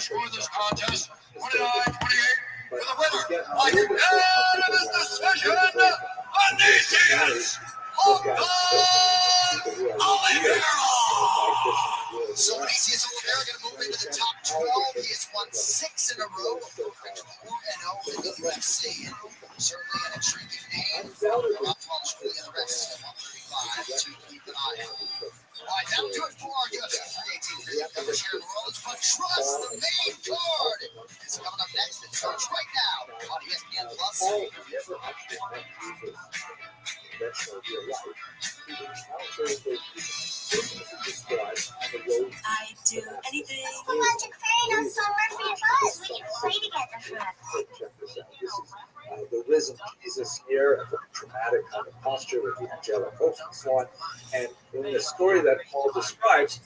score this contest 29-28 with a winner by unanimous decision, Anisius Oliveira. So Anisius Oliveira going to move into the top 12. He has won 6 in a row, a perfect 4-0 in the UFC. Certainly an intriguing name. Rothschild and the rest at 135 to keep an eye on. All right, that'll do it for our UFC 318 coverage here in New Orleans. But trust the main card is coming up next. It starts right now on ESPN Plus. I do anything. The Magic Fairy knows so Murphy and Buzz. We can play together forever. Check this out. This is the risen Jesus here, a very dramatic kind of posture with the angelic host and so on. And in the story that Paul describes,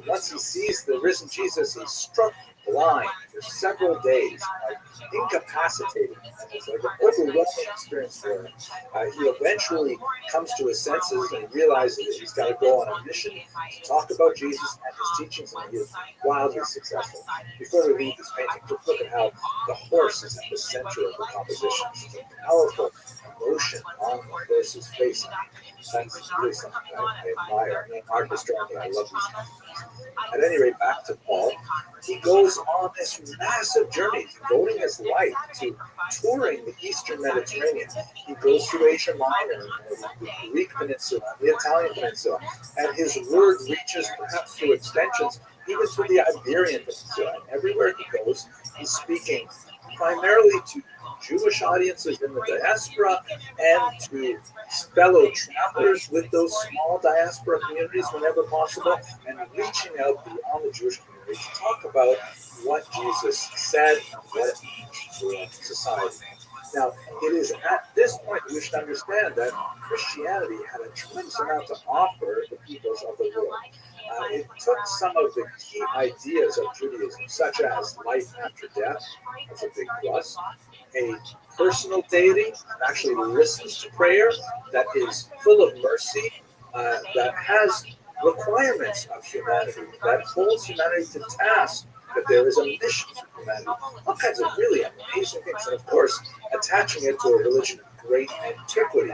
once he sees the risen Jesus, he's struck blind for several days, incapacitated. And it's like an overwhelming experience for him. He eventually comes to his senses and realizes that he's got to go on a mission to talk about Jesus and his teachings, and he is wildly successful. Before we leave this painting, just look at how the horse is at the center of the composition. It's a powerful emotion on the horse's face. That's really something I admire. I'm an artist, and I love these things. At any rate, back to Paul. He goes on this massive journey, devoting his life to touring the Eastern Mediterranean. He goes through Asia Minor, the Greek Peninsula, the Italian Peninsula, and his word reaches perhaps through extensions even to the Iberian Peninsula. And everywhere he goes, he's speaking primarily to Jewish audiences in the diaspora and to fellow travelers with those small diaspora communities whenever possible, and reaching out beyond the Jewish community to talk about what Jesus said and what it means for society. Now, it is at this point we should understand that Christianity had a tremendous amount to offer the peoples of the world. It took some of the key ideas of Judaism, such as life after death, that's a big plus, a personal deity that actually listens to prayer, that is full of mercy, that has requirements of humanity, that holds humanity to task, that there is a mission for humanity, all kinds of really amazing things, and of course, attaching it to a religion of great antiquity.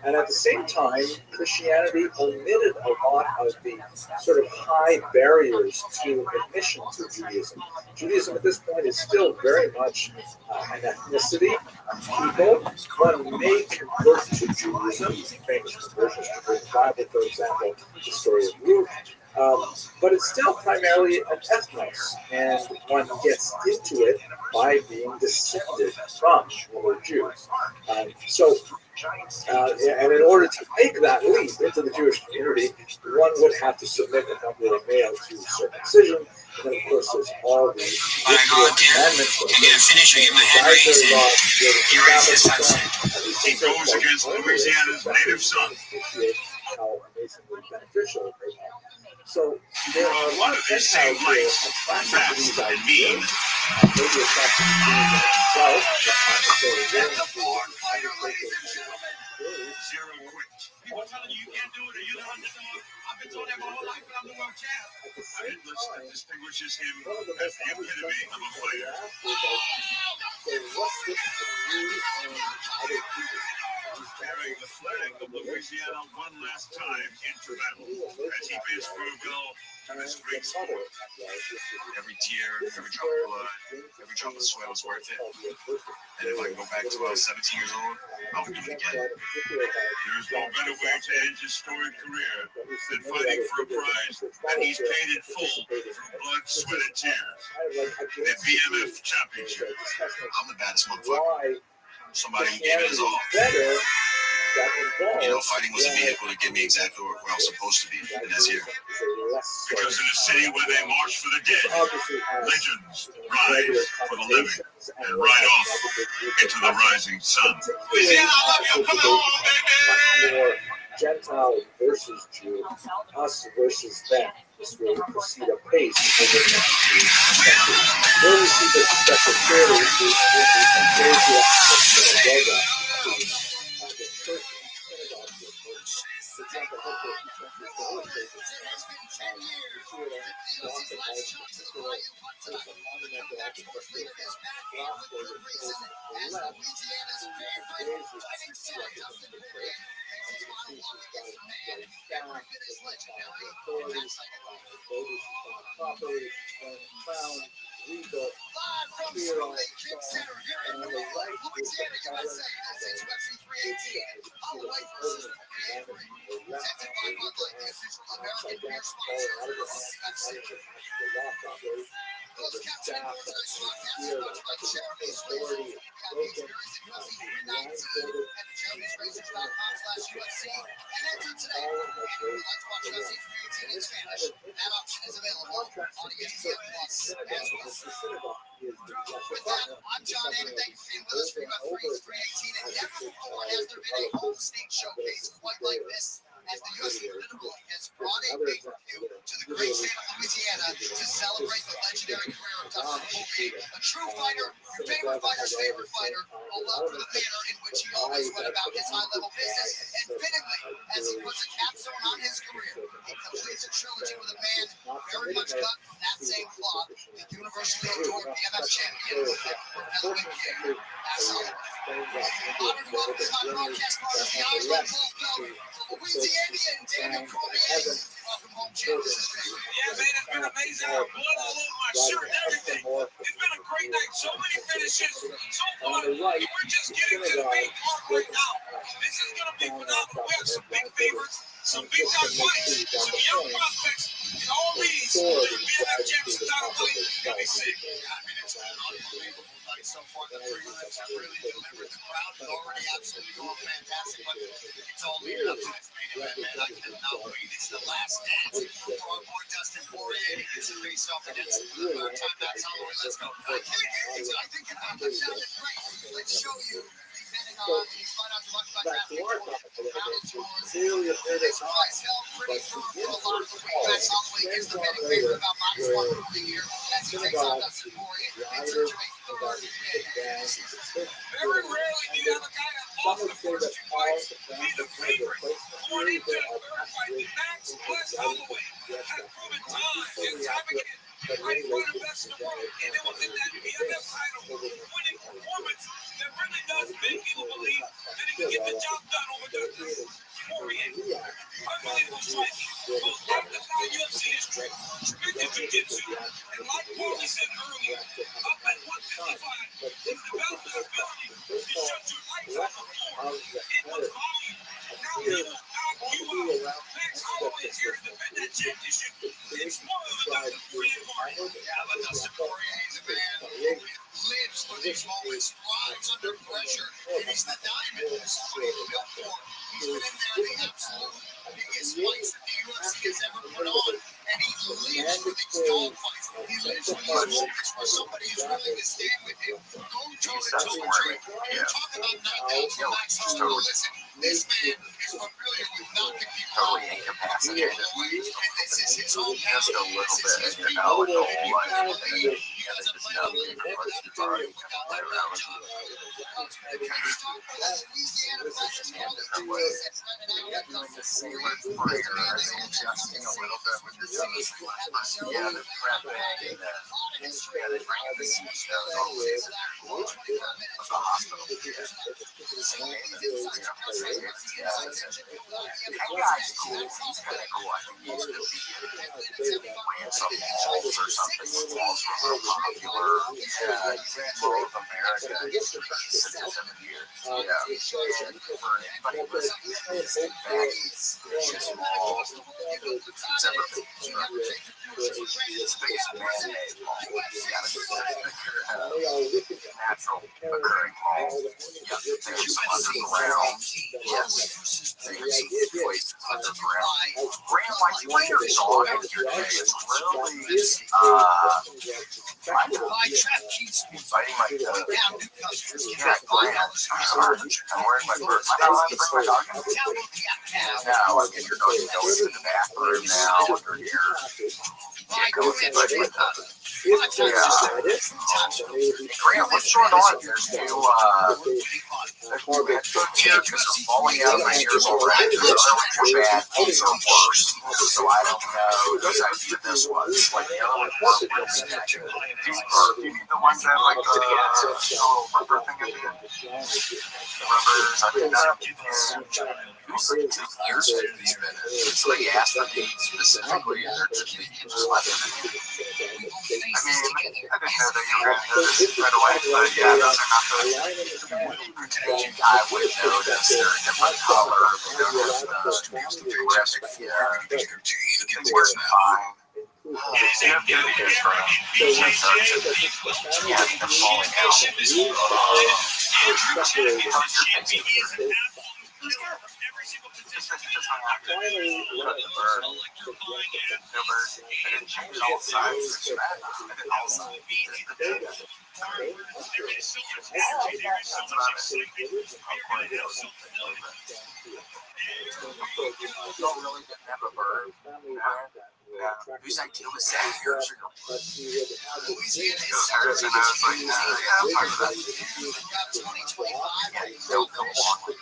And at the same time, Christianity omitted a lot of the sort of high barriers to admission to Judaism. Judaism at this point is still very much an ethnicity of people. One may convert to Judaism, famous conversions to the Bible, for example, the story of Ruth. But it's still primarily an ethnos, and one gets into it by being descended from Jews. And in order to make that leap into the Jewish community, one would have to submit a number of male to circumcision. And then, of course, there's all the commandments. You get a finish, you get my hand raised, and he raised his sunset. He goes against Louisiana's native son. How amazingly beneficial they are. So there are a lot of things out there attracted to these ideas. Maybe attracted to Judaism itself, Get the board fighter, ladies and gentlemen. Zero quit. People telling you can't do it or you're the underdog. I've been told that my whole life, but I'm the world champ. I didn't listen. That distinguishes him as the epitome of a fighter. So what's different from you and other people? He's carrying the flag of Louisiana one last time into battle as he bids farewell to this great sport. Every tear, every drop of blood, every drop of sweat was worth it. And if I can go back to when I was 17 years old, I would do it again. There is no better way to end his storied career than fighting for a prize that he's paid in full through blood, sweat, and tears. The BMF Championship. I'm the baddest motherfucker. Somebody who gave it his all. You know, fighting was a vehicle to get me exactly where I was supposed to be, and that's here. Because in a city where they march for the dead, legends rise for the living and ride off into the rising sun. Louisiana, I love you. Come on, baby. Gentile versus Jew, us versus them. This will proceed apace over the next few centuries. Where we see this special clearly is the synagogue to the church and synagogue. For example, hopefully, if you turn to the illustration, you see it on the coming back to North Leader is back and with good reason as Louisiana's favorite fighting star, Dustin Poirier, makes his final walk against a man every bit as legendary in that second round. Live from Salt Kid Center here in Monroe, Louisiana, USA, as it's UFC 318, Holloway versus Poirier 3. Presented by Bud Light, the official American beer sponsor of UFC. Closed caption and organized broadcast is brought to you by Jeremy's Razors. VIP experience at UFC 319 at jeremy'srazors.com/UFC and enter today. And if you'd like to watch UFC 318 in Spanish, that option is available on ESPN Plus as well. With that, I'm John Hammond. Thank you for being with us for UFC 318. And never before has there been a home state showcase quite like this, as the UFC literally has brought a pay-per-view to the great state of Louisiana to celebrate the legendary career of Dustin Poirier, a true fighter, your favorite fighter's favorite fighter, all up for the manner in which he always went about his high-level business, and fittingly, as he puts a capstone on his career, he completes a trilogy with a man very much cut from that same cloth, the universally adored BMF champion, King. That's all. Honored to welcome my broadcast partner, the Irish Golf Belt, Louisiana and Daniel Cormier. Welcome home, champions. Yeah, man, it's been amazing. I have blood all over my shirt and everything. It's been a great night. So many finishes, so fun. We're just getting to the main part right now. This is going to be phenomenal. We have some big favorites, some big time fights, some young prospects, and all these are the BMF champions title fight. It's going to be sick. I mean, it's been an unbelievable night so far. The prelims have really delivered. The crowd is already absolutely going fantastic, but it's all leading up to this main event, man. I cannot wait. It's the last dance for our boy Dustin Poirier. He gets to face off against the third time that's Holloway. Let's go. I can't hear you. I think it sounded great. Let's show you. Depending on these fightouts, much by DraftKings, this price held pretty firm for a lot of the week. Max Holloway gets the betting favorite about -1 for the year as he takes on Dustin Poirier in search of a third win. Very rarely do you have a guy that lost the first two fights be the favorite going into the third fight. Max plus Holloway has proven time and time again. Right quarterbacks in the world, and it was in that BMF title winning performance that really does make people believe that he can get the job done over Dustin Poirier. Unbelievable striking, goes back to how UFC history, tremendous jiu-jitsu, and like Paulie said earlier, up at 155, he's developed the ability to shut your lights on the floor. It was volume. Now he will knock you out. Max Holloway is here to defend that championship. It's more than the Dustin Poirier part. Yeah, but Dustin Poirier is a man who lives for these moments, thrives under pressure, and he's the diamond who's built for. He's been in there the absolute biggest fights that the UFC has ever put on, and he lives for these dog fights. He lives for these moments where somebody is willing to stand with him, go toe-to-toe with him. You talk about knockouts and Max Holloway. Listen, this man is familiar with knocking people out. Incapacitated. And this is his own Just a power. little This is his bit, people. no And you like better believe he yeah, doesn't it's play not a little bit much of to already without play that around round with. job. Can you start with the Louisiana fighters? All the three sets running out. That comes to Poirier. Prayer, adjusting a little bit with the season. Yeah, the prepping and yeah, they bring in the CEOs always of the hospital. That guy's cool. He's kind of cool. I think he's going to be playing some balls or something. Balls were real popular. Yeah, he's more of America. He's 6-7 years. Yeah, and for anybody listening, he's the biggest small it's ever been constructed. It's the biggest man-made ball. Yeah, it's a natural occurring ball. Yeah, there's some underground. Yes, there's some places underground. Brand like players on it. It's really biting my toe. Yeah, Grant. I'm wearing my bird. Am I not allowed to bring my dog in? No, I get your dog to go into the bathroom now under here. Can't go in, but Grant, what's going on? There's new headphones are falling out of my ears already. The other ones were bad, these are worse. So I don't know whose idea this was. Like the other ones were really negative. Do you need the ones that like the little rubber thing at the end? Rubbers, I mean, whose ears have these been in? Somebody asked for these specifically, and they're just left them in. I mean, I didn't know that you were going to know this right away, but yeah, those are not the I would notice they're a different color, but they're the graphic it's working fine. Yeah, they're falling don't really didn't have a bird. Whose idea was that? Yours or Louisiana is celebrating they'll come along with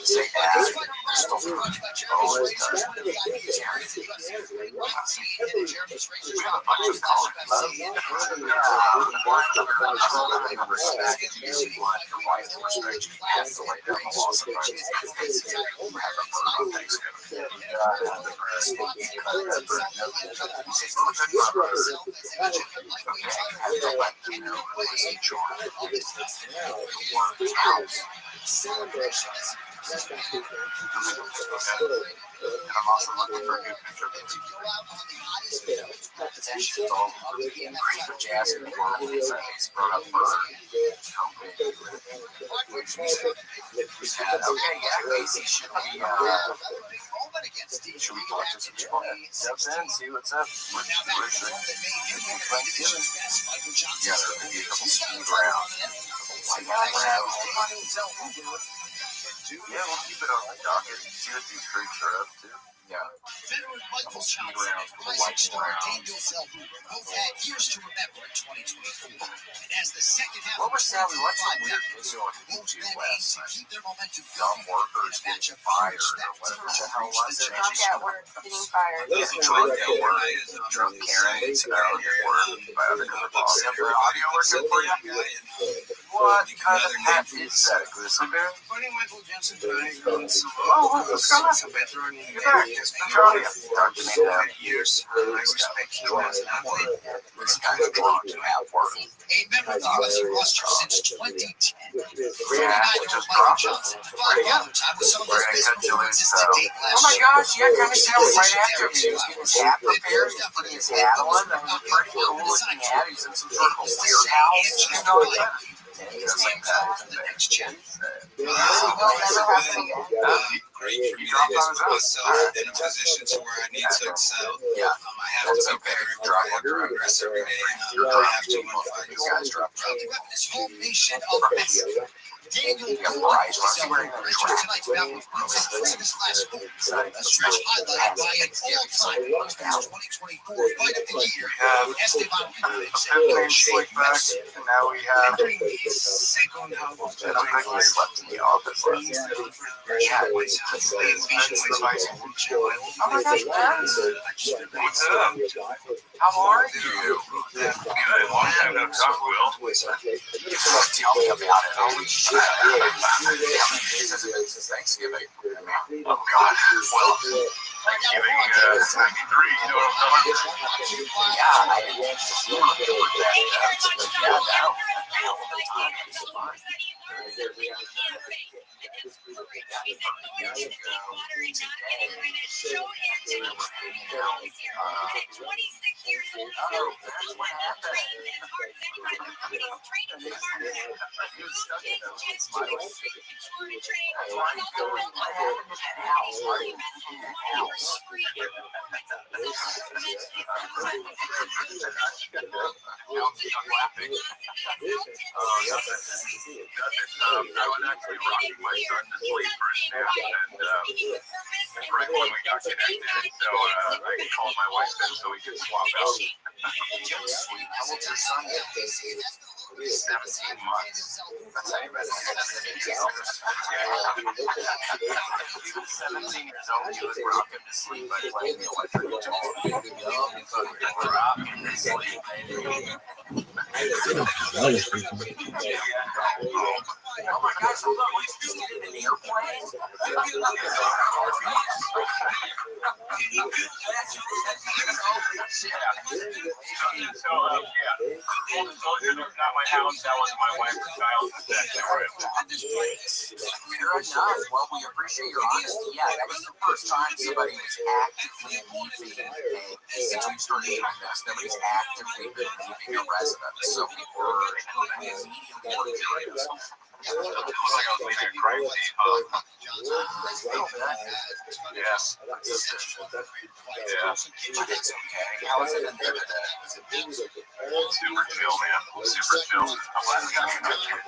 say that. I'm also looking for a new picture of it. Jazz and he's brought up okay, yeah, Casey should we talk to some people? Jump in, see what's up. Yeah, there could be a couple speed rounds. Yeah, we'll keep it on the docket. See what these freaks are up to. Yeah. Couple speed rounds for the lightning round. What was that? We watched a weird video on YouTube last night. Dumb workers getting fired or whatever the hell was it? Drunk at work getting fired. Drunk at work. Drunk Karen gets fired at work by undercover boss. Is the audio working for you? What kind of hat is that? A grizzly bear? Oh, what's going on? You're back. How are you? Talk to me now. Years. I respect you as an athlete. This guy's drunk at work. A member of the U.S. roster since 2010. Yeah, just dropped it. Oh my gosh, yeah, kind of sounds right after me. He was getting his hat prepared, he's putting his hat on. That was a pretty cool looking hat. He's in some sort of weird house. You know what that? Just like that. The next gen. Great for me to get myself in a position to where I need to excel. Yeah. I have to be better and progress every day. I have to modify these guys drop this whole nation of wrestling. Daniel Price was celebrating tonight's bout with Bruce this last week. A stretch highlighted by an all-time 2024 fight of the year. Esteban Cruz. And now we have second half. And I think he slept in the office last night. Oh my gosh, Ben. What's up? How are you? Good. Long time no talk, Will. Tell me about it. How many days has it been since Thanksgiving? Oh, God. Well, Thanksgiving 93, you know what I'm talking about? Yeah, I didn't see him before that. Yeah, now. It's fun. I was actually rocking my son to sleep for a nap, and right when we got connected, so I called my wife in so we could swap out. Sweet. How old's your son? 17 months. That's how you met him. 17 years old, you would rock him to sleep by playing the electric guitar. Rock him to sleep, baby. Oh my gosh, hold on, let's just get in an airplane. Full disclosure, that's not my house, that was my wife's child's possession. Fair enough. Well, we appreciate your honesty. Yeah, that was the first time somebody was actively leaving a two-story house. Nobody's actively been leaving a residence, so we were immediately more curious. It was like I was leaving a crime scene, huh? Yes. Yeah. But it's okay. How is it in there today? Super chill, man. Super chill. I'm glad we got connected.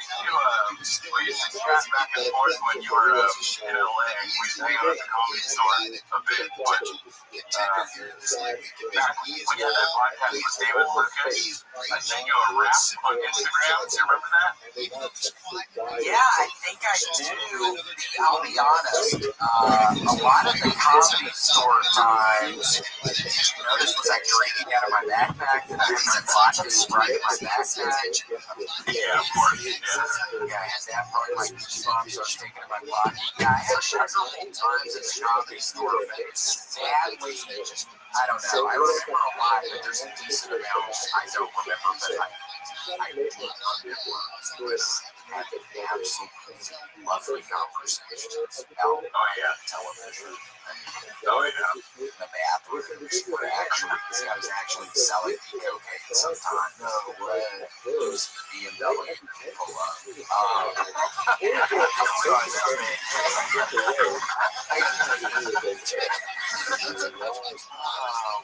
We used to chat back and forth when you were in LA. We used to hang out at the Comedy Store a bit. Back when you had that podcast with David Lucas, I sent you a rap on Instagram. Do you remember that? Yeah, I think I do. I'll be honest. A lot of the Comedy Store times, did you notice, was I drinking out of my backpack and I had some vodka Sprite in my backpack? Yeah, of course. Yeah, I had that part of my beach bomb, so I was taking in my pocket. Yeah, I had several times at the Comedy Store, but sadly, I don't know. I remember a lot, but there's a decent amount I don't remember, but I do remember was having absolutely lovely conversations about television. Oh, yeah. The bathrooms were actually, this guy was actually selling cocaine sometimes. No way. It was the BMW pull up.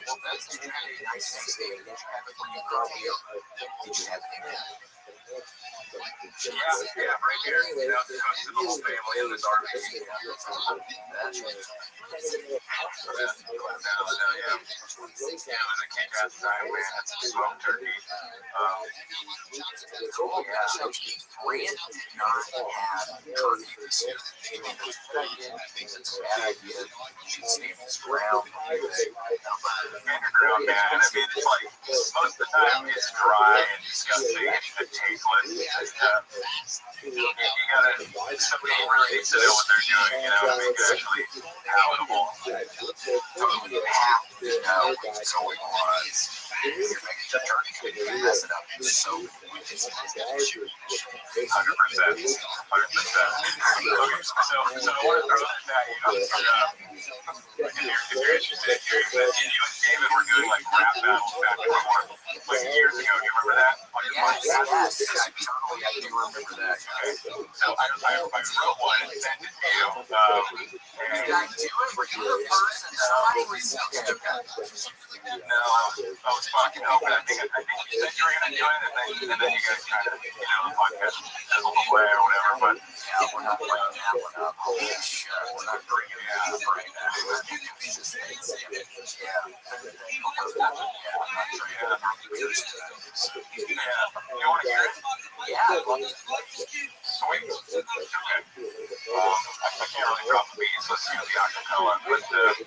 Well, that's a very nice thing. Did you have it when you grew up here? Did you have it? Yeah, right here. You know, the whole family in this RV. That's right. Yeah, and a kick-ass time, man. That's a smoked turkey. Cool, yeah. So, Rand did not have turkey this year. I think it's a bad idea. She stayed his ground. Underground, man. I mean, it's like, most of the time it's dry and disgusting and tasteless. You gotta, somebody really needs to know what they're doing, you know, to make it actually palatable. Totally, you have to know what's going on. You're making the turkey, you mess it up, so it's 100%. 100%. Okay, so I want to throw this at you, if you're interested here, you and David were doing like rap battles back before, like years ago. Do you remember that? Yes, I totally do remember that. So I wrote one and sent it to you. Did I do it? Were you the person? Somebody was no, I was fucking hoping. I think you said you were gonna do it, and then you guys kind of, the podcast fizzled away or whatever. But yeah, we're not bringing that one up. Holy shit, we're not bringing that up right now. You want to hear it? Yeah. Sweet. Okay. I can't really drop the beats. Let's see the acapella, but let's do it.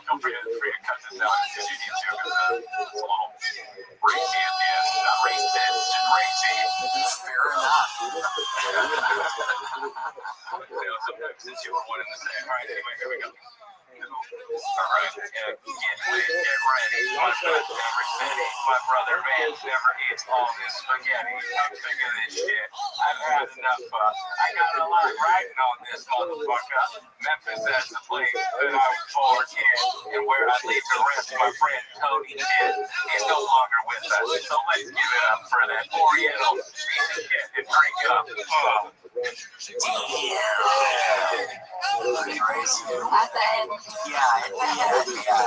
Feel free to cut this out if you need to, because it's a little racy at the end. Not racist, just racy. Fair enough. Sometimes it's you one and the same. All right, anyway, here we go. All right, get ready. 1, My brother Vance never eats all this spaghetti. I'm sick of this shit. I've had enough. I got a lot riding on this motherfucker. Memphis as the place that I was born in, and where I leave the rest. My friend Tony Chin is no longer with us. So let's give it up for that Oriental piece of shit and drink up. At the end.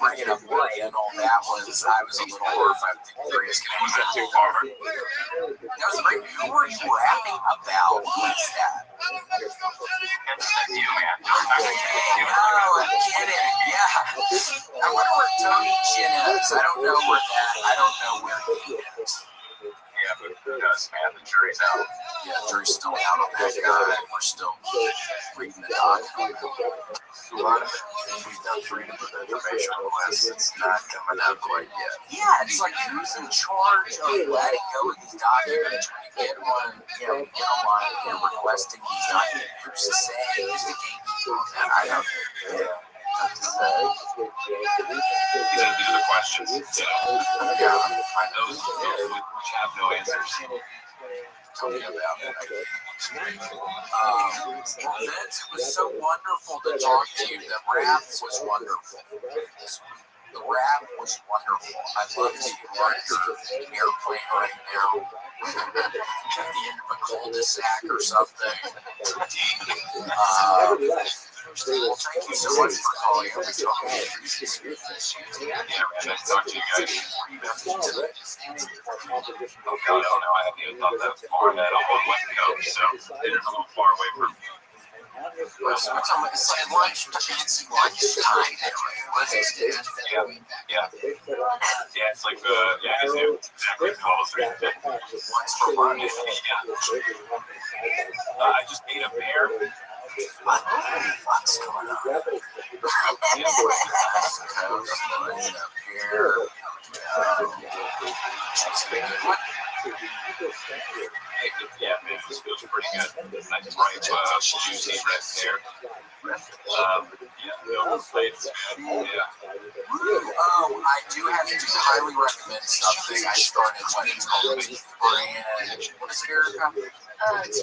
Bringing up Oriental, that was, I was a little horrified. Was that too far? That was great. Who were you rapping about? What's that? That's you, man. No, I'm kidding. Yeah. I wonder where Tony Chin is. I don't know where he is. Yeah, but who does, man? The jury's out. Yeah, the jury's still out on that guy. We're still reading the doc. A lot of it. We've done freedom of information requests. It's not coming out quite yet. Yeah, it's like who's in charge of letting go of these documents when you get one, get online, requesting these documents. Who's to say? Who's the gatekeeper on that? I don't know. These are the questions. Yeah, those which have no answers. Tell me about it. Vince, it was so wonderful to talk to you. The rap was wonderful. The rap was wonderful. I love that you're on your airplane right now. At the end of a cul-de-sac or something. Well, thank you so much for calling. Yeah, nice to talk to you guys. Oh, God, I haven't even thought that far ahead. I'm on West Coast, so dinner's a little far away from me. It's like lunchtime. What's this, dude? Yeah. It's like exactly calls. What's for lunch? I just ate a bear. What's going on? Yeah, this feels pretty good. Nice ripe, juicy red pear. No plates. I do have to highly recommend something. I started what it's called brand. What is it, Erica? Kellogg's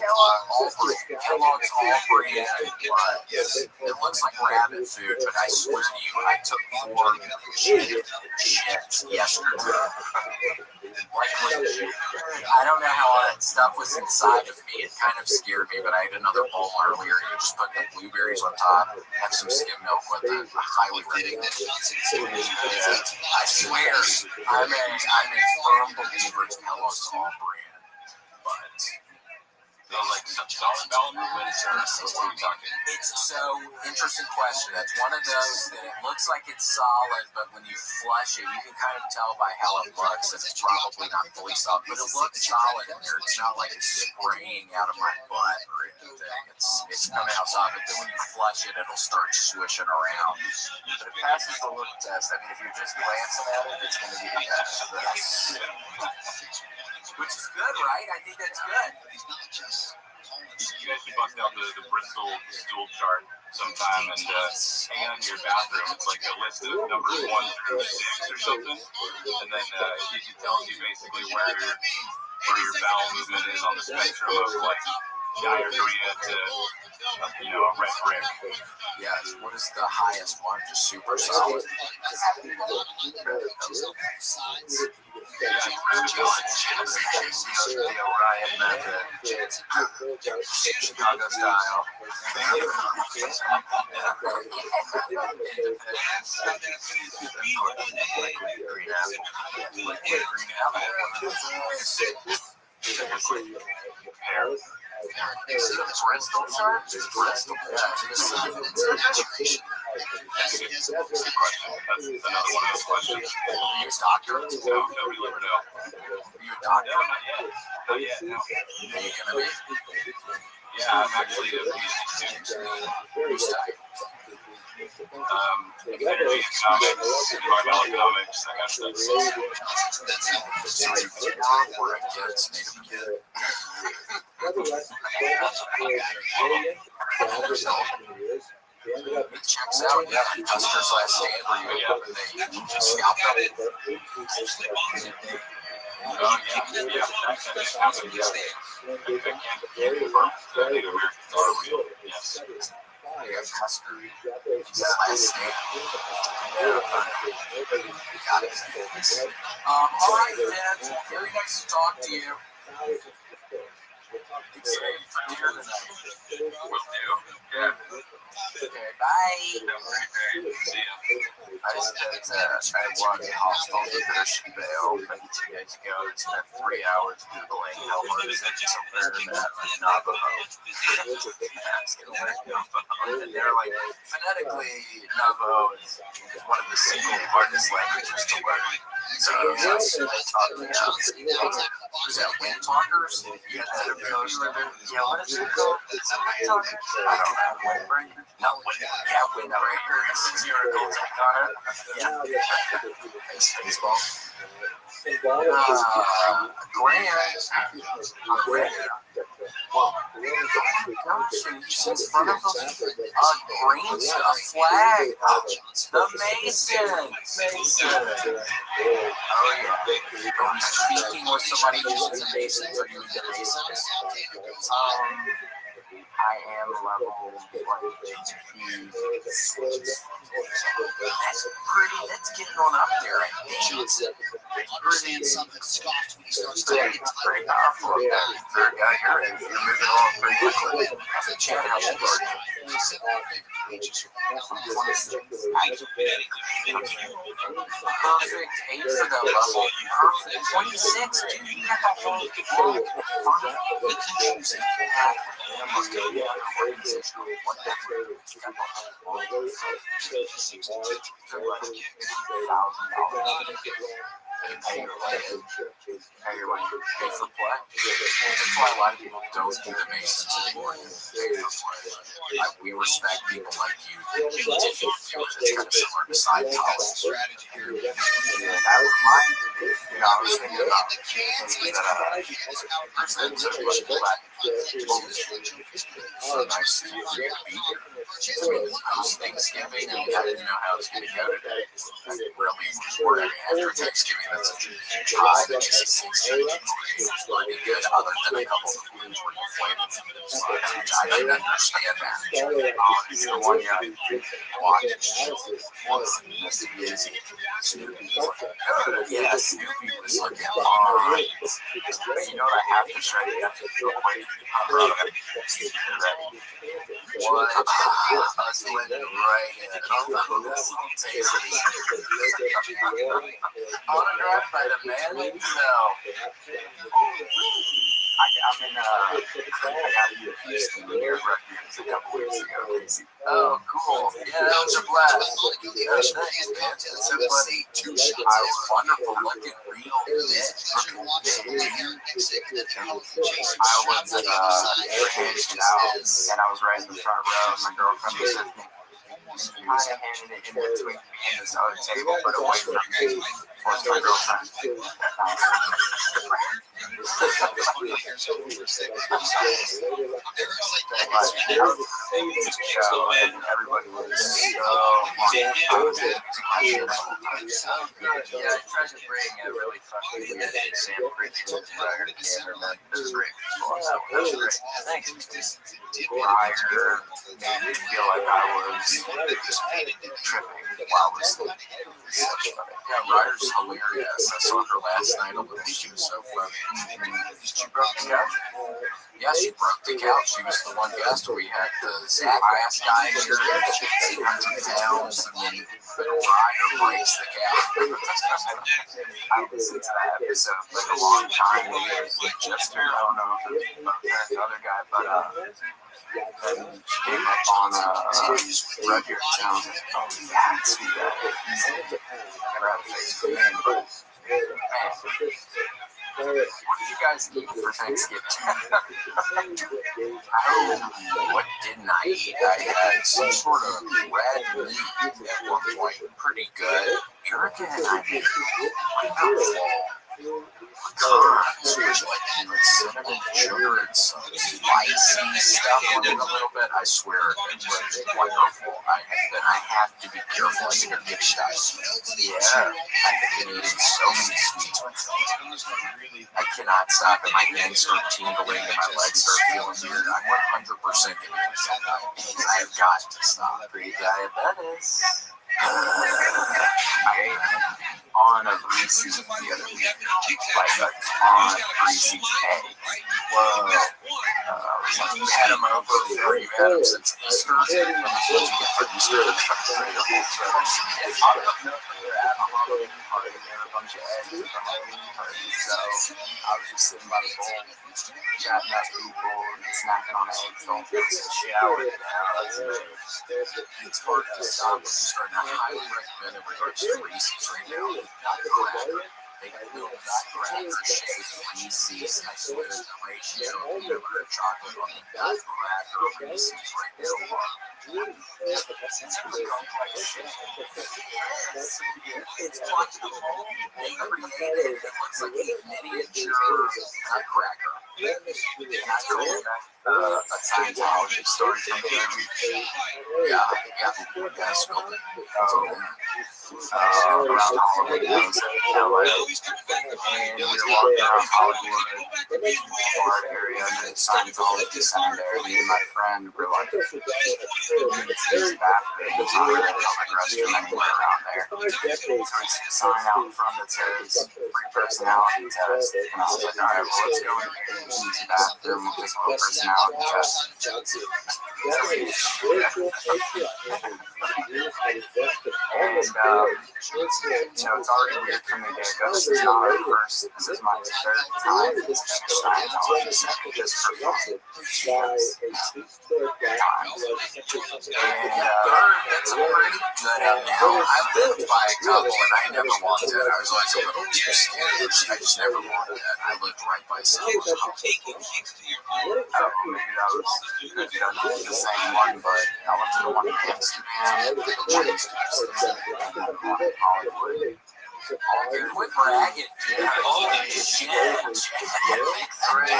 All Brand. It looks like rabbit food, but I swear to you, I took 4 shits yesterday. I don't know how all that stuff was inside of me. It kind of scared me, but I had another bowl earlier. You just put the blueberries on top, have some skim milk with it. I highly recommend it. I swear, I'm a firm believer in Kellogg's All Brand, but like some solid bowel movements or what are we talking? It's so interesting question. That's one of those that it looks like it's solid, but when you flush it, you can kind of tell by how it looks that it's probably not fully solid, but it looks solid in there. It's not like it's spraying out of my butt or anything. It's coming out solid, but then when you flush it, it'll start swishing around. But it passes the look test. I mean, if you're just glancing at it, it's going to be this. Which is good, right? I think that's good. You guys should bust out the Bristol stool chart sometime and hang on in your bathroom. It's like a list of numbers 1 through 6 or something. And then it tells you basically where your bowel movement is on the spectrum of like diarrhea to a red brick. Yeah, what is the highest one? Just super solid. The Orion method. Chicago style. Green apple. It's Bristol chart? It's Bristol. That's another one of those questions. Are you a doctor? No, nobody will ever know. Are you a doctor? No, not yet. Not yet, no. Are you going to be? Yeah, I'm actually a PhD student. Who's type? Energy economics, environmental economics, that kind of stuff. So we're a kids, native kid. It checks out, yeah. Custer's Last Stand where you have they scalp it. Oh, yeah. Yes. You got Custer. Last Stand. Got it. All right, Dad. Very nice to talk to you. It's safe for dinner tonight. Will do. Yeah. Okay, bye. See ya. I walked to hospital to Christian Bale maybe 2 days ago and spent 3 hours Googling how long is it to learn Navajo. And they're like, phonetically, Navajo is one of the single hardest languages to learn. So, yes, they talk to what is that, wind talkers? Yeah, what is it called? Is it wind talker? I don't know. Windbreaker? No, windbreaker. Zero gold take on it. Yeah. Baseball. She's in front of a flag. The Masons. Oh, yeah. Are you speaking with somebody who's in the Masons? Are you in the Masons? I am level 1 that's getting on up there. I think it's pretty powerful. You're moving along pretty quickly. Perfect 8 for the level. Perfect 26. Dude, you got that whole pay for play. That's why a lot of people don't do the Masons anymore. We respect people like you. It's kind of similar to Scientology. That reminds me, I was thinking about so nice to be here. It was Thanksgiving, and I didn't know how it was going to go today. We're after Thanksgiving, that's a huge high. That just Thanksgiving was pretty good, other than a couple of foods were deflated. I didn't understand that. It's the one you watch. Must be busy. Yeah, Snoopy was looking fine. But you know what I have to show you? What? I was letting right in. Autographed by the man himself. I'm in, I got you a piece of the New Records a couple weeks ago. Oh, cool. Yeah, that was a blast. Thanks, man. It's so funny. I was wonderful looking, real fit. I was handed out, and I was right in the front row. My girlfriend was with me. Kind of handed it in between me and this other table, but away from me. Was my girlfriend. And everybody was yeah, I tried to bring a really fucking Sam Christian record cameraman. It was great. That was great. Thanks. Ryder made me feel like I was tripping while listening. Yeah, Ryder's hilarious. I saw her last night on the movie. She was so funny. She broke the couch. Yeah, she broke the couch. She was the one guest where we had the Zach ass guy here. 800 pounds, and then Ryder breaks the couch. I listened to that episode like a long time ago. Just her. I don't know if it was the other guy, but and she came up on Rudyard Town. Oh, yeah, I see that. Never had a face for me, but man, what did you guys eat for Thanksgiving? What didn't I eat? I had some sort of red meat at one point, pretty good. Erica and I made wonderful curds with cinnamon, sugar, and some spicy stuff on it a little bit. I swear it was wonderful. I have to be careful. I think I'm getting shots. Yeah, I've been eating so many sweets. I cannot stop, and my hands start tingling, and my legs start feeling weird. I'm 100% going to do something. I've got to stop. Pre-diabetes. I ate on a Reese's the other week, like a ton of Reese's eggs. Whoa. You had them over, or you had them since Easter? What did you get for Easter? They're at a Halloween party, they have a bunch of eggs at the Halloween party, so I was just sitting by the bowl, chatting up people, and snacking on eggs, don't get to shower now, that's amazing. It's hard to stop when you start. I highly recommend in regards to Reese's right now, not cracker. They do not cracker shake Reese's. I swear the ratio of peanut butter and chocolate on the nut cracker Reese's right now. It's really complex shit. It's wonderful. They created it looks like a miniature nutcracker. And I told back a Scientology story from them. Yeah, that's cool. Around Halloween, I was in LA, and we were walking around Hollywood, Florida area, and there's a Scientology center there. Me and my friend were like, it's bathroom, there's not really a public restroom anywhere around there. So we see a sign out in front that says free personality test, and I was like, all right, well, let's go into the bathroom, we'll take a little personality test. And so it's already weird for me to go. This is not our first, this is my third time in Scientology center just for fun. And that's a pretty good at now. I've lived by a couple and I never wanted it. I was always a little too scared. I just never wanted it. I lived right by someone's house. Maybe that was the same one, but I went to the one in Amsterdam, the one in Amsterdam, and the one in Hollywood. Oh, dude, quit bragging, dude. Holy shit. Big three.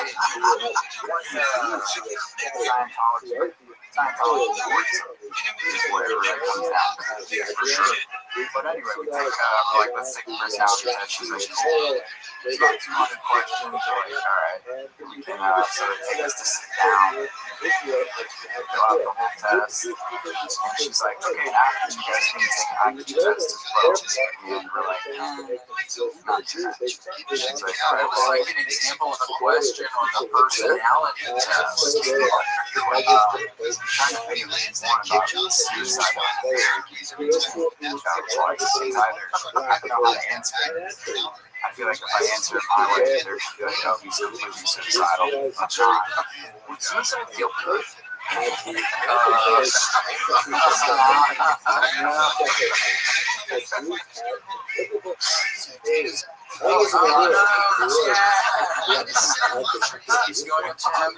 Scientology is whatever it comes down to, for sure. But anyway, we take, like, let's take a personality test. She's like, cool. It's about 200 questions. We're like, all right. We can, so they take us to sit down, fill out the whole test. And she's like, okay, after you guys can take an IQ test as well. And we're like, not too much. She's like, all right, well, I get an example of a question on the personality test. Trying to figure this one about suicide on therapies. I don't know how to answer it. I feel like if I answer it my way, they're going to go, he's completely suicidal. I'm not. Would suicide feel good? He's going to have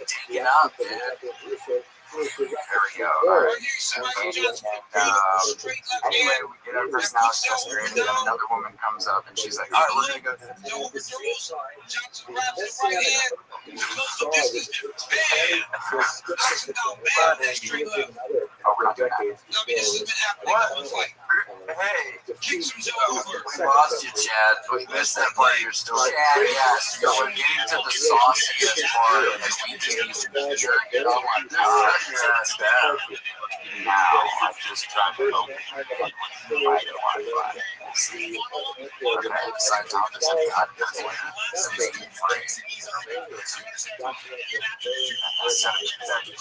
take it up, man. There we go. All right. Anyway, we get our personality test, and then another woman comes up, and she's like, all right, we're going to go. Oh, we're not doing that. What? Hey, we lost you, Chad. We missed that part of your story. Chad, yes, we're getting to the sauciest part, and we can't even jerk it. Oh my God. Yes, that. Now, I'm just trying to open my Wi-Fi. See, okay, Scientologists have got this one. It's a main phrase. So,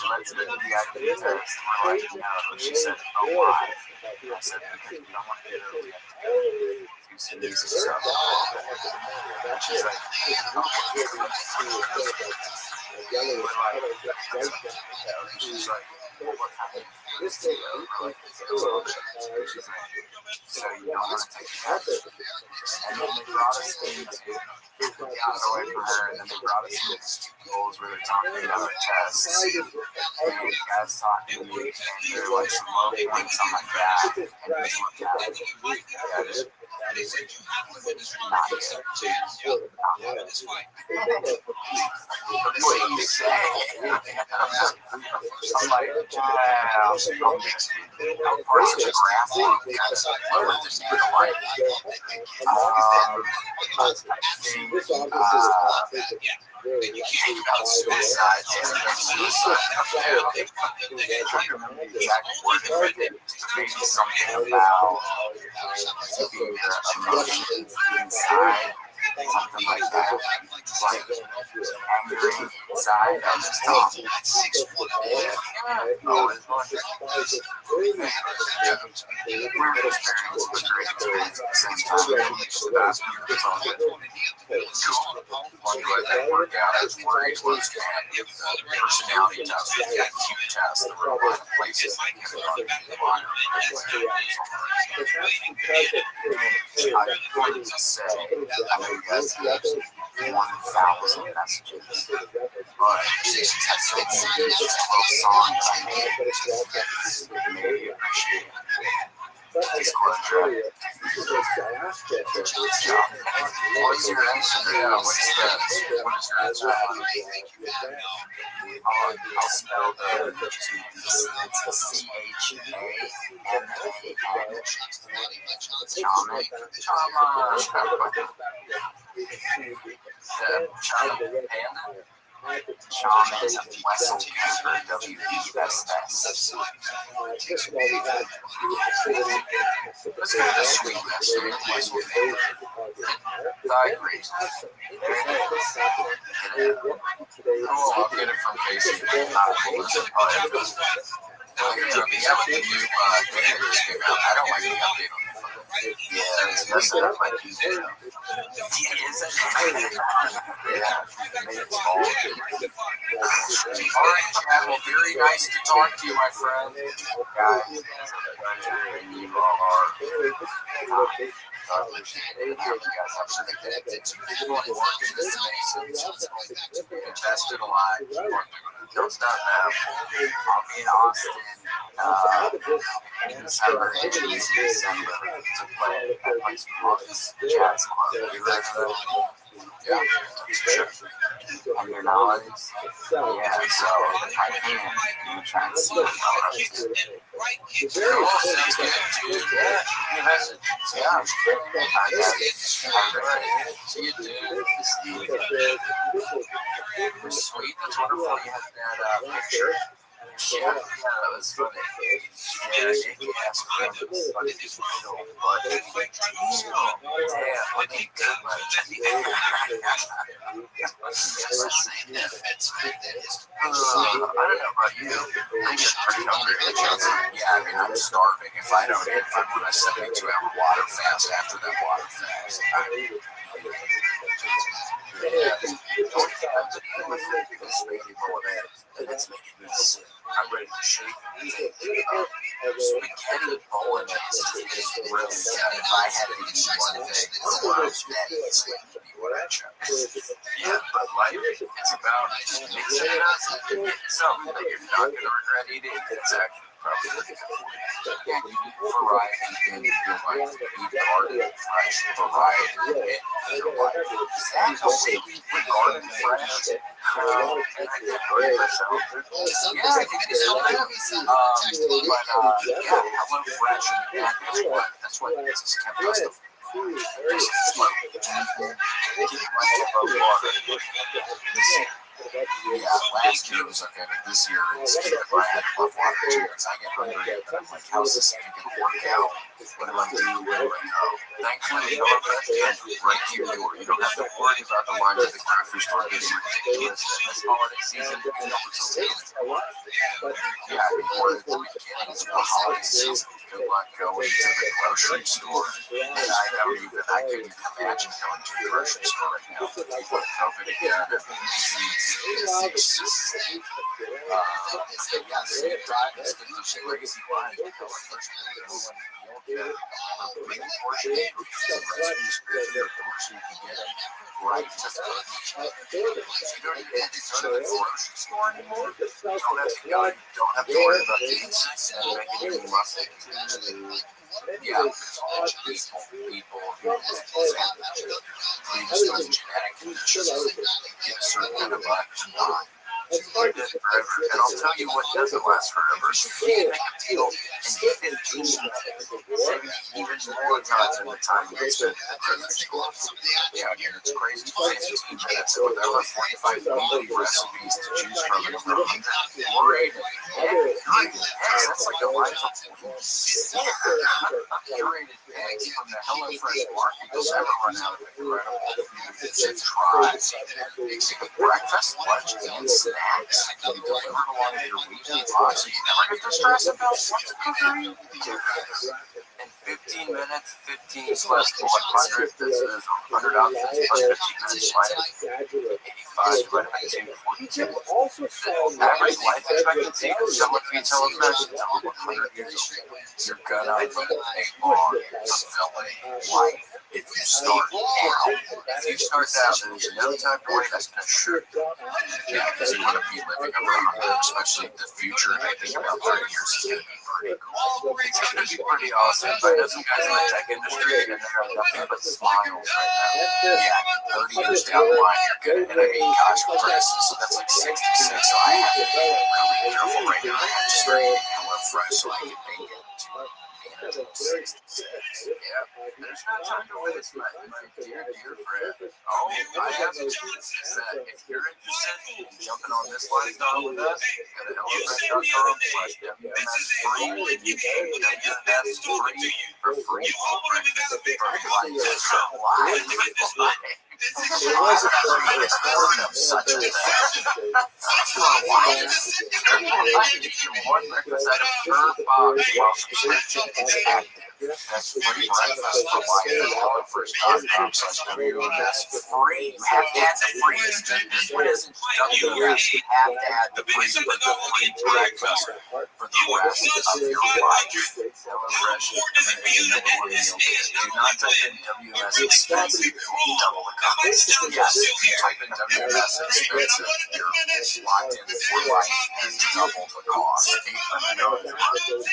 let's do the IQ test. We're like, no. She said, oh, why? I said, because you don't want to get early. Do some music stuff. She's like, she's like, well, what happened? She's like, so you don't want to take a test. And then they brought us into, we got away from her, and then they brought us into schools where they're talking about our tests. and guys talking to me, and they're like some low points on my back, and just look at it. Yeah, just not good. What you say? I'm like, I'll mix it. How far is the graphic? Kind of lower than you like. I think, came out suicide. Suicide. I'm trying to remember the exact word of it. Maybe something about being the emotion inside. Something like that. Like angry inside. I was just talking. Oh, it's fun. Weird experience, but great experience at the same time. It's the best. It's all good. Enjoyed that workout. I was worried it was going to have the personality test, the IQ test. There were a lot of places I could run the water. I'm going to say, I know you guys have 1,000 messages, but I still think it's a little song that I made. Maybe appreciate it. Discord chat. What's your Instagram? What is your I'll spell the it's Shaman Wessel Camper WESS. Let's go to the sweet yesterday. Wessel Camper. Thyroid. I'll get it from Casey. Yeah, with the new banners came out. I don't like the update on the phone. Yeah, it's messed up like you do. Yeah, is it? Yeah. Alright, Chad. Well, very nice to talk to you, my friend. Guys, you all are. I appreciate it. You guys have to stay connected to people and work in this space. Invested a lot. Don't stop now. I'll be in Austin in December and December to play at my Mark's Jazz Club. You ready for that? Yeah, sure. On your knowledge? Yeah, so if I can, I'm trying to see what else is good. Cool, sounds good, dude. Yeah, you message. Yeah, I got it. I'm ready. See you, dude. Sweet, that's wonderful. You had that picture. Yeah, that was funny. Yeah, shaky ass crowns. But it is real. But damn, what they got, man. I don't know about you. I get pretty hungry. Yeah, I mean, I'm starving. If I don't eat, I'm on a 72-hour water fast after that water fast. Yeah, it's making bolognese, and it's making me sick. I'm ready to shake spaghetti bolognese is really good. If I had to eat one day, that is going to be what I chose. Yeah, but life, it's about mixing it up and getting something that you're not going to regret eating. It's actually probably looking for. Yeah, you need variety in your life. You need garden fresh variety in your life. Actually, with garden fresh, yeah, I think it's still there. But yeah, hello fresh. That's what this is kept us the this is slow. Yeah, last year was okay, but this year it's I had to love water too. I get hungry, but I'm like, how's this even going to work out? What do I do? Where do I go? Thankfully, you know what, right to your door. You don't have to worry about the lines at the grocery store getting ridiculous. This holiday season, yeah, before the beginnings of the holiday season, good luck going to the grocery store. And I couldn't even imagine going to the grocery store right now. People with COVID again. It's just, right, just you don't even have to go to the grocery store anymore. don't have to go. Don't have to worry about the insects and making any muscle. Yeah, there's all these people who have predisposed genetic conditions get a certain kind of life. Forever. And I'll tell you what doesn't last forever. You can make a deal in 15 minutes, even more times than the time you spend at the grocery store. Yeah, again, it's crazy. 15 minutes with over 45 million recipes to choose from and over 100 great eggs. That's like a life of curated eggs from the HelloFresh market. You'll never run out of incredible food to try. Breakfast, lunch, and snacks can be delivered along with your weekly log, so you never get to stress about what to cook. In 15 minutes, 15 plus 100, this is 100 options plus 15 minutes minus 85 divided by 2, 42. The average life expectancy of someone who eats HelloFresh is over 100 years old. You're gonna live a long, fulfilling life. If you start now, there's no time to wait. That's for sure. Yeah, because you want to be living around, especially the future. I think about 30 years is going to be pretty cool. It's going to be pretty awesome. I know some guys in the tech industry, and they have nothing but smiles right now. Yeah, 30 years down the line, you're going to, and I mean, gosh, for prices, so that's like 66. So I have to be really careful right now. I have to start eating HelloFresh so I can make it to 66. Yeah, there's no time to waste, my dear friend. Oh, I have to say, if you're interested in jumping on this lifestyle with us, go to HelloFresh.com/WMS-free. WMS-free for free breakfast for life. Such a thing. For a while, one breakfast item per box while subscription is active. That's free breakfast for life at HelloFresh.com/WMS-free. You have to add the free. This one isn't WMS. You have to add the free with the free breakfast for the rest of your life. HelloFresh is the number one meal. Do not type in WMS expensive. Double the cost. Yes, if you type in WMS expensive, you're locked in for life and double the cost. $800.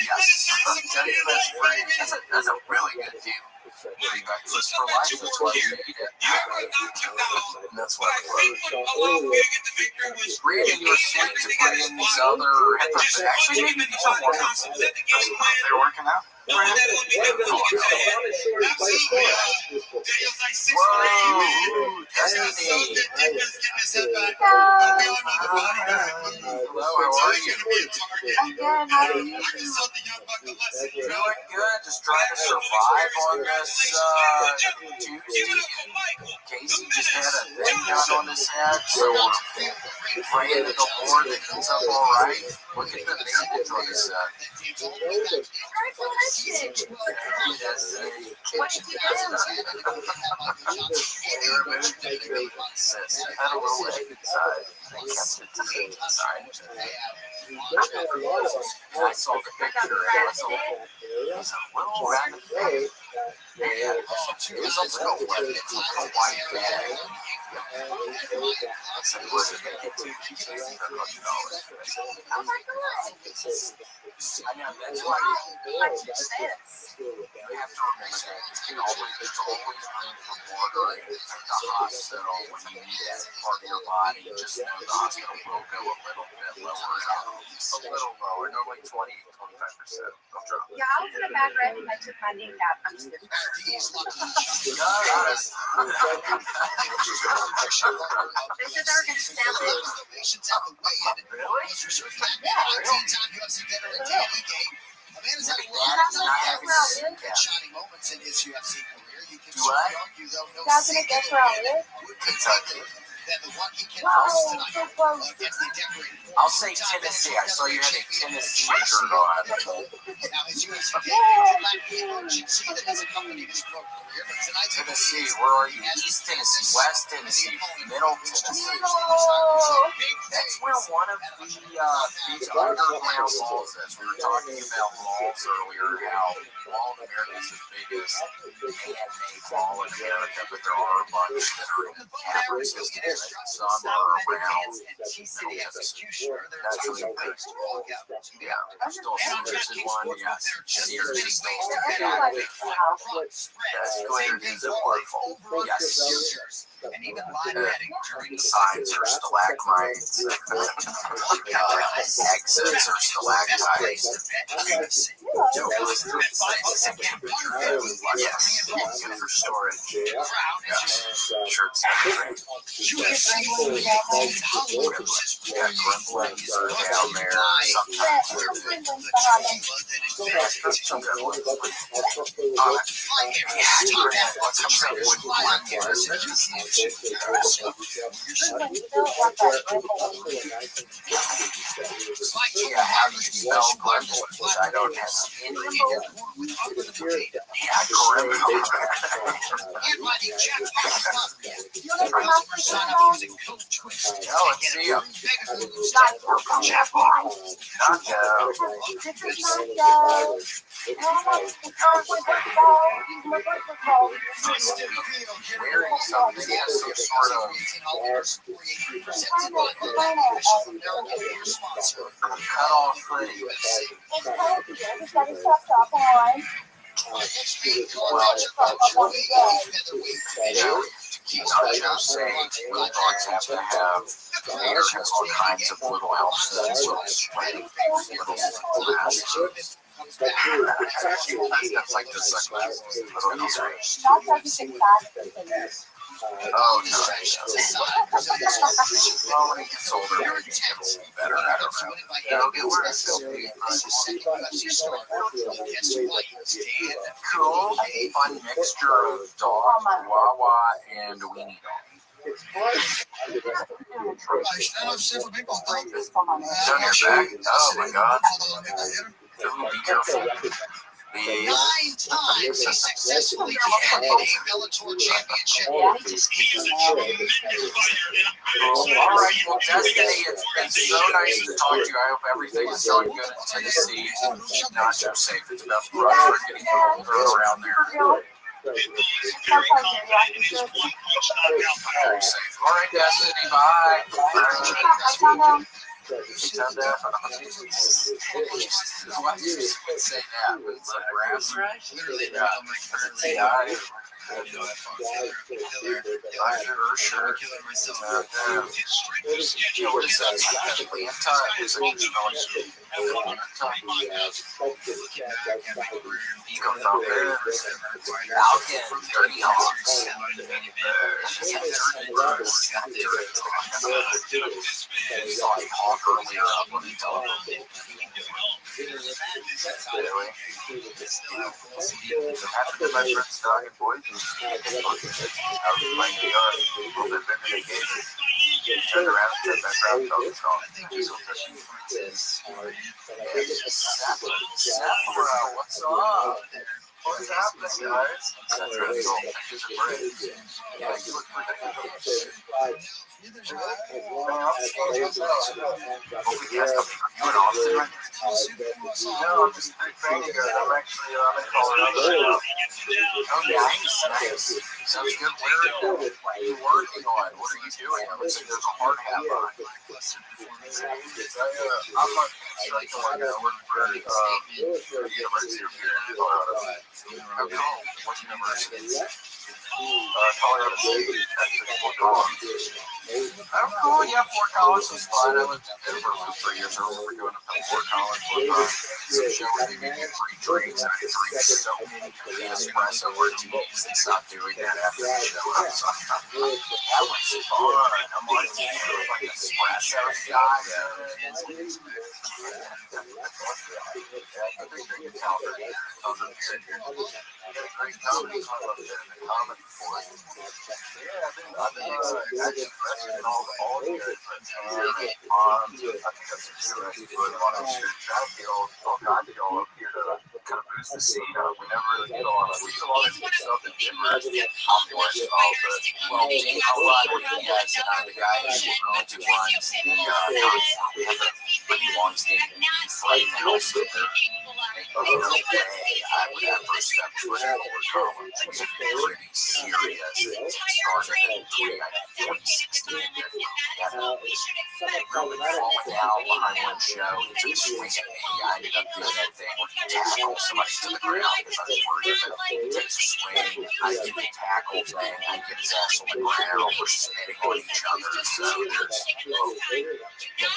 Yes, WMS free. That's a really good deal. Free breakfast for life. That's why you eat it. That's why I love it. Reading your sleep to put in these other headphones. Actually, maybe these are working. They're working out. Whoa, Destiny. Hello, how are you? I'm good. How are you? Doing good. Just trying to survive on this Tuesday. Casey just had a thing down on his head, so praying to the Lord that comes up all right. Look at the bandage on his head. What did you do? They removed it to make it sense. It had a little egg inside. They kept it to the inside. I saw the picture. It was a little ragged bag. It was a little wet. It's like a white bag. I said, we're going to make it to $100. Oh my God. I know, that's why What's your sense? you have to remember that there's always room for water at the hospital when you need that part of your body. Just know the hospital will go a little bit lower. A little lower, normally 20-25%. Yeah, I was in a bad wreck and I took my knee out. I'm just kidding. Yes. They said they were going to sell it. Really? Amanda's had a lot of shining moments in his UFC career. You can argue, though, no Guys, gonna go for a live? Kentucky. than the one he can host Oh, tonight so close. against the decorated. I'll say Tennessee. I saw you had a Tennessee shirt on. Now his UFC debut, you should see that has accompanied his pro career, but tonight's Tennessee. Where are you? East Tennessee, West Tennessee, Middle Tennessee. That's where one of the big underground malls is. We were talking about malls earlier, how Mall of America is the biggest man-made mall in America, but there are a bunch that are in Capital Systems, and some are around Middle Tennessee. That's really big. Yeah, still Sears is one, yes. Sears is still escalator is a waterfall. Yes. And even live betting during the Signs are stalagmites. Exits are stalactites. Yes. Good for storage. Yes. Shirts. Yeah, gremlins are down there. Yeah, how do you spell gremlins? I don't have any idea. Yeah, gremlins. Oh, let's see him. Wearing something as some sort of cut off thing. Nachos say little dogs have to have America's all kinds of little outfits, little masks. That's like the second. Oh, no. Well, when he gets older, maybe he gets better. I don't know. It'll get worse. Cool, fun mixture of dog, Chihuahua, and weenie dog. It's hard. It's on your back? Oh my god. Ooh, be careful. 9 times he successfully defended a Bellator championship. Alright, well, Destiny, it's been so nice to talk to you. I hope everything is going good in Tennessee. Keep Nacho safe. It's about the rush. We're getting older around there. Very safe. Alright, Destiny, bye. Say that, but it's like grass. Literally, sure. What is that? Falcon, Dirty Hawks. Saw a hawk earlier up on the telephone. Really? What happened to my friend's dog and boys? I was playing the yard. Turned around and said, "That crowd dog is gone." Sapphire, what's up? What's happening, guys? That's really cool. Yeah, you look ridiculous. No, I'm just a big fan of yours. I'm actually in Colorado right now. Oh, nice. Sounds good. What are you working on? What are you doing? It looks like there's a hard hat on. I'm on construction work. I work for the University of Colorado. How cool? What university? Colorado State. Oh, cool. Yeah, Fort Collins was fun. I lived in Denver for 3 years. I remember going to Fort Collins one time. Some show where they gave me free drinks. And I drank so many espresso martinis. They stopped doing that after the show. I was like, that was fun. I'm on team with like espresso shots. Great comedy club in the comedy force. Yeah, I've been actually in all the years, but I think that's a true. I do a lot of shit. Try to get all kinds of y'all up here to kind of boost the scene up. We never really get a lot of stuff in Denver. Popular as well, but well, I'll run with you guys tonight. The guy who runs the we have a pretty long standing beef right now, so there's no way I would ever step foot in Fort Collins. It was pretty serious. It started in 2016. Really falling out behind one show. He took a swing at me. I ended up doing that thing where you tackle somebody to the ground because I was worried that he takes a swing. I do the tackle thing. I get his ass on the ground. We're spitting on each other. So there's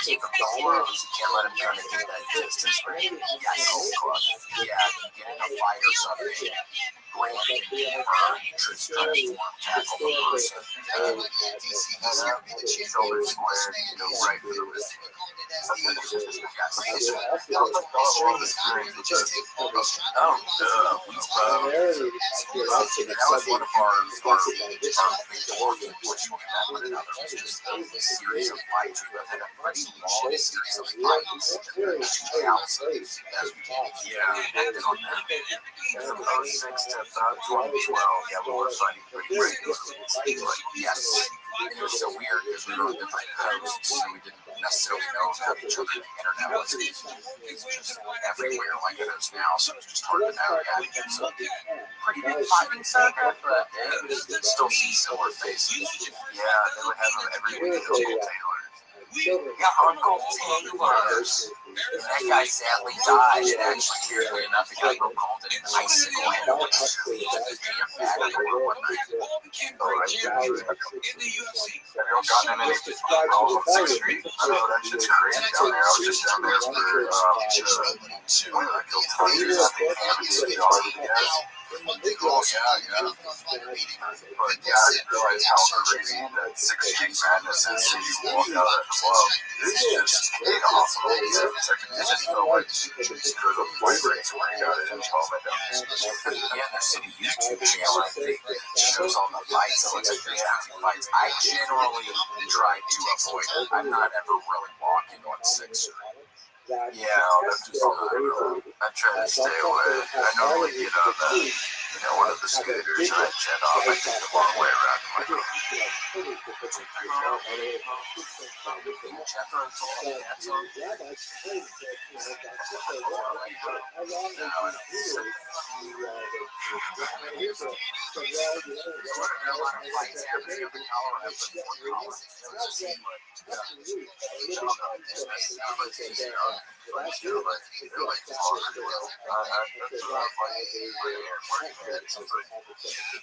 keep him close. You can't let him kind of get that distance where he get in a fight or something. Grant can be interest transform, tackle the person. Shoulder square, go right for the wrist. That was one of our big talking points when we met one another. It was just a series of fights. We had a pretty long series of fights. Acted on that. From 06 to about 2012, we were fighting pretty regularly. But yes, it was so weird because we were on different coasts, so we didn't necessarily know how each other the internet was just everywhere like it is now, so it's just hard to navigate. So pretty big fighting circuit, but you could still see similar faces. Yeah, they would have them every week. Uncle Taylor's. That guy sadly died, and actually, weirdly enough, the guy who called it an icicle and it was damn bad one night. In the UFC. Have you gotten in any calls on 6th Street? That shit's crazy down there. I was just down there for, I killed 20 years. I haven't seen it already yet. But I didn't realize how crazy that 6th Street madness is. So you walk out of that club, it's just chaos. It just felt like there's a fight right so when I got it in 12 there's a YouTube channel, I think, that shows all the fights. It looks like there's fights. I generally try to avoid it. I'm not ever really walking on 6th Street. That's just I try to stay away. I normally get on one of the scooters and I jet off. I take the long way around to my car.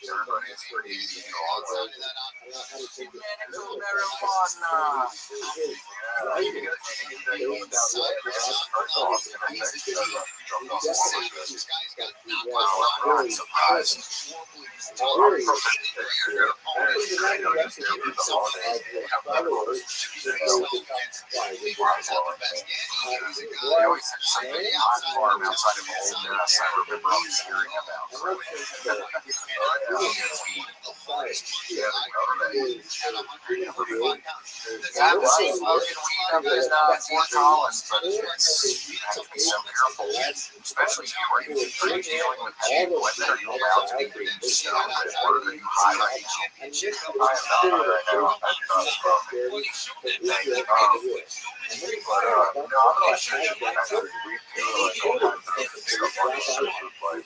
Everybody's pretty easy to all that. They always had something on farm outside of Old Ness. I remember always hearing about. I was smoking weed up in Fort Collins, but you have to be so careful, especially where you're dealing with people. When are you allowed to be being stoned at work? Are you high right now? I am not high right now. I do not smoke. Thank you. But no, I'm not sure you can actually weed all kinds of stuff on the street, like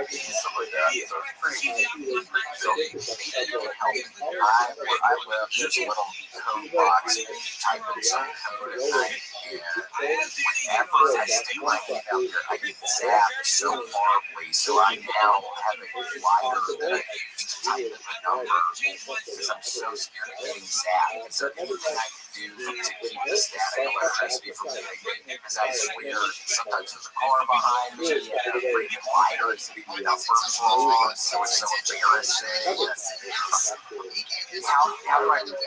stuff like that. So it's pretty I live just a little code box, type in some code at night, and whenever I stick my hand out there, I get zapped so horribly. So I now have a wire that I use to type in the number because I'm so scared of getting zapped. So anything I can do to keep the static electricity from hitting me, because I swear sometimes there's a car behind me and a freaking lighter is hitting my numbers wrong, so it's so embarrassing. How do I do that?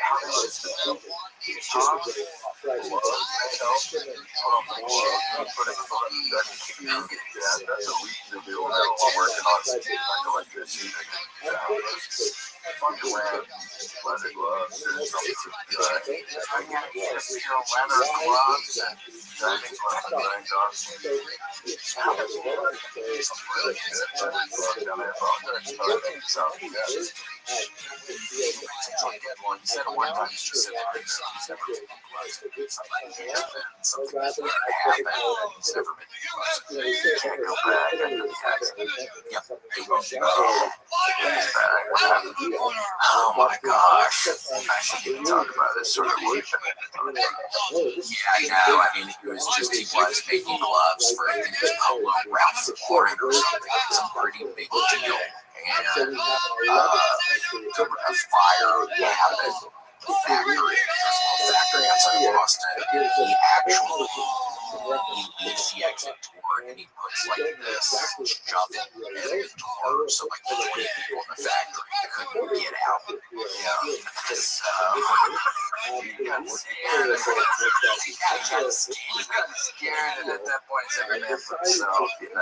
Leather gloves. Well, he said one time specifically that he's never been close to something that happened and he's never been close. He can't go back into the accident. Yep. Oh my gosh. I should even talk about this sort of work. Yeah, I know. I mean, he was making gloves for, I think it was Polo Ralph Lauren or something. It's a pretty big deal. And a fire happened. Factory, a small factory outside of Boston. He actually leaves the exit door and he puts like this shove it in the door so like the 20 people in the factory couldn't get out. So he got scared, and at that point, it's every man for himself. He got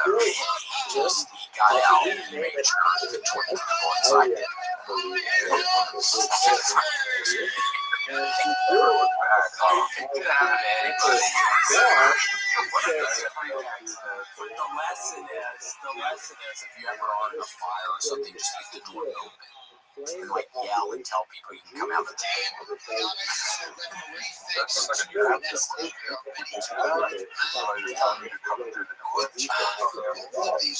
out and made sure that the 20 people inside didn't. The lesson is if you ever are in a fire or something, just leave the door open and like yell and tell people you can come out the table.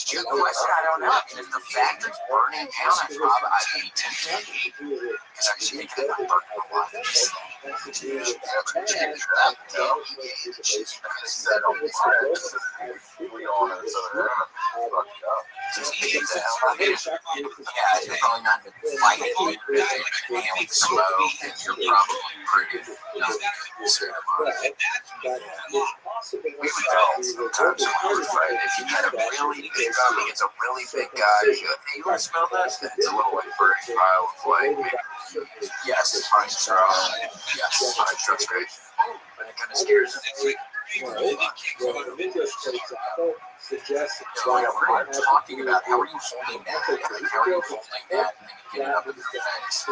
Good question. I don't know. I mean, if the factory's burning down, I'd be tempted because I just think I'm burning a lot of this yeah, you're probably not fighting with inhaling smoke, and you're probably pretty concerned about it. We would tell sometimes when we're fighting, if you get a really big guy, like it's a really big guy, you go, hey, you want to smell this? And it's a little like burning pile of flame. Yes, pine straw. Yes, pine straw's great. But it kind of scares them. We're talking about how are you holding that? How are you holding that and then you get it up in your face?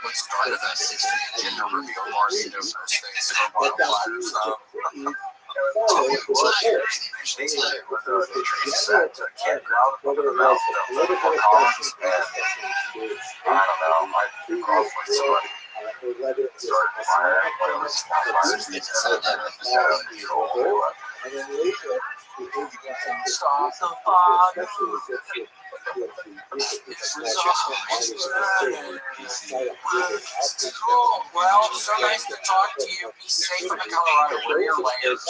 What started us gender reveal party and those things for wildfire stuff. Stop the fire. Cool. Well, so nice to talk to you. Be safe in Colorado. Wear your layers.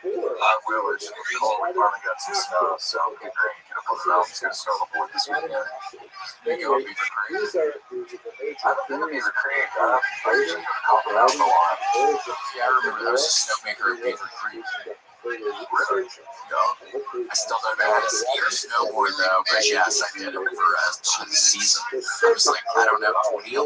I will. It's cold. We finally got some snow, so it'll be great. Get up on the mountains, get a snowboard this weekend. You go to Beaver Creek. I haven't been to Beaver Creek. I usually go to Colorado a lot. Yeah, I remember there was a snowmaker at Beaver Creek. Really? No. I still don't know how to ski or snowboard though, but yes, I did it for the season. I was like, I don't know, 2011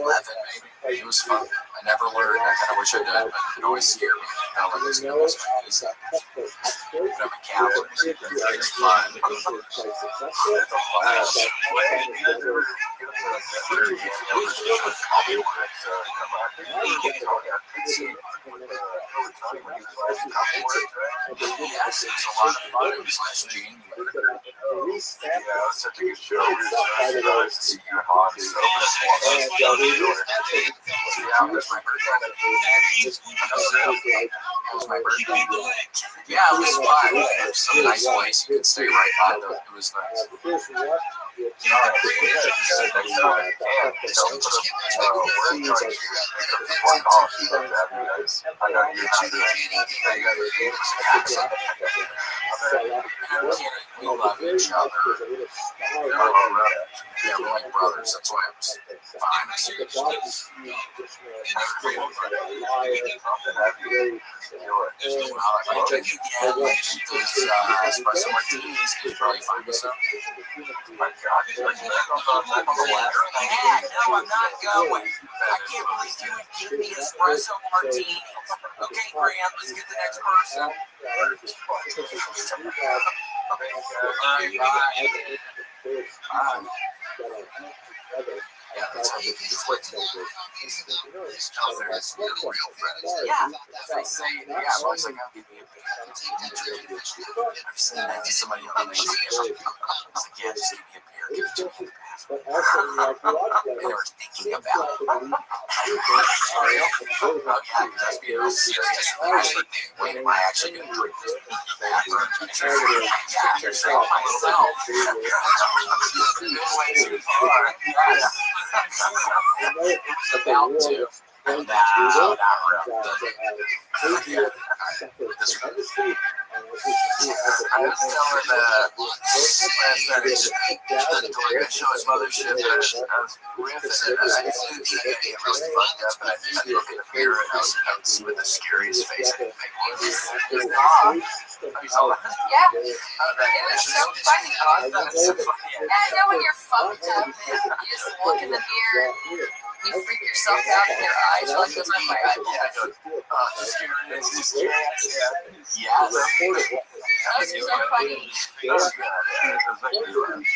maybe. It was fun. I never learned. I kind of wish I did, but it always scared me. I kind of like this almost easy. But I'm a Catholic, so it's fun. Yes, it was a lot of fun. It was last January. Yeah, it was such a good show. We were so nice to see you and Hans. Yeah, it was my birthday. It was my birthday. Yeah, it was fun. It was some nice place. You could stay right by though. It was nice. no kidding. We love each other. Yeah, we're like brothers. That's why I'm fine. I drink again. I drink those espresso martinis. You can probably find me some. My God, No, I'm not going. I can't believe you would give me an espresso martini. Okay, Graham, let's get the next person. Yeah, that's how you quit. Yeah, if they say, yeah, looks like I'll give you a beer. I've said that to somebody on the Instagram. I was like, yeah, just give me a beer. Give it to me in the bathroom. And they were thinking about it. Oh, yeah, that's being real serious. Wait, am I actually going to drink this in the bathroom? Yeah, you're saying myself. Way too far. Yeah. About to. No, not really. I was telling that it's going to show his mothership. I was riffing and I just knew it really fucked up. And I look in the mirror and I would see with the scariest face I could think of. Yeah, it was so funny. Yeah, I know when you're fucked up, you just look in the mirror, you freak yourself out in your eyes. You're like, what's on my eye? Yeah. That was so funny.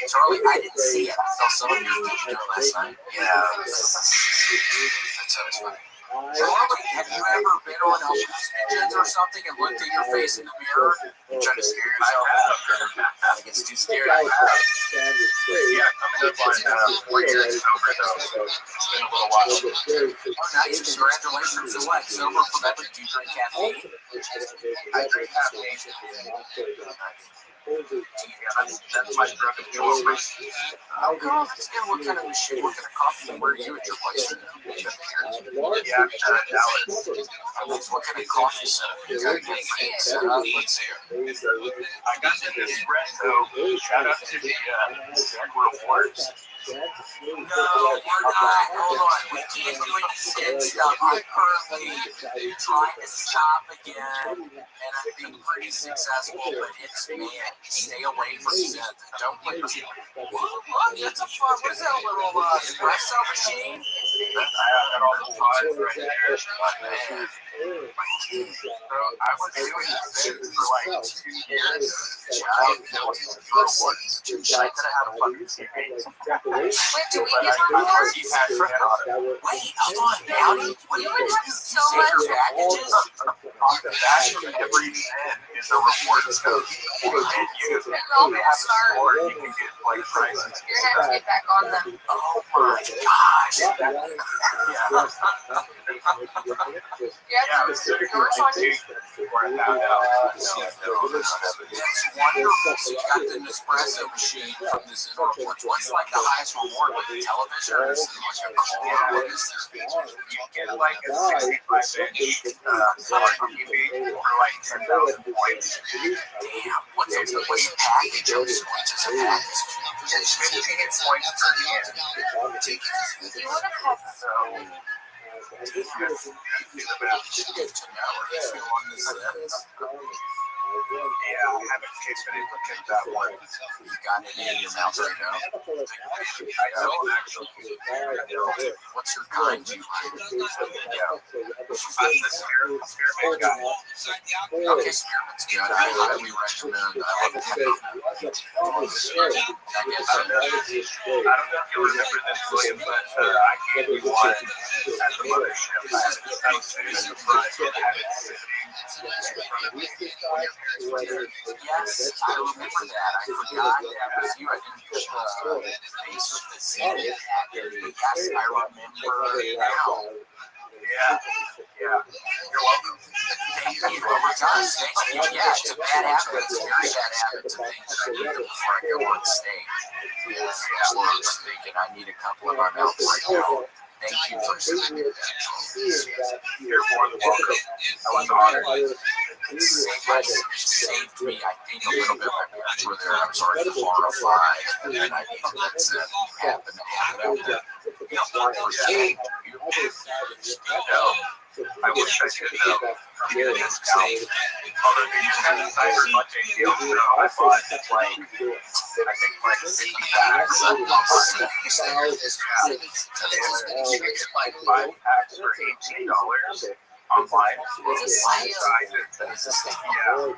Charlie, I didn't see it. I saw some of your video last night. Yeah. That's always funny. Charlie, have you ever been on hallucinogens or something and looked at your face in the mirror and tried to scare yourself? I think it's too scary. Yeah, coming up on 4 years sober though, so it's been a little while. Oh, nice. Congratulations. So what? Sober from ever? Do you drink caffeine? I drink caffeine. That's my drug of choice. Oh, girl, that's good. What kind of machine? What kind of coffee? Where are you at your place? Yeah, Dallas. What kind of coffee setup? You gotta get set up. Let's see. I got the espresso. Shout out to the rewards. No, we're not. Hold on. We can't do any sin stuff. I'm currently trying to stop again, and I'm being pretty successful, but it's man, stay away from sin. Don't get too. Oh, that's a fun. What is that little espresso machine? I got all the pods right there. So I was doing this for like 2 years. I didn't know what to do for one. I could have had a fucking experience. Wait, do we get rewards? Wait, hold on, Dowdy. What do you have do? so Save much. your packages? On the back of every pen is a rewards code. And you have a store, you can get like prices. You're gonna have to get back on them. Oh my gosh. Yeah, yours on you. That's wonderful. So you got the Nespresso machine from this rewards. What's like the highest reward with the television? Or is it like a car? What is this? You get like a 65-inch TV for like 10,000 points. Damn, what's the package? How many points is a package? It's 15 points per year. You would have had Yeah, I haven't been able to get that one. You got it in your mouth right now. I don't actually. What's your kind you like? Yeah. I'm the spearmint guy. Okay, spearmint's good. I highly recommend. I love peppermint. I don't know if you remember this, William, but I gave you one at the mothership. I was sitting in the front and had it sitting in front of me. Yes, I remember that. I forgot that was you. I didn't put the face with the CD package, but yes, I remember now. Yeah. You're welcome. Thank you. Thank you. Yeah, it's a bad habit. It's a very bad habit to think that I need them before I go on stage. Yes, that's what I was thinking. I need a couple of our mouths right now. Thank you for saying that. You're more than welcome. I was honored. saved me, I think, a little bit. My parents were there. I was already horrified, and then I think that's happened out there. For shame. I wish I could get a discount. Although they just had a cyber deal, so I bought like, I think like 50 packs. You can find 5 packs for $18 online. Yeah.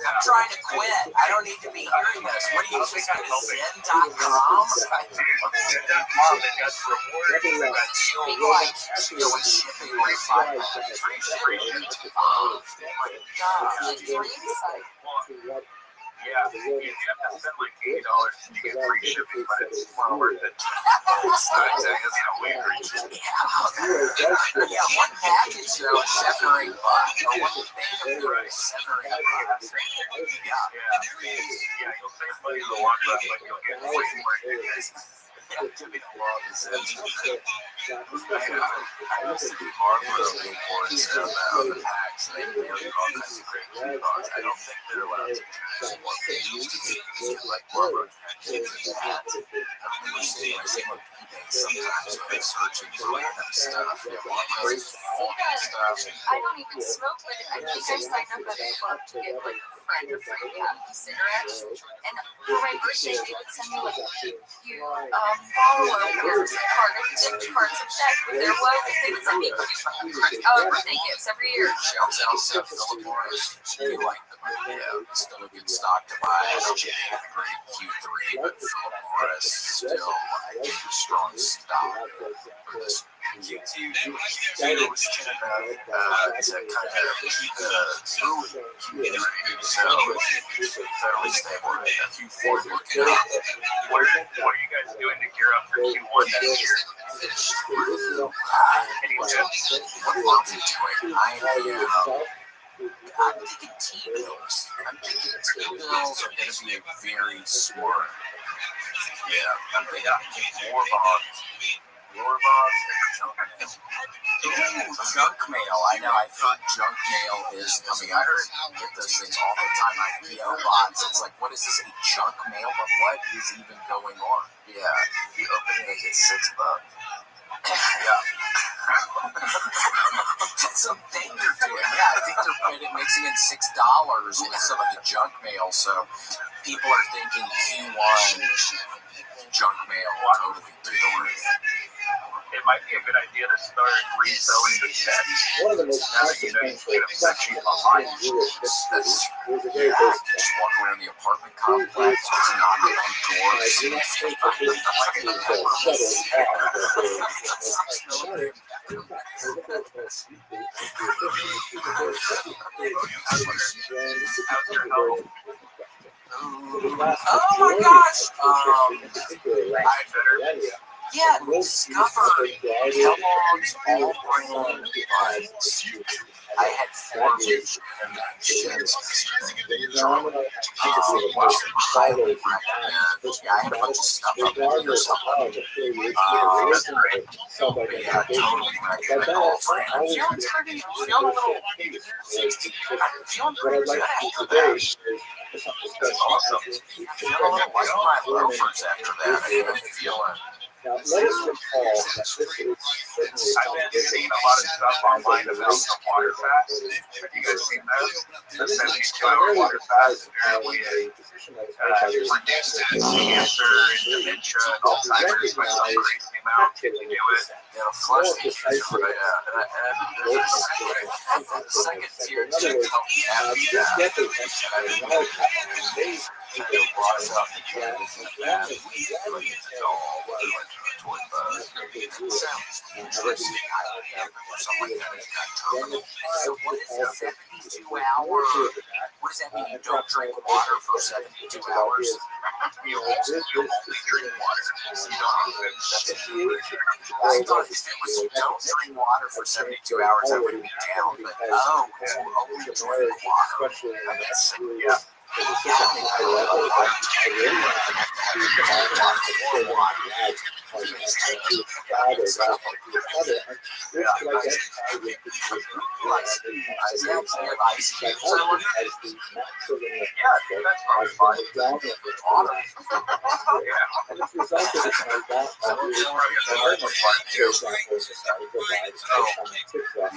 I'm trying to quit. I don't need to be hearing this. What do you think? Zen.com? Zen.com, they got rewards. They got Shipping like 5 packs. free shipping. Oh my God. Dream site. Yeah, you have to spend like $80 to get free shipping, but it's well worth it. It's not weird. Yeah, one package though is $7 or $8. Or one thing is $7 or $8. Yeah, you'll save money in the long run, but you'll get way more things. I used to be heartbroken reports about the packs. They mail you all kinds of great coupons. I don't think they're allowed to do what they used to be. Like Barbara mentioned in that. I remember seeing on eBay sometimes when they're searching for random stuff. They want those stuff. I don't even smoke, but I think I signed up at a club to get like a friend or free cigarettes. And for my birthday, they would send me like a bottle or weird card of gift cards of that. There was, they would send me birthday gifts every year. Shouts out to Philip Morris. You like them. Yeah, still a good stock to buy. I don't think they have a great Q3, but Philip Morris still like strong stock for this Q2. Q2 was kind of to kind of keep the Q3, so fairly stable. Q4 looking up. What are you guys doing to gear up for Q1 next year? Any tips? What am I doing? I'm thinking T-bills. I'm thinking T-bills are going to be a very smart. Yeah, I'm thinking more bonds. Lower bonds and junk mail. Ooh, junk mail. I know. I thought junk mail is coming. I get those things all the time. IPO bots. It's like, what is this? A junk mail? But what is even going on? Yeah, if you open it, it's $6. Yeah. That's something they're doing. Yeah, I think they're mixing in $6 with some of the junk mail. So people are thinking Q1 junk mail totally through the roof. It might be a good idea to start reselling the sets. One of the most classic things for section online. Just walk around the apartment complex, just knocking on doors. Oh my gosh! Yeah, we discovered Kellogg's all-brand buns. I had 4 sheds yesterday. Highly recommend. Yeah, I had a bunch of stuff up in here somewhere. Yeah, totally recommend all-brand. I'm feeling pretty, I'm feeling pretty good after that. That's awesome. I'm feeling a little like my loafers after that. I'm feeling. Now, let us recall that this is I've been seeing a lot of stuff online about the water fast. Have you guys seen that? The 72-hour water fast apparently reduces cancer and dementia and Alzheimer's by some crazy amount. Can you do it? It'll flush the cancer, and there's a second tier to help navigate that. Kind of brought up the campus and that like it's all toward it sounds interesting. I don't know something like that. So what is a 72-hour? What does that mean? You don't drink water for 72 hours? You only drink water. You don't even I thought if it was don't drink water for 72 hours, I would be down. But only drink water. Yeah. Because it's such a high level that I really want to do the father, God, and which could identify with the husband as the masculine responsible, as the dominant responsible. And as a result of this, I got a really environment, for example, in the Saudi provide TikTok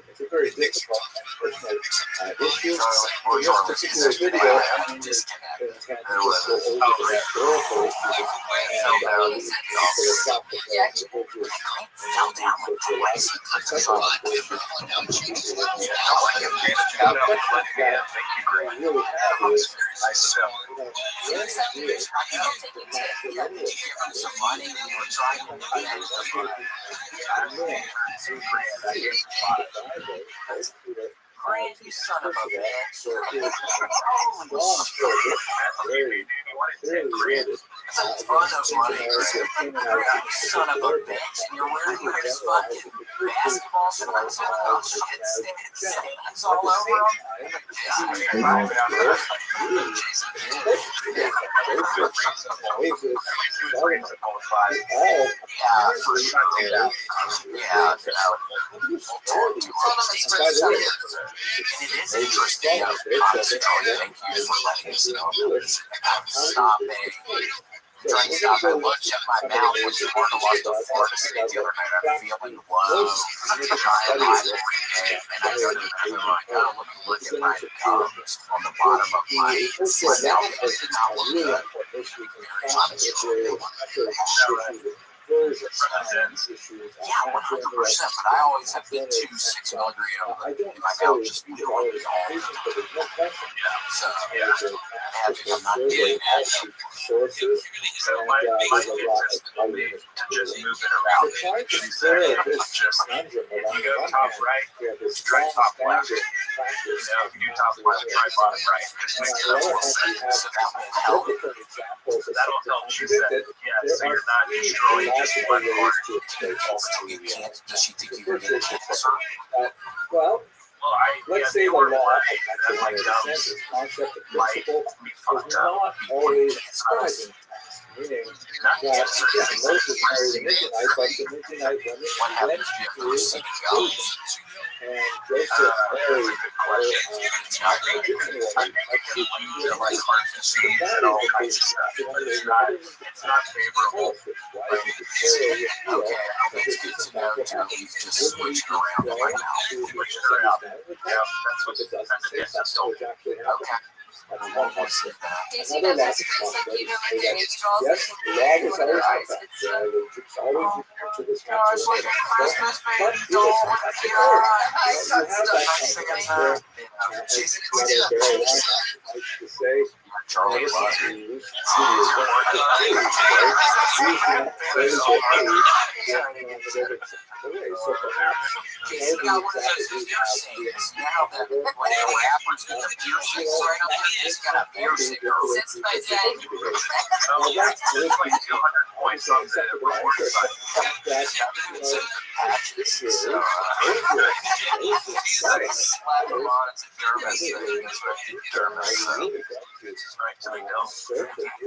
it's a very difficult and personal issue. In this particular video, I'm intending to just go over the historical issues and philosophical issues. Grant, you son of a bitch. Son of a bitch, and you're wearing your fucking basketball shorts on, shit stains all over yeah, for sure. Yeah, and it is interesting. Honestly, thank you for letting us know about stopping. Trying to stop. I looked at my mouth when Florida lost to Florida State the other night. I'm feeling low. I'm trying my game, and I go to the bathroom. I gotta look at my gums on the bottom of my mouth. It did not look good. Yeah, 100%. But I always have been 2 6 milligram in my mouth just doing it all. So I'm not doing that. So my interest will be to just move it around. She said, if you go top right, try top left. You know, if you do top left, try bottom right. Just make sure that's help. So that'll help. She said, yeah, so you're not destroying just one part. Does she think you're going to cancer? Well, let's say the law of like concept of principle is not always present. Meaning that Moses married a Midianite, but the Midianite women went to Egypt. And Joseph married it's not favorable. Okay, it's good to know to just switch it around right now. Switch it around. Yeah, that's what it does. Okay. Do you see those as like, you know, like their age dolls? Yes, the law was always like that. It's always referred to this Gosh, like a Christmas baby doll. I got stuff on she's very to say. Charlie so perhaps Casey got one of those piercings. Now that when the rappers get the piercings right up there, he's got a piercing. Sits by Jen. Oh, yeah, it's like 200 points on the report side.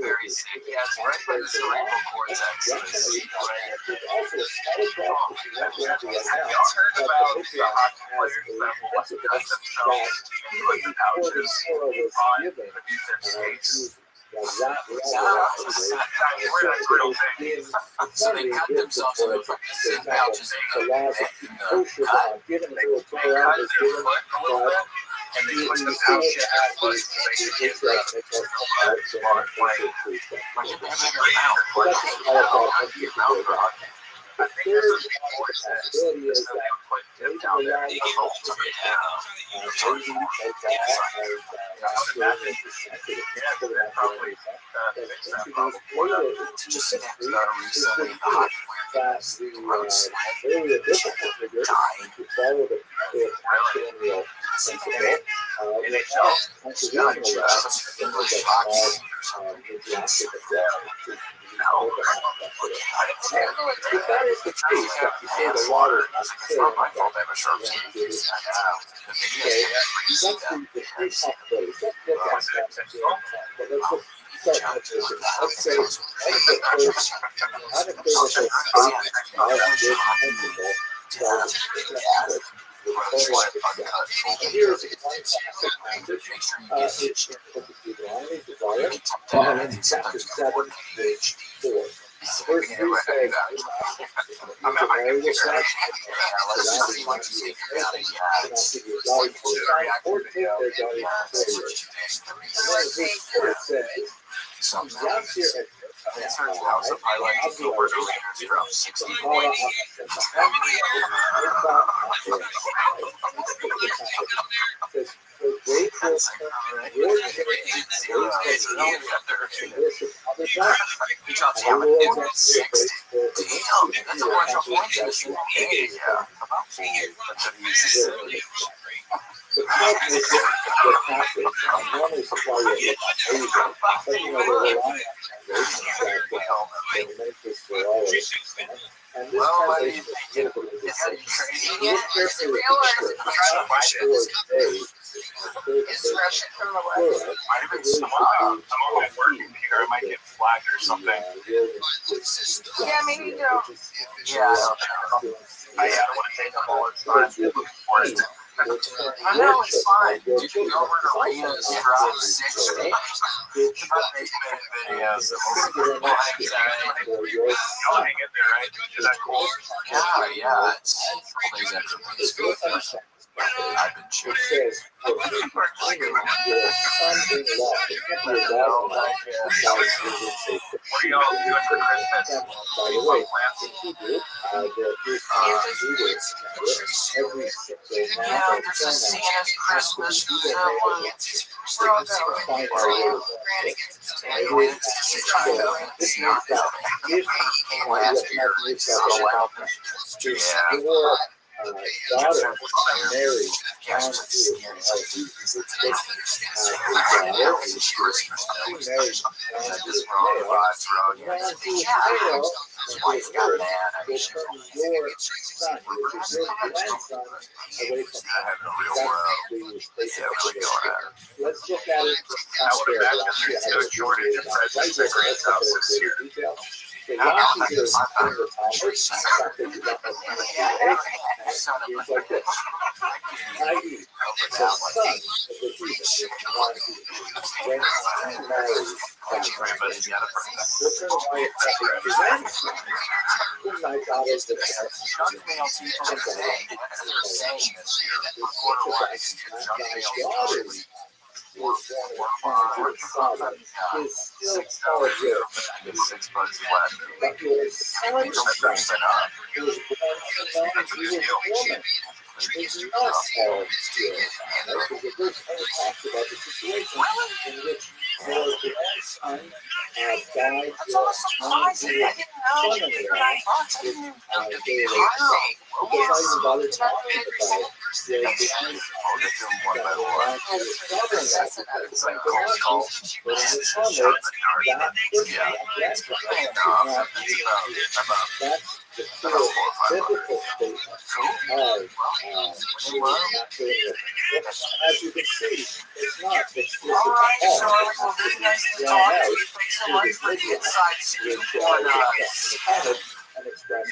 Very sick. Yeah, it's right by the cerebral cortex. Y'all heard about the hockey players that will cut themselves and put the pouches on beneath their skates? So they cut themselves and they put the zip pouches in the cut. They cut their foot a little bit, and they put the pouch in their foot so they can get the parts on plane. Like if they have in their mouth. I think there's a report that says that they would put dip down there. Probably fix that problem. Just snap that recently in the hot earlier difficult figure to follow the actual if that is the case, that before the water is clear, have a sharp skin. The video is That's the three possibilities. Let's look at that. But let's say unequivocal statement of here's one classic passage. It's in Deuteronomy, Deuteronomy chapter 7, page 4. Verse 3 says, I'm at my computer. Let's just see what you see. House of Highlights over the leaders drop 60 points. He drops how many? 60. Damn, that's a bunch of points. Yeah. The problem is the passage, I normally supply you Asia, but you know, they're relying on translations that make this for all of us. And this translation is a little bit of a mistake. Look carefully at the script. It's Russian from the Plural. West. Might have been some, I'm on my work computer. I might get flagged or something. Yeah, maybe you don't. Yeah, I don't want to take up all its time for it. I know it's fine. Did you know where Arenas drop 60? It's about 8-minute videos. Y'all hang in there, right? Is that cool? Yeah, it's always after this. I've been chewing. It says, your son-in-law, What are y'all doing for Christmas? by the way, in Hebrew, there is every single Yeah, there's a Santa's Christmas film. We're all going. This means that if Last year, your daughter married John his wife got mad. I mean, your son, which is your grandson, away from let's look at it. I would imagine there's no shortage of presents at Grant's house this year. The Yankees are in the Congress, it's like this. I.e., the son of the Jesus when he married Everybody's got a this is why it's a grandson whom my daughter's the best. junk mail people are saying this year. Quarter-wise, junk mail usually is still positive. $6 flat. But your son's son, who was born a non-Jewish woman, is not solid still. Because the verse only talks about the situation in which your grandson died your non-Jewish son-in-law. Because I even bothered talking about your grandson. It's like cold call. That's the pure biblical statement of as you can see, it's not explicit at all. And expressed so that's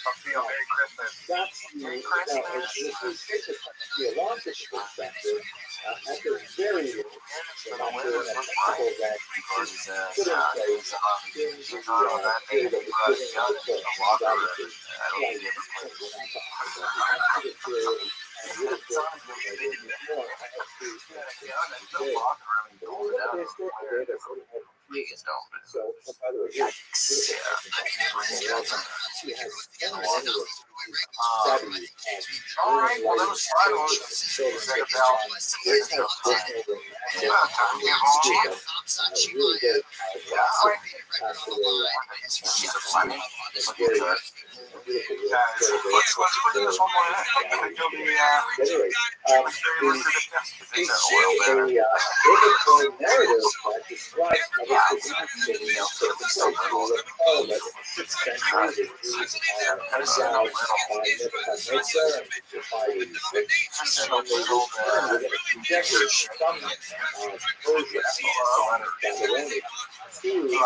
how the Merry Christmas. that's the if you take the theological perspective, at the very least, and I'm doing a principle that is put in place in the period of the giving of the so, by the way, she has studied Alright, well, that was beautiful little Guys, let's bring this one more in. I think you'll be anyway, very much we see a biblical narrative that describes how this was actually taken place. You'll recall that in the 6th century, the Jews are exiled by Nebuchadnezzar in 586, and they return within a few decades from Persia and Babylonia to Israel under Ezra. And in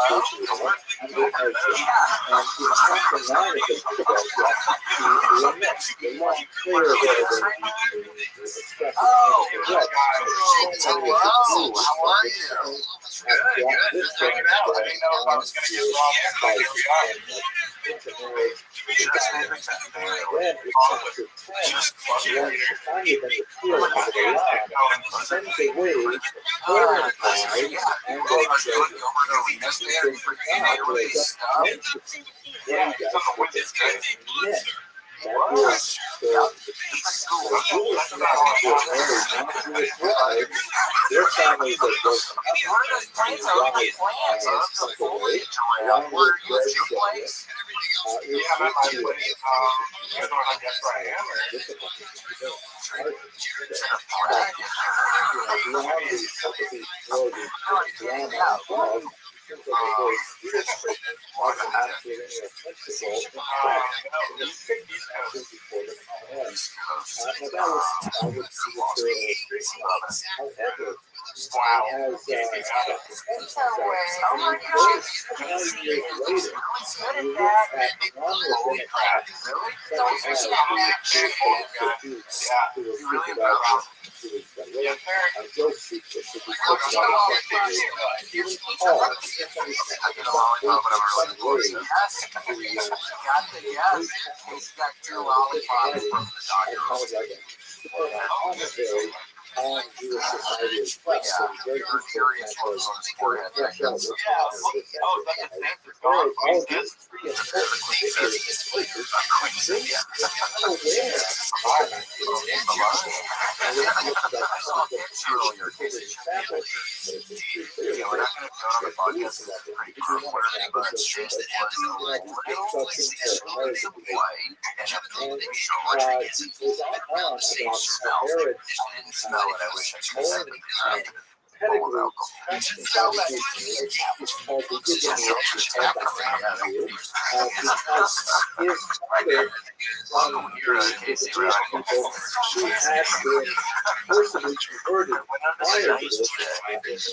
chapter 9 of the book of Ezra, he laments the long prayer there that he expresses in the red. So many of the Jews have brought this down to fight and intermarriage. Then in chapter 10, when finally then the fear of the land sends away the foreign wives and their children. That is the Jewish men who are married non-Jewish wives. Their families are broken up and the wives are sent away along with their children. Beyond the sympathy for the drama involved, seems like a very beautiful and often absolutely principle. In fact, in the 6th century before the common era. Now that was the illustration. However, as those 7 years later, we look at one rabbinic text such as the Jews who will speak about Josephus, who we spoke about effectively. Even Paul, commentary on Jewish society as well. So very curious was on forehead. All of these 3 important figures they are unaware of I wish I could have it. pedigree question that is called the Gideon View, because his father from the Jewish people who had been personally converted prior to this into the Maccabees.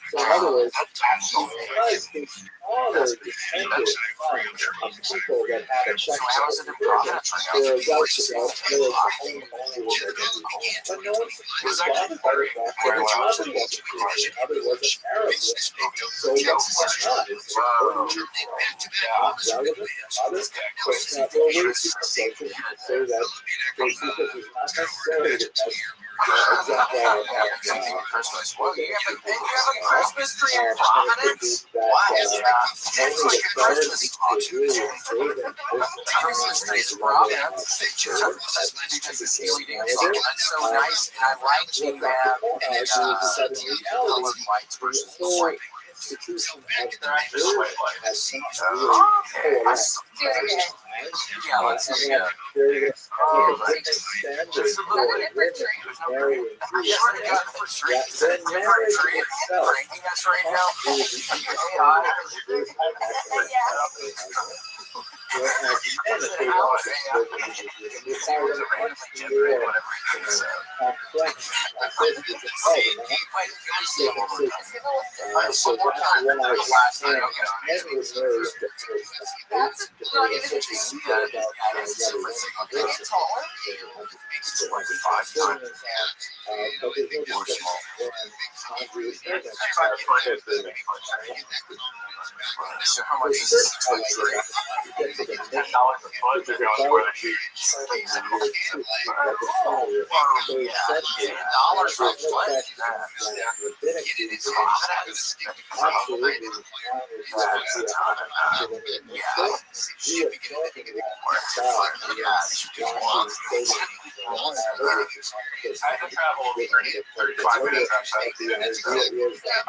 So in other words, because his father descended from a people that had a sexual conversion, there are doubts about there was a own language identity. But no one was bothered by the fact that his mother was a Jew, his mother was an Arab. So it's not. It's not relevant. It's not well way to say that Josephus is not necessarily the best example of Christmas. Well, you have a Christmas tree in Providence? What? It's like a Christmas tree in Providence. Because the Steely Dan song, that's so nice. And I like to have colored lights versus white. Institution of the church has not really coalesced. Yeah, let's see. There is a different standard for women marrying Jews. Then marriage itself whereas men, if they want to require a much more complex business involved. So that's why men was very So how much is this foot tree? $10 $10 a foot. They're going for the huge. $10 for a foot? I had to travel 35 minutes outside the city. Basically, we have a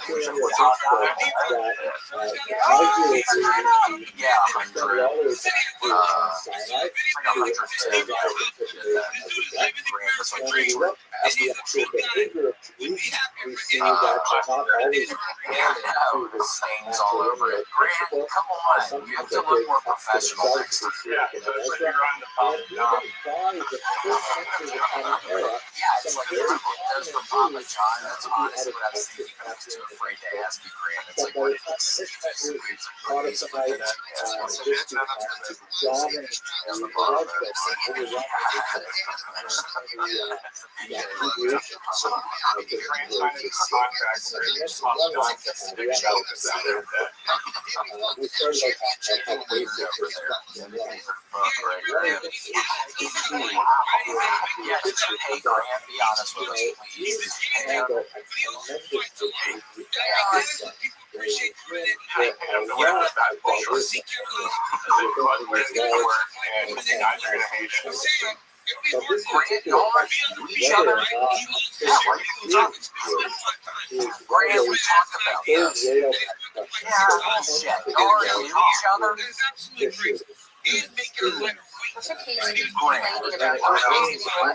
theory of hospital that arguably cyanide when we look at the actual behavior of trees, we see that they're not always to this stains all over it. Grant, come on, you have to look more professional next time. Yeah, so it's like you're on the top. and even by the first century of the common era, Yeah, it's like there's the Papa John. That's honestly what I was thinking. I was too afraid to ask you, Grant. It's like what if it's Protestant dominant the blood we started like how basic Hey, Grant, be honest with us, please. handle a So this particular question, whether or not Grant, we talked about this. whale Yeah, bullshit. Y'all are each other. What's okay with you Grant, complaining about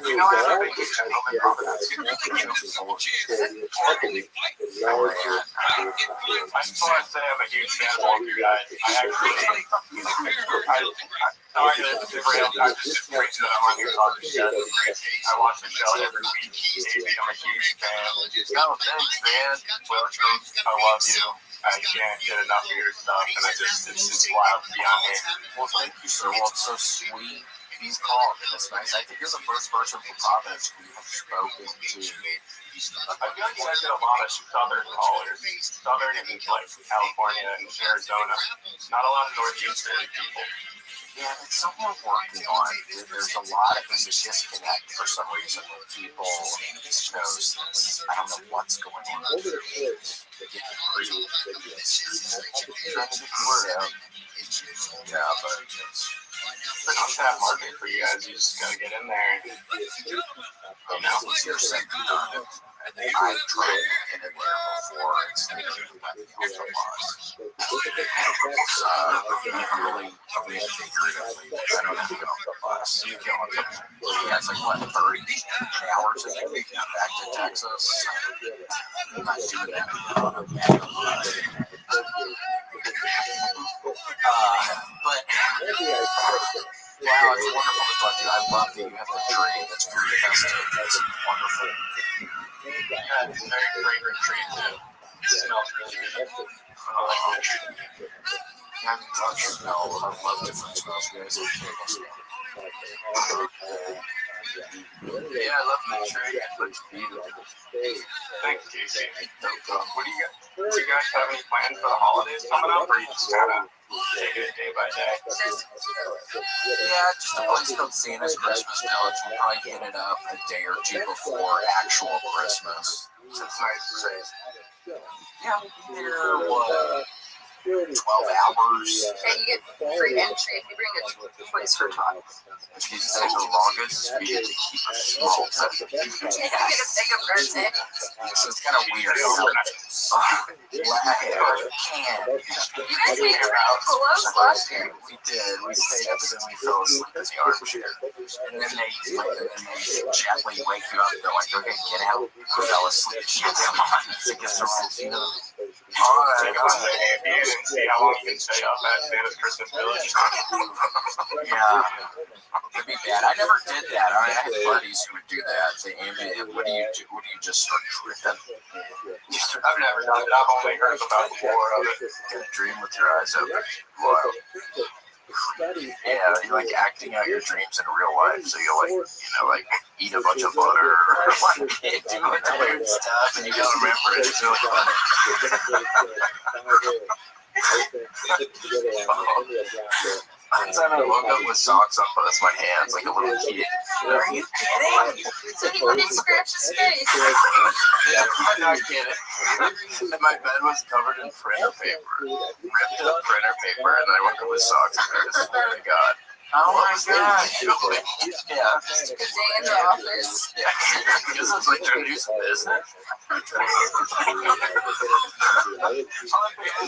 you know, I think it's a moment of confidence. I just want to say I'm a huge fan of all of you guys. I actually, I just crazy that I'm on your talking show. I watch the show every week. I'm a huge fan. No, thanks, man. Well, I love you. I can't get enough of your stuff, and it's just wild to be on here. Well, thank you, sir. Well, it's so sweet. He's calm, and it's nice. I think you're the first person from Providence we have spoken to. I feel like I get a lot of southern callers. Southern and like California and Arizona. Not a lot of northeastern people. Yeah, it's something we're working on. There's a lot of disconnect for some reason with people in the East Coast. I don't know what's going on. over the course Trying to get the word out. Yeah, but It's an untapped market for you guys. You just gotta get in there. you're saying I've tried to get in there before. It's literally like the loss. Really figuratively, I don't know get off the bus. Yeah, it's like what, 30 hours and then we get back to Texas. I'm not doing that. But wow, it's wonderful to talk to you. I love that you have the tree. That's very festive. That's wonderful. Yeah, it's a very fragrant tree too. It smells really good. I like that tree. I love smell. I love different smells. You guys have table smell. Yeah, I love the tree. It's beautiful. Thanks, Casey. What do you guys have any plans for the holidays coming up, or you just kind of take it day by day? Yeah, just a place called Santa's Christmas Village. We'll probably hit it up a day or two before actual Christmas. It's nice to say. Yeah, we'll be there, what, hours. And you get free entry if you bring a place for talk. If you stay the longest, you get to keep a small session. You get a big of present. So it's kind of weird. You You guys made it right close last year. We did. We stayed up and then we fell asleep in the armchair. And then they gently wake you up. They're like, okay, get out. You fell asleep. Yeah, come on. It's against the rules, you know. Check out the AMU and see how long you can stay up at Santa's Christmas Village. Yeah. It'd be bad. I never did that. I had buddies who would do that. What do you do? What do you just start tripping? I've never done it. I've only heard about the lore of it. Get a dream with your eyes open. Wow. Yeah, you like acting out your dreams in real life. So you like eat a bunch of butter or like do a bunch of weird stuff and you don't remember it. It's really funny. One time I woke up with socks on both my hands like a little kid. Are you kidding? So he wouldn't scratch his face. I'm not kidding. And my bed was covered in printer paper. Ripped up printer paper and I woke up with socks on there. I swear to God. Oh my God. Yeah. Good day in the office. Yeah. Because I was like trying to do some business. All the paper was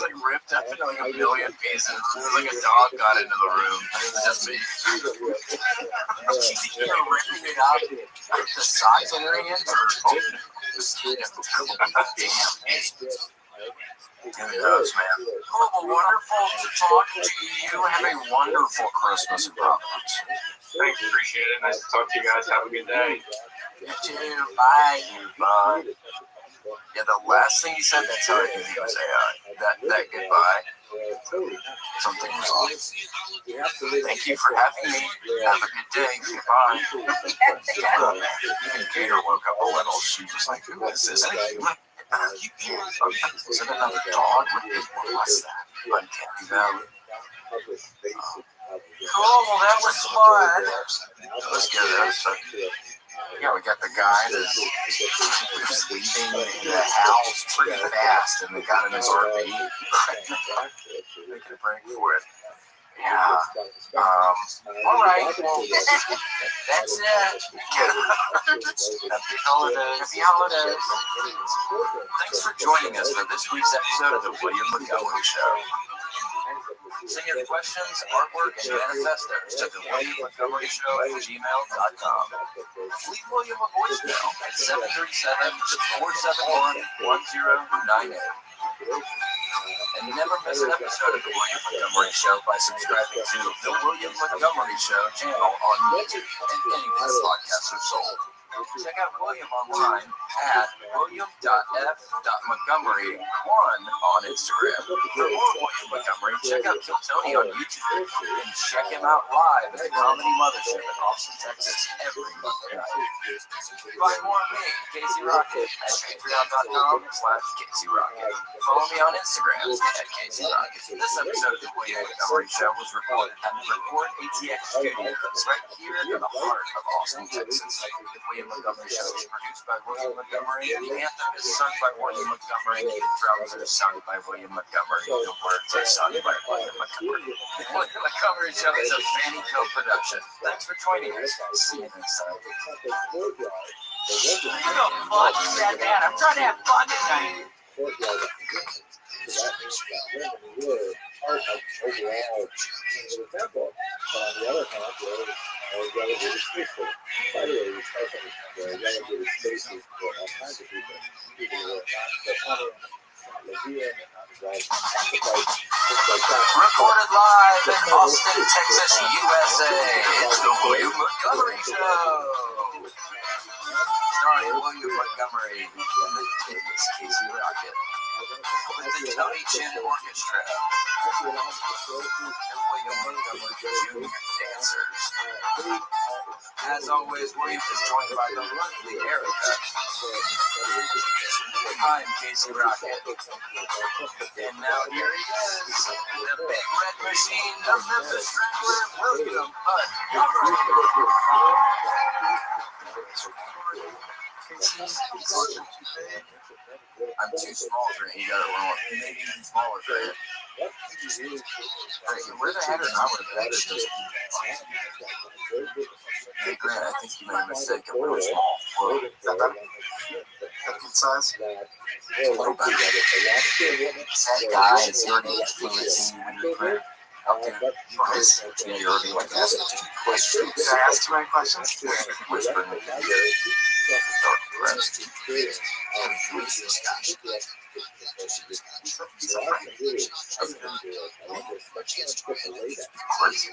like ripped up into like a million pieces. It was like a dog got into the room. It was just me. You're ripping it up. The socks on your hands are damn. Who knows, man? Oh, wonderful to talk to you. Have a wonderful Christmas in Providence. Thanks, appreciate it. Nice to talk to you guys. Have a good day. You too. Bye. Bye. Yeah, the last thing he said, that's how I knew he was AI. That goodbye. Something was off. Thank you for having me. Have a good day. Goodbye. Even Gator woke up a little. She was like, who is this? Is it another dog? What's that? Uncanny Valley. Cool, well, that was fun. That was good. That was fun. Yeah, we got the guy that's leaving the house pretty fast, and they got in his RV. Making a break for it. Yeah. All right. Well, that's it. Happy holidays. Happy holidays. Thanks for joining us for this week's episode of the William Montgomery Show. Send your questions, artwork, and manifestos to the WilliamMontgomeryShow@gmail.com. Leave William a voicemail at 737-471-1098. And never miss an episode of The William Montgomery Show by subscribing to The William Montgomery Show channel on YouTube and anywhere podcasts are sold. Check out William online at william.f.montgomery1 on Instagram. For more William Montgomery, check out Kill Tony on YouTube and check him out live at the Comedy Mothership in Austin, Texas every Monday night. Find more of me, Casey Rocket, at patreon.com/CaseyRocket. Follow me on Instagram at Casey Rocket. This episode of the William Montgomery Show was recorded at the Record ATX Studios right here in the heart of Austin, Texas. The William Montgomery Show is produced by William Montgomery. The anthem is sung by William Montgomery. The drums are sung by William Montgomery. The words are sung by William Montgomery. The William Montgomery Show is a Fanny Co-production. Thanks for joining us. See you next time. Who the fuck said that? I'm trying to have fun tonight. Part of overall the temple, but on the other hand, relegated spaces. By the way, we start from relegated spaces for all kinds of people who are not Recorded live in Austin, Texas, USA. It's the William Montgomery Show. Starring William Montgomery and the Kids Casey Rocket. With the Tony Chin Orchestra. And William Montgomery Jr. dancers. As always, William is joined by the lovely Erica. I'm Casey Rocket. And now here he is, the big red machine, the Memphis Strangler, William Montgomery. I'm too small for it. You got it wrong. Maybe even smaller for it. Where the head or not where the head is just. Hey, Grant, I think you made a mistake. I'm really small. Whoa. Is that better? That good size? It's a little better. Is that guy, is he already influencing you when you print? Okay. Nice. Yeah, you're already like asking questions. Did I ask too many questions? Whispering in your ear. Dark press. This guy. Crazy.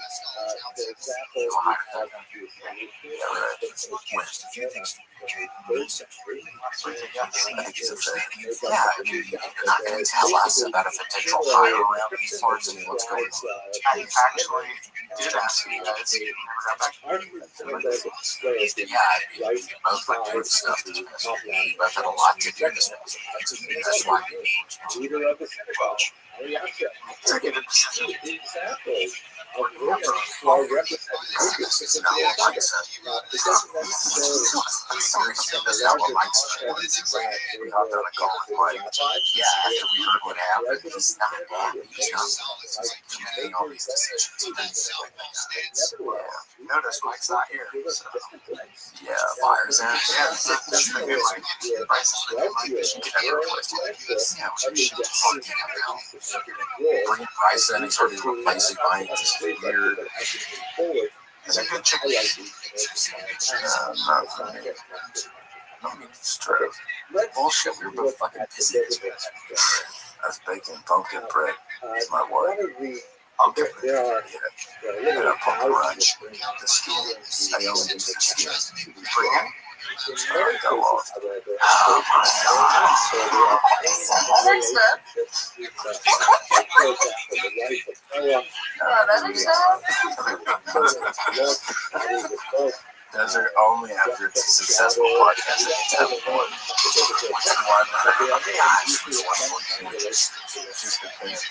I think he's a fan. Yeah, I mean, you're not going to tell us about a potential hire around these parts and what's going on. I actually did ask you guys. You never got back to me. Yeah, I mean, we both like doing stuff this past week. We both had a lot to do this past week. That's why we need to executive decision. We hopped on a call with Mike. Yeah, after we heard what happened, he's not happy. He's not making all these decisions. Yeah. Notice Mike's not here. So. Yeah, fire's out. Yeah, that's the new Mike. Bryce's the new Mike. She can never replace Mike. Yeah, we should just fucking bring Bryce in. He's already replacing Mike. It's weird. He's a good chicken. Not for me. I mean, it's true. Bullshit, we were both fucking busy this past week. I was baking pumpkin bread. He's my wife. Okay. And a pumpkin ranch. The skin. I only use the skin. Bring There you go off. Oh Those are only after it's a successful podcast that it's having one. Once in a while, oh my gosh, it's one more just depends.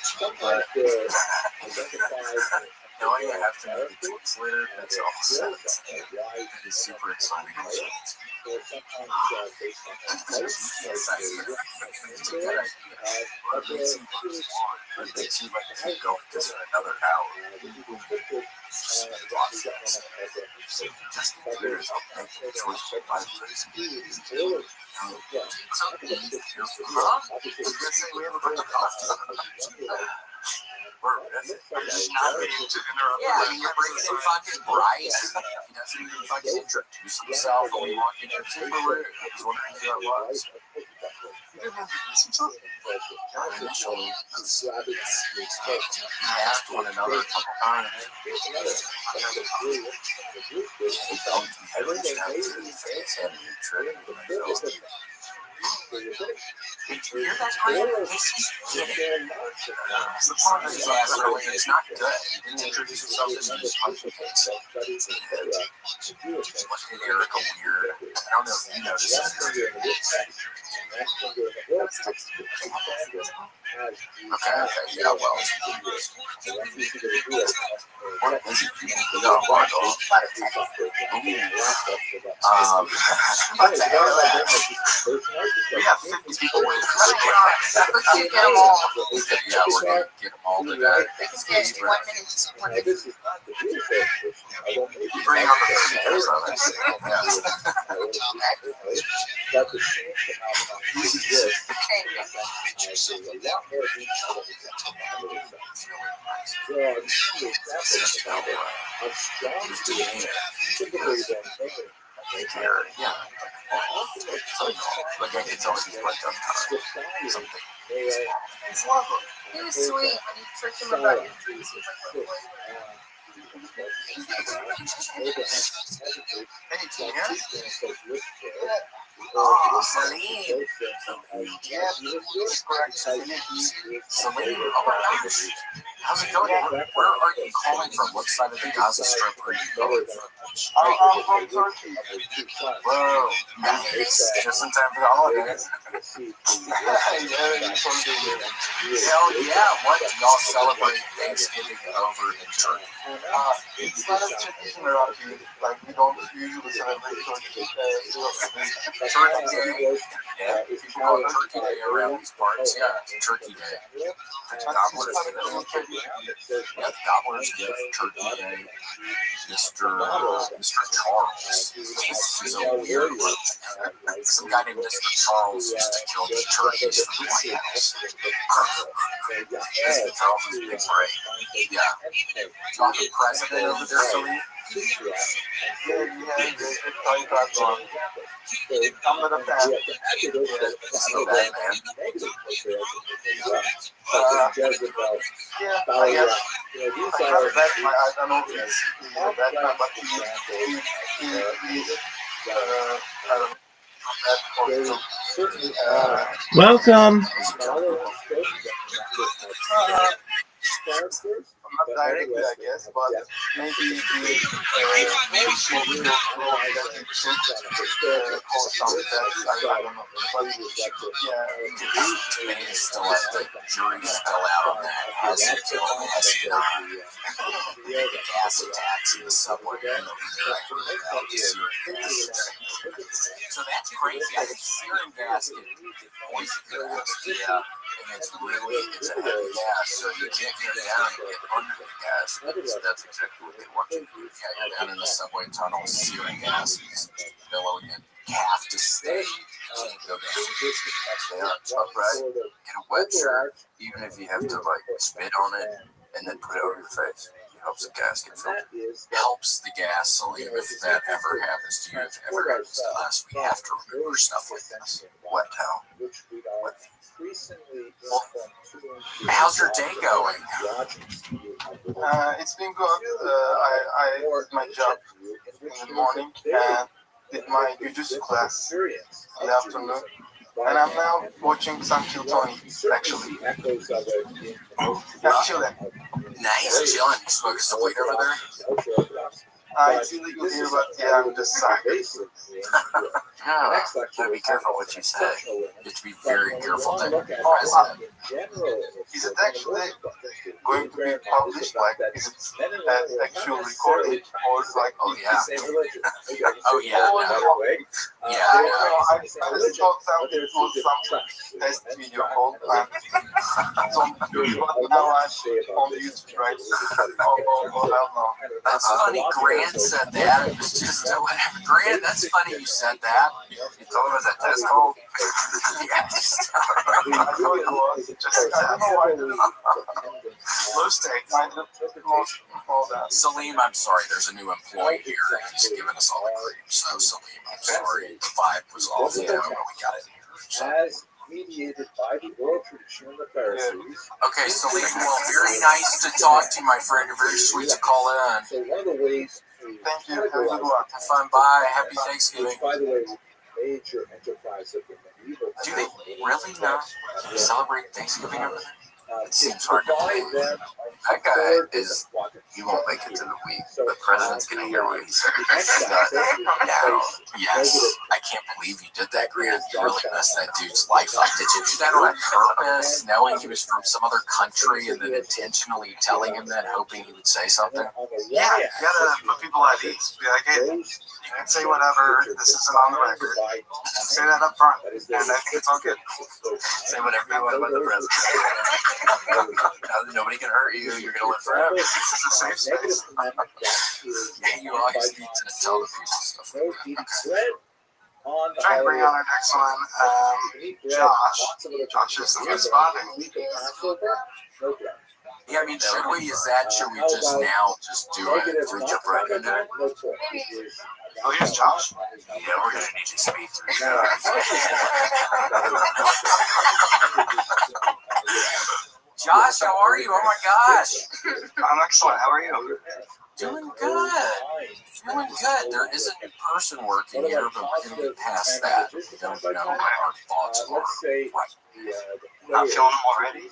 But knowing I have to make the tweets later, that's all set. It is super exciting. I bet you like to go with this for another hour. Just clears up making a choice to buy this. Yeah, I mean, you're bringing in fucking Bryce. He doesn't even fucking introduce himself when we walk in there. Super rude. I was wondering who that was. He didn't introduce himself. Not initially. We asked one another a couple times. I reached out to him. He's having a trip. Did you hear that, Grant? Casey's kidding. The part of his ass earlier is not good. He didn't introduce himself as a punch case. Wasn't Erica weird? I don't know if you noticed Okay, yeah, well. What is it? We got a lot of What the hell is that? We have 50 people waiting. Let's get them all. Yeah, we're going to get them all today. It's 1 minute. Bring on the speakers on this. Yeah. Like I can tell he's like something. He was sweet when you tricked him about your trees. He was like, Hey, Tina. Oh, Celine. Yeah, Celine. Oh my gosh. How's it going? Where are you calling from? What side of the Gaza Strip are you calling from? I'm from Turkey. Whoa, nice. Just in time for the holidays. Hell yeah. What do y'all celebrate Thanksgiving over in Turkey? It's not a tradition around here. Like, we don't usually celebrate Turkey. Turkey Day. Yeah, people call it Turkey Day around these parts. Yeah, it's Turkey Day. Gobblers give. Yeah, Gobblers give Turkey Day. Mr. Charles. He's a weird one. Some guy named Mr. Charles used to kill the turkeys for the White House. Mr. Charles is big brain. Yeah. Do you have a president over there, Salim? I'm not a fan. It's not bad, man. Yeah, I guess. He's not a bad man. I don't know if he's a bad man, but he's I don't know. Welcome. Not directly, I guess, but maybe cause some deaths. I don't know. But Debate is still at the jury's still out on that. Has he killed him? Has he not? The gas attacks in the subway. So that's crazy. I think searing gas can poison your ass. Yeah. And it's a heavy gas, so you can't get down and get under the gas. That's exactly what they want you to do. Yeah, you're down in the subway tunnel, searing gas is billowing in. You have to stay. You can't go down. They are upright. Get a wet shirt, even if you have to spit on it and then put it over your face. It helps the gas get filled. Helps the gas, Salim, if that ever happens to you. If it ever happens to us, we have to remember stuff like this. Wet towel. Wet. Well, how's your day going? it's been good. I worked my job in the morning and did my jujitsu class in the afternoon. And I'm now watching some Kill Tony, actually. Nice, chilling. You smoking some weed over there? It's illegal here, but yeah, I'm just sorry. Gotta be careful what you say. You have to be very careful that you're president. Is it actually going to be published? Like, is it actually recorded? Or is like, oh yeah. Oh yeah. No. Yeah. I just thought that it was some test video called, and now I'm on YouTube, right? Oh, That's funny. Grant said that. It was just whatever. Grant, that's funny you said that. You told him it was a test call? Yes. I know it was. I don't know why. Low stakes. Salim, I'm sorry. There's a new employee here. He's giving us all the cream. So, Salim, I'm sorry. The vibe was off when we got in here. So. As mediated by the oral tradition of the Pharisees. Okay, Salim, well, very nice to talk to you, my friend. You're very sweet to call in. So one of the ways to thank you. Have a good one. Have fun. Bye. Happy Thanksgiving. Which, by the way, major enterprise of the medieval. Do they really not celebrate Thanksgiving over there? It seems hard to believe. That guy is, he won't make it to the week. The president's going to hear what he said. Now, yes, I can't believe you did that, Grant. You really messed that dude's life up. Did you do that on purpose, knowing he was from some other country and then intentionally telling him that, hoping he would say something? Yeah, you gotta put people at ease. Be like, hey, you can say whatever. This isn't on the record. Say that up front, and I think it's all good. Say whatever you want about the president. Nobody can hurt you. You're gonna live forever. This is a safe space. Yeah, you always need to tell the people stuff like that. Okay. Trying to bring on our next one, Josh. Josh is responding. Yeah, I mean, should we use that? Should we just now just do it through your friend? Oh, here's Josh. Yeah, we're gonna need to speed through. Josh, how are you? Oh my gosh. I'm excellent. How are you? Doing good. Feeling good. There is a new person working here, but we're going to get past that. We don't know what our thoughts are. Not feeling them already.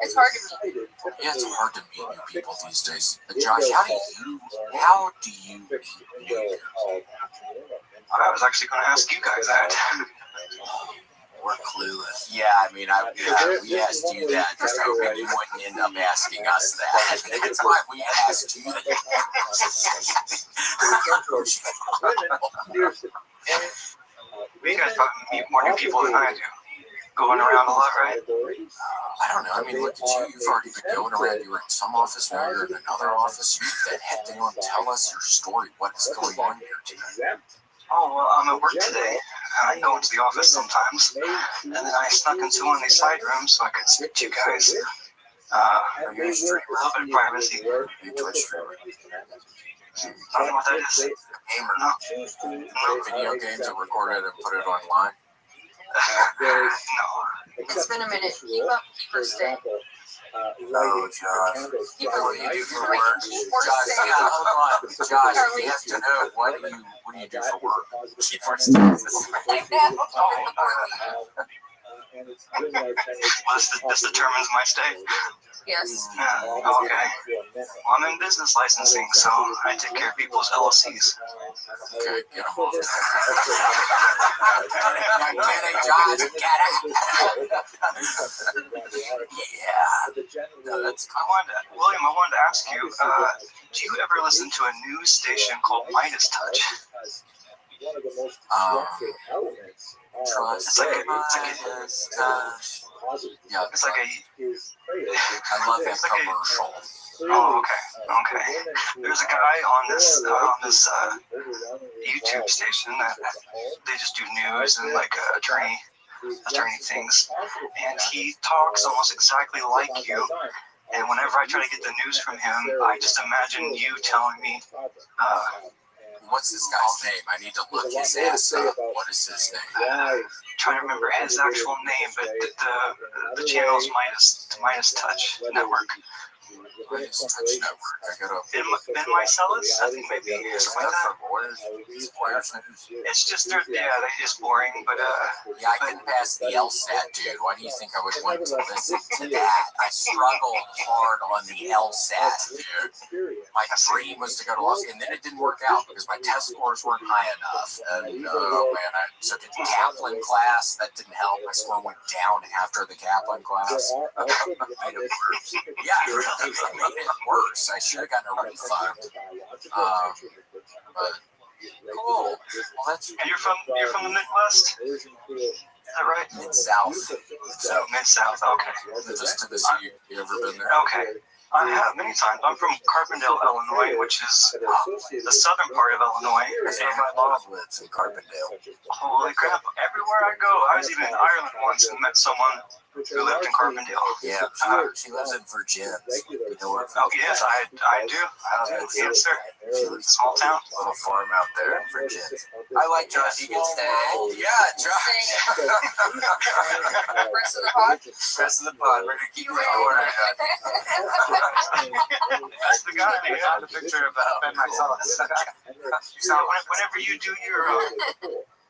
It's hard to meet. Yeah, it's hard to meet new people these days. But Josh, how do you meet new? I was actually going to ask you guys that. We're clueless. Yeah, I mean, we asked you that, just hoping you wouldn't end up asking us that. That's why we asked you that. You guys probably meet more new people than I do. Going around a lot, right? I don't know. I mean, look at you. You've already been going around. You were in some office, now you're in another office. You get that head thing on. Tell us your story. What is going on here today? Oh, well, I'm at work today. I go into the office sometimes, and then I snuck into one of these side rooms so I could speak to you guys. Are you a A streamer? little bit of privacy. You Twitch streamer? I don't know what that is. Gamer? No. Video games are recorded and put it online? No. It's been a minute. Keep up. Keep her stay. Oh, Josh. Keep What do you do for work? Keep her Josh, stay. yeah, hold on. Josh, we have to know, what do you do for work? Keep our status. This determines my stay. Yes. Okay. Well, I'm in business licensing, so I take care of people's LLCs. Okay, get them off. Get it, Josh, get it. Yeah. No, that's William, I wanted to ask you, do you ever listen to a news station called Midas Touch? Trust. It's like Yeah, it's like a. I love that commercial. Oh, okay. There's a guy on this YouTube station that they just do news and like attorney things, and he talks almost exactly like you. And whenever I try to get the news from him, I just imagine you telling me. What's this guy's name? I need to look his ass up. What is his name? I'm trying to remember his actual name, but the channel's Midas Touch Network. Midas Touch Network. I gotta. Ben Mycelis? I think maybe something like that. It's just they're just boring, but Yeah, I couldn't pass the LSAT, dude. Why do you think I would want to listen to that? I struggled hard on the LSAT, dude. My dream was to go to law school, and then it didn't work out because my test scores weren't high enough. And oh man, I took a Kaplan class. That didn't help. My score went down after the Kaplan class. Made it worse. Yeah, it really made it worse. I should have gotten a refund. But cool. Well, that's. you're from the Midwest? Is that right? Mid-South. So Mid-South. Okay. Just to the sea. You ever been there? Okay. I have many times. I'm from Carbondale, Illinois, which is the southern part of Illinois. That's where my mom lives, in Carbondale. Holy crap! Everywhere I go, I was even in Ireland once and met someone who lived in Carbondale. Yeah, she lives in Virginia. You know where? Oh yes, I do. Yes, sir. Small town. Little farm out there in Virginia. I like Josh. You can stay. Yeah, Josh. Rest of the pod. Rest of the pod. We're gonna keep recording. That's the guy. I found a picture of Ben Mycelis. So whenever you do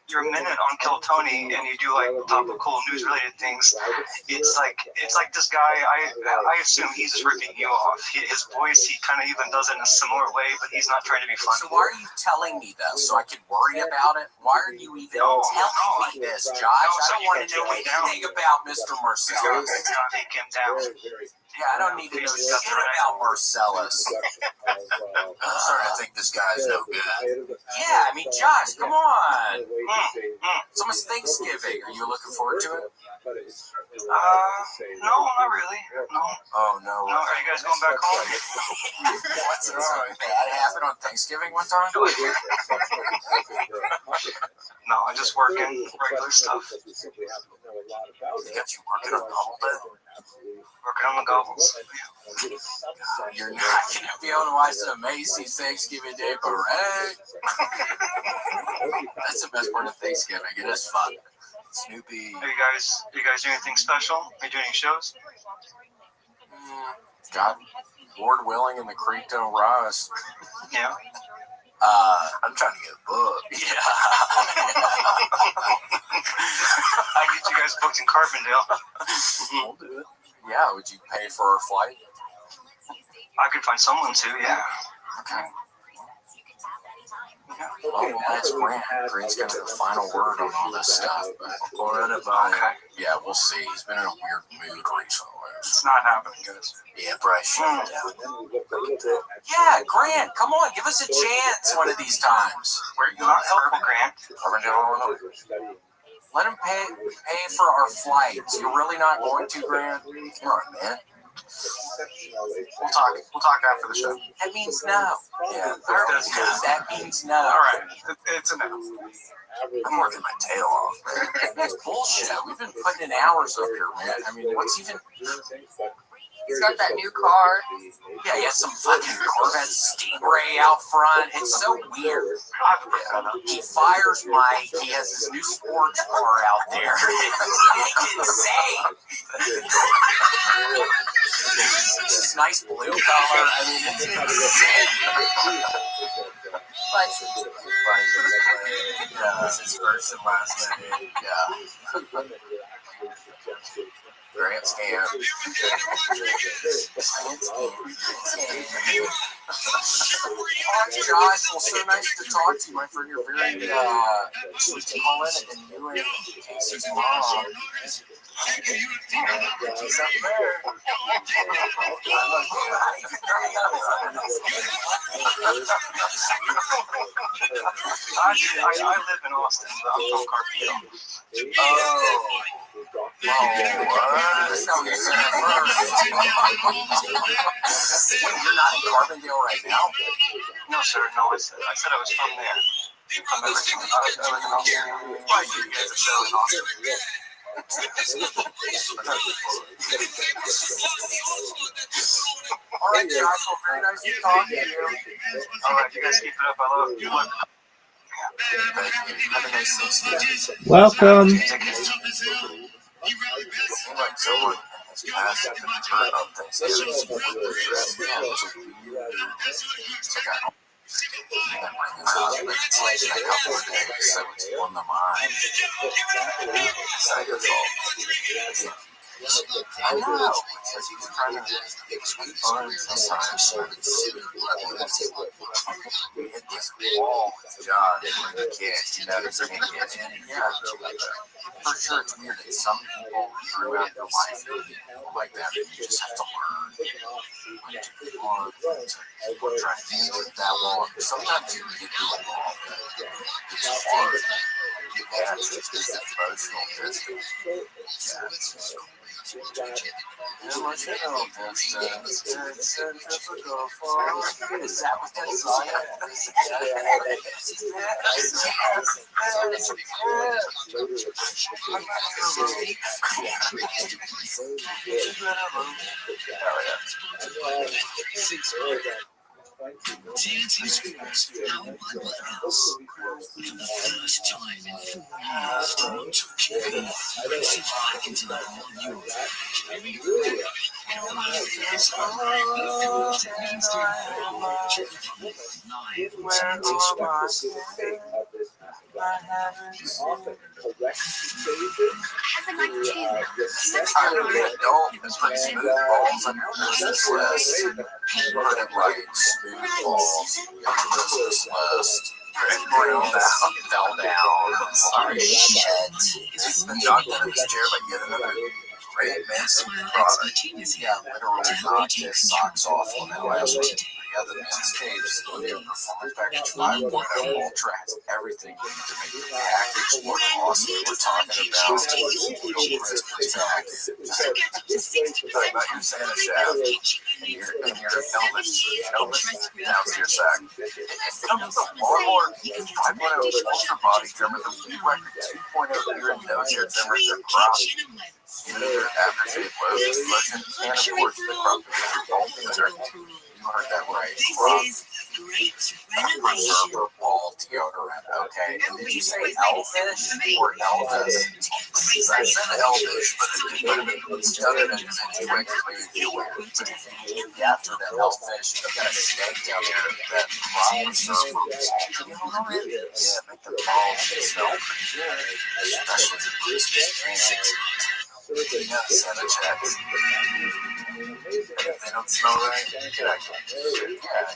your minute on Kill Tony and you do like topical news related things, it's like this guy. I assume he's just ripping you off. His voice, he kind of even does it in a similar way, but he's not trying to be funny. So why are you telling me this so I can worry about it? Why are you even telling me this, Josh? I don't want to know anything about Mr. Marcellus. Take him down. Yeah, I don't need to know shit about Marcellus. I'm starting to think this guy's no good. Yeah, I mean, Josh, come on. It's almost Thanksgiving. Are you looking forward to it? No, not really. No. Oh, no. No, are you guys going back home? What's something bad happened on Thanksgiving one time? No, I'm just working regular stuff. They got you working on the whole day? Working on the gobbles. You're not going to be able to watch the Macy's Thanksgiving Day Parade. That's the best part of Thanksgiving. It is fun. Snoopy. Are you guys doing anything special? Are you doing any shows? God, Lord willing, and the creek don't rise. Yeah. I'm trying to get booked. Yeah. I get you guys booked in Carbondale. We'll do it. Yeah, would you pay for our flight? I could find someone to, yeah. Okay. Oh, well, that's Grant. Grant's gonna have the final word on all this stuff. We'll run it by him. Yeah, we'll see. He's been in a weird mood recently. It's not happening, guys. Yeah, Bryce, shut it down. Yeah, Grant, come on, give us a chance one of these times. Where are you not helpful, Grant? Let him pay for our flights. You're really not going to, Grant? Come on, man. We'll talk after the show. That means no. Yeah, that means no. All right, it's a no. I'm working my tail off, man. That's bullshit. We've been putting in hours up here, man. I mean, what's even... He's got that new car. Yeah, he has some fucking Corvette Stingray out front. It's so weird. He fires Mike. He has his new sports car out there. It's insane. This nice blue color. I mean, it's insane. License. Yeah, his first and last name. Yeah. Grant's camp. Josh, well, so nice to talk to you, my friend. You're very sweet to call in, and you and Casey's mom. He's up there. I live in Austin, but I'm from Carbondale. Oh, that's not what you said at first. Wait, you're not in Carbondale right now? No, sir. No, I said I was from there. I live in Austin. Why you guys a show in Austin? All right, Joshua, very nice to talk to you. All right, you guys keep it up. I love you. Have a nice Thanksgiving. Welcome. Like someone has passed up and heard of Thanksgiving. It's a couple of days, so it's on the mind. I know. Because he's trying to fun sometimes. We hit this wall with John when the kid, you know, just can't get in. Yeah, for sure it's weird that some people throughout their life like that. You just have to learn when to be hard, to try to get through that wall. Sometimes you can get through a wall, but it's hard. Yeah, it's just emotional distance. Yeah. Is that what that is? TNT Sports, powered by Lighthouse. For the first time in 4 years, Toronto TV races back into the whole Europe. Live on TNT Sports. I really don't put smooth balls on your business list. Put it right, smooth balls. You have to business list. Fell down. Sorry, shit. He's been knocked out of his chair by yet another great men's product. Yeah, literally knocked his socks off on that last week. Yeah, the men's tapes, their performance package 5.0 all tracks everything we need to make the package look awesome. We're talking about Christmas package. Talking about your Santa shaft and your Elvis down to your sack. It comes with the Warlord 5.0 Ultra Body trimmer, the Blue Record 2.0 ear and nose hair trimmer, the crop. Their aftershave lotion, and of course the crop filter. You heard that right. Rubber ball deodorant. Okay. And did you say Elvis or Elvis? I said elvish, but it could have been studded in any way to make you feel weird. But if you name it after that elfish, you've got a snake down there that probably serves. Yeah, make the balls smell pretty good, especially the Christmas. You gotta send a check. And if they don't smell right, get out of here. Yeah,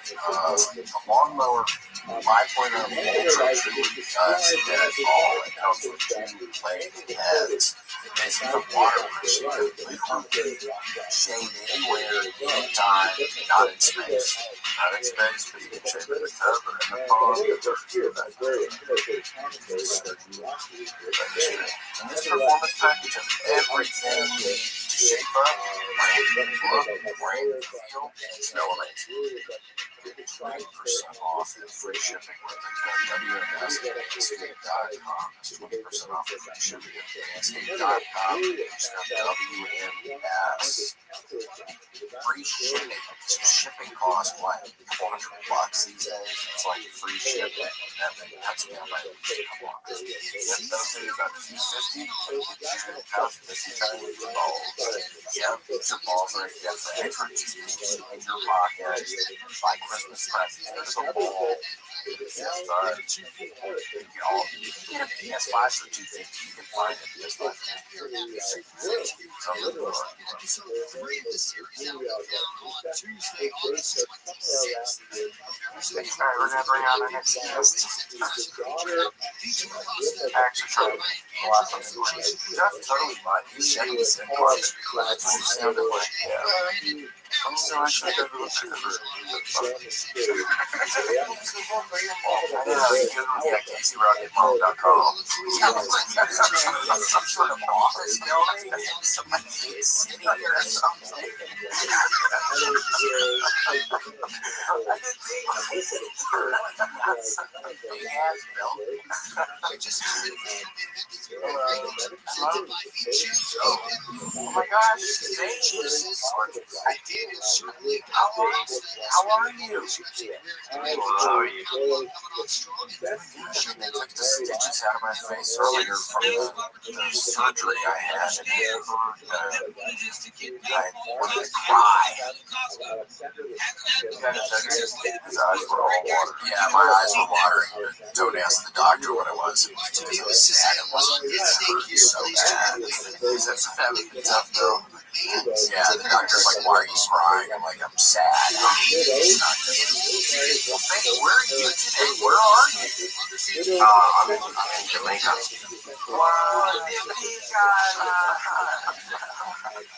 it's a lawnmower 5.0 ultra truly does it all. It comes with 2 blade heads. There's no water pressure. Shave anywhere, anytime, not in space. Not in space, but you can shave in the tub or in the pond. And this performance package has everything you need to shape up, look, feel, and smell amazing. Get 20% off and free shipping with the code WMS@manscaped.com. That's 20% off and free shipping at manscaped.com. WMS. Free shipping. Shipping costs like $400 these days. It's like free shipping. That thing cuts me down by a couple of $150. Yep, those are about $250. This is how you balls. Yep, get your balls right. Get the extra $250 in your pocket. Buy Christmas presents. There's a ball. You can get a PS5 for $250. You can find a PS5 for Episode 3 of the series out on Tuesday, August 26th. Alright, we're gonna bring on our next guest. Actually, try to watch something. That's totally fine. You said it was in part. It sounded like, yeah. I'm so actually going to look at CaseyRocketMom.com. Some sort of office building in some big city or something. I didn't think big ass building. Oh my gosh, I did it certainly. How are you? How are you? They took the stitches out of my face earlier from the surgery I had. I wanted to cry. His eyes were all watering. Yeah, my eyes were watering. Don't ask the doctor what it was. It was sad. It hurt so bad. That would be tough though. Yeah, the doctor's like, why are you crying? I'm like, I'm sad. Well, Faye, where are you today? Where are you? I'm in Jamaica. Wow, Jamaica.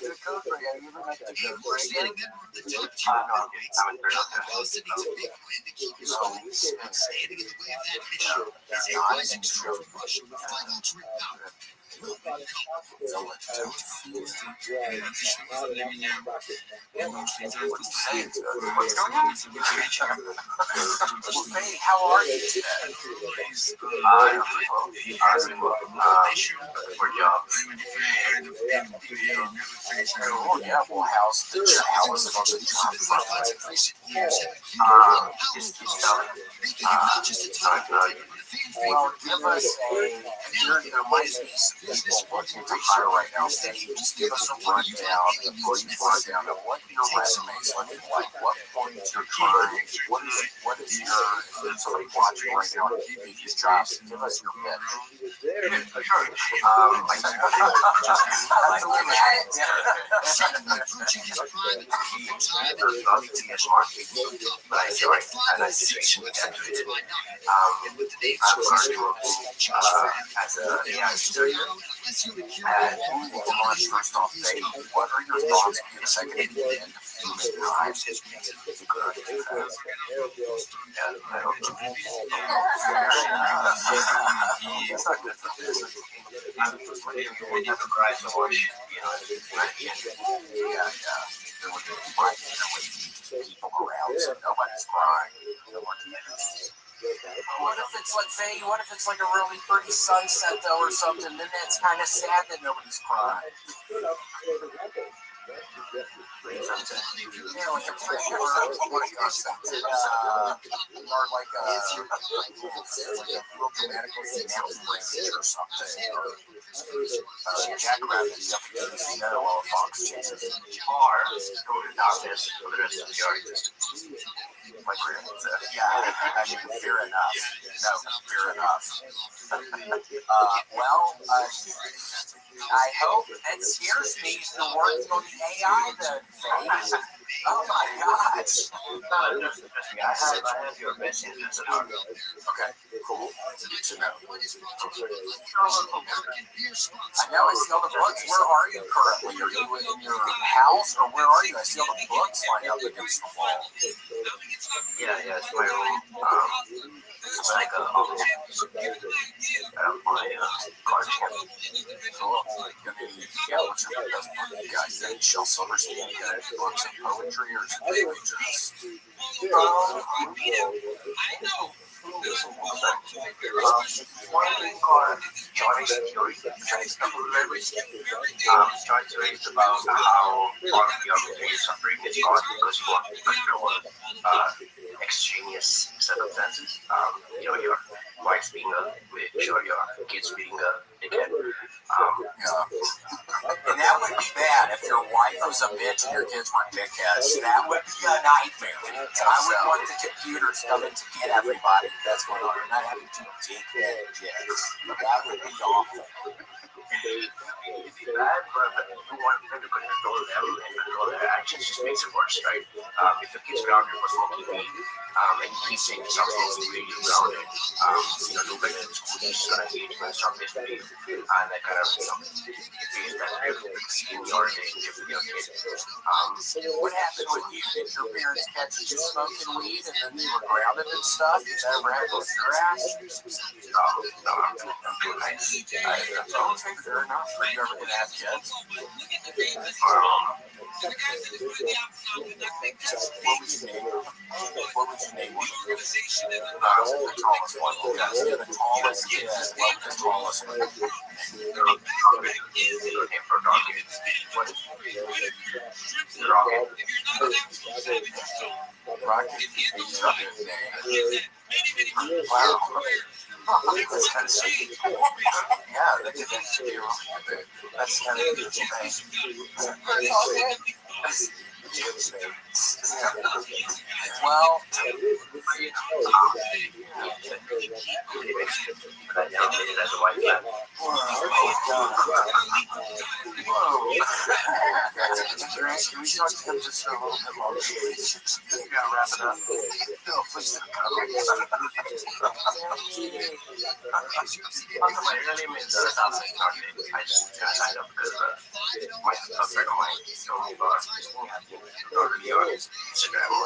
The code break. Have you ever met the code break? I'm in What's going on? Well, Faye, how are you today? for jobs. Oh, yeah, well, how is it on the job front? It's tough. It's not good. Well, give us there might be some people looking to hire right now. Just give us a rundown, a brief rundown of what your resume is looking like, what points you're trying, what is your, if there's somebody watching right now to give you these jobs, give us your pitch. Sure. But I feel like I like to take I'm currently working as an AI studier. First off, Faye, what are your thoughts on the second and the end of humankind? I don't know. It's not good for business. When you have to cry so much, you know, Yeah. There would be people around, so nobody's crying. What if it's like, Faye, what if it's like a really pretty sunset though or something? Then that's kind of sad that nobody's crying. Yeah, like a pretty or what a concept. Or like a real dramatically mountain range or something. Or jackrabbit jumping in the snow while a fox chases it. Or go to darkness for the rest of your existence. Like yeah, I mean, fair enough. No, fair enough. Well, I hope that scares me to working on the AI then. Oh my gosh. Trust me, I have your best interests at heart. Okay, cool. Good to know. I know I see all the books. Where are you currently? Are you in your house or where are you? I see all the books lined up against the wall. Yeah, it's my room. It's like a my card channel. Cool. Yeah, what's your best book you guys? Any Shel Silverstein? You got any books of poetry or is it mainly just? One thing called Johnny Security, Chinese Library. Johnny Security is about how all of your religious suffering is caused because you want under extraneous circumstances. Your wife's being a witch or your kids being a dickhead. And that would be bad if your wife was a bitch and your kids were dickheads. That would be a nightmare. I would want the computers coming to get everybody that's going on. You're not having two dickhead kids. That would be awful. Bad, but you want them to control them and control their actions just makes it worse, right? If your kids grounded for smoking weed, and you keep saying something to make you grounded, do better in school, you're just gonna engage in start misbehaving, and that kind of, creates that difference in your relationship with your kids. What happened with you? Did your parents catch you smoking weed and then you were grounded and stuff? Did that ever happen with your ass? No, I'm too nice. Okay, fair enough. Are you ever going to have kids? What would you name one? The tallest one. Yeah, the tallest kid. What the tallest one? Rocket. Wow. That's kind of sweet. Yeah, that could actually be rocket. That's kind of a beautiful thing. Well, can we talk to him just for a little bit longer, please? We gotta wrap it up. No, please don't go. My name is I just signed up because my friend of mine told me about Instagram or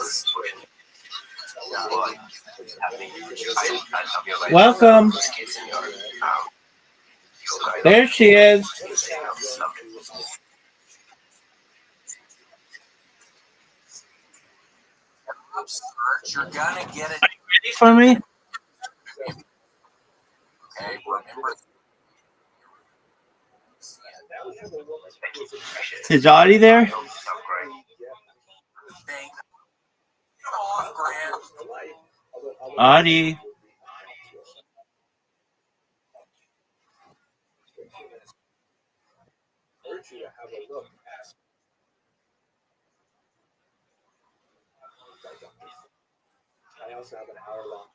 Welcome. There she is. You're gonna get it. Ready for me? Okay, remember. Is Audie there? Audie. I also have an hour-long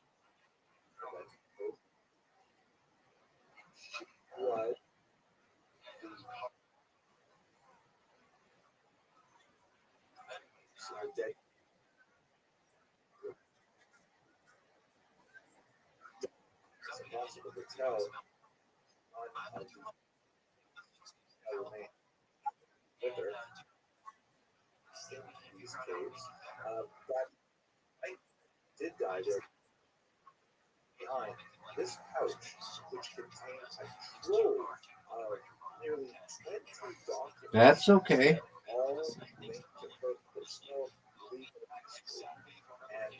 was dead. It's impossible to tell with her in these caves. But I did die there behind this pouch, which contains a trove of nearly 20 documents. That's okay. All linked to her personal legal history and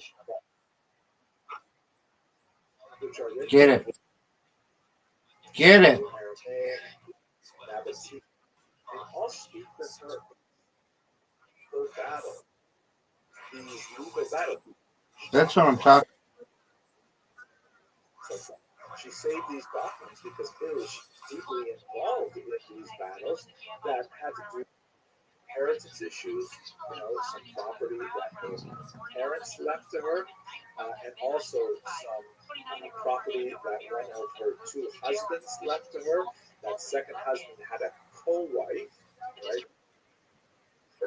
which are written Get it. Get it. in Aramaic, Nabatean, and all speak of her battle, these legal battles. That's what I'm talking. So she saved these documents because clearly she's deeply involved in these battles that had to do with inheritance issues, some property that her parents left to her, and also some property that one of her two husbands left to her. That second husband had a co-wife, right?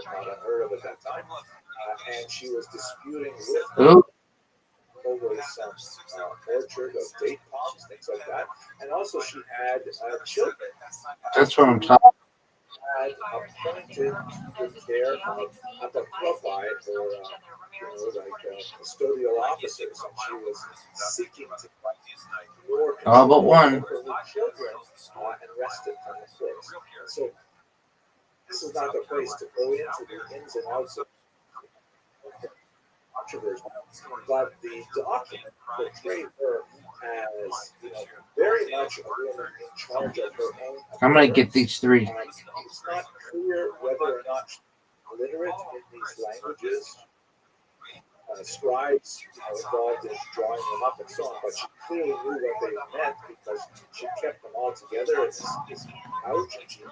Not unheard of at that time, and she was disputing with her Ooh, over some orchard of date palms, things like that. And also she had children. that's what I'm talking. Had appointed the care of a rabbi or custodial officers, and she was seeking to more All but one. over her children and wrested from the place. So this is not the place to go into the ins and outs of controversy, but the document portrayed her as, very much a woman in charge of her own. I'm gonna get these three. It's not clear whether or not she's literate in these languages. Scribes involved in drawing them up and so on, but she clearly knew what they meant because she kept them all together in this pouch, and she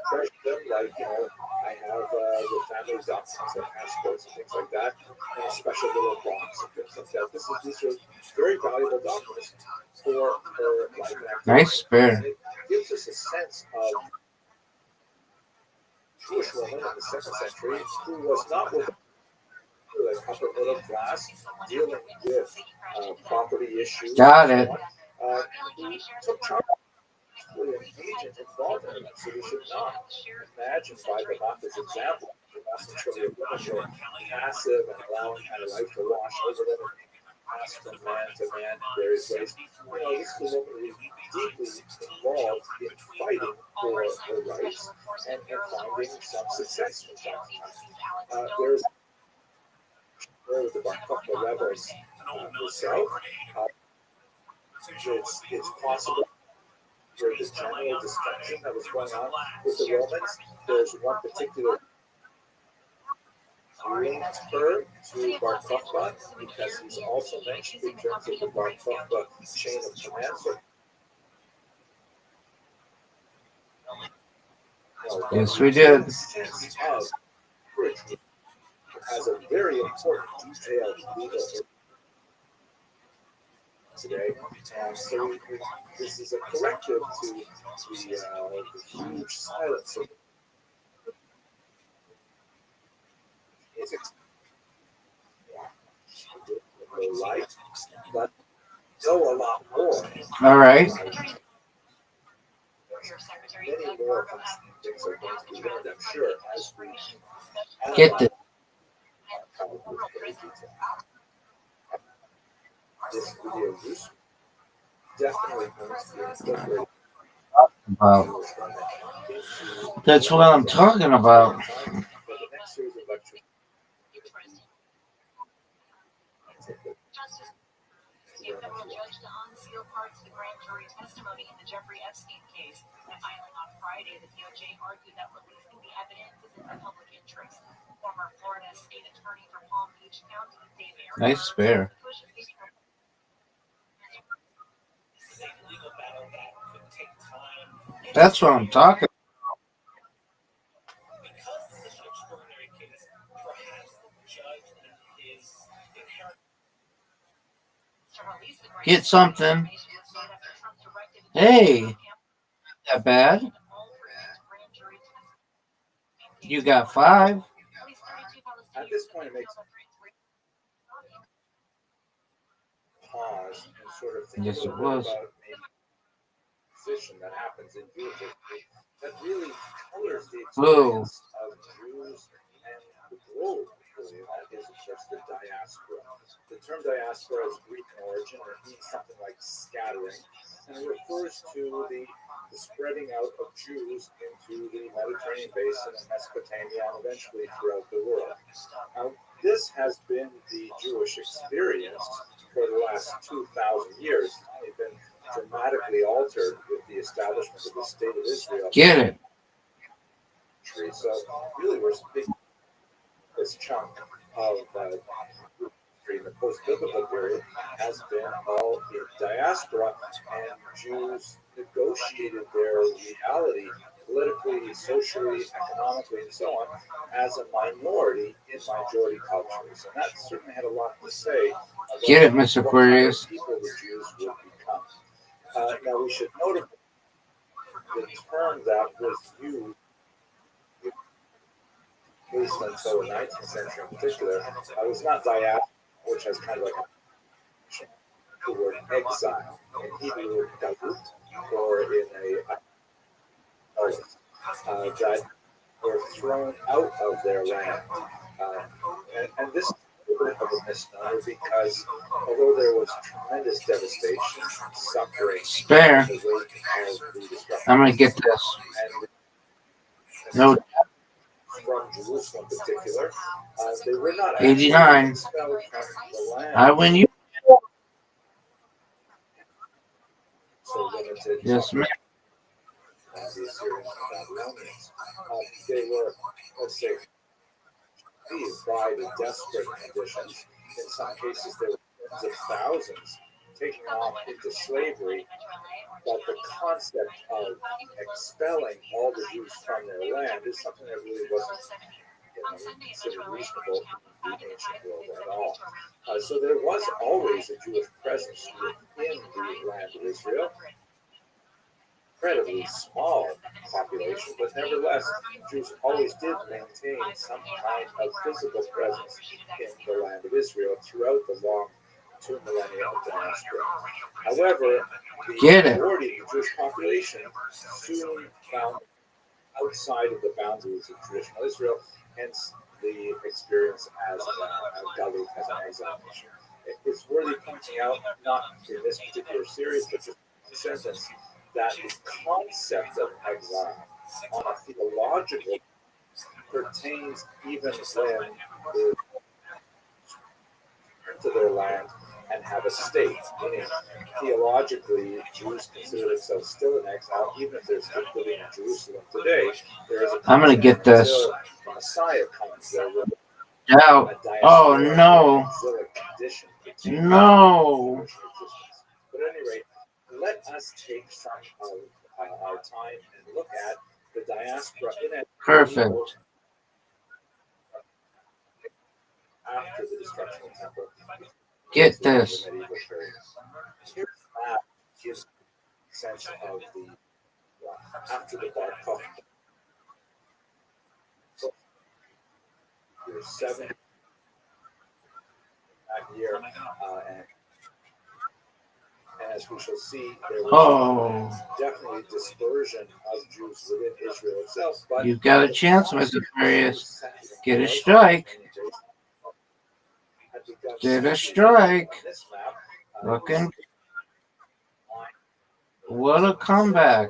treasured them like, I have the family documents and passports and things like that, in a special little box and things like that. These are very valuable documents for her life and activity. Nice spare. It gives us a sense of Jewish woman in the 2nd century who was not with the upper middle class, dealing with property issues. Got it. Who took charge of an agent involved in it. So we should not imagine by the Maka's example, the vast majority of women were passive and allowing her life to wash over them and pass from man to man in various ways. This was a woman who was deeply involved in fighting for her rights and finding some success from that. There's the Bar Kokhba rebels herself. It's possible for the general destruction that was going on with the Romans. There's one particular linked her to Bar Kokhba because he's also mentioned in terms of the Bar Kokhba chain of command. So, Yes, we did. Has a very important detailed legal today, and so this is a corrective to the huge silence of the light, but know a lot more. All right. Many more things are going to be learned, I'm sure, as we Get this. This video is definitely going to be incorporated. Wow. That's what I'm talking about. For the next series of lectures. The federal judge to unseal parts of the grand jury testimony in the Jeffrey Epstein case. In a filing on Friday, the DOJ argued that releasing the evidence is in the public interest. Former Florida State Attorney for Palm Beach County, Dave Aaron. Nice spare. That's what I'm talking about. Get something. Hey, not that bad. You got 5. At this point, it makes pause and sort of think Yes, a it little bit was. about maybe the position that happens in Jewish history that really colors the Whoa. experience of Jews and the globe. Really, that is, of course, the diaspora. The term diaspora is Greek in origin, and it means something like scattering, and it refers to the spreading out of Jews into the Mediterranean basin and Mesopotamia and eventually throughout the world. Now, this has been the Jewish experience for the last 2,000 years. It's only been dramatically altered with the establishment of the State of Israel. Get it. century. So really, we're speaking this chunk of in the post-biblical period has been all in diaspora, and Jews negotiated their reality politically, socially, economically, and so on as a minority in majority cultures. And that certainly had a lot to say about Get it, Mr. what kind of Aquarius. people the Jews would become. Now, we should note the term that was used, at least until the 19th century in particular, was not diaspora, which has kind of like the word exile in Hebrew, galut, or in that were thrown out of their land. And this is a bit of a misnomer because although there was tremendous devastation, suffering, Spare. the wake of the destruction, I'm going to get this. and No. from Jerusalem in particular, they were not 89. expelled from the land. I win you. So limited. Yes, ma'am. The Assyrians and Babylonians. They were, let's say, by the desperate conditions. In some cases, there were tens of thousands taken off into slavery. But the concept of expelling all the Jews from their land is something that really wasn't considered reasonable in the ancient world at all. So there was always a Jewish presence within the land of Israel. Incredibly small population, but nevertheless, Jews always did maintain some kind of physical presence in the land of Israel throughout the long 2 millennia of diaspora. However, the majority of the Jewish population soon found outside of the boundaries of traditional Israel, hence the experience as Galut, as an exile nation. It's worthy pointing out, not in this particular series, but just a sentence, that the concept of exile on a theological pertains even when they return to their land and have a state. Meaning, theologically, Jews consider themselves still in exile, even if they're still living in Jerusalem today. There is a I'm going to get this. the Messiah comes there with Out. Oh, no. No. But at any rate, let us take some of our time and look at the diaspora in it. Perfect. After the destruction of the temple. Get this. Here's that gives a sense of the after the Bar Kokhba. So, there's 7 that year, and as we shall see, there was definitely dispersion of Jews within Israel itself. But you've got a chance, Mr. Aquarius. Get a strike. Get a strike. Looking. What a comeback.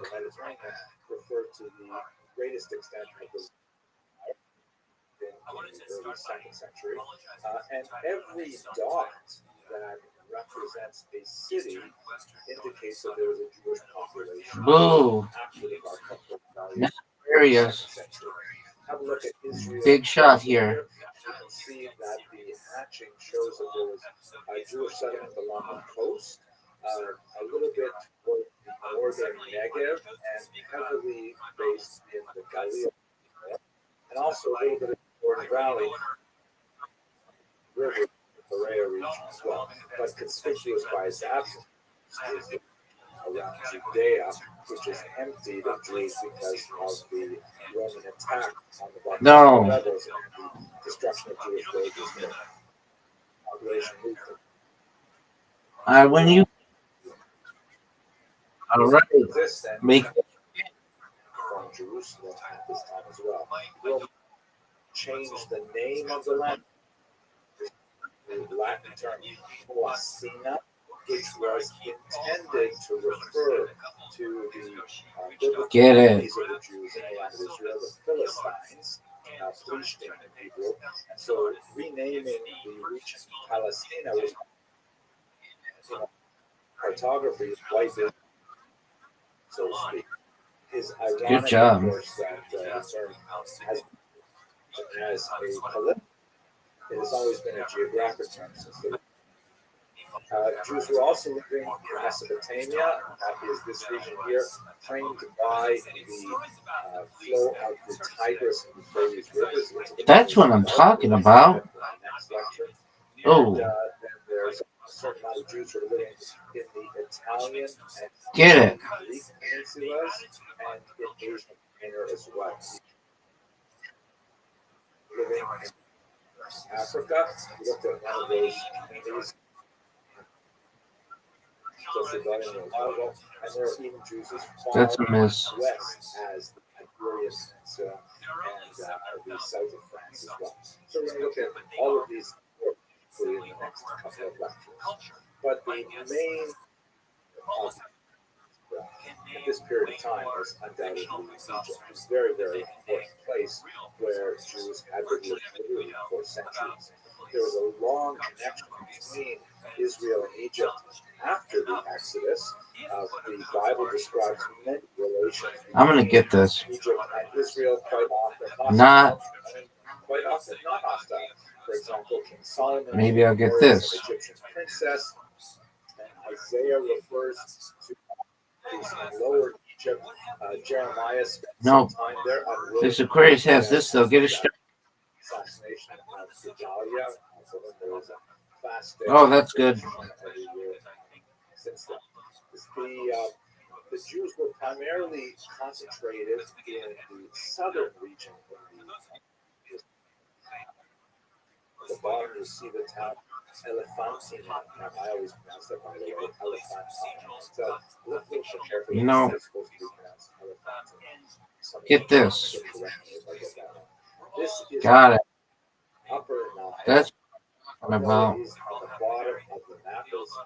Referred to the greatest extent of the in the early 2nd century. And every dot that represents a city indicates that there was a Jewish population. Boo. After the Bar Kokhba Next areas. Have a look at Israel. Big shot here. You can see that the hatching shows that there was a Jewish settlement along the coast, a little bit toward the northern Negev, and heavily based in the Galilee, and also a little bit of the Jordan Valley River, Perea region as well. But conspicuous by its absence is around Judea, which is emptied of Jews because of the Roman attack on the Bar rebels and the destruction of Jewish villages there. Population movement. When you. All right. Make from Jerusalem at this time as well. We'll change the name of the land. The Latin term Palestina, which was intended to refer to the biblical enemies of the Jews in the land of Israel, the Philistines, Plishtim in Hebrew. And so renaming the region Palestina was cartography, white, so to speak. is ironic, Good job. of course, that the term has as a political. It has always been a geographic term since the Jews were also living in Mesopotamia, that is this region here, claimed by the flow of the Tigris and Euphrates rivers. That's what I'm talking about. Next lecture. Oh, And then there's a certain amount of Jews who are living in the Italian and get it. Greek peninsulas and in Asia Minor as well. Living in Africa, we looked at one of those communities. And there are even Jews as far That's a miss. west as the Iberian Peninsula and the south of France as well. So we're going to look at all of these in the next couple of lectures. But the main at this period of time was undoubtedly Egypt. It was a very, very important place where Jews had been living for centuries. There was a long connection between Israel and Egypt after the Exodus. The Bible describes many relations I'm gonna get this. Egypt and Israel quite often hostile, Not. quite often not hostile. For example, King Solomon Maybe I'll get marries this. an Egyptian princess, and Isaiah refers to in Lower Egypt. Jeremiah spent No. some time there. This Aquarius has this though. Get a straight. Assassination of Gedalia. So then there was a fast day Oh, that's good. every year since then. The Jews were primarily concentrated in the southern region. The bottom, you see the town Elephantina. Now, I always pronounce that, by the way, Elephantina. So, look carefully. You know, It's supposed to be pronounced Elephantina. get this. This is Got it. Upper Nile. That's what I'm about. Is on the bottom of the map, as I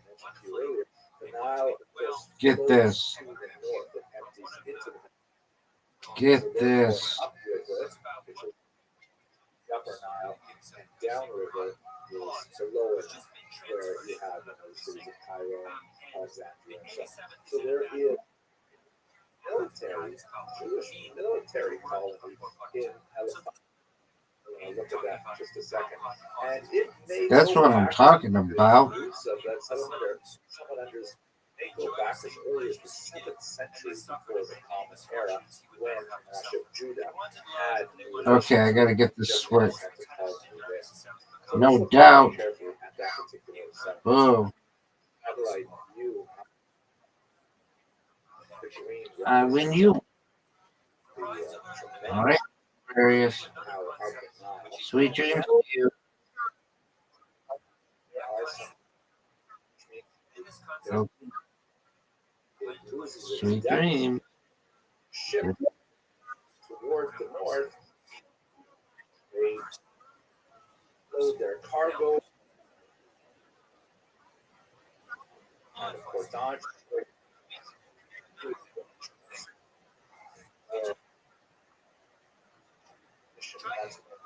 mentioned to you earlier. The Nile is Get this. to the north. It empties into the Get this. upriver, which is the Upper Nile, and downriver is below it, where you have the cities of Cairo, Alexandria, and so on. So there is military, Jewish military colony in Elephantina. I'll look at that in just a second. And it may That's go what I'm back talking to about. the roots of that settlement may go back as early as the 7th century before the Common Era, when Judah had. Okay, I gotta get this switch. So No let's look doubt. carefully at that particular settlement. Oh, How do I view the green I win you. All right, Aquarius. Sweet dreams to you. Okay. Sweet dreams. Ship toward the north. They load their cargo on the portage.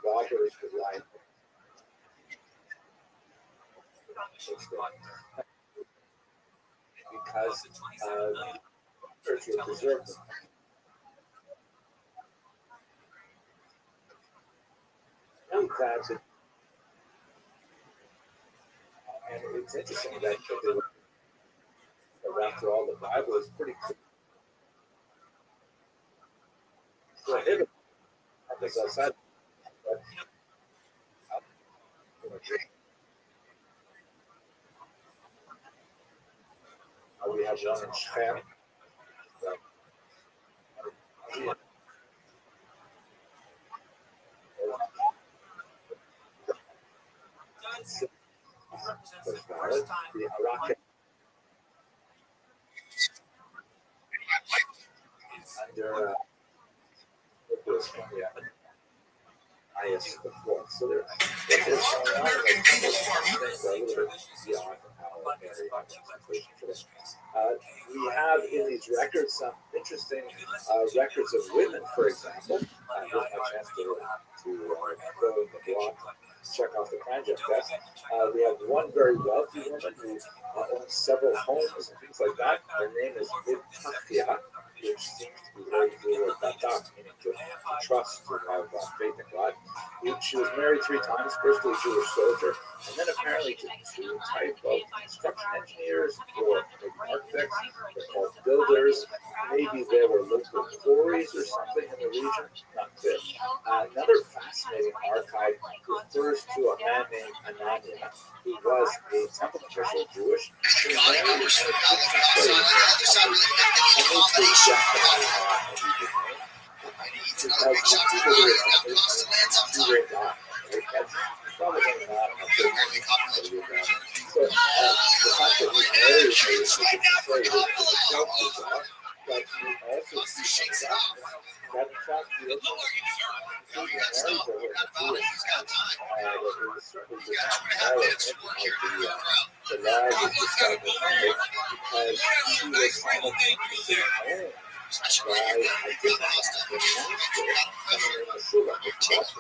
Robbers would lie. Because church would preserve them. And it's interesting that they were, after all, the Bible is pretty prohibited. Because outside, we have one in Shechem. The Iraqi under IS before. So there, what is going on is a little bit beyond our area. We have in these records some interesting records of women, for example. Here's my chance to go in the block, check off the Cranjet test. We have one very wealthy woman who owns several homes and things like that. Her name is Midtachia, which seems to meaning to trust, to have faith in God. She was married 3 times, first to a Jewish soldier, and then apparently to 2 type of construction engineers or maybe architects. They're called builders. Maybe they were local quarries or something in the region. Not clear. Another fascinating archive refers to a man named Anania, who was a temple official Jewish, who married an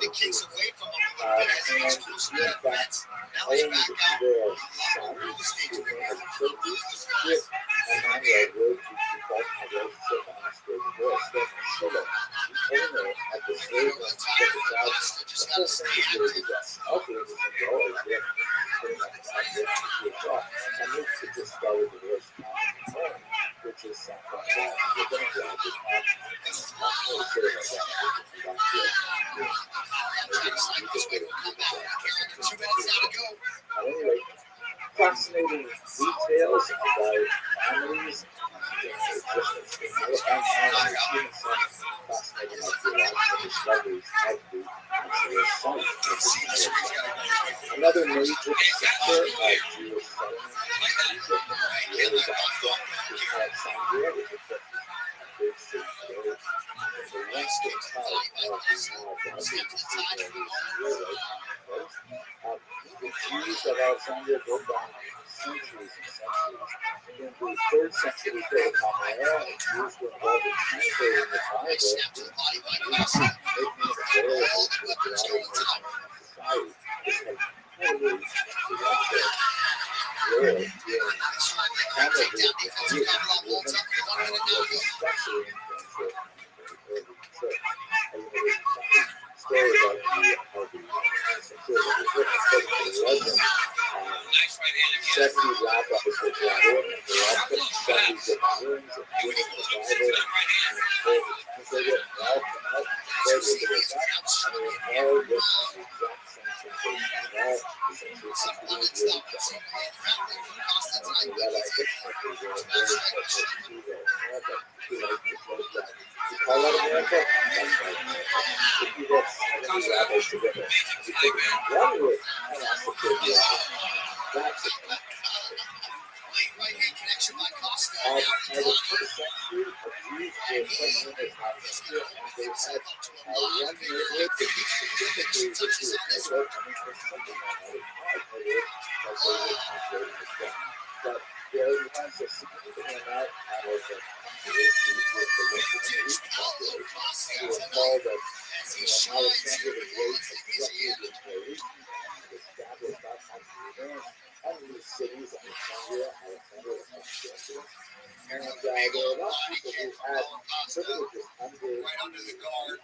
Egyptian slave named which is something that we're going to grab this on. I'm not really sure about that. Anyway, fascinating details about families and existence in Halifax and fascinating archaeological discoveries of the actual site. Another major sector of Jewish settlement in Egypt in the early diaspora is Alexandria, which is the big city today. The western part of the Nile Valley, you can see where it is here, the Jews of Alexandria go back centuries and centuries. In the 3rd century before the Common Era, Jews were involved in translating the Bible, making it available to the broader society. This had incredibly influential role in probably the Jewish movement and was especially influential in the early church. And there's a funny story about how the legend, 70 rabbis were brought in, and they all put in 70 different rooms and given the Bible, and told to translate it, and all came out before they did it back, and they were all written in the exact same translation, and all essentially completely with each other. And the Rabbi Rothschild was very close to America. He liked to joke that, you call that America? That's right, America. If you get 70 rabbis together, you take one word and ask the kid, that's it. By the 1st century, Jews were quite numerous out here, and they had one neighborhood that was specifically the Jewish neighborhood, and it was something like out of 5 neighborhoods that they were translating as well. But there was a significant amount of controversy with the local Jewish population who were called that Alexander the Great had threatened the region and established that country and these cities, Alexandria, Alexandria, and there were a lot of people who had privileges under the guard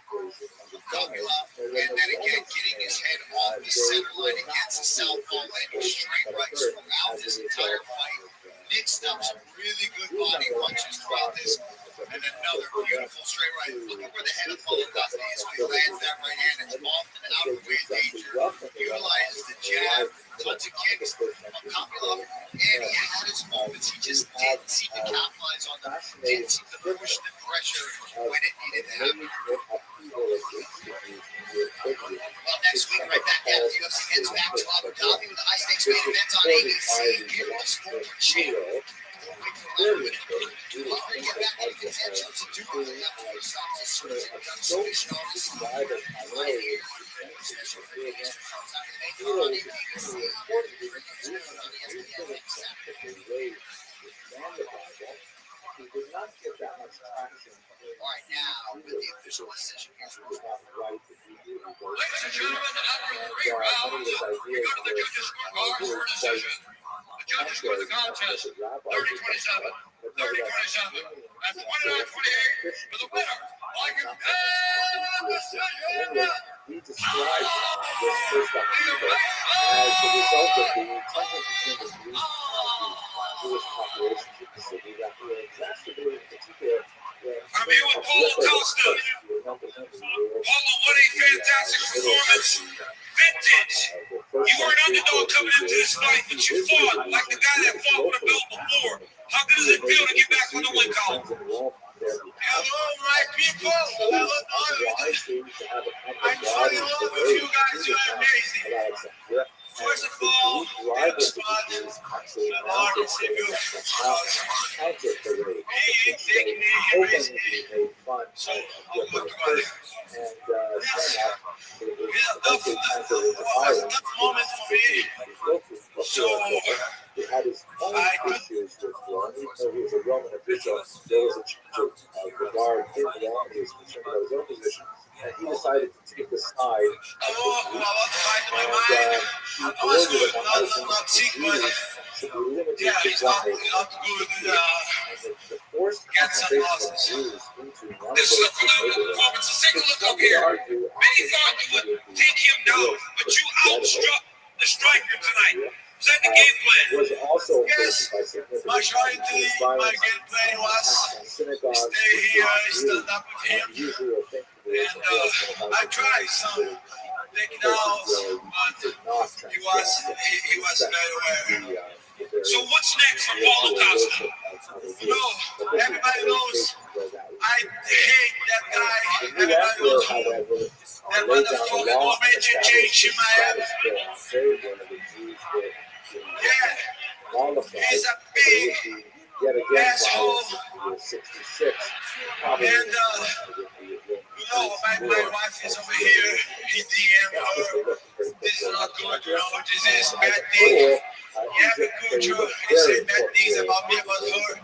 and then again getting his head off the center line against the southpaw leg, straight right throughout this entire fight. Mixed up some really good body punches throughout this. And another beautiful straight right. Look at where the head of Paulo does it. He lands that right hand. It's off and out of way danger. Utilizes the jab, tons of kicks. Kapilov, and he had his moments. He just didn't seem to capitalize on them. Didn't seem to push the pressure when it needed to happen. Well, next week, right back at the UFC heads back to Abu Dhabi with the high stakes main event on ABC. Give the sport a chance. He did not get that much traction. All right, now with the official decision, here's what's Ladies and gentlemen, after 3 rounds, we go to the judges' scorecard for a decision. The judges score the contest 30-27, 30-27. At 29-28 for the winner. He describes this first upheaval as the result of the tension between the Greek and the Jewish populations of the city that were exacerbated in particular when I'm here with Paulo Costa. Paulo, what a fantastic performance. Vintage. You were an underdog coming into this fight, but you fought like the guy that fought for the belt before. How good does it feel to get back on the win column? Hello, my people. Hello, I try to love with you guys. You're amazing. First of all, in the spot, Lord receive you. He taking me, he raised me. So, I'll look about it. It's a tough moment for me. So, he had his own issues with Rome, even though he was a Roman official. There was a change of regard in Rome. He was concerned about his own position, and he decided to take the side of the Greeks. And he ordered among other things the Jews should be limited to one neighborhood. And the forced concentration of Jews into one of those two neighborhoods, Take a look up here. Many thought you would take him down, but you outstruck the striker tonight. Was that the game plan? Was also faced by significant Majority, my game plan was stay here, stand up with him, and I tried some takedowns, but he was very well. So what's next for Paulo Costa? Everybody knows I hate that guy. Everybody knows that motherfucker who made you change in Miami. Yeah, he's a big asshole. And my wife is over here. He DM her. This is not good, this is bad thing. Yeah, because he said bad things about me, about her,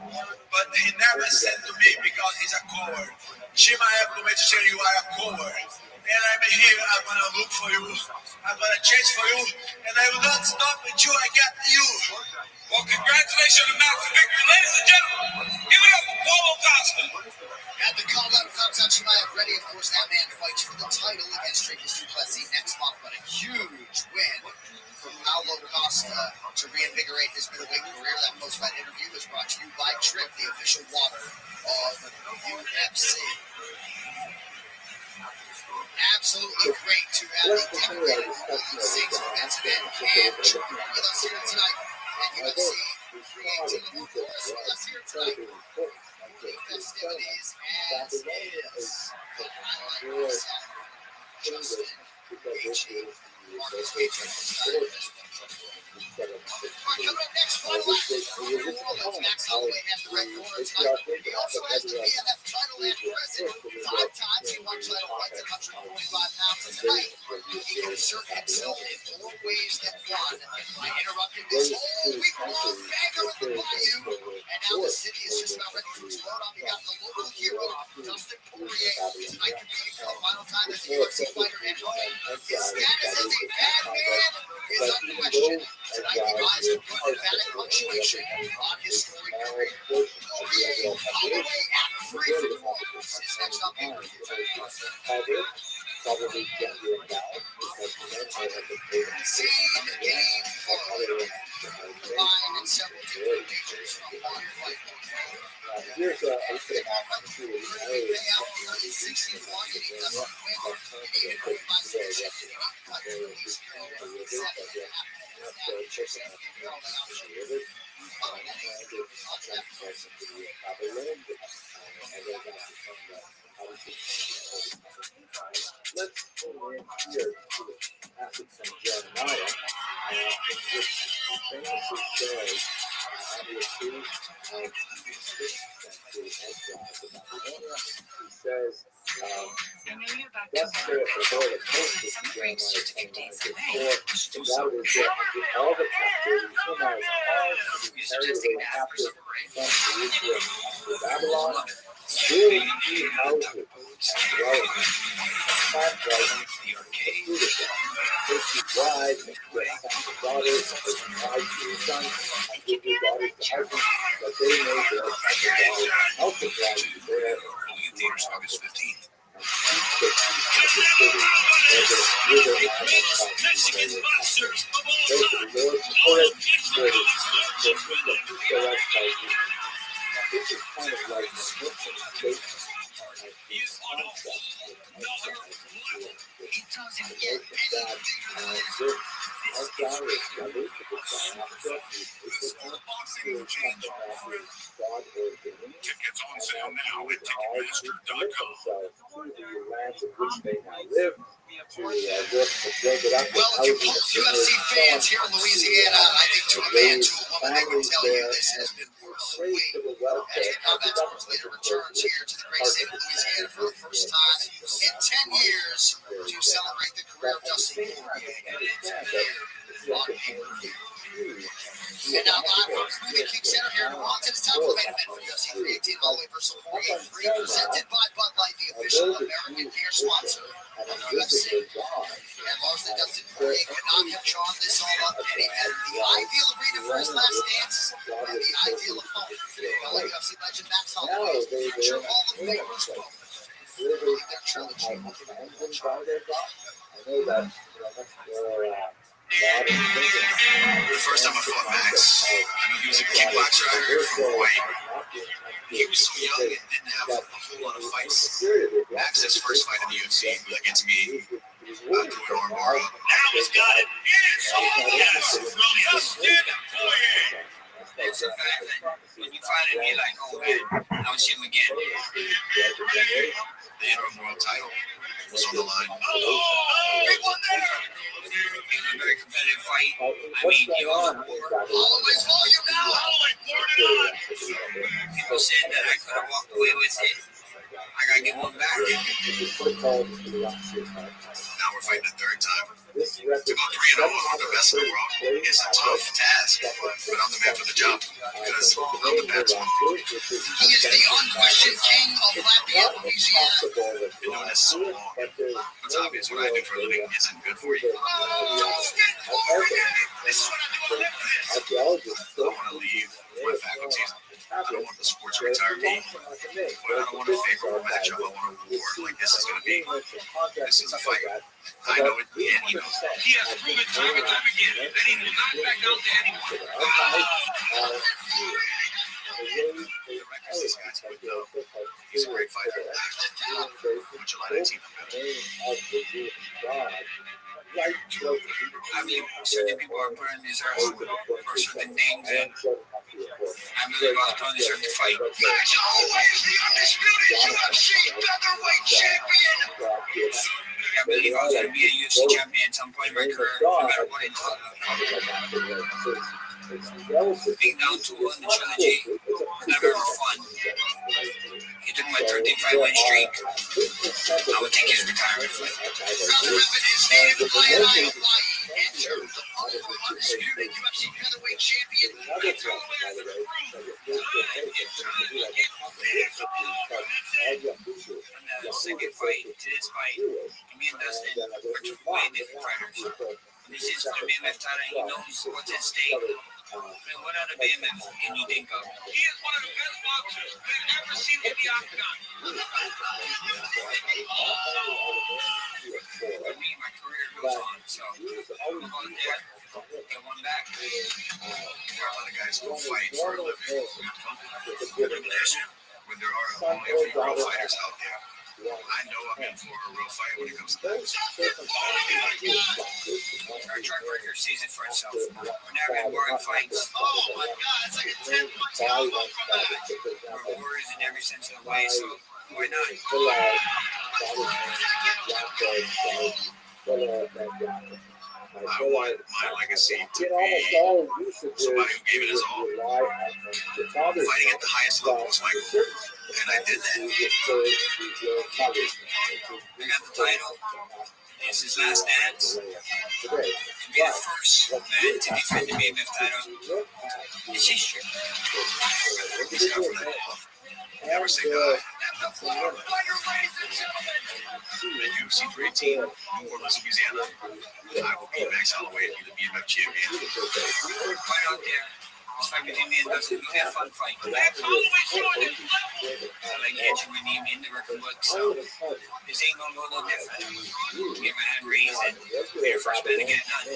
but he never said to me because he's a coward. She might have to make sure you are a coward. And I'm here, I'm gonna look for you, I'm gonna chase for you, and I will not stop until I get to you. Well, congratulations on the mountain victory, ladies and gentlemen. Give it up for Paulo Costa. And the combat comes out tonight already. Of course, that man fights for the title against Drake Duplessis next month, but a huge win for Paulo Costa to reinvigorate his middleweight career. That post-fight interview was brought to you by Trip, the official water of UFC. Absolutely great to have the decorated Saints defensive end Cam Jordan with us here tonight at UFC 318. Of course, with us here tonight the festivities as is the highlight himself, Justin Gaethje. Coming up next, one last from New Orleans, Max Holloway has the red corner tonight. He also has the BMF title at present. 5 times he won title fights at 145 pounds. And tonight, he can assert himself in 4 ways that won by interrupting this whole week-long banger at the Bayou. And now the city is just about ready to explode on behalf of the local hero, Dustin Poirier. Tonight competing for the final time as a UFC fighter at home. His status as a bad man is unquestioned. Tonight he rides to put emphatic punctuation on his storied career. Poirier, Holloway at 3 for the Warriors is next up here. Probably get you down because the men might have been paid. See the game forward. Line and several different majors from one fight. Here's a payout here is 61, and he doesn't win. He needed 45 seconds. Cut to the East Coast, 7.5. Let's pull in here to the passage from Jeremiah, in which he famously says, he says, thus saith the Lord of hosts, this is Jeremiah 29:4, God is there unto all the captives, whom I have caused to be carried away captive from Jerusalem to Babylon. Build ye houses and dwellings, plant gardens, the fruit of them. Take ye wives and get sons and daughters, and take wives to your sons, and give your daughters to husbands, that they may bear sons and daughters, multiply greatest Mexican boxers of all time. All This is kind of like a mission statement. he is on another level. He doesn't get any bigger than this. Our guy is gathered to the diaspora. It's not actually something that is God ordained. Tickets on sale now at Ticketmaster.com. To the lands in which they now live, to work to build it up. Well, if you post UFC fans here in Louisiana, I think to a man, to a woman, they would tell you this has been brutal week. As the combat sports leader returns here to the great state of Louisiana for the first time in 10 years to celebrate the career of Dustin Poirier. And now live from Smoothie King Center here in Washington, it's time for the main event for UFC 318 all the way versus Poirier 3, presented by Bud Light, the official American beer sponsor of UFC. And largely Dustin Poirier could not have drawn this all up any better. The ideal arena for his last dance and the ideal opponent. Fellow UFC legend Max Holloway, future Hall of Famer spoke. Their trilogy. I know that The first time I fought Max, I knew he was a kickboxer out here from Hawaii. He was so young and didn't have a whole lot of fights. Max's first fight in the UFC against me, I threw an armbar up. now he's got it. It's Yes, from Dustin Poirier. It's a fact that when you find it, you're like, oh man, I'll see him again. The interim world title was on the line. Big one there. It was a very competitive fight. I What's mean, going on? Holloway's volume now. Holloway poured it on. people said that I could have walked away with it. I gotta get one back. Now we're fighting a third time. This To go 3-0 with the best in the world is a tough task, but I'm the man for the job because I'm the best one. He is the unquestioned king of Lafayette, Louisiana. Been doing this so long. It's obvious what I do for a living isn't good for you. Dustin Poirier. This is what I do. I want to leave my faculties. I don't want the sport to retire me, but I don't want a favorable matchup. I want a war like this is going to be. This is a fight. I know it, and he knows it. He has proven time and time again that he will not back down to anyone. The records this guy's putting up. He's a great fighter. From July 19th, I mean, certain people are putting these for certain names, and I believe Octagon deserves to fight. Max Holloway is the undisputed UFC featherweight champion. I believe I was going to be a UFC champion at some point in my career, no matter what it took. Being down to one, the trilogy, never ever fun. He took my 13-fight win streak. I would take his retirement fight. Repping his native land, Hawaii. Enter the undisputed UFC featherweight champion. From the second fight to this fight, me and Dustin are two way different fighters. This is going to be a left title. He knows what's at stake. I mean, what other BMF can you think of? He is one of the best boxers we've ever seen in the octagon. For me, my career goes on, so I'm going there, get one back. there are a lot of guys who fight for a living. When there are only a few real fighters out there, I know I'm in for a real fight when it comes to that. Our track record sees it for itself. We're never in boring fights. Oh my God, it's like a 10-punch combo from that. We're warriors in every sense of the way, so why not? I want my legacy to be somebody who gave it his all. Fighting at the highest level was my goal, and I did that. I got the title. It's his last dance. To be the first man to defend the BMF title. It's history. He's got for that. Never say die. At UFC 318, New Orleans, Louisiana, I will be Max Holloway, be the BMF champion. Right out there. This fight between me and Dustin will be a fun fight. I like entering my name in the record book, so this ain't gonna go a little different. Get my hand raised and be the first man to get it done.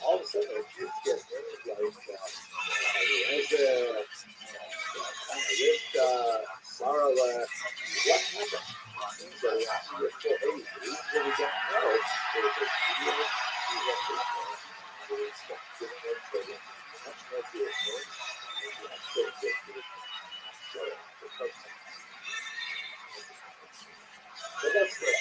All of a sudden, you get names like Sarah, what happened? So after your full age, we really don't know. But that's good.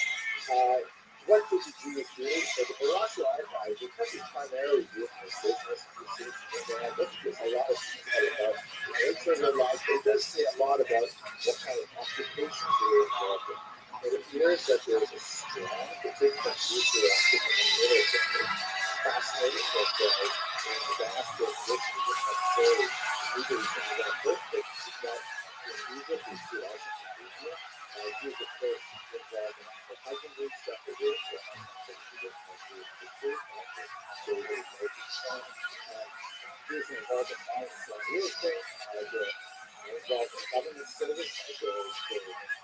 What did the Jews do? So the Rothschild archive, because it's primarily doing this business, and there's a lot of detail about the nature of their lives, but it does say a lot about what kind of occupations they were involved in. It appears that there's a strong particular Jews who are active in the military. Fascinating that in the vast of which we wouldn't necessarily legally think about both things, that in Egypt is the Algeria. Jews, of course, involved in the husbandry stuff they did, Jews are involved in finance and real estate, they're involved in government service, they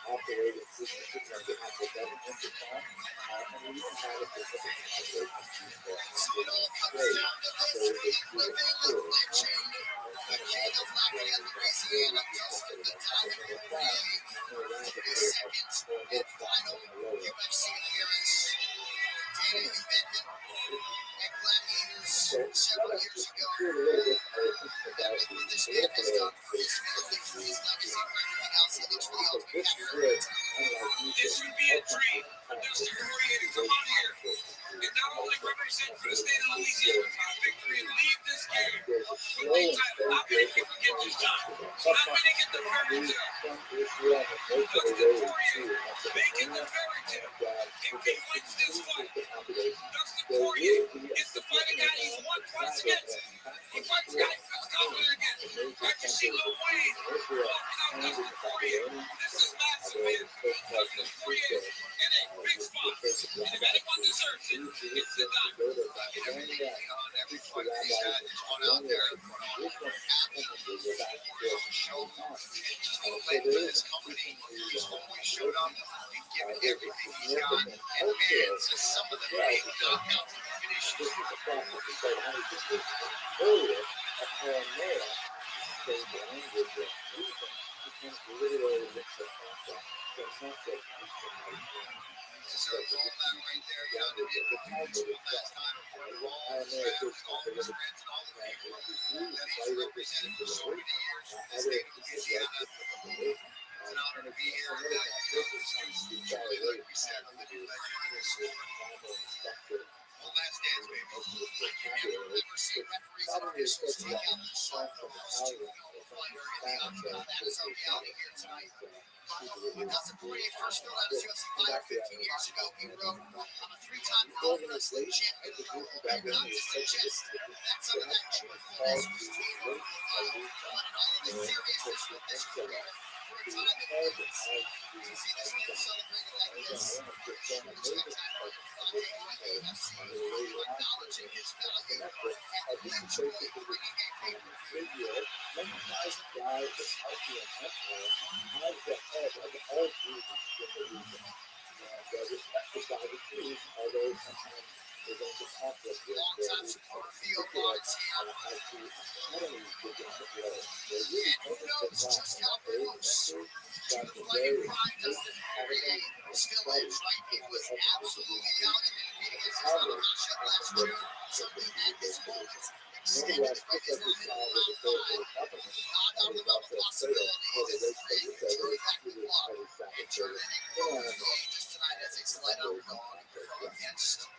operated businesses on behalf of the government at the time, and we even had a significant operation for trade. So they do a tour. This would be a dream for Dustin Poirier to come out here and not only represent for the state of Louisiana with our victory and leave this game with the title. Not many people get this done. Not many get the fairy tale. Dustin Poirier making the fairy tale. If he wins this fight, Dustin Poirier gets to fight a guy he's won fights against. He fights a guy he feels confident against. I can see Lil Wayne walking out Dustin Poirier. This is massive, man. Dustin Poirier in a big spot. And if anyone deserves it, it's the Diamond. Every fight he's had has gone out there and put on an absolutely spectacular show. And just the way for this company, he's always showed up and given everything he's got. And man, so some of the great knockouts and finishes. Deserves all that right there. Down to the end of the last time for all the respect, all the respect, and all the people that he's represented for so many years from this state of Louisiana. It's an honor to be here. And like we said, a living legend in the sport. One last dance, baby. You never ever see referees and officials take out the salt from the house. You will find her in the octagon. That is our reality here tonight. Dustin Poirier first filled out his UFC fighter 15 years ago. He wrote, I'm a three-time Golden State champion of the world. And not to suggest that some of that truth was between her and all of the seriousness with this career. For a time, it was to see this man celebrated like this. Truly spectacular. Acknowledging his value and literally bringing a pay-per-view. Longtime supporter Theo Vaughn here. And who knows just how close to the fighting prime Dustin Poirier still is, right? It was absolutely down in defeating his fellow Rothschild last June. Certainly had his moments. Extended from his limited amount of time. Not out without the possibility that he could really back the block and turn it into a major just tonight.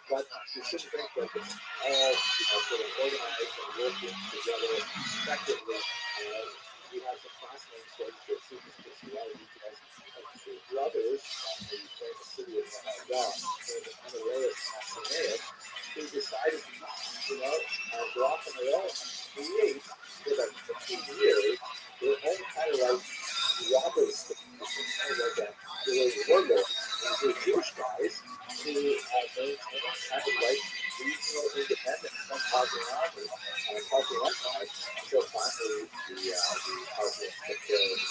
But you shouldn't think that it's all, sort of organized and working together effectively. We have some fascinating stories where Susan Christianity has two brothers from the famous city of Ramallah, named Ananias and Simeas, who decided to, go off on their own and create for about 15 years their own kind of like robbers, kind of like they were warlords. These were Jewish guys who maintained kind of like regional independence from Muslim army and Muslim empire until finally the Muslims took care of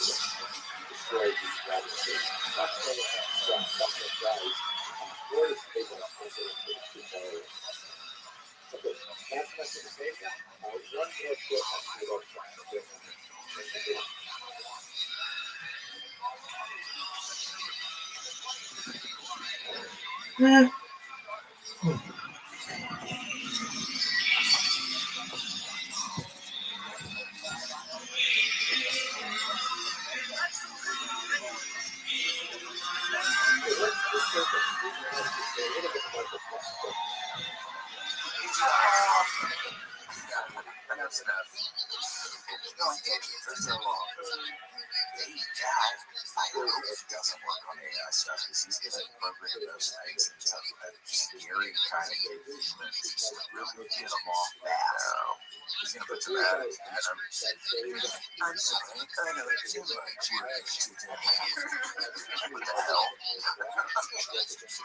destroyed the United States. That's one of the guys. Where is they going to okay, that's my presentation. One more short about Enough's enough. For so long. Dad, I hope he doesn't work on AI stuff because he's going to program those things and tell you that scary kind of engagement. Really get them off fast. He's going to put some ads in them. I'm sorry, I know it's too much work to do. What the hell?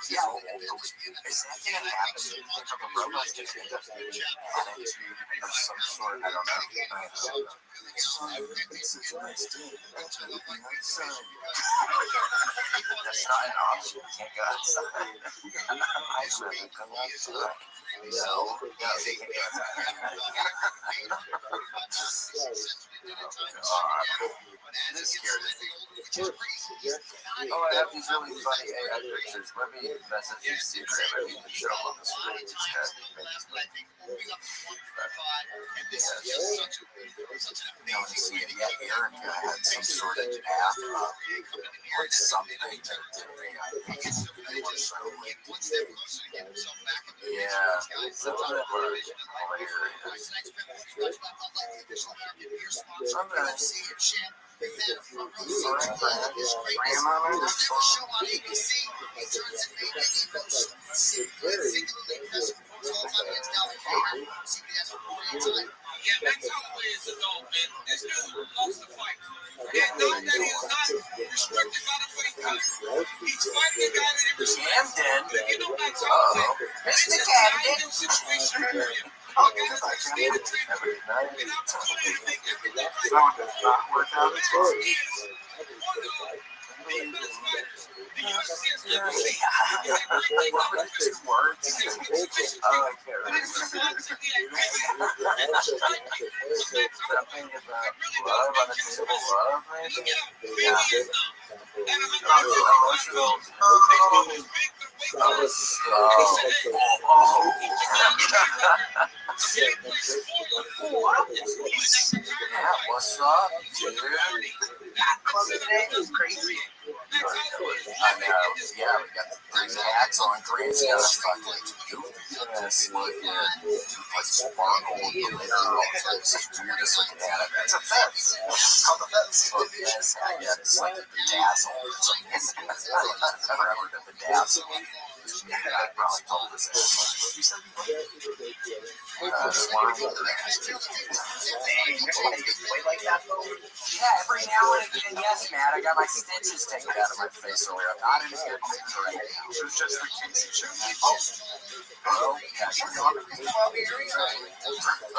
Yeah, is that going to happen? Do you think the robots just end up adding to some sort of, I don't know. It's such a nice day. That's not an option. You can't go outside. I'd rather go outside. No, they can go outside. This scared me. Oh, I have these really funny AI pictures. Let me message you secret. Maybe you can show them on the screen. Erica had some sort of app or something that did some of it were hilarious. Sometimes Yeah, that's how it is, adult man. This dude loves to fight. And though that he is not restricted by the weight cut, he's fighting a guy that he respects. But you know that's all. It's an ideal situation for you. Okay, that's what I'm saying. And I'm telling you, I think that not work out. What's up, dude? Crazy. I know. Yeah, we got the three hats on. Grant's got a fucking goofy-ass looking, like sparkle glitter. It's the weirdest looking hat. That's a fence. It's called a fence. Oh, yes, I get it. It's like a bedazzle. It's like forever to bedazzle. Yeah, I probably told us that. You said yeah, every now and again, yes, Matt. I got my stitches taken out of my face earlier. I'm not in a good mood right now. It was just the Casey show. Well, yeah, you know, I'm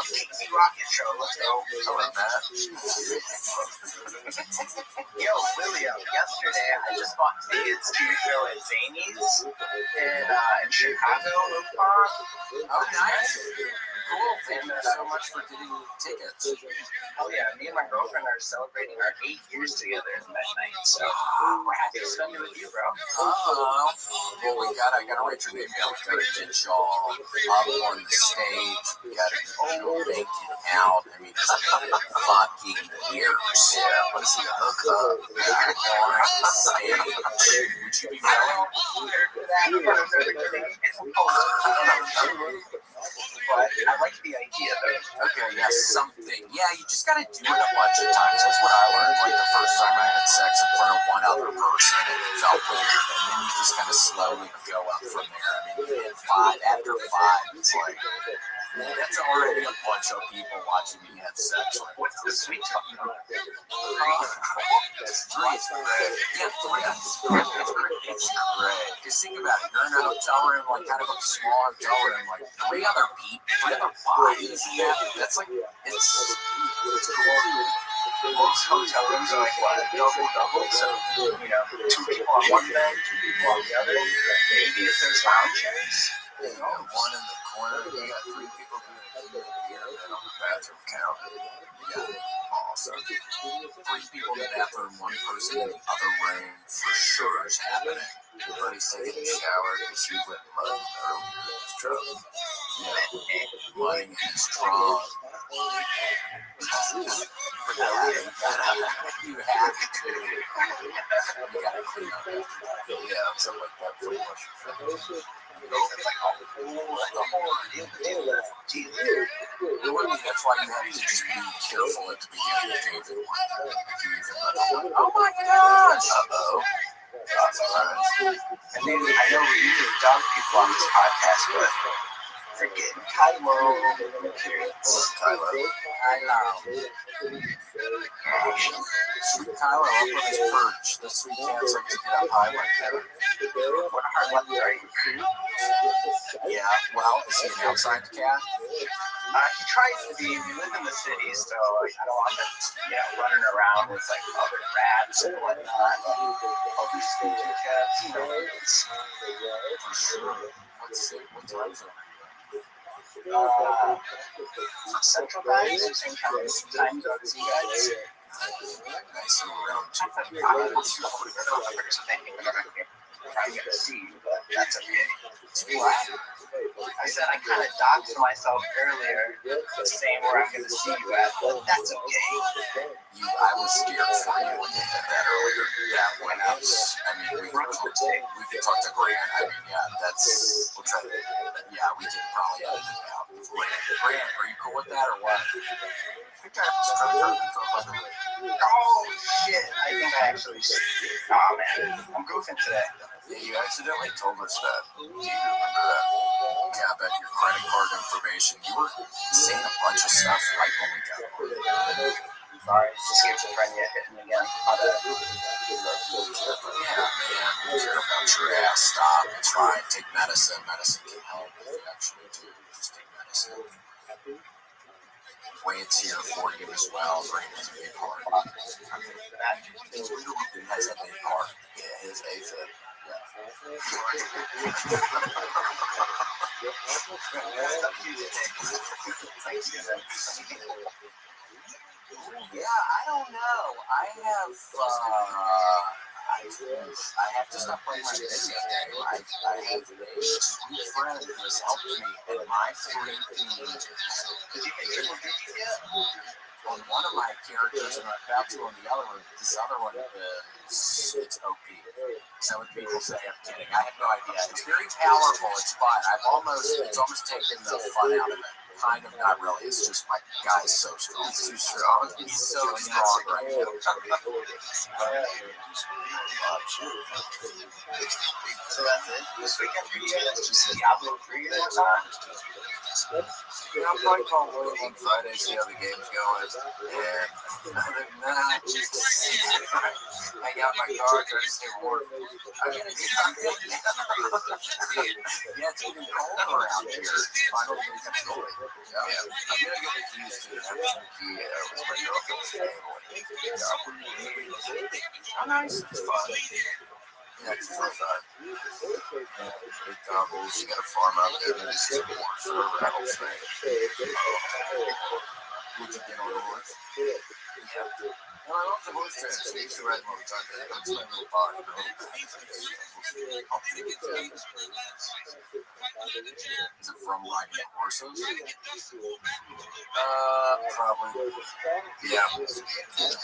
Casey Rocket Show. Let's go. Hello, Matt. Yo, William, yesterday I just bought tickets to your show at Zany's in Chicago. Oh, nice. Cool. Thank you so much for getting tickets. Oh yeah, me and my girlfriend are celebrating our 8 years together that night, so we're happy to spend it with you, bro. Well, I gotta write your name down. We gotta get y'all up on the stage. We gotta make it out. I mean, it's fucking years. Yeah, let's see a hook up on the stage. Would you be yelling? But I like the idea though. Okay, yeah, something. Yeah, you just gotta do it a bunch of times. That's what I learned. Like the first time I had sex in front of one other person, it felt weird. And then you just kind of slowly go up from there. I mean, you hit 5. After 5, it's like, that's already a bunch of people watching me have sex. Like, What's the sweet talk? It's 3 is great. Yeah, 3 is great. It's great. Just think about it. You're in a hotel room, like kind of a small hotel room, like 3 other people, 3 other bodies. Yeah, that's like, it's cool. Most hotel rooms are like what? Double. So, 2 people on one bed, 2 people on the other. Maybe if there's lounge chairs. You got 1 in the corner. You got 3 people doing here and then on the bathroom counter. Yeah, awesome. 3 people in the bathroom, 1 person in the other room for sure is happening. Everybody's taking a shower because he went mudding earlier in his truck. Yeah, mudding in his trunk. You have to. You gotta clean up after that. Yeah, something like that pretty much. It's like, the whole deal. That's why you have to just be careful at the beginning if you even want to. If you even let them, oh my gosh! Uh-oh. That's surprise. And then I know we usually dog people on this podcast, but freaking Kylo. Kylo. I know. Sweet Kylo up on his perch. The sweet cats like to get up high like that. What hard left are you? Yeah, well, is he an outside cat? He tries to be. We live in the city, so I don't want him, running around with like other rats and whatnot. Other stinky cats, For sure. What time zone Central time, same time zone as you guys. Nice and around 2:45. I'm gonna see you, but that's okay. I said I kind of doxed myself earlier, saying where I'm gonna see you at, but that's okay. I was scared for you when you did that earlier. That one was, I mean, we can talk to Grant. I mean, we'll try to, we can probably edit it out. Grant, are you cool with that or what? Oh shit! I think I actually. Oh man, I'm goofing today. Yeah, you accidentally told us that. Do you remember that? Yeah, about your credit card information. You were saying a bunch of stuff right when we got on. Sorry, schizophrenia hitting again. Yeah, man, we care about your ass. Stop. It's fine. Take medicine. Medicine can help if you actually do. Just take medicine. Wayne's here for you as well. Brain has a big heart. He has a big heart. Yeah, his AFib. Yeah, I don't know. I have to stop playing my video game. I have a sweet friend who has helped me in my free team. On one of my characters, and I'm about to on the other one. This other one it's OP. So when people say I'm kidding, I have no idea. It's very powerful. It's fun. It's almost taken the fun out of it. Kind of, not really. It's just my guy's so strong. He's too strong. He's so strong right now. So that's it. This weekend for you guys, just Diablo 3 or something? I'll probably call William on Friday, see how the game's going. And other than that, just hang out in my car, try to stay warm. I'm gonna get yeah, it's getting cold around here. It's finally getting kind of cold. Yeah. I'm gonna get used to it. Have some key with my girlfriend's family. Oh, nice. It's fun. Yeah, it's fun. Big goggles. You got a farm out there that is still warm for a rattlesnake. Would you get on the horse? Yeah. Well, I love the horse train. It makes you ride all the time. It's my little body. Is it from riding horses? Probably. Yeah.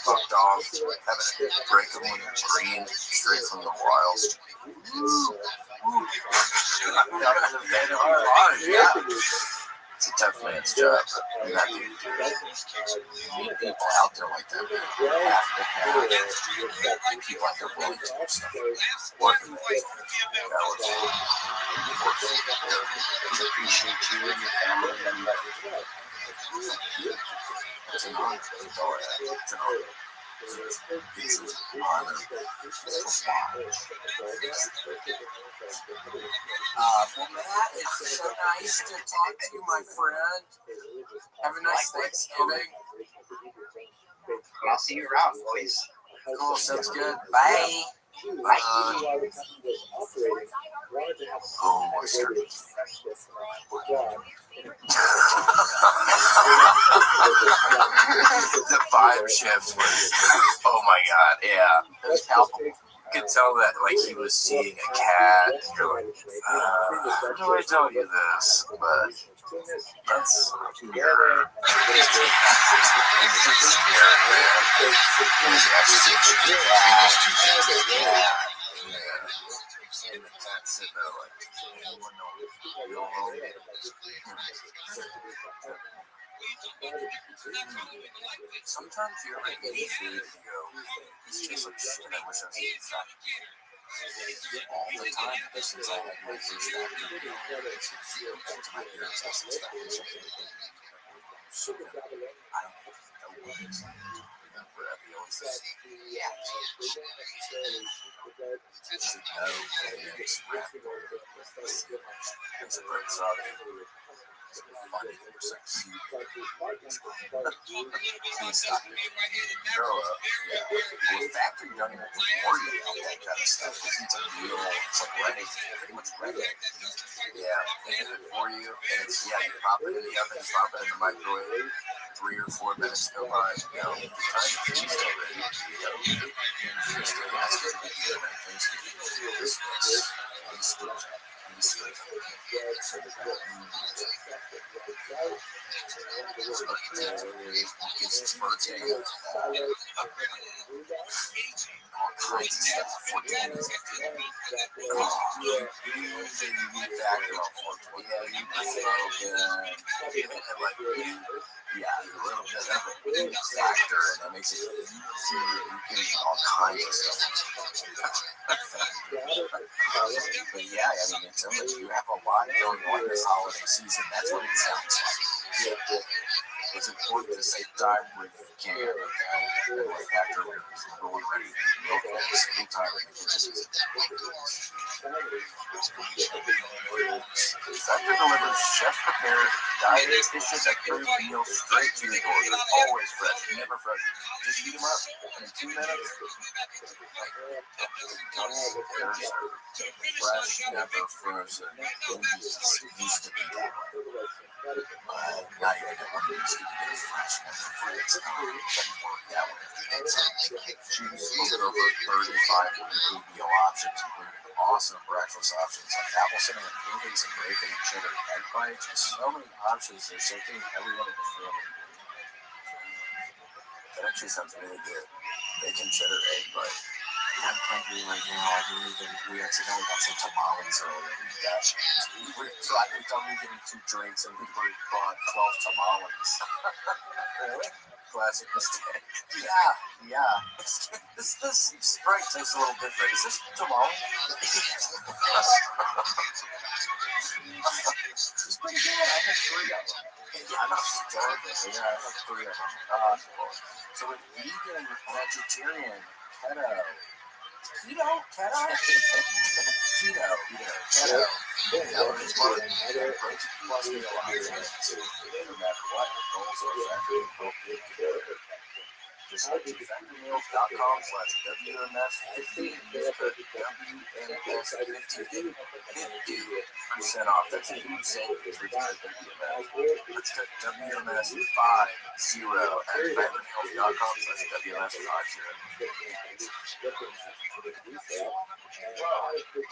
Fucked off. Having a breakable and green straight from the wild. Yeah. It's a tough man's job. I'm not doing it. Meet people out there like that, man. Half the half. People out there willing to do stuff. Working with that was Appreciate you and your family and it's an honor. It's all right. It's an honor. It's an honor. Well, Matt, it's so nice to talk to you, my friend. Have a nice Thanksgiving. I'll see you around, boys. Cool, sounds good. Bye. Oh, my The vibe shift was, oh my god, yeah, it was palpable. You could tell that, like, he was seeing a cat, and you're like, how do I tell you this? But that's weird. It's just scary, man. And the cat sitting there like, anyone know you're home? Sometimes you're like eating food and you go, this tastes like shit, I wish I was eating fat. All the time, ever since I had my first factory meal, back to my parents' house and stuff, and something so good. I don't know what it's like. Rabbi always says, yeah. You should know that it's Rabbi. It's a great sauce. Funny sex. Please stop it. Girl, yeah. Well, factory don't even worry about that kind of stuff. It's a meal. It's like ready. Pretty much ready. Yeah, they do it for you. And it's, yeah, you pop it in the oven, you pop it in the microwave. 3 or 4 minutes go by. You know, the time to feast already. You know, feast it. That's going to be good. I think this mix. All kinds of stuff. 14 days after that. Yeah, a little bit of a factor, and that makes it all kinds of stuff. But yeah, I mean, until you have a lot going on this holiday season, that's what it sounds like. It's important to save time when you can, okay? And with factor, we're going ready to milk at the same time in the kitchen. Factor delivers chef-prepared, dietitian approved meals straight to your door. They're always fresh, never frozen. Just heat them up, and in 2 minutes, they're served. Fresh, never frozen. Used to be that way. Not even at one used to be fresh, never frozen. Doesn't work that way. Choose over 35 weekly meal options, including awesome breakfast options like apple cinnamon pancakes and bacon and cheddar egg bites. With so many options, there's something everyone in the family. That actually sounds really good. Bacon cheddar egg bite. I'm hungry right now. We accidentally got some tamales earlier. So I thought we were getting 2 drinks and we bought 12 tamales. Classic mistake. Yeah. This Sprite tastes a little different. Is this tamale? It's pretty good. I had 3 of them. Yeah, I'm not starving. Yeah, I had 3 of them. So with vegan, vegetarian, keto. That one is one. Protein plus meal options. No matter what, your goals are factory. Just head to factorymeals.com/WMS15. Use code WMS15. 50% off. That's a huge savings for WMS. Let's go WMS50 at factorymeals.com/WMS50.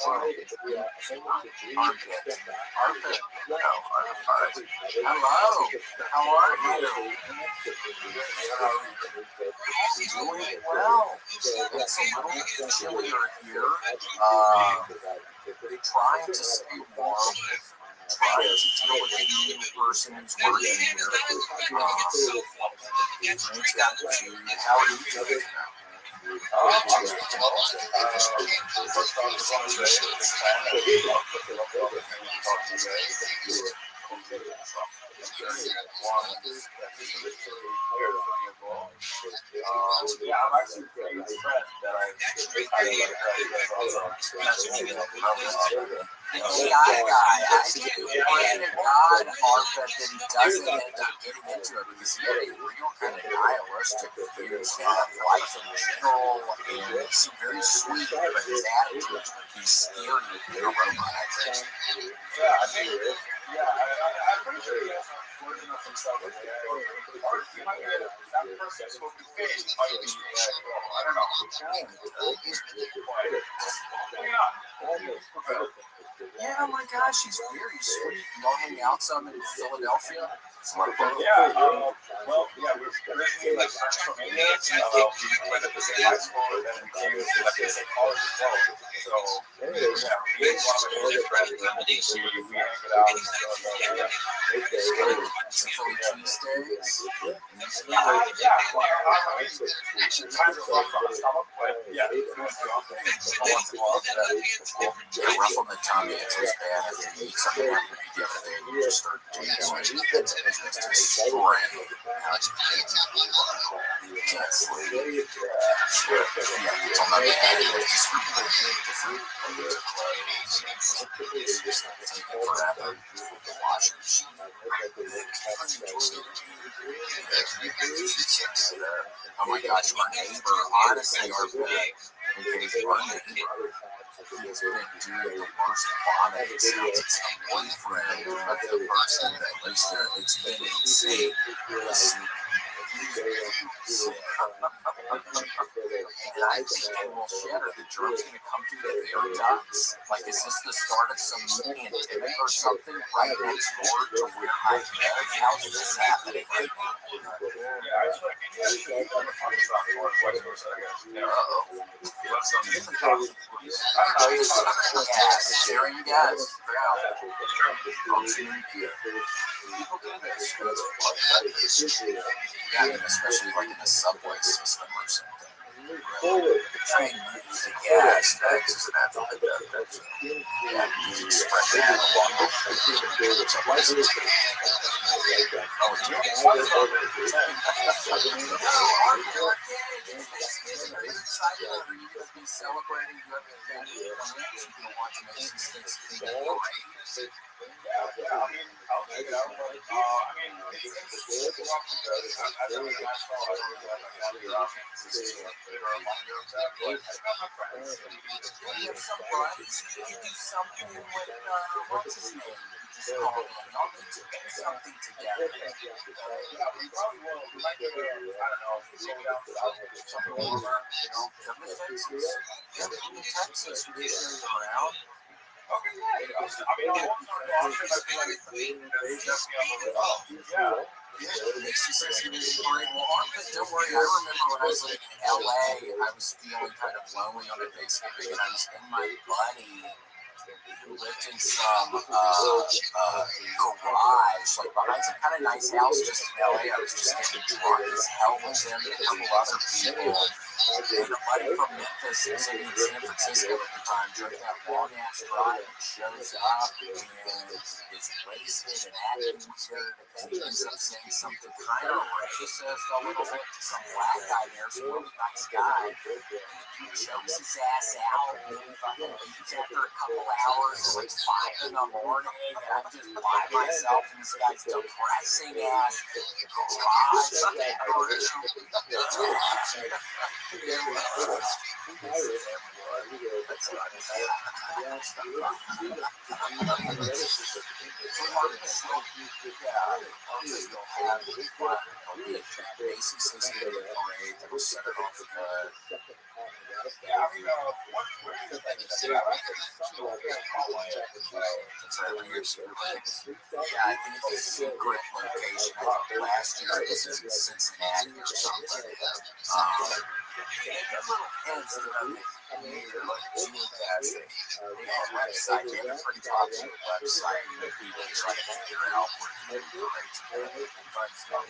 Armpit. No. Hello. How are you? Doing well. It's a little bit chillier here. Trying to stay warm. Trying to deal with the new person who's working here. How are you doing? Yeah, I'm actually pretty impressed that The AI guy, I think praying to God, Arpit, that he doesn't end up getting into it because he had a real kind of nihilistic view of life in general, and he seemed very sweet, but his attitude would be scary in a robot, I think. I'm pretty sure he has a version of himself as AI, or he might be that person spoken face might be AI. I don't know. Yeah, oh my gosh, he's very sweet. Y'all hang out some in Philadelphia? Yeah, we're originally like from India. We went to the same high school, and then we came to like the same college as well. So he's one of my closest friends. We hang it out and Some Philly cheesesteaks. Rough on the tummy, it's as bad as you eat something after the other day and you just start doing something that's just spraying. You can't sleep. It's on my bed, it's just different layers of clothes. It's just taking forever. Washing machine. Oh my gosh, my neighbor, honestly, our neighbor, he has been doing the worst vomiting since it's a boyfriend of the person that lives there. It's been insane. And I think, well, shit, are the germs going to come through the air ducts? Like, is this the start of some new pandemic or something right next door to where I live? How's this happening right now? Sharing gas. Yeah, I mean, especially like in a subway system or something. Trying to use the gas tax is an absolute benefit. Yeah, you can spread that along celebrating you have a family plans, you can watch Macy's Thanksgiving parade. You have some buddies, you can do something with, what's his name? Just call him. Y'all need to do something together. We probably will. We might do it, I don't know, go down south, something warmer, Come to Texas. Yeah, come to Texas. We can show you around. Okay, great. I mean, I won't start often. I feel like it's definitely on the yeah. She says he was great. Well, Armpit, don't worry. I remember when I was living in LA, I was feeling kind of lonely on a Thanksgiving, and I was in my buddy who lived in some garage, like behind some kind of nice house just in LA. I was just getting drunk as hell with him and a couple other people. And a buddy from Memphis who was living in San Francisco at the time drove that long ass drive and shows up and is wasted and acting weird, and he ends up saying something kind of racist a little bit to some black guy there, some really nice guy. He chokes his ass out and then fucking leaves after a couple hours and it's 5 in the morning and I'm just by myself in this guy's depressing ass garage. Macy's Thanksgiving parade that was set it off good. I think it's a secret location. I think last year it was in Cincinnati or something. It's like geocaching. They have a website. They have a pretty popular website that people try to figure out where to operate to find stuff.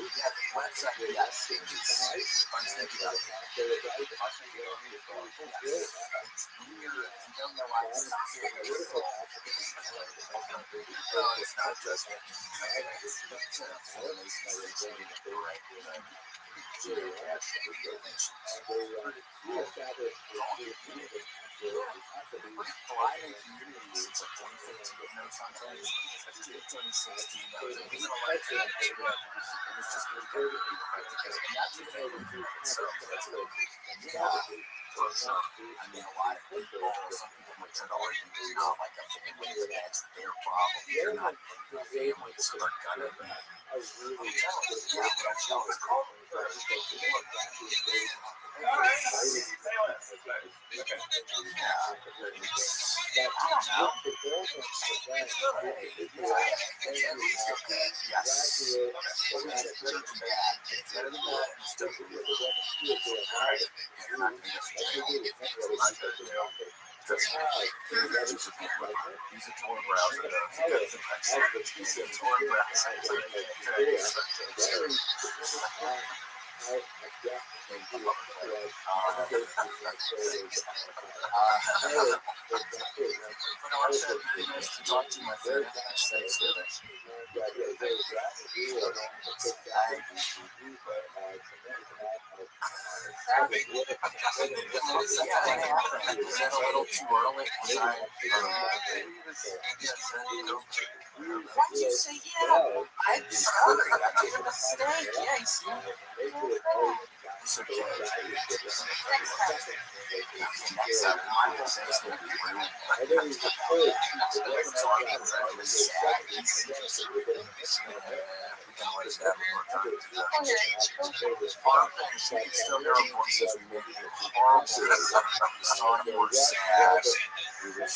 Yeah, the website, yes, it's funsnake.com. It's weird. If you don't know why it's not here, no, it's not just that. I mean, a lot of people, some people might try to argue it's not like a family, that's their problem. They're not a family, so they're gonna be. Use a Tor browser. Use a Tor browser. To talk to my friend Is that a little too early? Why'd you say yeah? I'm sorry, I made a mistake. Yeah, you see? It's okay. Next up, my mistakes will be ruined. Still, there are voices we made it horrible. Sorry, you were sad. We were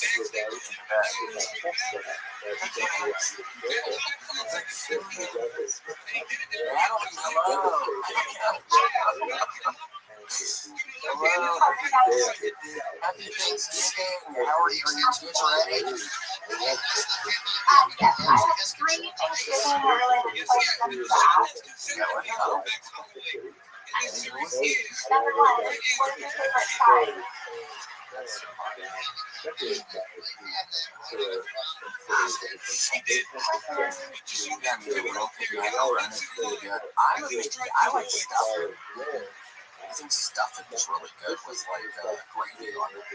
Hello. Happy Thanksgiving. How are you? Are your kids ready? Yes, I was free Thanksgiving early and played some stuff. Number one, what's your favorite side? I like stuffing. I think stuffing is really good with like gravy on it.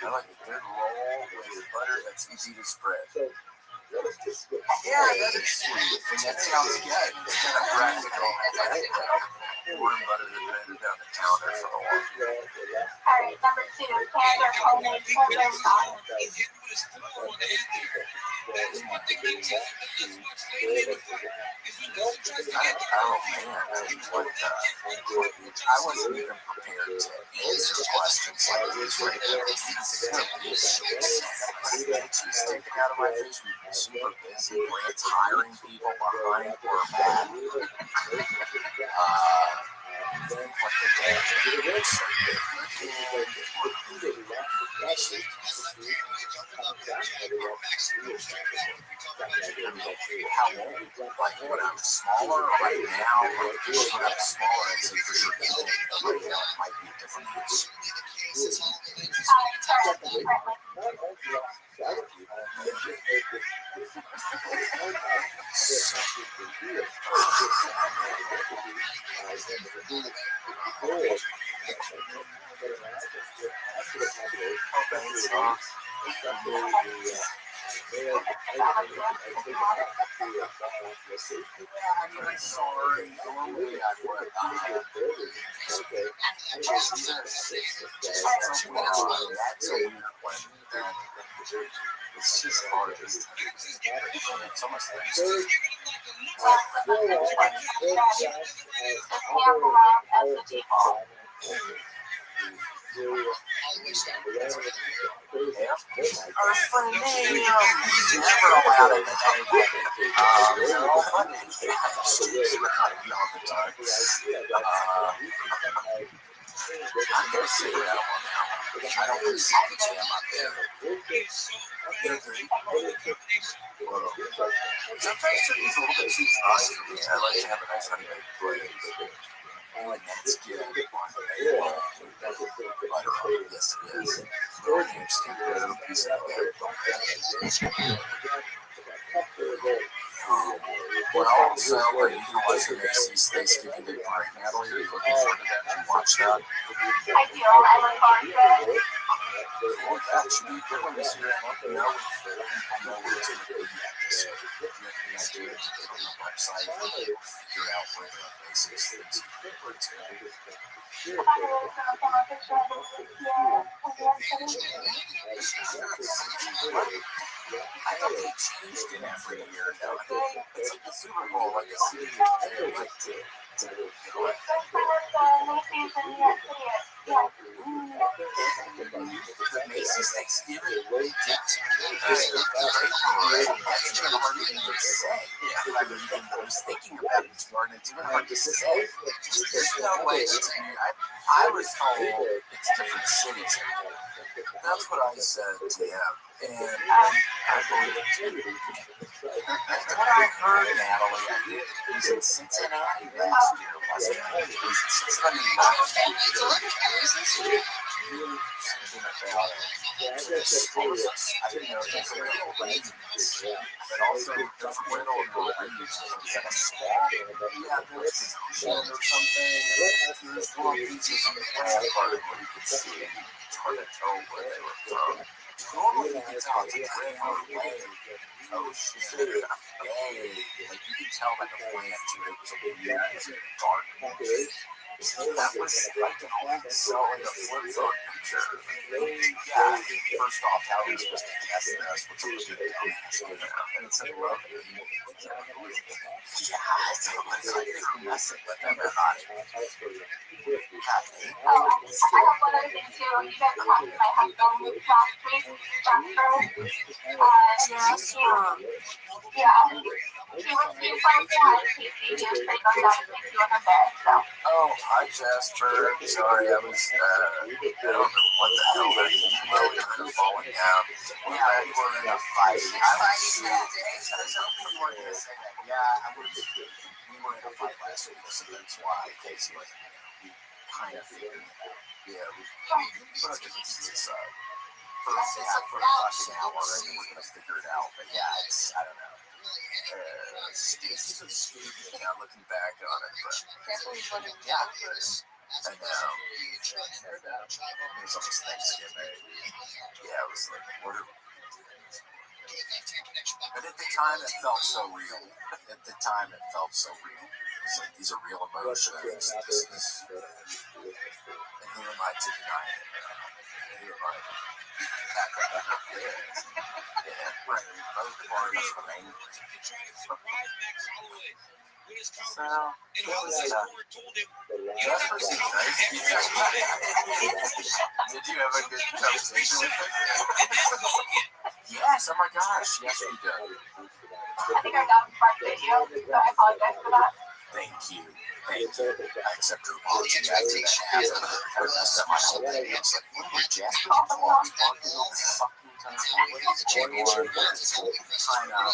I like a good roll with butter that's easy to spread. Yeah, that is sweet. And that sounds good. It's kind of practical. Warm butter to blend it down the counter for the one. Alright, number two, canned or homemade cornbread sauce. Oh man, I wasn't even prepared to answer questions like this right now. She's sticking out of my face. We've been super busy. Grant's hiring people behind or back. What the day? How old? Like when I'm smaller right now, like when I'm smaller, I'd say for sure. Right now, it might be a different age. I'm sorry. Normally I would. That's a weird one. It's just hard this time. It's almost like as the default. For me, never allowed it anyway. They're all funny. All the time. I'm gonna say that one now. I don't really see the jam up there. Sometimes turkey's a little bit too dry for me. I like to have a nice honey baked glaze. And that's good. Butter on it. Yes, it is. Throw a stick with a little piece of that. What also, are you going to watch the Macy's Thanksgiving Day Parade, Natalie? Are you looking forward to that? Did you watch that? I do. I look forward to it. Well, that should be a good one this year. I know where it's going to be at this year. Do you have any ideas? Get on the website and figure out where the Macy's Thanksgiving Parade is going to be. I thought it was going to come up this year. I thought they changed it every year now. It's like the Super Bowl, like a city. They like to do it. Macy's Thanksgiving. That's hard to even say. I was thinking about it this morning. It's even hard to say. There's no way. I was told it's different cities. That's what I said to him. And I believe it too. That's what I heard, Natalie. I think it was in Cincinnati last year, wasn't it? It was in Cincinnati last year. Something about it. I didn't know there was a little range. But also, there's a little range. Is that a squad? Yeah, there's an ocean or something. There's little pieces of the land part where you can see it. It's hard to tell where they were from. Normally, you can tell it's a river, lake, ocean, bay. Like, you can tell by the plants, it was a weird garden. That was like an old selling a flip phone picture. Yeah, first off, how are we supposed to guess this? What's a good dumbass giving out? And it's in love. Yeah, it's like they're messing with them or not. Happy. I have one other thing too. You guys talked to my husband last week, Jasper. Yeah. He was here for a day. He was going down to take you in a bed, so. Oh, hi, Jasper. Sorry, I was, I don't know what the hell that is. You really could have fallen down. We were in a fight. I was hoping you weren't going to say that. Yeah, we were in a fight last week, so that's why Casey wasn't here. We kind of figured it out. Yeah, we put our differences aside. For a fucking hour, and we're going to figure it out. But yeah, I don't know. Stacy's so stupid now looking back on it, but yeah, I know. It was almost Thanksgiving. Yeah, it was like, what are we doing? But at the time, it felt so real. It's like, these are real emotions. This is, and who am I to deny it? Who am I? Back up on the kids. Yeah, right. Both parties were angry. So, it was Jasper seems nice. Did you have a good conversation with him? Yes, oh my gosh, yes we did. I think our dog barked at you, so I apologize for that. Thank you. I accept your apology. I did that after I messed up my whole day. It's like, what was Jasper barking all the fucking time? I know.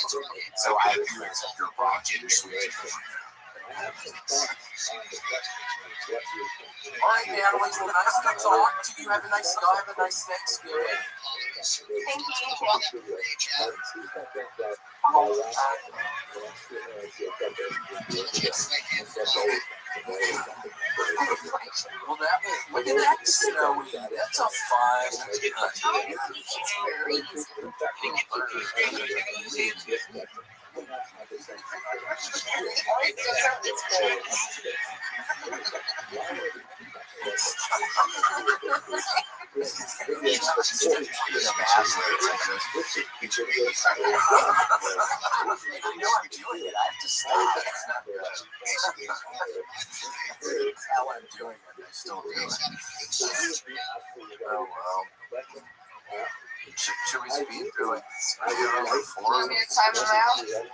So I do accept your apology. You're sweet. All right, Natalie, it's been nice to talk to you. Have a nice Thanksgiving. Thank you, too. Well, look at that snowy. That's a fun. I know I'm doing it. I have to stop. Oh, well. Should we speed through like speed through like You want me to time them out? No.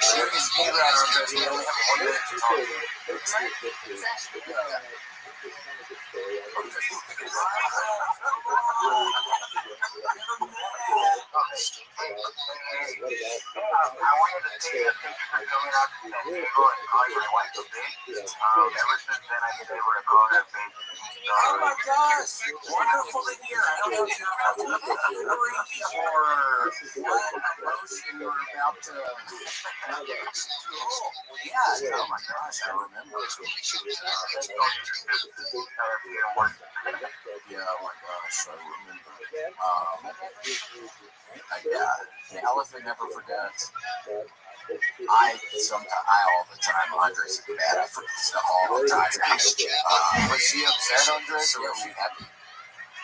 Should we speed around our best? We only have 1 minute to talk. I wanted to say that thank you for coming out to San Diego and calling my wife a bitch. Ever since then, I've been able to call her a bitch. Oh my gosh! Wonderful to hear. I don't know if you're about to agree or what emotion you're about to. Yeah. Oh my gosh! I remember. Yeah. Oh my gosh! I remember. The elephant never forgets. I all the time, Andres is bad. I forget stuff all the time. Was she upset, Andres, or was she happy?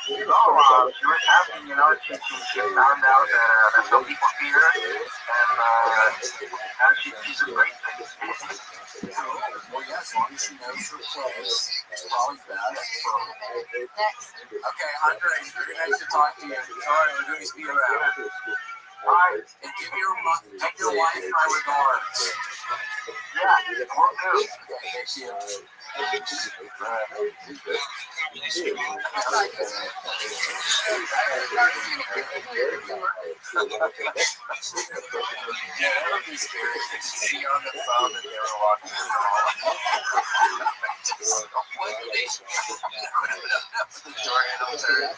She was happy, she found out that some people see her, and now she's a great thing. Well, yeah, as long as she knows her place, it's probably best for. Okay, Andres, very nice to talk to you. Sorry, we're doing speed around. Alright, And give your wife my regards. yeah, will do. Okay, thank you. Yeah, that would be scary to see on the phone that they were walking the door handle turn.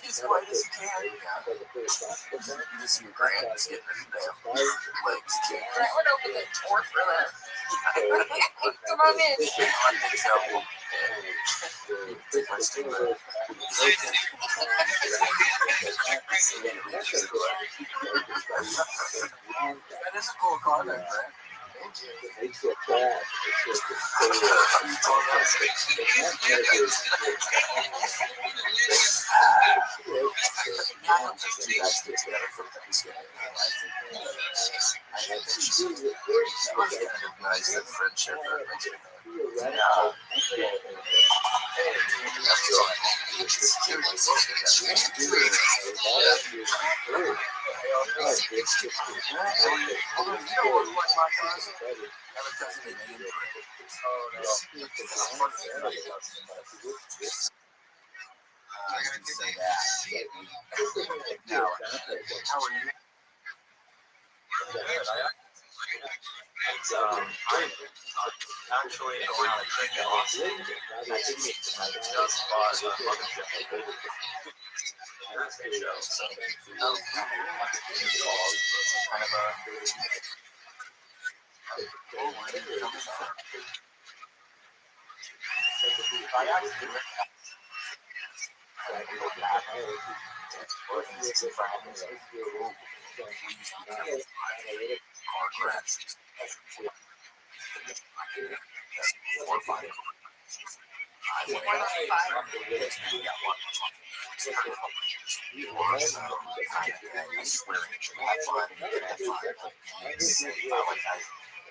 As white as you can. You just see your Grant just getting his damn legs kicked. Grant would open the door for that. Come on in. That is a cool car, man, Grant. Makes it bad. Nice that friendship. Now, how are you? I'm actually going on a trip in Austin next week. I just bought a mothership. That's a show. So, kind of a.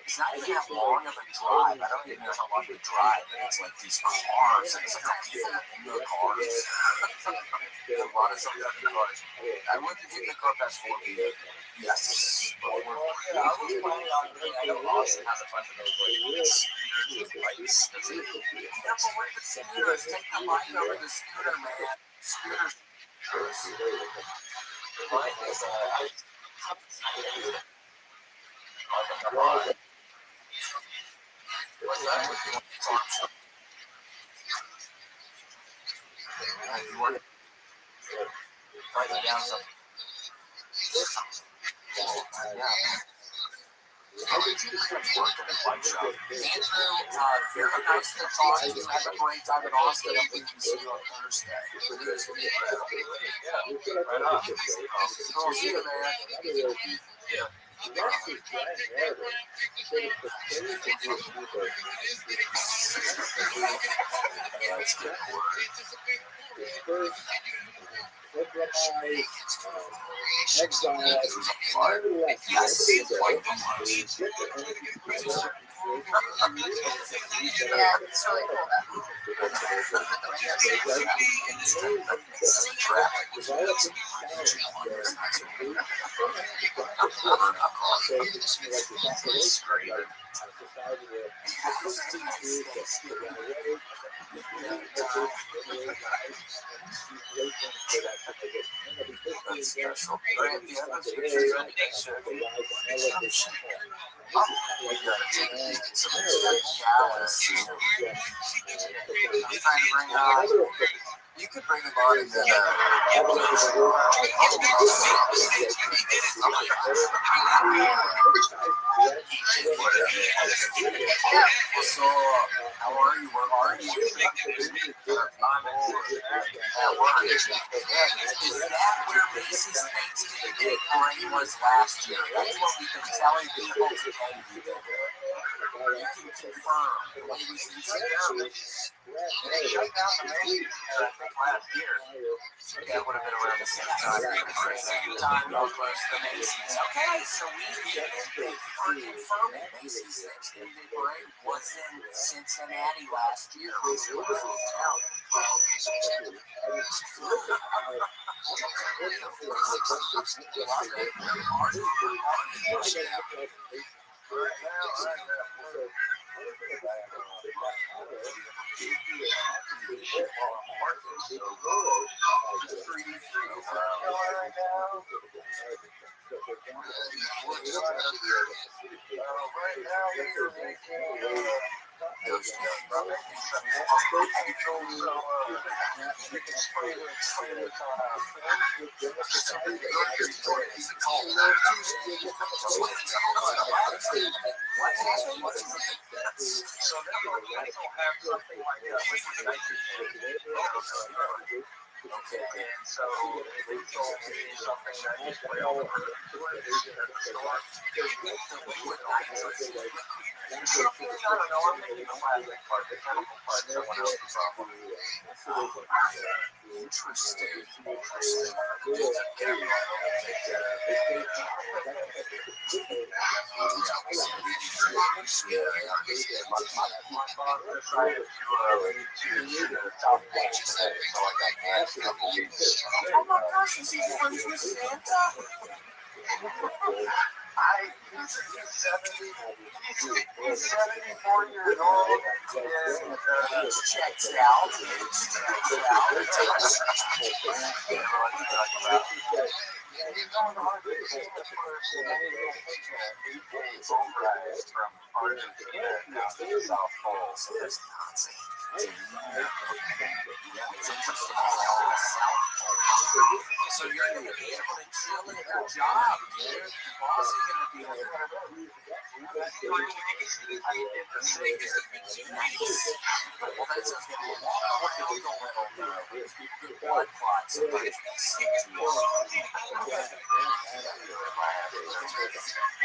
It's not even that long of a drive. I don't even know how long to drive, but it's like these cars, and it's like people in the cars. A lot of stuff in the cars. I wouldn't get in the car past 4 p.m. Yes. But I was planning on doing, I know Austin has a bunch of those bikes. Yeah, but with the scooters, take the bike over the scooter, man. Scooters. What's that? You want to write it down something? Yeah. How did you work in a bike shop? Andrew, very nice to talk to you. Have a great time in Austin. I'm going to see you on Thursday. Yeah, right on. Cool, see you, man. Yeah. That's good. dispersed, compromised, exiled, nevertheless, Yes. they get their energy together. Yeah, it's really cool though. Put the windows down. That's special. Right, yeah, that's pictures of nature. We gotta take a peek at some of this galaxy. I'm trying to bring on. You could bring him on and then so, how are you? Where are you? Is that where Macy's Thanksgiving Day parade was last year? That's what we've been telling people today. You can confirm, ladies and gentlemen. They shut down the Macy's last year. Yeah, it would have been around the same time. Of course, the Macy's. Okay, so we are confirming Macy's Thanksgiving Day parade was in Cincinnati last year. It was a hotel. Oh my gosh, is he friends with Santa? He's 74 years old. Checks out. From Argentina down to the South Pole. So there's Nazi. It's interesting how the South Pole. So you're going to be able to chill at your job, dude. The boss is going to be there. Nice. Well, that's a good blood clot. Sometimes we sick to it.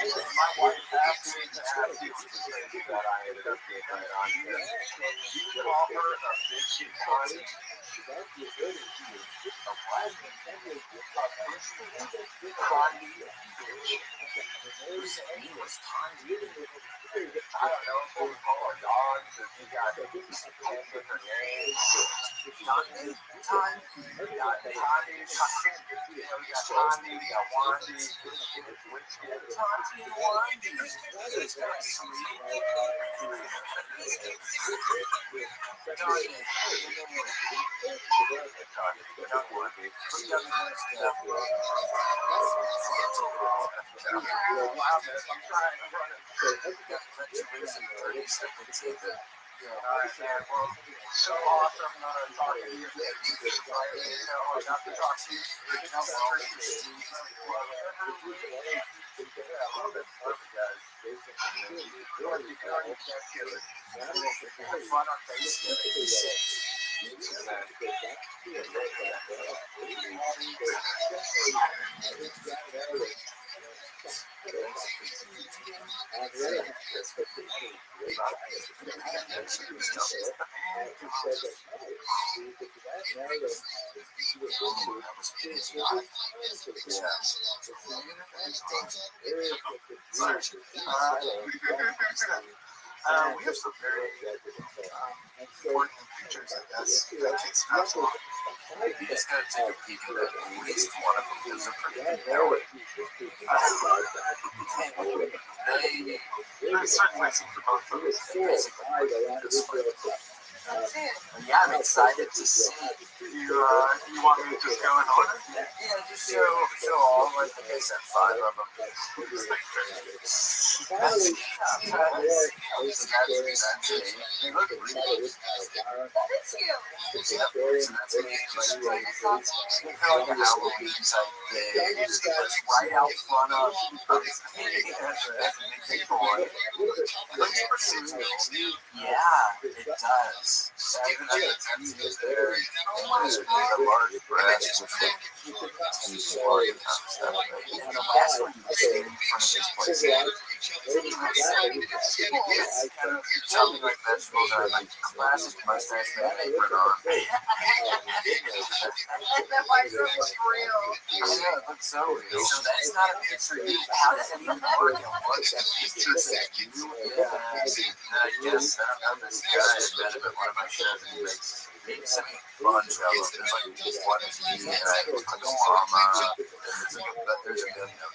My wife asked me to ask you what you think that I ended up being right on here. You call her a bitchy cunt. I don't know what we call our dogs. If you got kids with their names. Tani. We got Wandy. So awesome talking to you. I got to talk to you. Have fun on Thanksgiving. We have some very important pictures, I guess. That takes half long. You just gotta take a peek at at least one of them because they're pretty compelling. There's certain ways to both of those. Yeah, I'm excited to see. You want me to just go in order? Yeah, just show all. I think I sent 5 of them. They look really. That is you. So that's me. Like a Halloween type thing. It's right out front of as a big boy. It looks pretty real. Yeah, it does. Even at the tent is there. The large breast, which is large concept. And the last one you see in front of this place. It's kind of chopping like vegetables and like classic mustache man apron on. That visor was real. Yeah, it looks so real. So that's not a picture of you. How does it even work? It works as a picture of you. Yeah. I guess I don't know this guy. I met him at one of my shows and he sent me a bunch of them. There's like one is me and I look like Obama. There's a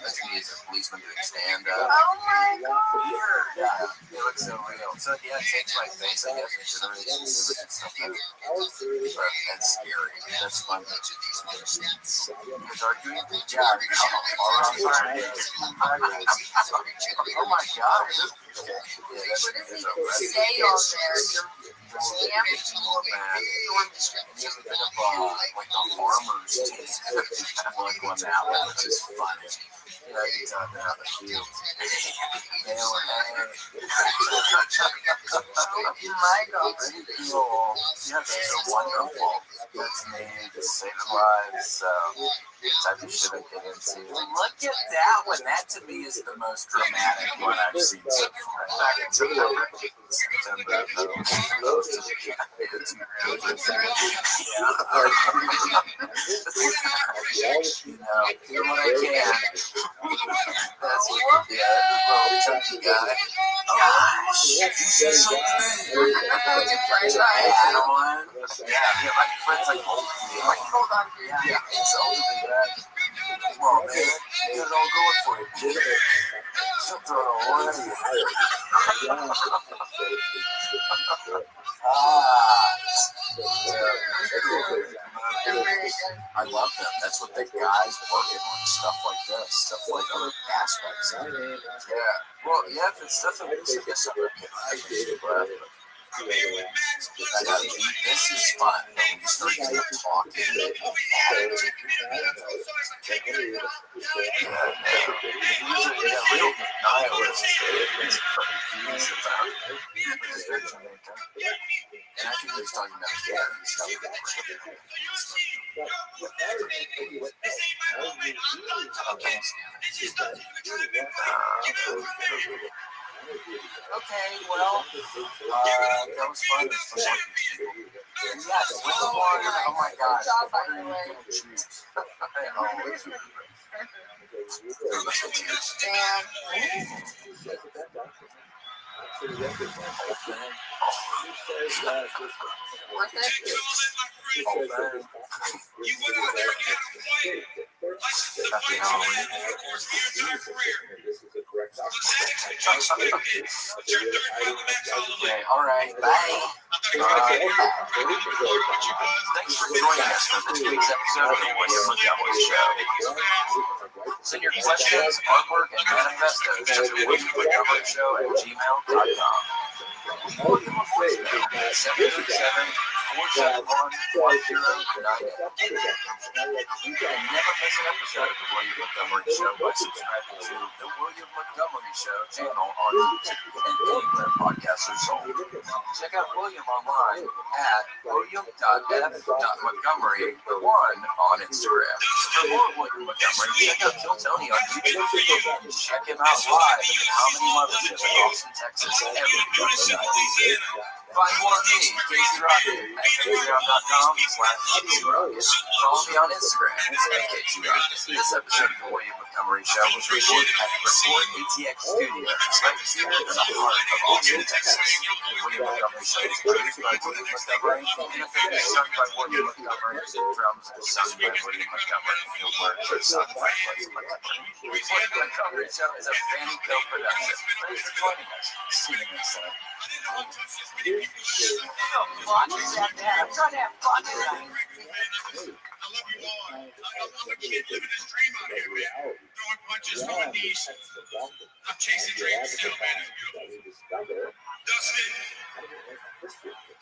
that's me as a policeman doing stand-up. Oh my god. Weird. Yeah, it looks so real. So yeah, it takes my face, I guess, and generates and stuff like that. That's scary. That's fun. You're arguing? Yeah, oh my god. What does he say on there? Yeah, a bit of like the farmer's team, like on that one, which is funny. Yeah, he's out there on the field. My god. Pretty cool. Yeah, these are wonderful. That's me, just saving lives. The type of shit I get into. Look at that one. That to me is the most dramatic one I've seen so far. Back in September. Do what I can. That's what we get. Little chunky guy. Gosh, this is so big. I had one. Yeah, my friend's like holding me. Hold on. Yeah, it's holding me back. Come on, man. Get it all going for you. Get it. Don't throw it away. I love them. That's what the guys working on. Stuff like this. Stuff like other aspects. Yeah. Well, yeah, if it's stuff that makes it something. This is fun. When you start talking, real nihilist. And I think he's talking about his parents. Okay, well, that was fun. Yes, oh my gosh. What are you going to choose? Okay, all right, bye. Thanks for joining us for this week's episode of the William Montgomery Show. Send your questions, artwork, and manifestos to WilliamMontgomeryShow@gmail.com. William McCoy, 737-471-1098. Never miss an episode of the William Montgomery Show by subscribing to the William Montgomery Show channel on YouTube and anywhere podcasts are sold. Check out William online at william.f.montgomery1 on Instagram. For more William Montgomery, check out Kill Tony on YouTube. Check him out live at the Comedy Mothership in Austin, Texas every Monday night. Find more of me, Casey Rocket, at patreon.com/CaseyRocket. Follow me on Instagram at Casey Rocket. This episode of the William Montgomery Show was recorded at the Record ATX Studio, right here in the heart of Austin, Texas. The William Montgomery Show is produced by William Montgomery, and it's sung by William Montgomery, drums and sung by William Montgomery, and words are sung by William Montgomery. The William Montgomery Show is a Fanny Co production. Thanks for joining us. See you next time. I'm trying to have fun tonight. I love you all. I'm a kid living a dream out here, man. Throwing punches from my knees. I'm chasing dreams still, man. It's beautiful. Dustin,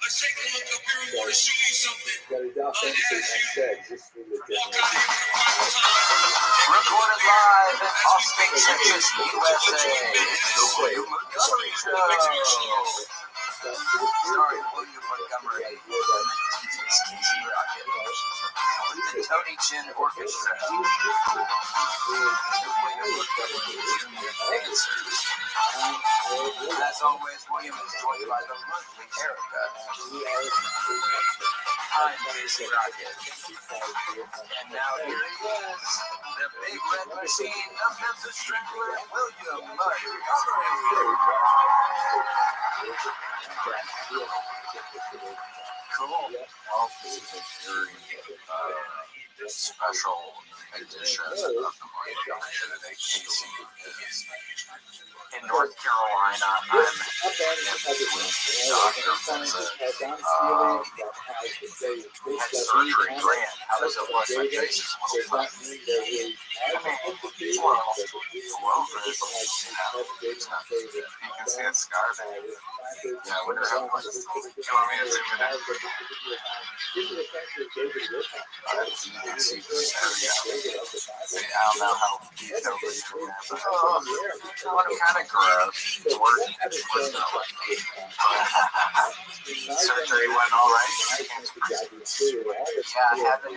let's take a look up here. We want to show you something. Walk out here for the final time. Recorded live in Austin, Texas, USA. It's the William Montgomery Show. Starring William Montgomery, it's Casey Rocket, with the Tony Chin Orchestra, the William Montgomery Jr. Dancers. As always, William is joined by the lovely Erica. I'm Casey Rocket. And now here he is, the big red machine of Memphis Strangler, William Montgomery. Cool. Well, this is a very special edition of the Montgomery Show today. Casey is in North Carolina. I'm with Dr. Vincent. Had surgery, Grant. How does it look? My face is a little flat. You can see a scar there. Yeah, I wonder how much. Do you want me to zoom in? You can see the area. I don't know how detailed this is. What kind of gross. It's working. Surgery went all right. Yeah, having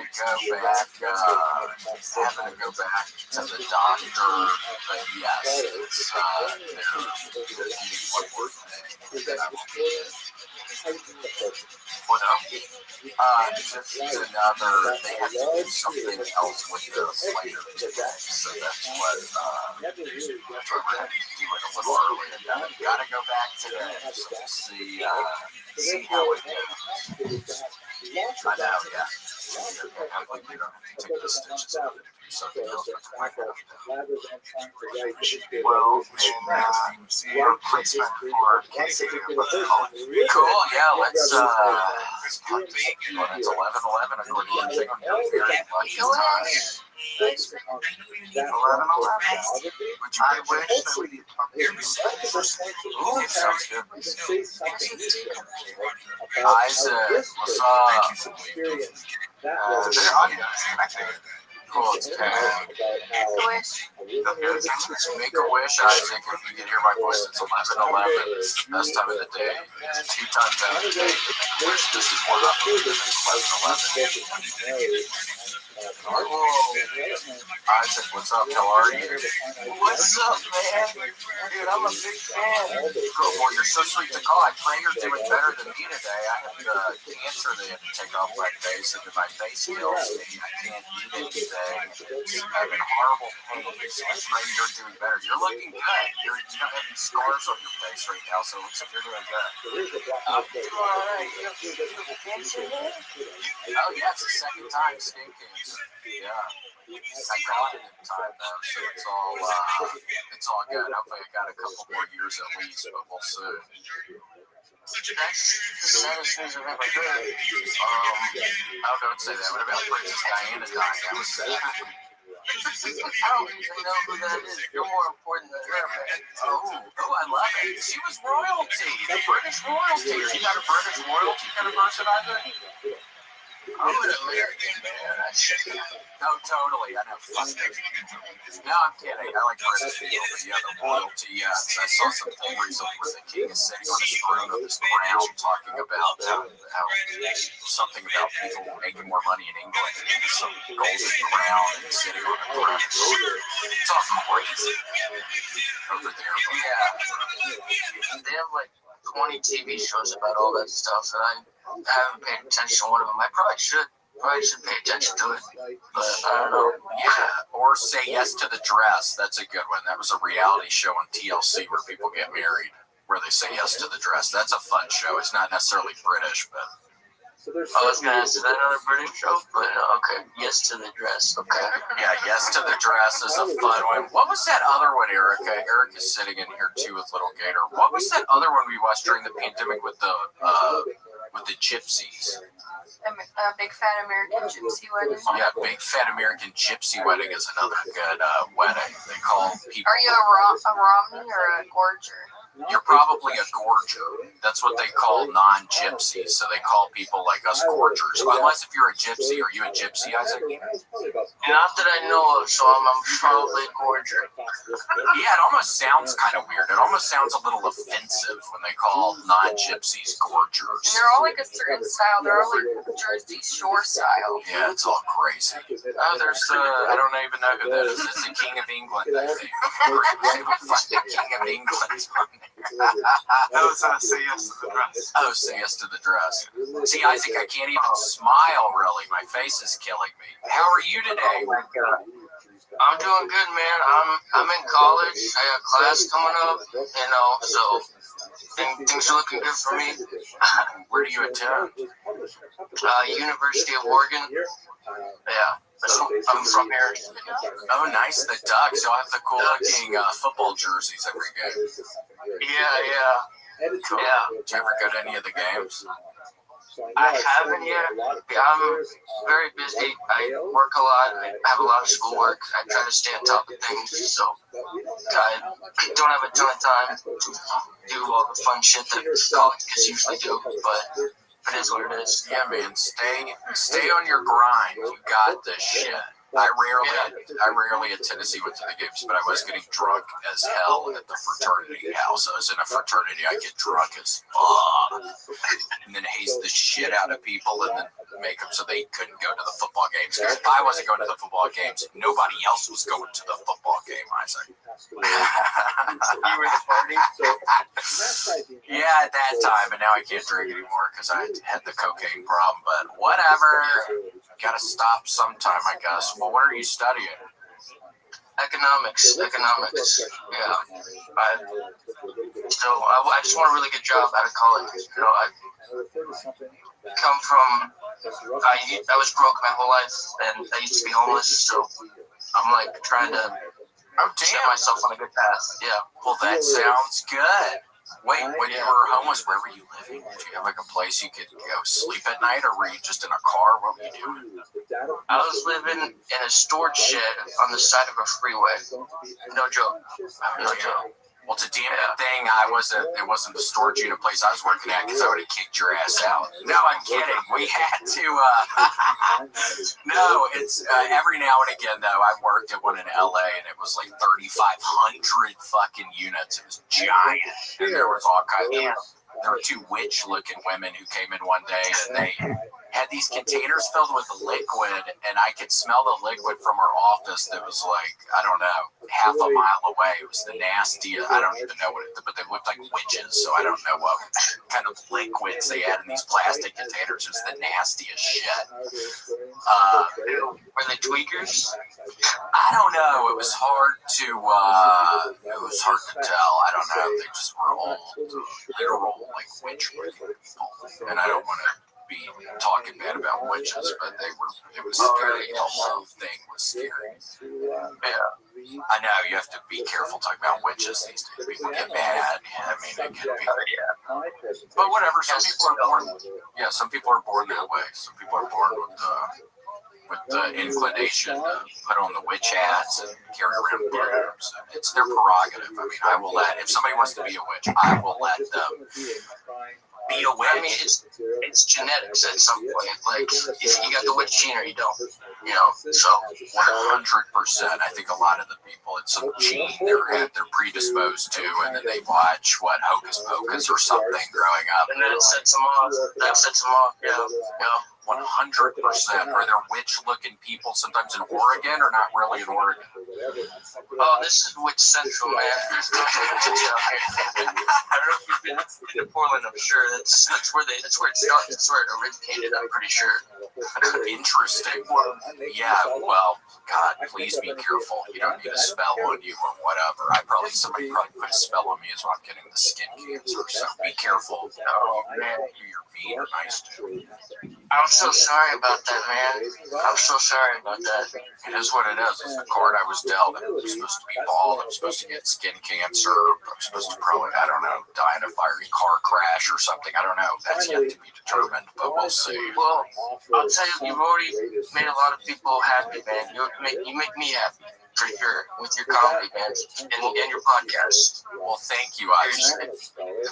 to go back to the doctor, but yes, it's they're eating one more thing. What up? Just another, they have to do something else with this later today, so that's what we're going to do it a little earlier. Gotta go back today, so see how it goes. I know, yeah. I think you don't have to take the stitches out and do something else. Well, your placement for Casey. Cool, yeah, let's put this one. It's 11:11 according to the thing. Very much time. 11:11. I wish that we did. Ooh, sounds good. Isaac, what's up? Cool, it's make a wish, Isaac, if you can hear my voice. It's 11:11. It's the best time of the day. 2 times out of the day to make a wish. This is one of them. It's 11:11. Isaac, what's up? How are you? What's up, man? Dude, I'm a big fan. Cool. Well, you're so sweet to call. I pray you're doing better than me today. I have cancer they had to take off my face, and then my face kills me. I can't eat anything. I'm in horrible pain. So I pray you're doing better. You're looking good. You don't have any scars on your face right now, so it looks like you're doing good. I'm doing all right. Oh, yeah, it's the second time skin cancer. Yeah, I got it in time though, so it's all good. Hopefully, I got a couple more years at least, but we'll see. That's the saddest news I've ever heard. Don't say that. What about Princess Diana dying? That was sad. I don't even know who that is. You're more important than her, man. Oh, I love it. She was royalty. The British royalty. You got a British royalty kind of person, I think? I'm an American, man. No, totally. I know. No, I'm kidding. I like British people, but yeah, the royalty, yes. I saw something recently where the king is sitting on his throne of his crown talking about how something about people making more money in England and some golden crown and sitting on a throne. It's all crazy over there. Yeah. They have like 20 TV shows about all that stuff, and I haven't paid attention to one of them. I probably should pay attention to it, but I don't know. Yeah, or Say Yes to the Dress. That's a good one. That was a reality show on TLC where people get married, where they say yes to the dress. That's a fun show. It's not necessarily British, but... I was going to ask, is that another British show? But okay, Yes to the Dress. Okay. Yeah, Yes to the Dress is a fun one. What was that other one, Erica? Eric is sitting in here too with Little Gator. What was that other one we watched during the pandemic with the gypsies? A Big Fat American Gypsy Wedding. Yeah, Big Fat American Gypsy Wedding is another good wedding. They call people. Are you a Romney or a Gorger? You're probably a gorger. That's what they call non-gypsies. So they call people like us gorgers. Unless if you're a gypsy, are you a gypsy, Isaac? Not that I know of, so I'm probably a gorger. Yeah, it almost sounds kind of weird. It almost sounds a little offensive when they call non-gypsies gorgers. And they're all like a certain style. They're all like Jersey Shore style. Yeah, it's all crazy. Oh, there's I don't even know who that is. It's the King of England, I think. They would find the King of England on there. That was Say Yes to the Dress. Oh, Say Yes to the Dress. See, Isaac, I can't even smile, really. My face is killing me. How are you today? I'm doing good, man. I'm in college. I got class coming up, so things are looking good for me. Where do you attend? University of Oregon. Yeah. I'm from here. Oh, nice. The Ducks. You'll have the cool-looking football jerseys every game. Yeah. Cool. Yeah. Did you ever go to any of the games? I haven't yet. I'm very busy. I work a lot. I have a lot of schoolwork. I try to stay on top of things, so I don't have a ton of time to do all the fun shit that college kids usually do, but it is what it is. Yeah, man. Stay on your grind. You got this shit. I rarely at Tennessee went to the games, but I was getting drunk as hell at the fraternity house. I was in a fraternity. I get drunk as fuck, and then haze the shit out of people, and then make them so they couldn't go to the football games. Because if I wasn't going to the football games, nobody else was going to the football game, Isaac. You were the party? Yeah, at that time, but now I can't drink anymore because I had the cocaine problem. But whatever. Gotta stop sometime, I guess. Well, what are you studying? Economics. Yeah. I just want a really good job out of college. I come from. I was broke my whole life, and I used to be homeless. So I'm like trying to set myself on a good path. Yeah. Well, that sounds good. Wait, when you were homeless, where were you living? Did you have like a place you could go sleep at night, or were you just in a car? What were you doing? I was living in a storage shed on the side of a freeway. No joke. No joke. Well, it's a damn good thing it wasn't the storage unit place I was working at, because I would have kicked your ass out. No, I'm kidding. We had to, no, it's, every now and again, though, I worked at one in LA, and it was like 3,500 fucking units. It was giant, and there was all kinds of, there were two witch-looking women who came in one day, and they had these containers filled with liquid, and I could smell the liquid from her office that was like, I don't know, half a mile away. It was the nastiest, I don't even know what but they looked like witches, so I don't know what kind of liquids they had in these plastic containers. It was the nastiest shit. Were they tweakers? I don't know. It was hard to tell. I don't know. They just were old, literal, like witch-looking people, and I don't want to be talking bad about witches, but it was scary. The whole thing was scary. Yeah. I know, you have to be careful talking about witches these days. People get mad. I mean, it can be. But whatever, some people are born that way. Some people are born with the inclination to put on the witch hats and carry around brooms. It's their prerogative. I mean, if somebody wants to be a witch, I will let them be a witch. I mean, it's genetics at some point. Like, if you got the witch gene or you don't. You know, so 100%. I think a lot of the people, it's some gene they're predisposed to, and then they watch what Hocus Pocus or something growing up, And then it sets them off. That sets them off. Yeah. 100%. Are there witch-looking people sometimes in Oregon or not really in Oregon? Oh, this is Witch Central, man. There's no witches out here. I don't know if you've been to Portland. I'm sure that's where it started. That's where it originated. I'm pretty sure. Interesting. Yeah. Well, God, please be careful. You don't need a spell on you or whatever. Somebody probably put a spell on me as well. I'm getting the skin cancer. So be careful. Oh man, You're mean or nice to. I'm so sorry about that, man. I'm so sorry about that. It is what it is. It's the card I was dealt. I'm supposed to be bald. I'm supposed to get skin cancer. I'm supposed to probably, I don't know, die in a fiery car crash or something. I don't know. That's yet to be determined, but we'll see. Well, I'll tell you, you've already made a lot of people happy, man. You make me happy, for sure, with your comedy, man, and your podcast. Well, thank you. It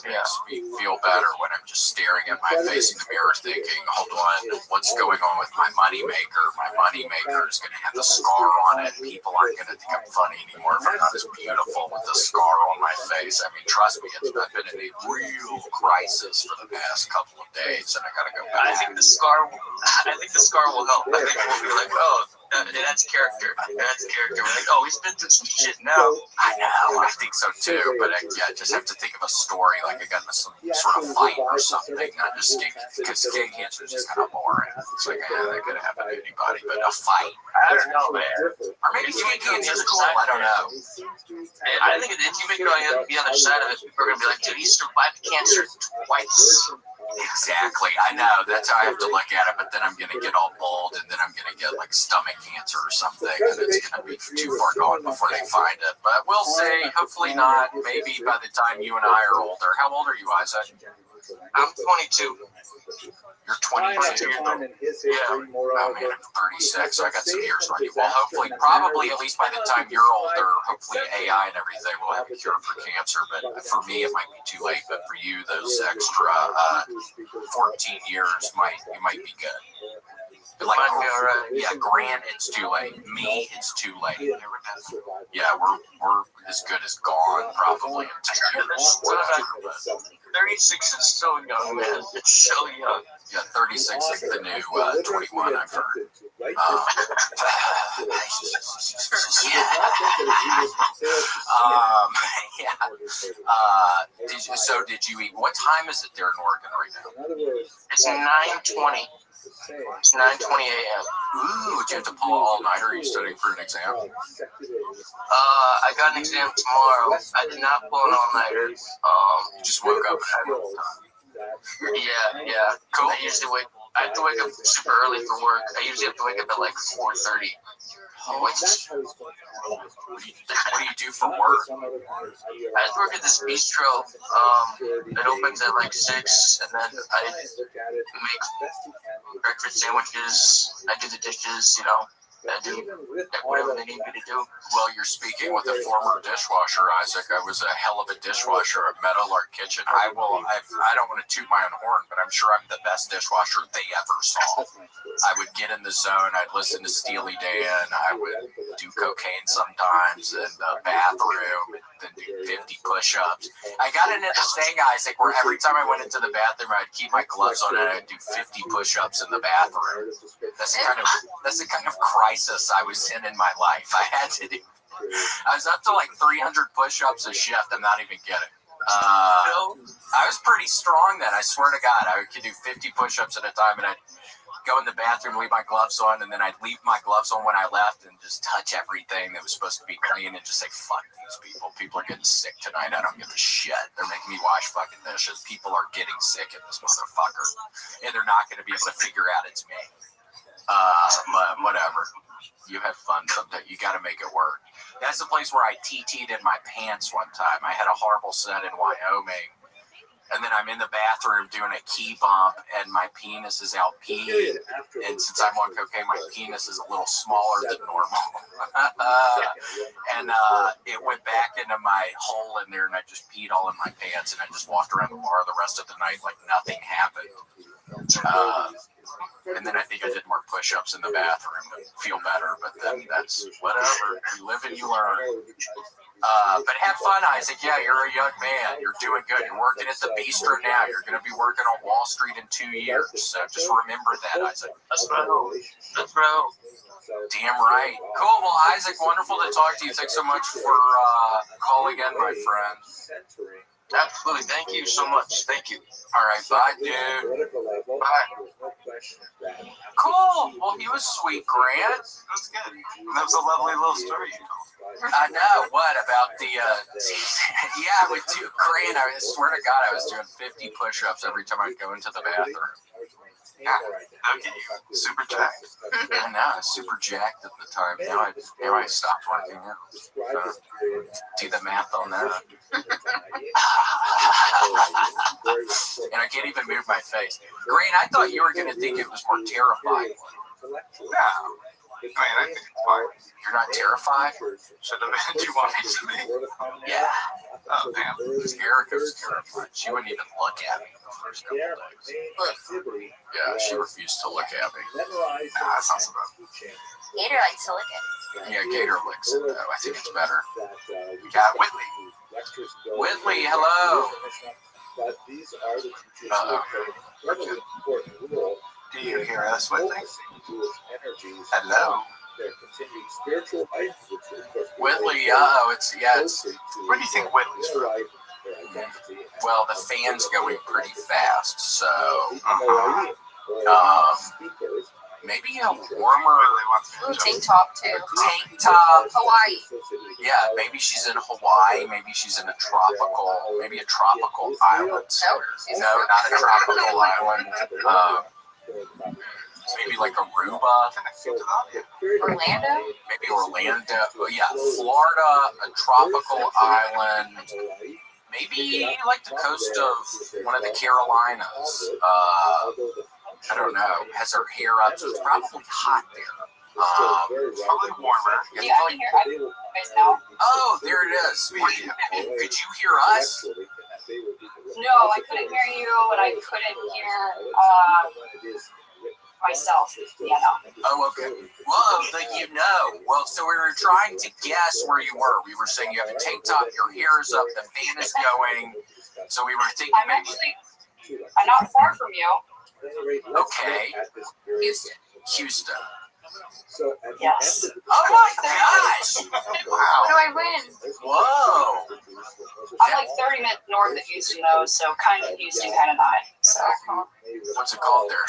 makes me feel better when I'm just staring at my face in the mirror thinking, hold on, what's going on with my moneymaker? My moneymaker is going to have a scar on it. People aren't going to think I'm funny anymore if I'm not as beautiful with the scar on my face. I mean, trust me, I've been in a real crisis for the past couple of days, and I got to go back. I think the scar will help. I think we'll be like, oh, that's character. That's character. We're like, oh, he's been through some shit now. I know, I think so too, but I just have to think of a story like I got into some sort of fight or something, not just skin, because skin cancer is just kind of boring. It's like, that could happen to anybody, but a fight. I don't know, man. Or maybe skin cancer is cool, I don't know. I think if you make it on the other side of it, people are going to be like, dude, he survived cancer twice. Exactly, I know. That's how I have to look at it. But then I'm gonna get all bald, and then I'm gonna get like stomach cancer or something, and it's gonna be too far gone before they find it. But we'll see. Hopefully not. Maybe by the time you and I are older. How old are you, Isaac? I'm 22. You're 22. Yeah. Oh man, I'm 36. So I got some years on you. Well, hopefully, probably at least by the time you're older, hopefully AI and everything will have a cure for cancer. But for me, it might be too late. But for you, those extra 14 years you might be good. But like, yeah, Grant, it's too late. Me, it's too late. Yeah, we're as good as gone probably in 10 years. 36 is so young, man. It's so young. Yeah, 36 is the new 21, I've heard. Did you eat? What time is it there in Oregon right now? It's 9:20. It's 9:20 a.m. Ooh, did you have to pull all nighter? Are you studying for an exam? I got an exam tomorrow. I did not pull an all-nighter. You just woke up and had time. Yeah. Cool. I have to wake up super early for work. I usually have to wake up at like 4:30. What do you do for work? I have to work at this bistro. It opens at like 6, and then I make breakfast sandwiches. I do the dishes, I do whatever they need me to do. Well, you're speaking with a former dishwasher, Isaac. I was a hell of a dishwasher at Meadow Lark Kitchen. I don't want to toot my own horn, but I'm sure I'm the best dishwasher they ever saw. I would get in the zone. I'd listen to Steely Dan. I would do cocaine sometimes in the bathroom, and then do 50 push-ups. I got into this thing, Isaac, where every time I went into the bathroom, I'd keep my gloves on and I'd do 50 push-ups in the bathroom. That's the kind of crisis I was in my life. I had to do. I was up to like 300 push-ups a shift. I'm not even kidding. I was pretty strong then. I swear to God, I could do 50 push-ups at a time, and I'd go in the bathroom, leave my gloves on, and then I'd leave my gloves on when I left and just touch everything that was supposed to be clean and just say, fuck these people. People are getting sick tonight. I don't give a shit. They're making me wash fucking dishes. People are getting sick in this motherfucker, and they're not going to be able to figure out it's me. Whatever. You have fun sometime. You got to make it work. That's the place where I TT'd in my pants one time. I had a horrible set in Wyoming, and then I'm in the bathroom doing a key bump, and my penis is out peeing. And since I'm on cocaine, my penis is a little smaller than normal. And it went back into my hole in there, and I just peed all in my pants, and I just walked around the bar the rest of the night like nothing happened. And then I think I did more push-ups in the bathroom to feel better. But then that's whatever. You live and you learn. But have fun, Isaac. Yeah, you're a young man. You're doing good. You're working at the bistro now. You're going to be working on Wall Street in 2 years. So just remember that, Isaac. That's what I hope. That's what I hope. Damn right. Cool. Well, Isaac, wonderful to talk to you. Thanks so much for calling in, my friend. Absolutely. Thank you so much. Thank you. All right. Bye, dude. Bye. Cool. Well, he was sweet, Grant. That's good. That was a lovely little story. I know. What about the, yeah, with Grant, I swear to God, I was doing 50 push-ups every time I'd go into the bathroom. Yeah, that'll get you super jacked. I know, I was super jacked at the time. Now I stopped working out. So, do the math on that. And I can't even move my face. Grant, I thought you were going to think it was more terrifying. Yeah. I mean, I think it's fine. You're not terrified? Should have been. Do you want me to be? Yeah. Oh, damn. Erica was terrified. She wouldn't even look at me the first couple of days. Yeah, she refused to look at me. That sounds about Gator likes to lick it. Yeah, Gator licks it, though. I think it's better. Yeah, Whitley. Whitley, hello. Do you hear us, Whitley? Hello. Whitley, it's. Where do you think Whitley's from? Well, the fan's going pretty fast, so maybe a warmer Ooh, tank top too. tank top. Hawaii. Yeah, maybe she's in Hawaii. Maybe she's in a tropical island. Nope. No, not a tropical island. Maybe like Aruba. Orlando? Maybe Orlando. Oh, yeah, Florida, a tropical island. Maybe like the coast of one of the Carolinas. I don't know. Has her hair up, so it's probably hot there. Probably warmer. Yeah, I can hear. I you guys know. Oh, there it is. Could you hear us? No, I couldn't hear you, and I couldn't hear myself. Yeah, no. Oh, okay. Well, Well, so we were trying to guess where you were. We were saying you have a tank top, your hair is up, the fan is going. So we were thinking I'm not far from you. okay, Houston. Yes. Oh my gosh! What do I win? Whoa! I'm like 30 minutes north of Houston, though, so kind of Houston, kind of not. So What's it called there?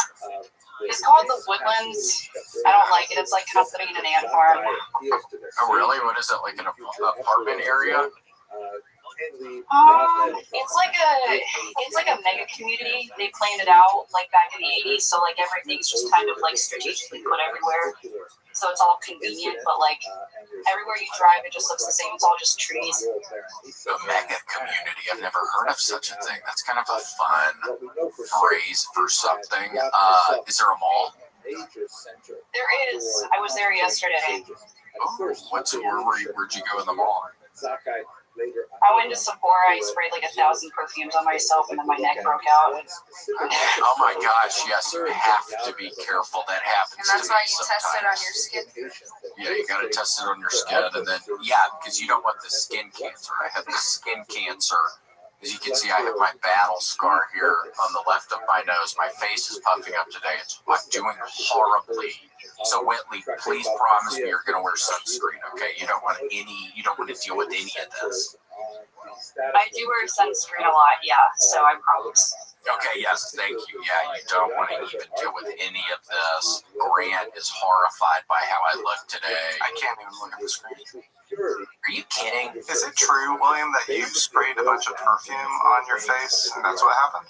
it's called the Woodlands. I don't like it. It's like company in an ant farm. Oh, really? What is it, like an apartment area? It's like a mega community. They planned it out like back in the 80s, so like everything's just kind of like strategically put everywhere. So it's all convenient, but like everywhere you drive, it just looks the same. It's all just trees. A mega community. I've never heard of such a thing. That's kind of a fun phrase for something. Is there a mall? There is. I was there yesterday. Oh, where'd you go in the mall? I went to Sephora. I sprayed like 1,000 perfumes on myself, and then my neck broke out. Oh my gosh, yes, you have to be careful. That happens. And that's to why me you test it on your sometimes. skin. Yeah, you gotta test it on your skin, and then because you don't want the skin cancer. I have the skin cancer. As you can see, I have my battle scar here on the left of my nose. My face is puffing up today. I'm doing horribly. So Whitley, please promise me you're going to wear sunscreen, okay? You don't want to deal with any of this. I do wear sunscreen a lot, yeah. So I promise. Okay, yes, thank you. Yeah, you don't want to even deal with any of this. Grant is horrified by how I look today. I can't even look at the screen. Are you kidding? Is it true, William, that you sprayed a bunch of perfume on your face and that's what happened?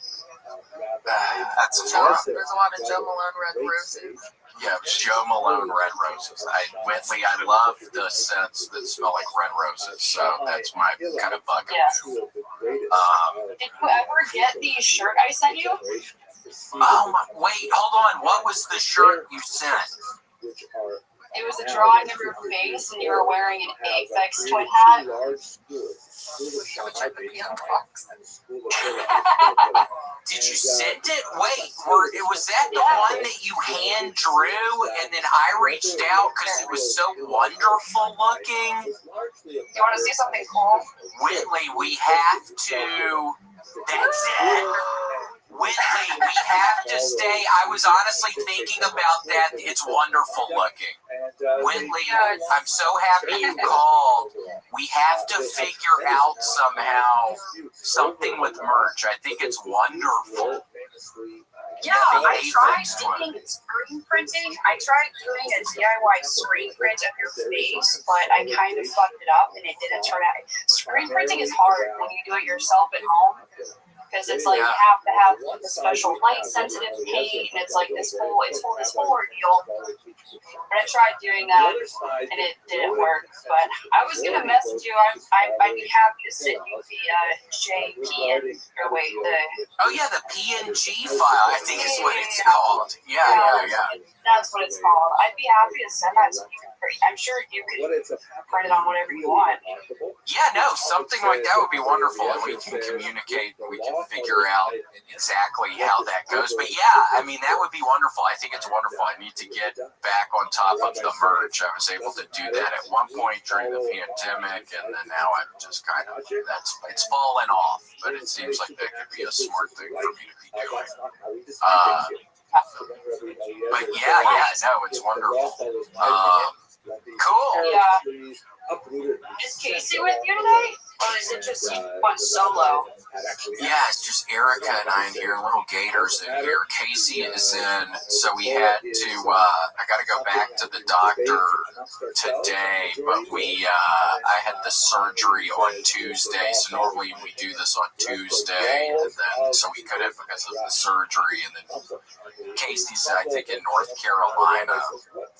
That's Sephora. There's a lot of Joe Malone red roses. Yeah, Joe Malone red roses. Whitley, I love the scents that smell like red roses, so that's my kind of bugaboo. Yes. Did you ever get the shirt I sent you? Oh my! Wait, hold on. What was the shirt you sent? It was a drawing of your face, and you were wearing an Aphex Twin hat. Which I put on box. Did you send it? Wait, was that the one that you hand drew and then I reached out because it was so wonderful looking? You want to see something cool? Whitley, we have to. That's it. Whitley, we have to stay. I was honestly thinking about that. It's wonderful looking. Whitley, I'm so happy you called. We have to figure out somehow something with merch. I think it's wonderful. Yeah, I tried doing screen printing. I tried doing a DIY screen print of your face, but I kind of fucked it up and it didn't turn out. Screen printing is hard when you do it yourself at home. Because it's like you have to have the special light sensitive paint, and it's like this whole ordeal. And I tried doing that, and it didn't work. But I was gonna message you. I'd be happy to send you the JPN or wait the. Oh yeah, the PNG file. I think is what it's called. Yeah. That's what it's called. I'd be happy to send that to you. I'm sure you could print it on whatever you want. Yeah, no, something like that would be wonderful, and we can communicate. We can figure out exactly how that goes. But yeah, I mean, that would be wonderful. I think it's wonderful. I need to get back on top of the merch. I was able to do that at one point during the pandemic, and then now I'm just kind of it's fallen off. But it seems like that could be a smart thing for me to be doing. But yeah, no, it's wonderful. Cool. Yeah. Is Casey with you today? Or is it just you one solo? Yeah, it's just Erica and I in here, little gators in here. Casey is in, so we had to, I got to go back to the doctor today, but I had the surgery on Tuesday, so normally we do this on Tuesday, and then, so we couldn't because of the surgery, and then Casey's, I think, in North Carolina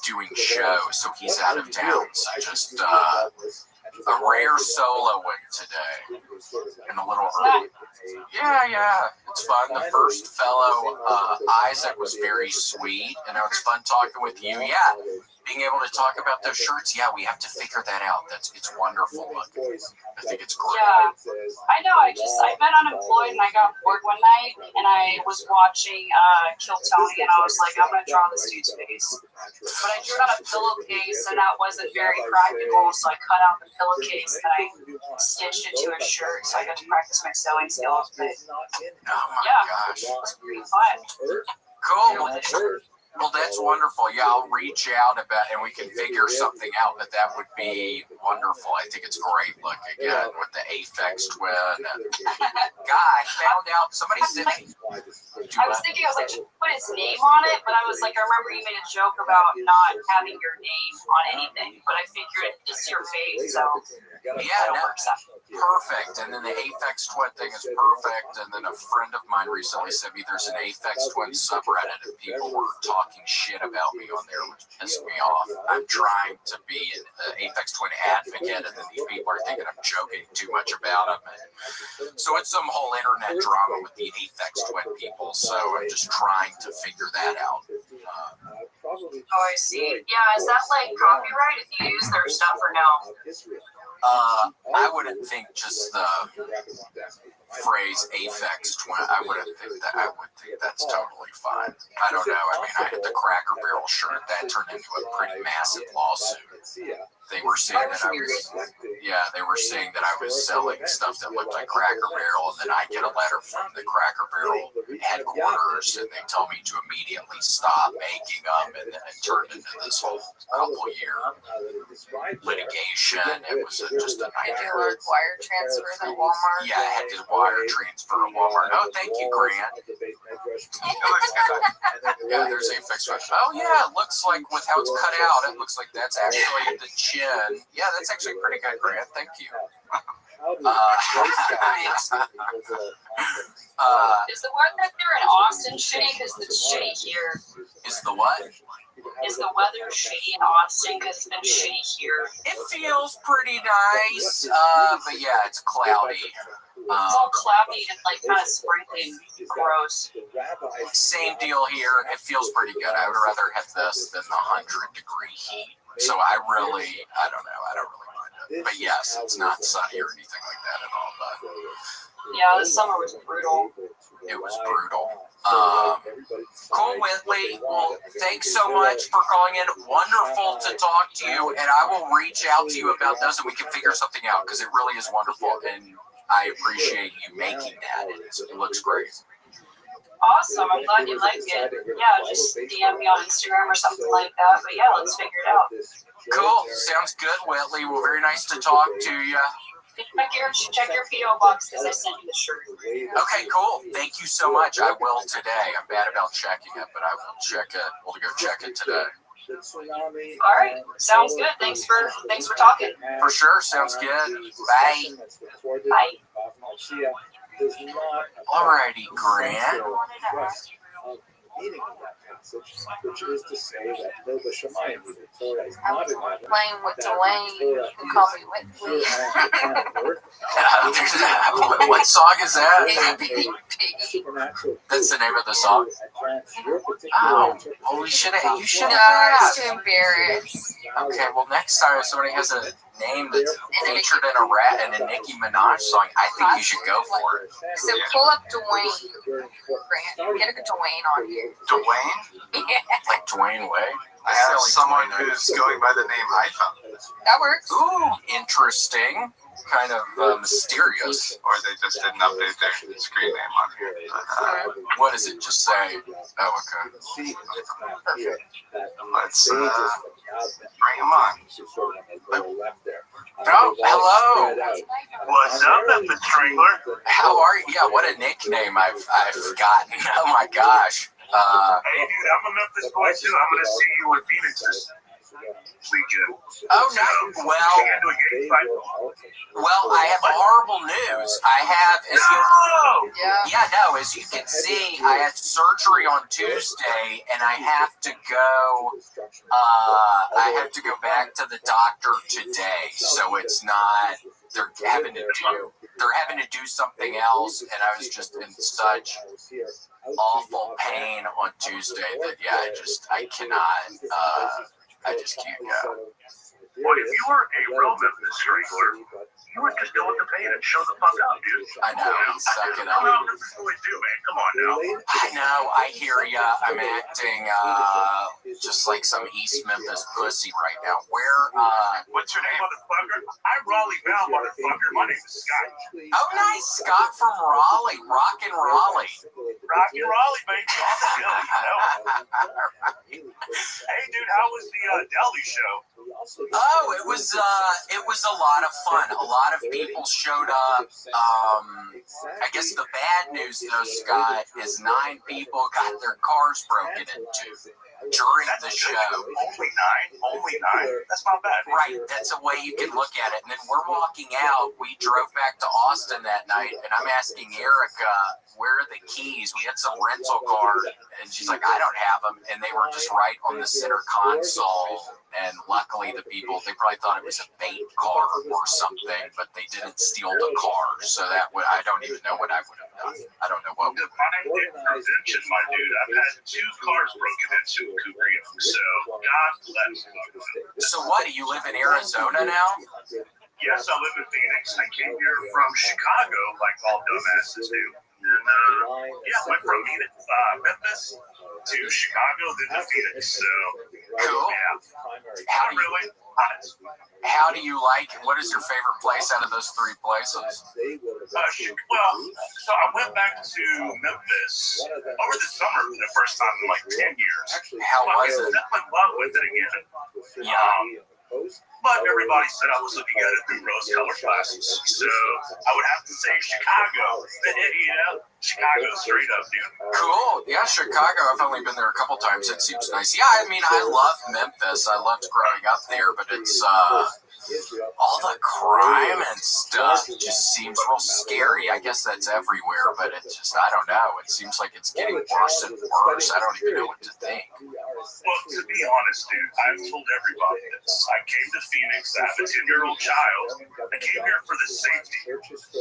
doing shows, so he's out of town, so just, a rare solo win today, and a little early. Yeah, it's fun. The first fellow, Isaac, was very sweet, and it was fun talking with you. Yeah, being able to talk about those shirts. Yeah, we have to figure that out. It's wonderful looking. I think it's great. Yeah, I know. I've been unemployed, and I got bored one night, and I was watching Kill Tony, and I was like, I'm gonna draw this dude's face. But I drew it on a pillowcase, and that wasn't very practical, so I cut out the pillowcase and I stitched it to a shirt, so I got to practice my sewing skills. But oh my gosh, it was pretty fun. Cool. Well, that's wonderful. Yeah, I'll reach out and we can figure something out. But that would be wonderful. I think it's great. Look again with the Aphex Twin. God, found out somebody said. I was thinking, I was like, should put his name on it, but I was like, I remember you made a joke about not having your name on anything, but I figured it's your face, so yeah, perfect. And then the Aphex Twin thing is perfect. And then a friend of mine recently sent me there's an Aphex Twin subreddit, and people were talking shit about me on there, which pissed me off. I'm trying to be an Aphex Twin advocate, and then these people are thinking I'm joking too much about them. And so it's some whole internet drama with the Aphex Twin people. So I'm just trying to figure that out. Oh, I see. Yeah, is that like copyright if you use their stuff or no? I wouldn't think just the phrase Aphex Twin. I would think that's totally fine. I don't know. I mean, I had the Cracker Barrel shirt that turned into a pretty massive lawsuit. They were saying that they were saying that I was selling stuff that looked like Cracker Barrel, and then I get a letter from the Cracker Barrel headquarters, and they tell me to immediately stop making them, and then it turned into this whole couple-year litigation. It was just a nightmare. Wire transfer at Walmart. Yeah, I had to wire transfer at Walmart. Oh, thank you, Grant. Yeah, there's Aphex Twin. Oh, yeah, it looks like with how it's cut out, it looks like that's actually the chin. Yeah, that's actually pretty good, Grant. Thank you. Is the one that they're in Austin shitty? Because it's shitty here. Is the what? Is the weather shitty in Austin? Because it's been shitty here. It feels pretty nice, but yeah, it's cloudy. It's all cloudy and like kind of sprinkling. Gross. Same deal here. It feels pretty good. I would rather have this than the 100-degree heat. So I don't know. I don't really mind it. But yes, it's not sunny or anything like that at all. But yeah, this summer was brutal. It was brutal. Cool, Whitley. Well, thanks so much for calling in. Wonderful to talk to you, and I will reach out to you about those, and we can figure something out because it really is wonderful, and I appreciate you making that. It looks great. Awesome. I'm glad you liked it. Yeah, just DM me on Instagram or something like that. But yeah, let's figure it out. Cool. Sounds good, Whitley. Well, very nice to talk to you. Check your PO box because I sent you the shirt. Okay, cool. Thank you so much. I will today. I'm bad about checking it, but I will check it. We'll go check it today. All right, sounds good. Thanks for talking. For sure, sounds good. Bye. Bye. Alrighty, Grant. Meaning of that passage, which is to say that Nova Shemayim, the Torah is I not was a playing with Dwayne, who called me Whitley. What song is that? Piggy. That's the name of the song. Oh, well, you should have No, I was too embarrassed. Okay, well, next time if somebody has a name that's featured in a Nicki Minaj song, I think you should go for it. So pull up Dwayne. Grant, get a Dwayne on you. Dwayne? Like Dwayne Way? I have someone who's going by the name iPhone. That works. Ooh, interesting. Kind of mysterious. Or they just didn't update their screen name on here. What does it just say? Oh, okay. Let's bring him on. Oh, hello. What's up, Memphis Strangler? How are you? Yeah, what a nickname I've gotten. Oh my gosh. Hey, dude, I'm a Memphis boy too. I'm gonna see you in Phoenix this weekend. Oh no. Well, I have horrible news. I have, as you can see, I had surgery on Tuesday, and I have to go. I have to go back to the doctor today. So it's not. They're having to do something else, and I was just in such awful pain on Tuesday that I just can't go. Well, if you were a real Memphis Strangler, you would just go with the pain and show the fuck up, dude. I know, suck it up. That's what we do, man. Come on now. I know, I hear ya. I'm acting just like some East Memphis pussy right now. What's your name, motherfucker? I'm Raleigh bound, motherfucker. My name is Scott. Oh, nice, Scott from Raleigh. Rockin' Raleigh. Rockin' Raleigh, baby. You know. Hey, dude, how was the deli show? Oh, it was a lot of fun. A lot of people showed up. I guess the bad news, though, Scott, is 9 people got their cars broken into during the show. Only nine? That's not bad. Right, that's a way you can look at it. And then we're walking out. We drove back to Austin that night, and I'm asking Erica, where are the keys? We had some rental car, and she's like, I don't have them. And they were just right on the center console. And luckily, the people, they probably thought it was a bait car or something, but they didn't steal the car. So I don't even know what I would have done. I don't know what would have done. Divine intervention, my dude. I've had 2 cars broken into in Korea, so God bless. So what, do you live in Arizona now? Yes, I live in Phoenix. I came here from Chicago, like all dumbasses do. And went from Memphis to Chicago, then to Phoenix. So cool. Yeah. How do you like it? What is your favorite place out of those 3 places? So I went back to Memphis over the summer for the first time in like 10 years. How was it? I fell in love with it again. But everybody said I was looking at it through rose-colored glasses. So I would have to say Chicago. Chicago straight up, dude. Cool. Yeah, Chicago. I've only been there a couple times. It seems nice. Yeah, I mean, I love Memphis. I loved growing up there, but it's all the crime and stuff just seems real scary. I guess that's everywhere, but it's just, I don't know. It seems like it's getting worse and worse. I don't even know what to think. Well, to be honest, dude, I've told everybody this. I came to Phoenix. I have a 10-year-old child. I came here for the safety.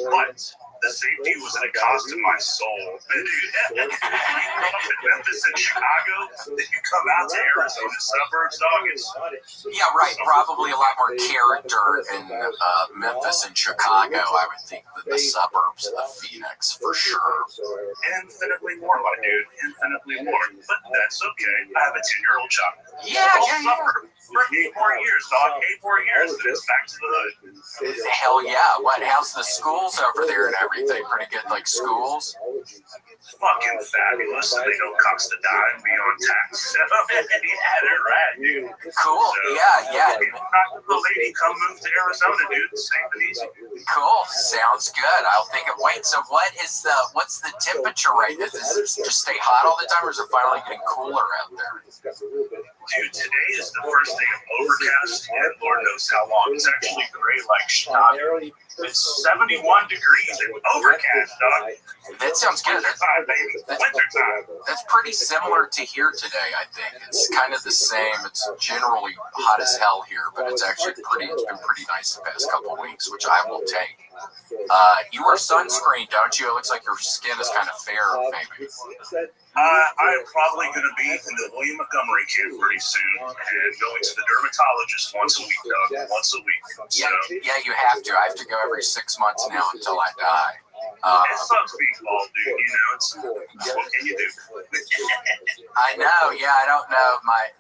But the safety was at a cost to my soul. Dude, you grow up in Memphis and Chicago, then you come out to Arizona suburbs, dog. Yeah, right. Probably a lot more character in Memphis and Chicago, I would think, than the suburbs of Phoenix, for sure. Infinitely more, my dude. Infinitely more. But that's okay. I have a 10-year-old child. Yeah. For 8 more years, dog. 8 more years, and it's back to the hood. Hell yeah. How's the schools over there and everything? Pretty good, like, schools? Fucking fabulous. They don't cost a dime beyond tax. Yeah, they're right, dude. Cool. So, Yeah. The lady come move to Arizona, dude. Safe and easy. Cool. Sounds good. I'll think of. Wait. So what's the temperature right now? Does it just stay hot all the time, or is it finally getting cooler out there? Dude, today is the first day of overcast, and Lord knows how long. It's actually gray like Chicago. It's 71 degrees and overcast, dog. That sounds good. Wintertime, baby. Wintertime. That's pretty similar to here today, I think. It's kind of the same. It's generally hot as hell here, but it's actually it's been pretty nice the past couple of weeks, which I will take. You wear sunscreen, don't you? It looks like your skin is kind of fair, maybe. I'm probably going to be in the William Montgomery camp pretty soon and going to the dermatologist once a week, dog. Once a week. So, yeah, you have to. I have to go every 6 months now until I die. It sucks being bald, dude. You know, what can you do? I know. Yeah, I don't know.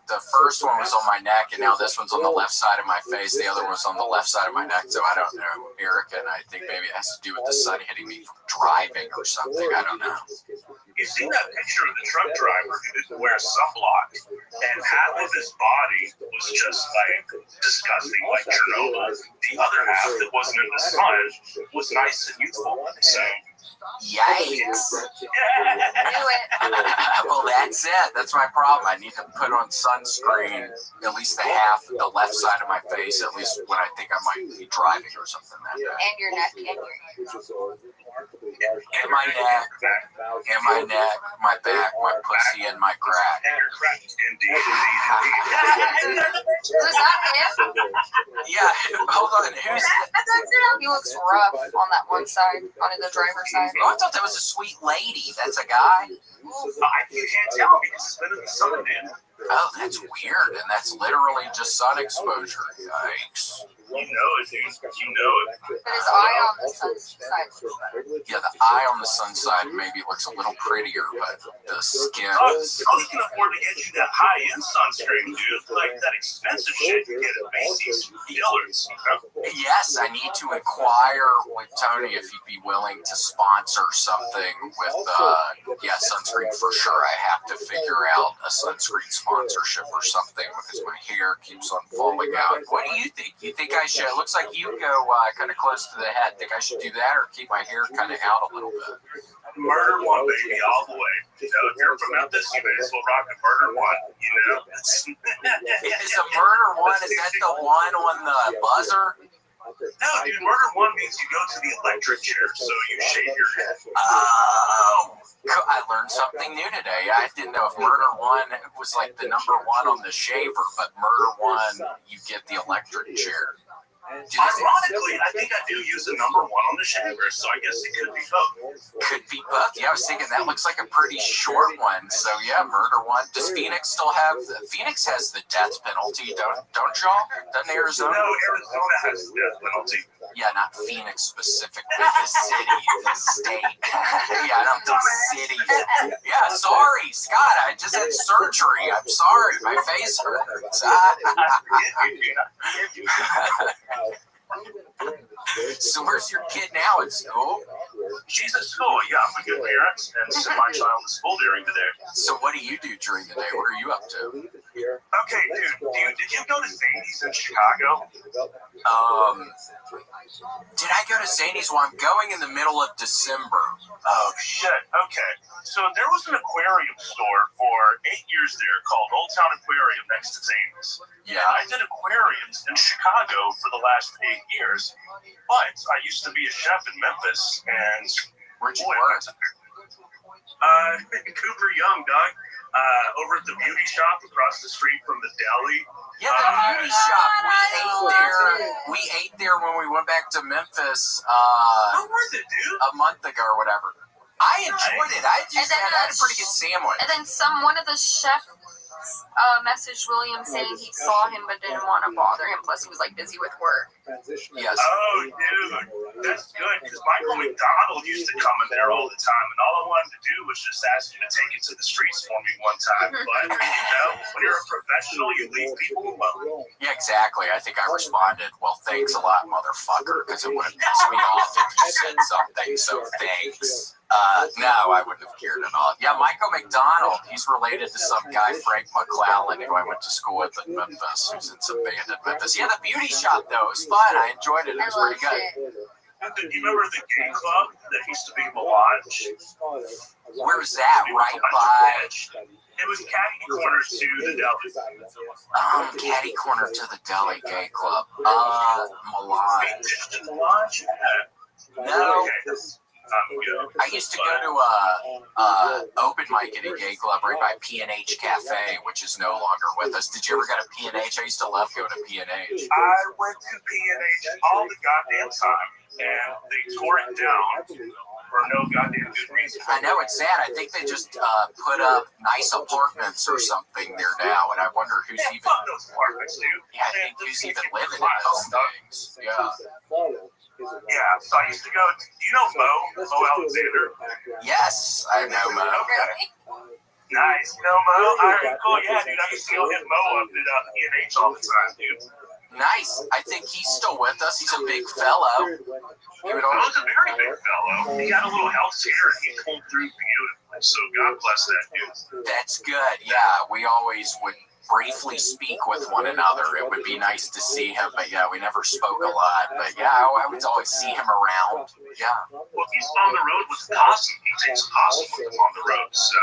The first one was on my neck, and now this one's on the left side of my face. The other one's on the left side of my neck. So I don't know, Erica, and I think maybe it has to do with the sun hitting me from driving or something. I don't know. You seen that picture of the truck driver who didn't wear sunblock, and half of his body was just like disgusting, like Chernobyl. The other half that wasn't in the sun was nice and youthful. So, yikes! Knew it. Well, that's it. That's my problem. I need to put on sunscreen at least the left side of my face, at least when I think I might be driving or something that day. And your neck and your ear. And my neck, my back, my pussy, and my crack. and you're correct. Indeed. Was that him? Yeah, hold on. Who's that? He looks rough on that one side, on the driver's side. Oh, I thought that was a sweet lady. That's a guy. You can't tell because it's been in the sun, man. Oh, that's weird. And that's literally just sun exposure. Yikes. You know it, dude. You know it. But his eye on the sun's side. Yeah, the eye on the sun side maybe looks a little prettier, but the skin. Oh, we can afford to get you that high-end sunscreen, dude. Like that expensive shit you get at Macy's Dillard's. Yes, I need to inquire with Tony if he'd be willing to sponsor something with, sunscreen for sure. I have to figure out a sunscreen sponsorship or something because my hair keeps on falling out. What do you think? You think I should? It looks like you go kind of close to the head. Think I should do that or keep my hair kind of out a little bit? Murder one, baby, all the way. You know, if you're from Memphis, you may as well rock a murder one. You know, Is a murder one? Is that the one on the buzzer? No, dude, murder one means you go to the electric chair, so you shave your head. Oh, I learned something new today. I didn't know if murder one was like the number one on the shaver, but murder one, you get the electric chair. Ironically, I think I do use the number one on the shaver, so I guess it could be both. Could be both. Yeah, I was thinking that looks like a pretty short one. So yeah, murder one. Does Phoenix still have? Phoenix has the death penalty, don't y'all? Doesn't Arizona? No, Arizona has the death penalty. Yeah, not Phoenix specifically, the city, the state. Yeah, not the city. Yeah, sorry, Scott. I just had surgery. I'm sorry. My face hurts. So where's your kid now at school? She's at school, yeah. I'm a good parent and sent my child to school during the day. So what do you do during the day? What are you up to? Okay, dude, did you go to Zany's in Chicago? Did I go to Zany's? Well, I'm going in the middle of December. Oh, shit. Okay. So there was an aquarium store for 8 years there called Old Town Aquarium next to Zany's. Yeah. And I did aquariums in Chicago for the last 8 years. But I used to be a chef in Memphis, and where'd you work? Cooper Young, dog. over at the beauty shop across the street from the deli. Yeah, the beauty shop. We ate there when we went back to Memphis How was it, dude? a month ago or whatever. I enjoyed it. I had a pretty good sandwich. And then one of the chefs messaged William saying he saw him but didn't want to bother him. Plus, he was like busy with work. Yes. Oh, dude, that's good because Michael McDonald used to come in there all the time, and all I wanted to do was just ask you to take it to the streets for me one time. But when you're a professional, you leave people alone. Yeah, exactly. I think I responded, well, thanks a lot, motherfucker, because it would have pissed me off if you said something, so thanks. No, I wouldn't have cared at all. Yeah, Michael McDonald, he's related to some guy, Frank McClellan, who I went to school with in Memphis, who's in some band in Memphis. Yeah, the beauty shop, though, was fun. I enjoyed it. It was pretty good. Do you remember the gay club that used to be Melange? Where's that? Right by... It was catty corner to the deli. Catty corner to the deli gay club. Melange. Melange? No. Okay. I used to go to a open mic at a gay club right by P&H Cafe, which is no longer with us. Did you ever go to P&H? I used to love going to P&H. I went to P&H all the goddamn time, and they tore it down for no goddamn good reason. I know, it's sad. I think they just put up nice apartments or something there now, and I wonder who's even... Fuck those apartments, dude. Yeah, I think who's even living in those things. Yeah. Yeah, so I used to go. Do you know Mo Alexander? Yes, I know Mo. Okay. Nice. You know Mo? All right, cool. Yeah, dude, I used to go hit Mo up at P&H all the time, dude. Nice. I think he's still with us. He's a big fellow. Mo's a very big fellow. He got a little house here, and he pulled through beautifully. So God bless that dude. That's good. Yeah, we always would briefly speak with one another. It would be nice to see him, but yeah, we never spoke a lot. But yeah, I would always see him around. Yeah. Well, he's on the road with Possum. He takes Possum with him on the road. So.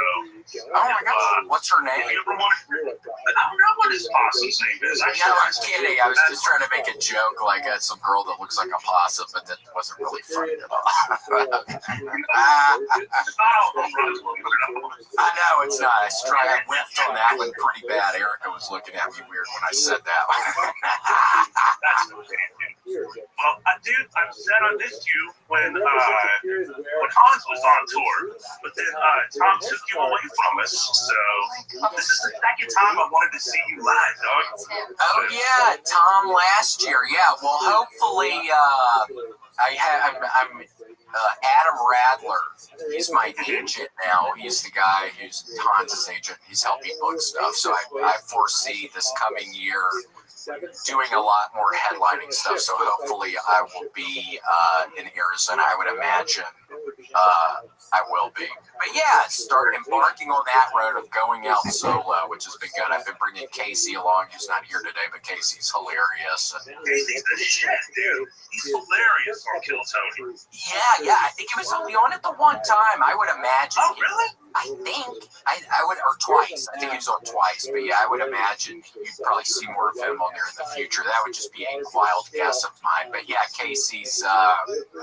Oh my God, what's her name? I don't know what his Possum's name is. Yeah, I was kidding. I was just trying to make a joke, like some girl that looks like a possum, but that wasn't really funny at all. I know it's not. I whiffed on that one pretty bad. Erica was looking at me weird when I said that. That's okay, dude. Well, dude, I'm sad I missed you when Hans was on tour, but then Tom took you away from us. So this is the second time I wanted to see you live, dog. Oh yeah, Tom last year. Yeah, well, hopefully I'm Adam Radler. He's my agent now. He's the guy who's Hans' agent. He's helped me book stuff. So I foresee this coming year doing a lot more headlining stuff. So hopefully I will be in Arizona. I would imagine I will be. But yeah, start embarking on that road of going out solo, which has been good. I've been bringing Casey along. He's not here today, but Casey's hilarious. Casey's the shit, dude. He's hilarious on Kill Tony. Yeah. I think he was only on it the one time. I would imagine. Oh, really? I think I would, or twice. I think he was on twice, but yeah, I would imagine you'd probably see more of him on there in the future. That would just be a wild guess of mine. But yeah, Casey's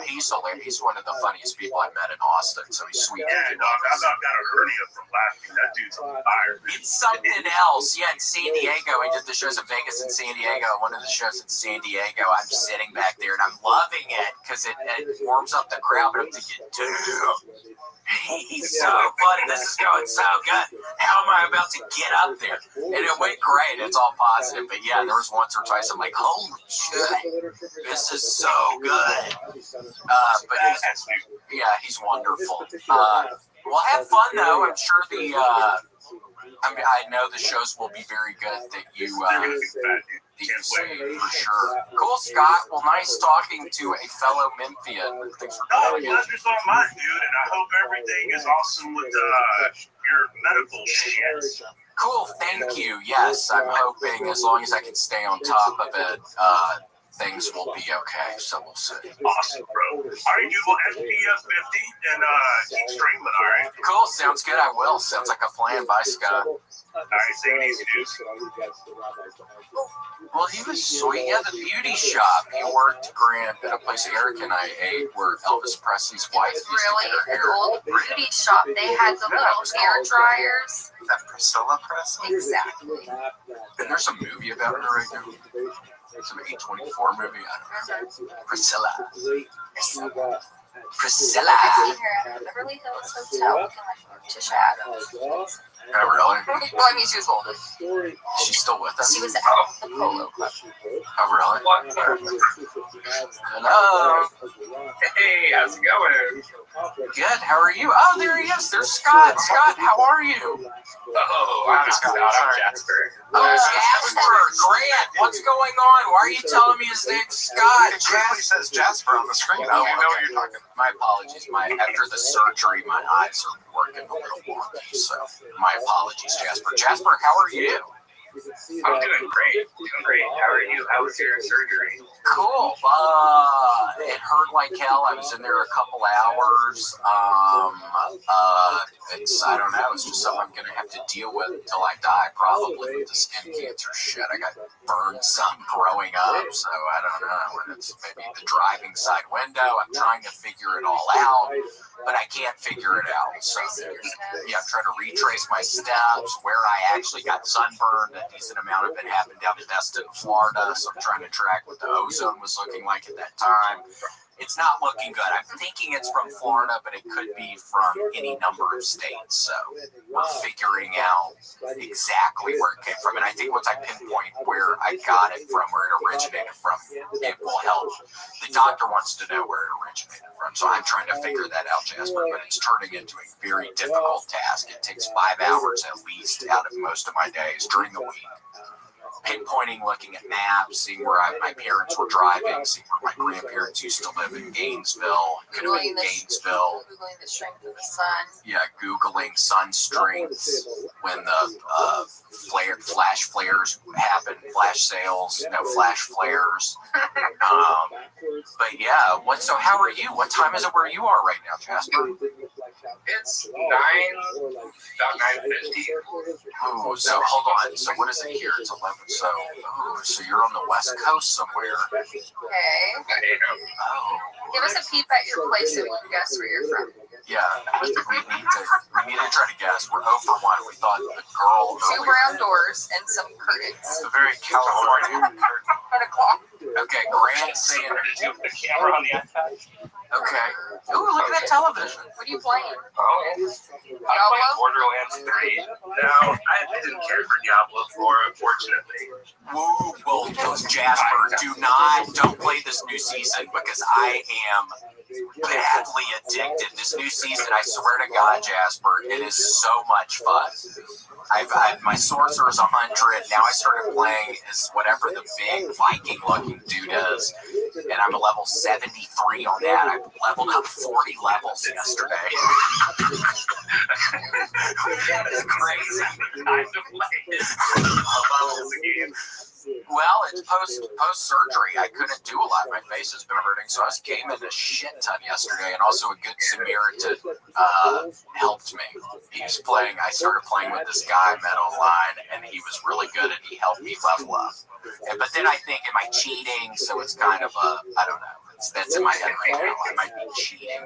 he's hilarious. He's one of the funniest people I met in Austin. So he's sweet. Yeah, dog. I about got a hernia from laughing. That dude's on fire. It's something else. Yeah, in San Diego, he did the shows in Vegas and San Diego. One of the shows in San Diego, I'm sitting back there and I'm loving it because it warms up the crowd. But I'm thinking, dude, he's so funny. This is going so good. How am I about to get up there? And it went great. It's all positive. But yeah, there was once or twice I'm like, holy shit, this is so good. But he's wonderful. We'll have fun though. I'm sure I know the shows will be very good that you see for sure. Cool, Scott. Well, nice talking to a fellow Memphian. Thanks for calling in. Pleasure's on mine, dude, and I hope everything is awesome with your medical shit. Cool, thank you. Yes, I'm hoping as long as I can stay on top of it, things will be okay. So we'll see. Awesome, bro. All right, you will SPF 50 and keep streaming, all right? Cool. Sounds good. I will. Sounds like a plan. Bye, Scott. All right, take it easy, dude. Well, he was sweet. Yeah, the beauty shop. He worked Grant at a place Eric and I ate where Elvis Presley's wife used to Really get her hair. old beauty shop. They had the little hair dryers. Is that Priscilla Presley? Exactly. And there's a movie about her right now. Some A24 movie. I don't know. Priscilla. Priscilla. I seen her at Beverly Hills Hotel looking like Tisha Adams. Oh, really? Well, I mean, she was older. She's still with us? She was at the Polo Club. Oh, really? Hello. Hey, how's it going? Good. How are you? Oh, there he is. There's Scott. Scott, how are you? Oh, I'm Scott. I'm Jasper. Oh, Jasper. Grant, what's going on? Why are you telling me his name's Scott? It clearly says Jasper on the screen. Oh, I don't know what you're talking about. My apologies. After the surgery, my eyes are working a little wonky, so my apologies, Jasper. Jasper, how are you? I'm doing great. How are you? How was your surgery? Cool. It hurt like hell. I was in there a couple hours. I don't know. It's just something I'm going to have to deal with until I die, probably, with the skin cancer shit. I got burned some growing up, so I don't know. And it's maybe the driving side window. I'm trying to figure it all out, but I can't figure it out. So, yeah, I'm trying to retrace my steps, where I actually got sunburned. A decent amount of it happened down in Destin, Florida, so I'm trying to track what the ozone was looking like at that time. It's not looking good. I'm thinking it's from Florida, but it could be from any number of states. So we're figuring out exactly where it came from. And I think once I pinpoint where I got it from, where it originated from, it will help. The doctor wants to know where it originated from. So I'm trying to figure that out, Jasper, but it's turning into a very difficult task. It takes 5 hours at least out of most of my days during the week. Pinpointing, looking at maps, seeing where my parents were driving, seeing where my grandparents used to live in Gainesville. Could have been Gainesville. Googling the strength of the sun. Yeah, Googling sun strengths when the flash flares happen, flash sales, flash flares. But yeah, so how are you? What time is it where you are right now, Jasper? It's about 9:50. Oh, so hold on. So what is it here? It's 11. So you're on the West Coast somewhere. Okay. Oh. Give us a peep at your place so we can guess where you're from. Yeah, we need to try to guess. We're 0 for 1. We thought the girl. 2 brown doors and some curtains. It's a very California. And a clock. Okay, Grant saying. The camera on the iPad. Okay. Ooh, look at that television. What are you playing? Oh, I played Borderlands 3. No, I didn't care for Diablo 4, unfortunately. Woo, well, Jasper, don't play this new season because I am badly addicted. This new season, I swear to God, Jasper, it is so much fun. My sorcerer is 100. Now I started playing as whatever the big Viking-looking dude is, and I'm a level 73 on that. I leveled up 40 levels yesterday. It's crazy. Time to play. Levels again. Well, it's post surgery. I couldn't do a lot. My face has been hurting, so I was gaming a shit ton yesterday, and also a good Samaritan helped me. I started playing with this guy I met online, and he was really good, and he helped me level up. But then I think, am I cheating? So it's kind of I don't know. That's in my head right now. I might be cheating.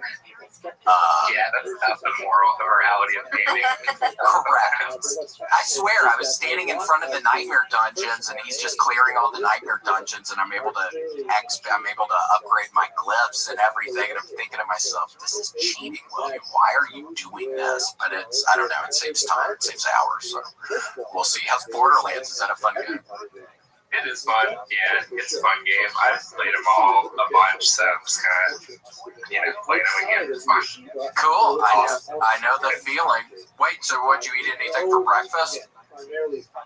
Yeah, that's the morality of gaming. Correct. I swear, I was standing in front of the nightmare dungeons, and he's just clearing all the nightmare dungeons, and I'm able to upgrade my glyphs and everything. And I'm thinking to myself, this is cheating, William. Why are you doing this? But I don't know. It saves time. It saves hours. So we'll see. How's Borderlands? Is that a fun game? It is fun. Yeah, it's a fun game. I've played them all a bunch, so I'm just kind of, playing them again. It's fun. Cool. I know the feeling. Wait, so what'd you eat? Anything for breakfast?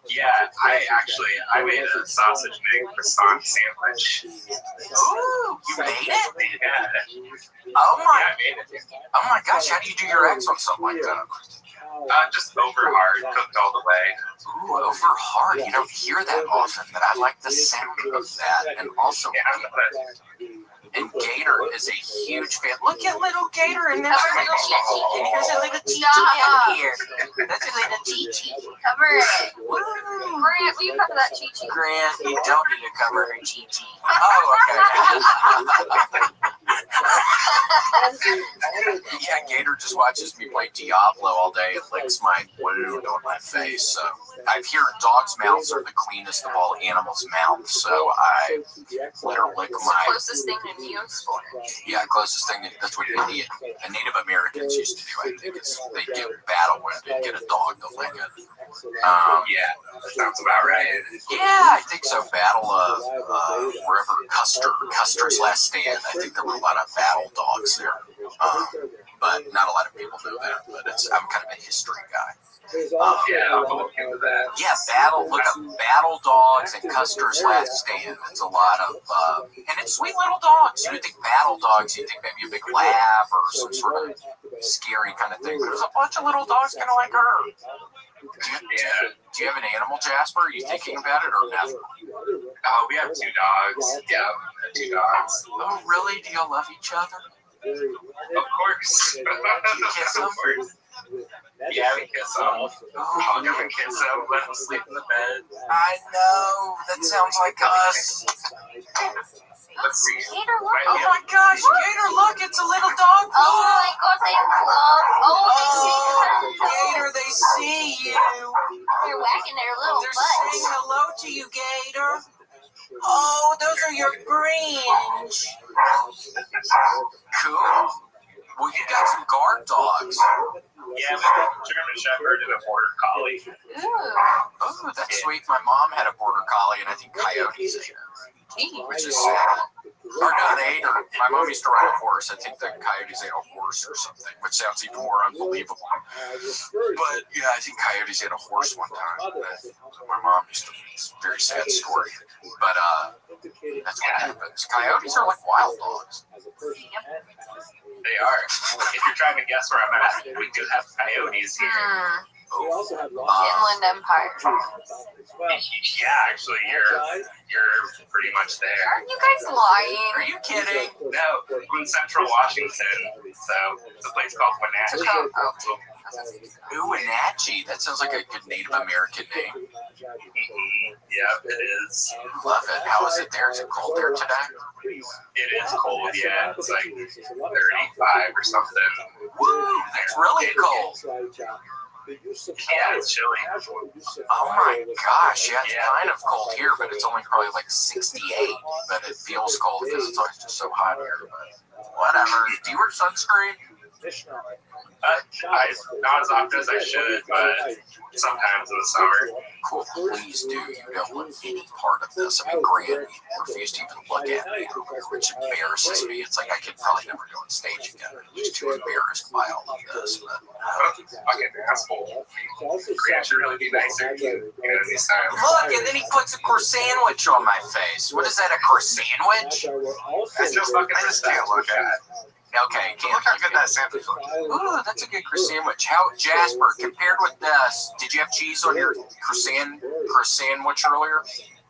Yeah, I made a sausage and egg croissant sandwich. Ooh, you made it? Yeah. Oh I made it. my gosh, how do you do your eggs on something like that? Just over hard, cooked all the way. Ooh, over hard. You don't hear that often, but I like the sound of that. And also, and Gator is a huge fan. Look at little Gator, and there's a little Chi-Chi. And here's a little Chi-Chi in here. That's a little Chi-Chi. Cover it. Grant, will you cover that Chi-Chi? Grant, you don't need to cover her Chi-Chi. Oh, okay. Yeah, Gator just watches me play Diablo all day and licks my wound on my face. So I hear dogs' mouths are the cleanest of all animals' mouths. So I let her lick It's the my. closest thing to Neosport. Yeah, closest thing. That's what the Native Americans used to do. I think is they get battle when they get a dog to lick it. Yeah, that sounds about right. Yeah, I think so. Battle of wherever Custer's Last Stand. I think there were a lot of battle dogs there, but not a lot of people know that. But I'm kind of a history guy. Yeah, I'll look into that. Yeah, look up battle dogs and Custer's Last Stand. It's a lot of, and it's sweet little dogs. You would think battle dogs, you'd think maybe a big lab or some sort of scary kind of thing. But there's a bunch of little dogs kind of like her. Do you have an animal, Jasper? Are you thinking about it or never? We have 2 dogs. Yeah, 2 dogs. Oh, really? Do you love each other? Of course. Do you kiss them? Yeah, we kiss them. Hug them and kiss them. Let them sleep in the bed. I know. That sounds like us. Let's see. Gator, look. Oh my gosh, Gator, look, it's a little dog. Oh my god, they love. Oh, they see her. Gator, they see you. They're wagging their little They're butts. saying hello to you, Gator. Oh, those are your greens. Cool. Well, you got some guard dogs. Yeah, we got a German Shepherd and a Border Collie. Ooh. Oh, that's sweet. My mom had a Border Collie, and I think coyotes ate her, which is sad. Or no, they ate her. My mom used to ride a horse. I think the coyotes ate a horse or something, which sounds even more unbelievable. But yeah, I think coyotes ate a horse one time. My mom used to. It's a very sad story. But that's what happens. Coyotes are like wild dogs. They are. If you're trying to guess where I'm at, we do have coyotes here. Inland Empire. Yeah, actually, you're pretty much there. Aren't you guys lying? Are you kidding? No, we're in Central Washington, so it's a place called Wenatchee. Ooh, Wenatchee. That sounds like a good Native American name. Yeah, it is. Love it. How is it there? Is it cold there today? It is cold, yeah. It's like 35 or something. Woo! That's really cold. Yeah, it's chilly. Oh my gosh, yeah, it's kind of cold here, but it's only probably like 68. But it feels cold because it's always just so hot here. But whatever. Do you wear sunscreen? Not as often as I should, but sometimes in the summer. Cool, please do. You don't want any part of this. I mean, Grant refused to even look at me, which embarrasses me. It's like I could probably never go on stage again. I'm just too embarrassed by all of this. But, Fucking asshole. Grant should really be nicer to you this time. look, and then he puts a croissant on my face. What is that, a croissant? That's just fucking take a look at. Okay, can't Look how good that Santa looks. Ooh, that's a good croissant. How, Jasper, compared with this, did you have cheese on your croissant earlier?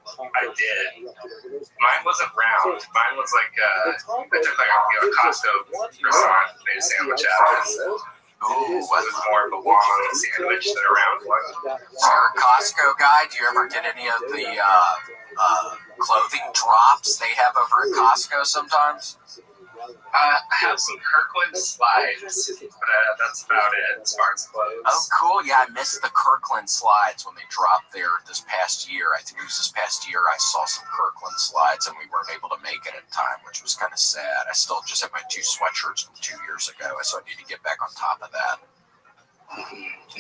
I did. Mine wasn't round. Mine was like I took like a Costco croissant, made a sandwich out of it. Ooh, It was more of a long sandwich than a round one. So you're a Costco guy. Do you ever get any of the clothing drops they have over at Costco sometimes? I have some Kirkland slides, but that's about it as far as clothes. Oh, cool. Yeah, I missed the Kirkland slides when they dropped there this past year. I think it was this past year I saw some Kirkland slides and we weren't able to make it in time, which was kind of sad. I still just have my 2 sweatshirts from 2 years ago, so I need to get back on top of that.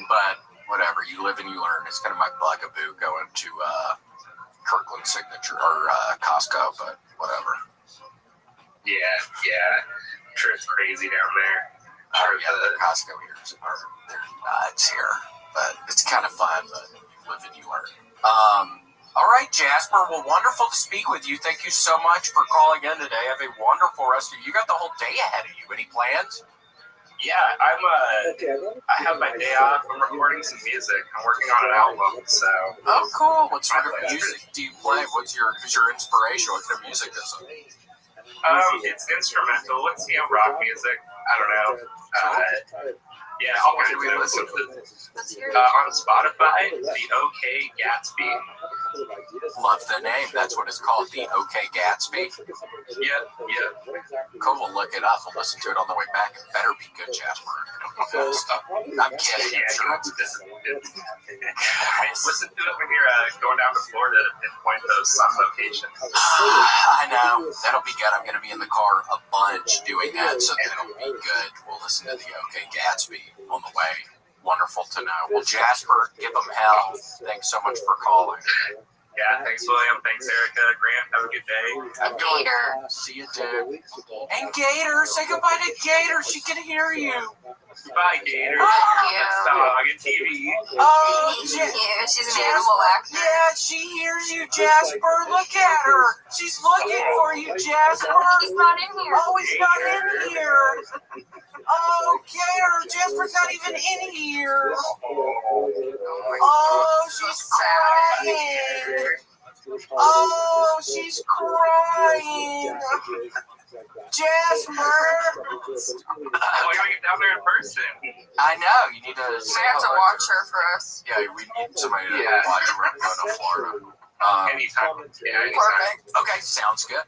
But whatever, you live and you learn. It's kind of my bugaboo going to Kirkland Signature or Costco, but whatever. Yeah. I'm sure it's crazy down there. Yeah, the Costco here they're nuts here, but it's kind of fun. But live and you learn. All right, Jasper. Well, wonderful to speak with you. Thank you so much for calling in today. Have a wonderful rest of you. You got the whole day ahead of you. Any plans? Yeah, I have my day off. I'm recording some music. I'm working on an album, so. Oh, cool. What sort of music do you play? Who's your inspiration? What kind of music is it? It's instrumental. It's rock music. I don't know. Yeah, I'll Where do we listen to it? On Spotify, the OK Gatsby. Love the name. That's what it's called, the OK Gatsby. Yeah. Cool, we'll look it up. We'll listen to it on the way back. It better be good, Jasper. I'm kidding. Yeah, I'm sure it's listen to it when you're going down to Florida to pinpoint those sun locations. I know. That'll be good. I'm going to be in the car a bunch doing that, so that'll be good. We'll listen to the OK Gatsby on the way. Wonderful to know. Well, Jasper, give them hell. Thanks so much for calling. Yeah, thanks, William. Thanks, Erica. Grant, have a good day. Gator. See you, dude. And Gator, say goodbye to Gator. She can hear you. Bye, Gator. Yeah. Dog and TV. Oh, She's an animal actor. yeah, she hears you, Jasper. Look at her. She's looking for you, Jasper. He's not in here. Oh, he's not in here. Oh, Gator, Jasper's not even in here. Oh, she's crying. Oh, she's crying. Jasper. Oh, you gotta get down there in person. I know, you need to You say might have to hello. watch her for us. Yeah, we need somebody to watch her when we go to Florida. Anytime. Yeah, anytime. Perfect. Okay, sounds good.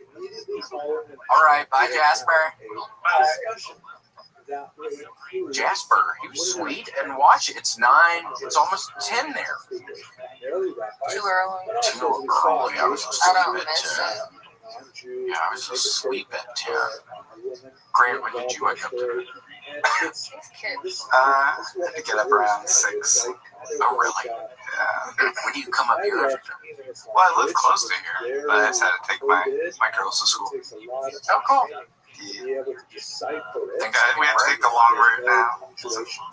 All right, bye, Jasper. Jasper, he was sweet. And watch, it's 9, it's almost 10 there. Too early. Too early. I was I don't asleep miss at 10. Yeah, I was asleep at 10. Grant, when did you wake up today? Kids. I had to get up around 6. Oh, really? Yeah. When do you come up here every day? Well, I live close to here, but I just had to take my girls to school. Oh, cool. Yeah. Thanks. We have to take the long route now.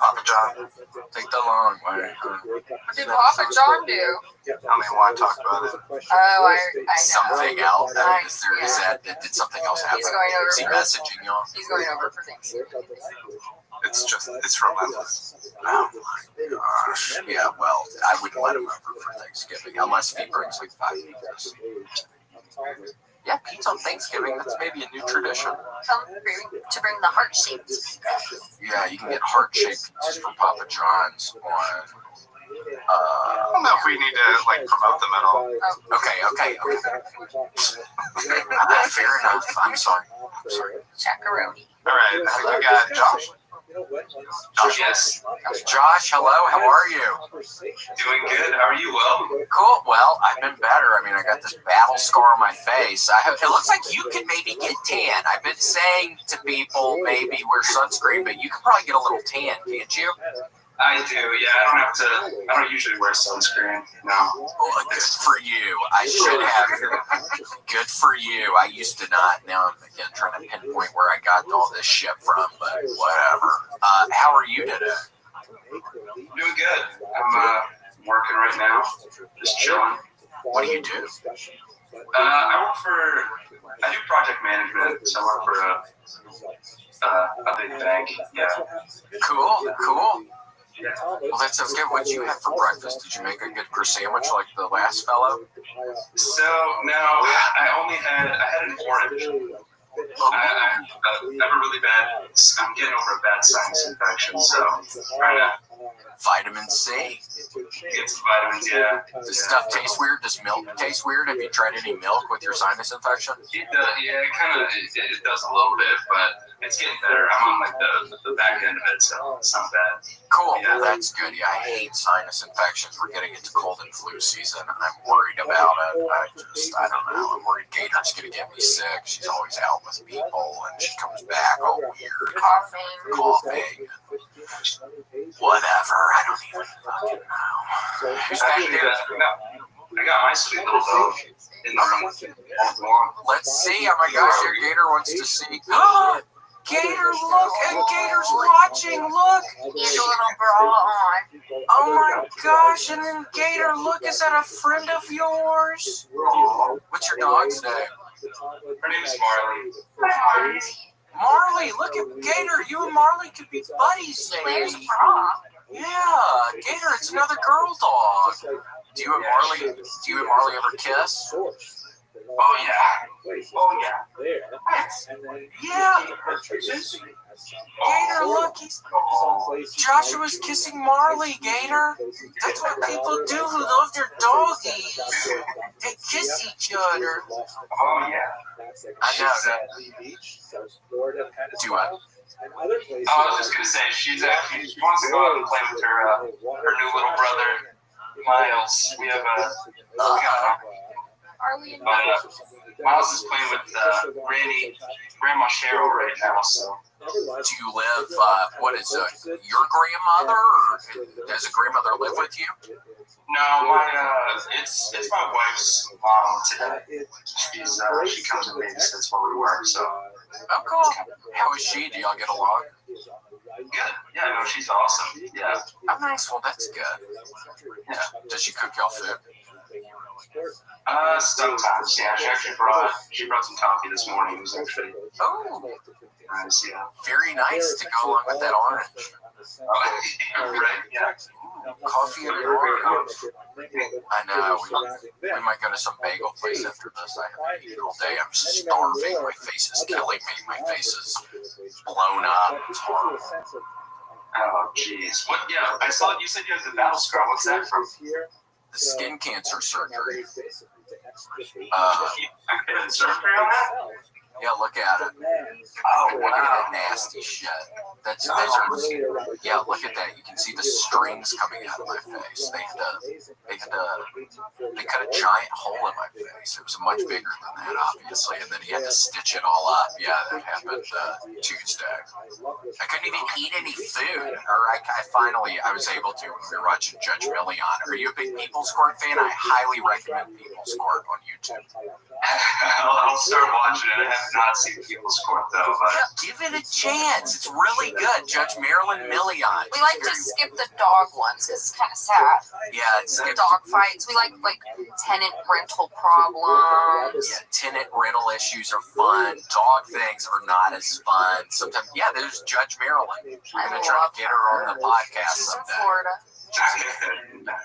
Papa John. Take the long way. What did Papa John do? I don't even want to talk about it. Oh, I know. Something else. Did something else happen? He's going over Is he for- messaging y'all? He's going over for Thanksgiving. It's relentless. Oh my gosh. Yeah, well, I wouldn't let him over for Thanksgiving unless he brings like 5 pizzas. Yeah, pizza on Thanksgiving, that's maybe a new tradition. To bring the heart-shaped pizzas. Yeah, you can get heart-shaped pizzas from Papa John's on... I don't know if we need to promote them at all. Okay. Fair enough. I'm sorry. Chacaroni. All right, we got Josh. Yes. Josh, hello. How are you? Doing good. How are you, Will? Cool. Well, I've been better. I mean, I got this battle scar on my face. It looks like you could maybe get tan. I've been saying to people maybe wear sunscreen, but you could probably get a little tan, can't you? I do. Yeah, I don't usually wear sunscreen. No. Oh, good for you. I should have. Good for you. I used to not. Now I'm again trying to pinpoint where I got all this shit from, but whatever. How are you today? Doing good. I'm working right now. Just chilling. What do you do? I do project management, so I work for a big bank. Yeah. Cool. Yeah. Well, that sounds good. What did you have for breakfast? Did you make a good sandwich like the last fellow? So, no, I had an orange. I have a really bad, I'm getting over a bad sinus infection, so I'm trying to Vitamin C. get some vitamins, yeah. Does stuff taste weird? Does milk taste weird? Have you tried any milk with your sinus infection? It does, yeah, it does a little bit, but it's getting better. I'm on the back end of it, so it's not bad. Cool. Yeah. That's good. Yeah, I hate sinus infections. We're getting into cold and flu season, and I'm worried about it. I don't know. I'm worried Gator's going to get me sick. She's always out with people, and she comes back all weird, coughing. Whatever. I don't even fucking know. Who's back there? I got my sweet little dog in the room with me. Let's see. Oh my gosh, your Gator wants to see. Gator, look! And Gator's watching. Look! He has a little bra on. Oh my gosh! And then Gator, look! Is that a friend of yours? What's your dog's name? Her name is Marley. Marley, look at Gator. You and Marley could be buddies, She wears a maybe. bra. Yeah, Gator, it's another girl dog. Do you and Marley ever kiss? Oh yeah. Oh yeah. Yeah. Gator, look, Joshua's kissing Marley, Gator. That's what people do who love their doggies. They kiss each other. Oh yeah. I know that. Do I? I was just gonna say she wants to go out and play with her new little brother Miles. We got Arlie and Miles is playing with Grandma Cheryl right now. So Do you live? Your grandmother, or does a grandmother live with you? no, it's my wife's mom today. She comes and babysits while we work. So Oh, cool. How is she? Do y'all get along? good. Yeah, no, she's awesome. Yeah. Oh, nice. Well, that's good. Yeah. Does she cook y'all food? Sometimes, yeah. She actually brought some coffee this morning. It was actually Oh, nice, yeah. very nice to go along with that orange. Right, yeah. Coffee and orange. I know. We might go to some bagel place after this. I have to eat all day. I'm starving. My face is killing me. My face is blown up. It's horrible. Oh, jeez. What? Yeah, I saw you said you had the battle scar. What's that from? The skin cancer surgery. You had surgery on that? Yeah, look at it. Oh, Look at wow. that nasty shit. Those are, yeah, look at that. You can see the strings coming out of my face. They cut a giant hole in my face. It was much bigger than that, obviously, and then he had to stitch it all up. Yeah, that happened Tuesday. I couldn't even eat any food, or I was able to when we were watching Judge Million. Are you a big People's Court fan? I highly recommend People's Court on YouTube. I'll start watching it. I have not seen People's Court though, but Yeah, give it a chance. It's really good. Judge Marilyn Million. we like to skip the dog ones because it's kind of sad. Yeah, it's The dog fights. We like tenant rental problems. Yeah, tenant rental issues are fun. Dog things are not as fun. Sometimes, yeah, there's Judge Marilyn. I'm gonna try to get her on the podcast She's in someday. Florida.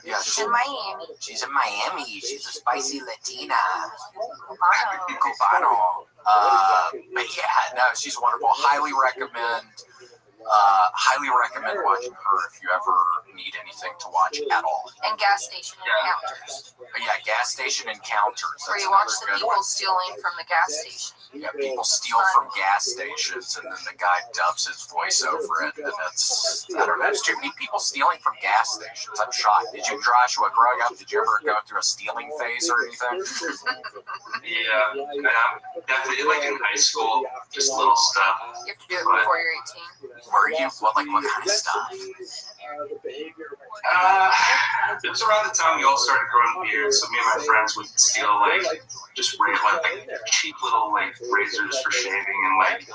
Yeah, She's in Miami. she's in Miami. She's a spicy Latina. Wow. Cubano. But yeah, no, she's wonderful. Highly recommend watching her if you ever need anything to watch at all. And gas station encounters, But yeah, gas station encounters. where That's you watch another the good one. people stealing from the gas station. Yeah, people steal from gas stations, and then the guy dubs his voice over it, and it's, I don't know, there's too many people stealing from gas stations. I'm shocked. Did you, Joshua, growing up, did you ever go through a stealing phase or anything? yeah, definitely like in high school, just little stuff. You have to do it before you're 18. Were you? What kind of stuff? It was around the time we all started growing beards, so me and my friends would steal just cheap little razors for shaving and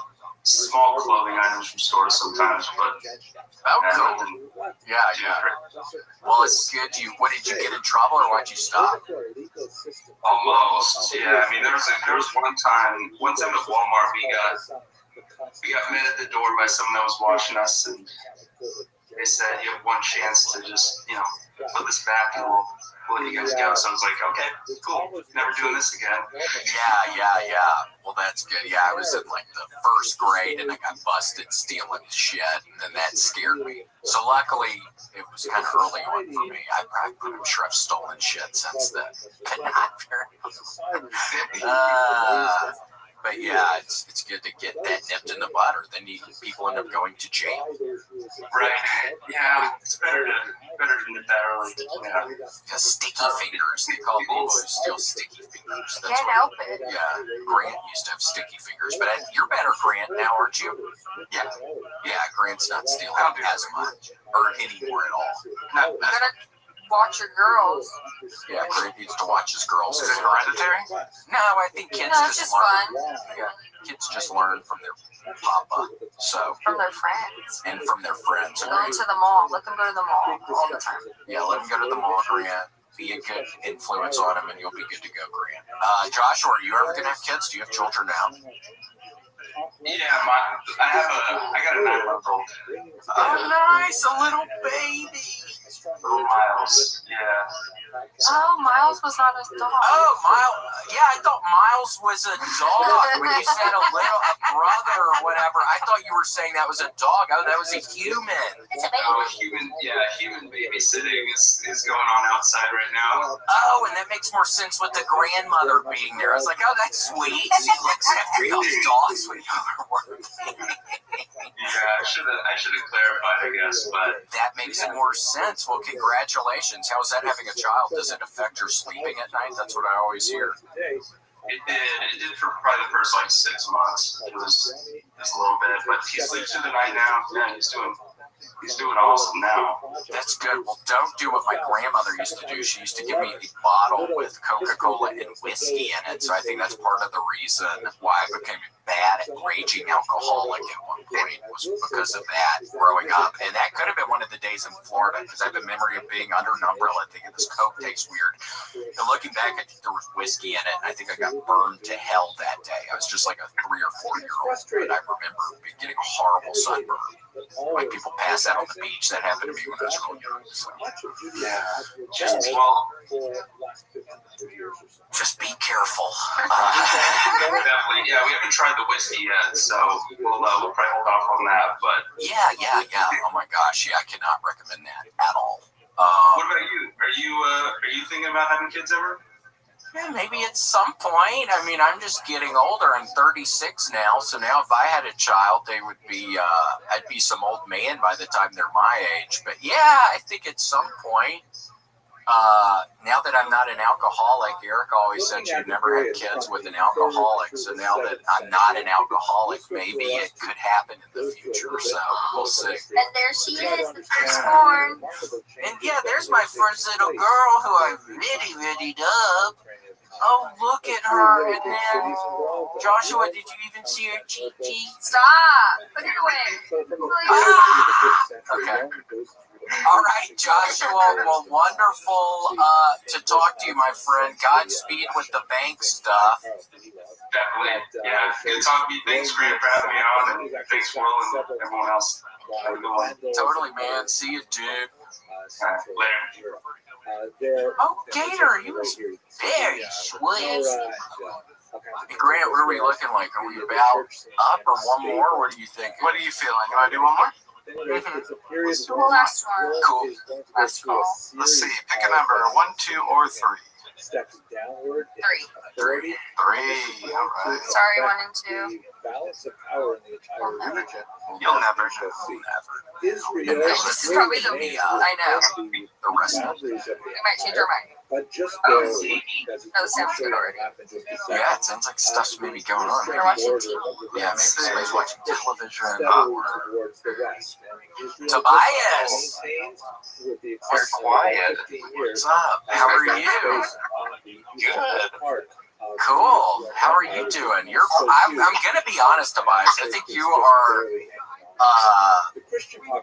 small clothing items from stores sometimes. But Oh, cool. Yeah. Well, it's good. What did you get in trouble, or why'd you stop? Almost, yeah. I mean, there was one time at Walmart we got met at the door by someone that was watching us, and they said you have one chance to just put this back and we'll let you guys go. So I was like, okay, cool, never doing this again. Yeah. Well, that's good. Yeah, I was in the first grade and I got busted stealing shit, and then that scared me. So luckily, it was kind of early on for me. I'm sure I've stolen shit since then, but not very. But yeah, it's good to get that nipped in the bud, or then people end up going to jail. Right. Yeah, it's better to nip that early. Yeah. Yeah, sticky fingers. They call people who steal sticky fingers. That's Can't help it. Yeah, Grant used to have sticky fingers, but you're better, Grant, now, aren't you? Yeah, Grant's not stealing as much, or anymore at all. You gotta watch your girls. Yeah, Grant needs to watch his girls. Is it hereditary? No, I think kids No, it's just just learn. fun. Yeah, kids just learn from their papa, From their friends. and from their friends. Go to the mall. Let them go to the mall all the time. Yeah, let them go to the mall, Grant. Be a good influence on them, and you'll be good to go, Grant. Joshua, are you ever gonna have kids? Do you have children now? Yeah, I got a 9-month-old. Oh, nice, a little baby. Little Miles. Yeah. Oh, Miles was not a dog. Oh, Miles. Yeah, I thought Miles was a dog. When you said a brother or whatever, I thought you were saying that was a dog. Oh, that was a human. It's a baby. Human babysitting is going on outside right now. Oh, and that makes more sense with the grandmother being there. I was like, oh, that's sweet. She looks after y'all's dogs when y'all are working. Yeah, I should have clarified, I guess, but That makes more sense. Well, congratulations. How is that having a child? Does it affect your sleeping at night? That's what I always hear. it did for probably the first 6 months. It was a little bit, but he sleeps through the night now. Yeah, he's doing awesome now. That's good. Well, don't do what my grandmother used to do. She used to give me a bottle with Coca-Cola and whiskey in it. So I think that's part of the reason why I became bad raging alcoholic at one point, was because of that growing up. And that could have been one of the days in Florida, because I have a memory of being under an umbrella thinking this Coke tastes weird. And looking back, I think there was whiskey in it, and I think I got burned to hell that day. I was just like a 3 or 4 year old, but I remember getting a horrible sunburn. Like people pass out on the beach. That happened to me when I was real young. So, just be careful. Definitely, yeah. We haven't tried the whiskey yet, so we'll probably hold off on that. But yeah. Oh my gosh, yeah, I cannot recommend that at all. What about you? Are you thinking about having kids ever? Yeah, maybe at some point. I mean, I'm just getting older. I'm 36 now, so now if I had a child, they would be, I'd be some old man by the time they're my age. But yeah, I think at some point, now that I'm not an alcoholic, Eric always said you never had kids with an alcoholic. So now that I'm not an alcoholic, maybe it could happen in the future. So we'll see. And there she is, the firstborn. And yeah, there's my first little girl who I really up. Oh, look at her. And then, Joshua, did you even see her cheek? Stop. Put it away. Okay. All right, Joshua. Well, wonderful to talk to you, my friend. Godspeed with the bank stuff. Definitely. Yeah. Good talking to you. Thanks, Grant, for having me on. And thanks, Will, and everyone else. Have a good one. Totally, man. See you, dude. All right, later. Oh, Gator, he was very sweet. Hey, Grant, what are we looking like? Are we about up or one more? What are you thinking? What are you feeling? You want to do one more? The last one. Cool. Last call. Let's see. Pick a number. 1, 2, or 3. Steps downward. 3. 3. All right. Sorry, 1 and 2. Balance of power in the entire region. You'll never know. Israel. This is probably the I know. The rest of it. We might change our mind. But just Oh, sounds good already. Yeah, it sounds like stuff's maybe going on. We're watching TV. Yeah, maybe somebody's watching television. towards the west. Tobias! You're quiet. What's up? How are you? Good. Cool. How are you doing? I'm gonna be honest, Tobias. I think you are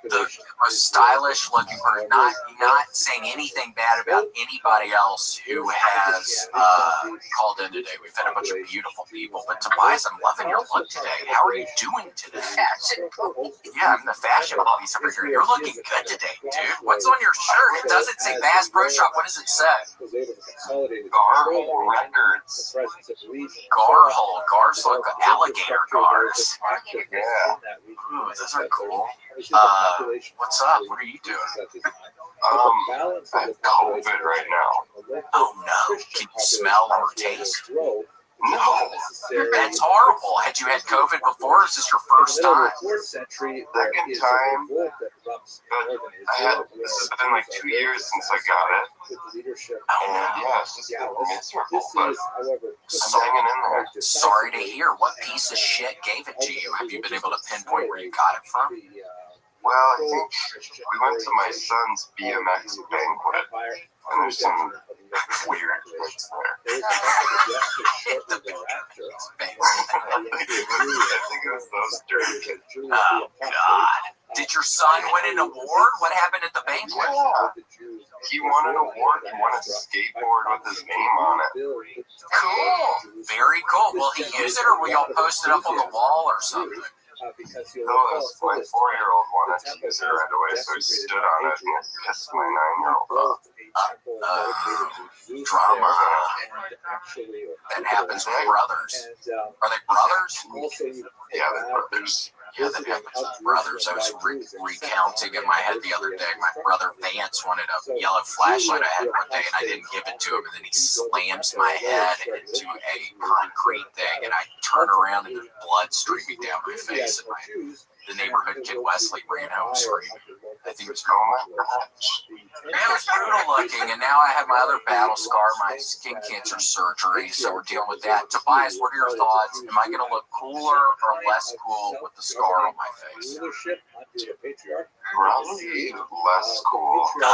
the most stylish looking person. Not saying anything bad about anybody else who has called in today. We've had a bunch of beautiful people, but Tobias, I'm loving your look today. How are you doing today? Fashion police. Yeah, I'm the fashion police over here. You're looking good today, dude. What's on your shirt? It doesn't say Bass Pro Shop. What does it say? Garhole Records. Garhole. Gars look alligator gars. Yeah. Ooh, those are cool. What's up? What are you doing? I have COVID right now. Oh no. Can you smell or taste? No. That's horrible. Had you had COVID before, or is this your first time? Second time. But this has been like 2 years since I got it. And yeah, it's just been miserable, but I'm hanging in there. Sorry to hear. What piece of shit gave it to you? Have you been able to pinpoint where you got it from? Well, I think we went to my son's BMX banquet, and there's some weird things there. The big I think it was those dirty kids. Oh, God. Did your son win an award? What happened at the banquet? Yeah. he won an award. He won a skateboard with his name on it. Cool. Very cool. Will he use it, or will y'all post it up on the wall or something? No, my 4-year-old wanted to use it right away, so he stood on it and kissed my 9-year-old off. Drama. That happens with brothers. Are they brothers? Yeah, they're brothers. Yeah, that happens with brothers. I was recounting in my head the other day. My brother Vance wanted a yellow flashlight I had one day, and I didn't give it to him. And then he slams my head into a concrete thing, and I turn around and there's blood streaming down my face. And the neighborhood kid Wesley ran home screaming. I think it was Oh my gosh. it was brutal looking, and now I have my other battle scar, my skin cancer surgery, so we're dealing with that. Tobias, what are your thoughts? Am I going to look cooler or less cool with the scar on my face? Probably less cool. No,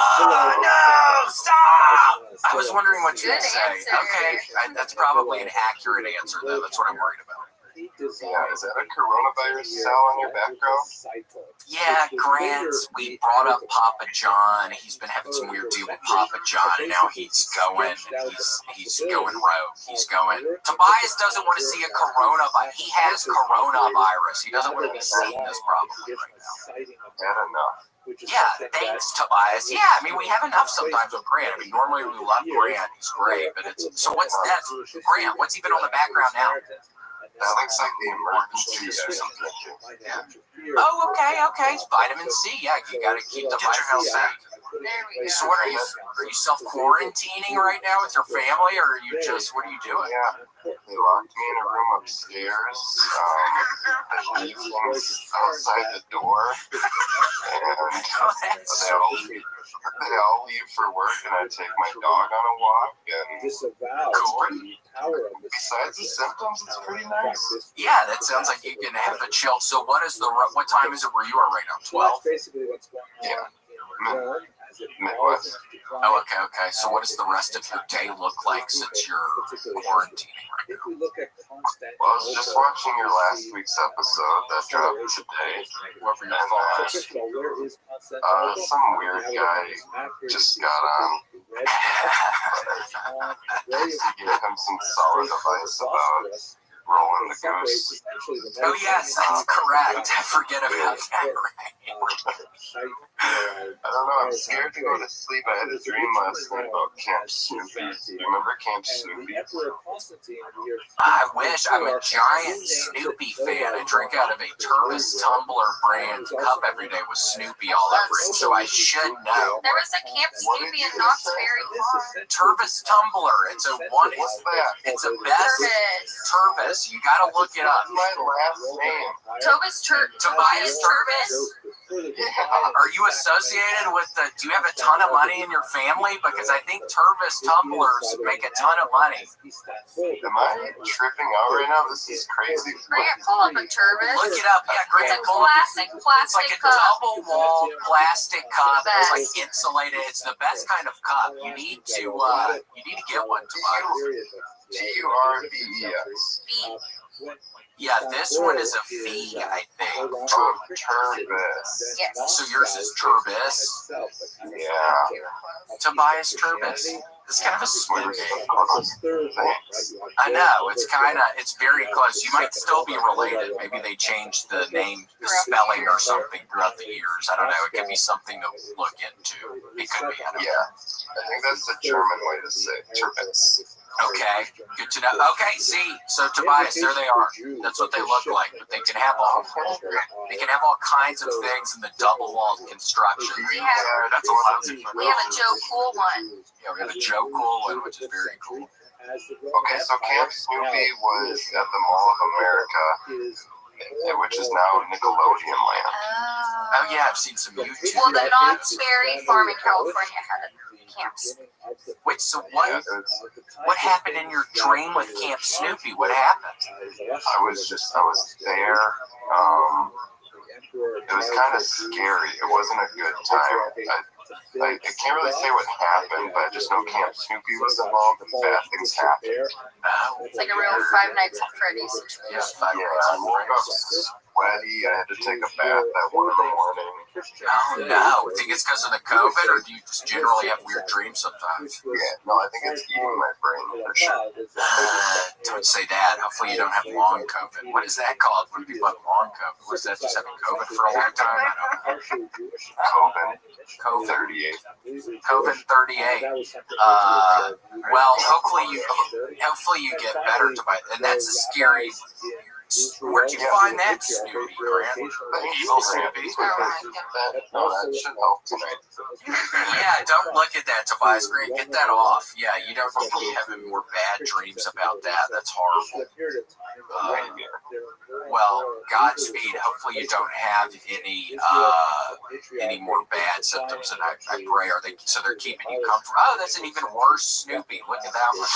stop! I was wondering what you'd say. Okay, that's probably an accurate answer, though. That's what I'm worried about. Yeah, is that a coronavirus cell in your background? Yeah, Grant, we brought up Papa John. He's been having some weird deal with Papa John, and now he's going rogue. He's going. Tobias doesn't want to see a coronavirus. He has coronavirus. He doesn't want to be seeing this problem right now. Had enough. Yeah, thanks, Tobias. Yeah, I mean, we have enough sometimes with Grant. I mean, normally we love Grant. He's great, but it's so what's that? Grant, what's even on the background now? That looks like the emergency or something. Yeah. Oh, okay. It's vitamin C. Yeah, you got to keep the vitamin C. There we go. So what are you self-quarantining right now with your family, or are you just, what are you doing? Yeah, they locked me in a room upstairs. The evenings outside the door, and they all leave for work, and I take my dog on a walk. And besides the symptoms, it's pretty nice. Yeah, that sounds like you can have a chill. So what time is it where you are right now? 12? Yeah. Midwest. Oh, okay. So what does the rest of your day look like since you're quarantining right now? Well, I was just watching your last week's episode that dropped today. What were your thoughts? Some weird guy just got on. Gave him some solid advice about rolling the goose. Oh yes, that's correct. I forget about that. I don't know, I'm scared to go to sleep. I had a dream last night about Camp Snoopy. You remember Camp Snoopy? I wish. I'm a giant Snoopy fan. I drink out of a Tervis tumbler brand cup every day with Snoopy all over it, so I should know. There was a Camp Snoopy in Knott's Berry Farm. Tervis tumbler. It's a one. What's that? It's a best Tervis. You gotta look it up. What's my last name? Tobias Tervis. Are you associated with the? Do you have a ton of money in your family? Because I think Tervis tumblers make a ton of money. Am I tripping out right now? This is crazy. Grant, pull up a Tervis. Look it up. Yeah, Grant. It's a classic It's like a cup. double-walled plastic cup. The It's like best. insulated. It's the best kind of cup. You need to get one, Tobias. T-U-R-V-E-S. B. Yeah, this one is a V, I think. Tervis. Yes. So yours is Tervis. Yeah. Tobias Tervis. It's kind of a smooth name. Thanks. I know, it's very close. You might still be related. Maybe they changed the name, the spelling or something throughout the years. I don't know. It could be something to look into. It could be. I don't know. Yeah. I think that's the German way to say Tervis. Okay, good to know. Okay, see, so Tobias, there they are. That's what they look like. But they can have all kinds of things in the double-walled construction. We have That's a lot. we have a Joe Cool one. Yeah, we have a Joe Cool one, which is very cool. Okay, so Camp Snoopy was at the Mall of America, which is now Nickelodeon Land. Oh yeah, I've seen some YouTube. Well, the videos. Knott's Berry Farm in California had a Camp Snoopy. Wait, so what happened in your dream with Camp Snoopy? What happened? I was there. It was kind of scary. It wasn't a good time. I can't really say what happened, but I just know Camp Snoopy was involved and bad things happened. Oh, It's like a real Five Nights at Freddy's yeah, situation. I woke up sweaty. I had to take a bath at 1 in the morning. Oh no! Think it's because of the COVID, or do you just generally have weird dreams sometimes? Yeah, no, I think it's eating my brain for sure. Don't say that. Hopefully you don't have long COVID. What is that called when people have long COVID? Was that just having COVID for a long time? I don't know. COVID 38. COVID 38. Well, hopefully you get better, and that's a scary. Where'd you find that Snoopy, Grant? Evil Snoopy. No, that should help tonight. Yeah, don't look at that, Tobias Grant. Get that off. Yeah, you don't need to be having more bad dreams about that. That's horrible. Well, Godspeed. Hopefully you don't have any more bad symptoms, and I pray they're keeping you comfortable. Oh, that's an even worse Snoopy. Look at that one.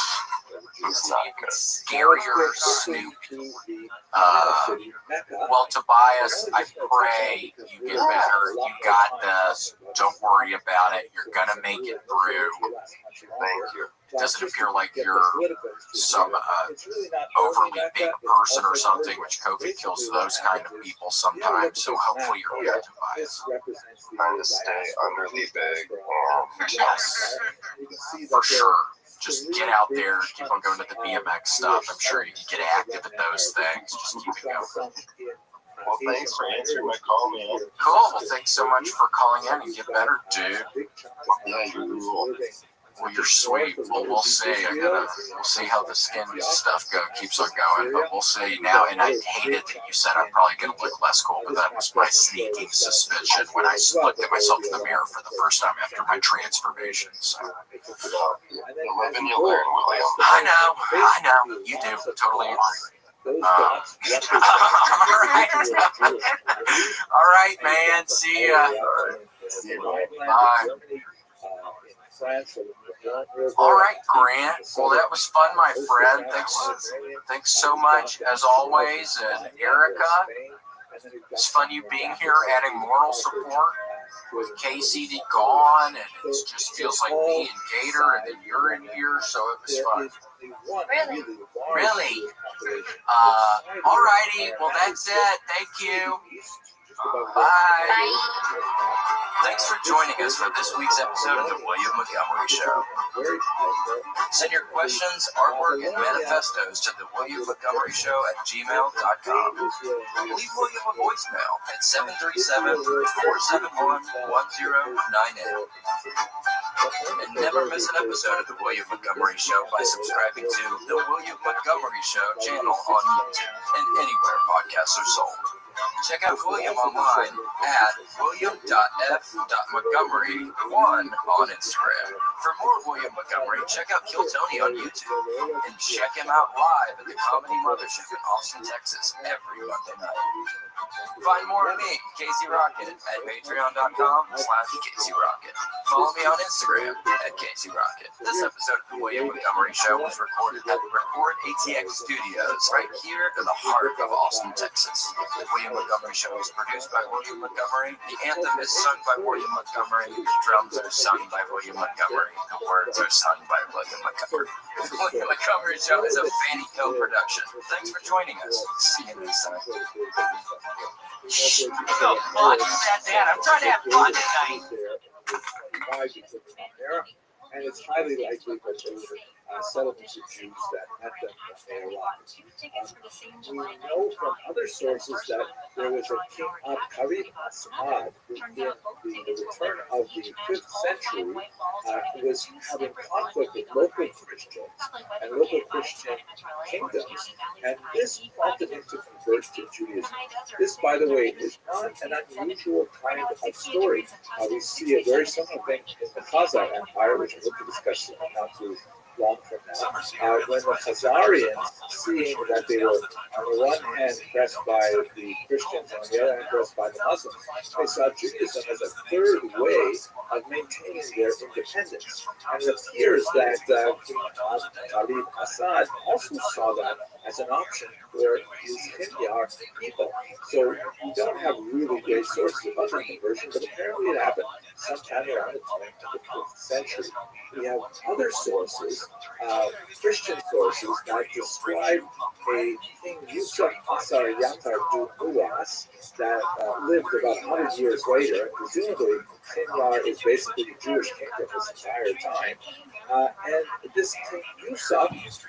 It's an even scarier Snoopy. Well, Tobias, I pray you get better. You got this. Don't worry about it. You're gonna make it through. Thank you. It doesn't appear like you're some overly big person or something, which COVID kills those kind of people sometimes. So hopefully you're good, Tobias. Trying to stay under the big. Yes, for sure. Just get out there, keep on going to the BMX stuff. I'm sure you can get active at those things. Just keep it going. Well, thanks for answering my call, man. Cool. Well, thanks so much for calling in and get better, dude. Yeah, you're cool. Well, you're sweet. Well, we'll see. We'll see how the skin stuff keeps on going, but we'll see now. And I hated that you said I'm probably going to look less cool, but that was my sneaking suspicion when I looked at myself in the mirror for the first time after my transformation. So. You live and you learn, William. I know. You do. Totally agree. All right, man. See ya. Bye. All right, Grant. Well, that was fun, my friend. Thanks so much, as always. And Erica, it's fun you being here, adding moral support with KCD gone, and it just feels like me and Gator, and then you're in here, so it was fun. Really? All righty. Well, that's it. Thank you. Bye. Thanks for joining us for this week's episode of The William Montgomery Show. Send your questions, artwork, and manifestos to The William Montgomery Show at gmail.com. Leave William a voicemail at 737-471-1098. And never miss an episode of The William Montgomery Show by subscribing to The William Montgomery Show channel on YouTube and anywhere podcasts are sold. Check out William online at william.f.montgomery1 on Instagram. For more William Montgomery, check out Kill Tony on YouTube and check him out live at the Comedy Mothership in Austin, Texas every Monday night. Find more of me, Casey Rocket, at patreon.com/CaseyRocket. Follow me on Instagram at Casey Rocket. This episode of The William Montgomery Show was recorded at Record ATX Studios right here in the heart of Austin, Texas. The William Montgomery Show is produced by William Montgomery. The anthem is sung by William Montgomery. The drums are sung by William Montgomery. The words are sung by William Montgomery. The William Montgomery Show is a Fanny Co production. Thanks for joining us. See you next time. The fuck is that? I'm trying to have fun tonight. And it's highly likely that they were settlements of Jews that met them as they arrived. We know from other sources that there was a king Karib Asad in the return of the 5th century who was having conflict with local Christians and local Christian kingdoms, and this prompted him to convert to Judaism. This, by the way, is not an unusual kind of story. We see a very similar thing in the Khazar Empire, which I hope to discuss not too long from now, when the Khazarians, seeing that they were on the one hand pressed by the Christians and on the other hand pressed by the Muslims, they saw Judaism as a third way of maintaining their independence. And it appears that King Khalid Assad also saw that as an option for these Kinyar people. So we don't have really great sources about the conversion, but apparently it happened sometime around the time of the 5th century. We have other sources, Christian sources, that describe a King Yusuf Asar Yatar du Uwas that lived about 100 years later, and presumably Kinyar is basically the Jewish kingdom this entire time. And this King Yusuf is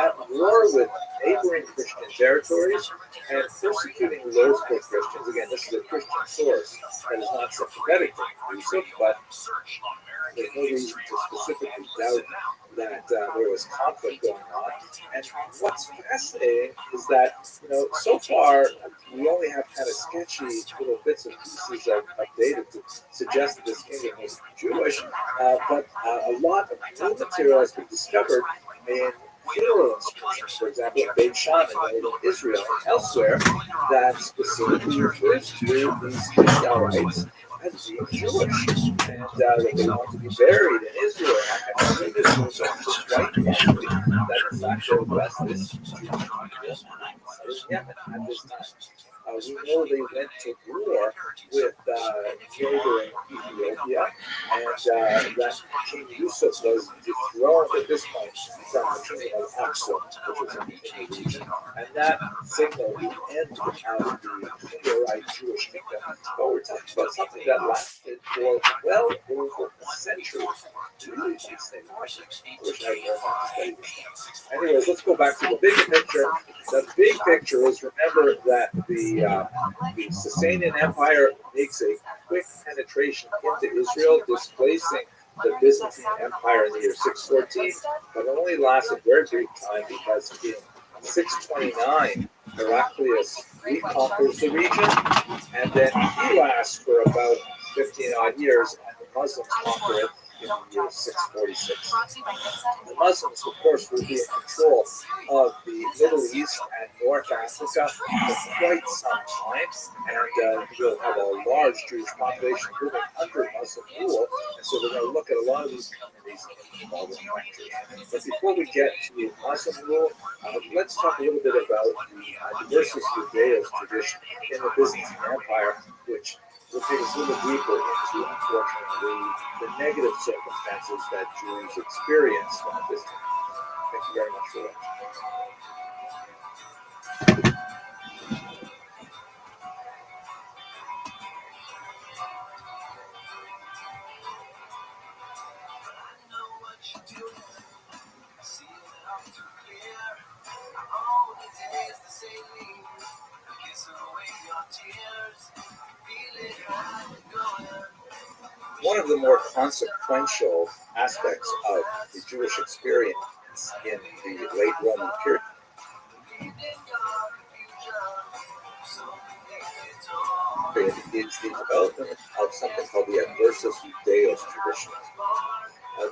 at war with neighboring Christian territories and persecuting local Christians. Again, this is a Christian source that is not sympathetic to Yusuf, but there's no reason to specifically doubt that there was conflict going on. And what's fascinating is that, so far we only have kind of sketchy little bits and pieces of data to suggest that this kingdom was Jewish, but a lot of new material has been discovered in funeral inscriptions, for example, in Beit Shan in northern Israel and elsewhere, that specifically refers to these Israelites as being Jewish, and that they want to be buried in Israel. And I think this was quite likely that in fact there was this Jewish people in Yemen at this time. We know they went to war with neighboring Ethiopia, and that King Yusuf was dethroned at this point from the kingdom of Aksum, which was in the region, and that signaled the end of the Hindorite Jewish kingdom. But we're talking about something that lasted for well over a century. Anyways, let's go back to the bigger picture. The big picture is, remember that the Sasanian Empire makes a quick penetration into Israel, displacing the Byzantine Empire in the year 614, but it only lasted a very brief time because in 629, Heraclius reconquers the region, and then he lasts for about 15 odd years, and the Muslims conquer it in the year 646. The Muslims, of course, will be in control of the Middle East and North Africa for quite some time, and we'll have a large Jewish population living under Muslim rule, and so we're going to look at a lot of these communities in the Muslim countries. But before we get to Muslim rule, let's talk a little bit about the diversus Judaeus tradition in the Byzantine Empire, which will take us a little deeper into, unfortunately, the negative circumstances that Jews experienced from this time. Thank you very much for watching. One of the more consequential aspects of the Jewish experience in the late Roman period is the development of something called the adversus Judaeus tradition.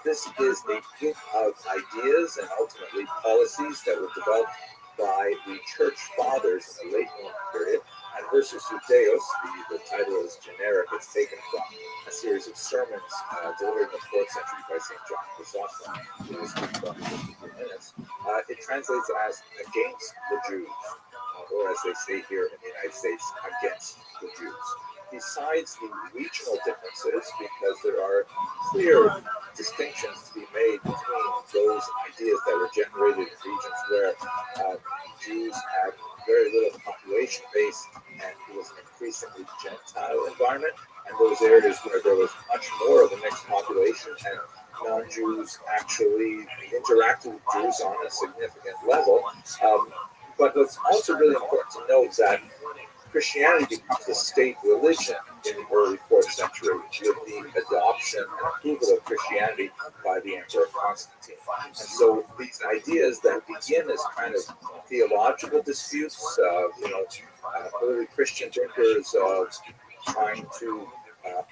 This is the group of ideas and ultimately policies that were developed by the church fathers in the late Roman period. Adversus Judaeus, the title is generic, it's taken from a series of sermons delivered in the 4th century by St. John Chrysostom. We'll speak about in a few minutes. It translates as against the Jews, or as they say here in the United States, against the Jews. Besides the regional differences, because there are clear distinctions to be made between those ideas that were generated in regions where Jews had very little population base and it was an increasingly Gentile environment, and those areas where there was much more of a mixed population and non-Jews actually interacted with Jews on a significant level. But what's also really important to note is that Christianity becomes a state religion in the early 4th century with the adoption and approval of Christianity by the Emperor Constantine. And so these ideas that begin as kind of theological disputes, early Christian thinkers trying to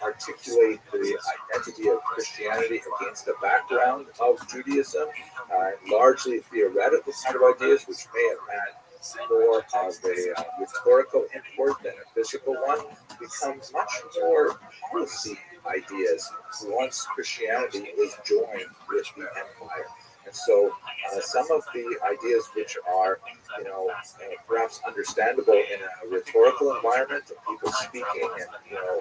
articulate the identity of Christianity against the background of Judaism, largely theoretical kind of ideas, which may have had more of a rhetorical import than a physical one, becomes much more policy ideas once Christianity is joined with the empire. And so some of the ideas which are, perhaps understandable in a rhetorical environment of people speaking and,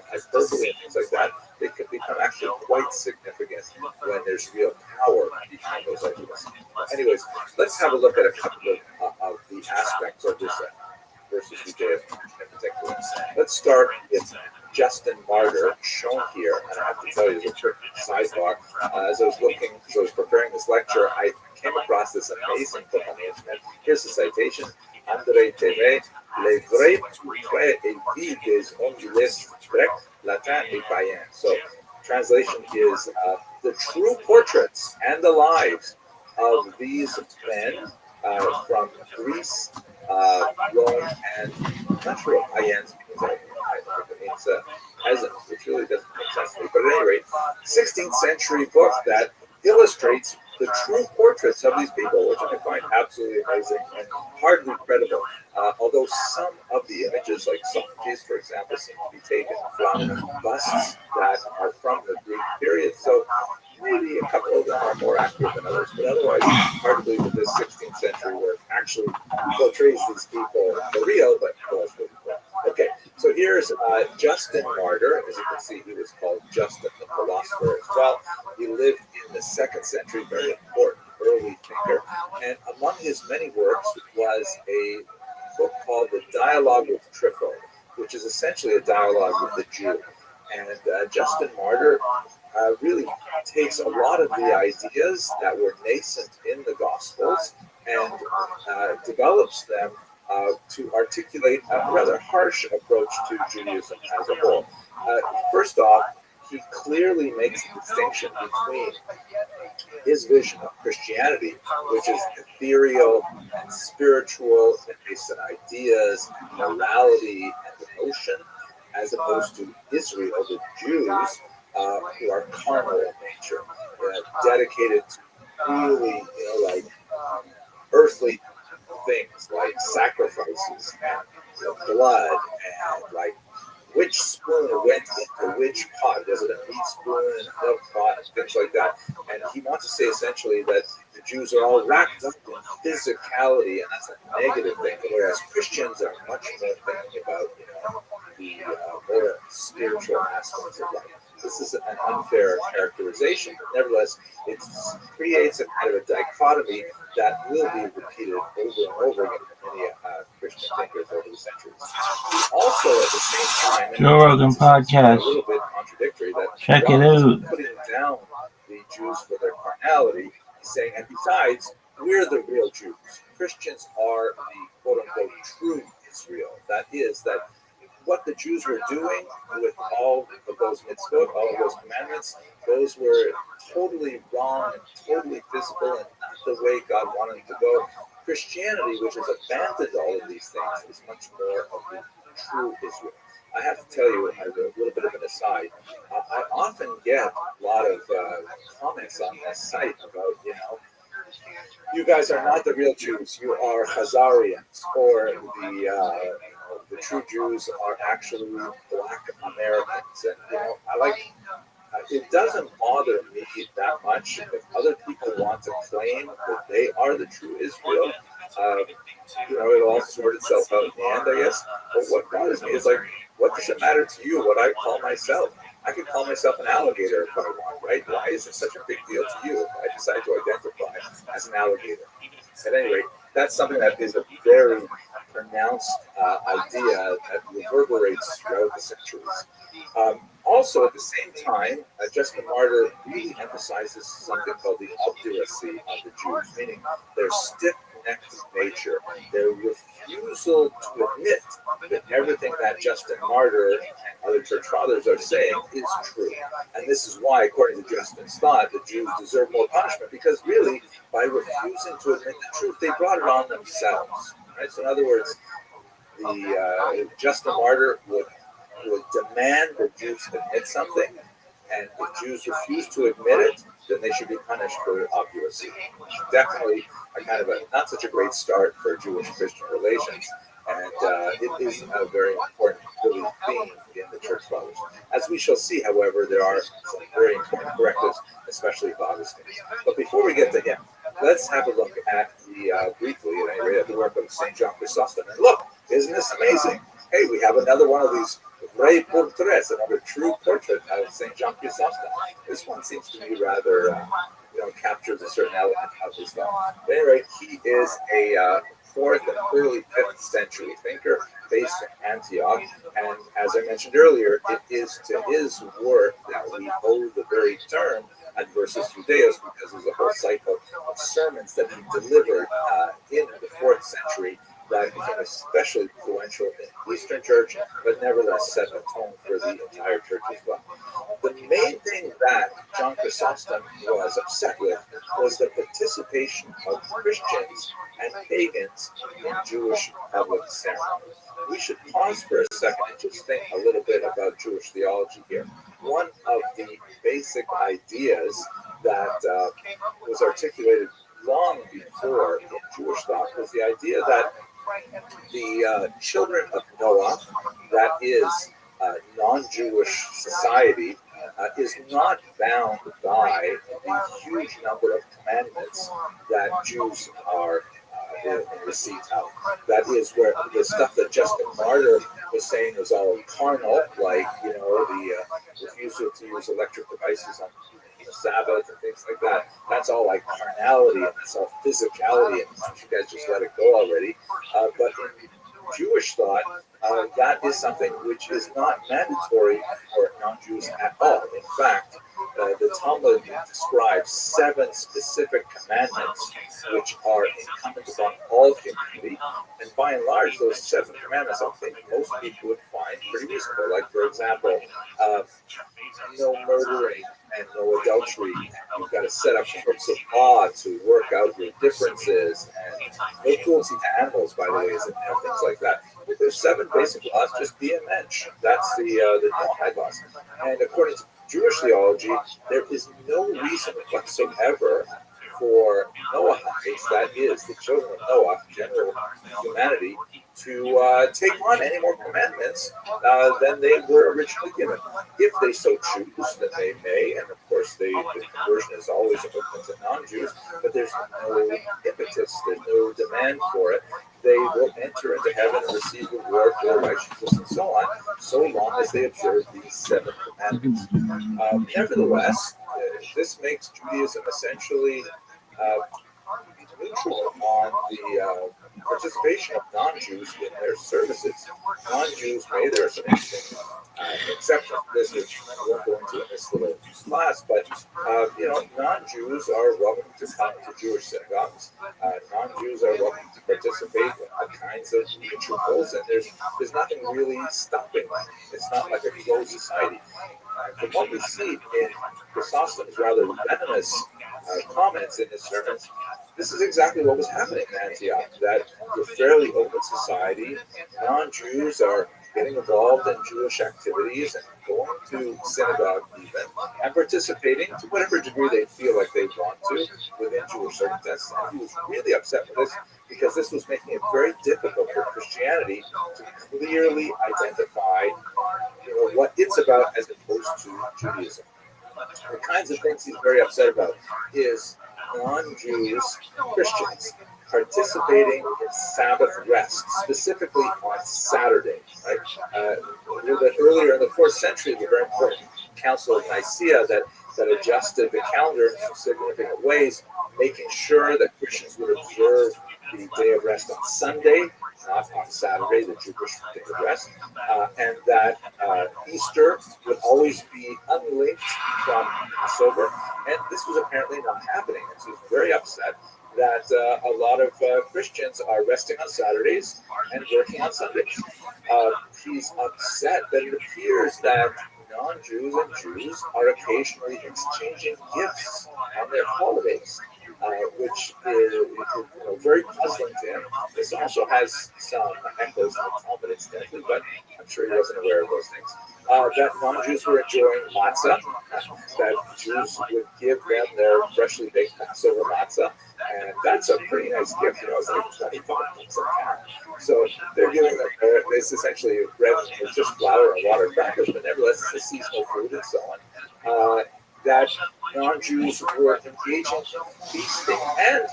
hyperbole and things like that, they can become actually quite significant when there's real power behind those ideas. Anyways, let's have a look at a couple of the aspects of this versus VJ in particular. Let's start with Justin Martyr, shown here, and I have to tell you, as a quick sidebar, as I was preparing this lecture, I came across this amazing book on the internet. Here's the citation: André Tevet, Les vrais portraits et vies des hommes du l'Est grec, latin et païen. So, translation is the true portraits and the lives of these men from Greece, Rome, and I'm not sure what païens means. I think it means peasants, which really doesn't make sense to me. But at any rate, 16th century book that illustrates the true portraits of these people, which I find absolutely amazing and hardly credible. Although some of the images, like Socrates, for example, seem to be taken from busts that are from the Greek period. So maybe a couple of them are more accurate than others, but otherwise, hard to believe that this 16th century work actually portrays these people for real, but was really cool. Okay, so here's Justin Martyr. As you can see, he was called Justin the philosopher as well. He lived in the 2nd century, very important early thinker, and among his many works was a book called The Dialogue with Trypho, which is essentially a dialogue with the Jew. And Justin Martyr really takes a lot of the ideas that were nascent in the Gospels and develops them to articulate a rather harsh approach to Judaism as a whole. First off, he clearly makes a distinction between his vision of Christianity, which is ethereal and spiritual and based on ideas, morality, and emotion, as opposed to Israel, the Jews, who are carnal in nature, dedicated to really, like earthly things like sacrifices and blood and like which spoon went into which pot. Was it a meat spoon and a milk pot and things like that? And he wants to say essentially that the Jews are all wrapped up in physicality, and that's a negative thing, whereas Christians are much more thinking about the more spiritual aspects of life. This is an unfair characterization, but nevertheless, it creates a kind of a dichotomy that will be repeated over and over again in many Christian thinkers over the centuries. Also, at the same time, Joe Rogan podcast. A little bit contradictory that check it John out. is putting down the Jews for their carnality. He's saying, and besides, we're the real Jews. Christians are the quote-unquote true Israel. That is, that what the Jews were doing with all of those mitzvot, all of those commandments, those were totally wrong and totally physical and not the way God wanted them to go. Christianity, which has abandoned all of these things, is much more of the true Israel. I have to tell you, as a little bit of an aside, I often get a lot of comments on this site about, you guys are not the real Jews, you are Khazarians, or the true Jews are actually Black Americans. And, I like, it doesn't bother me that much if other people want to claim that they are the true Israel. It'll all sort itself out in the end, I guess. But what bothers me is, like, what does it matter to you what I call myself? I could call myself an alligator if I want, right? Why is it such a big deal to you if I decide to identify as an alligator? At any rate, that's something that is a very pronounced idea that reverberates throughout the centuries. Also, at the same time, Justin Martyr really emphasizes something called the obduracy of the Jews, meaning their stiff-necked nature, their refusal to admit that everything that Justin Martyr and other church fathers are saying is true. And this is why, according to Justin's thought, the Jews deserve more punishment, because really, by refusing to admit the truth, they brought it on themselves. Right? So in other words, the Justin Martyr would demand that Jews admit something, and if Jews refuse to admit it, then they should be punished for obduracy. Definitely a kind of not such a great start for Jewish-Christian relations, and it is a very important theme in the Church Fathers. As we shall see, however, there are some very important correctives, especially for Augustine. But before we get to him, let's have a look at the briefly, at any rate, at the work of St. John Chrysostom. And look, isn't this amazing? Hey, we have another one of these vrai portraits, another true portrait of St. John Chrysostom. This one seems to be rather, captures a certain element of his life. At any rate, he is a 4th and early 5th century thinker based in Antioch. And as I mentioned earlier, it is to his work that we owe the very term Adversus Judaeus, because there's a whole cycle of sermons that he delivered in the 4th century that became especially influential in the Eastern Church, but nevertheless set a tone for the entire church as well. The main thing that John Chrysostom was upset with was the participation of Christians and pagans in Jewish public ceremony. We should pause for a second and just think a little bit about Jewish theology here. One of the basic ideas that was articulated long before in Jewish thought was the idea that the children of Noah, that is non-Jewish society, is not bound by the huge number of commandments that Jews are in receipt of. That is where the stuff that Justin Martyr was saying was all carnal, like, the refusal to use electric devices on the Sabbath and things like that. That's all like carnality, and it's all physicality, and you guys just let it go already. But in Jewish thought, that is something which is not mandatory for non-Jews at all. In fact, the Talmud describes 7 specific commandments which are incumbent upon all humanity, and by and large, those 7 commandments I think most people would find pretty reasonable. Like, for example, no murdering and no adultery. You've got to set up courts of law to work out your differences, and no cruelty to animals, by the way, and things like that. There's 7 basic laws. Just be a mensch. That's the Noahide laws. And according to Jewish theology, there is no reason whatsoever for Noahites, that is, the children of Noah, general humanity, to take on any more commandments than they were originally given. If they so choose, then they may, and of course the conversion is always open to non-Jews, but there's no impetus, there's no demand for it. They will enter into heaven and receive reward for righteousness and so on, so long as they observe these 7 commandments. Nevertheless, this makes Judaism essentially neutral on the participation of non-Jews in their services. Non-Jews may, there are some interesting exceptions to this, which I won't go into in this little class, but non-Jews are welcome to come to Jewish synagogues. Non-Jews are welcome to participate in all kinds of rituals, and there's nothing really stopping them. It's not like a closed society. From what we see in Chrysostom's rather venomous comments in his sermons, this is exactly what was happening in Antioch, that the fairly open society, non-Jews are getting involved in Jewish activities and going to synagogue even, and participating to whatever degree they feel like they want to within Jewish circumstances. And he was really upset with this because this was making it very difficult for Christianity to clearly identify what it's about as opposed to Judaism. The kinds of things he's very upset about is non-Jews, Christians, participating in Sabbath rest, specifically on Saturday. Right? A little bit earlier in the 4th century, the very important Council of Nicaea that adjusted the calendar in some significant ways, making sure that Christians would observe the day of rest on Sunday, not on Saturday, the Jewish day of rest, and that Easter would always be unlinked from Passover. And this was apparently not happening. And so he was very upset that a lot of Christians are resting on Saturdays and working on Sundays. He's upset that it appears that non-Jews and Jews are occasionally exchanging gifts on their holidays, which is very puzzling to him. This also has some echoes in the Talmud, incidentally, but I'm sure he wasn't aware of those things. That non-Jews were enjoying matzah, that Jews would give them their freshly baked Passover matzah, and that's a pretty nice gift. It's like 25 bucks a pound. So they're giving them, it's essentially bread, it's just flour and water crackers, but nevertheless it's a seasonal food and so on. that non-Jews were engaging in feasting and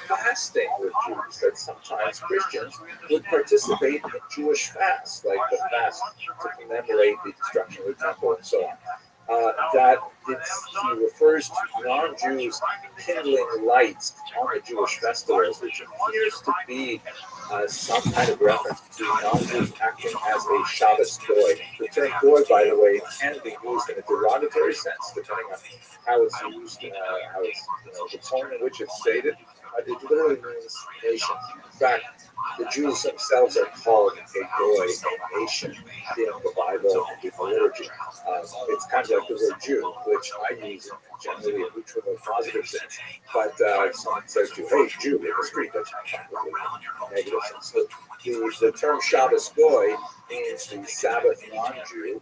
fasting with Jews, that sometimes Christians would participate in Jewish fasts, like the fast to commemorate the destruction of the temple and so on. He refers to non-Jews kindling lights on the Jewish festivals, which appears to be some kind of reference to non-Jews acting as a Shabbos goy. The term goy, by the way, can be used in a derogatory sense, depending on how it's used, how it's, the tone in which it's stated. It literally means nation. In fact, the Jews themselves are called a goy, a nation, in the Bible and in the liturgy. It's kind of like the word Jew, which I use generally in neutral or positive sense. But if someone says to you, hey, Jew, in the street, that's probably negative sense. So the term Shabbos goy means the Sabbath non-Jew,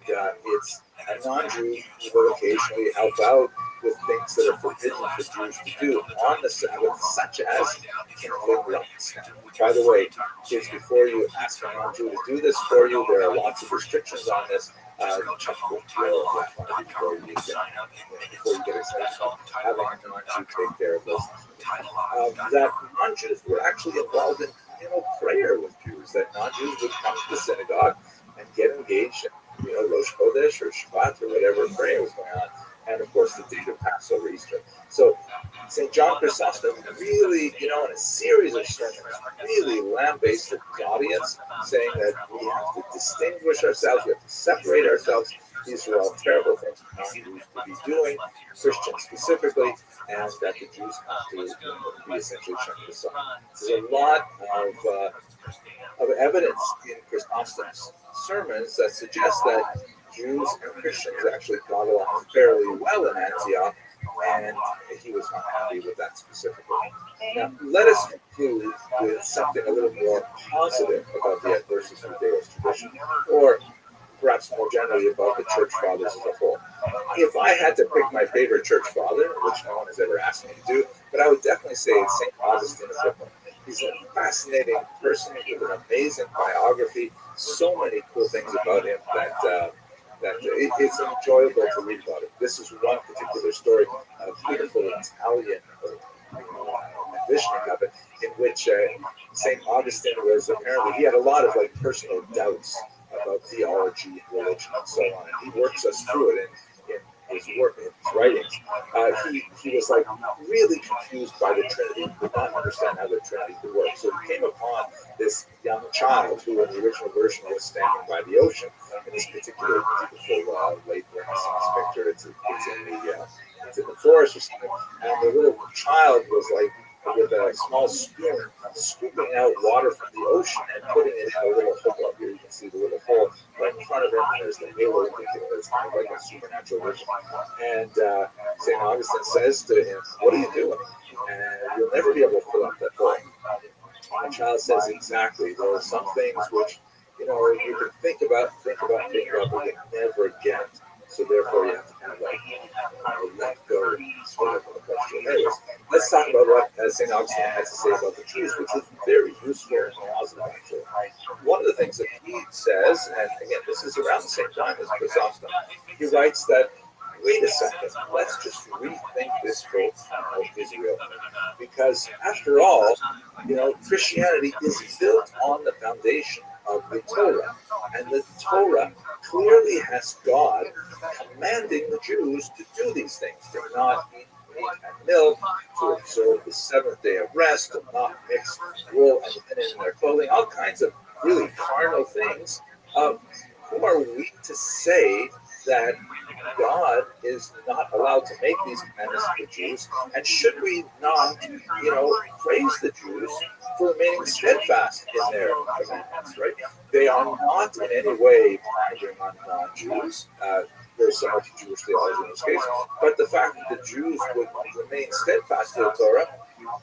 and it's a non-Jew who will occasionally help out with things that are forbidden for Jews to do on the Sabbath, such as kindling lights. By the way, kids, before you ask a non-Jew to do this for you, there are lots of restrictions on this. Check with your before you get excited about having a non-Jew take care of this. That non-Jews were actually involved in prayer with Jews, that non-Jews would come to the synagogue and get engaged in Rosh Chodesh or Shabbat or whatever prayer was going on, and of course the date of Passover, Easter. So St. John Chrysostom really, in a series of sermons, really lambasted the audience, saying that we have to distinguish ourselves, we have to separate ourselves. These are all terrible things for non-Jews to be doing, Christians specifically, and that the Jews have to be essentially checked aside. There's a lot of evidence in Chrysostom's sermons that suggests that Jews and Christians actually got along fairly well in Antioch, and he was not happy with that specifically. Now, let us conclude with something a little more positive about the adversus Judaeus tradition, or perhaps more generally about the church fathers as a whole. If I had to pick my favorite church father, which no one has ever asked me to do, but I would definitely say it's St. Augustine of Hippo. He's a fascinating person with an amazing biography, so many cool things about him that it's enjoyable to read about it. This is one particular story, a beautiful Italian envisioning of it, in which St. Augustine was apparently, he had a lot of personal doubts about theology and religion and so on, and he works us through it in his work, in his writings. He was really confused by the Trinity, could not understand how the Trinity could work. So he came upon this young child who in the original version was standing by the ocean in this particular beautiful late Renaissance picture. It's in the forest or something, and the little child was with a small spoon scooping out water from the ocean and putting it in a little hole up here. You can see the little hole right in front of him, and there's the halo indicator. It's kind of like a supernatural vision. And St. Augustine says to him, "What are you doing? And you'll never be able to fill up that hole." And the child says, "Exactly. There are some things which, you can think about, but you can never get. So therefore, you have to kind of let go sort of the question." Anyways, let's talk about what St. Augustine has to say about the Jews, which is very useful and positive, actually. One of the things that he says, and again, this is around the same time as Chrysostom, he writes that, wait a second, let's just rethink this whole of Israel. Because after all, Christianity is built on the foundation of the Torah. And the Torah clearly has God commanding the Jews to do these things, to not eat meat and milk, to observe the seventh day of rest, to not mix wool and linen in their clothing, all kinds of really carnal things. Who are we to say that God is not allowed to make these commandments to the Jews? And should we not, praise the Jews for remaining steadfast in their commandments, right? They are not in any way binding on non-Jews. There's so much Jewish theology in this case. But the fact that the Jews would remain steadfast to the Torah,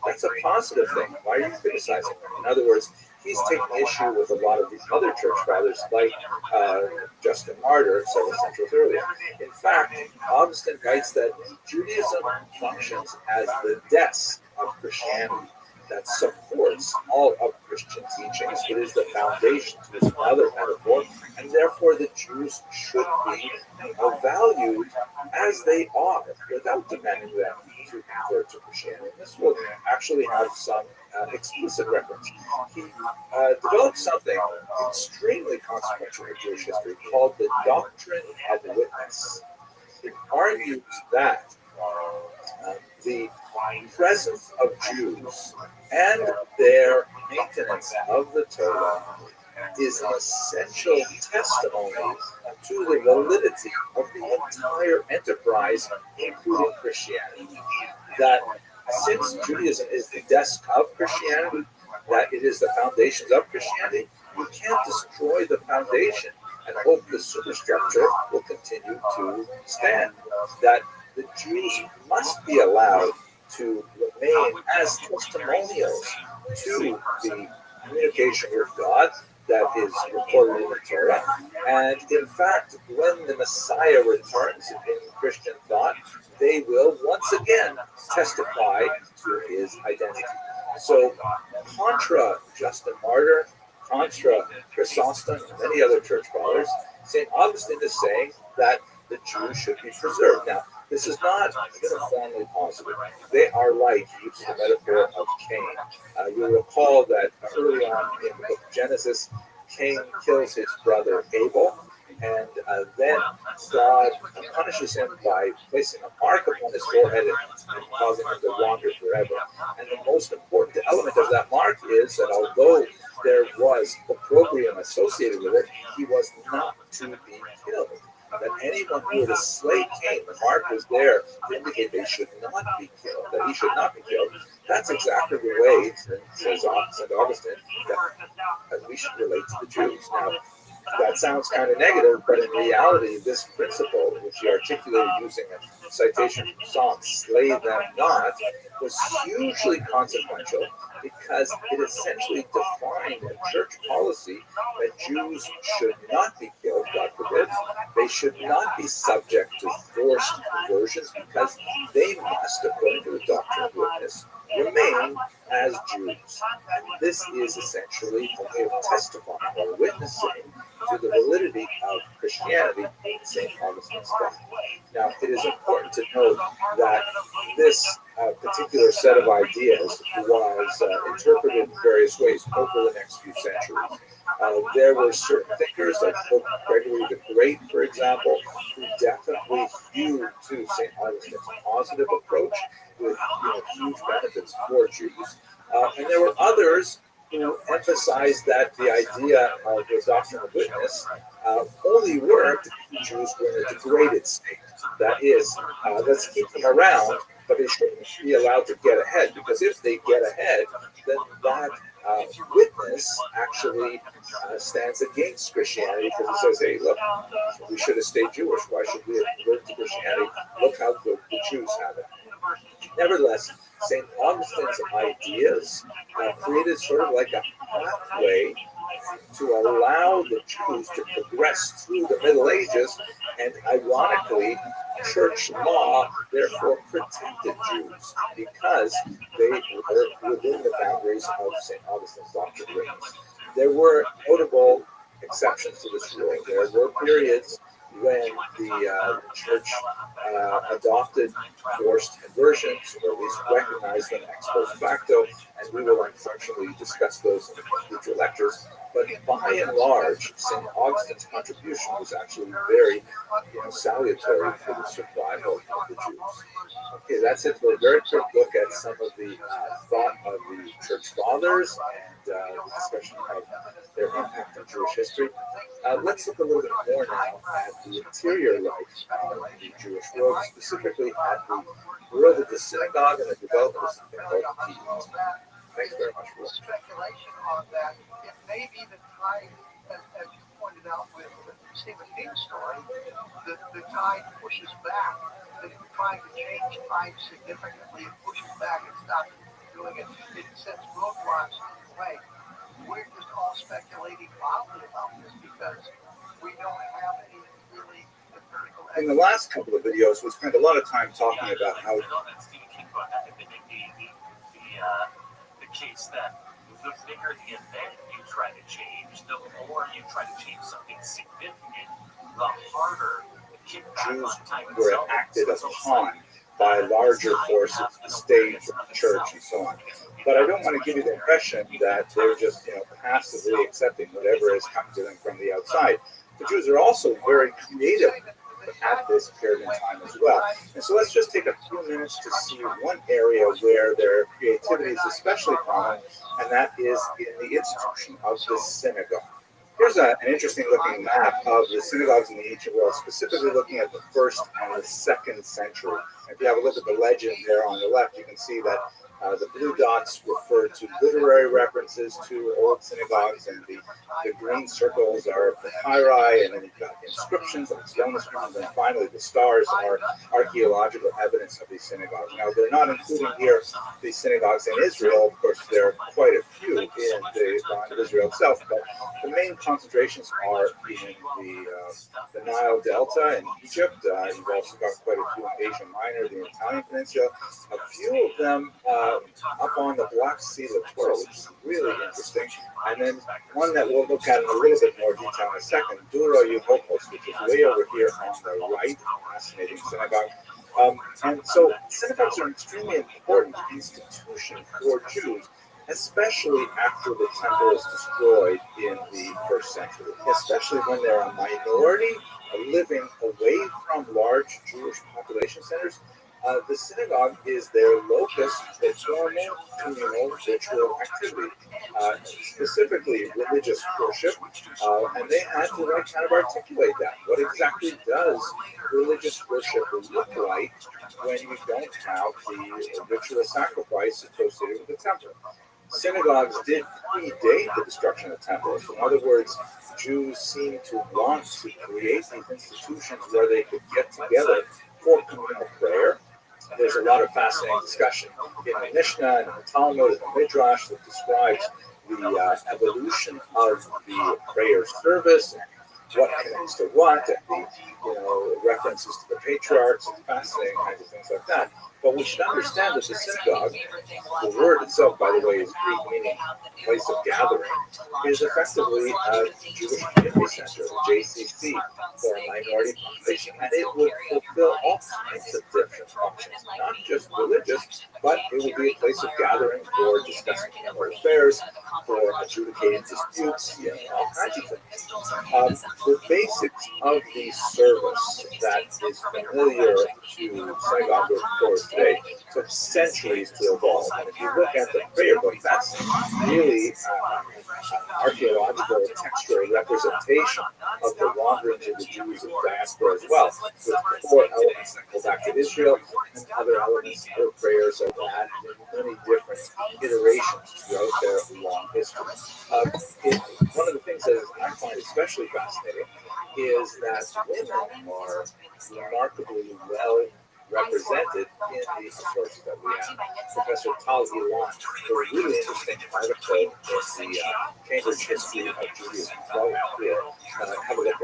that's a positive thing. Why are you criticizing them? In other words, he's taking issue with a lot of the other church fathers, like Justin Martyr several centuries earlier. In fact, Augustine writes that Judaism functions as the desk of Christianity that supports all of Christian teachings. It is the foundation. It is another metaphor, and therefore the Jews should be valued as they are, without demanding them to convert to Christianity. This will actually have some explicit reference. He developed something extremely consequential in Jewish history called the doctrine of witness. It argues that the presence of Jews and their maintenance of the Torah is an essential testimony to the validity of the entire enterprise, including Christianity. That since Judaism is the desk of Christianity, that it is the foundations of Christianity, you can't destroy the foundation and hope the superstructure will continue to stand. That the Jews must be allowed to remain as testimonials to the communication with God that is recorded in the Torah. And in fact, when the Messiah returns in Christian thought, they will once again testify to his identity. So, contra Justin Martyr, contra Chrysostom, and many other church fathers, St. Augustine is saying that the Jews should be preserved. Now, this is not uniformly positive. They are like, he uses the metaphor of Cain. You'll recall that early on in the book of Genesis, Cain kills his brother Abel, and then God punishes him by placing a mark upon his forehead and causing him to wander forever. And the most important element of that mark is that although there was opprobrium associated with it, he was not to be killed. That anyone who would slay Cain, the mark was there to indicate they should not be killed, that he should not be killed. That's exactly the way, says St. Augustine, that we should relate to the Jews. Now, that sounds kind of negative, but in reality, this principle, which he articulated using a citation from Psalms, slay them not, was hugely consequential because it essentially defined a church policy that Jews should not be killed, God forbid. They should not be subject to forced conversions because they must, according to the doctrine of witness, remain as Jews. And this is essentially a way of testifying or witnessing to the validity of Christianity in St. Augustine's thought. Now, it is important to note that this particular set of ideas was interpreted in various ways over the next few centuries. There were certain thinkers like Pope Gregory the Great, for example, who definitely hewed to St. Augustine's positive approach with huge benefits for Jews. And there were others who emphasized that the idea of the doctrine of witness only worked if Jews were in a degraded state. That is, let's keep them around, but they shouldn't be allowed to get ahead, because if they get ahead, then that witness actually stands against Christianity, because it says, hey, look, we should have stayed Jewish. Why should we have converted to Christianity? Look how good the Jews have it. Nevertheless, St. Augustine's ideas created sort of like a pathway to allow the Jews to progress through the Middle Ages, and ironically, church law therefore protected Jews because they were within the boundaries of St. Augustine's doctrine of witness. There were notable exceptions to this rule. There were periods when the church adopted forced conversions, or at least recognized them ex post facto, and we will unfortunately discuss those in future lectures. But by and large, St. Augustine's contribution was actually very salutary for the survival of the Jews. Okay, that's it for a very quick look at some of the thought of the church fathers and the discussion of their impact on Jewish history. Let's look a little bit more now at the interior life of the Jewish world, specifically at the world of the synagogue and the development of something called the T. Thanks very much for listening. Speculation on that. It may be the tide, as you pointed out with the Stephen King story, the tide pushes back. That if you're trying to change time significantly, it pushes back and stops doing it. It sets roadblocks in the way. We're just all speculating wildly about this because we don't have any really empirical evidence. In the last couple of videos, we spent a lot of time talking about how The case that the bigger the event you try to change, the more you try to change something significant, the harder the kickback Jews on time were itself acted is. upon by larger forces, the state, the church, and so on. But I don't want to give you the impression that they're just, passively accepting whatever is coming to them from the outside. The Jews are also very creative at this period in time as well. And so let's just take a few minutes to see one area where their creativity is especially prominent, and that is in the institution of the synagogue. Here's an interesting looking map of the synagogues in the ancient world, specifically looking at the 1st and the 2nd century. If you have a look at the legend there on the left, you can see that the blue dots refer to literary references to old synagogues, and the green circles are papyri, and then you've got inscriptions like stone inscriptions, and finally the stars are archaeological evidence of these synagogues. Now, they're not including here the synagogues in Israel. Of course, there are quite a few in the land of Israel itself, but the main concentrations are in the Nile Delta in Egypt. You've also got quite a few in Asia Minor, the Italian Peninsula, a few of them up on the Black Sea littoral, which is really interesting. And then one that we'll look at in a little bit more detail in a second, Dura Euhopos, which is way over here on the right, fascinating synagogue. And so synagogues are an extremely important institution for Jews, especially after the temple is destroyed in the 1st century, especially when they're a minority living away from large Jewish population centers. The synagogue is their locus for formal communal ritual activity, specifically religious worship, and they had to kind of articulate that. What exactly does religious worship look like when you don't have the ritual sacrifice associated with the temple? Synagogues did predate the destruction of temples. In other words, Jews seem to want to create these institutions where they could get together for communal prayer. There's a lot of fascinating discussion in the Mishnah and in the Talmud and the Midrash that describes the evolution of the prayer service and what connects to what, and the references to the patriarchs and fascinating kinds of things like that. But we should understand that the synagogue, the word itself, by the way, is Greek meaning place of gathering, is effectively a Jewish community center, a JCC, for a minority population, and it would fulfill all kinds of different functions, not just religious, but it would be a place of gathering for discussing family affairs, for adjudicating disputes, all kinds of things. The basics of the service that is familiar to synagogue goers today took centuries to evolve. And if you look at the prayer book, that's really an archaeological textual representation of the wanderings of the Jews in diaspora as well, with core elements that go back to Israel and other elements, other prayers of that in many different iterations throughout their long history. One of the things that I find especially fascinating is that women are remarkably well represented in the sources that we have. Professor Tal Ilan, a really interesting article in the Cambridge History of Judaism, volume 4. Have a look at the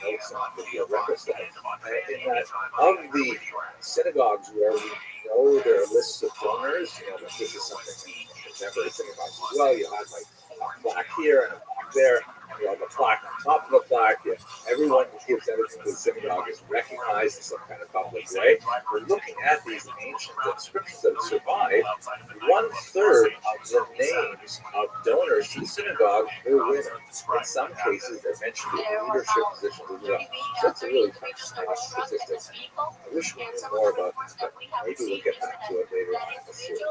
notes on the reference that. In that, of the synagogues where we know there are lists of donors, this is something in contemporary synagogues as well. You have like a plaque here and a plaque there. You have a plaque on top of the plaque. Everyone who gives anything to the synagogue is recognized in some kind of public way. We're looking at these ancient inscriptions that have survived. 1/3 of the names of donors to the synagogue were women. In some cases, they mentioned in leadership positions as well. So that's a really fascinating statistic. I wish we knew more about this, but maybe we'll get back to it later on in the series.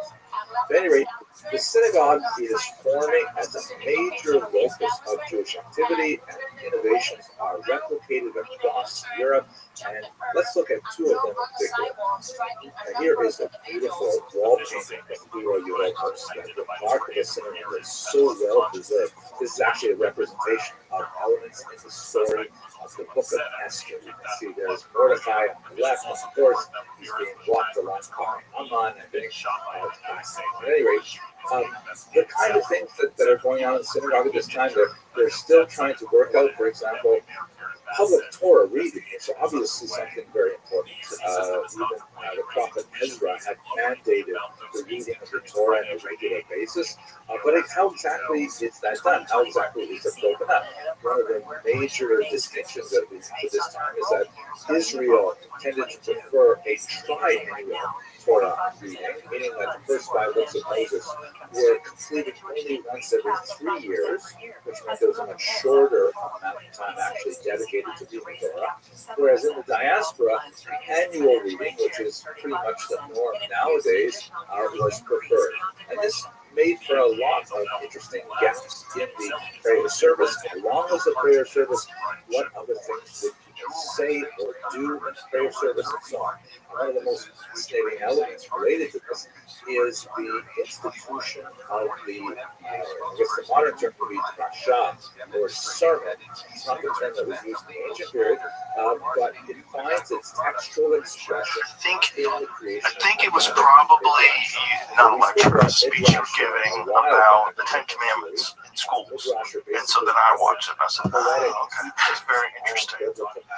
At any rate, the synagogue is forming as a major locus of Jewish activity, and innovations are replicated across Europe. And let's look at two of them in particular. And here is a beautiful wall painting of Dura Euhopos, that remarkable synagogue that's so well preserved. This is actually a representation of elements in the story of the book of Esther. You can see there's Mordecai on the left, and of course, he's being walked along by Haman and being shot by his backside. At any rate, the kind of things that are going on in the synagogue at this time, they're still trying to work out, for example, public Torah reading is obviously something very important. Even the prophet Ezra had mandated the reading of the Torah on a regular basis. But how exactly is that done? How exactly is it broken up? One of the major distinctions that we have at this time is that Israel tended to prefer a triannual Torah reading, meaning that the first 5 books of Moses were completed only once every 3 years, which meant there was a much shorter amount of time actually dedicated to reading Torah. Whereas in the diaspora, annual reading, which is pretty much the norm nowadays, was preferred. And this made for a lot of interesting gaps in the prayer service. Along with the prayer service, what other things did people say or do in prayer service and so on? One of the most fascinating elements related to this is the institution of the, I guess the modern term would be drasha, or sermon. It's not the term that was used in the ancient period, but it finds its textual expression in the creation. I think it was probably not a lecture, a speech you were giving about the Ten Commandments in schools. And so then I watched it and I said, oh, okay, that's very interesting.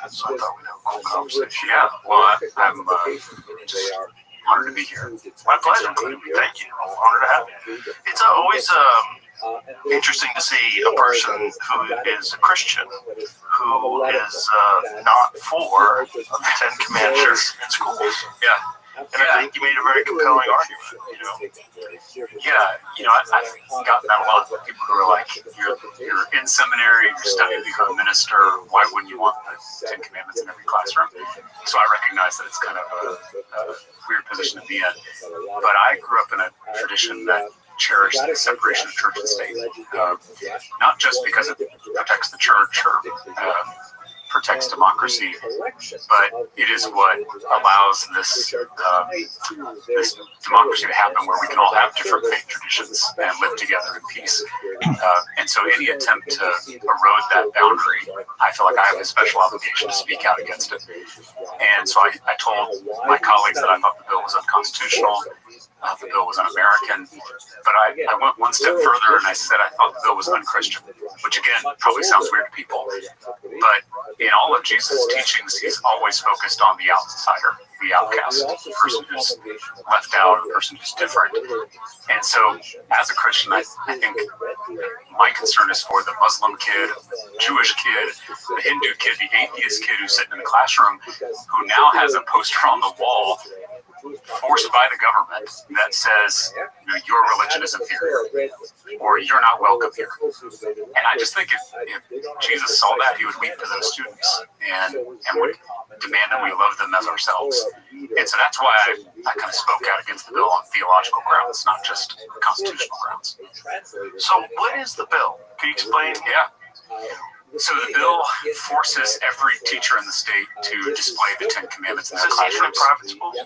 So I thought we'd have a cool conversation. Yeah, well, I'm just honored to be here. My pleasure. Thank you. Honored to have you. It's always interesting to see a person who is a Christian who is not for the Ten Commandments in schools. Yeah. And I think you made a very compelling argument, you know. Yeah, I've gotten that a lot. People who are like, you're in seminary, you're studying to become a minister, why wouldn't you want the Ten Commandments in every classroom? So I recognize that it's kind of a weird position to be in. But I grew up in a tradition that cherished the separation of church and state. Not just because it protects the church or protects democracy, but it is what allows this democracy to happen, where we can all have different faith traditions and live together in peace. And so any attempt to erode that boundary, I feel like I have a special obligation to speak out against it. And so I told my colleagues that I thought the bill was unconstitutional, the bill was un-American, but I went one step further and I said I thought the bill was unchristian, which again probably sounds weird to people, but in all of Jesus' teachings, he's always focused on the outsider, the outcast, the person who's left out, the person who's different. And so as a Christian, I think my concern is for the Muslim kid, Jewish kid, the Hindu kid, the atheist kid who's sitting in the classroom, who now has a poster on the wall forced by the government that says, your religion is inferior, or you're not welcome here. And I just think if Jesus saw that, he would weep for those students and would demand that we love them as ourselves. And so that's why I kind of spoke out against the bill on theological grounds, not just constitutional grounds. So what is the bill? Can you explain? Yeah. So the bill forces every teacher in the state to display the Ten Commandments in their classrooms. Private schools?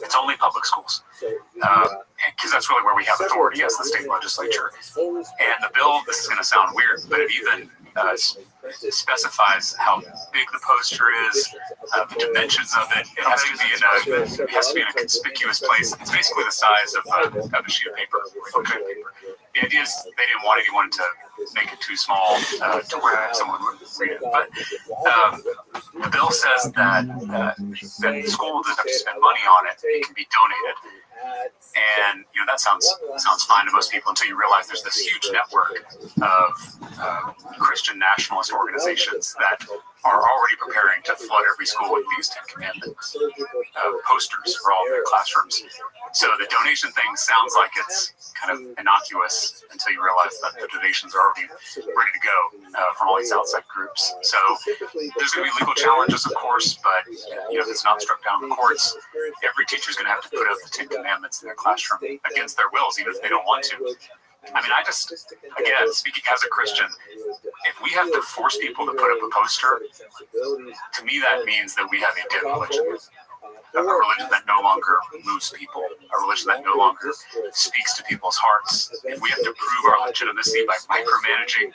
It's only public schools, because that's really where we have authority as the state legislature. And the bill, this is going to sound weird, but it even specifies how big the poster is, the dimensions of it. It has to be in a conspicuous place. It's basically the size of a sheet of paper. Okay. The idea is they didn't want anyone to make it too small to where someone would read it. But the bill says that the school doesn't have to spend money on it. It can be donated. And that sounds fine to most people until you realize there's this huge network of Christian nationalist organizations that are already preparing to flood every school with these Ten Commandments posters for all their classrooms. So the donation thing sounds like it's kind of innocuous until you realize that the donations are already ready to go from all these outside groups. So there's going to be legal challenges, of course, but if it's not struck down in the courts, every teacher is going to have to put up the Ten Commandments in their classroom against their wills, even if they don't want to. I mean, again, speaking as a Christian, if we have to force people to put up a poster, to me that means that we have a dead religion. A religion that no longer moves people, a religion that no longer speaks to people's hearts. If we have to prove our legitimacy by micromanaging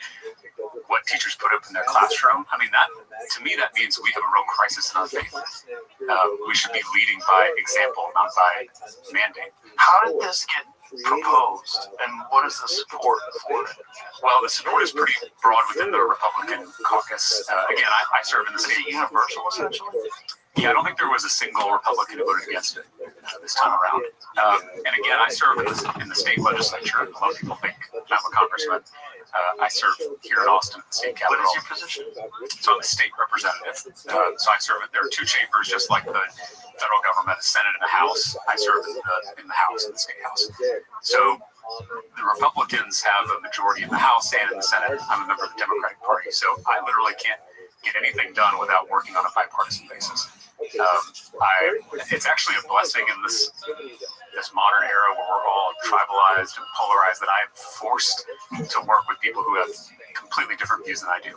what teachers put up in their classroom, I mean, to me, that means we have a real crisis in our faith. We should be leading by example, not by mandate. How did this get proposed, and what is the support for it? Well, the support is pretty broad within the Republican caucus. Again, I serve in the Is state. it universal, essentially? Yeah, I don't think there was a single Republican who voted against it this time around. And again, I serve in the state legislature. A lot of people think I'm a congressman. I serve here in Austin, at the state What capitol. is your position? So I'm the state representative. So I serve. There are two chambers, just like the federal government, a Senate and a House. I serve in the House, in the state House. So the Republicans have a majority in the House and in the Senate. I'm a member of the Democratic Party, so I literally can't get anything done without working on a bipartisan basis. It's actually a blessing in this modern era where we're all tribalized and polarized that I'm forced to work with people who have completely different views than I do.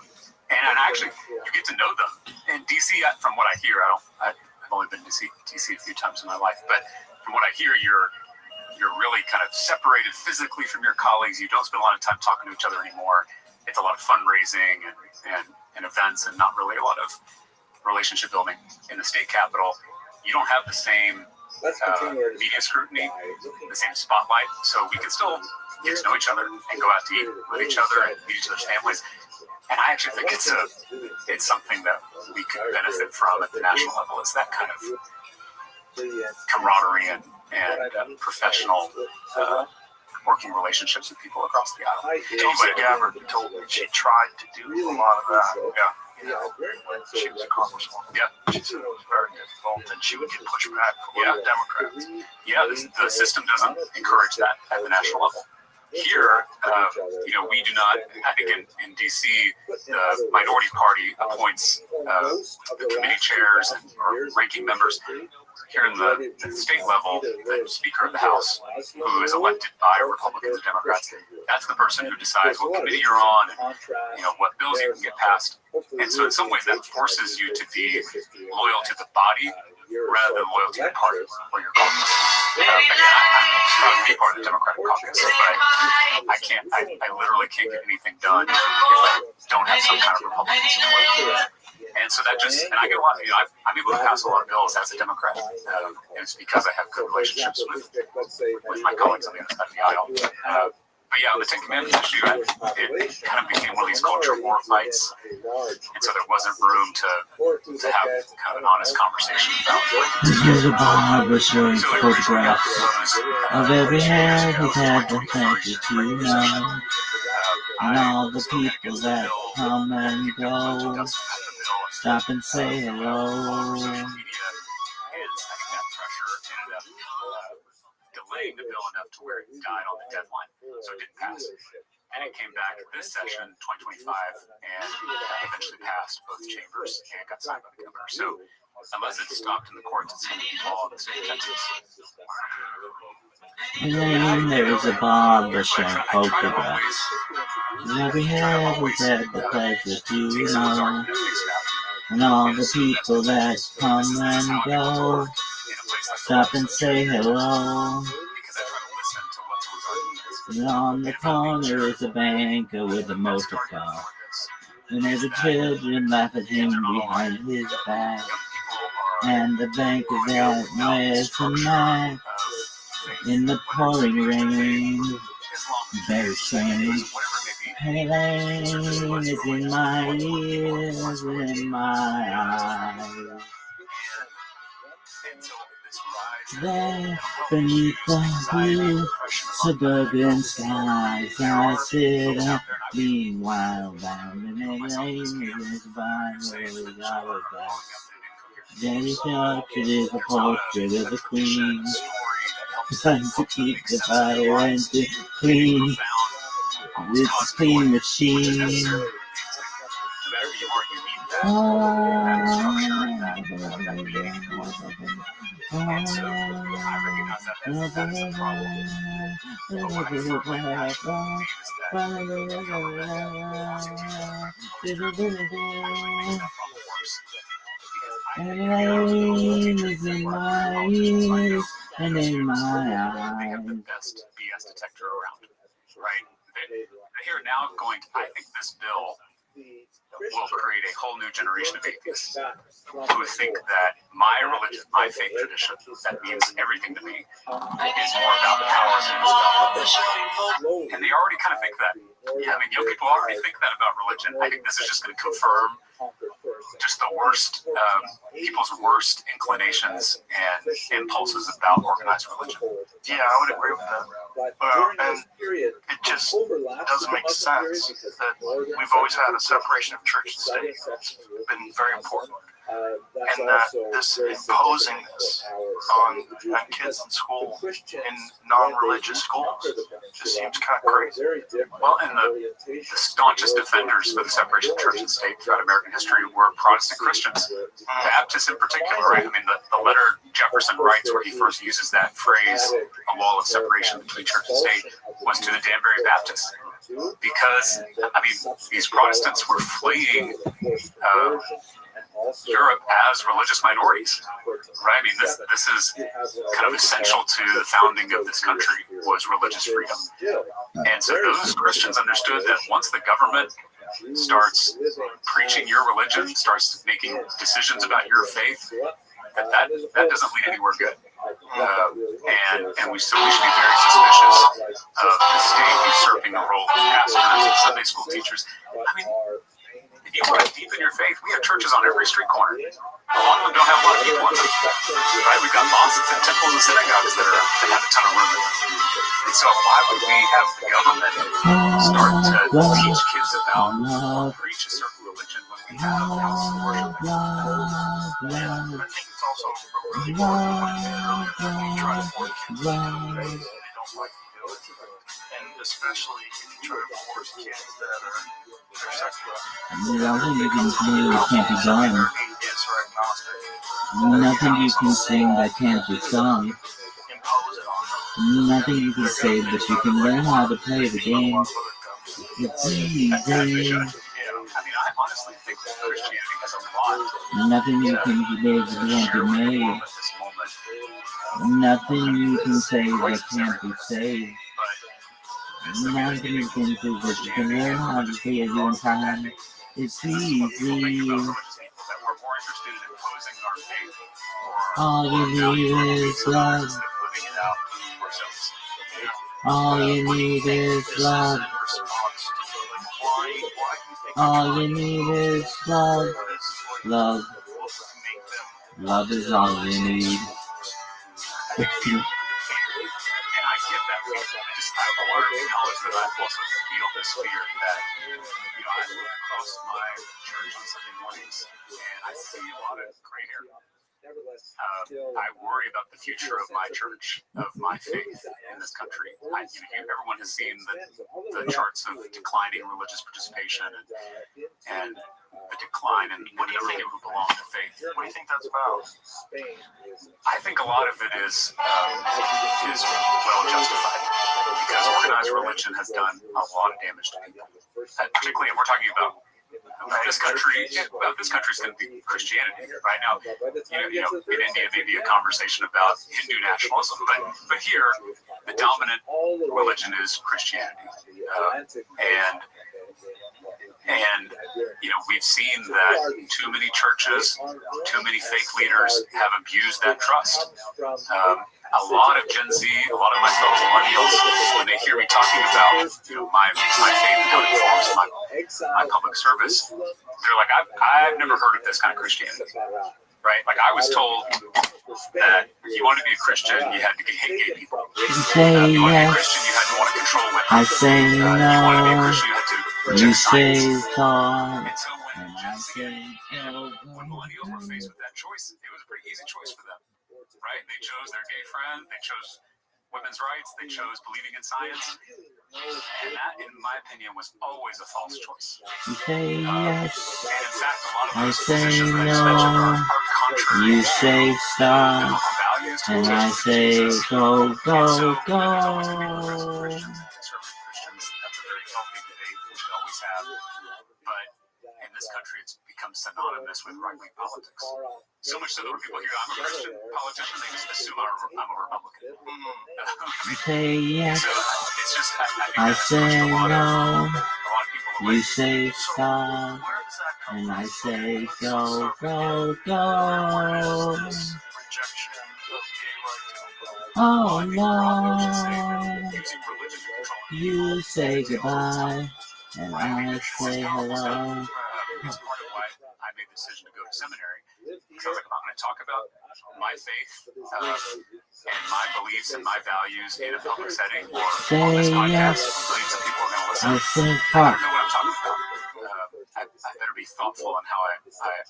And actually, you get to know them. In DC, from what I hear, I've only been to DC a few times in my life, but from what I hear, you're really kind of separated physically from your colleagues. You don't spend a lot of time talking to each other anymore. It's a lot of fundraising and events, and not really a lot of relationship building. In the state capitol, you don't have the same media scrutiny, the same spotlight, so we can still get to know each other and go out to eat with each other and meet each other's families. And I actually think it's something that we could benefit from at the national level. It's that kind of camaraderie and professional working relationships with people across the aisle. Tulsi Gabbard told me she tried to do a lot of that. Yeah. You know, when she was a congresswoman. Yeah. She said it was very difficult, and she would get pushback from other Democrats. Yeah, the system doesn't encourage that at the national level. Here, we do not. I think in DC, the minority party appoints the committee chairs or ranking members. Here in the state level, the Speaker of the House, who is elected by Republicans and Democrats, that's the person who decides what committee you're on and what bills you can get passed. And so in some ways that forces you to be loyal to the body rather than loyal to your party or your caucus. Again, I'm proud to be part of the Democratic caucus, but I literally can't get anything done if I don't have some kind of Republican support. And so that and I get a lot, I'm able to pass a lot of bills as a Democrat. And it's because I have good relationships with my colleagues on the other side of the aisle. But yeah, on the Ten Commandments issue, it kind of became one of these culture war fights. And so there wasn't room to have kind of an honest conversation about Here's a barber showing photographs of every hair he's had the pleasure to know, and all the people that come and go. Stop and say hello. Delaying the bill enough to where it died on the deadline, so it didn't pass. And it came back this session, 2025, and eventually passed both chambers and got signed by the governor. So unless it's stopped in the courts, it's going to be law in the state of Texas. And then there's a barber showing photographs. Every hair he's had the pleasure to know, and all the people that come and go. Stop and say hello. And on the corner is a banker with a motor car, and every children laugh at him behind his back. And the banker that wears tonight in the pouring rain, very strange. Pain is in my ears, in my eyes. There, beneath the blue suburban skies, I sit up, meanwhile, bound in a lane is by the Daddy portrait is a portrait of the queen, trying to keep the fire and to clean this clean machine. And so I recognize that is a problem. But what I firmly believe is that the government forcing people to actually make that problem worse. And rain is in my ears and in my eyes. The best BS detector around, right? Here now I think this bill will create a whole new generation of atheists who think that my religion, my faith tradition, that means everything to me, is more about power than it's about religion. And they already kind of think that. Yeah, I mean, young people already think that about religion. I think this is just going to confirm just the worst, people's worst inclinations and impulses about organized religion. Yeah, I would agree with that. And it just doesn't make sense that we've always had a separation of church and state. It's been very important. And that this imposing this on kids in school, in non-religious schools, just seems kind of crazy. Well, and the staunchest defenders for the separation of church and state throughout American history were Protestant Christians, Baptists in particular, right? I mean, the letter Jefferson writes where he first uses that phrase, a wall of separation between church and state, was to the Danbury Baptists. Because, I mean, these Protestants were fleeing Europe as religious minorities, right? I mean, this is kind of essential to the founding of this country, was religious freedom. And so those Christians understood that once the government starts preaching your religion, starts making decisions about your faith, that doesn't lead anywhere good. And we should be very suspicious of the state usurping the role of pastors and Sunday school teachers. I mean, if you want to deepen your faith, we have churches on every street corner. A lot of them don't have a lot of people in them, right? We've got mosques and temples and synagogues that have a ton of room in them. And so why would we have the government start to teach kids about or preach a certain religion when we have houses of worship? I think it's also a really important one that we try to force kids to do things that they don't like to do. And especially if you try to force kids that are secular. Nothing you can do that can't be done. Atheists or agnostic. Nothing you can sing that can't be sung. Impose it on them. Nothing you can say, but you can learn how to play the game. It's easy. I mean, I honestly think that Christianity has a lot. Nothing you can do that can't be made. Nothing you can say that can't be saved. Nothing you can do that you can learn how to play it in time. It's easy. All you need is love. All you need is love. All you need is love. Love. Love is all you need. And I get that reason. I want to acknowledge that I also feel this fear that, I look across my church on Sunday mornings and I see a lot of gray hair. I worry about the future of my church, of my faith in this country. Everyone has seen the charts of declining religious participation and the decline in what do you think who belong to faith. What do you think that's about? I think a lot of it is well justified because organized religion has done a lot of damage to people. Particularly if we're talking about this country. Well, this country's going to be Christianity right now. In India, maybe a conversation about Hindu nationalism, but here the dominant religion is Christianity, and we've seen that too many churches, too many fake leaders have abused that trust. A lot of Gen Z, a lot of my fellow millennials, when they hear me talking about my faith and how it informs my public service, they're like, I've never heard of this kind of Christianity, right? Like I was told that if you wanted to be a Christian, you had to hate gay people. If you wanted to be a Christian, you had to want to control women. I say If you wanted to be a Christian, you had to reject science. God. And so when millennials were faced with that choice, it was a pretty easy choice for them, right? They chose their gay friend, they chose women's rights, they chose believing in science, and that, in my opinion, was always a false choice. You say yes, And in fact, a lot of I those say positions that I just mentioned no. are contrary You to say stop, biblical values, to and the I teachings of say Jesus. go, And so go, there's always going to be go. progressive Christians and conservative Christians. That's a very healthy debate we should always have. But in this country, it's become synonymous with right-wing politics. So much so that when people hear I'm a Christian politician, they just assume I'm a Republican. You say yes, So it's just, I think I that's say pushed a lot of no. people You say stop, and I say go, go, go. Oh no. You say goodbye, and I say hello. It's part of why I made the decision to go to seminary. So I'm going to talk about my faith and my beliefs and my values in a public setting or on this podcast. Millions of people are going to listen. I say I fuck. don't know what I'm talking about. I better be thoughtful on how I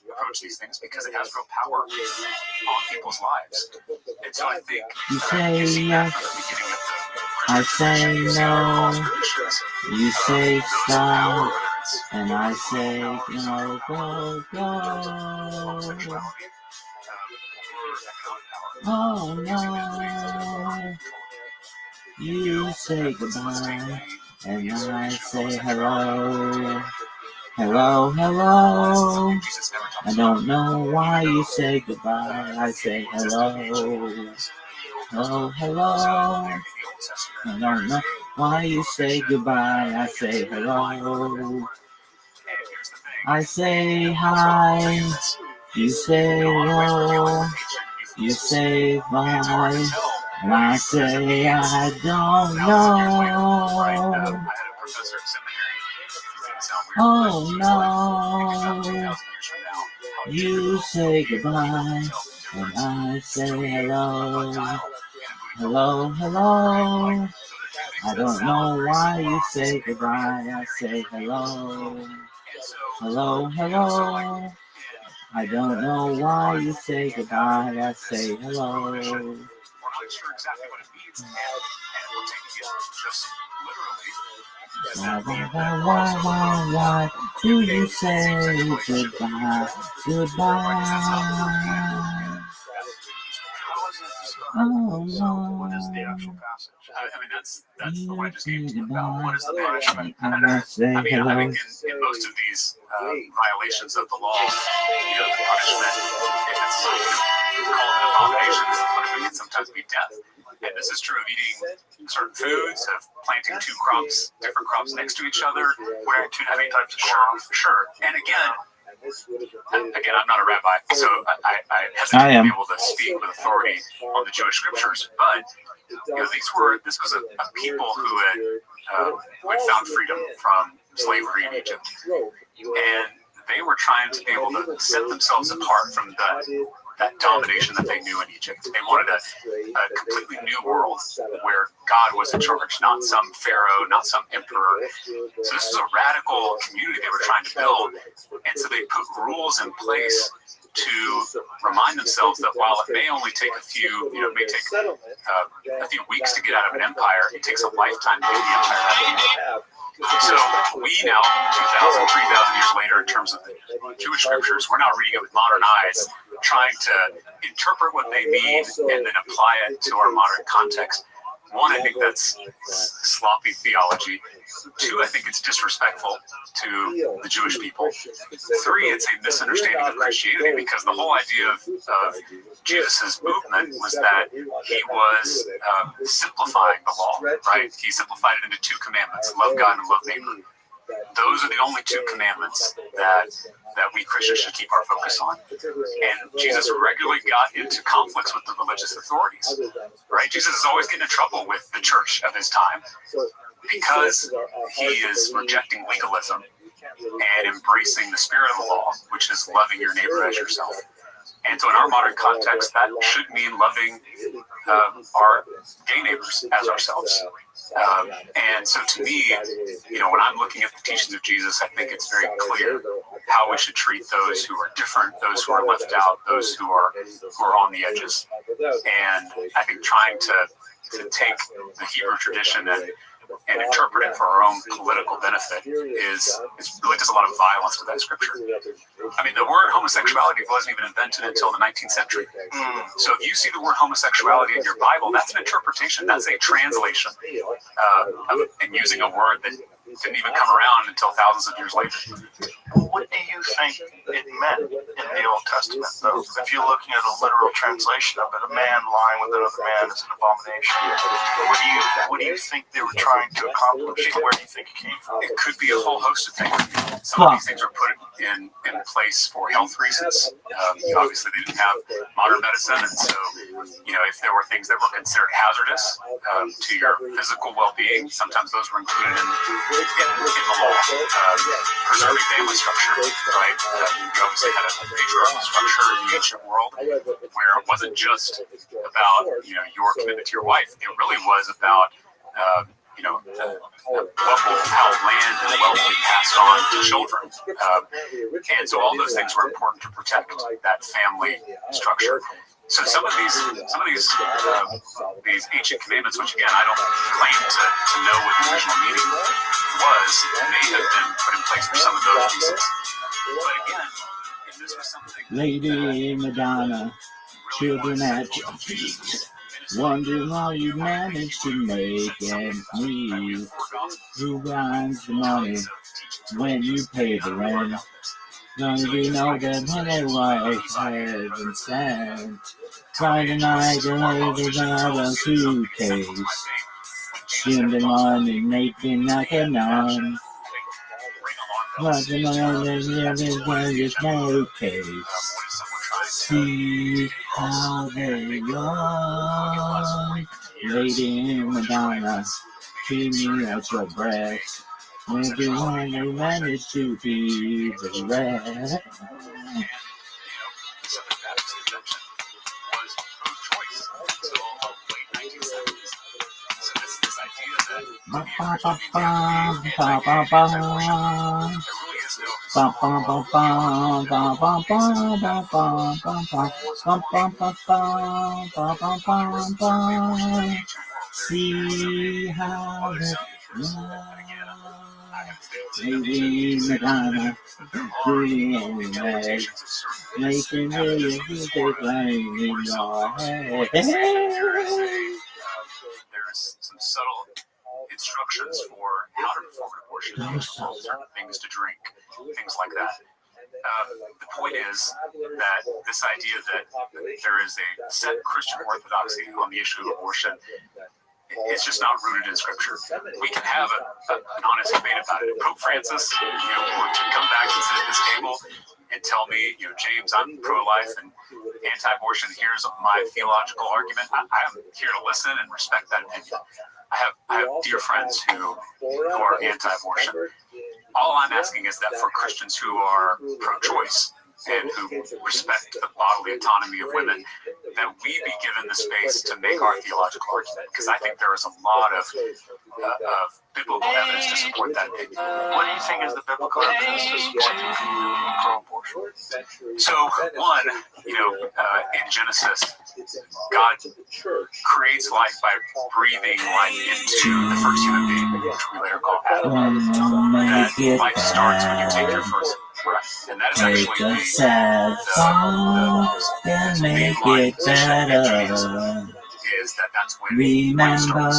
approach these things because it has real power on people's lives. And so I think You say you see that yes, from the beginning of the I Christian say tradition. no. You say Those in power, stop, whether it's and I say power, go, go, go. homosexuality, or economic power. Oh no. You say goodbye, and I say hello. Hello, hello. I don't know why you say goodbye. I say hello. Hello, hello. I don't know why you say goodbye. I say hello. I say hi. You say hello. You say bye. And I say I don't know. Oh no. You say goodbye, and I say hello. Hello, hello. I don't know why you say goodbye. I say hello. Hello, hello. I don't know why you say goodbye. I say hello. We're not sure exactly what it means, and we're taking it just literally. Why do you say goodbye? Goodbye. Oh no. What is the actual passage? I mean, that's the one I just gave you about. What is the punishment? I think in most of these violations of the law, the punishment, if it's called an abomination, the punishment can sometimes be death. And this is true of eating certain foods, of planting different crops next to each other, wearing two different types of crops. Sure. And again, I'm not a rabbi, so I hesitate to be able to speak with authority on the Jewish scriptures. But this was a people who had found freedom from slavery in Egypt, and they were trying to be able to set themselves apart from that domination that they knew in Egypt. They wanted a completely new world where God was in charge, not some pharaoh, not some emperor. So this is a radical community they were trying to build, and so they put rules in place to remind themselves that while it may only take a few weeks to get out of an empire, it takes a lifetime to get the empire out of the world. So we now, 2,000, 3,000 years later, in terms of the Jewish scriptures, we're now reading it with modern eyes, trying to interpret what they mean and then apply it to our modern context. One, I think that's sloppy theology. Two, I think it's disrespectful to the Jewish people. Three, it's a misunderstanding of Christianity, because the whole idea of Jesus' movement was that he was simplifying the law, right? He simplified it into two commandments: love God and love neighbor. Those are the only two commandments that we Christians should keep our focus on. And Jesus regularly got into conflicts with the religious authorities, right? Jesus is always getting in trouble with the church of his time because he is rejecting legalism and embracing the spirit of the law, which is loving your neighbor as yourself. And so in our modern context, that should mean loving our gay neighbors as ourselves. And so to me, when I'm looking at the teachings of Jesus, I think it's very clear how we should treat those who are different, those who are left out, those who are on the edges. And I think trying to take the Hebrew tradition and interpret it for our own political benefit is really does a lot of violence to that scripture. I mean, the word homosexuality wasn't even invented until the 19th century. So if you see the word homosexuality in your Bible, that's an interpretation. That's a translation and using a word that didn't even come around until thousands of years later. What do you think it meant in the Old Testament, though? If you're looking at a literal translation of it, a man lying with another man is an abomination. What do you think they were trying to accomplish? Where do you think it came from? It could be a whole host of things. Some of these things were put in place for health reasons. Obviously, they didn't have modern medicine, and so if there were things that were considered hazardous to your physical well-being, sometimes those were included in the law. Preserving family structure, right? You obviously had a patriarchal structure in the ancient world where it wasn't just about your commitment to your wife. It really was about how land and wealth will be passed on to children. And so all those things were important to protect that family structure. So some of these ancient commandments, which again I don't claim to know what the original meaning was, may have been put in place for some of those reasons. But again, if this was something Lady Madonna, children at your feet, wondering how you managed to make ends meet. Who grinds the money when you pay the rent? Don't you know that when it was heaven sent? Friday night, the lady got a suitcase. Soon the morning, making like a nun. But the morning, there's no case. See how they run. Lady Madonna, treat me at your breast. Everyone they managed to be the rest. Ba ba ba ba ba ba ba. Ba ba ba ba ba ba ba ba ba ba ba ba ba. See how they Lady Madonna, doing it, making millions of rain in your head. There's some subtle instructions for how to perform an abortion, certain things to drink, things like that. The point is that this idea that there is a set Christian orthodoxy on the issue of abortion, it's just not rooted in Scripture. We can have an honest debate about it. Pope Francis, were to come back and sit at this table and tell me, James, I'm pro-life and anti-abortion. Here's my theological argument. I'm here to listen and respect that opinion. I have dear friends who are anti-abortion. All I'm asking is that for Christians who are pro-choice and who respect the bodily autonomy of women, that we be given the space to make our theological argument, because I think there is a lot of biblical evidence to support that opinion. What do you think is the biblical evidence to support the pro-abortion? So, one, in Genesis, God creates life by breathing life into the first human being, which we later call Adam. That life starts when you take your first breath, and that is actually the sad song and make it better. Is that's when remember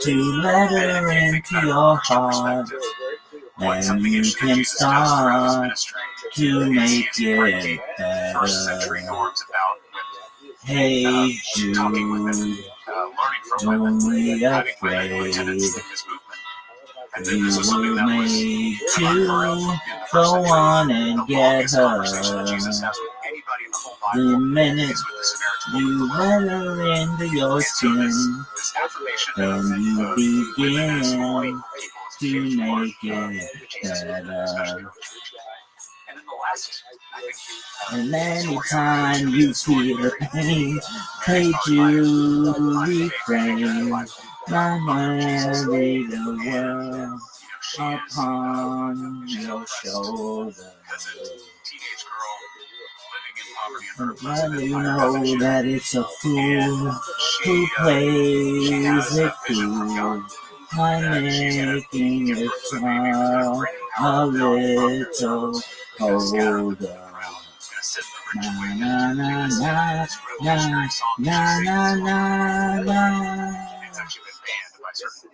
to let her into your heart, and you can start to make it better. Hey Jude, don't be afraid. You will make to go on and get her. The minute you let her into your skin, then you begin to make it better. And anytime you feel pain, pray to refrain. My heavy the world upon your shoulder. And let you know that it's a fool who plays it cool by making it sound a little colder. Na na na na na na na na. It's actually been banned by certain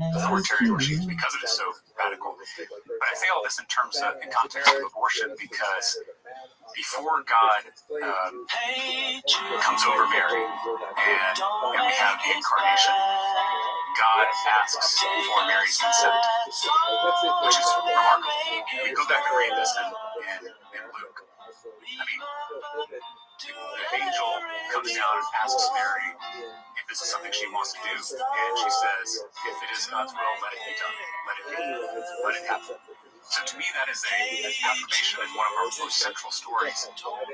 authoritarian regimes because it is so radical. But I say all this in context of abortion because before God comes over Mary and we have the incarnation, God asks for Mary's consent, which is remarkable. We go back and read this in Luke. I mean, the angel comes down and asks Mary if this is something she wants to do, and she says, if it is God's will, let it be done. Let it happen. So to me, that is an affirmation in one of our most central stories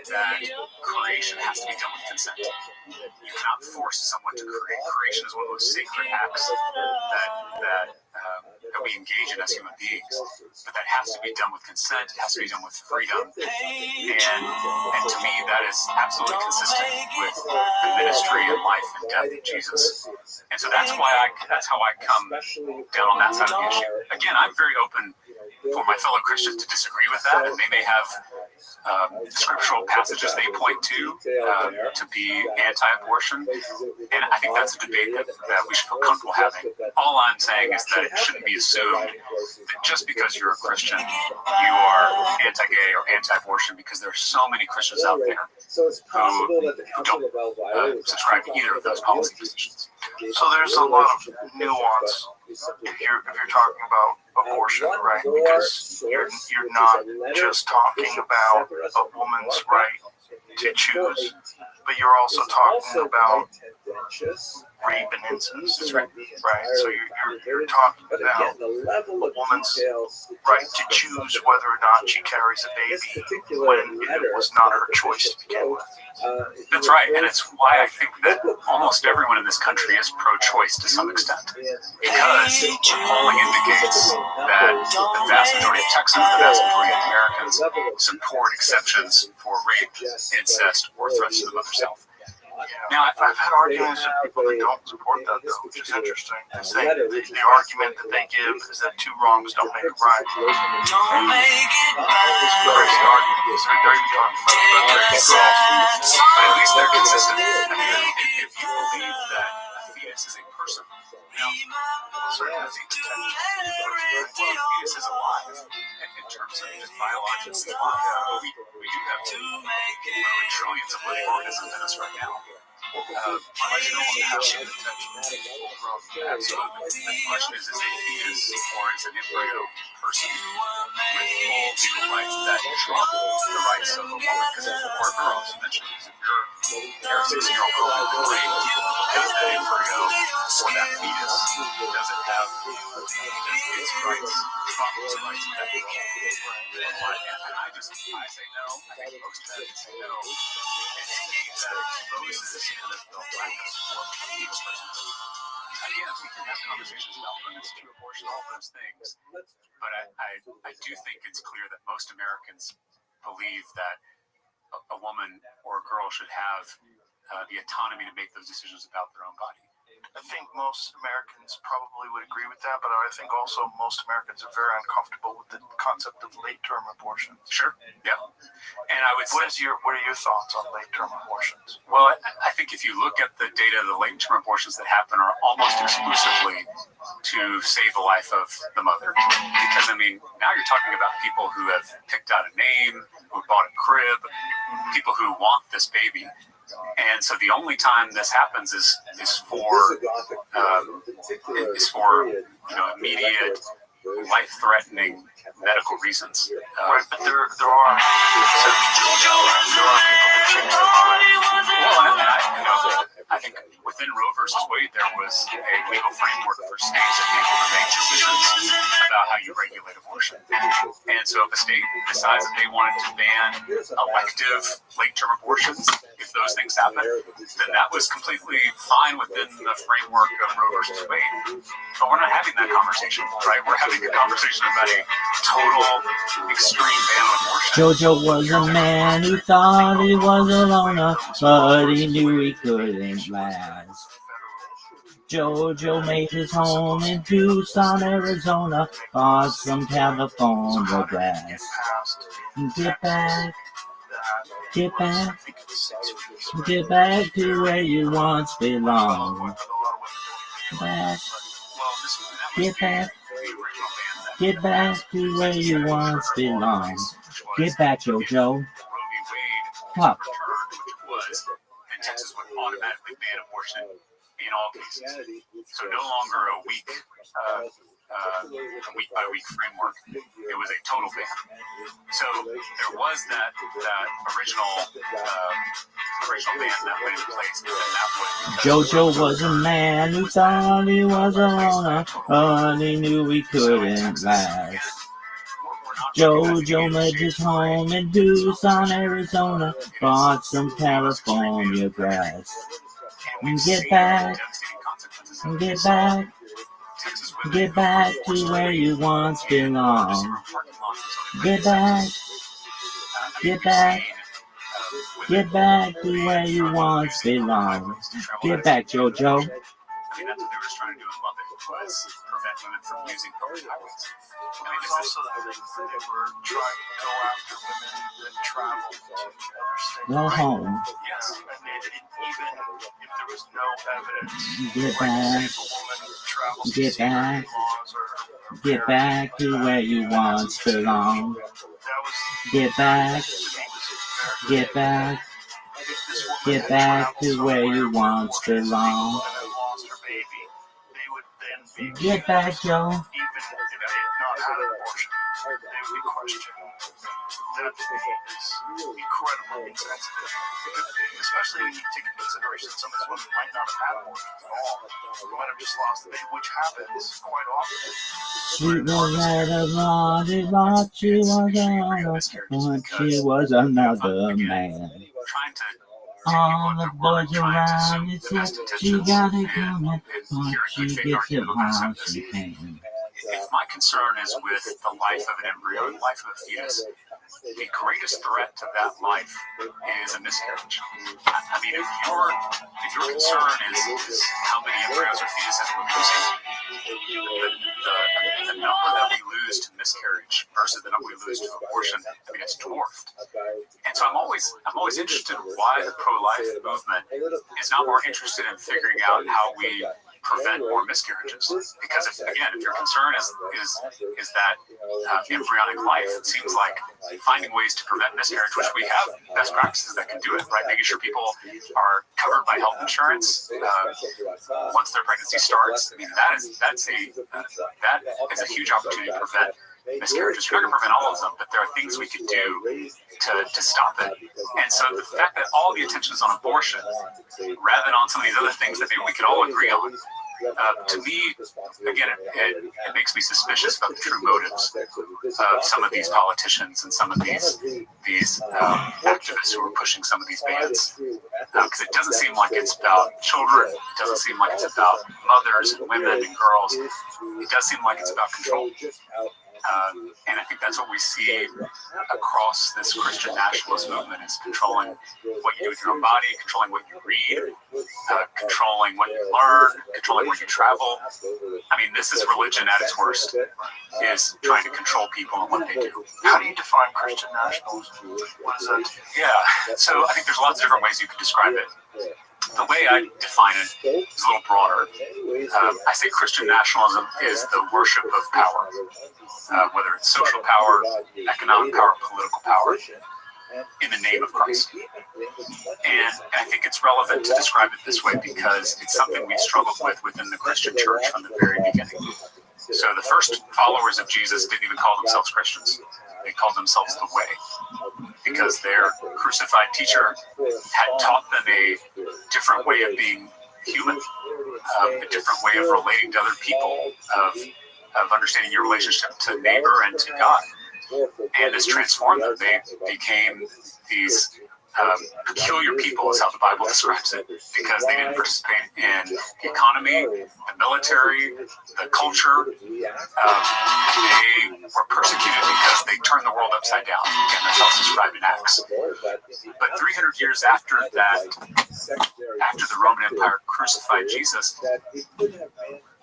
that creation has to be done with consent. You cannot force someone to create. Creation is one of those sacred acts that we engage in as human beings. But that has to be done with consent. It has to be done with freedom. And to me, that is absolutely consistent with the ministry and life and death of Jesus. And so that's how I come down on that side of the issue. Again, I'm very open for my fellow Christians to disagree with that, and they may have scriptural passages they point to be anti-abortion, and I think that's a debate that we should feel comfortable having. All I'm saying is that it shouldn't be assumed that just because you're a Christian, you are anti-gay or anti-abortion, because there are so many Christians out there who don't subscribe to either of those policy positions. So there's a lot of nuance if you're talking about abortion, right? Because you're not just talking about a woman's right to choose, but you're also talking about rape and incest, right? So you're talking about a woman's right to choose whether or not she carries a baby when it was not her choice to begin with. That's right, and it's why I think that almost everyone in this country is pro-choice to some extent, because polling indicates that the vast majority of Texans, the vast majority of Americans support exceptions for rape, incest, or threats to the mother's health. Now, I've had arguments with people that don't support that, though, which is interesting. The argument that they give is that two wrongs don't make a right. Don't make it right. It's a crazy argument. They're even talking about rape girls, but at least they're consistent. I mean, if you believe that a fetus is a person, certainly has the potential to be a fetus is alive in terms of just biologically alive. We do have literally trillions of living organisms in us right now. The question is, the question is a fetus or is an embryo person with full legal rights that trump the rights of a woman? Because if or a girl, as you mentioned, if you're a 16-year-old girl who's raped, does that embryo or that fetus, does it have its rights trump the rights of that girl? And I say no. I think most Americans say no. And to me, that exposes kind of the lack of support for the legal person. Again, we can have conversations about limits to abortion, all those things, but I do think it's clear that most Americans believe that a woman or a girl should have the autonomy to make those decisions about their own body. I think most Americans probably would agree with that, but I think also most Americans are very uncomfortable with the concept of late-term abortions. Sure, yeah. And I would say, what are your thoughts on late-term abortions? Well, I think if you look at the data, the late-term abortions that happen are almost exclusively to save the life of the mother. Because, I mean, now you're talking about people who have picked out a name, who bought a crib, people who want this baby. And so the only time this happens is for immediate, life-threatening medical reasons. Right, but there are exceptions. There are people that change their mind. Well, I think within Roe versus Wade, there was a legal framework for states to be able to make decisions about how you regulate abortion. And so if a state decides that they wanted to ban elective late-term abortions, if those things happen, then that was completely fine within the framework of Roe versus Wade. But we're not having that conversation, right? We're having a conversation about a total extreme ban on abortion. Jojo was a man who thought he was a loner, but he knew he couldn't last. Jojo made his home in Tucson, Arizona, bought some California grass. Get back to where you once belonged. Back. Well, that Get back. the original band that Get back to where you once belonged. Get back, JoJo. Roe v. Wade Fuck. overturned, which was, and Texas would automatically ban abortion in all cases. So no longer a week by week framework. It was a total ban. So there was that original ban that went in place, and that was JoJo was a man who thought he was a loner, but he knew he couldn't last. JoJo made his home in Tucson, Arizona, bought some California grass. And get back, and get back, get back to where you once belonged. Get back, get back, get back to where you once belonged. Get back, JoJo. I mean, that's what they were trying to do in Lubbock, was prevent women from using public highways. It was also that they were trying to go after women that traveled to other states. Go home. Yes. And even if there was no evidence, Get like back, if a woman travels to get see her back, in-laws or get back to where you once belonged. that was Get back, get back, get back to where you once belonged. and lost her baby, they would then be Get back, Joe. even if they had not had an abortion, they would be questioned. That to me is incredibly insensitive, especially when you take into consideration some of these women might not have had abortions at all. They might have just lost the baby, which happens quite often. She was at a body, but she was another man. Trying to All the boys around you said she got it coming, but she gets it how she can. If my concern is with the life of an embryo, the life of a fetus, the greatest threat to that life is a miscarriage. I mean, if your concern is how many embryos or fetuses we're losing, the number that we lose to miscarriage versus the number we lose to abortion, I mean, it's dwarfed. And so I'm always interested in why the pro-life movement is not more interested in figuring out how we prevent more miscarriages. Because if your concern is that embryonic life, it seems like finding ways to prevent miscarriage, which we have best practices that can do it, right? Making sure people are covered by health insurance once their pregnancy starts. I mean, that is a huge opportunity to prevent miscarriages. You're not going to prevent all of them, but there are things we can do to stop it. And so the fact that all the attention is on abortion rather than on some of these other things that maybe we could all agree on, to me, again, it makes me suspicious about the true motives of some of these politicians and some of these activists who are pushing some of these bans. Because it doesn't seem like it's about children. It doesn't seem like it's about mothers and women and girls. It does seem like it's about control. And I think that's what we see across this Christian nationalist movement, is controlling what you do with your own body, controlling what you read, controlling what you learn, controlling where you travel. I mean, this is religion at its worst, is trying to control people and what they do. How do you define Christian nationalism? What is that? Yeah, so I think there's lots of different ways you could describe it. The way I define it is a little broader. I say Christian nationalism is the worship of power, whether it's social power, economic power, political power, in the name of Christ. And I think it's relevant to describe it this way because it's something we've struggled with within the Christian church from the very beginning. So the first followers of Jesus didn't even call themselves Christians. They called themselves the Way, because their crucified teacher had taught them a different way of being human, a different way of relating to other people, of understanding your relationship to neighbor and to God. And this transformed them. They became these peculiar people, is how the Bible describes it, because they didn't participate in the economy, the military, the culture. They were persecuted because they turned the world upside down. Again, that's how it's described in Acts. But 300 years after that, after the Roman Empire crucified Jesus,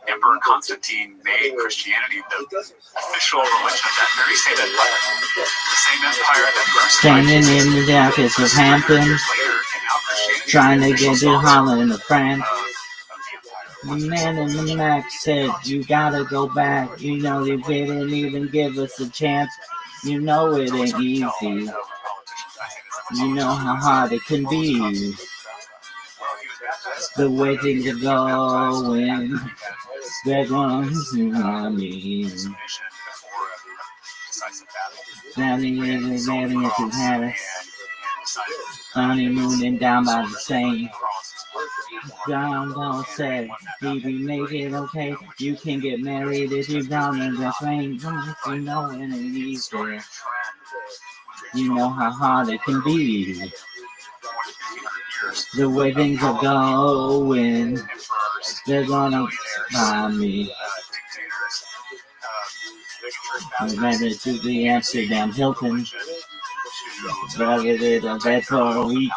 Emperor Constantine made Christianity the official religion of that very same empire. The same empire that crucified Standing Jesus. in the darkest of Hampton, Years later, and now Christianity trying to is the get official to Holland and France. of the empire. The man in the Mac said, you gotta go back. You know, they didn't even give us a chance. You know it ain't easy. You know how hard it can be. The way things are going, they're going to me. Standing in the landing at his Harris, honeymooning down by the Seine. John said, baby, make it okay. You can get married if you down in the train. You know it ain't easy. You know how hard it can be. The way things are going, they're gonna buy me. I ran into the Amsterdam Hilton, rather than bed for a week.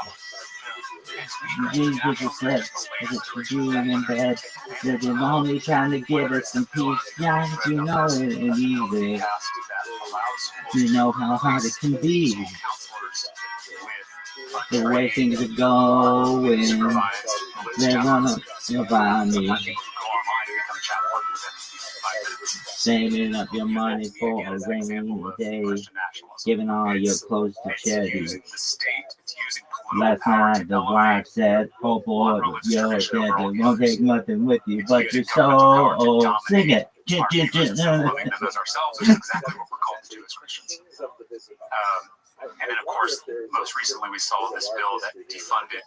Jesus said, it's you in bed, that they're only trying to give us some peace. Yeah, you know it ain't easy. You know how hard it can be. The way things are going, they're gonna survive me. Saving up your money for a rainy day, giving all your clothes to charity. Last night the wife said, oh boy, you're dead, they won't take nothing with you but your soul. Sing it. And then, of course, most recently we saw this bill that defunded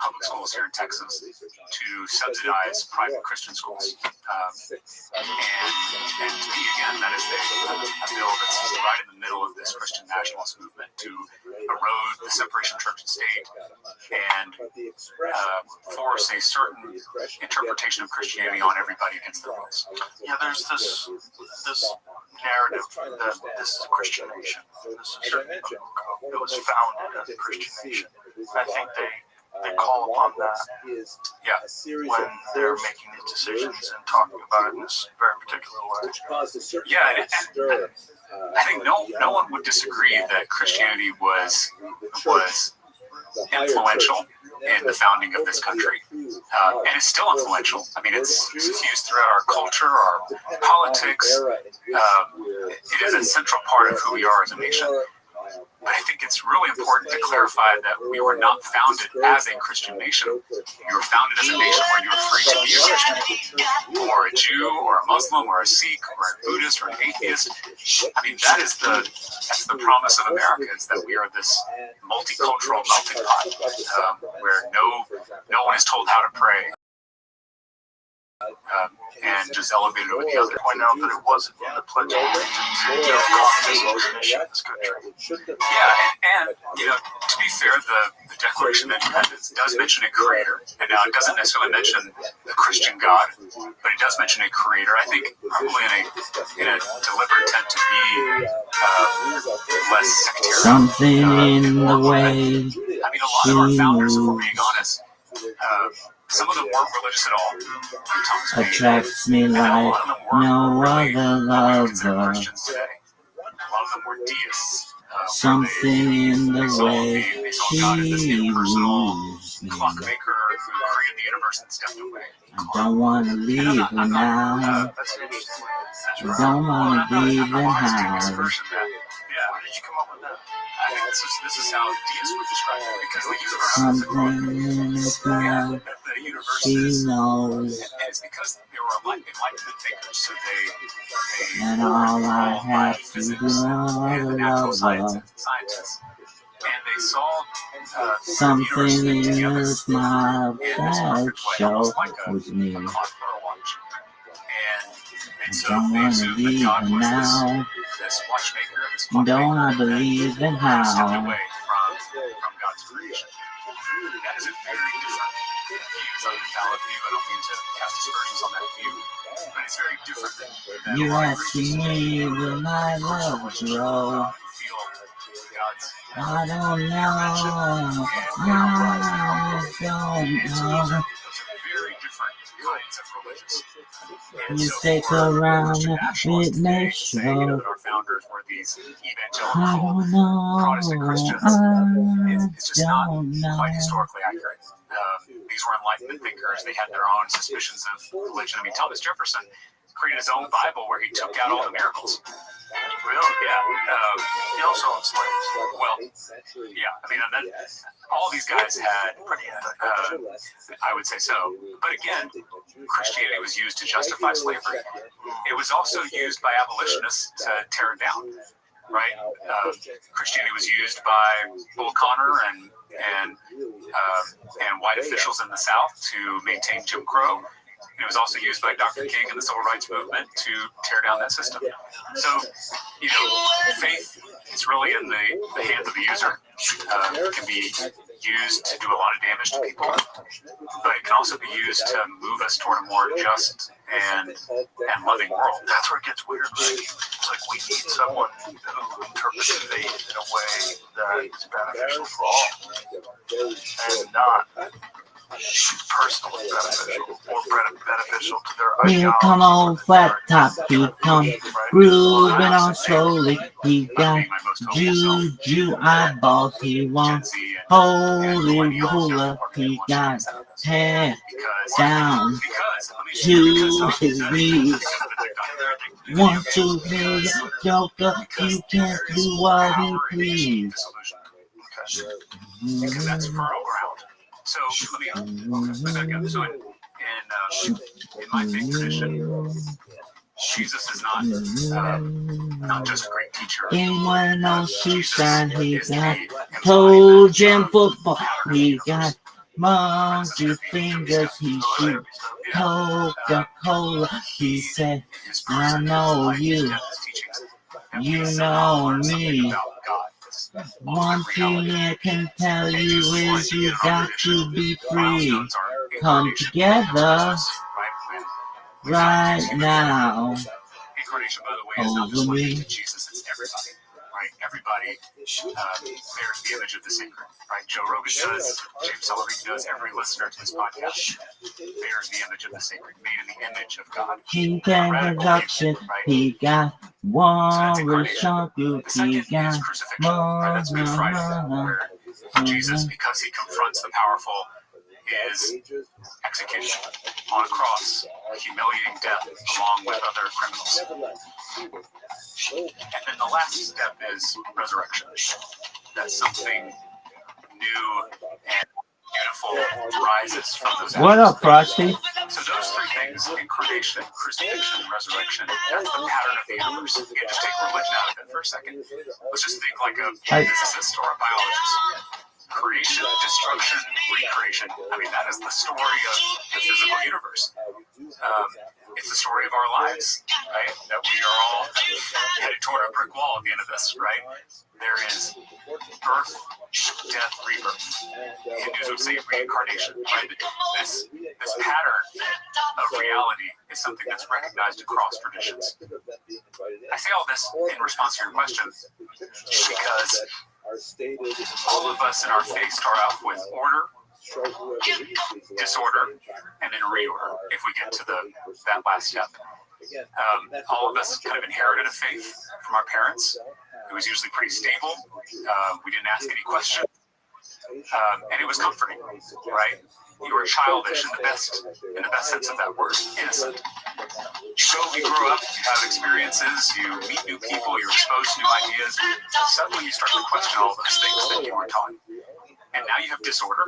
public schools here in Texas to subsidize private Christian schools. And to me, again, that is a bill that's right in the middle of this Christian nationalist movement to erode the separation of church and state and force a certain interpretation of Christianity on everybody against their wills. Yeah, there's this narrative that this is a Christian nation. This is it was founded as a Christian nation. I think they call upon that when they're making these decisions and talking about it in this very particular way. Yeah, and I think no one would disagree that Christianity was influential in the founding of this country, and it's still influential. I mean, it's fused throughout our culture, our politics. It is a central part of who we are as a nation. But I think it's really important to clarify that we were not founded as a Christian nation. We were founded as a nation where you were free to be a Christian, or a Jew, or a Muslim, or a Sikh, or a Buddhist, or an atheist. I mean, that's the promise of America, is that we are this multicultural melting pot, where no one is told how to pray. And just elevated over the other. Point out that it wasn't in the Pledge of Allegiance until communism was initiated in this country. Yeah, and to be fair, the Declaration of Independence does mention a creator, and now it doesn't necessarily mention the Christian God, but it does mention a creator. I think probably in a deliberate attempt to be less sectarian. Something in the way. I mean, a lot of our founders, if we're being honest, some of them weren't religious at all. Attracts me like no other lover. A lot of them were deists. Something in the way she moves me. Clockmaker who created the universe and stepped away. I don't want to leave her now. I don't want to leave her now. How did you come up with that? I think this is how deists would describe it, because the universe she knows. And it's because they were enlightenment thinkers, so they and all I have to do is love scientists. And they saw something in your smile that shows me. I don't want to leave her now. Don't I believe in how? From God's creation. That is a very different view. It's an invalid view. I don't mean to cast aspersions on that view, but it's very different than you asking me, will my love grow? I don't know. I don't know. You stick around, it may show. I don't know. It's just not quite historically accurate. these were Enlightenment thinkers. They had their own suspicions of religion. I mean, Thomas Jefferson created his own Bible where he took out all the miracles. Really? Yeah. He also owned slaves. Well, yeah. I mean, all these guys had, I would say so. But again, Christianity was used to justify slavery. It was also used by abolitionists to tear it down. Right? Christianity was used by Bull Connor and white officials in the South to maintain Jim Crow. It was also used by Dr. King and the Civil Rights Movement to tear down that system. So, faith is really in the hands of the user. It can be used to do a lot of damage to people, but it can also be used to move us toward a more just and loving world. That's where it gets weird, right? It's like we need someone who interprets faith in a way that is beneficial for all, and not personally beneficial or beneficial to their ideology. Here come old flat top, he come grooving on slowly. He got juju eyeballs, he wants holy ruler. He got head down to his knees. Want to be a joker, you can't do what he please. Because that's fertile ground. So let me back up. So in my faith tradition, Jesus is not just a great teacher. Anyone knows she shine, he got toe jam football, he got monkey fingers, he shoot Coca-Cola, he said, I know you, you know me. One thing I can tell you is you got to be free. Come together right now. Incarnation, by the way, is not just limited to Jesus, it's everybody. Right? Everybody bears the image of the sacred. Right? Joe Rogan does, James Sullivan does, every listener to this podcast bears the image of the sacred, made in the image of God. He got production, he got one shot, he got more. That's Good Friday, where Jesus, because he confronts the powerful, is executed on a cross, a humiliating death, along with other criminals. And then the last step is resurrection. That's something new and beautiful rises from those ashes. What up, Frosty? So those three things, incarnation, crucifixion, and resurrection, that's the pattern of the universe. Again, just take religion out of it for a second. Let's just think like a physicist or a biologist. Creation, destruction, recreation. I mean, that is the story of the physical universe. It's the story of our lives, right? That we are all headed toward a brick wall at the end of this, right? There is birth, death, rebirth. Hindus would say reincarnation, right? This pattern of reality is something that's recognized across traditions. I say all this in response to your question because all of us in our faith start off with order, disorder, and then reorder if we get to that last step. All of us kind of inherited a faith from our parents. It was usually pretty stable. We didn't ask any questions. And it was comforting, right? You were childish in the best sense of that word, innocent. You grow up, you have experiences, you meet new people, you're exposed to new ideas. Suddenly you start to question all those things that you were taught. And now you have disorder,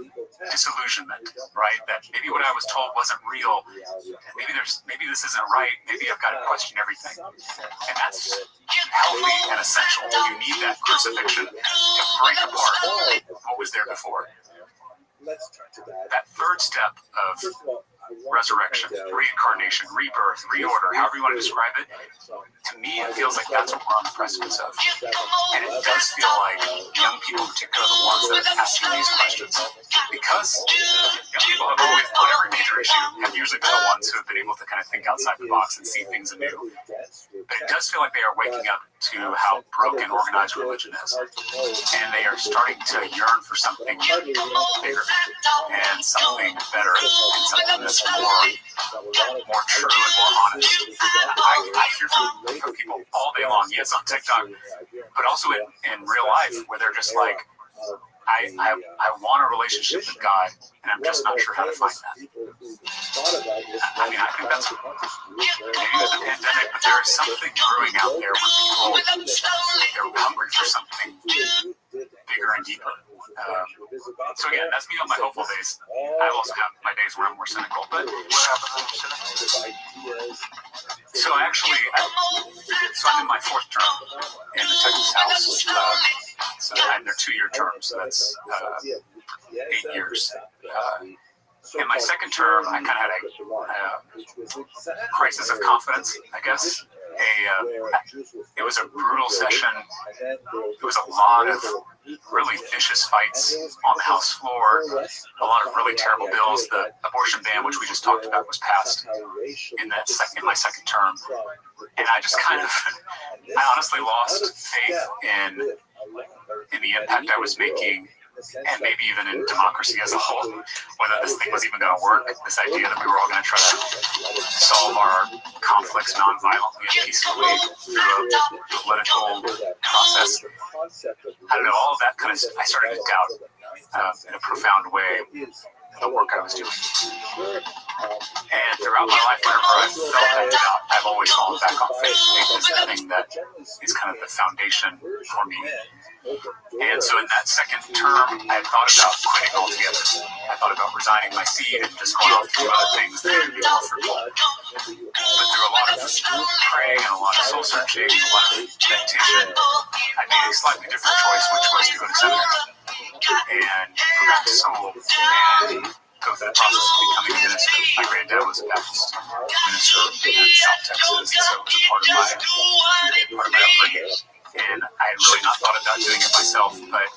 disillusionment, right? That maybe what I was told wasn't real. Maybe this isn't right. Maybe I've got to question everything. And that's healthy and essential. You need that crucifixion to break apart what was there before. That third step of resurrection, reincarnation, rebirth, reorder, however you want to describe it, to me it feels like that's what we're on the precipice of. And it does feel like young people, particularly the ones that are asking these questions, because young people have always put every major issue, have usually been the ones who have been able to kind of think outside the box and see things anew. But it does feel like they are waking up to how broken organized religion is. And they are starting to yearn for something bigger and something better and something that's more true and more honest. I hear from people all day long, yes, on TikTok, but also in real life, where they're just like, I want a relationship with God, and I'm just not sure how to find that. I mean, I think that's maybe it was the pandemic, but there is something brewing out there where people, they're hungry for something bigger and deeper. So again, that's me on my hopeful days. I also have my days where I'm more cynical, but what happens when you're cynical? So actually, I'm in my fourth term in the Texas House. So and they're 2-year terms, so that's 8 years. In my second term, I kind of had a crisis of confidence, I guess. It was a brutal session. It was a lot of really vicious fights on the House floor, a lot of really terrible bills. The abortion ban, which we just talked about, was passed in my second term. And I just I honestly lost faith in the impact I was making, and maybe even in democracy as a whole, whether this thing was even going to work, this idea that we were all going to try to solve our conflicts non-violently and peacefully through a political process. I don't know, all of that I started to doubt in a profound way the work I was doing. And throughout my life, whenever I've felt that doubt, I've always fallen back on faith. Faith is the thing that is kind of the foundation for me. And so in that second term, I had thought about quitting altogether. I thought about resigning my seat and just going off to do other things that would be more fruitful. But through a lot of praying and a lot of soul searching, a lot of meditation, I made a slightly different choice, which was to go to seminary and go back to school and go through the process of becoming a minister. My granddad was a Baptist minister in South Texas, and so it was a part of my upbringing. And I had really not thought about doing it myself, but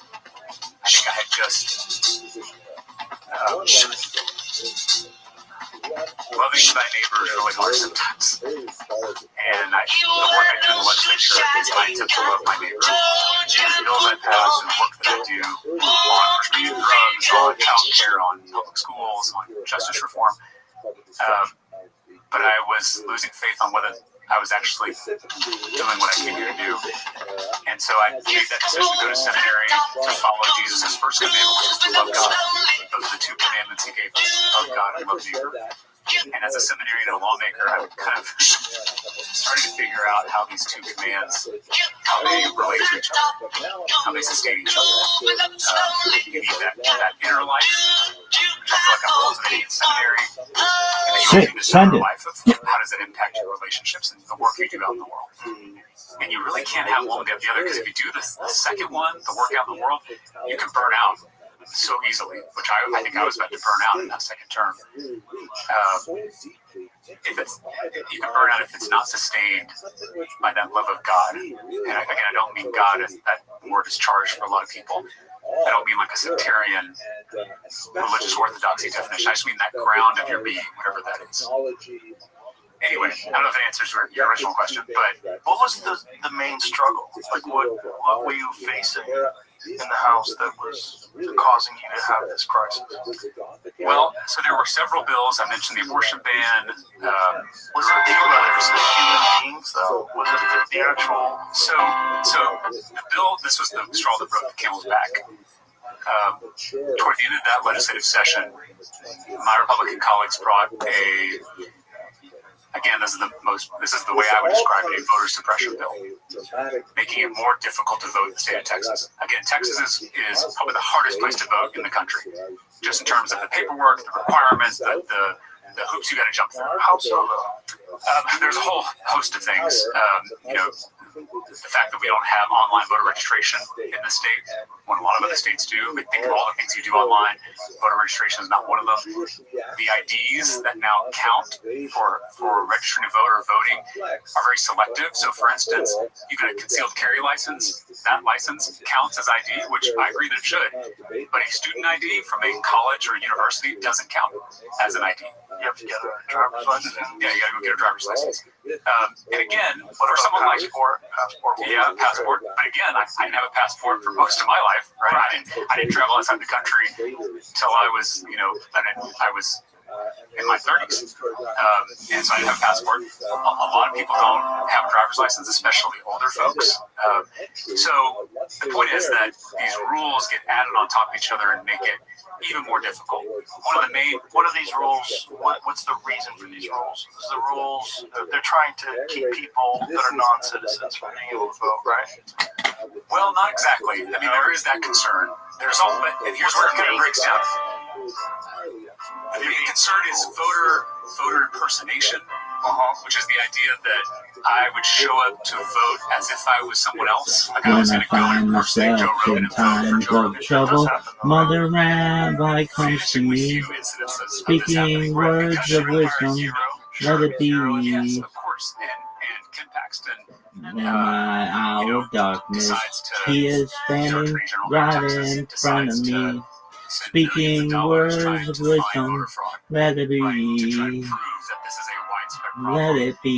I think I had just loving thy neighbor is really hard sometimes. And the work I do in the legislature is my attempt to love my neighbor. The bills I pass and the work that I do on prescription drugs, on child care, on public schools, on justice reform. But I was losing faith on whether I was actually doing what I came here to do. And so I made that decision to go to seminary to follow Jesus' first commandment, which is to love God. Those are the 2 commandments he gave us, love God and love neighbor. And as a seminarian and a lawmaker, I kind of started to figure out how these 2 commands, how they relate to each other, how they sustain each other. You need that inner life, which I feel like I'm cultivating in seminary. And then you need this outer life of how does it impact your relationships and the work you do out in the world. And you really can't have one without the other, because if you do the second one, the work out in the world, you can burn out so easily, which I think I was about to burn out in that second term. You can burn out if it's not sustained by that love of God. And again, I don't mean God as that word is charged for a lot of people. I don't mean like a sectarian religious orthodoxy definition. I just mean that ground of your being, whatever that is. Anyway, I don't know if it answers your original question, but What was the main struggle? Like, what were you facing in the house that was causing you to have this crisis? well, so there were several bills. I mentioned the abortion ban. Was it human beings, though? Was it the actual? So the bill, this was the straw that broke the camel's back. Toward the end of that legislative session, my Republican colleagues brought again, this is the way I would describe it, a voter suppression bill, making it more difficult to vote in the state of Texas. Again, Texas is probably the hardest place to vote in the country, just in terms of the paperwork, the requirements, the hoops you got to jump through. How so? There's a whole host of things. The fact that we don't have online voter registration in the state, when a lot of other states do. But think of all the things you do online. Voter registration is not one of them. The IDs that now count for registering to vote or voting are very selective. So, for instance, you get a concealed carry license. That license counts as ID, which I agree that it should. But a student ID from a college or university doesn't count as an ID. You have to get a driver's license. Yeah, you got to go get a driver's license. And again, for someone like passport. Yeah, passport. But again, I didn't have a passport for most of my life, right? I didn't travel outside the country until I was, I was in my 30s, and so I didn't have a passport. A lot of people don't have a driver's license, especially older folks. So the point is that these rules get added on top of each other and make it even more difficult. What are these rules? What's the reason for these rules? The rules, they're trying to keep people that are non-citizens from being able to vote, right? Well, not exactly. I mean, there is that concern. There's all, and here's where it kind of breaks down. The main concern is voter impersonation, which is the idea that I would show up to vote as if I was someone else. Like I was When going I to go and find impersonate myself Joe Rogan in and vote for times Joe of Rogan. trouble, Mother Rabbi comes to Finishing with me, few incidents of this speaking happening, right? words Because of Shooter Fire wisdom. Zero, Let it Zero, yes, be. of course, and Ken Paxton, In my hour of darkness, decides to he is standing Attorney General right Texas in front of decides me, to spend speaking millions of words dollars trying of to find wisdom. voter fraud, Let it right? To try to be. prove that this is a widespread problem. Let it be.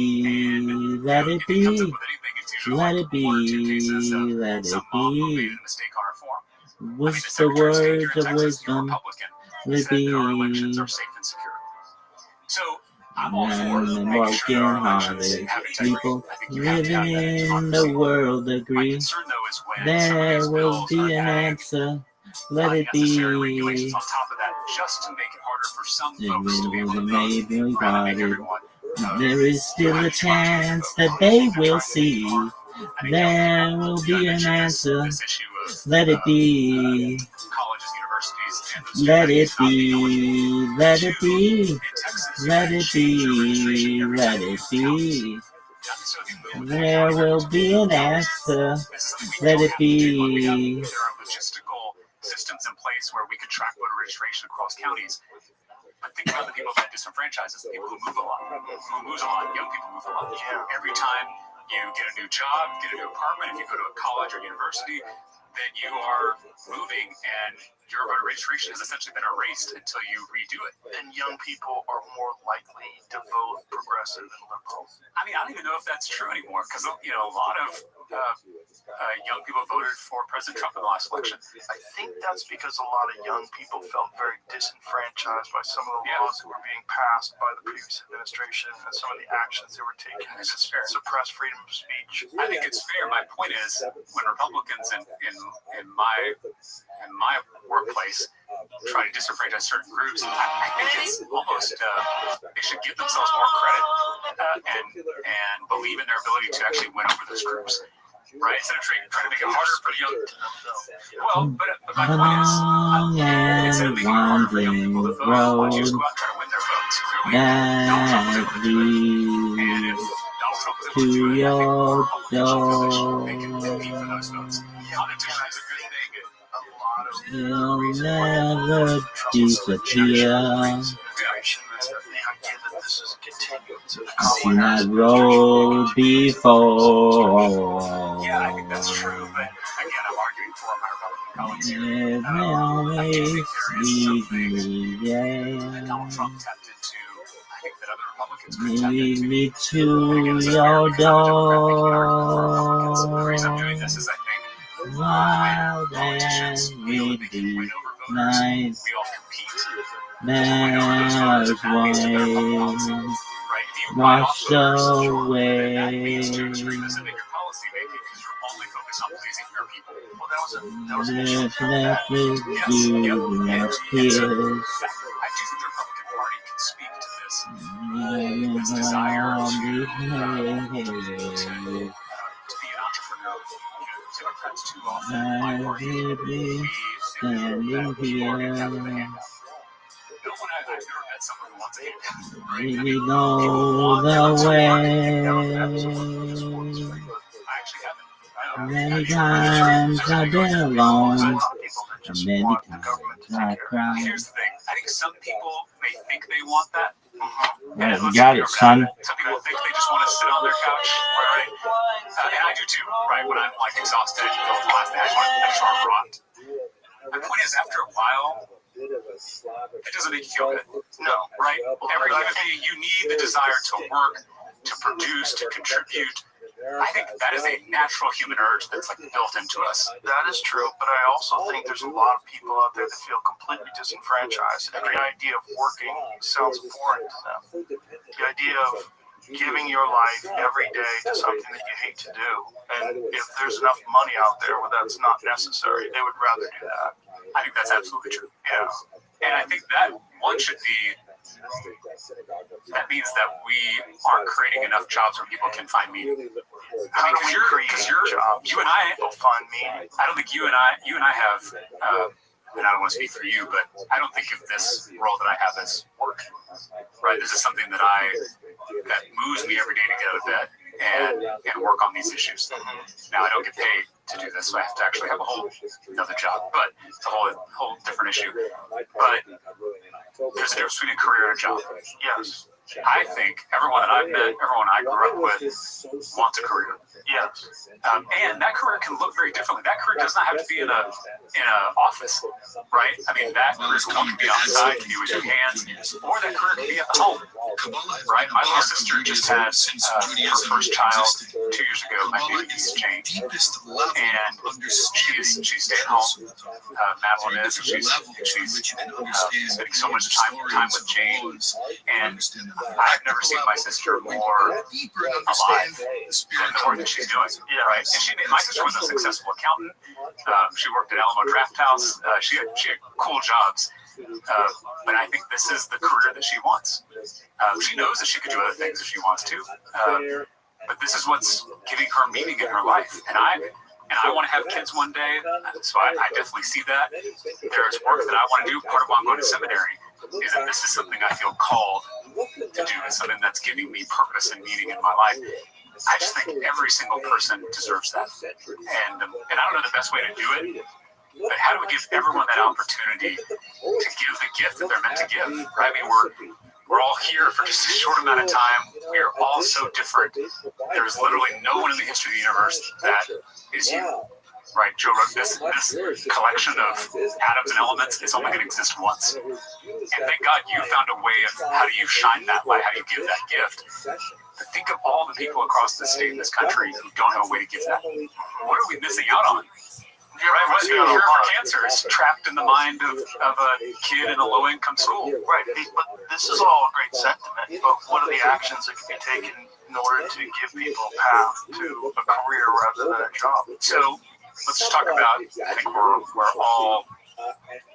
Let it If he comes up be. with anything, it's usually Let like it be. one or two cases of Let it some mom who made be. a mistake on her form. I mean, With the the Secretary of State here words in of Texas, you're a wisdom. Republican, Let it said that our elections be. are safe and secure. So I'm all for And the making sure that our elections broken-hearted have integrity. people I think you have to have living that in in democracy. the world My agree. concern, though, is when some of There these will bills be are an adding answer. Let it unnecessary regulations be. on top of that just to make it harder for some It folks to be able will to vote, make me rather than make parted. everyone. There is still a chance that they will see. There will be an answer. This issue of Let it be. colleges, universities, and those Let it students not being able to be. Let it be. in Texas, you Let can it change your registration be. every Let time you it move counties. be. So if you move within a There county, will be an answer. this is something we Let don't it have to do, but we have, be. there are logistical systems in place where we could track voter registration across counties. But think about the people that disenfranchise us, the people who move a lot. Who moves a lot? Young people move a lot. Every time you get a new job, get a new apartment, if you go to a college or university, then you are moving and your voter registration has essentially been erased until you redo it. And young people are more likely to vote progressive and liberal. I mean, I don't even know if that's true anymore because, you know, a lot of young people voted for President Trump in the last election. I think that's because a lot of young people felt very disenfranchised by some of the laws that were being passed by the previous administration and some of the actions they were taking to suppress freedom of speech. I think it's fair. My point is, when Republicans in my workplace try to disenfranchise certain groups, I think it's almost they should give themselves more credit and believe in their ability to actually win over those groups. Right? Instead of trying to make it harder for the young. Well, but my point is, instead of making it harder for young people to vote, why don't you just go out and try to win their votes? That leads to your door. They can compete for those votes. Competition is a good thing. You'll never disappear. I've seen that road before. Yeah, I think that's true, but again, I'm arguing for my Republican colleagues It here. always leads me, That Donald Trump tapped into, I think that other Republicans could tap lead into. me to your door. The reason I'm doing this is I think Wild politicians and feel that they can win windy over voters. nights, We all compete. there's wind washed away. That leads to extremism in your policy making because you're only focused on pleasing your people. Well, that was an issue. Let's let this do not kiss. I do think the Republican Party can speak to this desire to be an entrepreneur. Democrats too often, in my party, we standing here. I've never met someone who wants a handout. Right? We know the way. I actually haven't. Many times I've been alone. Many times I cried. Here's the thing. I think some people may think they want that. Yeah, you got it, son. Some people think they just want to sit on their couch, right? And I do too, right? When I'm like exhausted, the last thing I just want to rot. My point is, after a while, it doesn't make you feel good. No, right? Every human being, you need the desire to work, to produce, to contribute. I think that is a natural human urge that's like built into us. That is true, but I also think there's a lot of people out there that feel completely disenfranchised. And the idea of working sounds foreign to them. The idea of giving your life every day to something that you hate to do, and if there's enough money out there where that's not necessary, they would rather do that. I think that's absolutely true. Yeah. And I think that one should be, that means that we aren't creating enough jobs where people can find meaning. I mean, because you're you and I will find meaning. I don't think you and I have, and I don't want to speak for you, but I don't think of this role that I have as work, right? This is something that moves me every day to get out of bed and work on these issues. Now, I don't get paid to do this, so I have to actually have a whole another job, but it's a whole different issue. But there's a difference between a career and a job. Yes. I think everyone that I've met, everyone I grew up with, wants a career. Yes. And that career can look very differently. That career does not have to be in a office, right? I mean, that career can be on site, can be with your hands, or that career can be at the home, right? My little sister just had her first child 2 years ago. My baby Jane, and she stayed home. Madeline is, she's spending so much time with Jane, and I've never seen my sister more alive than the work that she's doing. Yeah, right. And my sister was a successful accountant. She worked at Alamo Draft House. She had cool jobs. But I think this is the career that she wants. She knows that she could do other things if she wants to. But this is what's giving her meaning in her life. And I want to have kids one day, so I definitely see that. There's work that I want to do. Part of why I'm going to seminary is that this is something I feel called to do. It's something that's giving me purpose and meaning in my life. I just think every single person deserves that. And I don't know the best way to do it, but how do we give everyone that opportunity to give the gift that they're meant to give? Right? I mean, we're all here for just a short amount of time. We are all so different. There is literally no one in the history of the universe that is you. Right, Joe wrote this collection of atoms and elements is only going to exist once. And thank God you found a way of how do you shine that light, how do you give that gift. But think of all the people across the state in this country who don't have a way to give that. What are we missing out on? Right, what's the cure for cancer is trapped in the mind of a kid in a low-income school. Right, but this is all a great sentiment, but what are the actions that can be taken in order to give people a path to a career rather than a job? So let's just talk about, I think we're all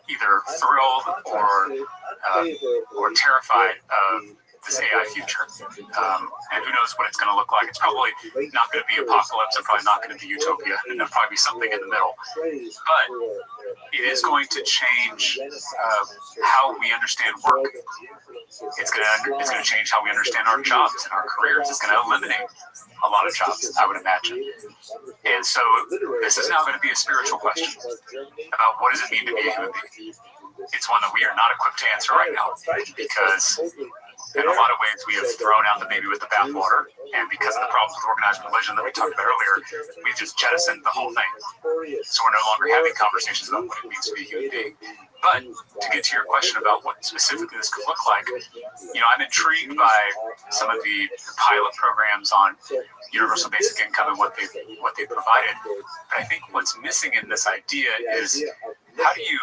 either thrilled or terrified of this AI future. And who knows what it's going to look like. It's probably not going to be apocalypse and probably not going to be utopia. And there'll probably be something in the middle. But it is going to change how we understand work. It's going to change how we understand our jobs and our careers. It's going to eliminate a lot of jobs, I would imagine. And so this is now going to be a spiritual question about what does it mean to be a human being. It's one that we are not equipped to answer right now because in a lot of ways we have thrown out the baby with the bathwater, and because of the problems with organized religion that we talked about earlier, we've just jettisoned the whole thing. So we're no longer having conversations about what it means to be a human being. But to get to your question about what specifically this could look like, I'm intrigued by some of the pilot programs on universal basic income and what they provided. But I think what's missing in this idea is how do you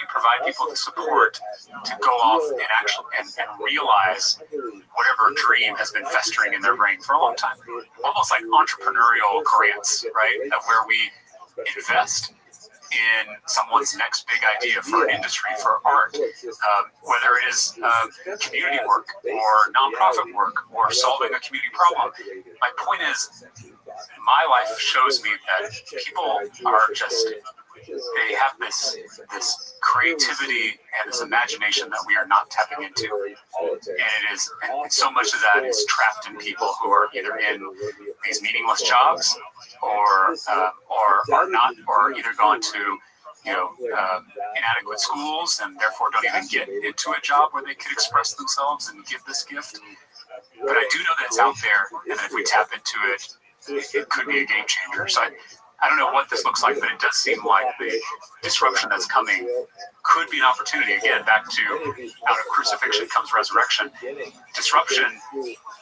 provide people the support to go off and realize whatever dream has been festering in their brain for a long time? Almost like entrepreneurial grants, right? Of where we invest in someone's next big idea for an industry, for art, whether it is community work or nonprofit work or solving a community problem. My point is, my life shows me that people are just, they have this creativity and this imagination that we are not tapping into, and so much of that is trapped in people who are either in these meaningless jobs or are not, or either gone to inadequate schools and therefore don't even get into a job where they could express themselves and give this gift. But I do know that it's out there, and that if we tap into it, it could be a game changer. So I don't know what this looks like, but it does seem like the disruption that's coming could be an opportunity. Again, back to out of crucifixion comes resurrection. Disruption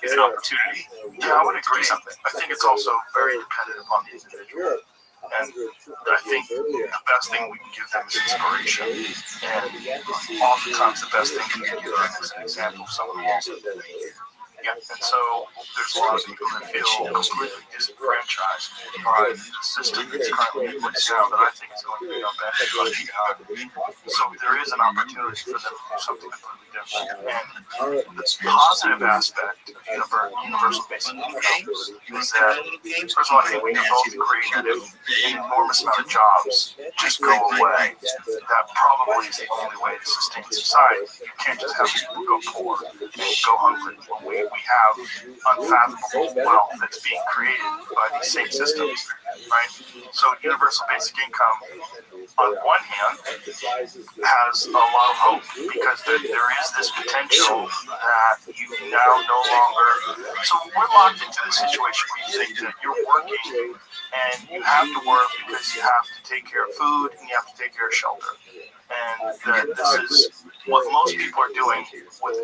is an opportunity. Yeah, I would to do agree. something. I think it's also very dependent upon the individual. And I think the best thing we can give them is inspiration. And oftentimes the best thing we can give them is an example of someone who also did it. Yeah, and so there's a lot of people that feel completely disenfranchised by the system that's currently in place now that I think is going to be on bad God. So there is an opportunity for them to do something completely different. And the positive aspect of universal basic income is that, first of all, I think we can both agree that if an enormous amount of jobs just go away, that probably is the only way to sustain society. You can't just have people go poor and go hungry. We have unfathomable wealth that's being created by these same systems, right? So universal basic income, on one hand, has a lot of hope because there is this potential that you now no longer. So we're locked into this situation where you think that you're working and you have to work because you have to take care of food and you have to take care of shelter. And that this is what most people are doing with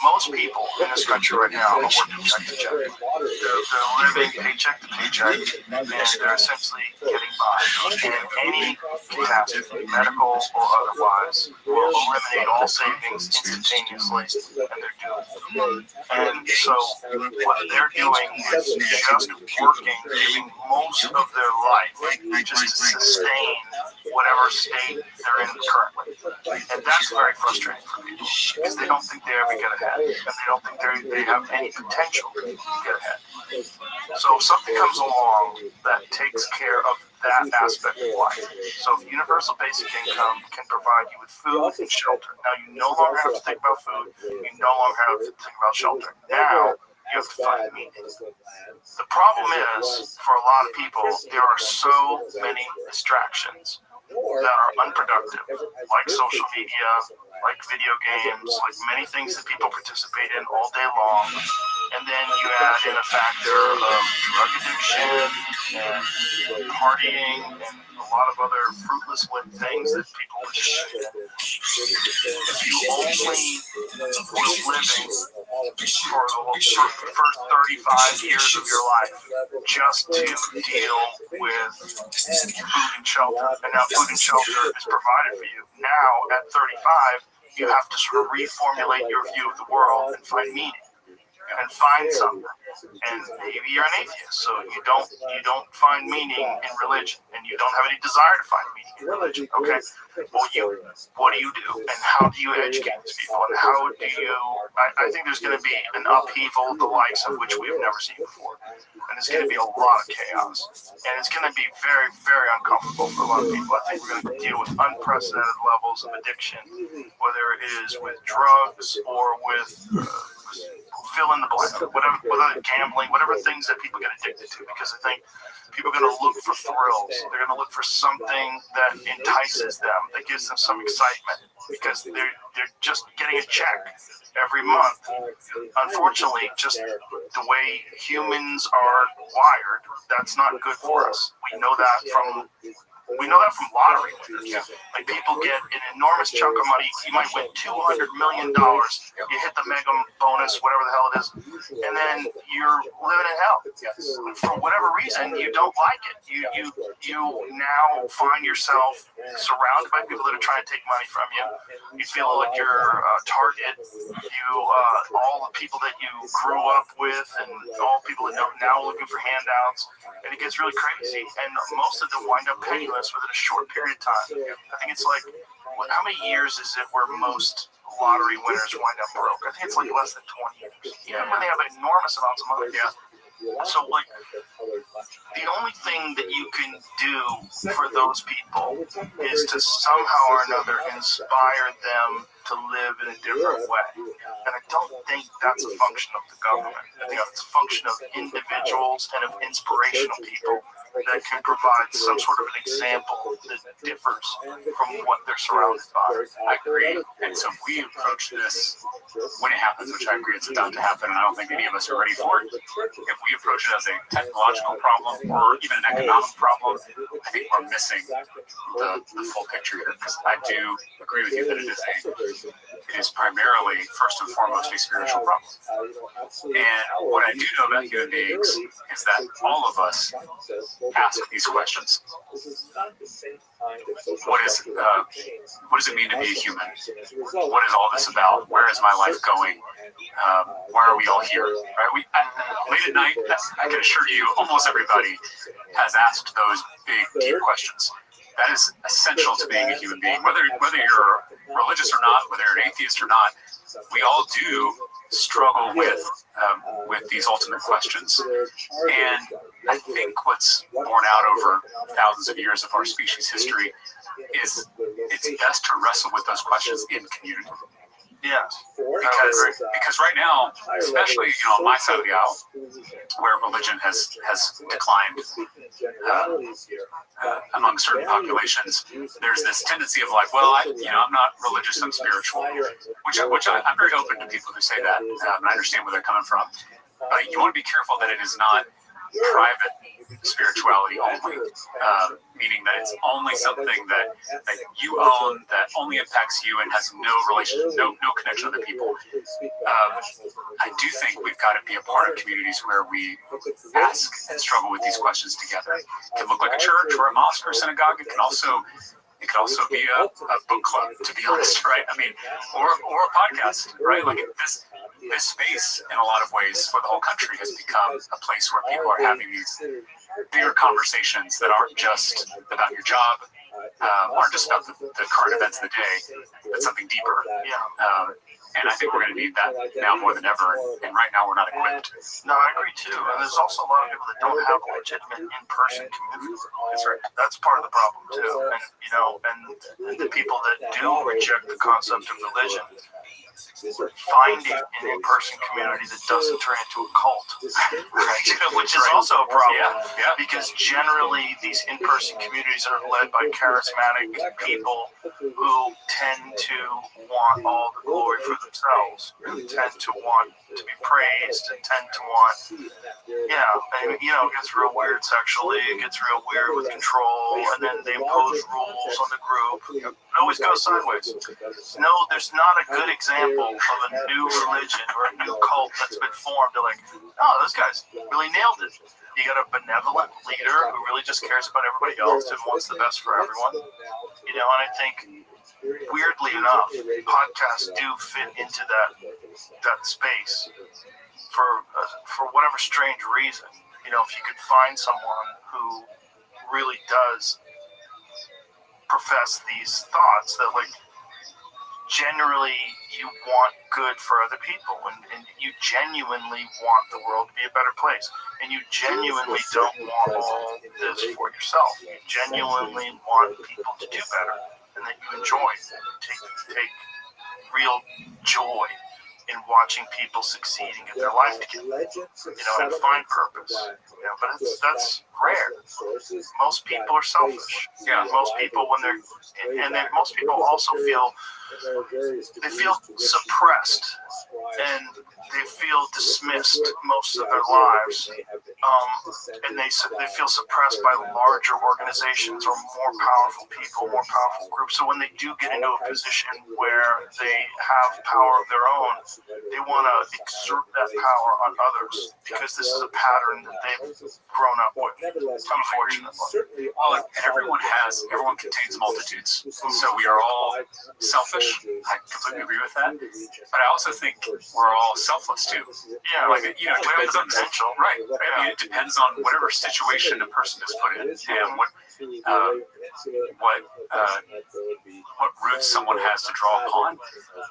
most people in this country right now are working check to check. They're living paycheck to paycheck and they're essentially getting by. And any catastrophe, medical or otherwise, will eliminate all savings instantaneously and they're doing it. And so what they're doing is just working, giving most of their life just to sustain whatever state they're in currently. And that's very frustrating for people because they don't think they ever get ahead and they don't think they have any potential to get ahead. So if something comes along that takes care of that aspect of life, so if universal basic income can provide you with food and shelter, now you no longer have to think about food, you no longer have to think about shelter. Now you have to find meaning. The problem is, for a lot of people, there are so many distractions that are unproductive, like social media, like video games, like many things that people participate in all day long. And then you add in a factor of drug addiction and partying and a lot of other fruitless things that people participate in. If you only were living for the first 35 years of your life just to deal with food and shelter, and now food and shelter is provided for you. Now, at 35, you have to sort of reformulate your view of the world and find meaning and find something. And maybe you're an atheist, so you don't find meaning in religion, and you don't have any desire to find meaning in religion. Okay, well, what do you do, and how do you educate these people, and how do you? I think there's going to be an upheaval the likes of which we have never seen before, and there's going to be a lot of chaos, and it's going to be very, very uncomfortable for a lot of people. I think we're going to deal with unprecedented levels of addiction, whether it is with drugs or with fill in the blank, whatever gambling, whatever things that people get addicted to, because I think people are going to look for thrills. They're going to look for something that entices them, that gives them some excitement, because they're just getting a check every month. Unfortunately, just the way humans are wired, that's not good for us. We know that from lottery winners. Like, people get an enormous chunk of money. You might win $200 million. You hit the mega bonus, whatever the hell it is, and then you're living in hell. For whatever reason, you don't like it. You now find yourself surrounded by people that are trying to take money from you. You feel like you're a target. All the people that you grew up with, and all people that are now looking for handouts, and it gets really crazy. And most of them wind up penniless within a short period of time. I think it's like, how many years is it where most lottery winners wind up broke? I think it's like less than 20 years. Even when they have enormous amounts of money. Yeah. So, like, the only thing that you can do for those people is to somehow or another inspire them to live in a different way. And I don't think that's a function of the government. I think it's a function of individuals and of inspirational people that can provide some sort of an example that differs from what they're surrounded by. I agree. And so if we approach this when it happens, which I agree it's about to happen, and I don't think any of us are ready for it, if we approach it as a technological problem or even an economic problem, I think we're missing the full picture here. Because I do agree with you that it is primarily, first and foremost, a spiritual problem. And what I do know about human beings is that all of us ask these questions. What does it mean to be a human? What is all this about? Where is my life going? Why are we all here? Right? Late at night, I can assure you, almost everybody has asked those big, deep questions. That is essential to being a human being. Whether you're religious or not, whether you're an atheist or not, we all do struggle with these ultimate questions. And I think what's borne out over thousands of years of our species' history is it's best to wrestle with those questions in community. Yeah, because right now, especially on my side of the aisle, where religion has declined among certain populations, there's this tendency of like, well, I'm not religious, I'm spiritual, which I'm very open to people who say that, and I understand where they're coming from. But you want to be careful that it is not private spirituality only, meaning that it's only something that you own, that only impacts you and has no relation, no connection to other people. I do think we've got to be a part of communities where we ask and struggle with these questions together. It can look like a church or a mosque or a synagogue. It could also be a book club, to be honest, right? I mean, or a podcast, right? Like this space, in a lot of ways, for the whole country has become a place where people are having these bigger conversations that aren't just about your job, aren't just about the current events of the day, but something deeper. And I think we're going to need that now more than ever. And right now, we're not equipped. No, I agree too. And there's also a lot of people that don't have a legitimate in-person community. That's right. That's part of the problem too. And the people that do reject the concept of religion, finding an in-person community that doesn't turn into a cult, which is also a problem. Because generally these in-person communities are led by charismatic people who tend to want all the glory for themselves, who tend to want to be praised and tend to want, it gets real weird sexually, it gets real weird with control, and then they impose rules on the group. It always goes sideways. No, there's not a good example of a new religion or a new cult that's been formed. They're like, oh, those guys really nailed it. You got a benevolent leader who really just cares about everybody else and wants the best for everyone. And I think, weirdly enough, podcasts do fit into that space for whatever strange reason. If you could find someone who really does profess these thoughts that, like, generally you want good for other people and you genuinely want the world to be a better place, and you genuinely don't want all this for yourself. You genuinely want people to do better and that you enjoy, take real joy in watching people succeed and get their life together, and find purpose. But that's rare. Most people are selfish. Most people, most people also feel suppressed and they feel dismissed most of their lives, and they feel suppressed by larger organizations or more powerful people, more powerful groups. So when they do get into a position where they have power of their own, they want to exert that power on others because this is a pattern that they've grown up with, unfortunately. Well, everyone contains multitudes, so we are all selfish. I completely agree with that, but I also think we're all selfless too. It depends on potential, right? I mean, it depends on whatever situation a person is put in and what roots someone has to draw upon.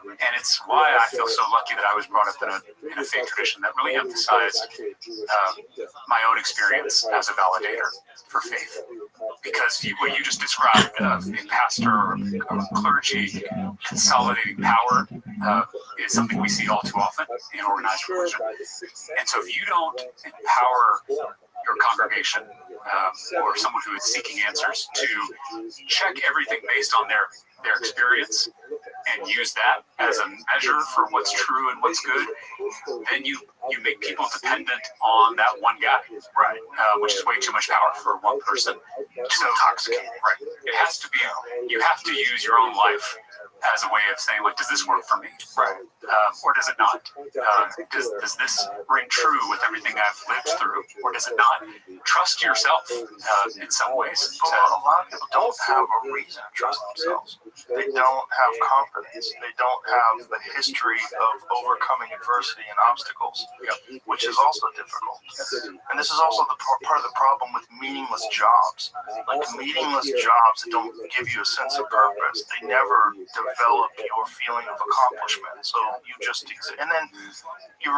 And it's why I feel so lucky that I was brought up in a faith tradition that really emphasized my own experience as a validator for faith. Because what you just described, a pastor or clergy consolidating power, is something we see all too often in organized religion. And so if you don't empower your congregation or someone who is seeking answers to check everything based on their experience and use that as a measure for what's true and what's good, then you make people dependent on that one guy, right? Which is way too much power for one person. So toxic, right? It has to be. You have to use your own life as a way of saying, like, does this work for me? Right. Or does it not? Does this ring true with everything I've lived through, or does it not? Trust yourself in some ways. A lot of people don't have a reason to trust themselves. They don't have confidence. They don't have the history of overcoming adversity and obstacles, which is also difficult. And this is also the part of the problem with meaningless jobs. Like meaningless jobs that don't give you a sense of purpose. They never develop your feeling of accomplishment. So you just exist. And then you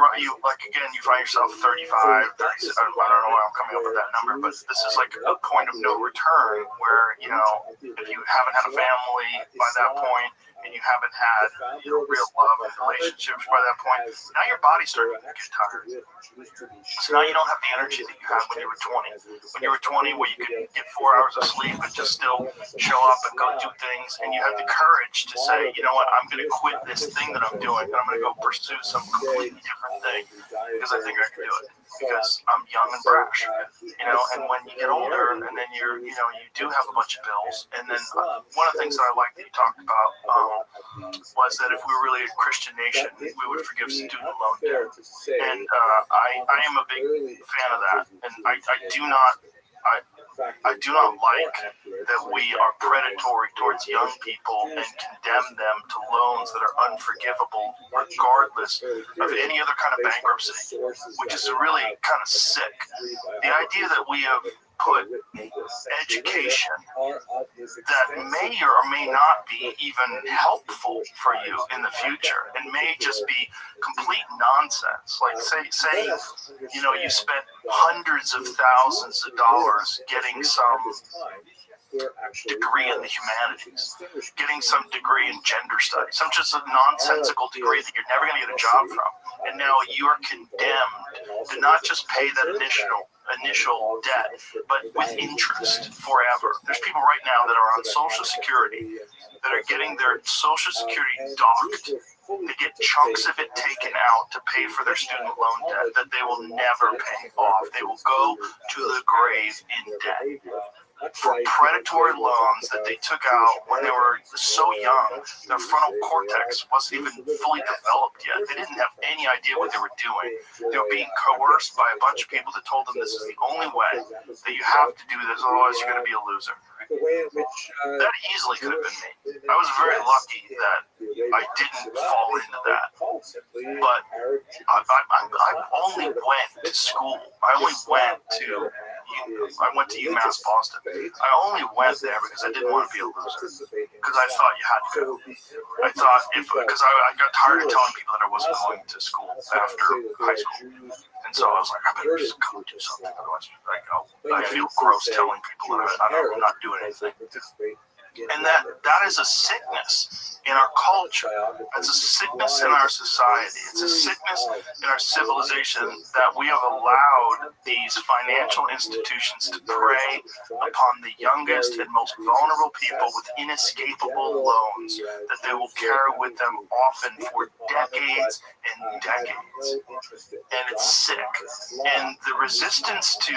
like, again, you find yourself 35, 36, I don't know why I'm coming up with that number, but this is like a point of no return where, you know, if you haven't had a family by that point, and you haven't had real love and relationships by that point, now your body's starting to get tired. So now you don't have the energy that you had when you were 20. When you were 20, where you could get 4 hours of sleep and just still show up and go do things, and you had the courage to say, you know what, I'm going to quit this thing that I'm doing, and I'm going to go pursue some completely different thing because I think I can do it. Because I'm young and brash, you know, and when you get older and then you do have a bunch of bills. And then one of the things that I like that you talked about was that if we were really a Christian nation, we would forgive student loan debt. And I am a big fan of that. And I do not like that we are predatory towards young people and condemn them to loans that are unforgivable regardless of any other kind of bankruptcy, which is really kind of sick. The idea that we have put education that may or may not be even helpful for you in the future and may just be complete nonsense. Like say you know, you spent hundreds of thousands of dollars getting some degree in the humanities, getting some degree in gender studies, some just a nonsensical degree that you're never going to get a job from. And now you're condemned to not just pay that initial debt, but with interest forever. There's people right now that are on Social Security that are getting their Social Security docked. They get chunks of it taken out to pay for their student loan debt that they will never pay off. They will go to the grave in debt for predatory loans that they took out when they were so young. Their frontal cortex wasn't even fully developed yet. They didn't have any idea what they were doing. They were being coerced by a bunch of people that told them this is the only way, that you have to do this, otherwise you're going to be a loser. That easily could have been me. I was very lucky that I didn't fall into that. But I only went to school. I went to UMass Boston. I only went there because I didn't want to be a loser. Because I thought you had to go. I thought because I got tired of telling people that I wasn't going to school after high school. And so I was like, I better just go do something. Otherwise, I feel gross telling people that I'm not doing anything. And that is a sickness in our culture. It's a sickness in our society. It's a sickness in our civilization that we have allowed these financial institutions to prey upon the youngest and most vulnerable people with inescapable loans that they will carry with them often for decades and decades. And it's sick. And the resistance to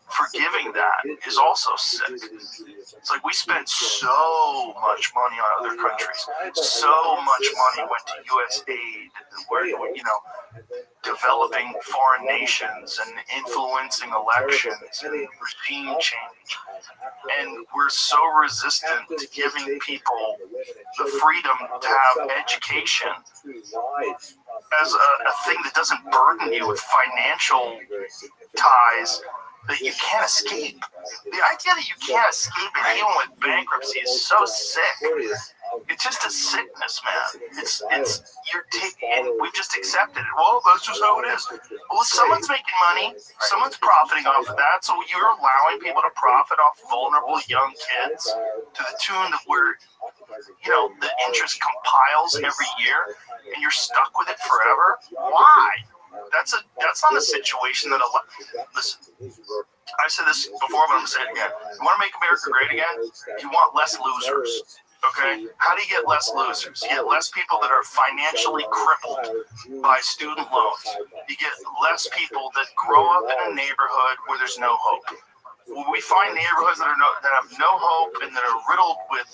forgiving that is also sick. It's like we spent so much money on other countries. So much money went to U.S. aid, where, you know, developing foreign nations and influencing elections and regime change. And we're so resistant to giving people the freedom to have education as a thing that doesn't burden you with financial ties that you can't escape. The idea that you can't escape it even with bankruptcy is so sick. It's just a sickness, man. It's you're taking, and we've just accepted it. Well, that's just how it is. Well, someone's making money, someone's profiting off of that, so you're allowing people to profit off vulnerable young kids to the tune of where, you know, the interest compiles every year, and you're stuck with it forever. Why? that's not a situation that listen. I said this before, but I'm gonna say it again. You want to make America great again? You want less losers. Okay? How do you get less losers? You get less people that are financially crippled by student loans. You get less people that grow up in a neighborhood where there's no hope. When we find neighborhoods that have no hope and that are riddled with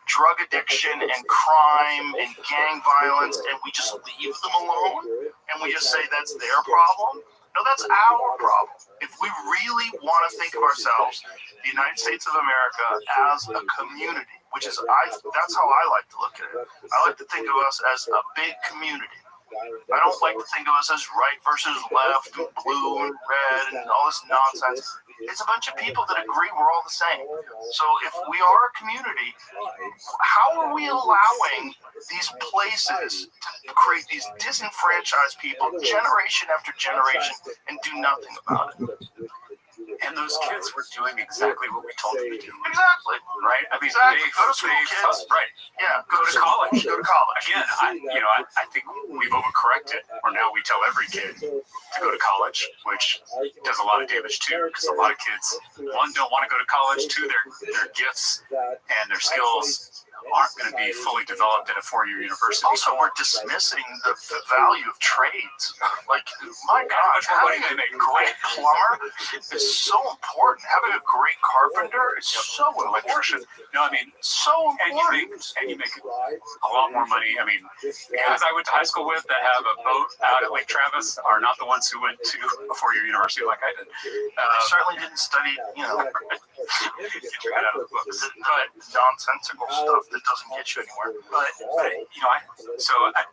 drug addiction and crime and gang violence, and we just leave them alone and we just say that's their problem. No, that's our problem. If we really want to think of ourselves, the United States of America, as a community, which is that's how I like to look at it. I like to think of us as a big community. I don't like to think of us as right versus left and blue and red and all this nonsense. It's a bunch of people that agree we're all the same. So if we are a community, how are we allowing these places to create these disenfranchised people generation after generation and do nothing about it? And those kids were doing exactly what we told them to do. Exactly. Right? I mean, Exactly. Go to school, kids. Right. Yeah. Go to college. Go to college. Again, I think we've overcorrected, or now we tell every kid to go to college, which does a lot of damage too, because a lot of kids, one, don't want to go to college, two, their gifts and their skills aren't going to be fully developed at a four-year university. Also, we're dismissing the value of trades. Like, my gosh, having a great plumber is so important. Having a great carpenter is so important. No, I mean, so important. And you make a lot more money. I mean, guys I went to high school with that have a boat out at Lake Travis are not the ones who went to a four-year university like I did. They certainly didn't study, but nonsensical stuff that doesn't get you anywhere. But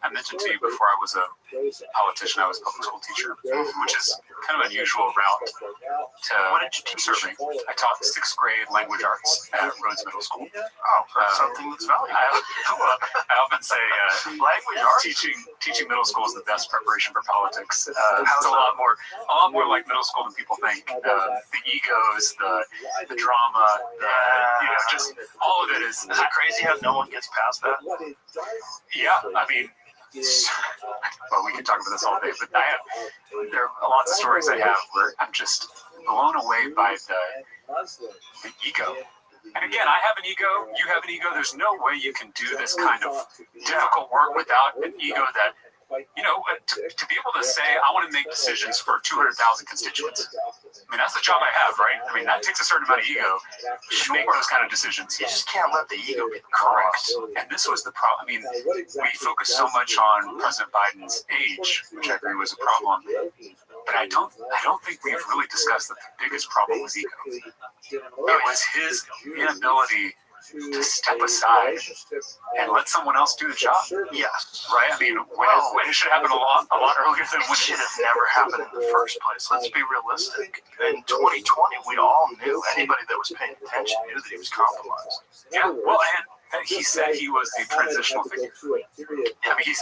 I mentioned to you before I was a politician, I was a public school teacher, which is kind of an unusual route to serving. I taught 6th grade language arts at Rhodes Middle School. Oh, something that's valuable. I often say language arts. Teaching middle school is the best preparation for politics. It's a lot more like middle school than people think. The egos, the drama, just all of it is. Is it crazy how no one gets past that? Yeah, I mean, well, we can talk about this all day, but there are lots of stories I have where I'm just blown away by the ego. And again, I have an ego, you have an ego. There's no way you can do this kind of difficult work without an ego that, to be able to say, I want to make decisions for 200,000 constituents. I mean, that's the job I have, right? I mean, that takes a certain amount of ego to make those kind of decisions. You just can't let the ego get correct. And this was the problem. I mean, we focus so much on President Biden's age, which I agree was a problem. But I don't think we've really discussed that the biggest problem was ego. It was his inability to step aside and let someone else do the job. Yes. Right? I mean, when it should happen a lot earlier than when it should have never happened in the first place. Let's be realistic. In 2020, we all knew, anybody that was paying attention knew that he was compromised. Yeah, well, and he said he was the transitional figure. I mean,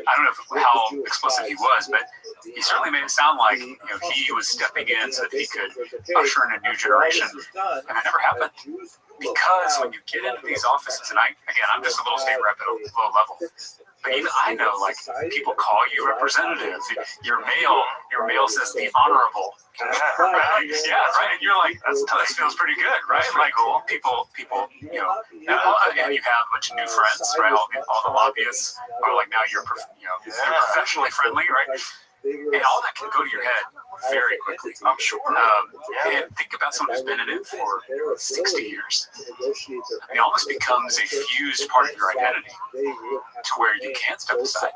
I don't know how explicit he was, but he certainly made it sound like he was stepping in so that he could usher in a new generation, and that never happened. Because when you get into these offices, and I'm just a little state rep at a low level, but even I know, like, people call you representative. Your mail says the honorable. Right? Yeah, right. And you're like, that feels pretty good, right? Like, people, and you have a bunch of new friends, right? All the lobbyists are like, now you're professionally friendly, right? And all that can go to your head very quickly, I'm sure. And think about someone who's been in it for 60 years. It almost becomes a fused part of your identity to where you can't step aside.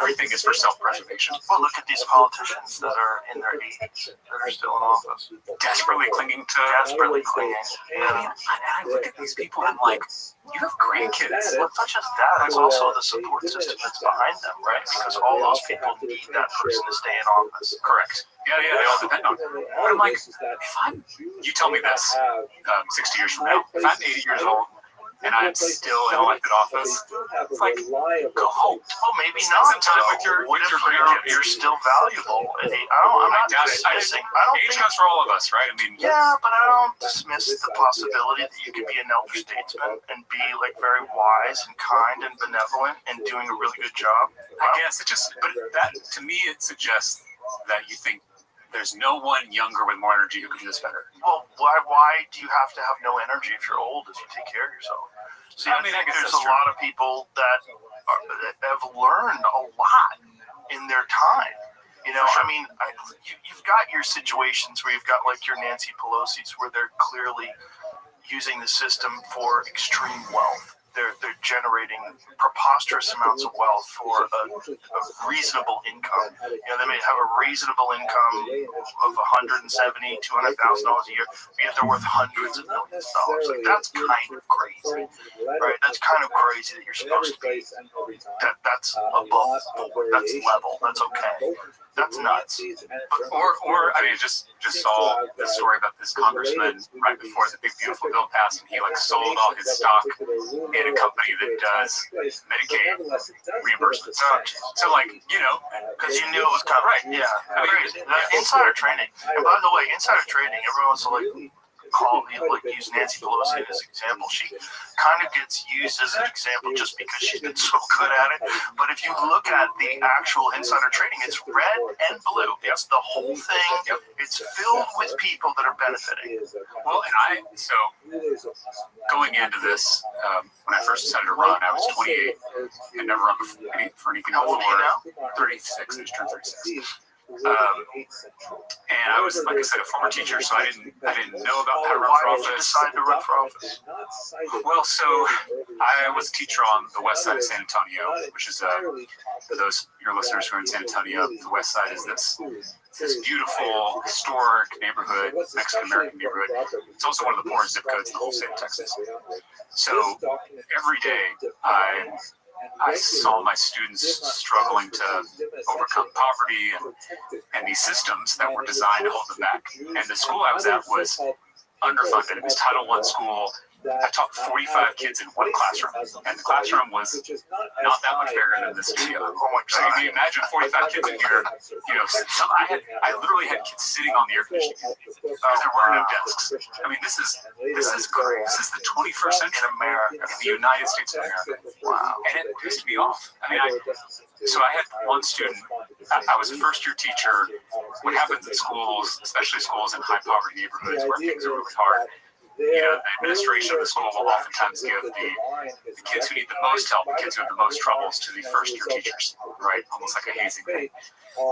Everything is for self-preservation. Well, look at these politicians that are in their 80s that are still in office. Desperately clinging. I mean, I look at these people and I'm like, you have grandkids. Well, it's not just that. It's also the support system that's behind them, right? Because all those people need that person to stay in office. Correct. Yeah, they all depend on it. But I'm like, you tell me this 60 years from now, if I'm 80 years old and I'm still in elected office, it's like, go home. Well, maybe not. Spend some time with your grandkids. You're still valuable. I'm not dismissing. Age comes for all of us, right? I mean, yeah, but I don't dismiss the possibility that you could be an elder statesman and be like very wise and kind and benevolent and doing a really good job. I guess but that to me it suggests that you think there's no one younger with more energy who could do this better? Well, why do you have to have no energy if you're old if you take care of yourself? See, I think there's a lot of people that have learned a lot in their time. You know, I mean, you've got your situations where you've got like your Nancy Pelosi's where they're clearly using the system for extreme wealth. They're generating preposterous amounts of wealth for a reasonable income. You know, they may have a reasonable income of $170,000, $200,000 a year, but yet they're worth hundreds of millions of dollars. Like, that's kind of crazy, right? That's kind of crazy that you're supposed to be. That's above board. That's level. That's okay. That's nuts. Or I mean, just saw the story about this congressman right before the big beautiful bill passed, and he like sold all his stock in a company that does Medicaid reimbursements. So like, you know, because you knew it was coming. Right. Yeah. I mean, insider trading. And by the way, insider trading, everyone's like use Nancy Pelosi as an example. She kind of gets used as an example just because she's been so good at it. But if you look at the actual insider trading, it's red and blue. It's the whole thing. It's filled with people that are benefiting. Well, and so going into this, when I first decided to run, I was 28 and never run for anything before. 36. I just turned 36. And I was, like I said, a former teacher, so I didn't know about how to run for office. Why did you decide to run for office? Well, so I was a teacher on the west side of San Antonio, which is for those your listeners who are in San Antonio, the west side is this beautiful historic neighborhood, Mexican American neighborhood. It's also one of the poorest zip codes in the whole state of Texas. So every day I saw my students struggling to overcome poverty and these systems that were designed to hold them back. And the school I was at was underfunded. It was Title I school. I taught 45 kids in one classroom, and the classroom was not that much bigger than the studio. So you can imagine 45 kids in here. You know, I literally had kids sitting on the air conditioning because there were no desks. I mean, this is great. This is the 21st century in America, in the United States of America. Wow, and it pissed me off. I mean, so I had one student. I was a first-year teacher. What happens in schools, especially schools in high-poverty neighborhoods where things are really hard, you know, the administration of the school will oftentimes give the kids who need the most help, the kids who have the most troubles, to the first-year teachers, right? Almost like a hazing thing.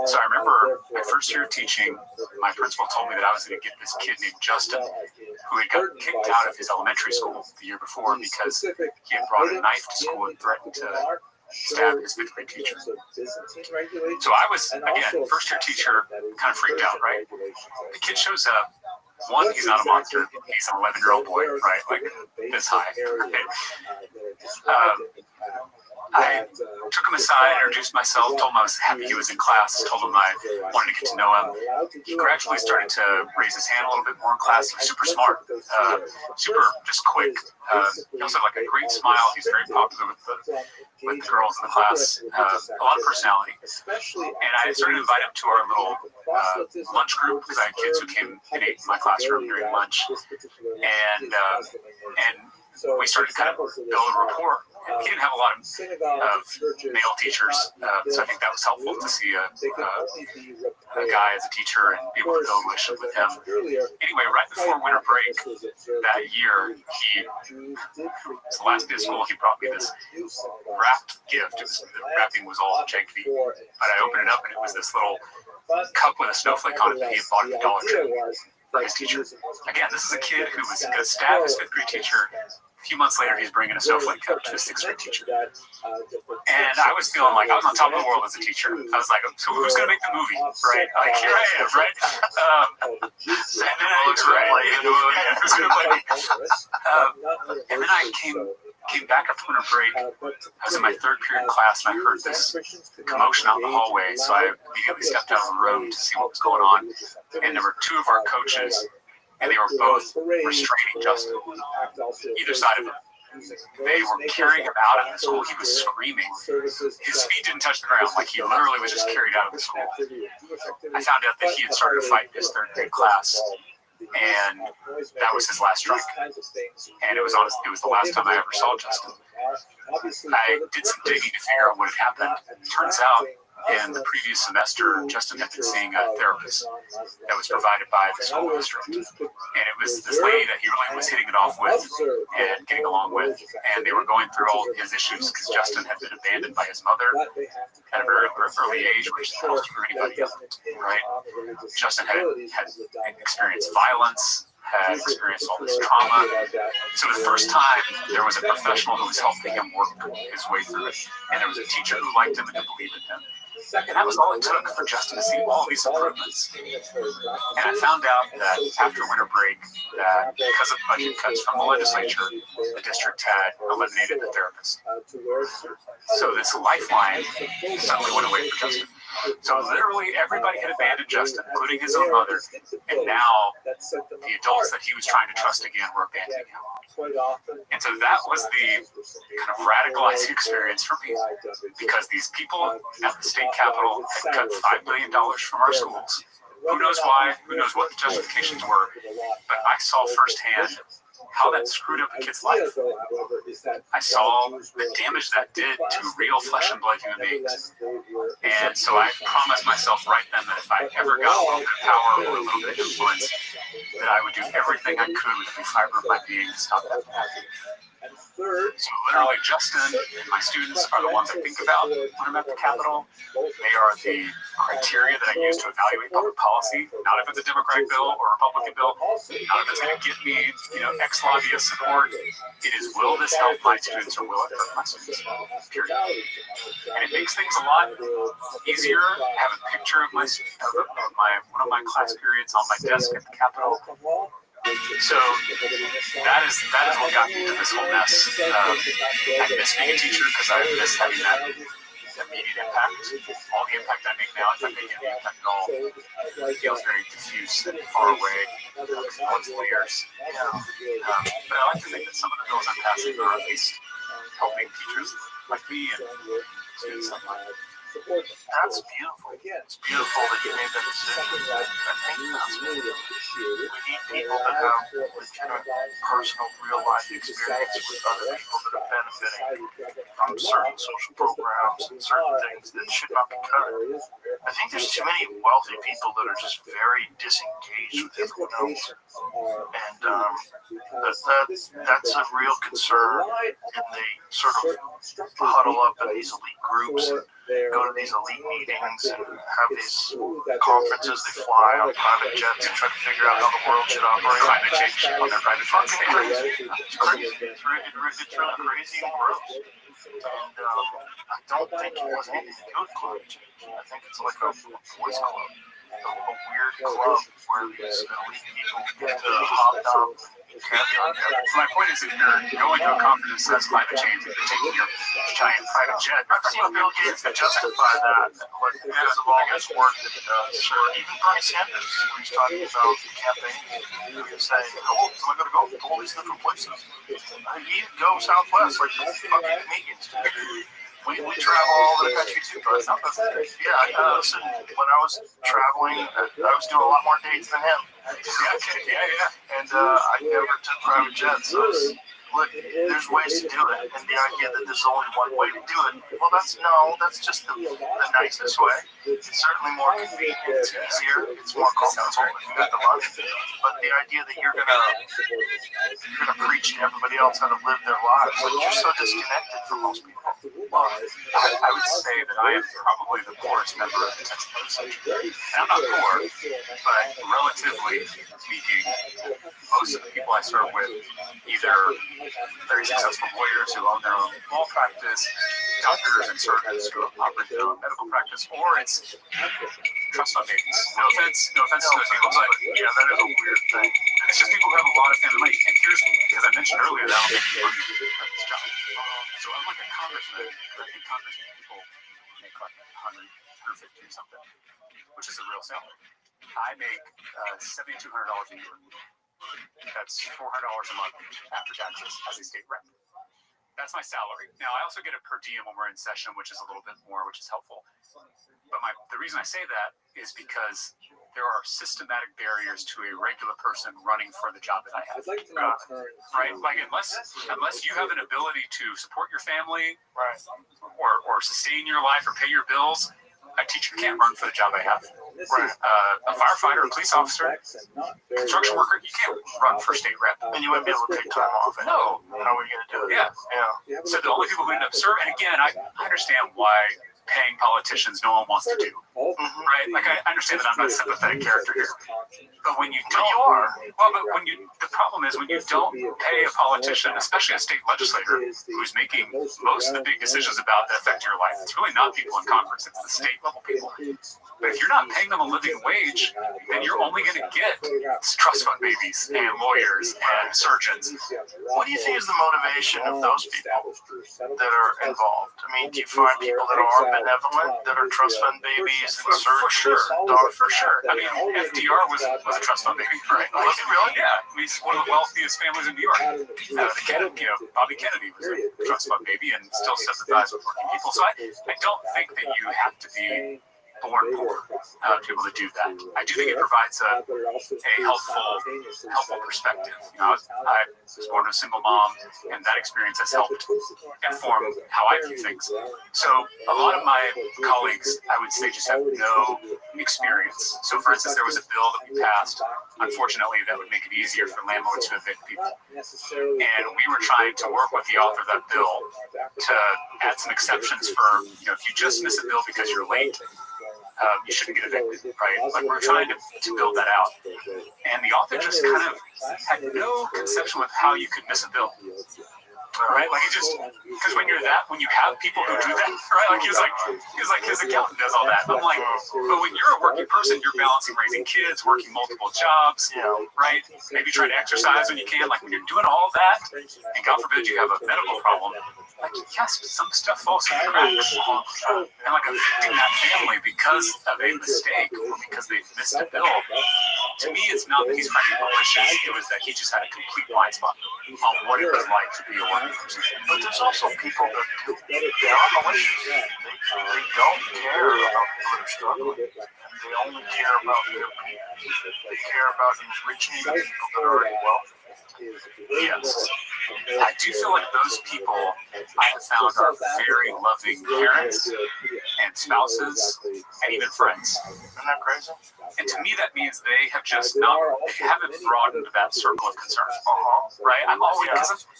So I remember my first year of teaching, my principal told me that I was going to get this kid named Justin, who had gotten kicked out of his elementary school the year before because he had brought a knife to school and threatened to stab his fifth grade teacher. So I was, again, first-year teacher, kind of freaked out, right? The kid shows up. One, he's not a monster. He's an 11-year-old boy, right? Like this high. I took him aside, introduced myself, told him I was happy he was in class, told him I wanted to get to know him. He gradually started to raise his hand a little bit more in class. He was super smart, super just quick. He also had like a great smile. He's very popular with the girls in the class. A lot of personality. And I started to invite him to our little lunch group because I had kids who came and ate in my classroom during lunch. And we started to kind of build a rapport. And he didn't have a lot of male teachers, so I think that was helpful to see a guy as a teacher and be able to build a relationship with him. Anyway, right before winter break that year, it's the last day of school, he brought me this wrapped gift. The wrapping was all janky, but I opened it up and it was this little cup with a snowflake on it that he had bought at the Dollar Tree for his teacher. Again, this is a kid who was going to stab his fifth grade teacher. A few months later, he's bringing a snowflake cup to his sixth grade teacher. And I was feeling like I was on top of the world as a teacher. I was like, so who's going to make the movie, right? Like, here I am, right? And then who's going to play me? And then I came back after winter break. I was in my third period class, and I heard this commotion out in the hallway. So I immediately stepped out of the room to see what was going on. And there were two of our coaches, and they were both restraining Justin, either side of him. They were carrying him out of the school. He was screaming. His feet didn't touch the ground. Like, he literally was just carried out of the school. I found out that he had started a fight in his third grade class, and that was his last strike. And it was the last time I ever saw Justin. I did some digging to figure out what had happened. Turns out in the previous semester, Justin had been seeing a therapist that was provided by the school district. And it was this lady that he really was hitting it off with and getting along with. And they were going through all his issues because Justin had been abandoned by his mother at a very early age, which is health for anybody else, right? Justin had experienced violence, had experienced all this trauma. So the first time there was a professional who was helping him work his way through it, and there was a teacher who liked him and who believed in him. And that was all it took for Justin to see all these improvements. And I found out that after winter break, that because of budget cuts from the legislature, the district had eliminated the therapist. So this lifeline suddenly went away for Justin. So literally everybody had abandoned Justin, including his own mother. And now the adults that he was trying to trust again were abandoning him. And so that was the kind of radicalizing experience for me, because these people at the state capitol had cut $5 million from our schools. Who knows why? Who knows what the justifications were? But I saw firsthand how that screwed up a kid's life. I saw the damage that did to real flesh and blood human beings. And so I promised myself right then that if I ever got a little bit of power or a little bit of influence, that I would do everything I could with every fiber of my being to stop that. So literally Justin and my students are the ones I think about when I'm at the Capitol. They are the criteria that I use to evaluate public policy, not if it's a Democratic bill or a Republican bill, not if it's going to get me, ex-lobbyist support. It is, will this help my students or will it hurt my students? Period. And it makes things a lot easier. I have a picture of one of my class periods on my desk at the Capitol. So that is what got me into this whole mess. I miss being a teacher because I miss having that immediate impact. All the impact I make now, if I make any impact at all, it feels very diffuse and far away. No one's layers. But I like to think that some of the bills I'm passing are at least helping teachers like me and students like mine. That's beautiful. It's beautiful that you made that decision. I think that's what we need people that have legitimate, personal, real-life experience with other people that are benefiting from certain social programs and certain things that should not be cut. I think there's too many wealthy people that are just very disengaged with everyone else. And that's a real concern. And they sort of huddle up in these elite groups and go to these elite meetings and have these conferences. They fly on private jets and try to figure out how the world should operate. Climate change on their private jets. It's crazy. It's really crazy and gross. And I don't think it has anything to do with climate change. I think it's like a boys club, a weird club where these elite people get to hobnob. My point is, if you're going to a conference that says climate change and you're taking your giant private jet, I've seen Bill Gates that justify that, because of all his work that he does. Or even Bernie Sanders, when he's talking about the campaign, he's saying, "Oh, so I'm going to go to all these different places. You go Southwest like fucking comedians do. We travel all over the country too, but yeah, listen, when I was traveling, I was doing a lot more dates than him. And I never took private jets. So look, there's ways to do it, and the idea that there's only one way to do it, well, that's just the nicest way. It's certainly more convenient, it's easier, it's more comfortable if you got the money. But the idea that you're gonna preach to everybody else how to live their lives, like you're so disconnected from most people. Well, I would say that I am probably the poorest member of the Texas legislature. And I'm not poor, but relatively speaking, most of the people I serve with either very successful lawyers who own their own law practice, doctors and surgeons who operate their own medical practice, or it's trust fund babies. No offense to those people, but yeah, that is a weird thing. It's just people who have a lot of family money. And here's, because I mentioned earlier that I don't make money at this job. So I'm like a congressman. I think congressmen people make like 100, 150 or something, which is a real salary. I make $7,200 a year. That's $400 a month after taxes as a state rep. That's my salary. Now, I also get a per diem when we're in session, which is a little bit more, which is helpful. But the reason I say that is because there are systematic barriers to a regular person running for the job that I have. Right? Like unless you have an ability to support your family, right, or sustain your life or pay your bills, teacher can't run for the job I have. Right. A firefighter, a police officer, construction worker, you can't run for state rep. And you wouldn't be able to take time off. No. How are we going to do it? Yeah. So the only people who end up serving, and again, I understand why paying politicians no one wants to do. Right? Like, I understand that I'm not a sympathetic character here. But when you don't, you are. Well, but the problem is when you don't pay a politician, especially a state legislator, who's making most of the big decisions about that affect your life, it's really not people in Congress, it's the state level people. But if you're not paying them a living wage, then you're only going to get trust fund babies and lawyers and surgeons. What do you think is the motivation of those people that are involved? I mean, do you find people that are benevolent, that are trust fund babies and surgeons? For sure. For sure. I mean, FDR was a trust fund baby, right? Was it really? Yeah. I mean, he's one of the wealthiest families in New York. Bobby Kennedy was a trust fund baby and still sympathized with working people. So I don't think that you have to be born poor to be able to do that. I do think it provides a helpful perspective. You know, I was born to a single mom, and that experience has helped inform how I view things. So a lot of my colleagues, I would say, just have no experience. So for instance, there was a bill that we passed. Unfortunately, that would make it easier for landlords to evict people. And we were trying to work with the author of that bill to add some exceptions for, you know, if you just miss a bill because you're late, you shouldn't get evicted, right? Like, we're trying to build that out. And the author just kind of had no conception of how you could miss a bill. Right? Like, it just, because when you have people who do that, right? Like, he was like, his accountant does all that. I'm like, but when you're a working person, you're balancing raising kids, working multiple jobs, right? Maybe trying to exercise when you can. Like, when you're doing all that, and God forbid you have a medical problem, like, yes, some stuff falls through the cracks. And like, affecting that family because of a mistake or because they missed a bill, to me, it's not that he's trying to be malicious. It was that he just had a complete blind spot on what it was like to be a working person. But there's also people that they are malicious. They don't care about people that are struggling. They only care about their people. They care about enriching the people that are already wealthy. Yes. I do feel like those people I have found are very loving parents and spouses and even friends. Isn't that crazy? And to me, that means they have just haven't broadened that circle of concern. Right? I'm always,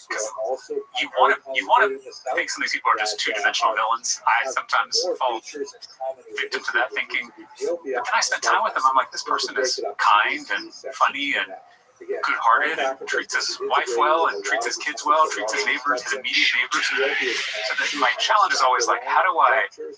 because you want to think some of these people are just two-dimensional villains. I sometimes fall victim to that thinking. But then I spend time with them. I'm like, this person is kind and funny and good-hearted and treats his wife well and treats his kids well, treats his neighbors, his immediate neighbors. So that my challenge is always like, how do I try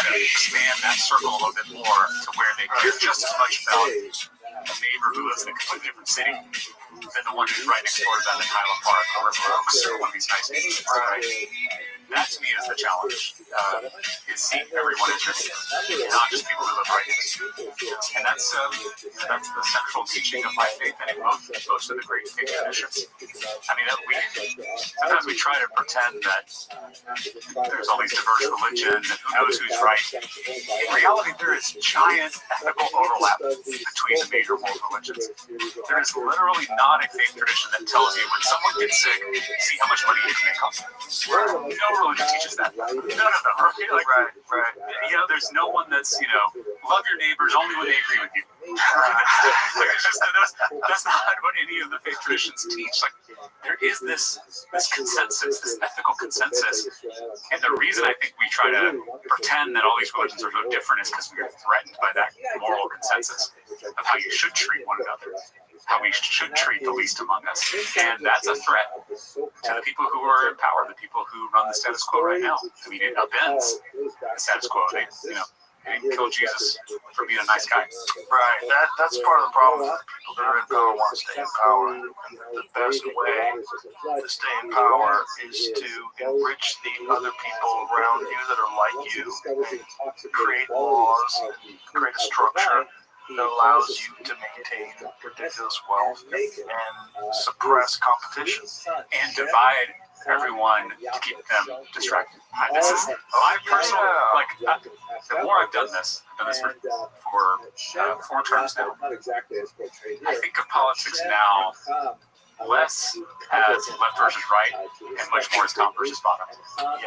to expand that circle a little bit more to where they care just as much about a neighbor who lives in a completely different city than the one who's right next door to them in Highland Park or River Oaks or one of these nice neighborhoods. Right? That to me is the challenge. Is seeing everyone as just not just people who live right next to you. And that's the central teaching of my faith and in most of the great faith traditions. I mean, sometimes we try to pretend that there's all these diverse religions and who knows who's right. In reality, there is giant ethical overlap between the major world religions. There is literally not a faith tradition that tells you when someone gets sick, see how much money you can make off them. No religion teaches that. None of them. Like, right. You know, there's no one that's, you know, love your neighbors only when they agree with you. Like, it's just that's not what any of the faith traditions teach. Like, there is this consensus, this ethical consensus, and the reason I think we try to pretend that all these religions are so different is because we are threatened by that moral consensus of how you should treat one another, how we should treat the least among us, and that's a threat to the people who are in power, the people who run the status quo right now. I mean, it upends the status quo. They didn't kill Jesus for being a nice guy. Right. That's part of the problem. People that are in power want to stay in power. And the best way to stay in power is to enrich the other people around you that are like you, and create laws, and create a structure that allows you to maintain ridiculous wealth and suppress competition. And divide everyone to keep them distracted. This is my personal, the more I've done this for 4 terms now, I think of politics now less as left versus right and much more as top versus bottom.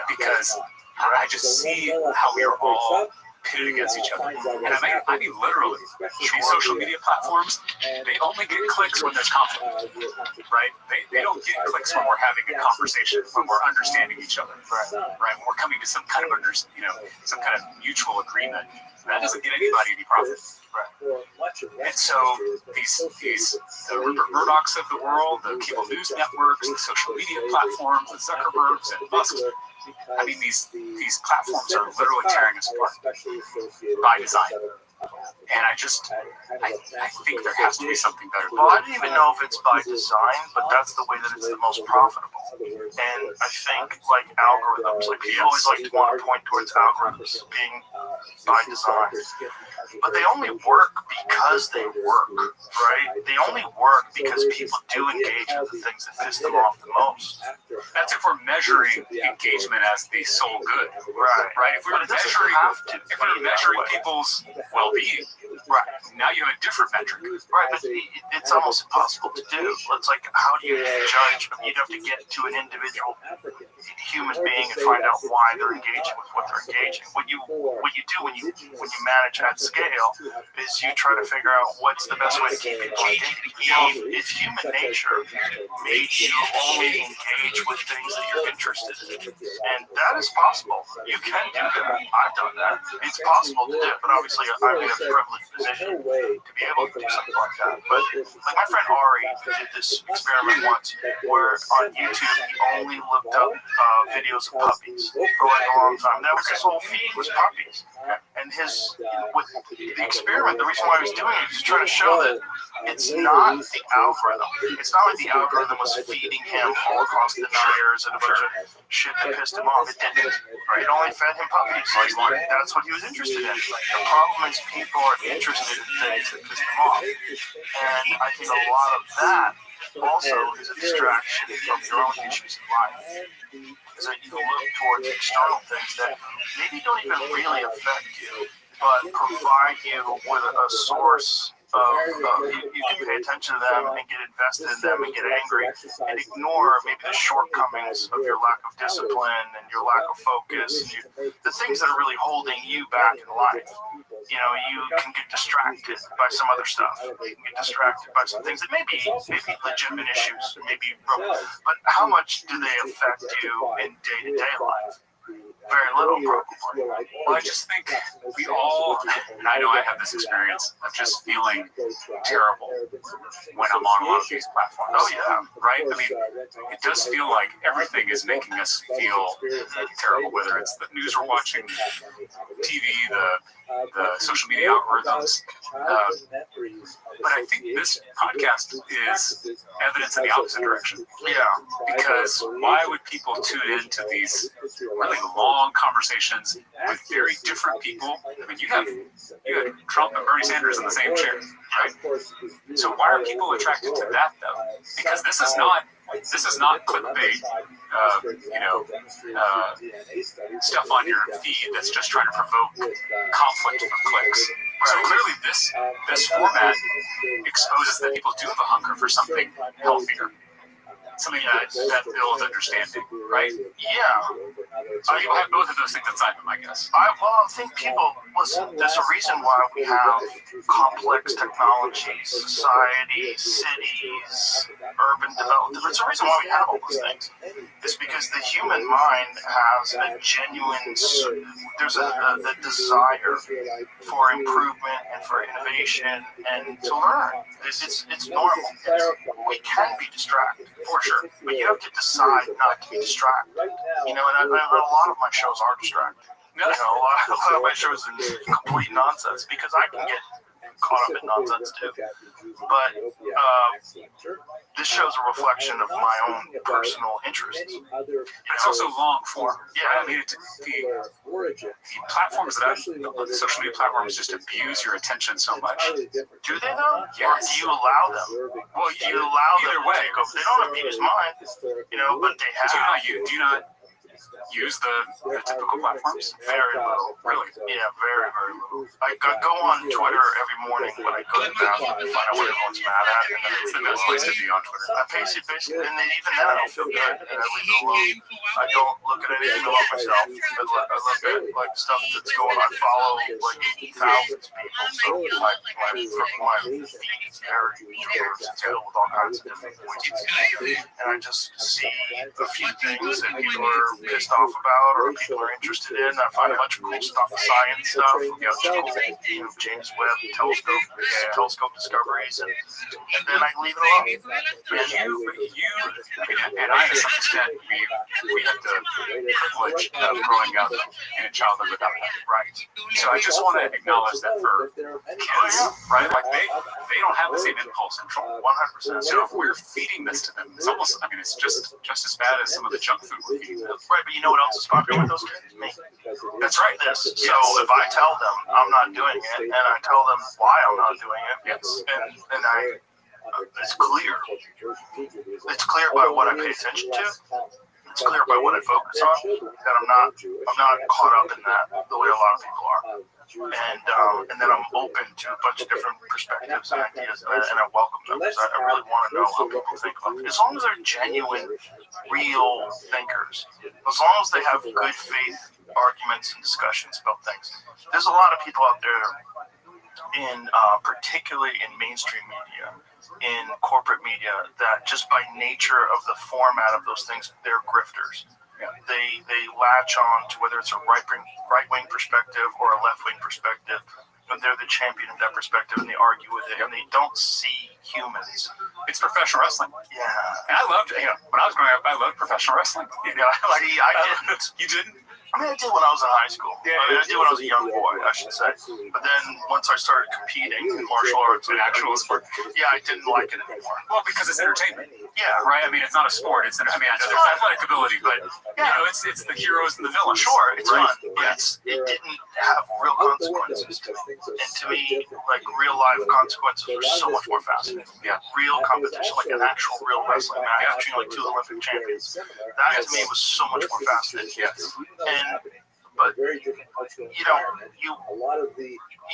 Because I just see how we are all pitted against each other. And I mean literally, these social media platforms, they only get clicks when there's conflict, right? They don't get clicks when we're having a conversation, when we're understanding each other, right? When we're coming to some kind of some kind of mutual agreement. That doesn't get anybody any profit. And so the Rupert Murdochs of the world, the cable news networks, the social media platforms, the Zuckerbergs and Musk, I mean, these platforms are literally tearing us apart by design. And I think there has to be something better. Well, I don't even know if it's by design, but that's the way that it's the most profitable. And I think, like algorithms, like people always like to want to point towards algorithms being by design, but they only work because they work, right? They only work because people do engage with the things that piss them off the most. That's if we're measuring engagement as the sole good, right? If we're measuring people's well-being, right? Now you have a different metric, right? But it's almost impossible to do. It's like, how do you judge? You'd have to get to an individual human being and find out why they're engaging with what they're engaging. What you do when you manage at scale is you try to figure out what's the best way to keep engaging. If human nature made you only engage with things that you're interested in, and that is possible. You can do that. I've done that. It's possible to do, but obviously I'm in a privileged position to be able to do something like that. But like my friend Ari did this experiment once where on YouTube he only looked up videos of puppies for like a long time. That was his whole feed was puppies. And the experiment, the reason why he was doing it is trying to show that it's not the algorithm. It's not like the algorithm was feeding him Holocaust deniers and a bunch of shit that pissed him off. It didn't. It only fed him puppies. That's what he was interested in. The problem is people are interested in things that piss them off. And I think a lot of that also is a distraction from your own issues in life. Is that you look towards external things that maybe don't even really affect you, but provide you with a source of, you can pay attention to them and get invested in them and get angry and ignore maybe the shortcomings of your lack of discipline and your lack of focus and the things that are really holding you back in life. You know, you can get distracted by some other stuff. You can get distracted by some things that may be legitimate issues, maybe, but how much do they affect you in day-to-day life? Very little, probably. Well, I just think we all, and I know I have this experience of just feeling terrible when I'm on a lot of these platforms. Oh, yeah. Right? I mean, it does feel like everything is making us feel terrible, whether it's the news we're watching, TV, the social media algorithms. But I think this podcast is evidence in the opposite direction. Yeah. Because why would people tune into these really long conversations with very different people? I mean, you have Trump and Bernie Sanders in the same chair, right? So why are people attracted to that, though? Because this is not clickbait, stuff on your feed that's just trying to provoke conflict for clicks. So clearly this format exposes that people do have a hunger for something healthier, something that builds understanding, right? Yeah. People have both of those things inside them, I guess. I think people, listen, there's a reason why we have complex technologies, societies, cities, urban development. There's a reason why we have all those things. It's because the human mind has a genuine, there's a desire for improvement and for innovation and to learn. It's normal. We can be distracted, for sure, but you have to decide not to be distracted. You know, and a lot of my shows are distracting. You know, a lot of my shows are complete nonsense because I can get caught up in nonsense too. But this show's a reflection of my own personal interests. It's also long form. Yeah, I mean, the platforms the social media platforms just abuse your attention so much. Do they though? Yes. Or do you allow them? Well, you allow them either way. to take over. They don't abuse mine, you know, but they have. Do you not use the typical platforms? Very little. Really? Yeah, very, very little. I go on Twitter every morning when I go to the bathroom to find out what everyone's mad at, and then It's the best place to be on Twitter. I basically, and then even then I don't feel good, and I leave it alone. I don't look at anything about myself. I look at like stuff that's going on. I follow like thousands of people, so my feed is very filled with all kinds of different voices, and I just see a few things that people are pissed off about or people are interested in. I find a bunch of cool stuff, science stuff. We got cool, James Webb telescope discoveries, and then I leave it alone. And I, to some extent, we had the privilege of growing up in a childhood without that. Right. So I just want to acknowledge that for kids, right? Like they don't have the same impulse control. 100%. So if we're feeding this to them, it's almost, I mean, it's just as bad as some of the junk food we're feeding them. Right, but you know what else is popular with those kids? Me. That's right. So if I tell them I'm not doing it, and I tell them why I'm not doing it, and it's clear. It's clear by what I pay attention to. It's clear by what I focus on that I'm not caught up in that the way a lot of people are. And then I'm open to a bunch of different perspectives and ideas, and I welcome them because I really want to know how people think about it. As long as they're genuine, real thinkers, as long as they have good faith arguments and discussions about things. There's a lot of people out there particularly in mainstream media, in corporate media, that just by nature of the format of those things, they're grifters. They latch on to whether it's a right-wing perspective or a left-wing perspective, but they're the champion of that perspective, and they argue with it, and they don't see humans. It's professional wrestling. Yeah. And I loved, when I was growing up, I loved professional wrestling. I didn't. You didn't? I mean, I did when I was in high school. I did when I was a young boy, I should say. But then once I started competing in martial arts and actual sport, I didn't like it anymore. Well, because it's entertainment. Yeah. Right? I mean, it's not a sport. It's there's athletic ability, but it's the heroes and the villains. Sure, it's fun, but it didn't have real consequences. And to me, like real life consequences are so much more fascinating. Yeah. Real competition, like an actual real wrestling match between like two Olympic champions. That to me was so much more fascinating. Yes. But you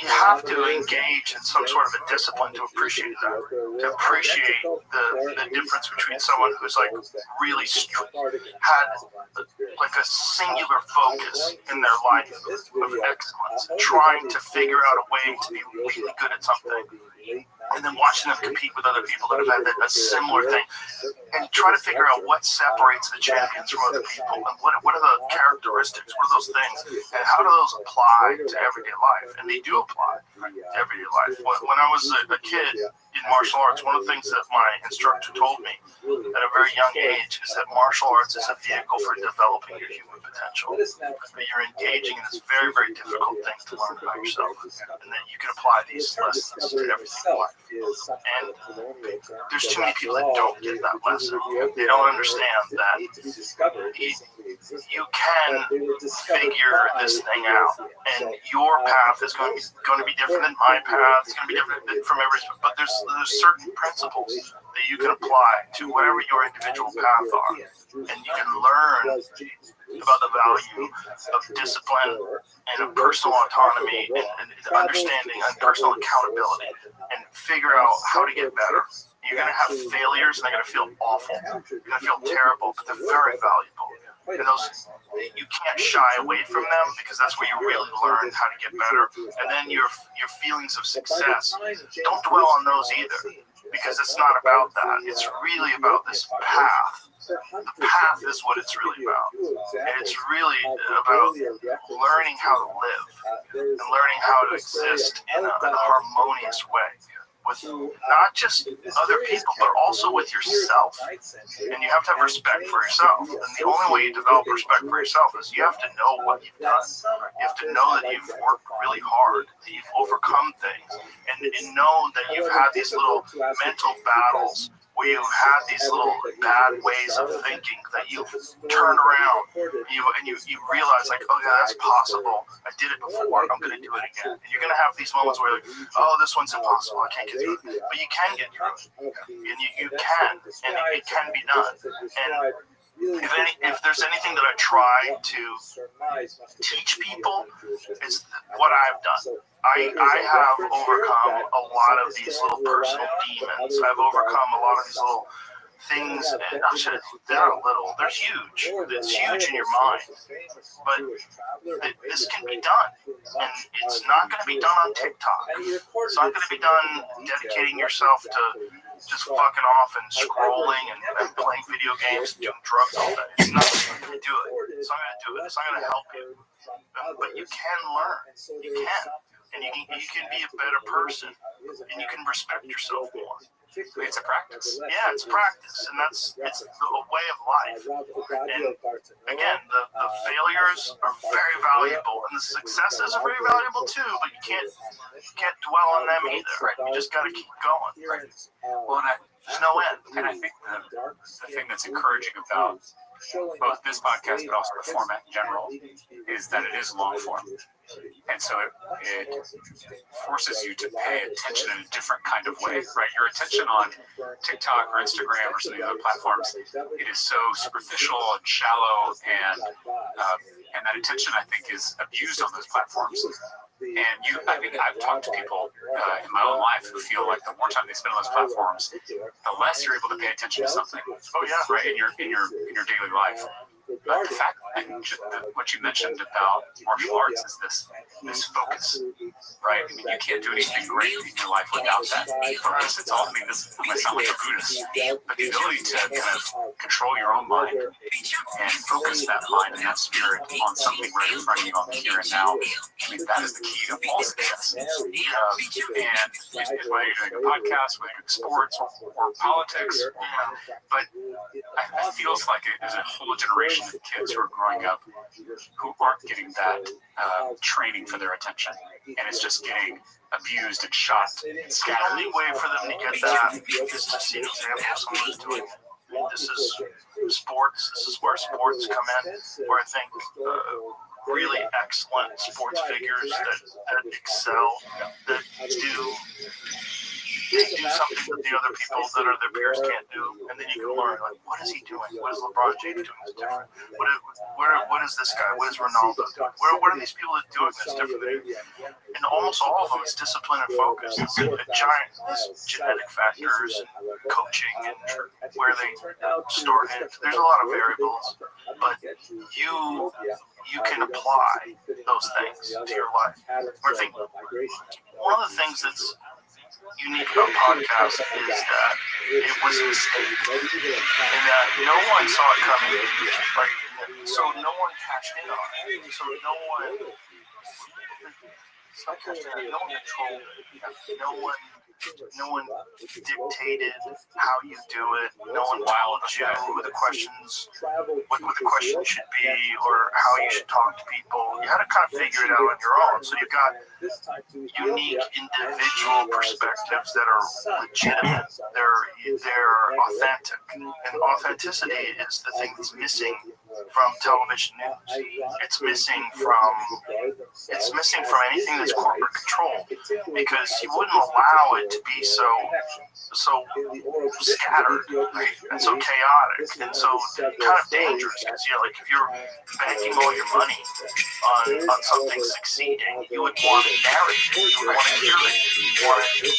have to engage in some sort of a discipline to appreciate that, to appreciate the difference between someone who's like really had like a singular focus in their life of excellence, trying to figure out a way to be really good at something, and then watching them compete with other people that have had a similar thing, and try to figure out what separates the champions from other people, and what are the characteristics, what are those things, and how do those apply to everyday life? And they do apply to everyday life. When I was a kid in martial arts, one of the things that my instructor told me at a very young age is that martial arts is a vehicle for developing your human potential. That you're engaging in this very, very difficult thing to learn about yourself, and that you can apply these lessons to everything in life. And there's too many people that don't get that lesson. They don't understand that you can figure this thing out, and your path is going to be different than my path. It's going to be different from everybody's, but there's certain principles that you can apply to whatever your individual path are, and you can learn about the value of discipline and of personal autonomy and understanding and personal accountability, and figure out how to get better. You're going to have failures, and they're going to feel awful. You're going to feel terrible, but they're very valuable. And those, you can't shy away from them, because that's where you really learn how to get better. And then your feelings of success, don't dwell on those either, because it's not about that. It's really about this path. The path is what it's really about. And it's really about learning how to live and learning how to exist in a harmonious way with not just other people, but also with yourself. And you have to have respect for yourself. And the only way you develop respect for yourself is you have to know what you've done. You have to know that you've worked really hard, that you've overcome things, and know that you've had these little mental battles where you've had these little bad ways of thinking that you've turned around, and you realize, like, oh yeah, that's possible. I did it before. I'm going to do it again. And you're going to have these moments where you're like, oh, this one's impossible. I can't get through it. But you can get through it. And you can. And it can be done. And if there's anything that I try to teach people, it's what I've done. I have overcome a lot of these little personal demons. I've overcome a lot of these little things, and they're little, they're huge. It's huge in your mind, but this can be done, and it's not going to be done on TikTok. It's not going to be done dedicating yourself to just fucking off and scrolling and playing video games and doing drugs all day. It's not going to do it. It's not going to do it. It's not going to help you. But you can learn. You can. And you can be a better person, and you can respect yourself more. It's a practice. Yeah, it's practice, and it's a way of life. And again, the failures are very valuable, and the successes are very valuable too. But you can't dwell on them either. Right? You just got to keep going. Right. Well, there's no end. And I think the thing that's encouraging about both this podcast, but also the format in general, is that it is long form. And so it forces you to pay attention in a different kind of way, right? Your attention on TikTok or Instagram or some of the other platforms, it is so superficial and shallow, and that attention, I think, is abused on those platforms. And I've talked to people in my own life who feel like the more time they spend on those platforms, the less you're able to pay attention to something. Oh yeah, right, in your daily life. But the fact, and what you mentioned about martial arts is this focus, right? I mean, you can't do anything great in your life without that focus. It's all. I mean, this might sound like a Buddhist, but the ability to kind of control your own mind and focus that mind and that spirit on something right in front of you on the here and now. I mean, that is the key to all success. And whether you're doing a podcast, whether you're doing sports or politics, but I feels like there's a whole generation of kids who are growing up who aren't getting that training for their attention, and it's just getting abused and shot. The only way for them to get that is to see an example of someone who's doing it. I mean, this is sports. This is where sports come in, where I think really excellent sports figures that excel, that do something that the other people that are their peers can't do, and then you can learn, like, what is he doing? What is LeBron James doing that's different? What is this guy? What is Ronaldo doing? What are these people that doing that's different? And almost all of them, it's discipline and focus. It's genetic factors, and coaching, and where they started. There's a lot of variables, but you can apply those things to your life. I think one of the things that's unique about podcasts is that it was a mistake, and that no one saw it coming, right? So no one cashed in on it. So no one controlled it. No one dictated how you do it. No one told you what the questions should be, or how you should talk to people. You had to kind of figure it out on your own. So you've got unique individual perspectives that are legitimate. They're authentic, and authenticity is the thing that's missing from television news. It's missing from anything that's corporate control, because you wouldn't allow it to be so scattered, right? And so chaotic, and so kind of dangerous. Because like if you're banking all your money on something succeeding, you would want to narrate it, you would want to hear it,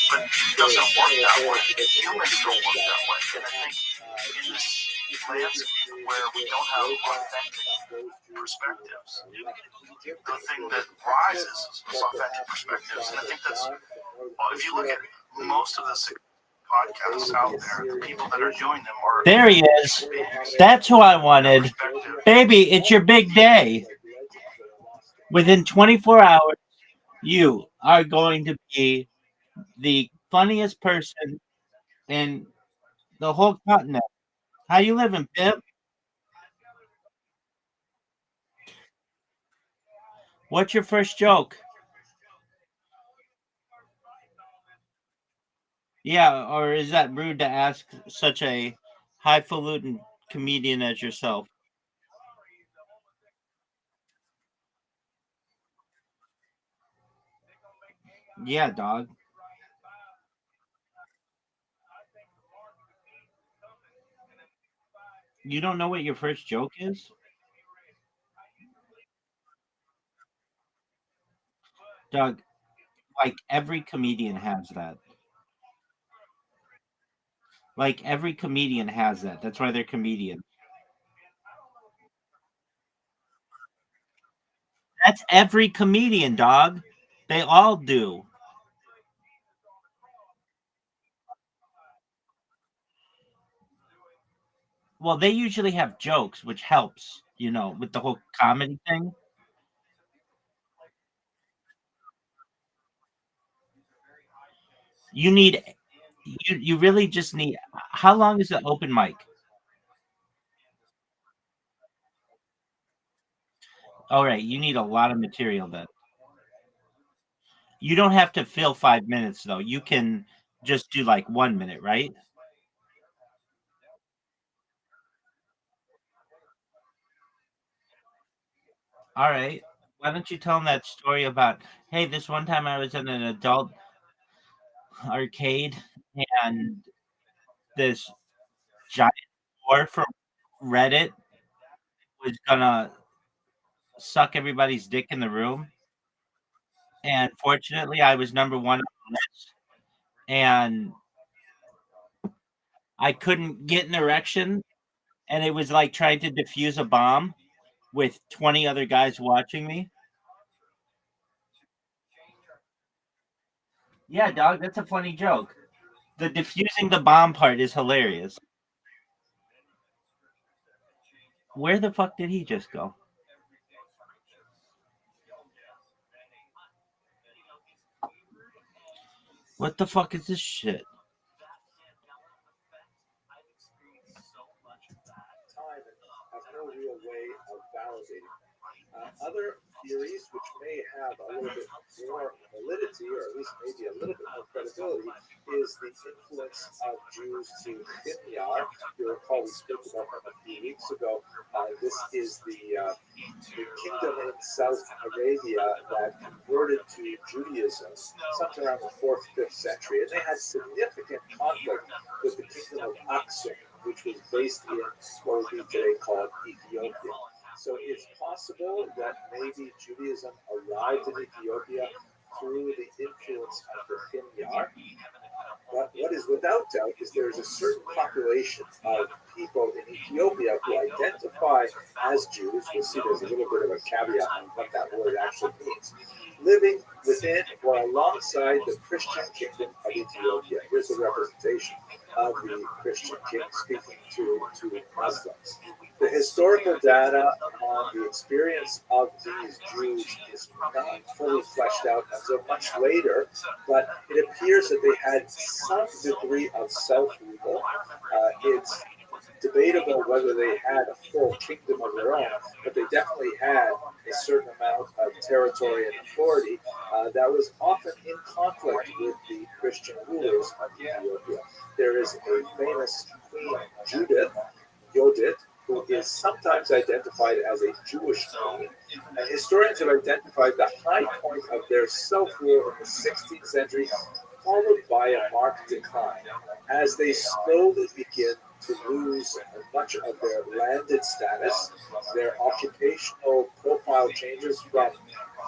but it doesn't work that way. Humans don't work that way, and I think in this landscape where we don't have authentic perspectives, the thing that rises is authentic perspectives, and I think that's, if you look at most of the podcasts out there, the people that are doing them are... There he is. That's who I wanted. Baby, it's your big day. Within 24 hours, you are going to be the funniest person in the whole continent. How you living, Pimp? What's your first joke? Yeah, or is that rude to ask such a highfalutin comedian as yourself? Yeah, dog. You don't know what your first joke is? Doug, like every comedian has that. Like every comedian has that. That's why they're comedians. That's every comedian, dog. They all do. Well, they usually have jokes, which helps, with the whole comedy thing. You need you really just need how long is the open mic? All right, you need a lot of material then. You don't have to fill 5 minutes though. You can just do like 1 minute, right? All right. Why don't you tell them that story about, hey, this one time I was in an adult arcade and this giant whore from Reddit was gonna suck everybody's dick in the room. And fortunately, I was number one on the list, and I couldn't get an erection. And it was like trying to defuse a bomb with 20 other guys watching me. Yeah, dog, that's a funny joke. The defusing the bomb part is hilarious. Where the fuck did he just go? What the fuck is this shit? Time and have no real way of validating. Other theories, which may have a little bit more validity, or at least maybe a little bit more credibility, is the influence of Jews to Dimyar. You recall we spoke about him a few weeks ago. This is the kingdom in South Arabia that converted to Judaism sometime around the 4th, 5th century, and they had significant conflict with the kingdom of Aksum, which was based in what would be today called Ethiopia. So it's possible that maybe Judaism arrived in Ethiopia through the influence of the Himyar. But what is without doubt is there is a certain population of people in Ethiopia who identify as Jews. We'll see there's a little bit of a caveat on what that word actually means. Living within or alongside the Christian kingdom of Ethiopia. Here's a representation of the Christian king speaking to Muslims. The historical data on the experience of these Jews is not fully fleshed out until much later, but it appears that they had some degree of self-rule. It's debatable whether they had a full kingdom of their own, but they definitely had a certain amount of territory and authority that was often in conflict with the Christian rulers of Ethiopia. There is a famous Queen Yodit, who is sometimes identified as a Jewish queen, and historians have identified the high point of their self-rule in the 16th century, followed by a marked decline, as they slowly begin to lose much of their landed status. Their occupational profile changes from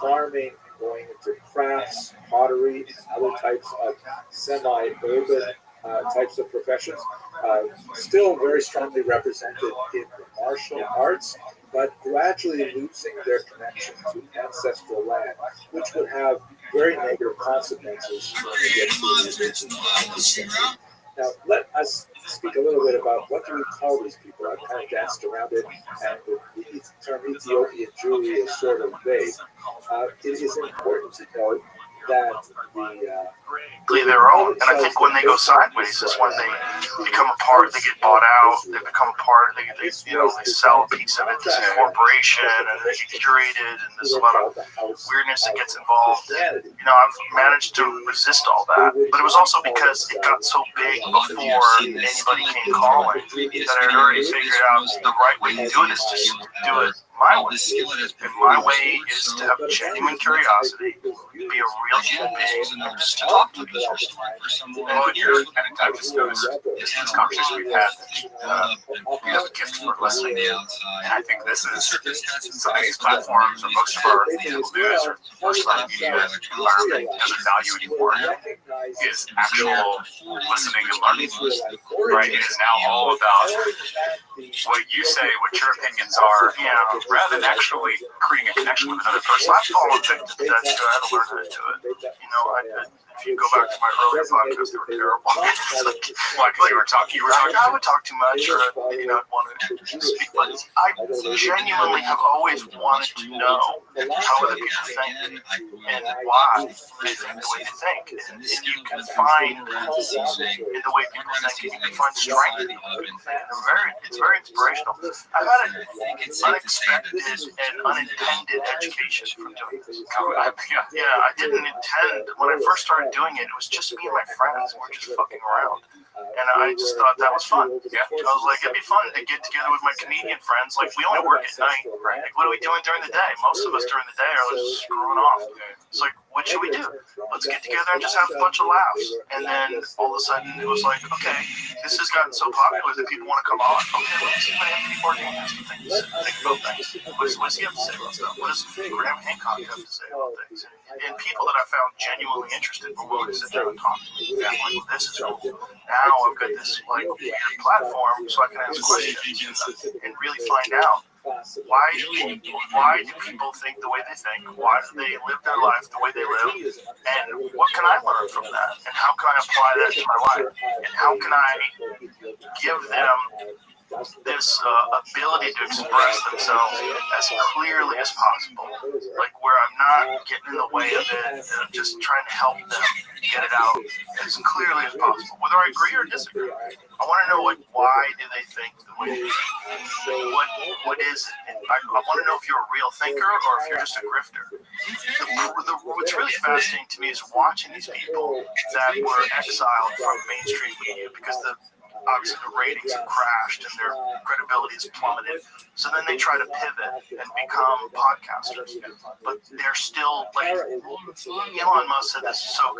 farming going into crafts, pottery, and other types of semi-urban types of professions, still very strongly represented in the martial arts, but gradually losing their connection to ancestral land, which would have very negative consequences when we get to the Now, let us speak a little bit about what do we call these people. I've kind of danced around it, and the term Ethiopian Jewry is sort of vague. It is important to note that their own, and I think when they go sideways is when they become a part. They get bought out. They become a part. They sell a piece of it to a corporation, and they get curated, and there's a lot of weirdness that gets involved. And, I've managed to resist all that, but it was also because it got so big before anybody came calling that I had already figured out the right way to do it is just do it my way. And my way is to have genuine curiosity, be a real human being, and just talk to people. Well, I've just noticed just this conversation we've had that you have a gift for listening. And I think this is some of these platforms, or most of our news, or most of our media environment doesn't value anymore, is actual listening and learning. Right? It is now all about what you say, what your opinions are, rather than actually creating a connection with another person. Platform that I had to learn how to do it. If you go back to my earlier podcasts, they were terrible. Why? Because you were talking. I would talk too much, or maybe not want to speak. But I genuinely have always wanted to know how other people think and why they think the way they think. And you can find holes in the way people think, and you can find strength in it. It's very inspirational. I've had an unexpected and unintended education from doing this. I didn't intend, when I first started doing it, it was just me and my friends, and we're just fucking around. And I just thought that was fun. I was like, it'd be fun to get together with my comedian friends. Like, we only work at night. Like, what are we doing during the day? Most of us during the day are just screwing off. It's like, what should we do? Let's get together and just have a bunch of laughs. And then all of a sudden it was like, okay, this has gotten so popular that people want to come on. Okay, let's see what Anthony Bourdain has to think about things. What does he have to say about stuff? What does Graham Hancock have to say about things? And people that I found genuinely interested were willing to sit down and talk to me. And I'm like, well, this is cool. Now I've got this like weird platform so I can ask questions and really find out why do people think the way they think? Why do they live their life the way they live? And what can I learn from that? And how can I apply that to my life? And how can I give them this ability to express themselves as clearly as possible, like where I'm not getting in the way of it, and I'm just trying to help them get it out as clearly as possible, whether I agree or disagree. I want to know why do they think the way they think? What is it? I want to know if you're a real thinker or if you're just a grifter. What's really fascinating to me is watching these people that were exiled from mainstream media because obviously the ratings have crashed and their credibility has plummeted. So then they try to pivot and become podcasters. But they're still like, Elon Musk said this so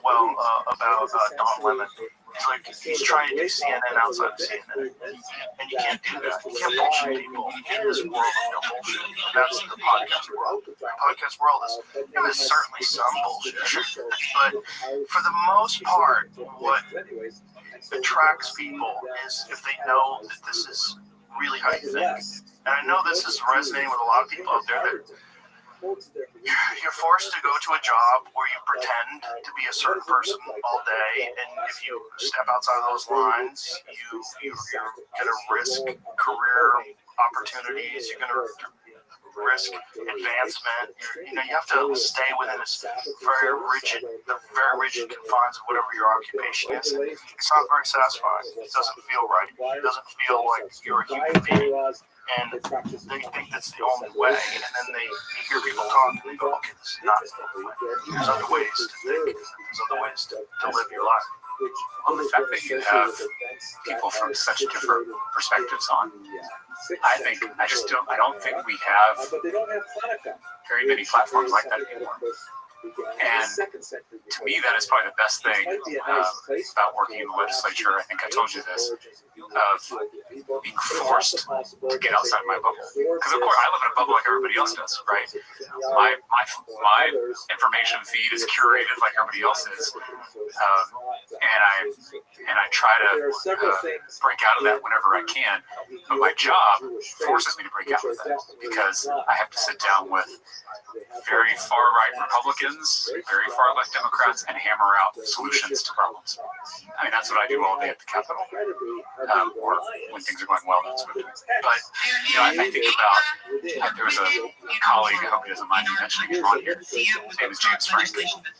well about Don Lemon. It's like he's trying to do CNN outside of CNN. And you can't do that. You can't bullshit people in this world of no bullshit. And that's the podcast world. The podcast world is certainly some bullshit. But for the most part, what attracts people is if they know that this is really how you think. And I know this is resonating with a lot of people out there that you're forced to go to a job where you pretend to be a certain person all day, and if you step outside of those lines, you're going to risk career opportunities, you're going to risk advancement. You have to stay within this very rigid confines of whatever your occupation is. It's not very satisfying. It doesn't feel right. It doesn't feel like you're a human being. And they think that's the only way. And then they hear people talk and they go, okay, this is not the only way. There's other ways to think. There's other ways to live your life. Well, the fact that you have people from such different perspectives on, I don't think we have very many platforms like that anymore. And to me, that is probably the best thing about working in the legislature. I think I told you this, of being forced to get outside my bubble. Because of course, I live in a bubble like everybody else does, right? My information feed is curated like everybody else's, and I try to break out of that whenever I can. But my job forces me to break out of that because I have to sit down with very far-right Republicans, very far-left Democrats, and hammer out solutions to problems. I mean, that's what I do all day at the Capitol, or when things are going well, that's what I do. But, I think about, there was a colleague, I hope he doesn't mind me mentioning him on here. His name is James Frank,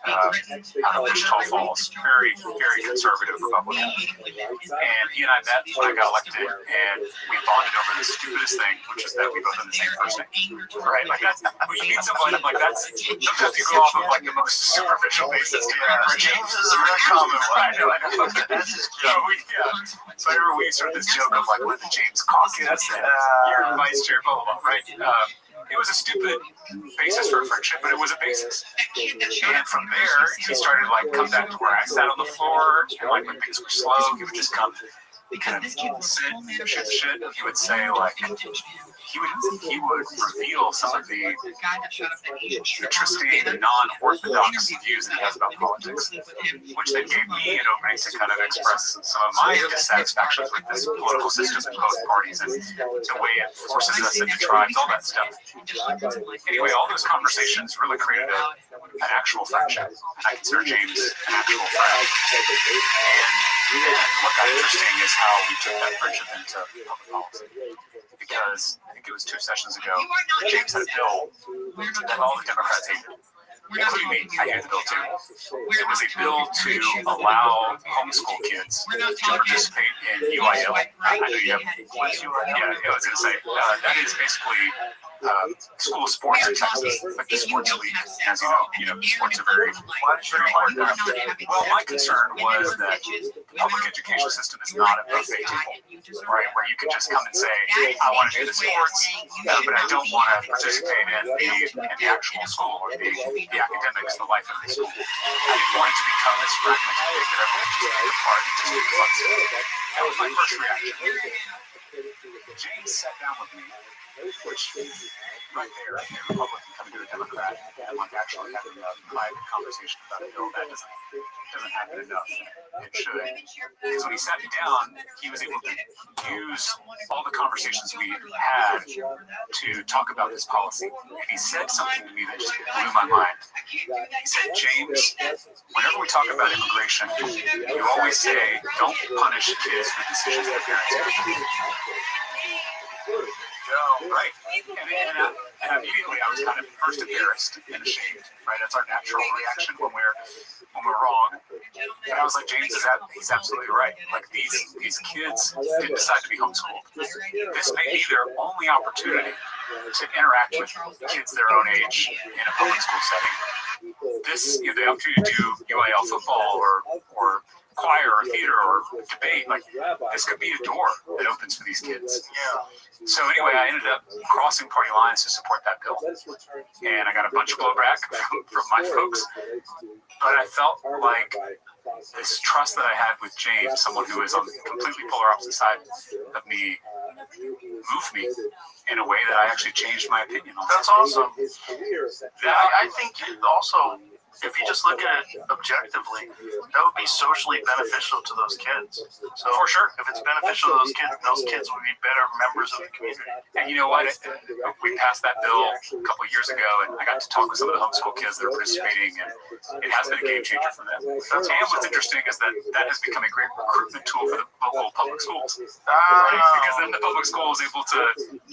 out of Wichita Falls, very, very conservative Republican. And he and I met when I got elected, and we bonded over the stupidest thing, which is that we both have the same first name, right? Like, that's, when you meet someone, like, that's, sometimes you go off of, like, the most superficial basis That's James is a very common one. I know. That's his So joke. so whenever we started this joke of like, what the James Caucus and your vice chair, blah, blah, blah, right? It was a stupid basis for friendship, but it was a basis. And from there, he started like come back to where I sat on the floor, and like when things were slow, he would just come. He kind of sit, shit. He would say like, he would reveal some of the interesting, non-orthodox views that he has about politics, which then gave me an opening to kind of express some of my dissatisfactions with this political system in both parties and the way it forces us into tribes, all that stuff. Anyway, all those conversations really created an actual friendship, and I consider James an actual friend. And then what got interesting is how we took that friendship into public policy. Because I think it was 2 sessions ago, James had a bill that all the Democrats hated, including me. I hated the bill too. It was a bill to allow homeschool kids to participate in UIL. I know you have. Yeah, I was going to say that is basically school sports in Texas, like the sports league. As you know, sports are very important. Well, my concern was that the public education system is not a buffet table, right? Where you can just come and say, I want to do the sports, but I don't want to participate in the actual school or the academics, the life of the school. I didn't want it to become this fragmented thing that everyone just take apart and just do the fun stuff. That was my first reaction. James sat down with me, which right there, a Republican coming to a Democrat and like actually having a private conversation about a bill that doesn't happen enough. It should. Because when he sat me down, he was able to use all the conversations we had to talk about this policy. And he said something to me that just blew my mind. He said, James, whenever we talk about immigration, you always say, don't punish kids for decisions their parents make. Right. And immediately I was kind of first embarrassed and ashamed. Right. That's our natural reaction when we're wrong. And I was like, James, he's absolutely right. Like these kids didn't decide to be homeschooled. This may be their only opportunity to interact with kids their own age in a public school setting. This, the opportunity to do UIL football or choir or theater or debate, like this could be a door that opens for these kids. So anyway, I ended up crossing party lines to support that bill, and I got a bunch of blowback from my folks. But I felt like this trust that I had with James, someone who is on the completely polar opposite side of me, moved me in a way that I actually changed my opinion on. That's awesome. Yeah, I think also, if you just look at it objectively, that would be socially beneficial to those kids. So for sure, if it's beneficial to those kids would be better members of the community. And you know what? We passed that bill a couple of years ago, and I got to talk with some of the homeschool kids that are participating, and it has been a game changer for them. And what's interesting is that has become a great recruitment tool for the local public schools. Right? Because then the public school is able to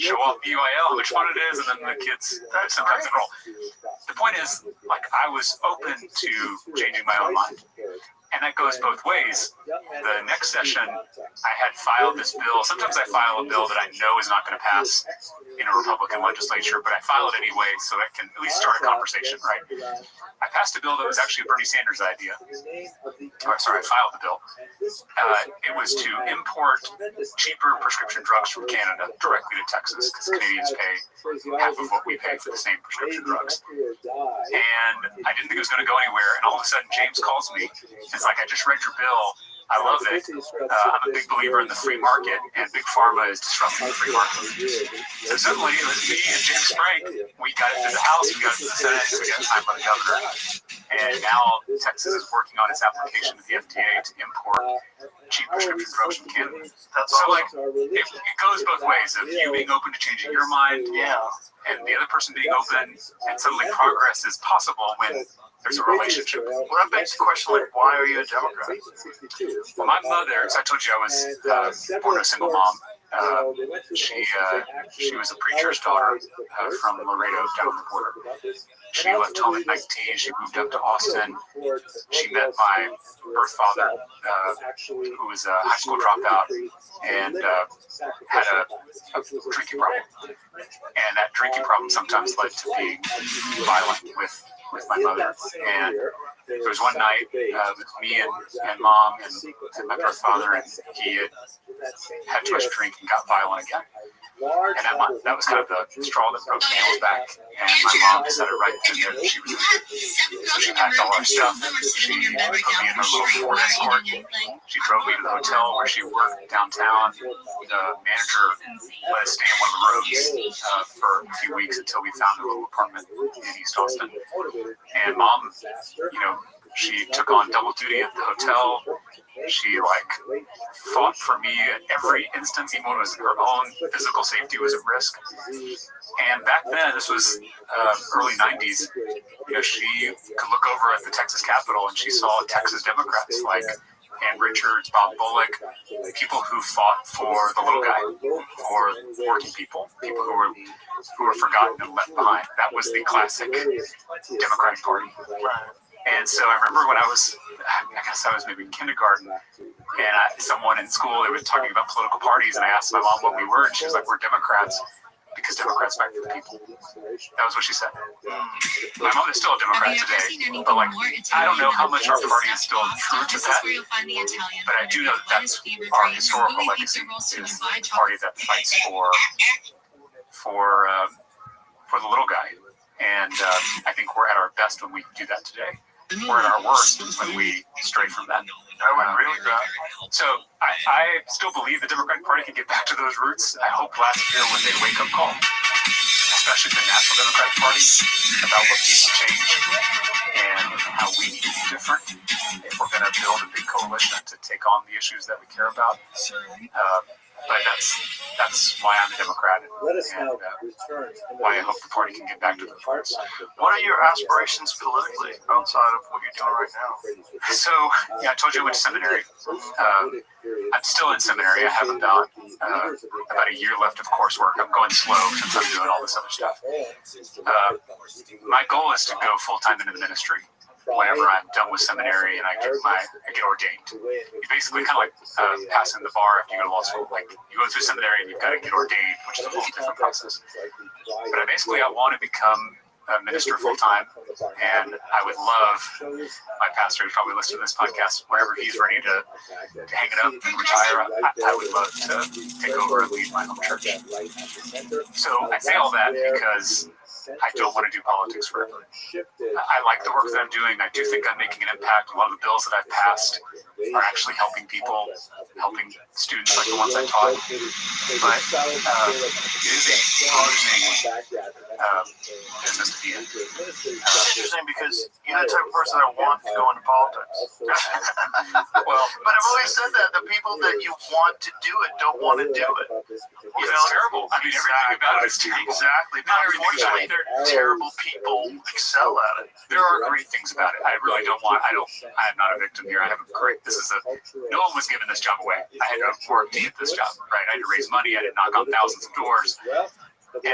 show off the UIL, how much fun it is, and then the kids sometimes enroll. The point is, like, I was open to changing my own mind. And that goes both ways. The next session, I had filed this bill. Sometimes I file a bill that I know is not going to pass in a Republican legislature, but I file it anyway so I can at least start a conversation, right? I passed a bill that was actually a Bernie Sanders idea. I filed the bill. It was to import cheaper prescription drugs from Canada directly to Texas, because Canadians pay half of what we pay for the same prescription drugs. And I didn't think it was going to go anywhere, and all of a sudden James calls me. It's like, I just read your bill. I love it. I'm a big believer in the free market, and Big Pharma is disrupting the free market. So suddenly, it was me and James Frank. We got it to the House, we got it to the Senate, we got it signed by the governor. And now Texas is working on its application to the FDA to import cheap prescription drugs from Canada. So, like, it goes both ways of you being open to changing your mind, and the other person being open, and suddenly progress is possible when there's a relationship. Well, that begs the question, like, why are you a Democrat? Well, my mother, as I told you, I was born to a single mom. She was a preacher's daughter from Laredo down the border. She left home at 19. She moved up to Austin. She met my birth father, who was a high school dropout and had a drinking problem. And that drinking problem sometimes led to being violent with my mother. And there was one night, with me and Mom and my birth father, and he had too much to drink and got violent again. And that was kind of the straw that broke the camel's back. And my mom decided right then that she was going to, so she packed all our stuff. She put me in her little Ford Escort. She drove me to the hotel where she worked downtown. The manager let us stay in one of the rooms for a few weeks until we found a little apartment in East Austin. And Mom, she took on double duty at the hotel. She fought for me at every instance, even when it was her own physical safety was at risk. And back then, this was early 90s, she could look over at the Texas Capitol and she saw Texas Democrats like Ann Richards, Bob Bullock, people who fought for the little guy, for working people who were forgotten and left behind. That was the classic Democratic Party. And so I remember when I guess I was maybe in kindergarten, and someone in school, they were talking about political parties, and I asked my mom what we were, and she was like, we're Democrats, because Democrats fight for the people. That was what she said. My mom is still a Democrat today, but I don't know how much our party is still true to that, but I do know that that's our historical legacy, is the party that fights for the little guy. And I think we're at our best when we do that today. We're at our worst when we stray from that. I would agree with that. So I still believe the Democratic Party can get back to those roots. I hope last year was a wake-up call, especially the National Democratic Party, about what needs to change and how we need to be different if we're going to build a big coalition to take on the issues that we care about. But that's why I'm a Democrat, and why I hope the party can get back to the roots. What are your aspirations politically outside of what you're doing right now? So, I told you I went to seminary. I'm still in seminary. I have about a year left of coursework. I'm going slow since I'm doing all this other stuff. My goal is to go full-time into the ministry whenever I'm done with seminary and I get ordained. You basically kind of like passing the bar after you go to law school. Like you go through seminary and you've got to get ordained, which is a whole different process. But I want to become a minister full time, and I would love, my pastor is probably listening to this podcast, whenever he's ready to hang it up and retire, I would love to take over and lead my home church. So I say all that because I don't want to do politics forever. I like the work that I'm doing. I do think I'm making an impact. A lot of the bills that I've passed are actually helping people, helping students like the ones I taught. But it is a challenging business to be in. It's interesting because you're the type of person that want to go into politics. Well, but I've always said that the people that you want to do it don't want to do it. It's terrible. I mean, everything about it is terrible. Exactly. But unfortunately, terrible people excel at it. There are great things about it. I really don't want. I'm not a victim here. I have a great. No one was given this job away. I had to work to get this job. Right. I had to raise money. I had to knock on thousands of doors. And the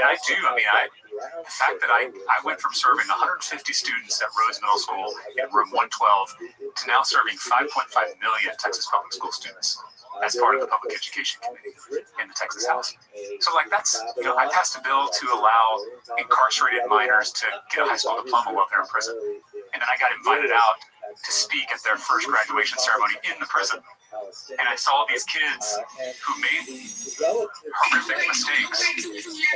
fact that I went from serving 150 students at Rhodes Middle School in room 112 to now serving 5.5 million Texas public school students as part of the public education committee in the Texas House. So that's, I passed a bill to allow incarcerated minors to get a high school diploma while they're in prison. And then I got invited out to speak at their first graduation ceremony in the prison. And I saw these kids who made horrific mistakes,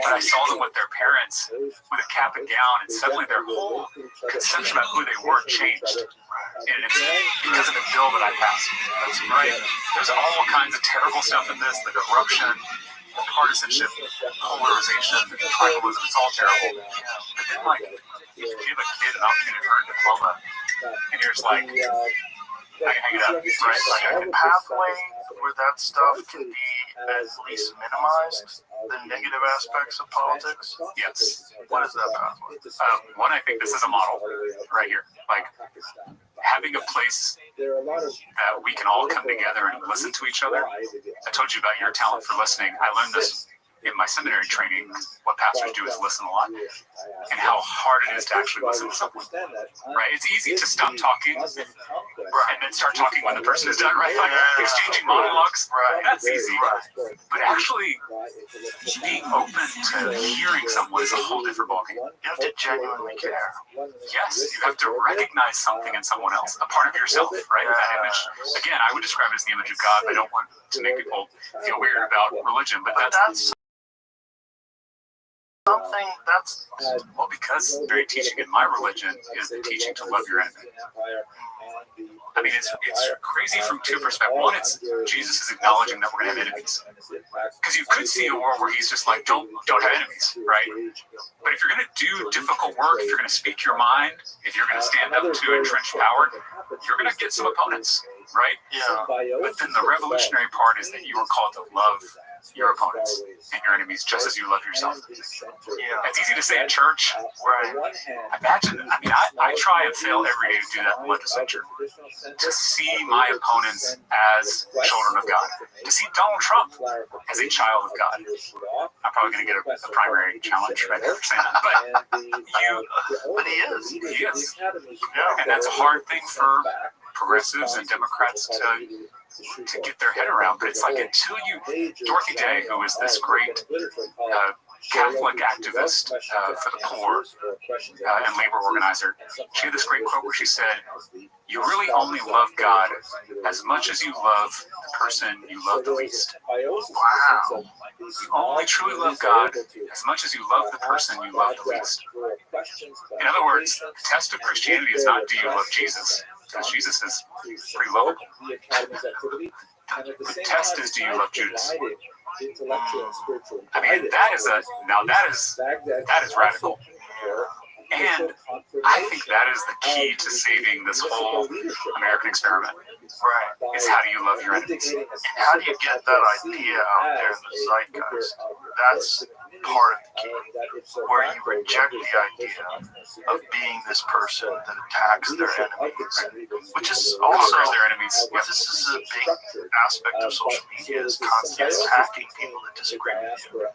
but I saw them with their parents with a cap and gown, and suddenly their whole conception about who they were changed. And it's because of the bill that I passed. That's right. There's all kinds of terrible stuff in this, the corruption, the partisanship, the polarization, the tribalism, it's all terrible. But then, you give a kid an opportunity to earn a diploma, and you're just like, I can hang it up, right? A pathway where that stuff can be at least minimized, the negative aspects of politics. Yes. What is that pathway? One, I think this is a model right here. Having a place that we can all come together and listen to each other. I told you about your talent for listening. I learned this in my seminary training. What pastors do is listen a lot, and how hard it is to actually listen to someone. Right? It's easy to stop talking and then start talking when the person is done, right? Like exchanging monologues. Right. That's easy. Right. But actually being open to hearing someone is a whole different ballgame. You have to genuinely care. Yes, you have to recognize something in someone else, a part of yourself, right? That image. Again, I would describe it as the image of God. I don't want to make people feel weird about religion, but that's something that's well, because the very teaching in my religion is the teaching to love your enemy. I mean, it's crazy from two perspectives. One, it's Jesus is acknowledging that we're going to have enemies. Because you could see a world where he's just like, don't have enemies, right? But if you're going to do difficult work, if you're going to speak your mind, if you're going to stand up to entrenched power, you're going to get some opponents, right? Yeah. But then the revolutionary part is that you are called to love your opponents and your enemies just as you love yourself. Yeah. It's easy to say in church. Right. Imagine, I try and fail every day to do that in the legislature. To see my opponents as children of God. To see Donald Trump as a child of God. I'm probably going to get a primary challenge right there for saying that. But he is. He is. Yeah. And that's a hard thing for progressives and Democrats to get their head around. But it's like until you, Dorothy Day, who is this great Catholic activist for the poor and labor organizer, she had this great quote where she said, "You really only love God as much as you love the person you love the least." Wow. You only truly love God as much as you love the person you love the least. In other words, the test of Christianity is not do you love Jesus, because Jesus is pretty lovable. The test is do you love Judas? I mean, that is radical. And I think that is the key to saving this whole American experiment. Right. Is how do you love your enemies? And how do you get that idea out there in the zeitgeist? That's part of the key, where you reject the idea of being this person that attacks their enemies, which is also their enemies. Yep. This is a big aspect of social media, is constantly attacking people that disagree with you.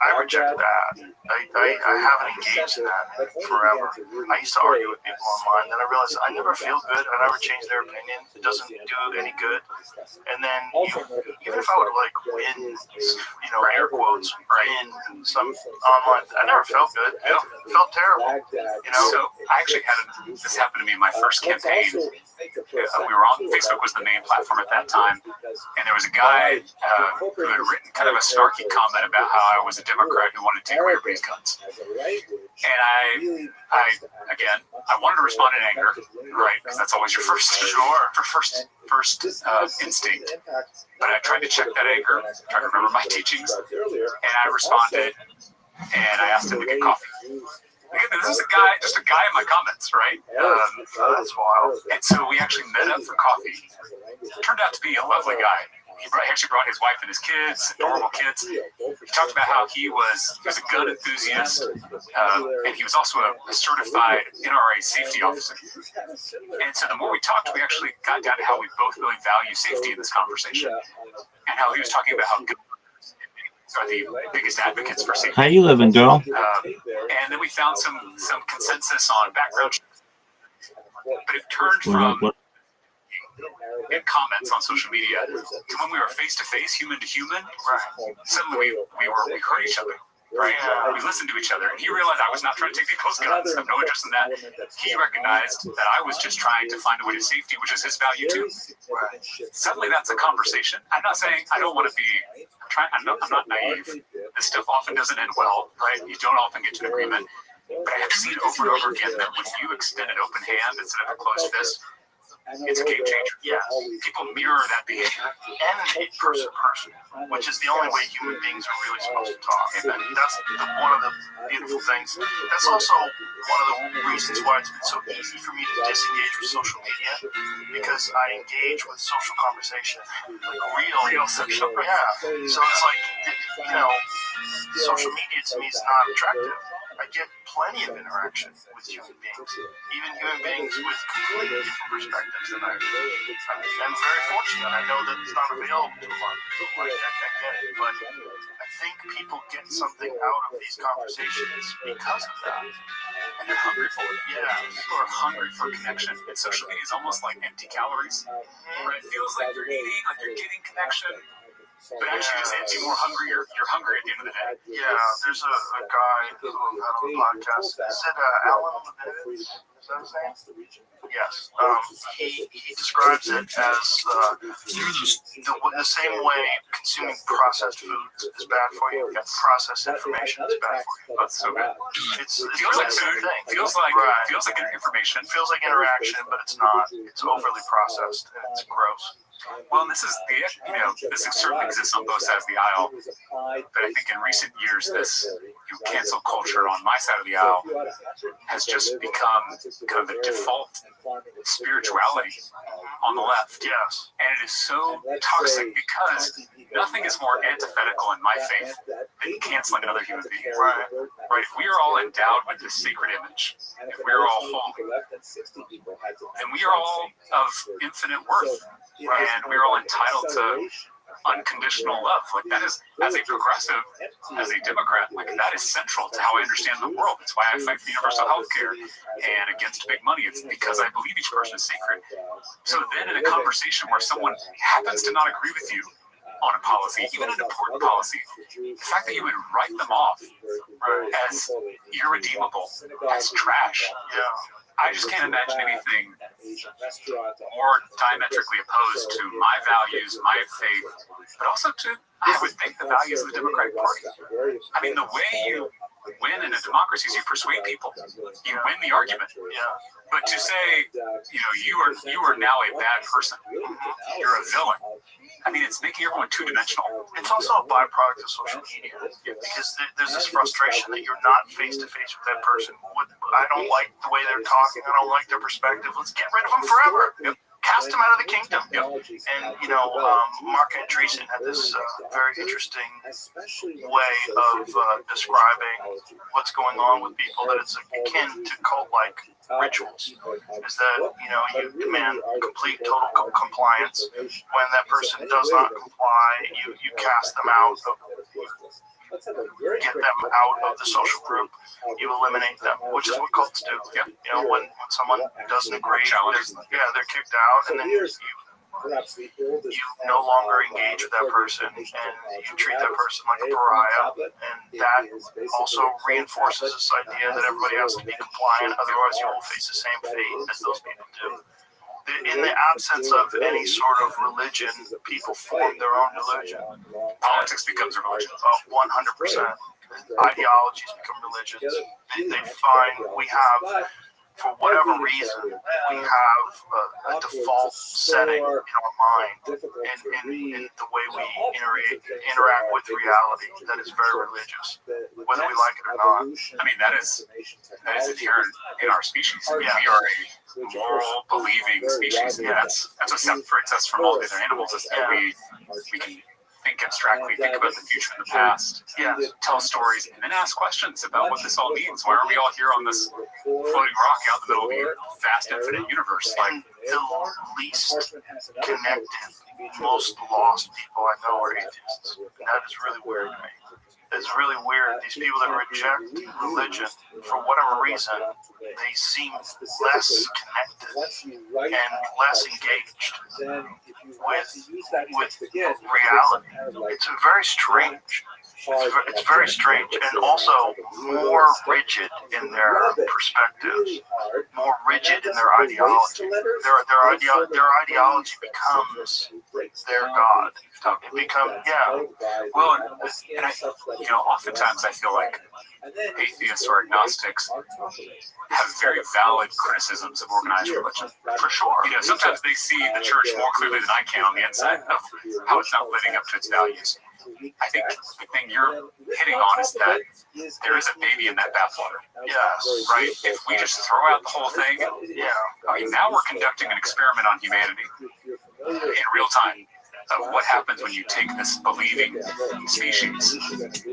I reject that. I haven't engaged in that forever. I used to argue with people online, then I realized I never feel good. I never change their opinion. It doesn't do any good. And then even if I would like win, air quotes, in some online, I never felt good. It felt terrible. So I actually had this happen to me in my first campaign. We were on Facebook, was the main platform at that time, and there was a guy who had written kind of a snarky comment about how I was a Democrat who wanted to take away everybody's guns. And I wanted to respond in anger, right? Because that's always your first instinct. But I tried to check that anger, tried to remember my teachings, and I responded, and I asked him to get coffee. Again, this is just a guy in my comments, right? That's wild. And so we actually met up for coffee. Turned out to be a lovely guy. He actually brought his wife and his kids, adorable kids. He talked about how he was a gun enthusiast, and he was also a certified NRA safety officer. And so the more we talked, we actually got down to how we both really value safety in this conversation, and how he was talking about how guns are the biggest advocates for safety. How you living, girl? And then we found some consensus on background checks. But it turned from in comments on social media to when we were face to face, human to human. Suddenly we heard each other, right? We listened to each other, and he realized I was not trying to take people's guns. I have no interest in that. He recognized that I was just trying to find a way to safety, which is his value too. Suddenly that's a conversation. I'm not saying I don't want to be. I'm not naive. This stuff often doesn't end well, right? You don't often get to an agreement. But I have seen over and over again that when you extend an open hand instead of a closed fist, it's a game changer. Yeah. People mirror that behavior. And person to person, which is the only way human beings are really supposed to talk. And that's one of the beautiful things. That's also one of the reasons why it's been so easy for me to disengage with social media, because I engage with social conversation, like real social. Yeah. So it's like, social media to me is not attractive. I get plenty of interaction with human beings, even human beings with completely different perspectives than I do. I'm very fortunate. I know that it's not available to a lot of people. I get it, but I think people get something out of these conversations because of that. And they're hungry for it. Yeah, people are hungry for connection. And social media is almost like empty calories. Where it feels like you're eating, like you're getting connection, but actually just ends you more hungry. You're hungry at the end of the day. Yeah, there's a guy who had on the podcast. Is it Alan Levinovitz? Is that his name? Yes. He describes it as the same way consuming processed foods is bad for you. Processed information is bad for you. That's so good. It feels like food. Feels like information. Feels like interaction, but it's not. It's overly processed and it's gross. Well, this is this certainly exists on both sides of the aisle, but I think in recent years, this cancel culture on my side of the aisle has just become kind of the default spirituality on the left. Yes, and it is so toxic because nothing is more antithetical in my faith than canceling another human being. Right. If we are all endowed with this sacred image, if we are all holy, then we are all of infinite worth. And we're all entitled to unconditional love. Like that is, as a progressive, as a Democrat, like that is central to how I understand the world. It's why I fight for universal health care and against big money. It's because I believe each person is sacred. So then in a conversation where someone happens to not agree with you on a policy, even an important policy, the fact that you would write them off as irredeemable, as trash, I just can't imagine anything more diametrically opposed to my values, my faith, but also to, I would think, the values of the Democratic Party. I mean, the way you win in a democracy is you persuade people. You win the argument. But to say, you are now a bad person, you're a villain, I mean, it's making everyone two-dimensional. It's also a byproduct of social media because there's this frustration that you're not face-to-face with that person. I don't like the way they're talking. I don't like their perspective. Let's get rid of them forever. Cast them out of the kingdom. And, Mark Andreessen had this very interesting way of describing what's going on with people, that it's akin to cult-like rituals. Is that, you demand complete, total compliance. When that person does not comply, you cast them out get them out of the social group, you eliminate them, which is what cults do. When someone doesn't agree, they're kicked out, and then you no longer engage with that person, and you treat that person like a pariah, and that also reinforces this idea that everybody has to be compliant, otherwise you will face the same fate as those people do. In the absence of any sort of religion, people form their own religion. Politics becomes a religion. 100%. Ideologies become religions. They find we have, for whatever reason, we have a default setting in our mind in the way we interact with reality that is very religious, whether we like it or not. I mean, that is inherent in our species. We are a moral, believing species, and that's what separates us from all the other animals, is that we can think abstractly, think about the future and the past, tell stories, and then ask questions about what this all means. Why are we all here on this floating rock out in the middle of the vast infinite universe? Like, the least connected, most lost people I know are atheists. And that is really weird to me. It's really weird. These people that reject religion, for whatever reason, they seem less connected and less engaged with reality. It's very strange. It's very strange, and also more rigid in their perspectives, more rigid in their ideology. Their ideology becomes their God. It becomes, Well, and I, oftentimes I feel like atheists or agnostics have very valid criticisms of organized religion. For sure. Sometimes they see the church more clearly than I can on the inside of how it's not living up to its values. I think the thing you're hitting on is that there is a baby in that bathwater. Yes. Right? If we just throw out the whole thing, I mean, now we're conducting an experiment on humanity in real time. of what happens when you take this believing species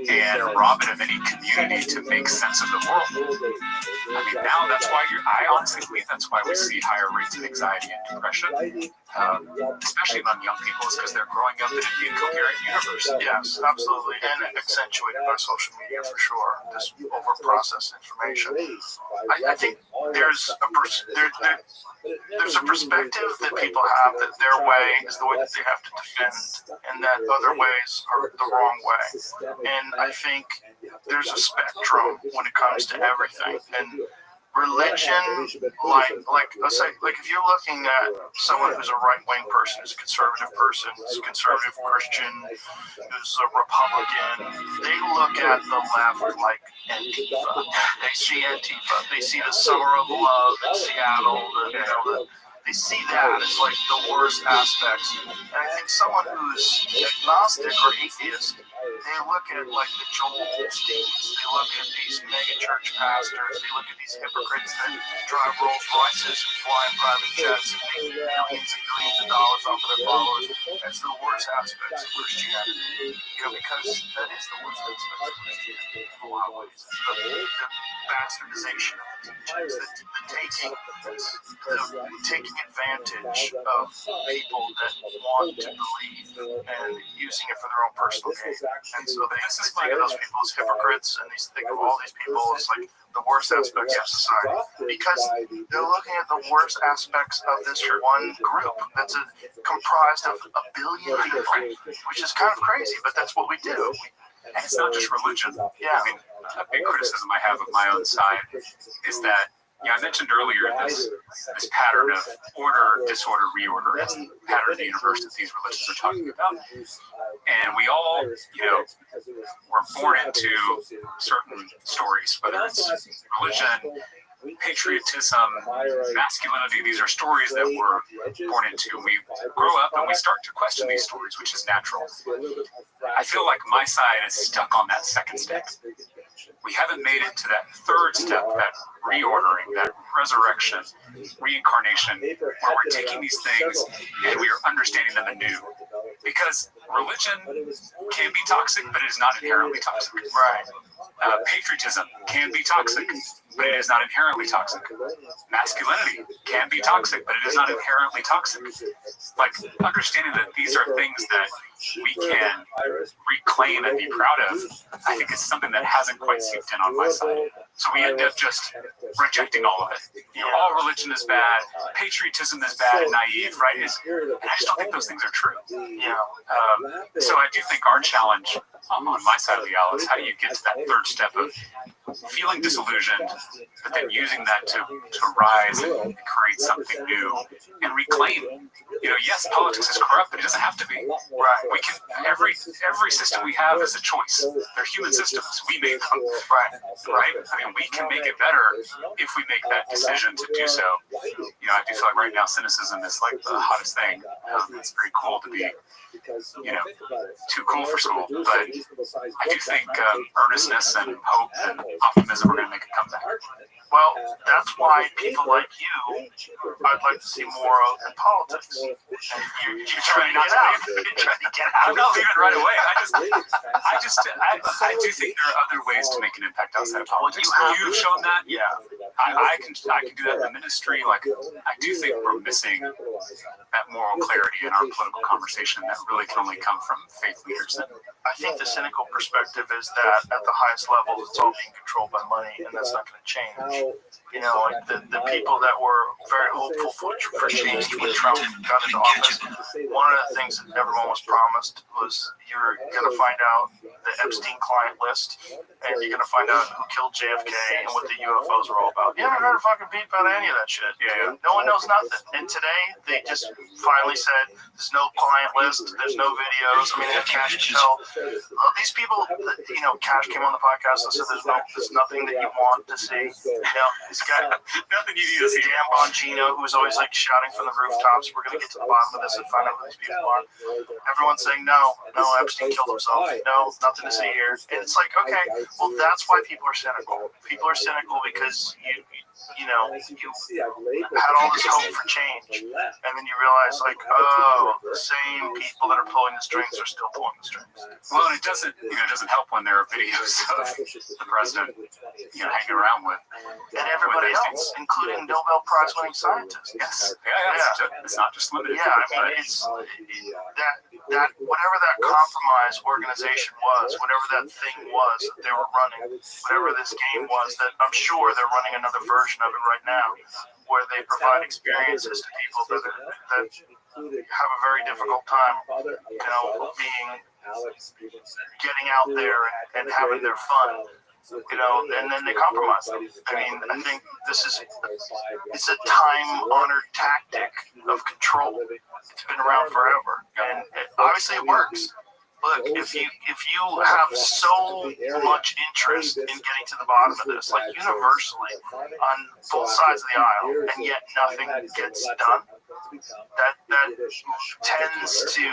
and rob it of any community to make sense of the world. I mean, now that's why I honestly believe that's why we see higher rates of anxiety and depression, especially among young people, is because they're growing up in an incoherent universe. Yes, absolutely, and accentuated by social media for sure. This over-processed information. I think there's a perspective that people have that their way is the way that they have to defend, and that other ways are the wrong way. And I think there's a spectrum when it comes to everything. And religion, let's say, if you're looking at someone who's a right-wing person, who's a conservative person, who's a conservative Christian, who's a Republican, they look at the left like Antifa. They see Antifa. They see the Summer of Love in Seattle. They see that as like the worst aspects. And I think someone who's agnostic or atheist, they look at like the Joel Osteens, they look at these mega church pastors, they look at these hypocrites that drive Rolls Royces and fly in private jets and make millions and millions of dollars off of their followers. That's the worst aspects of Christianity. Because that is the worst aspects of Christianity in a lot of ways. It's the bastardization of the teachings, the taking advantage of people that want to believe and using it for their own personal gain. And so they think of those people as hypocrites, and they think of all these people as like the worst aspects of society, because they're looking at the worst aspects of this one group that's comprised of a billion people, which is kind of crazy, but that's what we do. And it's not just religion. Yeah. I mean, a big criticism I have of my own side is that, I mentioned earlier this pattern of order, disorder, reorder. It's the pattern of the universe that these religions are talking about. And we all, were born into certain stories, whether it's religion, patriotism, masculinity. These are stories that we're born into. We grow up and we start to question these stories, which is natural. I feel like my side is stuck on that second step. We haven't made it to that third step, that reordering, that resurrection, reincarnation, where we're taking these things and we are understanding them anew. Because religion can be toxic, but it is not inherently toxic. Right. Patriotism can be toxic, but it is not inherently toxic. Masculinity can be toxic, but it is not inherently toxic. Like, understanding that these are things that we can reclaim and be proud of, I think is something that hasn't quite seeped in on my side. So we end up just rejecting all of it. All religion is bad, patriotism is bad and naive, right? And I just don't think those things are true. So I do think our challenge on my side of the aisle is, how do you get to that third step of feeling disillusioned, but then using that to rise and create something new and reclaim. Yes, politics is corrupt, but it doesn't have to be. Right. We can every system we have is a choice. They're human systems. We make them. Right. I mean, we can make it better if we make that decision to do so. I do feel like right now cynicism is like the hottest thing. It's very cool to be, too cool for school. But I do think earnestness and hope and optimism are going to make a comeback. Well, that's why people like you, I'd like to see more of in politics. And you're trying to get out. I'm not leaving right away. I do think there are other ways to make an impact outside of politics. You've shown that. Yeah. I can do that in the ministry. Like, I do think we're missing that moral clarity in our political conversation that really can only come from faith leaders. I think the cynical perspective is that at the highest level, it's all being controlled by money, and that's not going to change. Like the people that were very hopeful for change when Trump got into office, one of the things that everyone was promised was, you're going to find out the Epstein client list, and you're going to find out who killed JFK and what the UFOs were all about. You haven't heard a fucking peep out of any of that shit. Yeah. No one knows nothing. And today, they just finally said, there's no client list, there's no videos. I mean, Cash can tell. These people, Cash came on the podcast and said there's nothing that you want to see. This guy, nothing you need to see. Dan Bongino, who's always like shouting from the rooftops, we're going to get to the bottom of this and find out who these people are. Everyone's saying, no, Epstein killed himself. No, nothing to see here. And it's like, okay, well, that's why people are cynical. People are cynical because you know, you had all this hope for change, and then you realize, like, oh, the same people that are pulling the strings are still pulling the strings. Well, and it doesn't help when there are videos of the president, hanging around with and everybody else, including Nobel Prize winning scientists. Yes, yeah. It's not just limited. Yeah, I mean, it's that whatever that compromise organization was, whatever that thing was that they were running, whatever this game was, that I'm sure they're running another version of it right now, where they provide experiences to people that have a very difficult time, getting out there and having their fun, and then they compromise them. I mean, I think it's a time-honored tactic of control. It's been around forever, and obviously it works. Look, if you have so much interest in getting to the bottom of this, like universally on both sides of the aisle, and yet nothing gets done, that tends to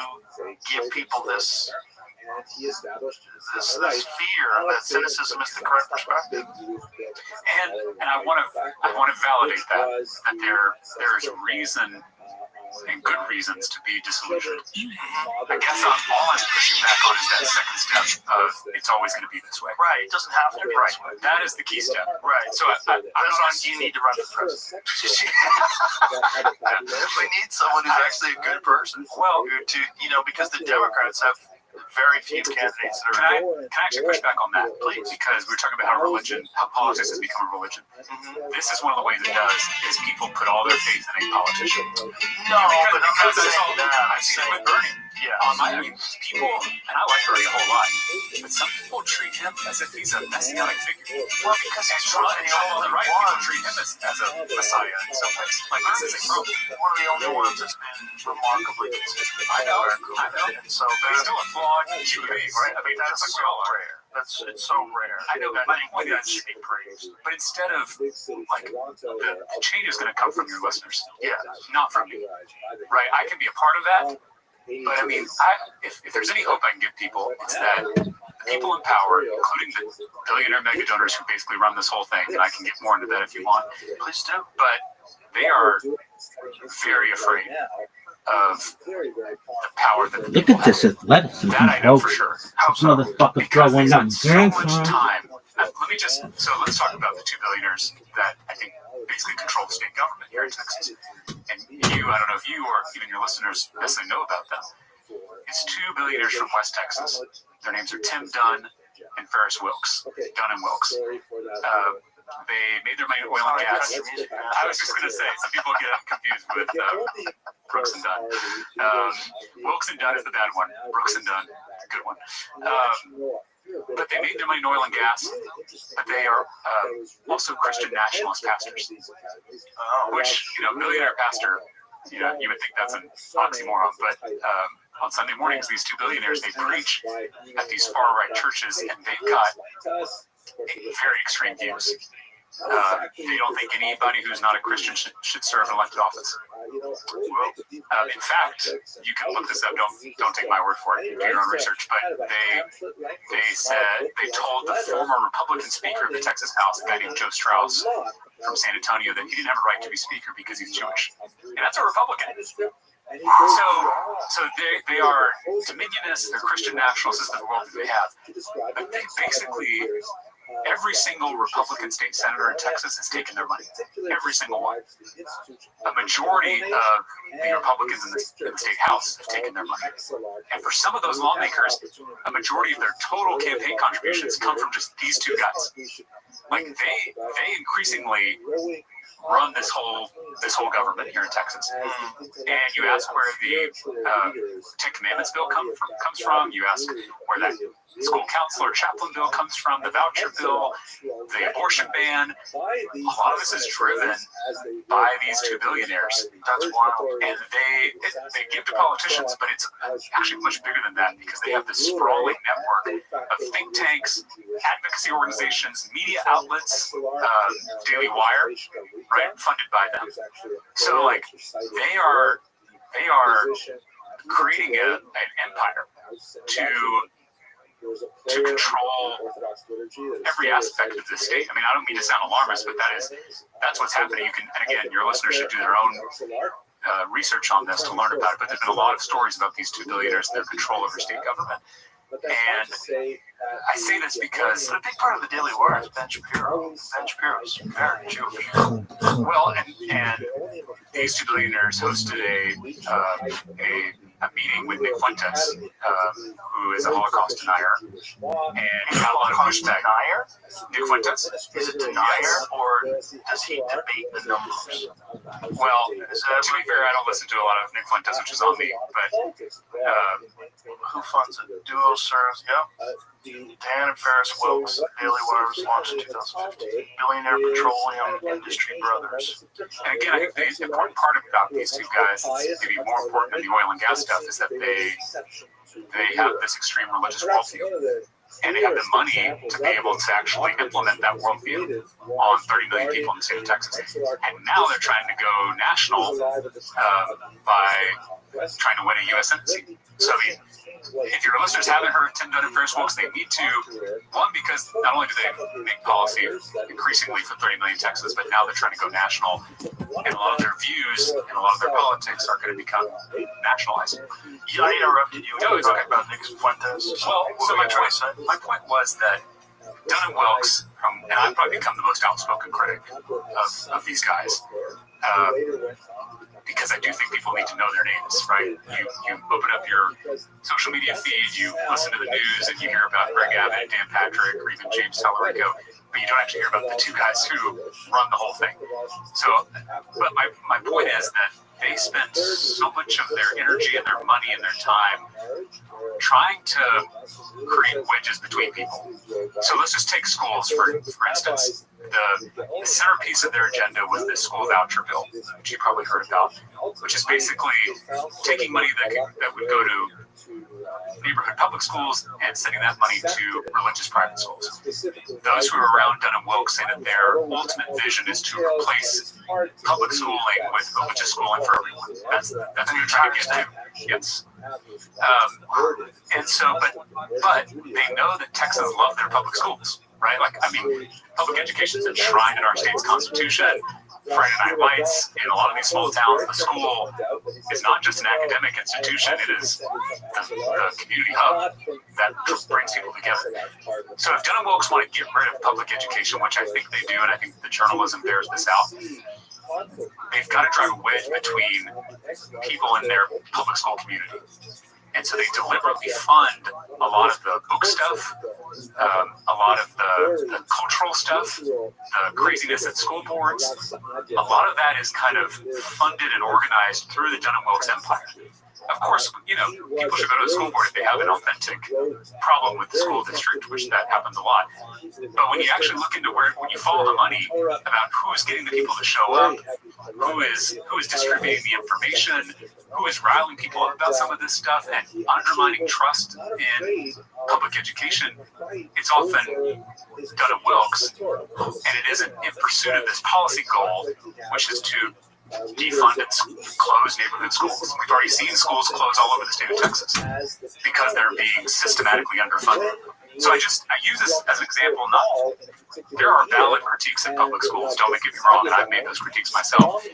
give people this fear that cynicism is the correct perspective. And I want to validate that there is a reason and good reasons to be disillusioned. I guess all I'm pushing back on is that second step of it's always going to be this way. Right. It doesn't have to be this way. That is the key step. Right. So you need to run for president. We need someone who's actually a good person. Well, because the Democrats have very few candidates that are. Can I actually push back on that, please? Because we're talking about how politics has become a religion. This is one of the ways it does, is people put all their faith in a politician. No, but I'm not saying that. I've seen it with Bernie. Yeah. People, and I like Bernie a whole lot, but some people treat him as if he's a messianic figure. Well, because he's trying to the right people treat him as a messiah in some ways. Like this isn't true. One of the only ones that's been remarkably consistent. I know. And so he's still a flawed human being, right? I mean, that's so rare. It's so rare. I know, but my point is, should be praised. but instead of like the change is going to come from your listeners, not from me, right? I can be a part of that. But I mean, if there's any hope I can give people, it's that the people in power, including the billionaire mega donors who basically run this whole thing, and I can get more into that if you want, please do. but they are very afraid of the power that Look at this athleticism, that I know for folks. sure. This motherfucker throwing up so drinks much on. time. Let's talk about the two billionaires that I think basically control the state government here in Texas. And I don't know if you or even your listeners necessarily know about them. It's two billionaires from West Texas. Their names are Tim Dunn and Ferris Wilks. Dunn and Wilks. They made their money in oil and gas. I was just going to say, some people get confused with Brooks and Dunn. Wilks and Dunn is the bad one. Brooks and Dunn, good one. But they made their money in oil and gas, but they are also Christian nationalist pastors, which, millionaire pastor, you would think that's an oxymoron, but on Sunday mornings, these two billionaires, they preach at these far-right churches, and they've got very extreme views. They don't think anybody who's not a Christian should serve an elected office. In fact, you can look this up. Don't take my word for it. Do your own research. But they told the former Republican Speaker of the Texas House, a guy named Joe Strauss from San Antonio, that he didn't have a right to be Speaker because he's Jewish, and that's a Republican. So they are dominionists. They're Christian nationalists. This is the world that they have. But they basically. Every single Republican state senator in Texas has taken their money. Every single one. A majority of the Republicans in the state house have taken their money. And for some of those lawmakers, a majority of their total campaign contributions come from just these two guys. Like they increasingly run this whole government here in Texas. And you ask where the Ten Commandments bill comes from. You ask where that school counselor chaplain bill comes from, the voucher bill, the abortion ban. A lot of this is driven by these two billionaires. That's wild. And they give to politicians, but it's actually much bigger than that because they have this sprawling network of think tanks, advocacy organizations, media outlets, Daily Wire, right, funded by them. So like they are creating an empire to to control every aspect of the state. I mean, I don't mean to sound alarmist, but that's what's happening. You can, and again, your listeners should do their own research on this to learn about it. But there's been a lot of stories about these 2 billionaires and their control over state government. And I say this because a big part of the Daily Wire is Ben Shapiro. Ben Shapiro is very Jewish. Well, and these 2 billionaires hosted a meeting with Nick Fuentes, who is a Holocaust denier, and got a lot of pushback. Nick Fuentes is a denier, or does he debate the numbers? Well, to be fair, I don't listen to a lot of Nick Fuentes, which is on me, but who funds it? Duo serves, yep. Dan and Ferris Wilks, Daily Wire was launched in 2015. Billionaire petroleum industry brothers. And again, I think the important part about these 2 guys, maybe more important than the oil and gas stuff, is that they have this extreme religious worldview. And they have the money to be able to actually implement that worldview on 30 million people in the state of Texas. And now they're trying to go national by trying to win a U.S. Senate seat. So, I mean, if your listeners haven't heard of Tim Dunn and Ferris Wilks, they need to. One, because not only do they make policy increasingly for 30 million Texas, but now they're trying to go national. And a lot of their views and a lot of their politics are going to become nationalized. Yeah, I interrupted you. You were talking about Nick Fuentes. Well, so my point was that Dunn and Wilks, and I've probably become the most outspoken critic of these guys, because I do think people need to know their names, right? You open up your social media feed, you listen to the news, and you hear about Greg Abbott, Dan Patrick, or even James Tallarico, but you don't actually hear about the 2 guys who run the whole thing. So, but my point is that they spend so much of their energy and their money and their time trying to create wedges between people. So let's just take schools, for instance. The centerpiece of their agenda was this school voucher bill, which you probably heard about, which is basically taking money that would go to neighborhood public schools and sending that money to religious private schools. Those who are around Dunn and Wilks say that their ultimate vision is to replace public schooling with religious schooling for everyone. That's what they're trying to get to. Yes. And so, but they know that Texans love their public schools, right? Like, I mean, public education is enshrined in our state's constitution. Friday night lights in a lot of these small towns. The school is not just an academic institution; it is the community hub that brings people together. So, if Dunn and Wilks want to get rid of public education, which I think they do, and I think the journalism bears this out, they've got to drive a wedge between people in their public school community. And so they deliberately fund a lot of the book stuff, a lot of the cultural stuff, the craziness at school boards. A lot of that is kind of funded and organized through the Dunn and Wilks empire. Of course, people should go to the school board if they have an authentic problem with the school district, which that happens a lot. But when you actually look into when you follow the money about who is getting the people to show up, who is distributing the information, who is riling people up about some of this stuff and undermining trust in public education, it's often Dunn and Wilks, and it isn't in pursuit of this policy goal, which is to defund and close neighborhood schools. We've already seen schools close all over the state of Texas because they're being systematically underfunded. So I use this as an example. There are valid critiques at public schools, don't get me wrong, and I've made those critiques myself.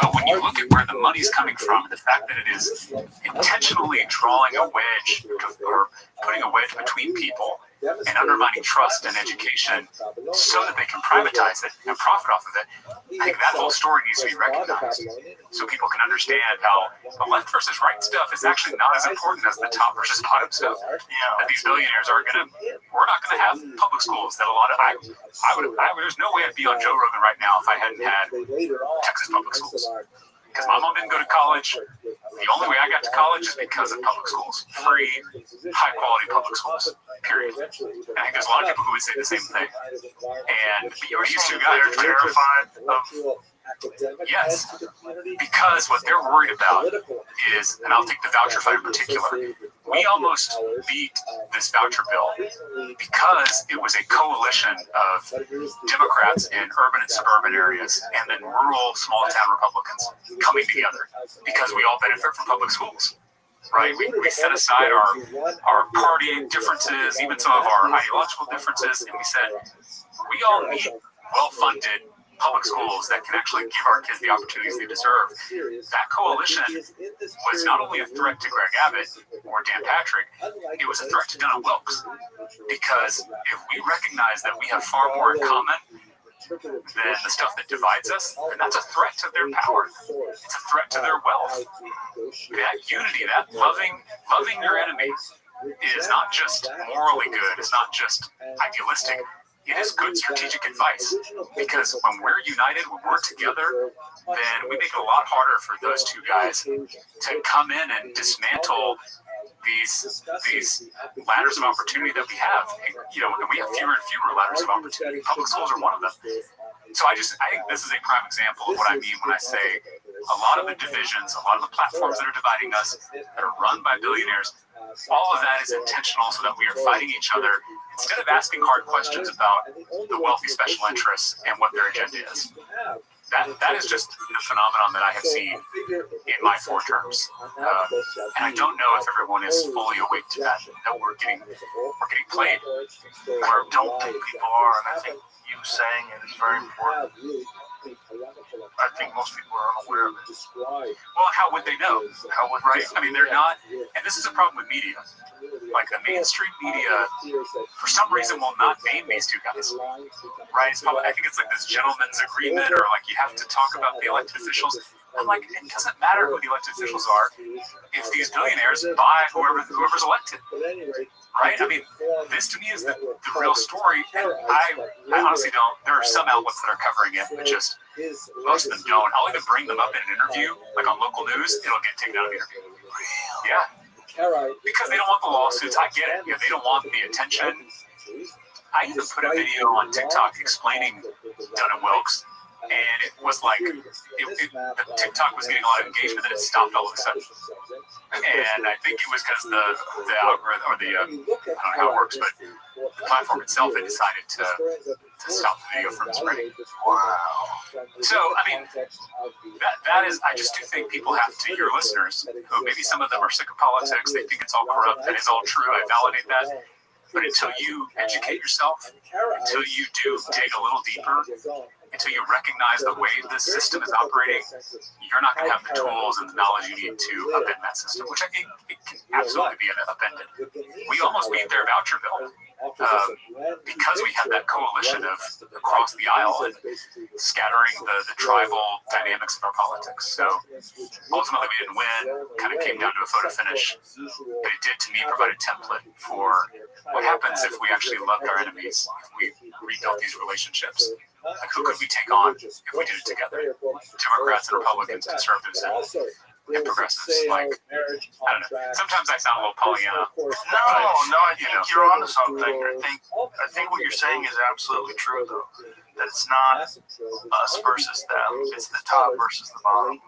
But when you look at where the money's coming from, and the fact that it is intentionally drawing a wedge or putting a wedge between people and undermining trust in education so that they can privatize it and profit off of it, I think that whole story needs to be recognized so people can understand how the left versus right stuff is actually not as important as the top versus bottom stuff. That these billionaires we're not going to have public schools that a lot of, there's no way I'd be on Joe Rogan right now if I hadn't had Texas public schools. Because my mom didn't go to college. The only way I got to college is because of public schools. Free, high-quality public schools, period. And I think there's a lot of people who would say the same thing. And these 2 guys are terrified of... Yes, because what they're worried about is, and I'll take the voucher fight in particular, we almost beat this voucher bill because it was a coalition of Democrats in urban and suburban areas and then rural small town Republicans coming together because we all benefit from public schools. right? We set aside our party differences, even some of our ideological differences, and we said, we all need well-funded public schools that can actually give our kids the opportunities they deserve. That coalition was not only a threat to Greg Abbott or Dan Patrick, it was a threat to Dunham Wilkes. Because if we recognize that we have far more in common than the stuff that divides us, then that's a threat to their power. It's a threat to their wealth. That unity, that loving your enemy is not just morally good, it's not just idealistic. It is good strategic advice, because when we're united, when we're together, then we make it a lot harder for those two guys to come in and dismantle these ladders of opportunity that we have. And, and we have fewer and fewer ladders of opportunity. Public schools are one of them. So I think this is a prime example of what I mean when I say a lot of the divisions, a lot of the platforms that are dividing us, that are run by billionaires, all of that is intentional so that we are fighting each other instead of asking hard questions about the wealthy special interests and what their agenda is. That is just the phenomenon that I have seen in my 4 terms, and I don't know if everyone is fully awake to that. That we're getting played. Where don't think people are, and I think you saying it is very important. I think most people are unaware of it. Well, how would they know? Right? I mean, they're not, and this is a problem with media. Like the mainstream media, for some reason, will not name these two guys. Right? I think it's like this gentleman's agreement, or like you have to talk about the elected officials. I'm like, it doesn't matter who the elected officials are if these billionaires buy whoever's elected. Right? I mean, this to me is the real story, and I honestly don't. There are some outlets that are covering it, but just most of them don't. I'll even bring them up in an interview, like on local news, it'll get taken out of the interview. Yeah. Because they don't want the lawsuits. I get it. They don't want the attention. I even put a video on TikTok explaining Dunham Wilkes, and it was like, the TikTok was getting a lot of engagement, and it stopped all of a sudden. And I think it was because the algorithm, or I don't know how it works, but the platform itself had decided to stop the video from spreading. Wow. So, I mean, that is, I just do think people have to, your listeners, who maybe some of them are sick of politics, they think it's all corrupt, that is all true, I validate that. But until you educate yourself, until you do dig a little deeper, until you recognize the way this system is operating, you're not going to have the tools and the knowledge you need to upend that system, which I think it can absolutely be upended. We almost beat their voucher bill because we had that coalition of across the aisle and scattering the tribal dynamics of our politics. So ultimately we didn't win, kind of came down to a photo finish, but it did to me provide a template for what happens if we actually loved our enemies, if we rebuilt these relationships. Like, who could we take on if we did it together? Democrats and Republicans, conservatives and progressives. Like, I don't know. Sometimes I sound a little Pollyanna. No, I think you're onto something. I think what you're saying is absolutely true, though. That it's not us versus them. It's the top versus the bottom.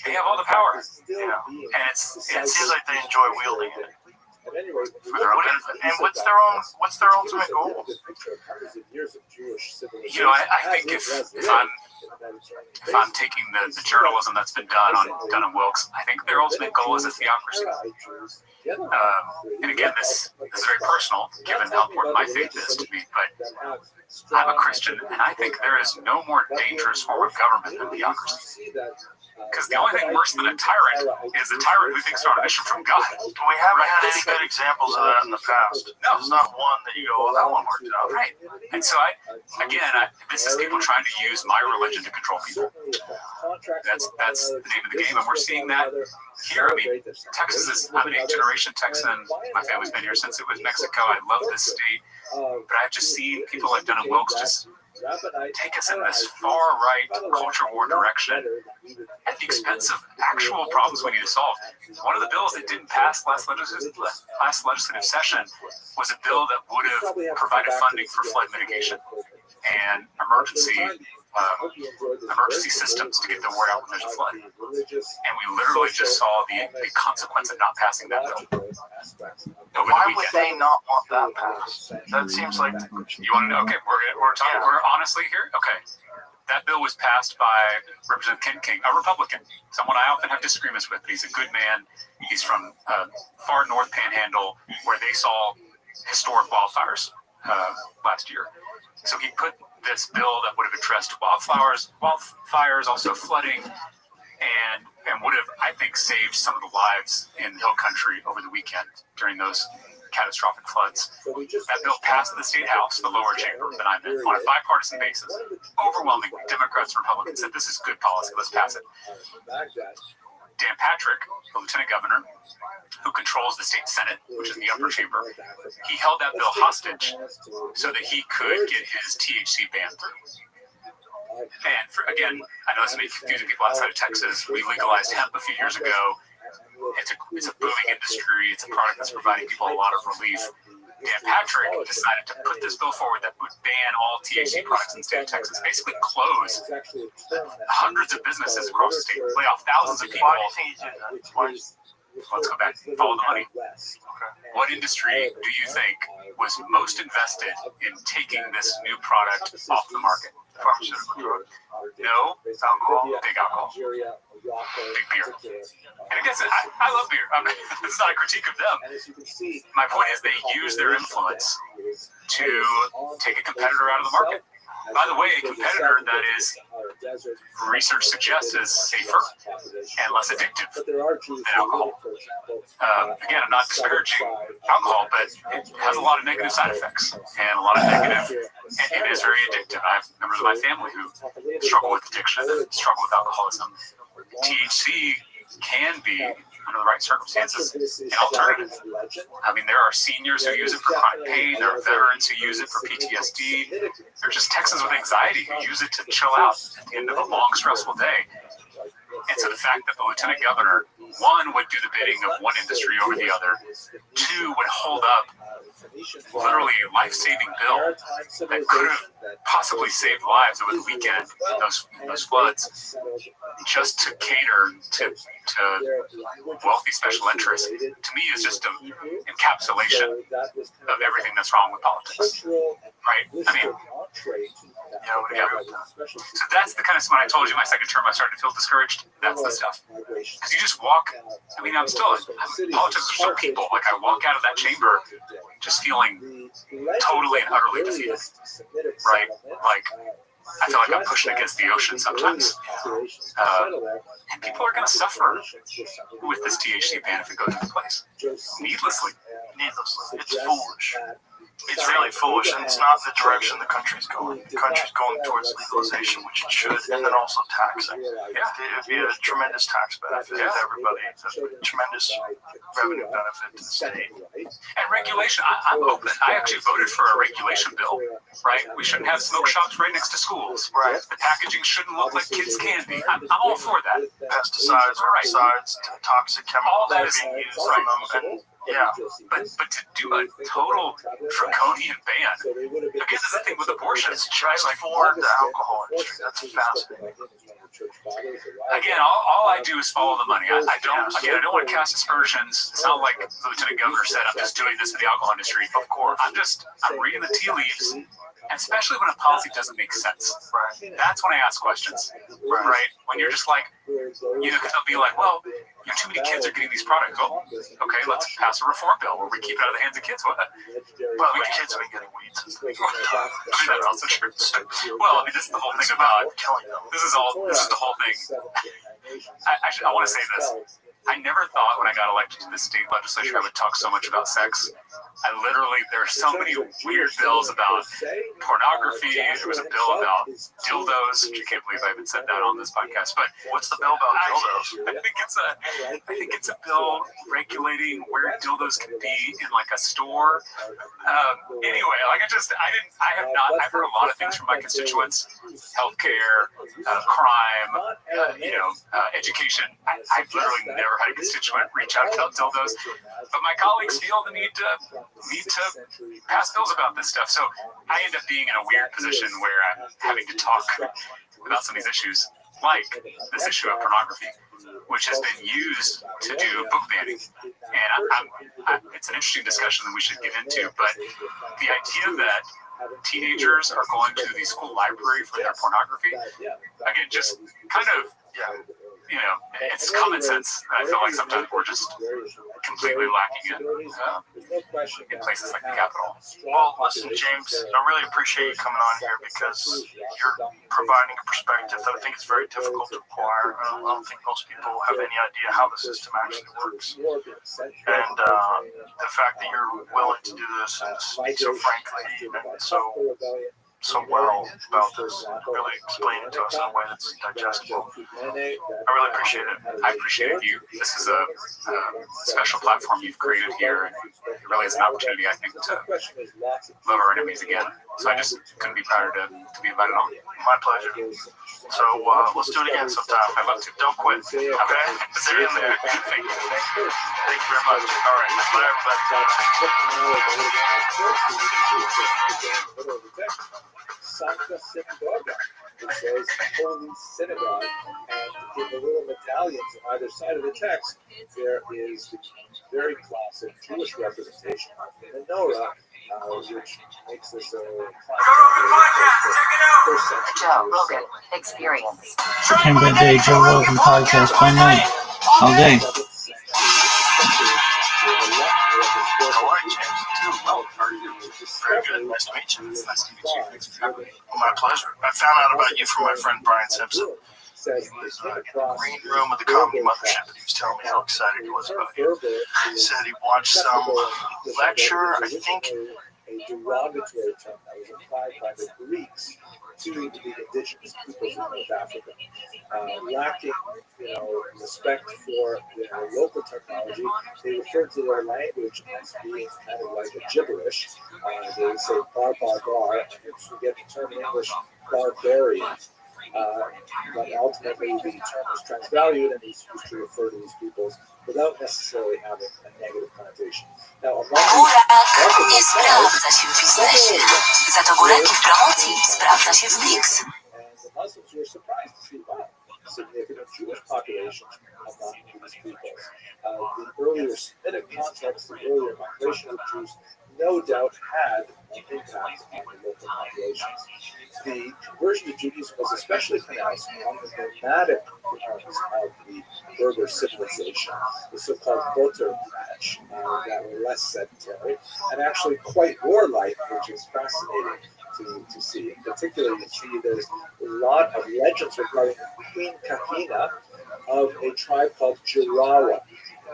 They have all the power. And it seems like they enjoy wielding it. For their own benefit. And what's their ultimate goal? I think if I'm taking the journalism that's been done on Dunham Wilkes, I think their ultimate goal is a theocracy. And again, this is very personal, given how important my faith is to me, but I'm a Christian, and I think there is no more dangerous form of government than theocracy. Because the only thing worse than a tyrant is a tyrant who thinks they're on a mission from God. We haven't had any good examples of that in the past. No. There's not one that you go, well, that one worked out. Right. And so, this is people trying to use my religion to control people. That's the name of the game, and we're seeing that here. I mean, Texas is, I'm an 8th-generation Texan. My family's been here since it was Mexico. I love this state. But I've just seen people like Dunham Wilkes just take us in this far-right culture war direction at the expense of actual problems we need to solve. One of the bills that didn't pass last legislative session was a bill that would have provided funding for flood mitigation and emergency systems to get the word out when there's a flood. And we literally just saw the consequence of not passing that bill. Why would they not want that passed? That seems like... You want to know? Okay, we're honestly here? Okay. that bill was passed by Representative Ken King, a Republican, someone I often have disagreements with, but he's a good man. He's from far north Panhandle, where they saw historic wildfires last year. So he put this bill that would have addressed wildfires, also flooding, and would have, I think, saved some of the lives in Hill Country over the weekend during those catastrophic floods. That bill passed the state house, the lower chamber that I'm in, on a bipartisan basis. Overwhelmingly, Democrats and Republicans said, this is good policy, let's pass it. Dan Patrick, the lieutenant governor, who controls the state Senate, which is the upper chamber, he held that bill hostage so that he could get his THC ban through. And again, I know this may confuse people outside of Texas. We legalized hemp a few years ago. It's a booming industry. It's a product that's providing people a lot of relief. Dan Patrick decided to put this bill forward that would ban all THC products in the state of Texas, basically close hundreds of businesses across the state, lay off thousands of people. Why do you think he did that? Let's go back. Follow the money. What industry do you think was most invested in taking this new product off the market? Pharmaceutical drug? No. Alcohol. Big alcohol. Big beer. And I guess I love beer. I mean, this is not a critique of them. My point is they use their influence to take a competitor out of the market. By the way, a competitor that is, research suggests, is safer and less addictive than alcohol. Again, I'm not disparaging alcohol, but it has a lot of negative side effects and a lot of negative, and it is very addictive. I have members of my family who struggle with addiction and struggle with alcoholism. THC can be, under the right circumstances, an alternative. I mean, there are seniors who use it for chronic pain. There are veterans who use it for PTSD. There are just Texans with anxiety who use it to chill out at the end of a long, stressful day. And so the fact that the lieutenant governor, one, would do the bidding of one industry over the other, two, would hold up literally a life-saving bill that could have possibly saved lives over the weekend in those floods, just to cater to wealthy special interests, to me is just an encapsulation of everything that's wrong with politics, right? I mean, so that's the kind of stuff. When I told you my second term I started to feel discouraged, that's the stuff. Because you just walk, I mean, politics are so people. Like, I walk out of that chamber just feeling totally and utterly defeated, right? Like, I feel like I'm pushing against the ocean sometimes. And people are going to suffer with this THC ban if it goes into place. Needlessly. It's foolish. It's really foolish, and it's not the direction the country's going. The country's going towards legalization, which it should, and then also taxing. Yeah, it would be a tremendous tax benefit to everybody. It's a tremendous revenue benefit to the state. And regulation, I'm open. I actually voted for a regulation bill, right? We shouldn't have smoke shops right next to schools. Right. The packaging shouldn't look like kids' candy. I'm all for that. Pesticides, herbicides, toxic chemicals all that is being used on them, and yeah. But to do a total draconian ban, again, this is the thing with abortion. It's just for the alcohol industry. That's fascinating. Again, all I do is follow the money. I don't want to cast aspersions. It's not like the lieutenant governor said, I'm just doing this for the alcohol industry. Of course. I'm reading the tea leaves, and especially when a policy doesn't make sense. Right. That's when I ask questions. Right? When you're just like, because they'll be like, well, too many kids are getting these products. Oh, okay, let's pass a reform bill where we keep it out of the hands of kids. What? Well, the kids have been getting weed since they that's also true. Well, I mean, this is the whole thing about this is the whole thing. I want to say this. I never thought when I got elected to the state legislature I would talk so much about sex. There are so many weird bills about pornography. There was a bill about dildos, which I can't believe I even said that on this podcast. But what's the bill about dildos? I think it's a bill regulating where dildos can be in like a store. Anyway, I've heard a lot of things from my constituents: healthcare, crime, education. I've literally never had a constituent reach out about dildos, but my colleagues feel the need to pass bills about this stuff. So I end up being in a weird position where I'm having to talk about some of these issues, like this issue of pornography, which has been used to do book banning. And it's an interesting discussion that we should get into, but the idea that teenagers are going to the school library for their pornography. Again, just kind of, it's common sense. I feel like sometimes we're just completely lacking in places like the Capitol. Well, listen, James, I really appreciate you coming on here because you're providing a perspective that I think is very difficult to acquire. I don't think most people have any idea how the system actually works. And the fact that you're willing to do this and speak so frankly and so well about this, really explain it to us in a way that's digestible. I really appreciate it. I appreciate you. This is a special platform you've created here, and it really is an opportunity, I think, to love our enemies again. So I just couldn't be prouder to be invited on. My pleasure. So let's do it again sometime. I'd love to. Don't quit. Okay? Stay in there. Thank you. Thank you very much. All right. Bye, everybody. Santa Synagoga, which says Holy Synagogue, and in the little medallions on either side of the text, there is the very classic Jewish representation of the menorah, which makes this a first century Joe Rogan Experience. September Day Joe Rogan podcast by night, all day. Very good. Nice to meet you. Nice to meet you. Thanks for having me. Well, my pleasure. I found out about you from my friend Brian Simpson. He was in the green room of the comedy mothership, and he was telling me how excited he was about you. He said he watched some lecture, I think. A derogatory term that was applied by the Greeks to the indigenous peoples of North Africa, lacking, respect for their local technology. They refer to their language as being kind of like a gibberish. They say bar, bar, bar, and if you get the term in English, barbarian. But ultimately, the term is transvalued and is used to refer to these peoples without necessarily having a negative connotation. Now, Burak nie sprawdza się w biznesie, za to buraki w promocji sprawdza się w Wix. And the Muslims were surprised to see significant Jewish populations among these peoples. The earlier Semitic context, the earlier migration of Jews, no doubt had an impact on the local populations. The conversion to Judaism was especially pronounced among the nomadic forms of the Berber civilization, the so-called Boter branch, that were less sedentary and actually quite warlike, which is fascinating to see. In particular, you see there's a lot of legends regarding Queen Kahina of a tribe called Jarawa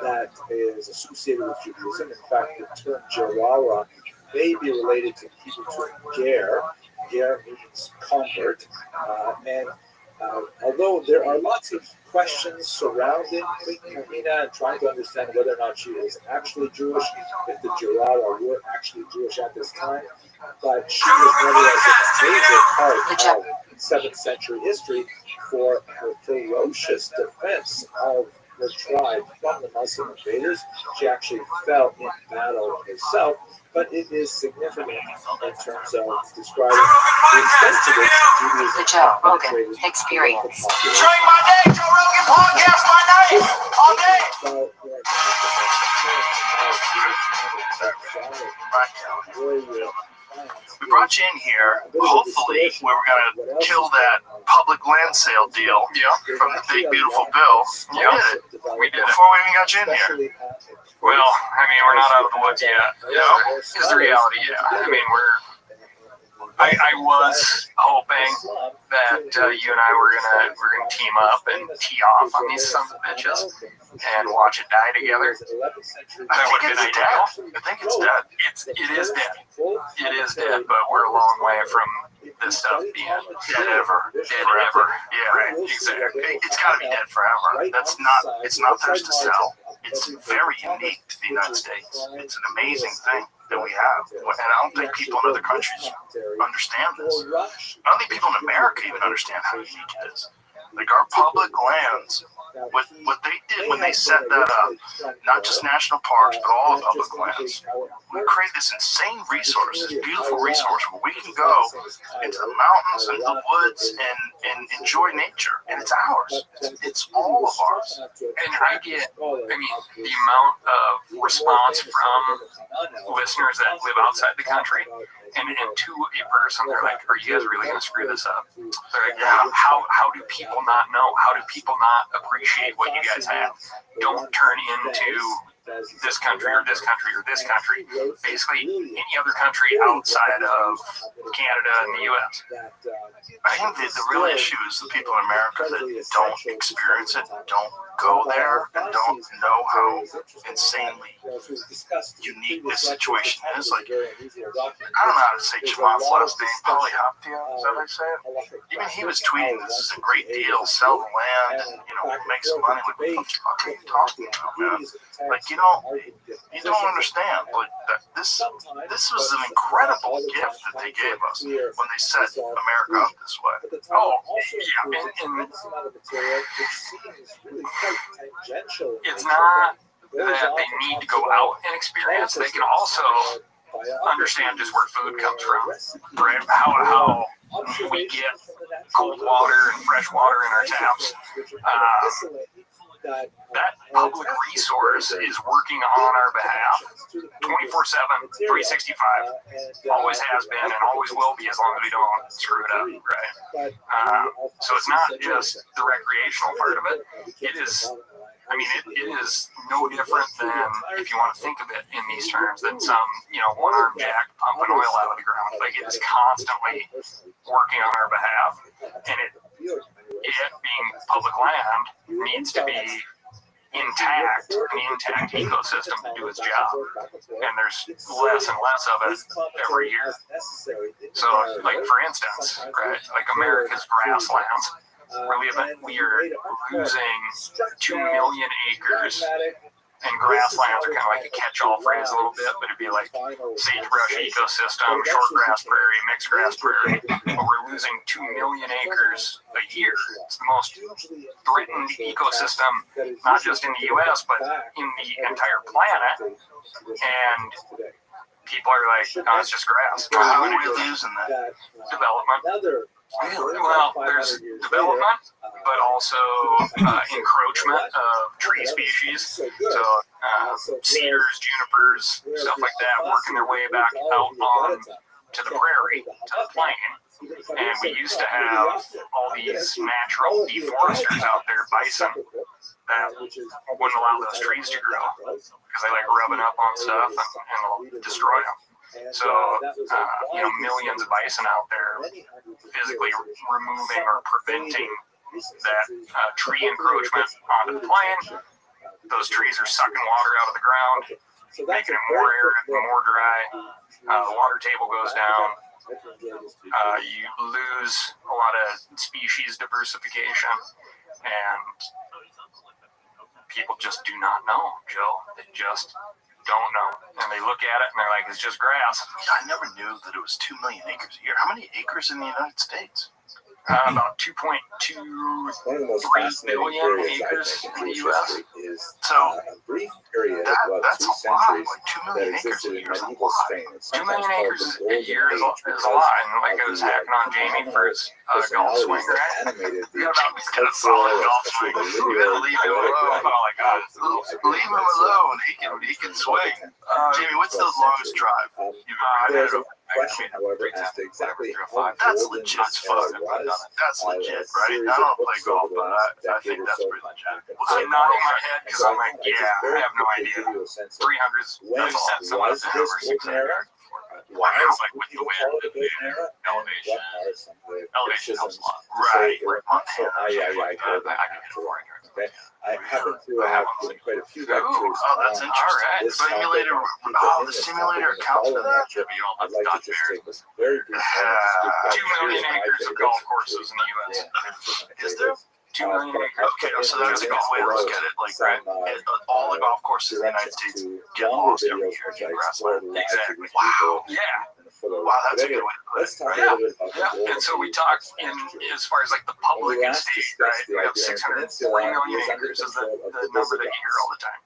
that is associated with Judaism. In fact, the term Jarawa may be related to the Hebrew term ger. Ger means convert. And although there are lots of questions surrounding Queen Kahina and trying to understand whether or not she is actually Jewish, if the Jarawa were actually Jewish at this time, but she was nevertheless a major part of 7th century history for her ferocious defense of her tribe from the Muslim invaders. She actually fell in battle herself, but it is significant in terms of describing the extent to which Judaism The Joe Rogan Experience. During my day, Joe Rogan podcast by night, all day. We brought you in here, hopefully, where we're going to kill that public land sale deal from the big, beautiful bill. We did it. Before we even got you in here. Well, I mean, we're not out of the woods yet. Is the reality, I mean, I was hoping that you and I were gonna team up and tee off on these sons of bitches and watch it die together. That would have been ideal. I think it's dead. It is dead. It is dead, but we're a long way from this stuff being dead ever. Dead forever. Yeah, right. Exactly. It's got to be dead forever. It's not theirs to sell. It's very unique to the United States. It's an amazing thing that we have. And I don't think people in other countries understand this. I don't think people in America even understand how unique it is. Like our public lands, what they did when they set that up, not just national parks, but all public lands, we create this insane resource, this beautiful resource where we can go into the mountains and the woods and enjoy nature, and it's ours. It's all of ours. And I mean, the amount of response from listeners that live outside the country, and to a person, they're like, "Are you guys really going to screw this up?" They're like, "Yeah, how do people not know? How do people not appreciate what you guys have? Don't turn into this country or this country or this country." Basically, any other country outside of Canada and the U.S. I think the real issue is the people in America that don't experience it, don't go there, and don't know how insanely unique this situation is. Like, I don't know how to say Chamath's last name, Polyhoptia, is that how I say it? Even he was tweeting, "This is a great deal, sell the land and, make some money." Like, what the fuck are you talking about, man? Like, you don't understand, but this was an incredible gift that they gave us when they set America up this way. Oh, yeah, and it's not that they need to go out and experience. They can also understand just where food comes from, right? How we get cold water and fresh water in our taps. That public resource is working on our behalf 24/7, 365. Always has been and always will be as long as we don't screw it up, right? So it's not just the recreational part of it. It is, it is no different than, if you want to think of it in these terms, than some, one-armed jack pumping oil out of the ground. Like, it is constantly working on our behalf, and it being public land needs to be intact, an intact ecosystem to do its job. And there's less and less of it every year. So, like, for instance, right, like America's grasslands, we are losing 2 million acres. And grasslands are kind of like a catch-all phrase a little bit, but it'd be like sagebrush ecosystem, shortgrass prairie, mixed grass prairie. But we're losing 2 million acres a year. It's the most threatened ecosystem, not just in the U.S., but in the entire planet. And people are like, "Oh, it's just grass." How are we losing that? Development. Well, there's development, but also encroachment of tree species. So cedars, junipers, stuff like that, working their way back out on to the prairie, to the plain. And we used to have all these natural deforesters out there, bison, that wouldn't allow those trees to grow because they like rubbing up on stuff and it'll destroy them. So, millions of bison out there physically removing or preventing that tree encroachment onto the plain. Those trees are sucking water out of the ground, making it more arid, more dry. The water table goes down. You lose a lot of species diversification, and people just do not know, Joe. They just don't know. And they look at it and they're like, "It's just grass." I never knew that it was 2 million acres a year. How many acres in the United States? About 2.23 billion acres in the U.S. So that's a lot. Like 2 million acres a year is a lot. 2 million acres a year is a lot. And like I was hacking on Jamie for his golf swing, right? He's got a solid golf swing. You gotta leave him alone. Oh my God. Leave him alone. He can swing. Jamie, what's the longest drive you've ever had? However, as to exactly how that's legit as fuck. That's legit, right? I don't play golf, but I think that's pretty legit. I'm nodding my head because I'm like, yeah, I have no idea. 300s, I've set someone up over 600. Wow. It's like with the wind and the elevation. Elevation helps a lot. Right. I can hit 400. I happen to have quite a few lectures. Oh, that's interesting. Simulator. Oh, the simulator accounts for that? I'd like to just take this very brief 2 million acres of golf courses in the U.S. Is there? 2 million acres. Okay, so that's a good way to look at it. Like, all the golf courses in the United States get lost every year in grassland. Exactly. Wow. Yeah. Wow, that's a good way to put it. Yeah. And so we talk as far as like the public estate, right? We have 640 million acres is the number that you hear all the time.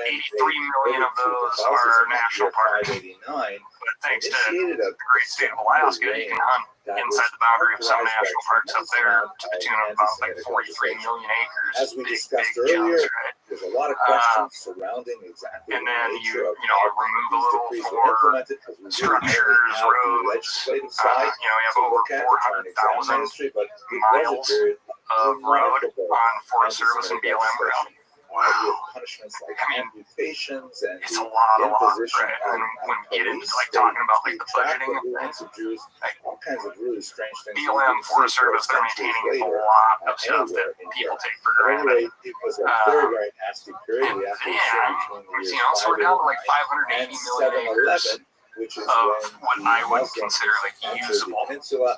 83 million of those are national parks. But thanks to the great state of Alaska, you can hunt inside the boundary of some national parks up there to the tune of about like 43 million acres. As we big discussed chunks, earlier, right? there's a lot of questions surrounding exactly And then the you nature of remove a little decrees for implemented, because we structures, really have the roads. legislative side You have to over look at, to try and examine 400,000 ministry, but it was miles a period of road remarkable on Forest Service and anti-Semitic BLM ground. legislation. With punishments like I mean, amputations and it's the a lot, imposition right? And of when we get into police like talking about like the track budgeting the of movements things, of Jews, like all kinds of really strange things. BLM, Forest Service, they're maintaining a lot of stuff that people take for But granted. anyway, it was a very, very nasty period. And We have to then, between the years so we're down to like 589 580 and million acres 711, which is of when what the I would Muslims consider like entered the usable. peninsula,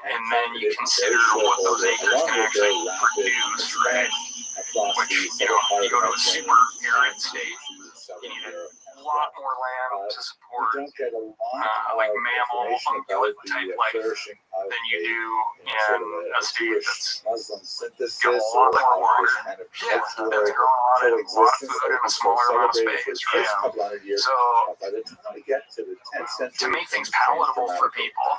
And then you consider what those acres can actually produce, right? Which, you go to a super arid state, you need a lot more land to support don't get a lot like of mammal information ungulate about type the life flourishing of than you do sort in of a state that's Muslim synthesis got a lot more water. this kind of That's cultural growing a lot of coexistence food in that a was smaller amount of celebrated for space, the first right? couple hundred years. So By the time we get to the 10th century, to make things changed palatable for dramatically. people,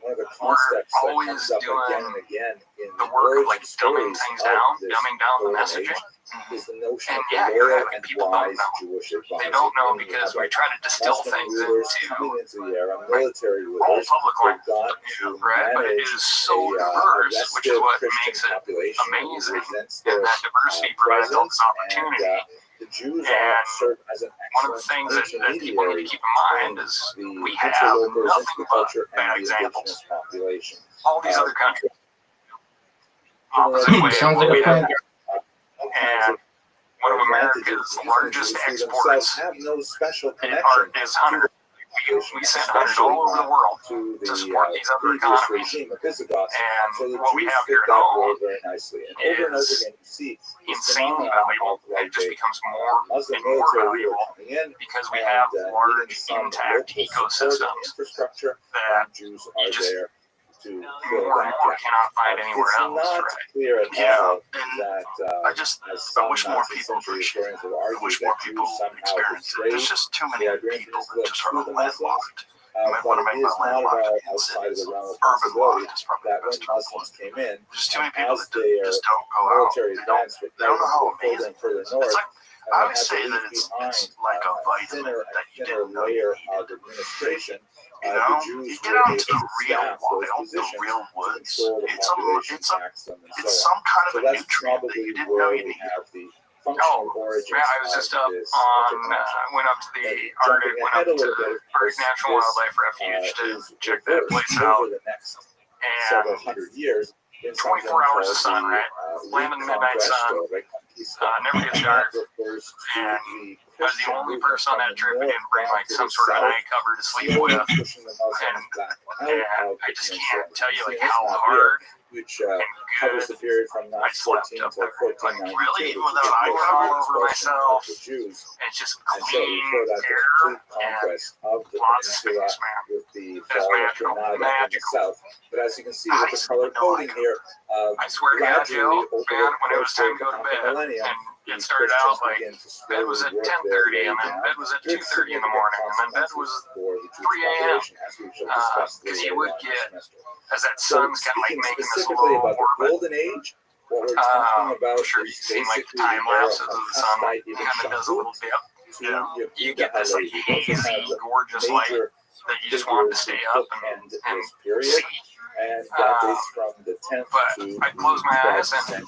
One of the we're concepts that always comes up doing again and again in the work of like origin dumbing stories things of down, this dumbing down the golden messaging. age is the notion And of yeah, the you're loyal right, and people don't wise know. Jewish advisor. They don't know Meaning because you we have try to distill Muslim things rulers into coming into the era, like military all rulers public who've land, got to right? But it manage is so a diverse, which is restive what Christian makes it population who amazing. resents And their that diversity provides all presence, this opportunity. and the Jews And serve as an one of the things that people need to keep in mind is we have nothing but bad examples. Population. All these other countries, opposite way of what we have here. And one of America's largest exports have no special in art is hunters. We send hunters all over the world to support these other economies. And what we have here at home is insanely valuable. And it just becomes more and more valuable because we have large, intact ecosystems that you just more and more cannot find anywhere else, right? Yeah, and I wish more people appreciate it. I wish more people experience it. There's just too many people that just are landlocked. You might want to make my landlocked in cities. Urban locked is probably the best term for it. There's too many people that just don't go out. They don't know how amazing it is. It's like, I would say that it's like a vitamin that you didn't know you needed. You know, you get out into the real wild, the real woods. It's some kind of a nutrient that you didn't know you needed. Oh, man, I was just up on, went up to the Arctic, went up to Arctic National Wildlife Refuge to check that place out. And 24 hours of sun, right? Land in the midnight sun. Never gets dark. And I was the only person on that trip who didn't bring like some sort of eye cover to sleep with. And I just can't tell you like how hard which covers the period from 1914 until 1492. Really, even without eye cover all over myself, it's just clean air and lots of space, man. With the That's fall of magical. Granada in the south. But as you can see with the color coding here, I swear to God, Joe, man, when it was time to go to bed, and it started out like bed was at 10:30, and then bed was at 2:30 in the morning, and then bed was 3 a.m. Because you would get, as that sun's kind of like making this little about the orbit. golden age, what we're talking about I'm sure you've seen like time lapses of the sun kind of does a little dip. Yeah. You get this like hazy, gorgeous light that you just want to stay up and see. And that dates from the 10th But to I close my eyes and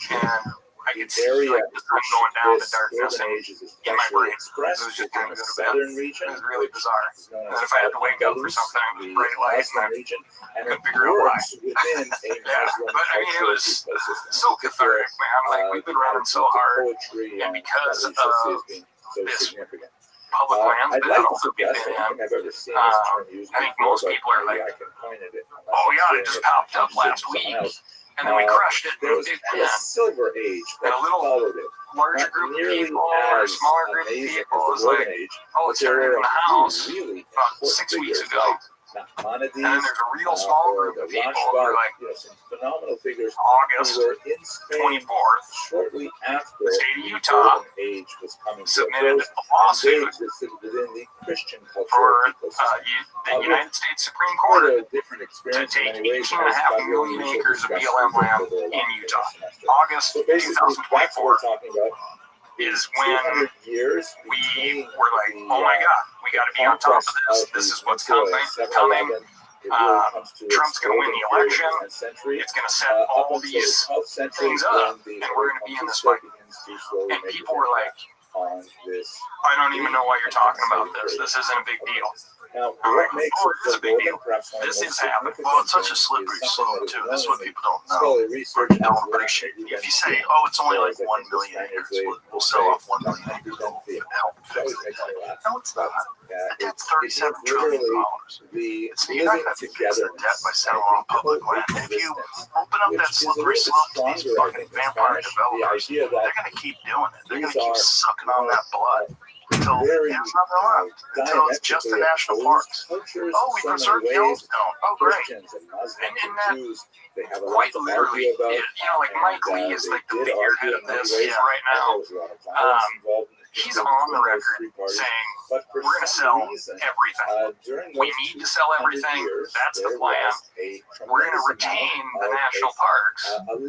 I could see like the sun going down to darkness in my brain. It was just going to go to bed. It was really bizarre. And then if I had to wake up for something, it was bright light, and I couldn't figure out why. Yeah, but I mean, it was so cathartic, man. Like, we've been running so hard, and because of this public lands that I've also been in, I think most people are like, oh yeah, it just popped up last week. And then we crushed it in Big Ten. Silver Age, And a little larger group of people or a smaller group of people was like, oh, it's started in the house about 6 weeks ago. Nachmanides, And then there's a real small group of people who are like, some phenomenal figures August who were in Spain 24th, shortly after the state of the Utah golden age was coming to a submitted close, a and lawsuit they existed within the Christian for cultural ecosystem. the United States Supreme Quite Court a different to experience in take many ways. 18.5 million acres of BLM land in Utah. August So basically, that's what 2024 we're talking about. is when 200 years we between were like, the, oh my God, we got to be on top of this. This is what's coming. Trump's going to win the election. It's going to set all these things up, and we're going to be in this fight. And people were like, I don't even know why you're talking about this. This isn't a big deal. Now, I'm like, what makes oh, it it is a big deal. perhaps one of the This most is happening. significant Well, it's such a things slippery is slope, something too. that This is what people don't know. scholarly research Don't has appreciate it. led If you say, oh, it's only like to 1 million acres, we'll sell off 1 million acres to help fix it. No, it's not. That's $37 trillion. It's you guys have to fix the debt by selling off public land. And if you open up that slippery slope to these fucking vampire developers, they're going to keep doing it. They're going to keep sucking on that blood until there's nothing left, until it's just the national parks. Oh, we preserve Yellowstone. Oh, great. And that, quite literally, like Mike Lee is like the figurehead of this right now. He's on the record saying, we're going to sell everything. We need to sell everything. That's the plan. We're going to retain the national parks. And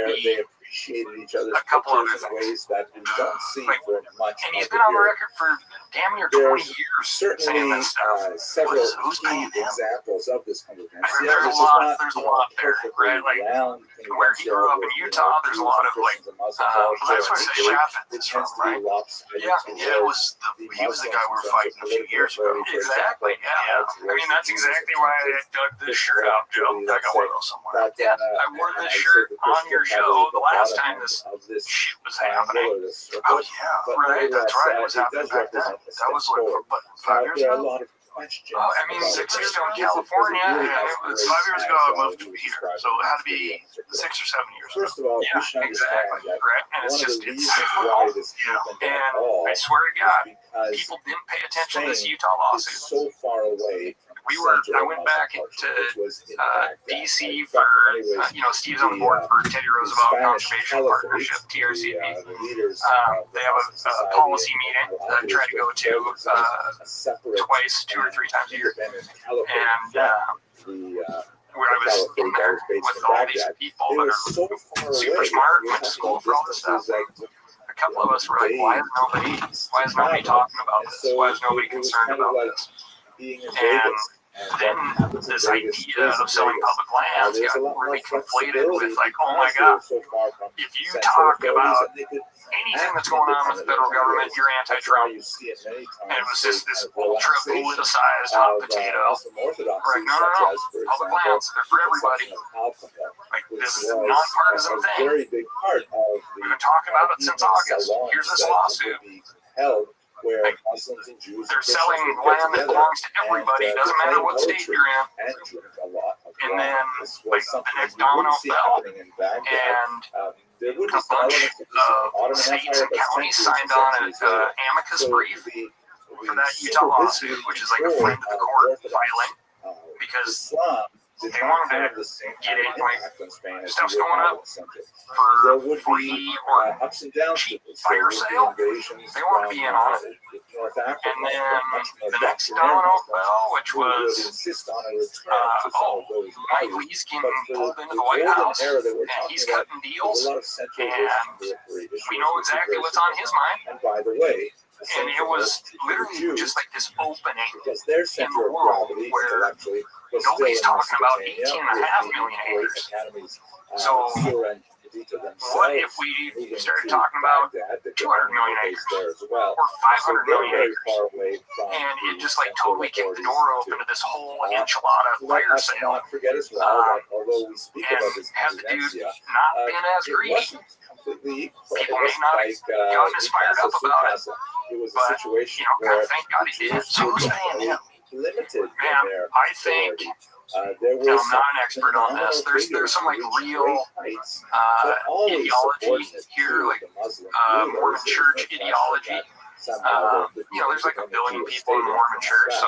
maybe a couple other things. And he's been on the record for damn near 20 years saying this stuff. Several Who's paying him? examples of this kind of thing. There's a lot there, right? Like where he grew up in Utah, there's a lot of like, that's where the Chaffetz is from, right? Yeah, he was the guy we were fighting a few years ago. Exactly, yeah. I mean, that's exactly why I dug this shirt out, Joe. I got one of those somewhere. Yeah, I wore this shirt on your show the last time this shit was happening. Oh, yeah, right, that's right. It was happening back then. That was like, what, 5 years ago? Oh, I mean, 6 years ago in California, and it was 5 years ago I moved to here, so it had to be 6 or 7 years ago. First of all, yeah, exactly, right? And it's just, it's why cyclical. this And I swear to God, people didn't pay attention to this Utah lawsuit. So far away. I went back into DC for, Steve's on the board for Teddy Roosevelt Conservation Partnership, TRCP. They have a policy meeting that I try to go to twice, 2 or 3 times a year. And where I was in there with all these people that are super smart, went to school for all this stuff. A couple of us were like, why is nobody talking about this? Why is nobody concerned about this? And then this idea of selling public lands got really conflated with like, oh my God, if you talk about anything that's going on with the federal government, you're anti-Trump. And it was just this ultra politicized hot potato. We're like, no, public lands, they're for everybody. Like, this is a nonpartisan thing. We've been talking about it since August. Here's this lawsuit. Like, they're selling land that belongs to everybody. It doesn't matter what state you're in. And then, like, the next domino fell, and a bunch of states and counties signed on an amicus brief for that Utah lawsuit, which is like a friend of the court filing, because they wanted to get it, like, stuff's going up for free or fire sale. They want to be in on it. And then the next domino fell, which was, Mike Lee's getting pulled into the White House, and he's cutting deals, and we know exactly what's on his mind. And it was literally just like this opening in the world where nobody's talking about 18.5 million acres. So what if we started talking about 200 million acres or 500 million acres? And it just like totally kicked the door open to this whole enchilada fire sale. And had the dude not been as greedy, people may not have gotten as fired up about it. But, kind of thank God he did. So who's paying him? Man, I think, I'm not an expert on this. There's some like real ideology here, like Mormon church ideology. There's like 1 billion people in the Mormon church, so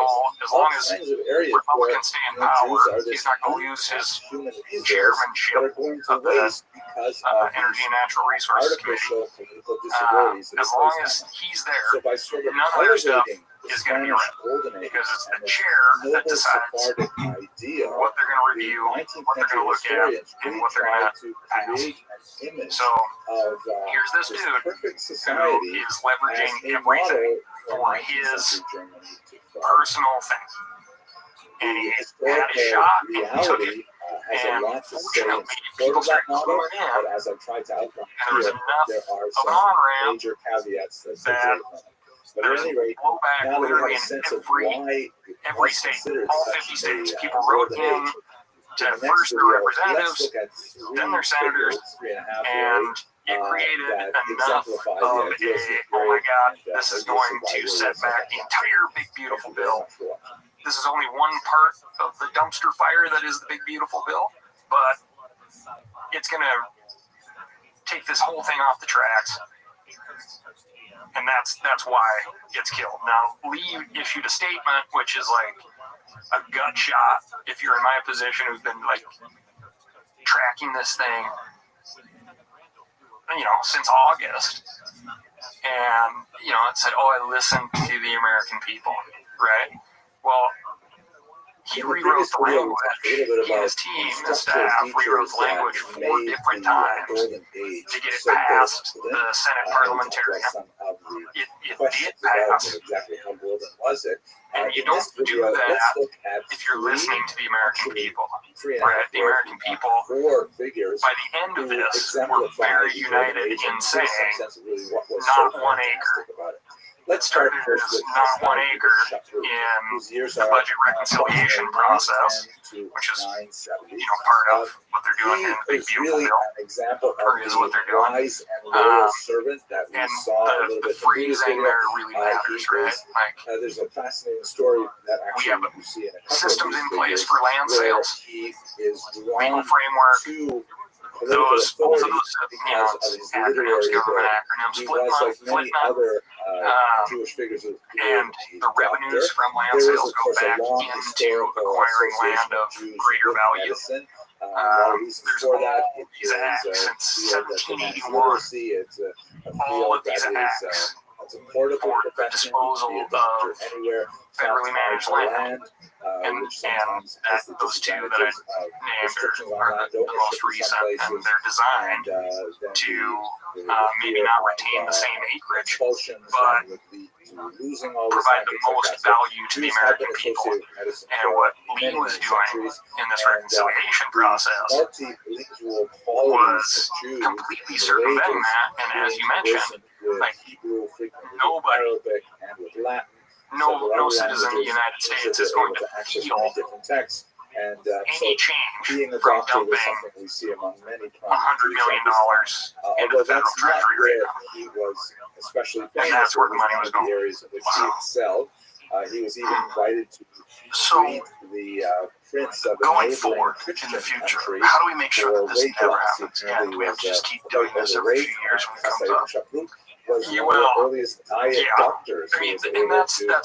as long as Republicans stay in power, he's not going to lose his chairmanship of the Energy and Natural Resources Committee. As long as he's there, none of their stuff is going to be read, because it's the chair that decides what they're going to review, what they're going to look at, and what they're going to pass. So here's this dude who is leveraging everything for his personal thing. And he had a shot and he took it. And fortunately, people started pouring in, as I've tried to outline, and there was enough there are of an on-ramp major caveats that that but there's at any rate, blowback now that we have literally a in sense of every state, all 50 states. People wrote in to first their representatives, then their senators, and it created enough of a, oh my God, this is going to set back the entire big beautiful bill. This is only one part of the dumpster fire that is the big beautiful bill, but it's going to take this whole thing off the tracks, and that's why it's killed. Now, Lee issued a statement, which is like a gut shot. If you're in my position, who's been like tracking this thing, since August, and it said, "Oh, I listened to the American people," right? Well, he rewrote the language. He and his team, his staff, rewrote the language 4 different times to get it past the Senate parliamentarian. It did pass. And you don't do that if you're listening to the American people. Right? The American people, by the end of this, were very united in saying, not 1 acre. It started as not 1 acre in the budget reconciliation process, which is, part of what they're doing in the Big Beautiful Bill, or is what they're doing. And the phrasing there really matters, right? Like, there's a fascinating story that we actually have you see in a couple systems of in these place figures for land where sales, he is legal drawn framework, to both of those, because of his acronyms, literary government ability. acronyms, He flip was, like many nut, other Jewish figures of and the revenues from land there sales is, of go course, a back long into historical acquiring land association of Jews greater with value. medicine. A lot of reasons There's for all that. these acts since field that demands 1781. literacy. It's a All field of these that acts is it's a portable for the profession. disposal You can be a doctor of anywhere. federally managed land. And which sometimes has the those two that I disadvantages of named restrictions on are land the most ownership in recent, some and places, they're designed then to the maybe fear not of, retain the same acreage, expulsions but that would lead to losing all provide the things like most that. So value to the Jews have American been people. associated with medicine And for what many, Lee was many doing centuries. in this And, reconciliation process multilingual qualities was of Jews completely circumventing that. And as you mentioned, like, Hebrew, frequently nobody, with Arabic, and with Latin. no citizen in the United States is going to access feel many different texts. And any change being a from doctor was dumping something we see among many $100 million into although the federal that's not treasury right where now. he was especially And famous. that's where the It was money one was of the going. areas in which he excelled. He was even invited to So, greet the prince of a going neighboring forward Christian in the future, country how do we make sure for that this weight never loss. happens It again? Do we have to just keep doing this every few years when it comes up? Was Yeah, one of well, the earliest diet yeah. doctors. I who mean, was and able that's to, the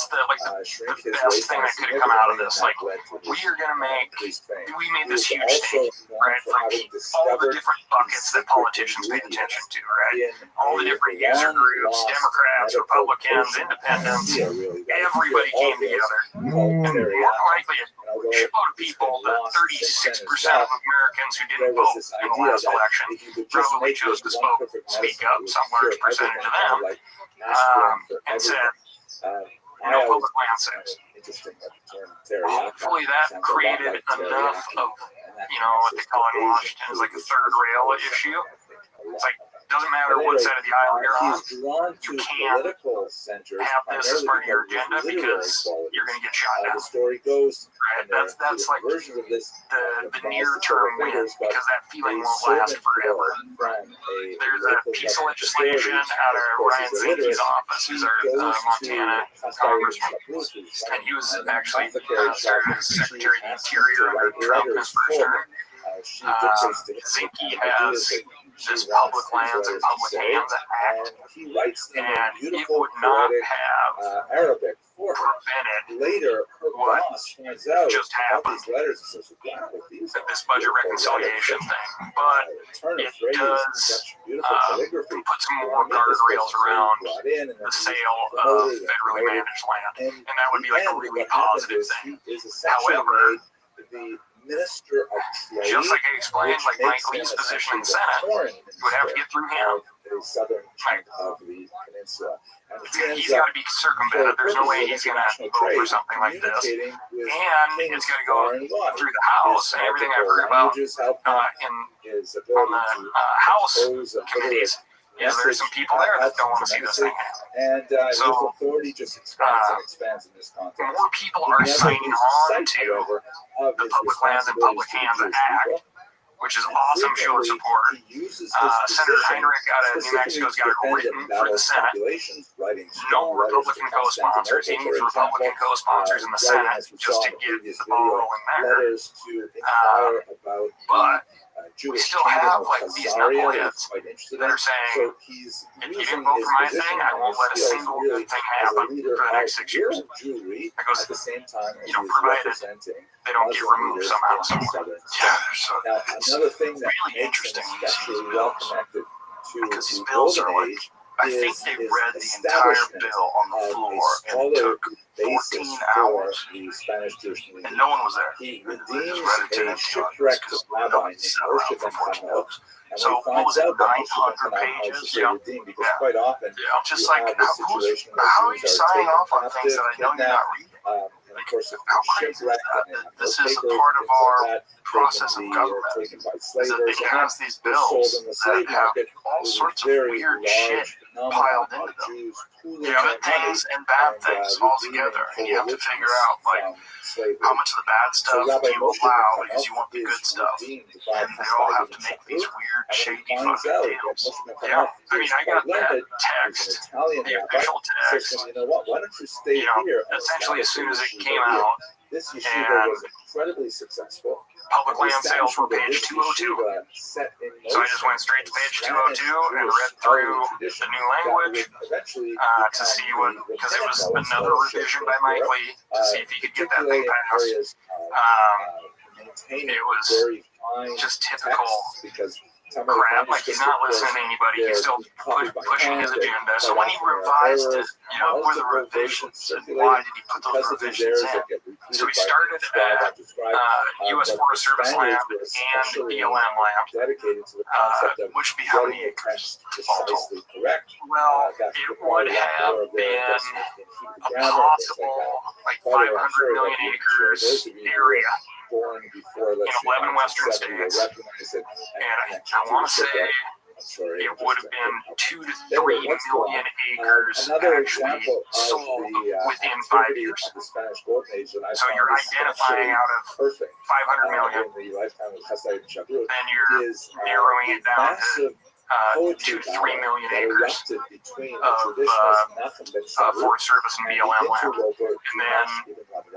shrink the his best weight thing by that could have come out of this. Like, significantly, we are gonna make, increased fame. we made this He huge was thing, also known right? for From having all the discovered different buckets that politicians pay attention to, right? All the different user groups, Democrats, Republicans, Independents, everybody came together. And more than likely, a shitload of people, the 36% of Americans who didn't vote in the last election, probably chose to speak up, some large percentage of them, and said, no public land sales. Hopefully that created enough of, what they call in Washington is like a third rail issue. It's like, doesn't matter what side of the aisle you're on, you can't have this as part of your agenda because you're going to get shot down. Right? That's like the near-term win, because that feeling won't last forever. There's a piece of legislation out of Ryan Zinke's office, who's our Montana congressman, and he was actually started as Secretary of the Interior under Trump in his first term. Zinke has this Public Lands and Public Hands Act, and it would not have prevented what just happened, this budget reconciliation thing, but it does put some more guardrails around the sale of federally managed land, and that would be like a really positive thing. However, minister of trade, Just like I explained, like Mike makes him Lee's position in the essentially Senate, foreign you would have to get through him. of the southern chunk of the peninsula. And He's got to be circumvented. There's no way he's going to vote for something like this. And it's got to go through the House. And everything I've heard about on the House committees is there's some people there that don't want to see this thing happen. And so his authority just expands and expands in this context. More people are signing on to the Public Lands and Public Hands Act, which is awesome show of support. Senator Heinrich out of New Mexico's got it written for the Senate. No Republican co-sponsors. He needs Republican co-sponsors in the Senate just to get the ball rolling there. But we still have like these knuckleheads that are saying, if you didn't vote for my thing, I won't let a single good thing happen for the next 6 years. Because, provided they don't get removed somehow somewhere. Yeah, so it's really interesting when you see these bills. Because these bills are like, I think they read the entire bill on the floor and it took 14 hours, and no one was there. They just read it to an empty audience because nobody sat around for 14 hours. So what was it, 900 pages? Yeah. Just like, how are you signing off on things that I know you're not reading? Like, how crazy is that? This is a part of our process of government. Is that it has these bills that have all sorts of weird shit piled into them. Good things and bad things all together. And you have to figure out, like, how much of the bad stuff do you allow because you want the good stuff. And they all have to make these weird, shady fucking deals. Yeah. I mean, I got that text, the official text, essentially as soon as it came out, this yeshiva was incredibly successful. Public land sales were page 202. So I just went straight to page 202 and read through the new language to see what, because it was another revision by Mike Lee to see if he could get that thing passed. It was just typical crap. Like, he's not listening to anybody. He's still pushing his agenda. So when he revised it, what were the revisions and why did he put those revisions in? So he started at U.S. Forest Service land and BLM land, which would be how many acres all told? Well, it would have been a possible, like, 500 million acres area in 11 western states, and I want to say it would have been 2 to 3 million acres actually sold within 5 years. So you're identifying out of 500 million, then you're narrowing it down to 2 to 3 million acres of Forest Service and BLM land. And then,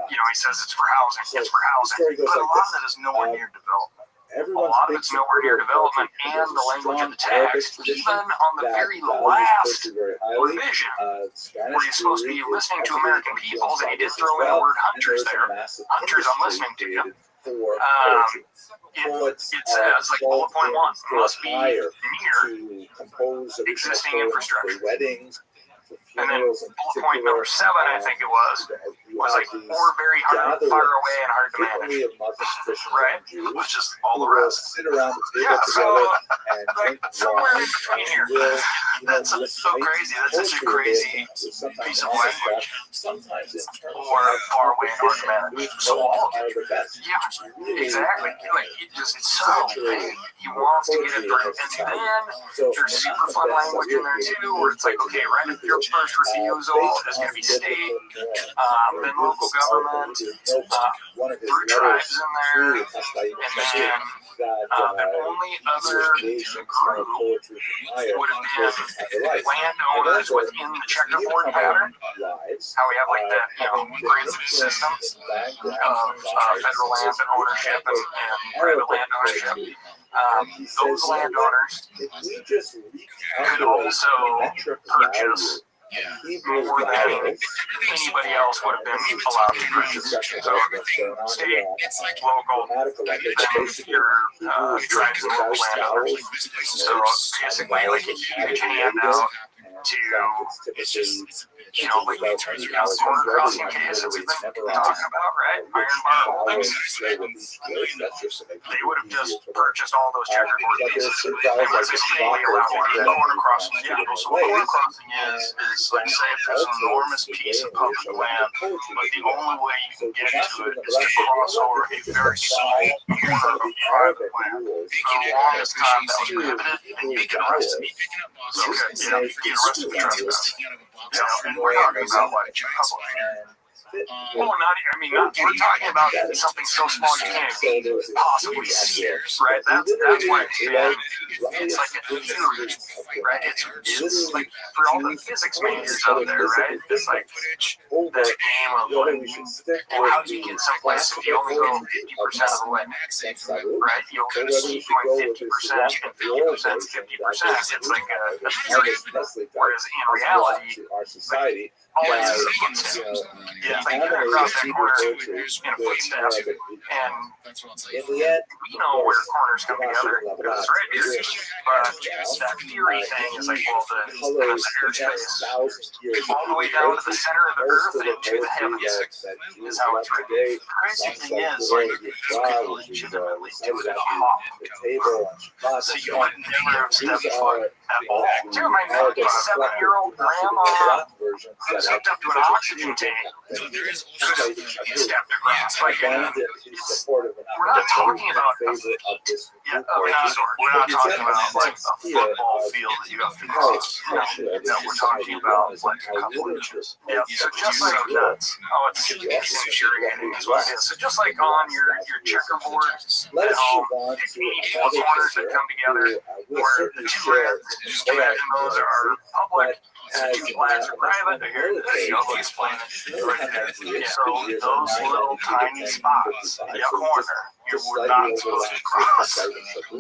he says it's for housing, but a lot of it is nowhere near development. A lot of it's nowhere near development, and the language of the text, even on the very last revision, where you're supposed to be listening to American peoples, and he did throw in the word hunters there. Hunters, I'm listening to you. It says, like, bullet point 1, must be near existing infrastructure. And then bullet point number 7, I think it was like, or very far away and hard to manage. Right? It was just all the rest. Yeah, so, like, somewhere in between here. That's so crazy. That's such a crazy piece of language. Or far away and hard to manage. So all of it. Yeah, exactly. Like, it's so big. He wants to get it through. And then there's super fun language in there too, where it's like, okay, right at your first refusal is going to be state, then local government, through tribes in there, and then the only other group would have been landowners within the checkerboard pattern. How we have, like, that, grid system of federal land ownership and private land ownership. Those landowners could also purchase more than anybody else would have been allowed to purchase. So state, local, then your tribes and local landowners. So basically, like, a huge handout it's just, like the corner crossing case that we've been talking about, right? Iron Bar Holdings, they would have just purchased all those checkerboard pieces. They would have simply allowed one of the corner crossing. Yeah, so what corner crossing is like, say if there's an enormous piece of public land, but the only way you can get to it is to cross over a very small corner of private land. For the longest time, that was prohibited, and you get arrested. So, you get arrested for trespassing. And we're talking about like we're talking about something so small you can't possibly see it, right? That's why it's like a theory, right? It's like for all the physics majors out there, right? It's like this game of like, well, how do you get someplace if you only go 50% of the way, right? You only keep going 50% and 50% is 50%. It's like a theory, whereas in reality, like, all it is a footstep. Yeah, like you're across that corner in a footstep, and we know where corners come together because it's right here. But that theory thing is like, well, the airspace all the way down to the center of the earth and to the heavens is how it's written. The crazy thing is, like, you could legitimately do it in a hop. So you would never have stepped foot at all. Do you remind me of a 7-year-old grandma who's hooked up to an oxygen tank? Stepped across. Like, we're not talking about we're not talking about like a football field that you have to cross. No, we're talking about like a couple of inches. Yeah. So just like nuts. Oh, it's infuriating as well. So just like on your checkerboard at home, any four corners that come together where the two reds, just imagine those are public. Two flags are private. Here, I'll explain it. So those little tiny spots in the corner, you were not supposed to cross.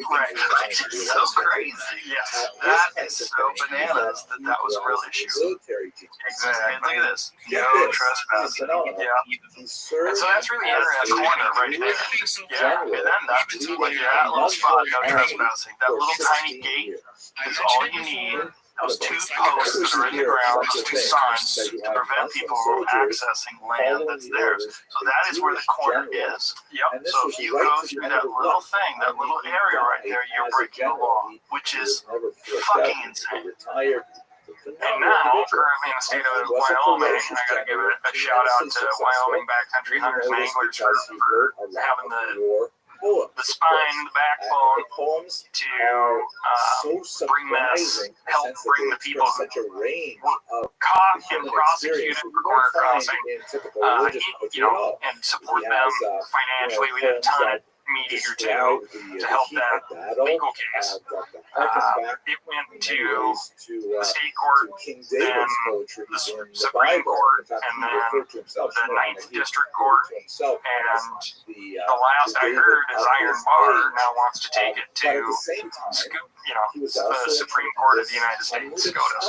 Right. It's so crazy. Yes. That is so bananas that was a real issue. Exactly. Look at this. No trespassing. Yeah. And so that's really interesting corner right there. Yeah. And then that's like that little spot, no trespassing. That little tiny gate is all you need. Those two posts that are in the ground, those two signs to prevent people from accessing land that's theirs. So that is where the corner is. Yep. So if you go through that little thing, that little area right there, you're breaking the law, which is fucking insane. And now, currently in the state of Wyoming, I gotta give a shout out to Wyoming backcountry hunters and anglers for having the spine, the backbone to bring this, help bring the people who were caught and prosecuted for corner crossing, and support them financially. We did a ton of meeting or two to help that legal case. It went to the state court, then the Supreme Court, and then the 9th District Court, and the last I heard is Iron Bar now wants to take it to the Supreme Court of the United States, SCOTUS,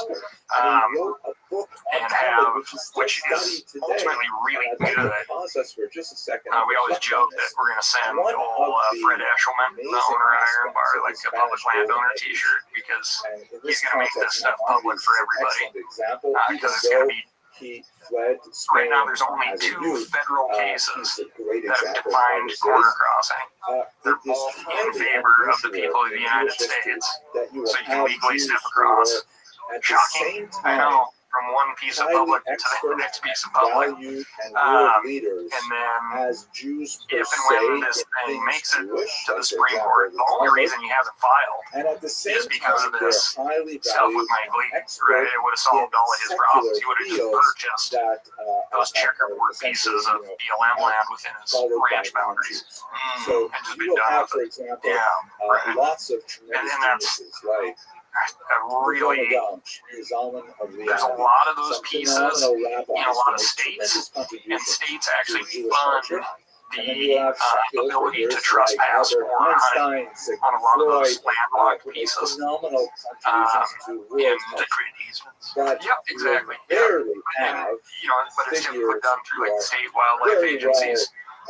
and have, which is ultimately really good. We always joke that we're going to send old Fred Eshelman, the owner of Iron Bar, like a public landowner t-shirt, because he's going to make this stuff public for everybody, because it's going to be, right now there's only 2 federal cases that have defined corner crossing. They're both in favor of the people of the United States, so you can legally step across. Shocking, I know, from one piece of public to the next piece of public. And then, if and when this thing makes it to the Supreme Court, the only reason he hasn't filed is because of this stuff with Mike Lee, right? It would have solved all of his problems. He would have just purchased those checkerboard pieces of BLM land within his ranch boundaries and just been done with it. Yeah, right. And then that's really, there's a lot of those pieces in a lot of states, and states actually fund the ability to trespass or hunt on a lot of those landlocked pieces in the create easements. Yep, exactly. Yeah. And, but it's typically done through like state wildlife agencies.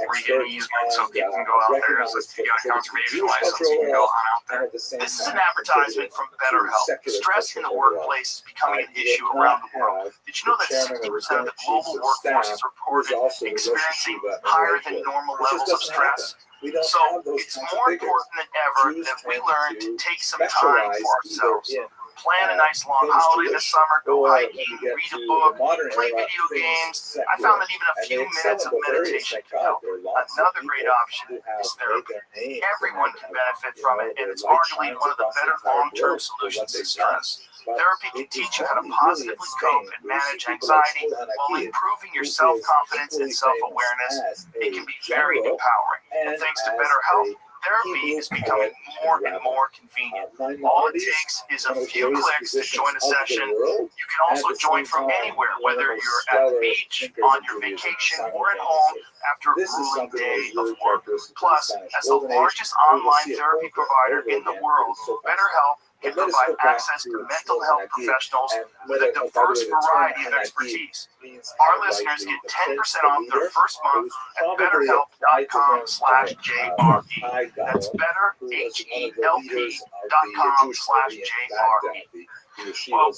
where you get an easement so people can go out there. As if you got a conservation license, you can go on out there. This is an advertisement from BetterHelp. Stress in the workplace is becoming an issue around the world. Did you know that 60% of the global workforce is reported experiencing higher than normal levels of stress? So it's more important than ever that we learn to take some time for ourselves. Plan a nice long holiday this summer, go hiking, read a book, play video games. I found that even a few minutes of meditation can help. Another great option is therapy. Everyone can benefit from it, and it's arguably one of the better long-term solutions to stress. Therapy can teach you how to positively cope and manage anxiety while improving your self-confidence and self-awareness. It can be very empowering. And thanks to BetterHelp, therapy is becoming more and more convenient. All it takes is a few clicks to join a session. You can also join from anywhere, whether you're at the beach, on your vacation, or at home after a grueling day of work. Plus, as the largest online therapy provider in the world, BetterHelp can provide access to mental health professionals with a diverse variety of expertise. Our listeners get 10% off their first month at betterhelp.com/JRE. That's betterhelp.com/JRE. Well,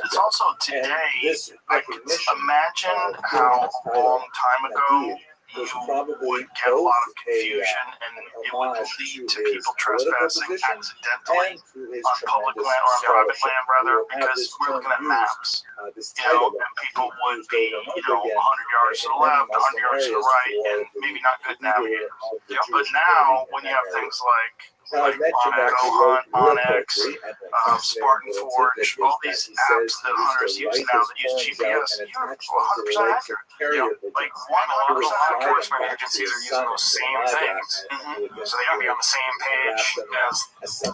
it's also today, I can imagine how a long time ago you would get a lot of confusion and it would lead to people trespassing accidentally on public land or on private land, rather, because we're looking at maps, and people would be, 100 yards to the left, 100 yards to the right, and maybe not good navigators. But now, when you have things like Onyx, Spartan Forge, all these apps that hunters use now that use GPS, you're 100% accurate. Like 100% of enforcement agencies are using those same things. So they gotta be on the same page as the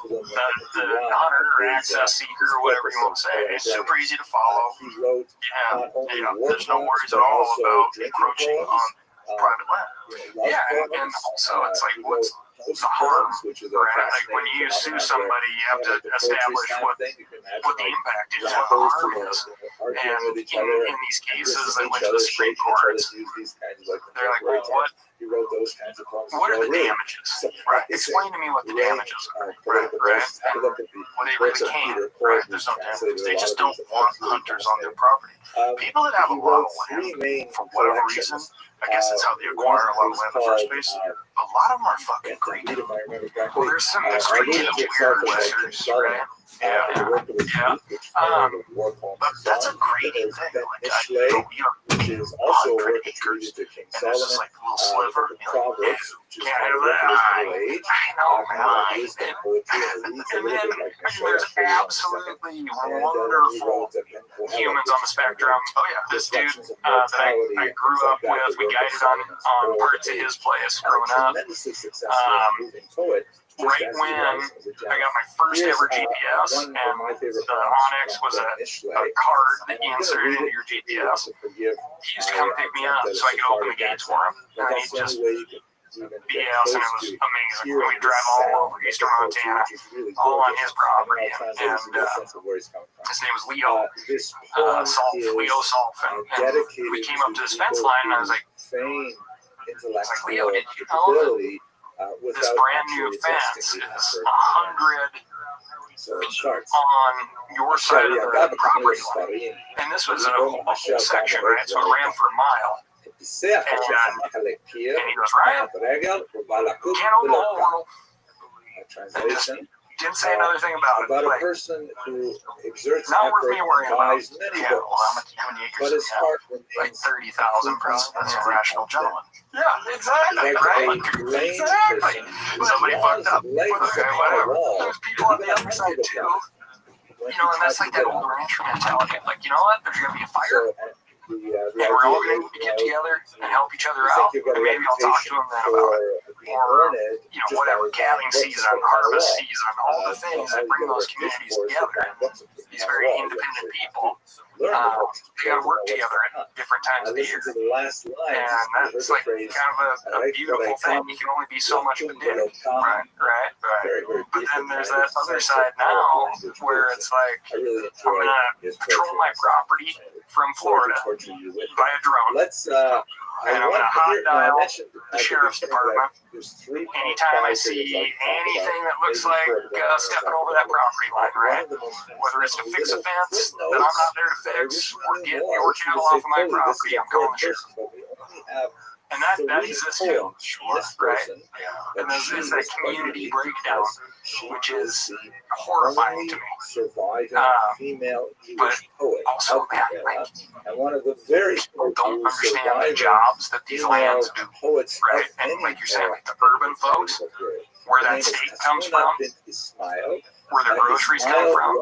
hunter or access seeker or whatever you want to say. It's super easy to follow. And there's no worries at all about encroaching on private land. Yeah, and also it's like, what's the harm, right? Like when you sue somebody, you have to establish what the impact is, what the harm is. And in these cases, they went to the Supreme Court. They're like, well, what are the damages? Right? Explain to me what the damages are. Right? And well, they really can't. Right? There's no damages. They just don't want hunters on their property. People that have a lot of land, for whatever reason, I guess that's how they acquire a lot of land in the first place. A lot of them are fucking greedy. Well, there's some greedy and weird westerns, right? Yeah. But that's a greedy thing. Like, you have 100 acres, and there's this like little sliver. You're like, can't have that. I know, man. And then there's absolutely wonderful humans on the spectrum. Oh yeah, this dude that I grew up with, we guided on parts of his place growing up. Right when I got my first ever GPS, and the Onyx was a card that you inserted into your GPS. He used to come pick me up so I could open the gates for him, and then he'd just BS, and it was amazing. We drive all over eastern Montana, all on his property, and his name was Leo, Leo Solf, and we came up to this fence line, and I was like, Leo, did you know this brand new fence is 100 feet on your side of the property line? And this was a whole section, right? So it ran for a mile. And he goes, Ryan, can't own the whole world. Translation. Didn't say another thing about it. Like, a person who exerts not worth me worrying about. Yeah, well, how many acres does he have? Like 30,000, probably. That's a rational gentleman. Yeah, exactly. Right? Exactly. Somebody fucked up. Okay, whatever. There's people on the other side too. And that's like that old rancher mentality. Like, you know what? There's gonna be a fire. And we're all going to get together and help each other out. And maybe I'll talk to him then about it. Or, whatever, calving season, harvest season, all the things that bring those communities together. And these very independent people, they got to work together at different times of the year. And that's like kind of a beautiful thing. You can only be so much of a dick. Right. But then there's that other side now where it's like, I'm going to patrol my property from Florida via drone. And I'm going to hot dial the sheriff's department. Anytime I see anything that looks like stepping over that property line, right? Whether it's to fix a fence that I'm not there to fix or get your cattle off of my property, I'm calling the sheriff. And that exists too, right? And it's that community breakdown, which is horrifying to me. But also, man, like, people don't understand the jobs that these lands do, right? And like you're saying, like the urban folks, where that steak comes from, where their groceries come from,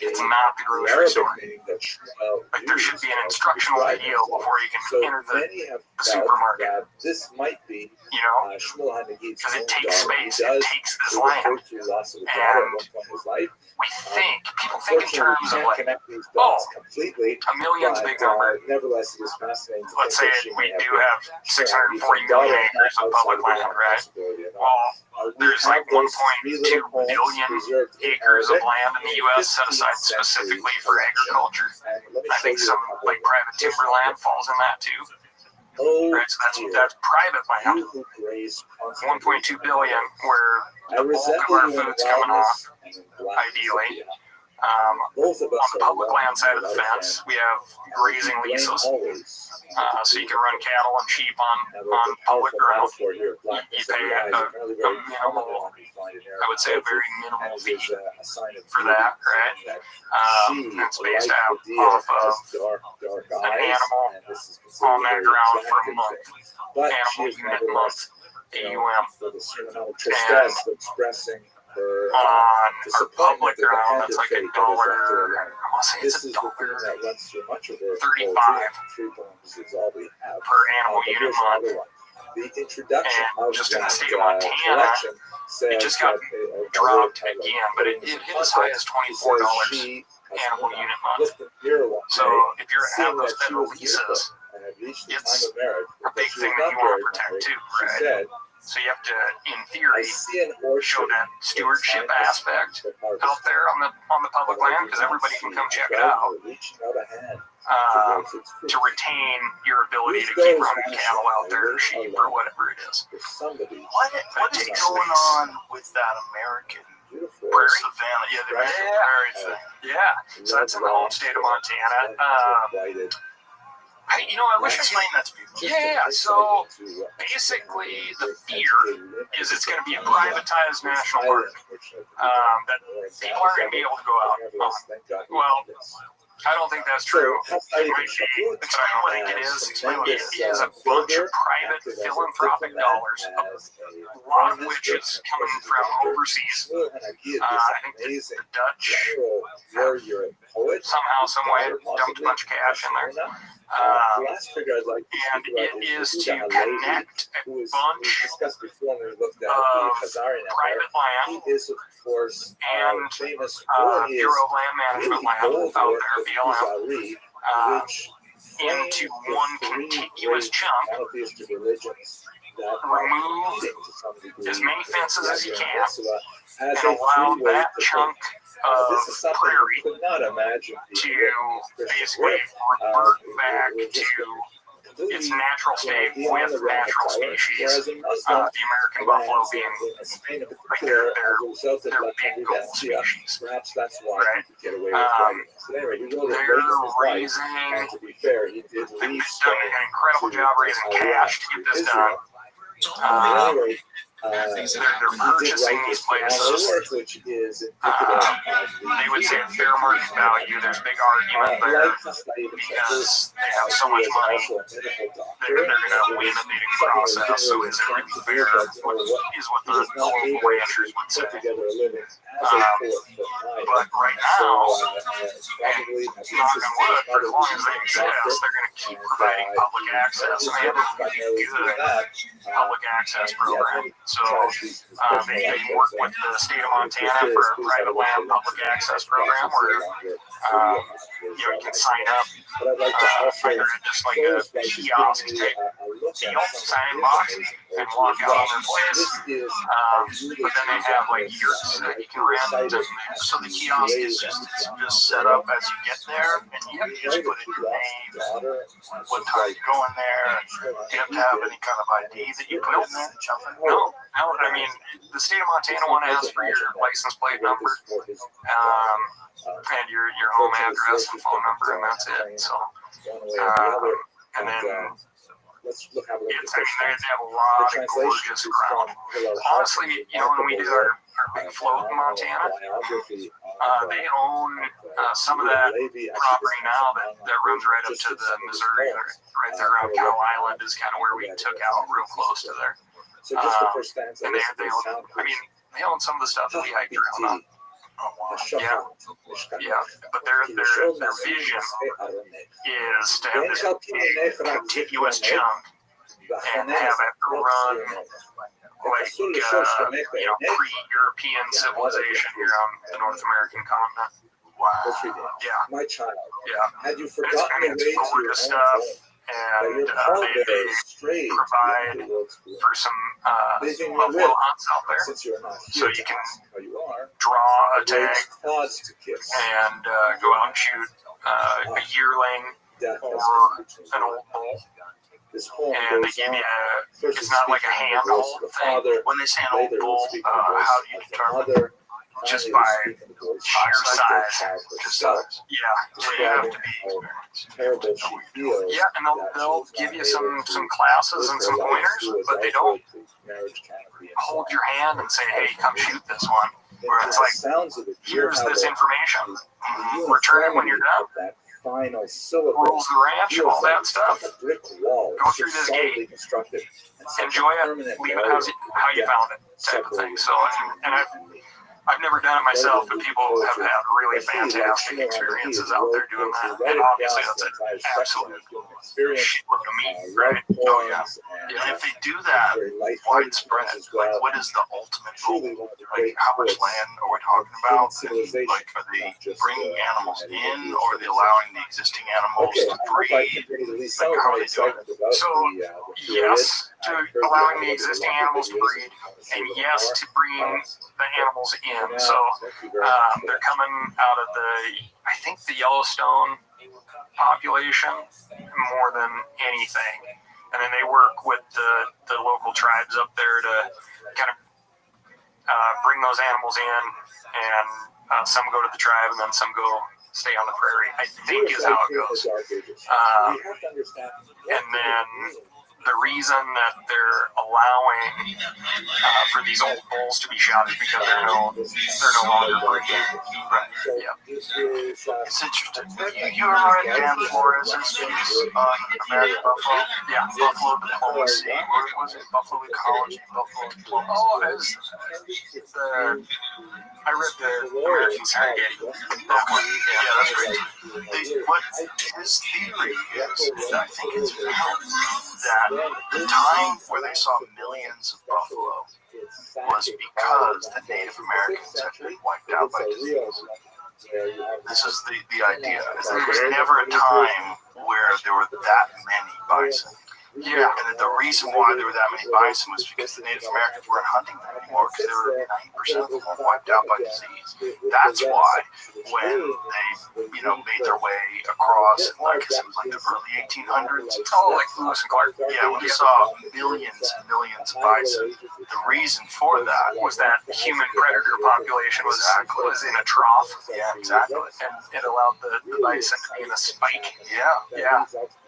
it's not the grocery store. Like there should be an instructional video before you can enter the supermarket. This might be, you know, because it takes space, it takes this land, and people think in terms of like, oh, a million's a big number. Nevertheless, it is fascinating. Let's say we do have 640 million acres of public land, right? Well, there's like 1.2 billion acres of land in the U.S. set aside specifically for agriculture. I think some like private timberland falls in that too. Right, so that's private land. 1.2 billion, where the bulk of our food's coming off, ideally. On the public land side of the fence, we have grazing leases, so you can run cattle and sheep on public ground. You pay a minimal, I would say a very minimal fee for that, right? It's based out off of an animal on that ground for a month, animal unit month, AUM, and on our public ground, that's like $1. I want to say it's $1.35 per animal unit month. And just in the state of Montana, it just got dropped again, but it hit as high as $24 animal unit month. So if you're having those federal leases, it's a big thing that you want to protect too, right? So you have to, in theory, show that stewardship aspect out there on the public land, because everybody can come check it out, to retain your ability to keep running cattle out there, or sheep, or whatever it is. What is going on with that American prairie? Savannah? Yeah, the prairie thing. Yeah, so that's in the home state of Montana. I wish I explained that to people. Yeah, so basically the fear is it's going to be a privatized national park that people aren't going to be able to go out on. Well, I don't think that's true. It might be. Explain what it is. Explain what it is. A bunch of private philanthropic dollars, a lot of which is coming from overseas. I think the Dutch somehow, some way, dumped a bunch of cash in there. And it is to connect a bunch of private land and Bureau of Land Management land out there, BLM, into one contiguous chunk. Remove as many fences as you can and allow that chunk of prairie to basically revert back to its natural state with natural species. The American buffalo being like their big gold species, right? They're raising, they've done an incredible job raising cash to get this done. They're purchasing these places. They would say fair market value. There's a big argument there because they have so much money. They're going to win the bidding process. So is it really fair? Is what the local ranchers would say. But right now, and knock on wood, for as long as they exist, they're going to keep providing public access. And they have a really good public access program. So they work with the state of Montana for a private land public access program where You can sign up either at just like a kiosk type deal, sign box, and walk out on their place. But then they have like yurts that you can rent. So the kiosk is just set up as you get there, and you just put in your name, what time you go in there. Do you have to have any kind of ID that you put in there? No. I mean, the state of Montana one asks for your license plate number, and your home address and phone number, and that's it. So, and then they have a lot of gorgeous ground. Honestly, when we did our big float in Montana, they own some of that property now that runs right up to the Missouri, right there around Cow Island is kind of where we took out real close to there. And they own some of the stuff that we hiked around on. Oh, wow. Yeah, but their vision is to have this big contiguous chunk and have it run like pre-European civilization here on the North American continent. Wow. Yeah. My child. Yeah. Had you forgotten it's gorgeous stuff. And they provide for some buffalo hunts out there, so you can draw a tag and go out and shoot a yearling or an old bull. And they give you it's not like a handhold thing. When they say an old bull, how do you determine? Just by sheer size. Yeah, so you have to be. Yeah, and they'll give you some classes and some pointers, but they don't hold your hand and say, "Hey, come shoot this one." Where it's like, "Here's this information. Return it when you're done." Rules the ranch and all that stuff. Go through this gate. Enjoy it. Leave it how you found it, type of thing. So, and I've never done it myself, but people have had really fantastic experiences out there doing that. And obviously, that's an absolute shitload of meat, right? Oh, yeah. And if they do that widespread, like, what is the ultimate goal? Like, how much land are we talking about? Like, are they bringing animals in, or are they allowing the existing animals to breed? Like, how are they doing it? So, yes, to allowing the existing animals to breed, and yes, to bring the animals in. So they're coming out of I think the Yellowstone population more than anything. And then they work with the local tribes up there to kind of bring those animals in, and some go to the tribe and then some go stay on the prairie, I think is how it goes. And then the reason that they're allowing for these old bulls to be shot is because they're no longer breeding. Right. Yeah. It's interesting. You ever read Dan Flores' piece on American Buffalo? Yeah. Buffalo diplomacy. What was it? Buffalo ecology. Buffalo diplomacy. Oh, I read the American Serengeti. Yeah, that's great. What his theory is, I think it's that the time where they saw millions of buffalo was because the Native Americans had been wiped out by disease. This is the idea. Is there was never a time where there were that many bison. Yeah, and the reason why there were that many bison was because the Native Americans weren't hunting them anymore, because they were 90% of them were wiped out by disease. That's why when they, made their way across, like it was like the early 1800s. Oh, like Lewis and Clark. Yeah, when you saw millions and millions of bison, the reason for that was that human predator population was in a trough. Yeah, exactly. And it allowed the bison to be in a spike. Yeah.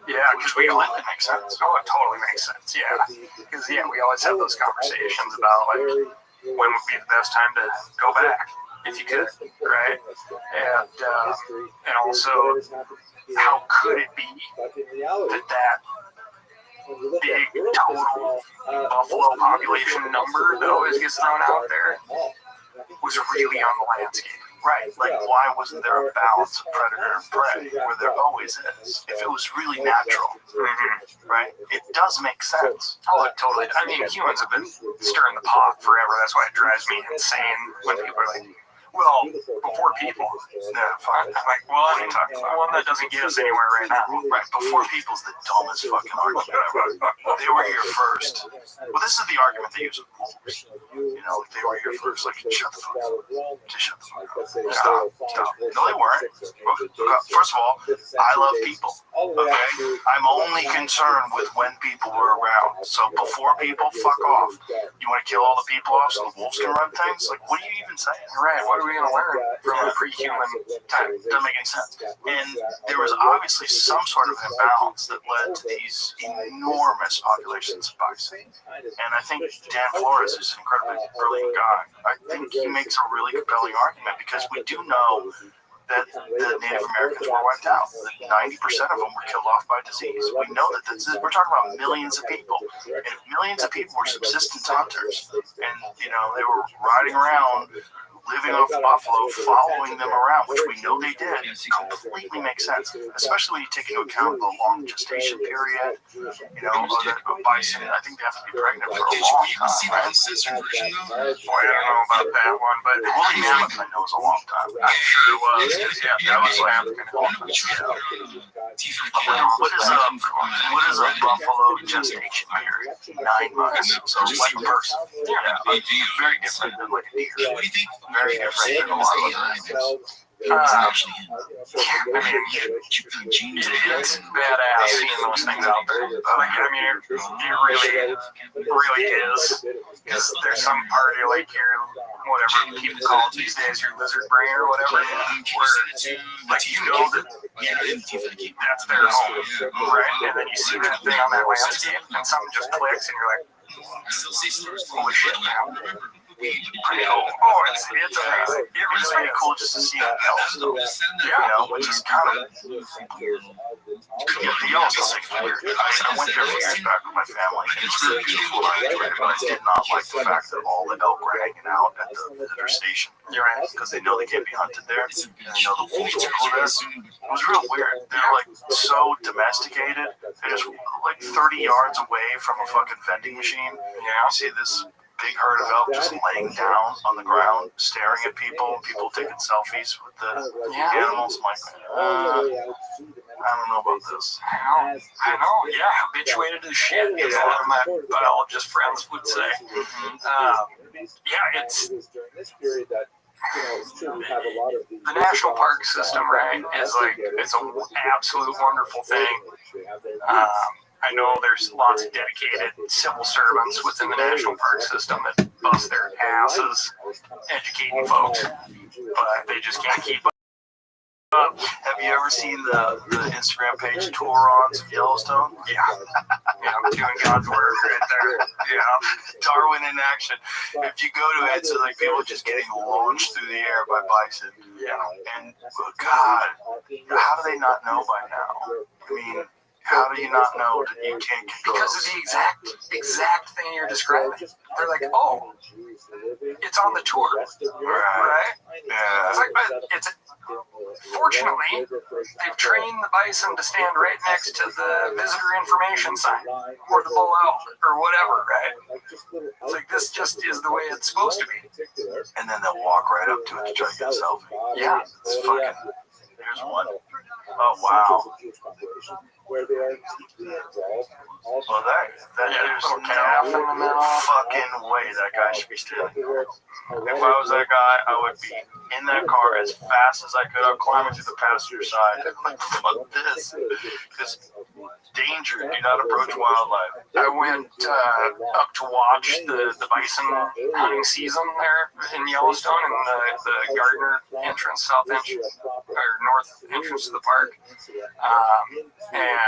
Yeah, because it makes sense. Oh, it totally makes sense. Yeah, because we always have those conversations about like when would be the best time to go back if you could, right? And also how could it be that big total buffalo population number that always gets thrown out there was really on the landscape? Right, like why wasn't there a balance of predator and prey where there always is? If it was really natural, right? It does make sense. Oh, totally. I mean, humans have been stirring the pot forever. That's why it drives me insane when people are like, Well, before people. Yeah, fine. Like, one that doesn't get us anywhere right now. Right, before people's the dumbest fucking argument ever. They were here first. Well, this is the argument they use with wolves. You know, they were here first. Like, shut the fuck up. Just shut the fuck up. Stop. No, they weren't. First of all, I love people. Okay? I'm only concerned with when people were around. So before people, fuck off. You want to kill all the people off so the wolves can run things? Like, what are you even saying? Right, what are we going to learn from a pre-human time? Doesn't make any sense. And there was obviously some sort of imbalance that led to these enormous populations of bison. And I think Dan Flores is an incredibly brilliant guy. I think he makes a really compelling argument because we do know that the Native Americans were wiped out. That 90% of them were killed off by disease. We know that we're talking about millions of people. And if millions of people were subsistence hunters, and they were riding around, living off buffalo, following them around, which we know they did, completely makes sense. Especially when you take into account the long gestation period. Bison, I think they have to be pregnant for a long time. Right? Boy, I don't know about that one, but woolly mammoth I know is a long time. I'm sure it was. Yeah, that was African. What is a buffalo gestation period? 9 months. So like a person. Yeah, very different than like a deer. What do you think? Very different than a lot of other animals. It's badass seeing those things out there. It really is. Because there's some part of like your, whatever people call it these days, your lizard brain or whatever, where like that that's their home, right? And then you see that thing on that landscape, and something just clicks, and you're like, holy shit, man. Pretty cool. Oh, it's amazing. It was pretty cool just to see the Yellowstone. Which is kind of the Yellowstone thing weird. I went there a few years back with my family, and it's really beautiful. But I did not like the fact that all the elk were hanging out at the visitor station. Because they know they can't be hunted there, and they know the wolves are there. It was real weird. They're like so domesticated. They're just like 30 yards away from a fucking vending machine. You see this big herd of elk just laying down on the ground, staring at people, people taking selfies with the animals. I'm like, I don't know about this. I know, habituated to shit, as a lot of my biologist friends would say. It's the national park system, right, is like, it's an absolute wonderful thing. I know there's lots of dedicated civil servants within the national park system that bust their asses educating folks, but they just can't keep up. Have you ever seen the Instagram page Tour-ons of Yellowstone? Yeah, doing God's work right there. Yeah, Darwin in action. If you go to it, so like people just getting launched through the air by bison. Yeah, and God, how do they not know by now? I mean, how do you not know that you can't control? Because of the exact thing you're describing. They're like, oh, it's on the tour, right? Yeah. It's like, fortunately, they've trained the bison to stand right next to the visitor information sign, or the bull elk, or whatever, right? It's like, this just is the way it's supposed to be. And then they'll walk right up to it to try to get a selfie. Yeah, it's fucking, here's one. Oh, wow. Where they are deeply involved. Well, there's no fucking way that guy should be stealing. If I was that guy, I would be in that car as fast as I could. I'm climbing through the passenger side. Like, fuck this. Because danger, do not approach wildlife. I went up to watch the bison hunting season there in Yellowstone, in the Gardner entrance, south entrance, or north entrance to the park. And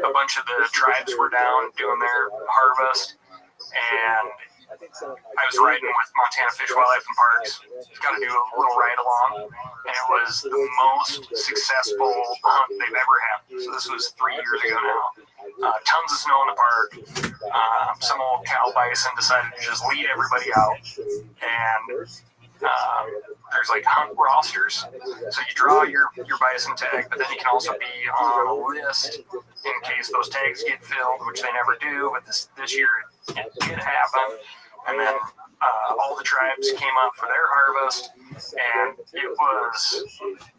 a bunch of the tribes were down doing their harvest, and I was riding with Montana Fish, Wildlife and Parks. Got to do a little ride along, and it was the most successful hunt they've ever had. So this was 3 years ago now. Tons of snow in the park. Some old cow bison decided to just lead everybody out, and there's like hunt rosters. So you draw your bison tag, but then you can also be on a list in case those tags get filled, which they never do, but this year it did happen. And then all the tribes came up for their harvest, and it was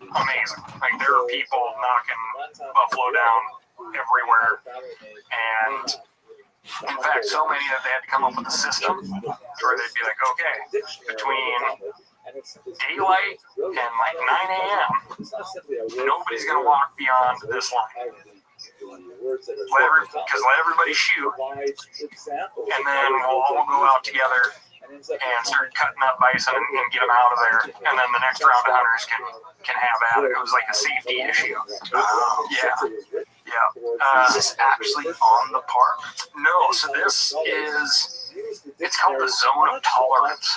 amazing. Like, there were people knocking buffalo down everywhere, and in fact, so many that they had to come up with a system where they'd be like, okay, between daylight and like 9 a.m., nobody's going to walk beyond this line. Because let everybody shoot, and then we'll all go out together and start cutting up bison and get them out of there, and then the next round of hunters can have at it. It was like a safety issue. Yeah. Is this actually on the park? No, so this is, it's called the Zone of Tolerance,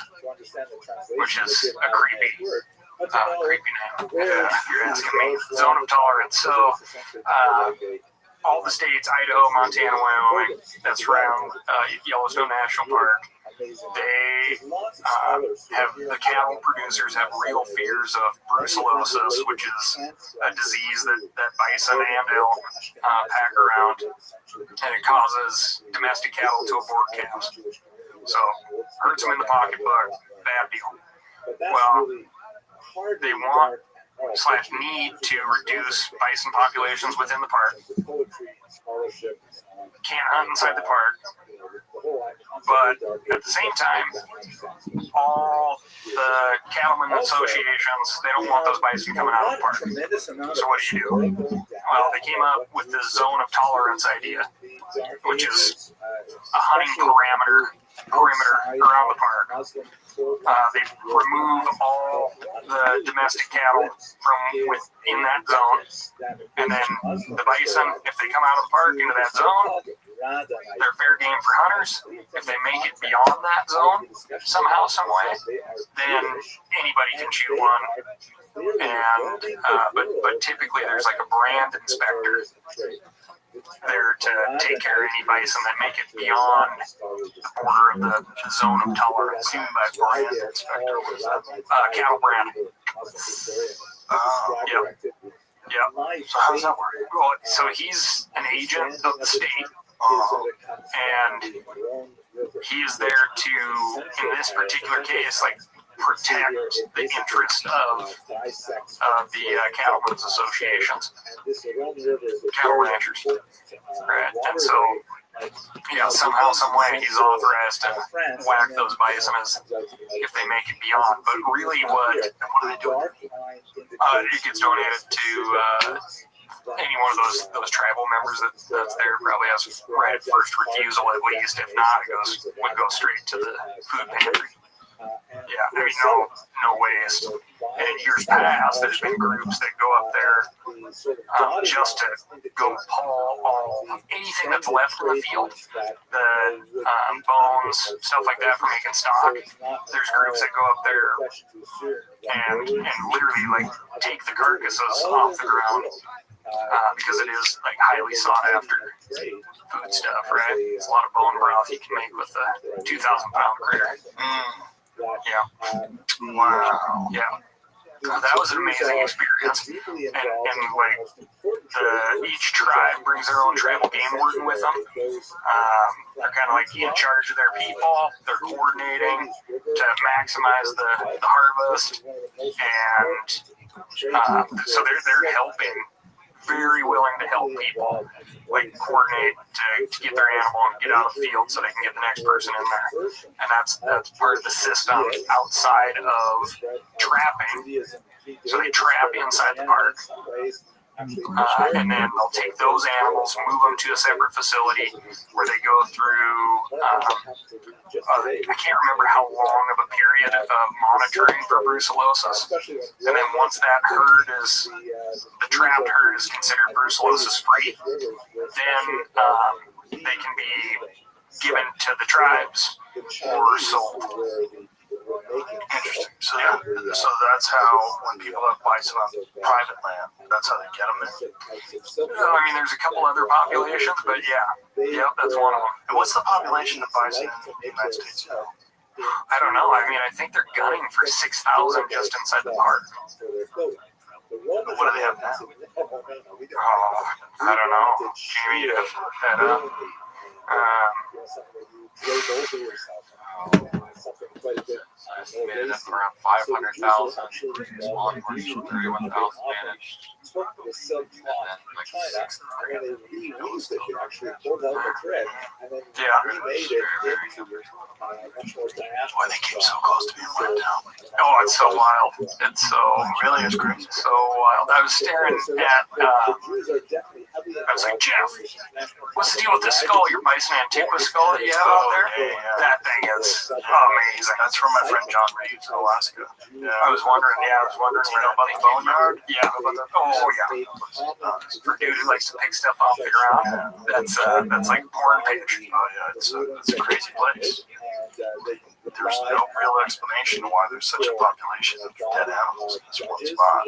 which is a creepy name, if you're asking me. Zone of Tolerance. So, all the states, Idaho, Montana, Wyoming, that surround Yellowstone National Park, they have, the cattle producers have real fears of brucellosis, which is a disease that bison and elk pack around, and it causes domestic cattle to abort calves. So, hurts them in the pocketbook, bad deal. Well, they want / need to reduce bison populations within the park. Can't hunt inside the park. But at the same time, all the cattlemen associations, they don't want those bison coming out of the park. So what do? Well, they came up with the zone of tolerance idea, which is a hunting perimeter around the park. They remove all the domestic cattle from within that zone, and then the bison, if they come out of the park into that zone, they're fair game for hunters. If they make it beyond that zone somehow, some way, then anybody can shoot one. And but typically there's like a brand inspector there to take care of any bison that make it beyond the border of the zone of tolerance. By brand inspector was cattle brand. Yeah. So how does that work? Well, so he's an agent of the state, and he is there to, in this particular case, like, protect the interest of the cattlemen's associations, cattle ranchers, right? And so, yeah, somehow, some way, he's authorized to whack those bison if they make it beyond. But really, what do they do? It gets donated to any one of those tribal members that's there. Probably has right of first refusal at least. If not, it would go straight to the food pantry. Yeah, I mean, no waste. And in years past, there's been groups that go up there just to go pull anything that's left in the field, the bones, stuff like that for making stock. There's groups that go up there and literally like take the carcasses off the ground because it is like highly sought after food stuff, right? It's a lot of bone broth you can make with a 2,000-pound critter. Yeah. Wow. Yeah. That was an amazing experience. And like, each tribe brings their own tribal game warden with them. They're kind of like in charge of their people. They're coordinating to maximize the harvest. And so they're helping, very willing to help people, like coordinate to get their animal and get out of the field so they can get the next person in there. And that's part of the system outside of trapping. So they trap inside the park. And then they'll take those animals, move them to a separate facility where they go through, I can't remember how long of a period of monitoring for brucellosis. And then once that herd the trapped herd is considered brucellosis free, then they can be given to the tribes or sold. Interesting. So that's how, when people have bison on private land, that's how they get them in. I mean, there's a couple other populations, but yeah, that's one of them. And what's the population of bison in the United States now? I don't know. I mean, I think they're gunning for 6,000 just inside the park. What do they have now? Oh, I don't know. Jamie, you'd have to look that up. something quite a bit Estimated at around 500,000 small commercial, 31,000 managed. took the silk cloth from China, and then they reused it. They actually pulled out the thread, and then remade it into much more dynamic. Boy, they came so close to being ripped down. Oh, it's so wild. It's so really is crazy. So wild. I was staring at. I was like, Jeff, what's the deal with this skull? Your Bison Antiqua skull that you have out there? That thing is amazing. That's from my friend John Reeves in Alaska. I was wondering. Do you know about the boneyard? Yeah. Oh yeah. For a dude who likes to pick stuff off the ground, that's like a porn page. Oh yeah, it's a crazy place. There's no real explanation why there's such a population of dead animals in this one spot.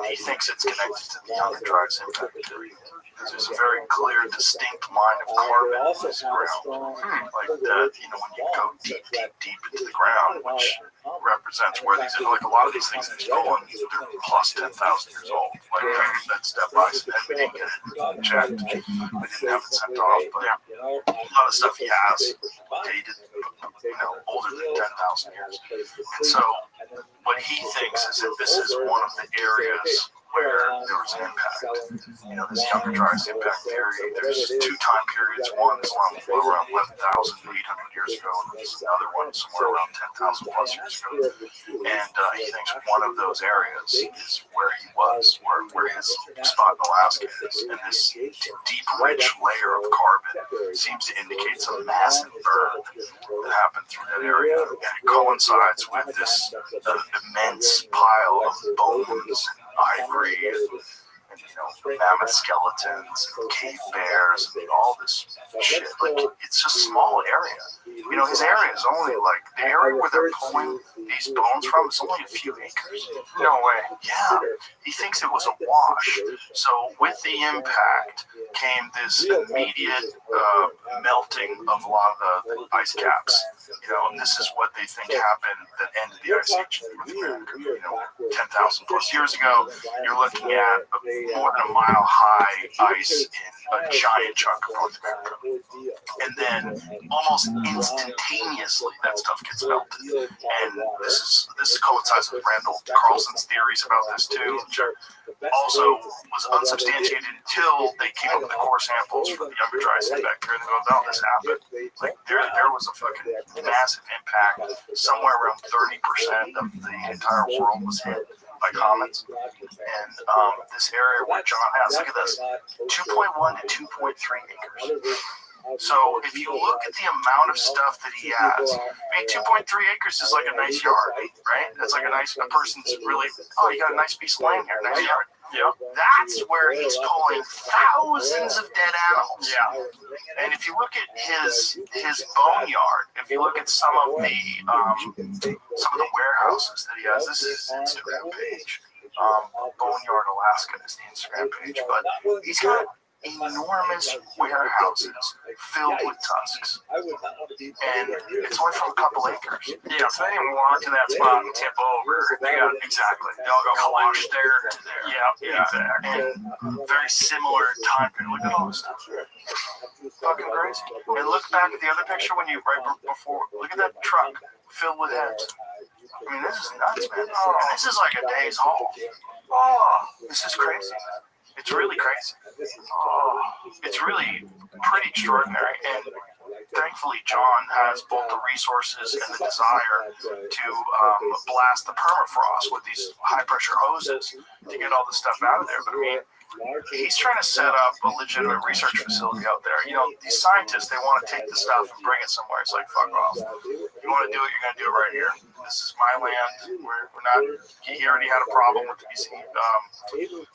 He thinks it's connected to the Younger Dryas impact theory. There's a very clear, distinct line of carbon in this ground. Like that, when you go deep into the ground, which represents where these, like a lot of these things that you're going, they're plus 10,000 years old. Like that step by step, we didn't get it checked. We didn't have it sent off, but a lot of stuff he has dated, older than 10,000 years. And so what he thinks is that this is one of the areas where there was an impact. This Younger Dryas impact theory, there's two time periods. One is around 11,800 years ago, and there's another one somewhere around 10,000 plus years ago. And he thinks one of those areas is where he was, where his spot in Alaska is. And this deep, rich layer of carbon seems to indicate some massive burn that happened through that area. And it coincides with this immense pile of bones, ivory, and mammoth skeletons, and cave bears, and all this shit. Like, it's just a small area. His area is only like, the area where they're pulling these bones from is only a few acres. No way. Yeah. He thinks it was a wash. So with the impact came this immediate melting of a lot of the ice caps. And this is what they think happened that ended the ice age in North America. 10,000 plus years ago, you're looking at more than a mile high ice in a giant chunk of North America. And then almost instantaneously that stuff gets melted. And this coincides with Randall Carlson's theories about this too, which also was unsubstantiated until they came up with the core samples for the Younger Dryas impact theory. They go, no, this happened. Like there was a fucking massive impact. Somewhere around 30% of the entire world was hit by comets. And this area where John has, look at this, 2.1 to 2.3 acres. So if you look at the amount of stuff that he has, 2.3 acres is like a nice yard, right? That's like a person's really, you got a nice piece of land here, nice yard. Yeah. That's where he's pulling thousands of dead animals. Yeah. And if you look at his boneyard, if you look at some of the warehouses that he has, this is his Instagram page. Boneyard Alaska is the Instagram page, but he's got enormous warehouses filled with tusks, and it's only from a couple acres. Yeah, so they didn't walk to that spot and tip over. They got They all got collected there to there. Yeah, exactly. And very similar time period. Look at all this stuff. Fucking crazy. And look back at the other picture when you before. Look at that truck filled with heads. I mean, this is nuts, man. And this is like a day's haul. This is crazy. It's really crazy. It's really pretty extraordinary. And thankfully, John has both the resources and the desire to blast the permafrost with these high-pressure hoses to get all the stuff out of there. But I mean, he's trying to set up a legitimate research facility out there. These scientists, they want to take the stuff and bring it somewhere. It's like, fuck off. You want to do it, you're going to do it right here. This is my land. We're not. He already had a problem with the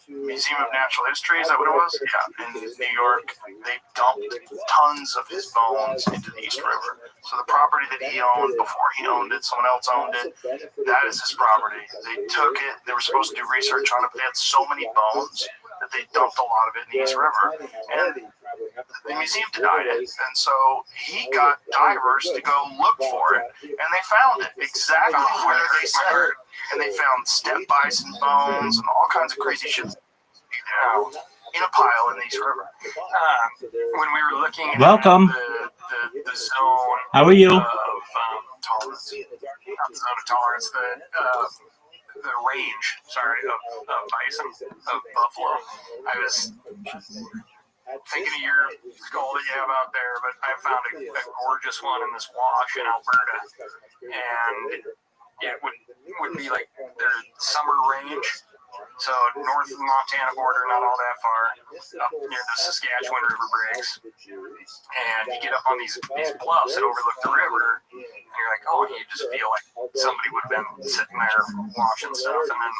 Museum of Natural History. Is that what it was? Yeah. In New York, they dumped tons of his bones into the East River. So the property that he owned before he owned it, someone else owned it. That is his property. They took it. They were supposed to do research on it, but they had so many bones that they dumped a lot of it in the East River. And the museum denied it. And so he got divers to go look for it. And they found it exactly where they said. And they found steppe bison bones and all kinds of crazy shit in a pile in the East River. When we were looking at Welcome. the zone How are you? of tolerance. Not the zone of tolerance, the range, of bison, of buffalo. I was thinking of your skull that you have out there, but I found a gorgeous one in this wash in Alberta, and it would be like their summer range. So north of the Montana border, not all that far, up near the Saskatchewan River breaks. And you get up on these bluffs that overlook the river, and you're like, oh, you just feel like somebody would have been sitting there watching stuff. And then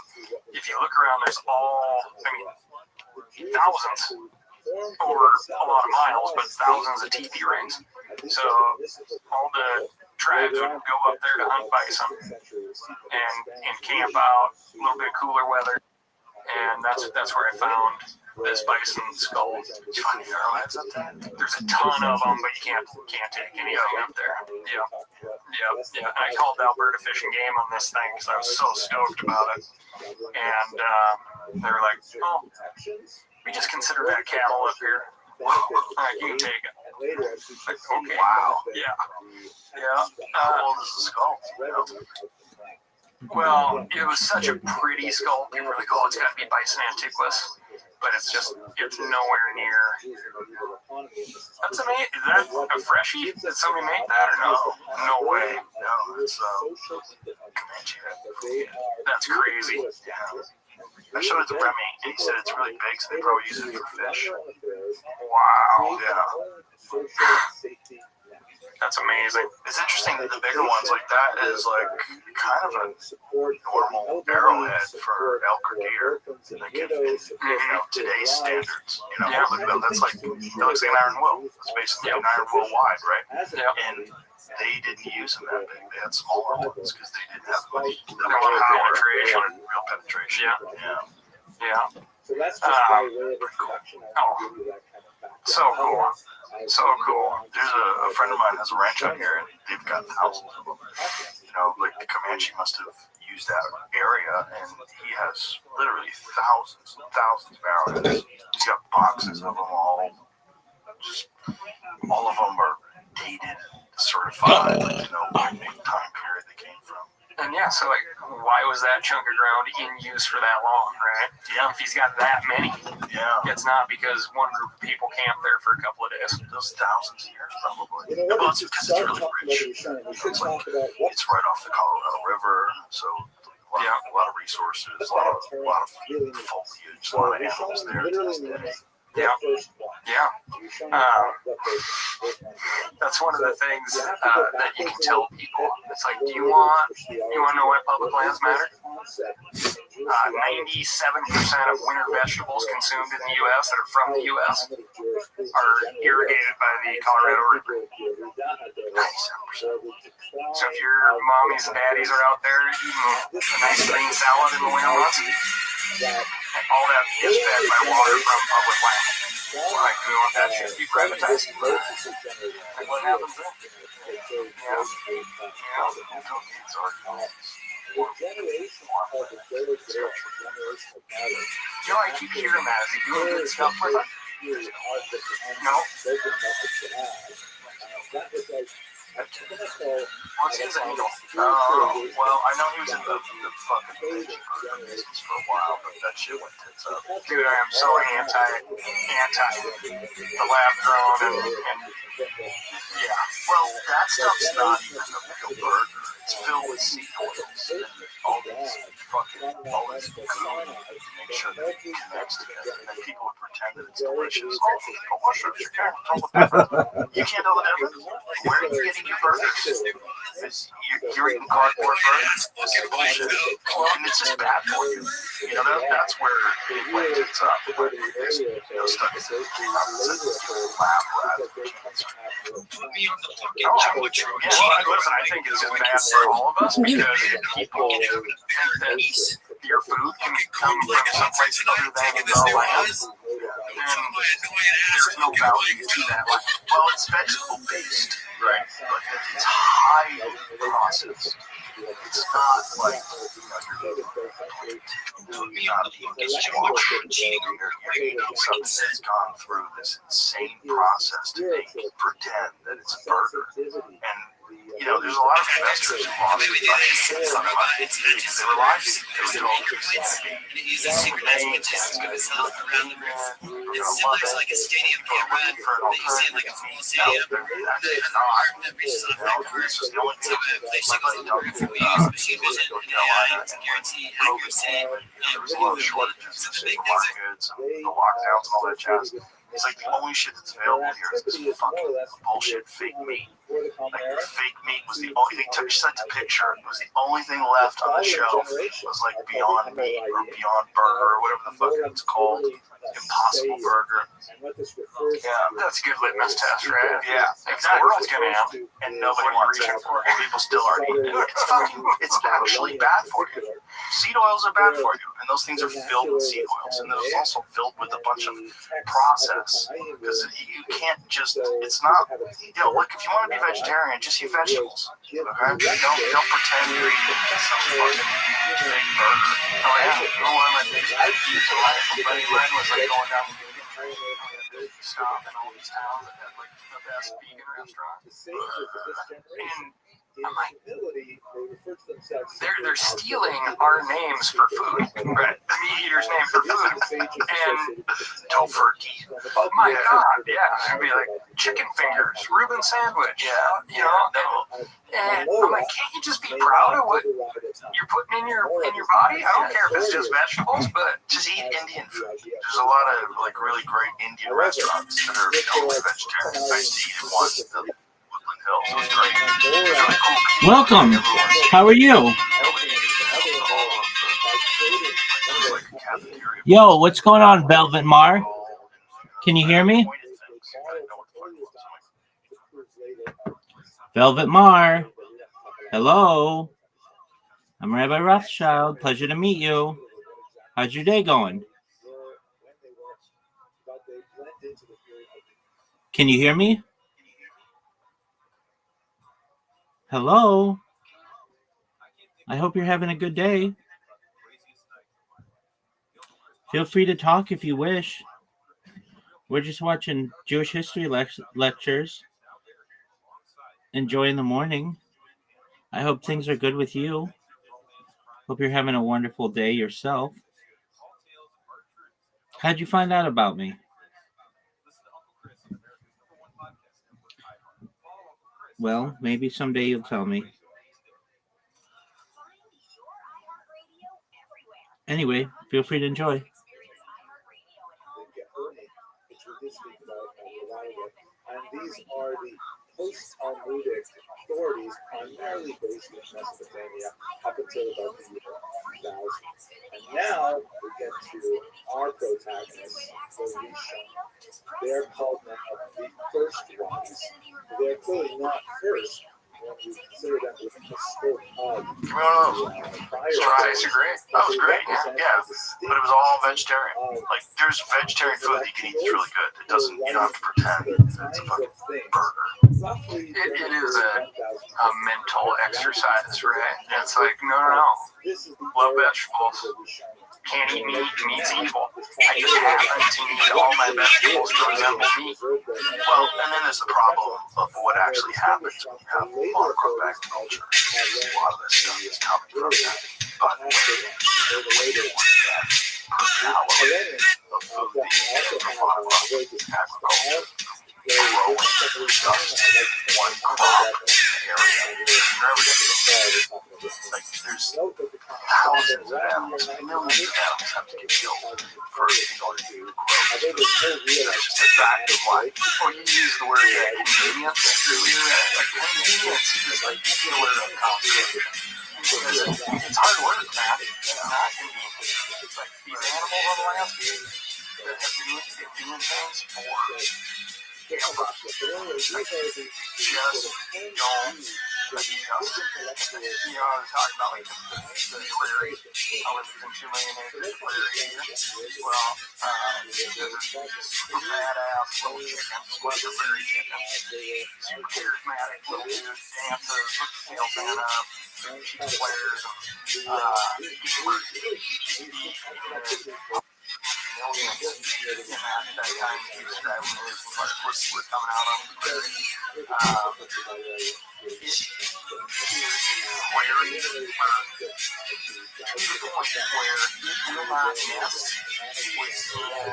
if you look around, there's thousands, over a lot of miles, but thousands of teepee rings. So all the tribes would go up there to hunt bison and camp out, a little bit cooler weather, and that's where I found this bison skull. Did you find any arrowheads up there? There's a ton of them, but you can't take anything up there. Yeah. And I called the Alberta Fish and Game on this thing because I was so stoked about it, and they were like, "Oh, we just consider that cattle up here. You can take it." Like, okay. Wow. Yeah. How old is the skull? Well, it was such a pretty skull. People were like, "Oh, it's got to be Bison antiquus," but it's nowhere near. That's amazing. Is that a freshie? Did somebody make that or no? No way. No, it's Comanche. That's crazy. Yeah. I showed it to Remy, and he said it's really big, so they probably use it for fish. Wow. Yeah. That's amazing. It's interesting that the bigger ones like that is like kind of a normal arrowhead for elk or deer. Like in today's standards, that's like that looks like an iron will. It's basically an iron will wide, right? Yeah. And they didn't use them that big. They had smaller ones because they didn't have much penetration. Real penetration. Yeah. So that's just my way of introduction. So cool. So cool. There's a friend of mine has a ranch out here, and they've got thousands of them. Like the Comanche must have used that area, and he has literally thousands and thousands of arrowheads. He's got boxes of them all. Just all of them are dated, certified, what time period they came from. And so why was that chunk of ground in use for that long, right? Yeah. If he's got that many, it's not because one group of people camped there for a couple of days. Those thousands of years, probably. Well, it's because it's really rich. It's right off the Colorado River, so a lot of resources, a lot of foliage, a lot of animals there to this day. Yeah. That's one of the things that you can tell people. It's like, do you want to know why public lands matter? 97% of winter vegetables consumed in the U.S. that are from the U.S. are irrigated by the Colorado River. 97%. So if your mommies and daddies are out there eating a nice green salad in the winter months, all that is fed by water from public land. Like, we want that shit to be privatized. Like, what happens then? I keep hearing that. Is he doing good stuff with it? No. What's his angle? Well, I know he was in the fucking business for a while, but that shit went tits up. Dude, I am so anti the lab grown and well, that stuff's not even a real burger. It's filled with seed oils and all this goo to make sure that it connects together. And then people would pretend that it's delicious. Oh, delicious. You can't tell the difference. You can't tell the difference. Where are you getting your burgers? You're eating cardboard burgers. And it's just bad for you. That's where it went tits up. Stuck in the lab rat. Put me on the fucking jumbotron. Listen, I think it's just bad for all of us because people think that your food can come from someplace other than the land. And there's no value to that. Well, it's vegetable based, right? But it's highly processed. It's not like you're eating something that's gone through this insane process to pretend that it's a burger. And you know, there's a lot of investors who lost money because they were live streaming. They were told and it uses synchronized logistics of itself around the roof. It simulates like a stadium camera that you see in like a football stadium. The arm that reaches off that car to a place that goes on the roof. We use machine vision and AI to guarantee accuracy. There was a lot of shortages of supermarkets and the lockdowns and all that jazz. It's like the only shit that's available here is this fucking bullshit fake meat. Like the fake meat was the only thing. She sent a picture. It was the only thing left on the shelf. It was like Beyond Meat or Beyond Burger or whatever the fuck it's called. Impossible Burger. Yeah, that's a good litmus test, right? Yeah, If the world's gonna end and nobody wants it, and people still aren't eating it. It's actually bad for you. Seed oils are bad for you, and those things are filled with seed oils, and they're also filled with a bunch of process. Because you can't just, it's not, you know, look, if you want to be vegetarian, just eat vegetables. Okay? Don't pretend you're eating some fucking fake burger. Oh yeah, you know, one of my big pet peeves in life from Buddy Len was like going down the vegan train, stop in all these towns that have like the best vegan restaurants. And I'm like, they're stealing our names for food, right? The meat eater's name for food, and Tofurkey. Oh my god, yeah, I'd be like chicken fingers, Reuben sandwich, you know. And I'm like, can't you just be proud of what you're putting in your body? I don't care if it's just vegetables, but just eat Indian food. There's a lot of like really great Indian restaurants that are totally vegetarian. I used to eat at one at the Woodland Hills. It was great. It was really cool. Welcome. How are you? Yo, what's going on, Velvet Mar? Can you hear me? Velvet Mar. Hello. I'm Rabbi Rothschild. Pleasure to meet you. How's your day going? Can you hear me? Hello. I hope you're having a good day. Feel free to talk if you wish. We're just watching Jewish history lectures. Enjoying the morning. I hope things are good with you. Hope you're having a wonderful day yourself. How'd you find out about me? Well, maybe someday you'll tell me. Anyway, feel free to enjoy. And these are the post-Talmudic authorities, primarily based in Mesopotamia, up until about the year 1000. And now we get to our protagonists, the Rishon. They're called now the first ones. They're clearly not first when we consider them within the scope of Fries are great. That was great, yeah. But it was all vegetarian. Like, there's vegetarian food that you can eat that's really good. It doesn't, you don't have to pretend it's a fucking burger. It is a mental exercise, right? It's like, no. Love vegetables. Can't eat meat. Meat's evil. I just happen to need all my vegetables to resemble meat. Well, and then there's the problem of what actually happens when you have monochromatic culture. A lot of this stuff is coming from that. But the way they want that personality of food that you get from monochromatic agriculture, growing just one crop in the area. Like, there's thousands of animals, millions of animals have to get killed in order to grow this food. That's just a fact of life. Or you use the word convenience earlier. Like, convenience is like killer of competition. It's hard work, man. It's not convenient. It's like these animals on the landscape that have been doing things for just don't adjust. You know, I was talking about like the prairie. I was in 2 million acres prairie here. Well, there's a super badass little chicken, like a prairie chicken. Super charismatic little dude, dances, puts the tail fan up, she players, millions in that time he described when his parts were coming out on the prairie. It is prairie to the point where it will not nest within,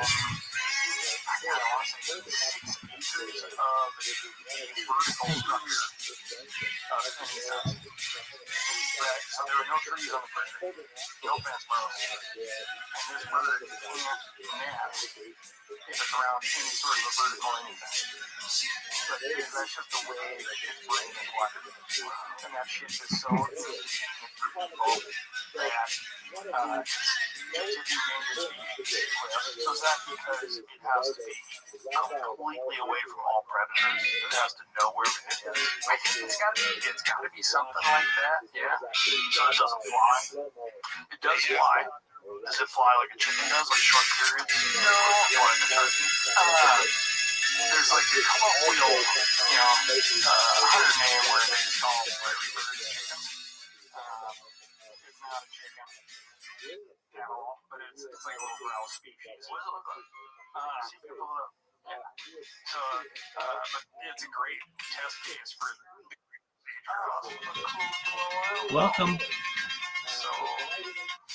I want to say 6 acres of a vertical structure of any size. Right, so there are no trees on the prairie, no fence posts, and this bird can't nest if it's around any sort of a vertical anything. But that's just the way its brain is wired. And that shit is so inconvenient for people that it's a endangered species. So is that because it has to be completely away from all predators? It has to know where it is? I think it's gotta be something like that. Yeah. So it doesn't fly? It does fly. Does it fly like a chicken does, like short periods? No. Or like a turkey? There's like a colloquial, hunter name where they just call it prairie bird chicken. It's not a chicken at all, but it's like a little grouse species. What does it look like? See if you pull it up. Yeah. So, but it's a great test case for Welcome. So,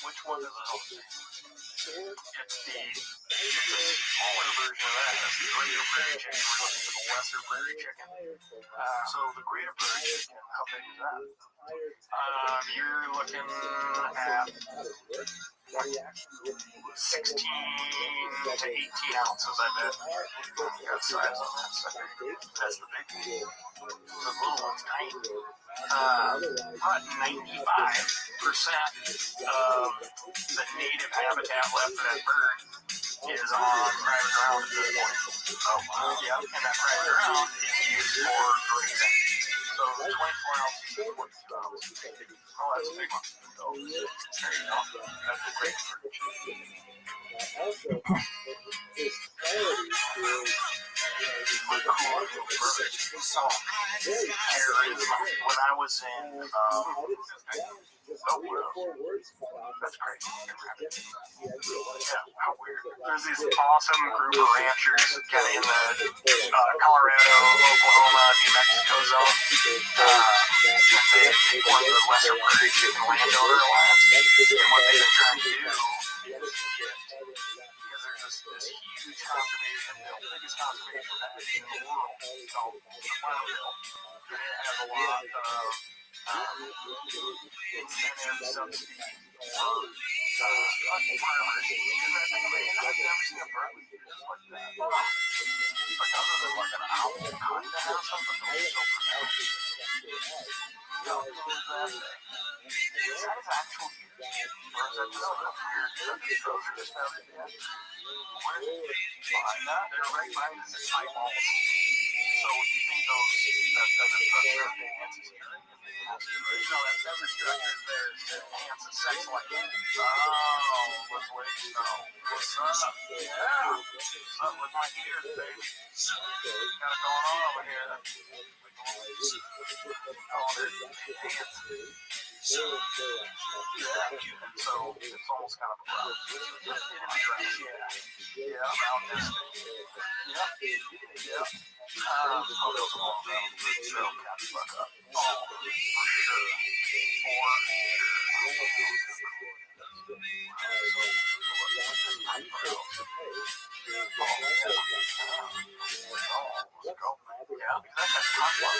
which one is it? It's a smaller version of that. That's the greater prairie chicken. We're looking for the lesser prairie chicken. So the greater prairie chicken, how big is that? You're looking at 16 to 18 ounces, I bet. Got size on that sucker. That's the big one. The little one's tiny. About 95% of the native habitat left for that bird is on private ground at this point. Oh, wow. Yeah, and that private ground is used for grazing. So 24 ounces is what it's about. Oh, that's a big one. So, there you go. That's the great bird. When I was in, that's great. Yeah, how weird. There's this awesome group of ranchers kind of in the Colorado, Oklahoma, New Mexico zone. And they take one of the lesser prairie chicken landowner lands. And what they've been trying to do is, because there's this huge conservation bill, biggest conservation act in the world, called the Farm Bill. And it has a lot of incentive subsidies for farmers. I've never seen a bird with ears like that. Like other than like an owl kind of has something that's so pronounced. How cool is that thing? Is that his actual ears? Or is that just like a weird structure? Those are just out of the where's the behind that? They're right behind his eyeballs. So you think that feather structure enhances hearing? No, that feather structure is there to enhance the sex life. Oh, let's wait. No. What's up? Yeah. What's up with my ears, baby? Got it going on over here. Oh, there's enhanced. Yeah. So it's almost kind of a problem. Yeah, around this thing. Yep. Yep. Oh, those are all around the trail cat fuck up. Oh, for sure. Yeah, that's a tough one.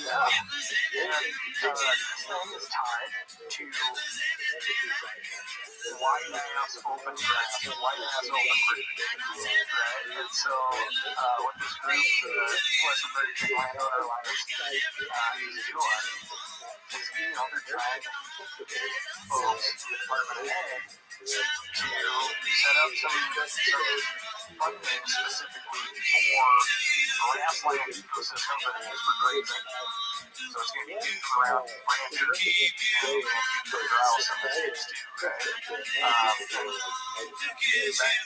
Yeah. And this thing is tied to wide-ass open grass, wide-ass open creek, right? And so what this group, the Western Prairie Chicken Landowner Alliance, is doing is, they're trying to get folks in the Department of Ag to set up some funding specifically for grassland ecosystems that are used for grazing So it's going to be good for around ranchers and for grouse in this case too, right?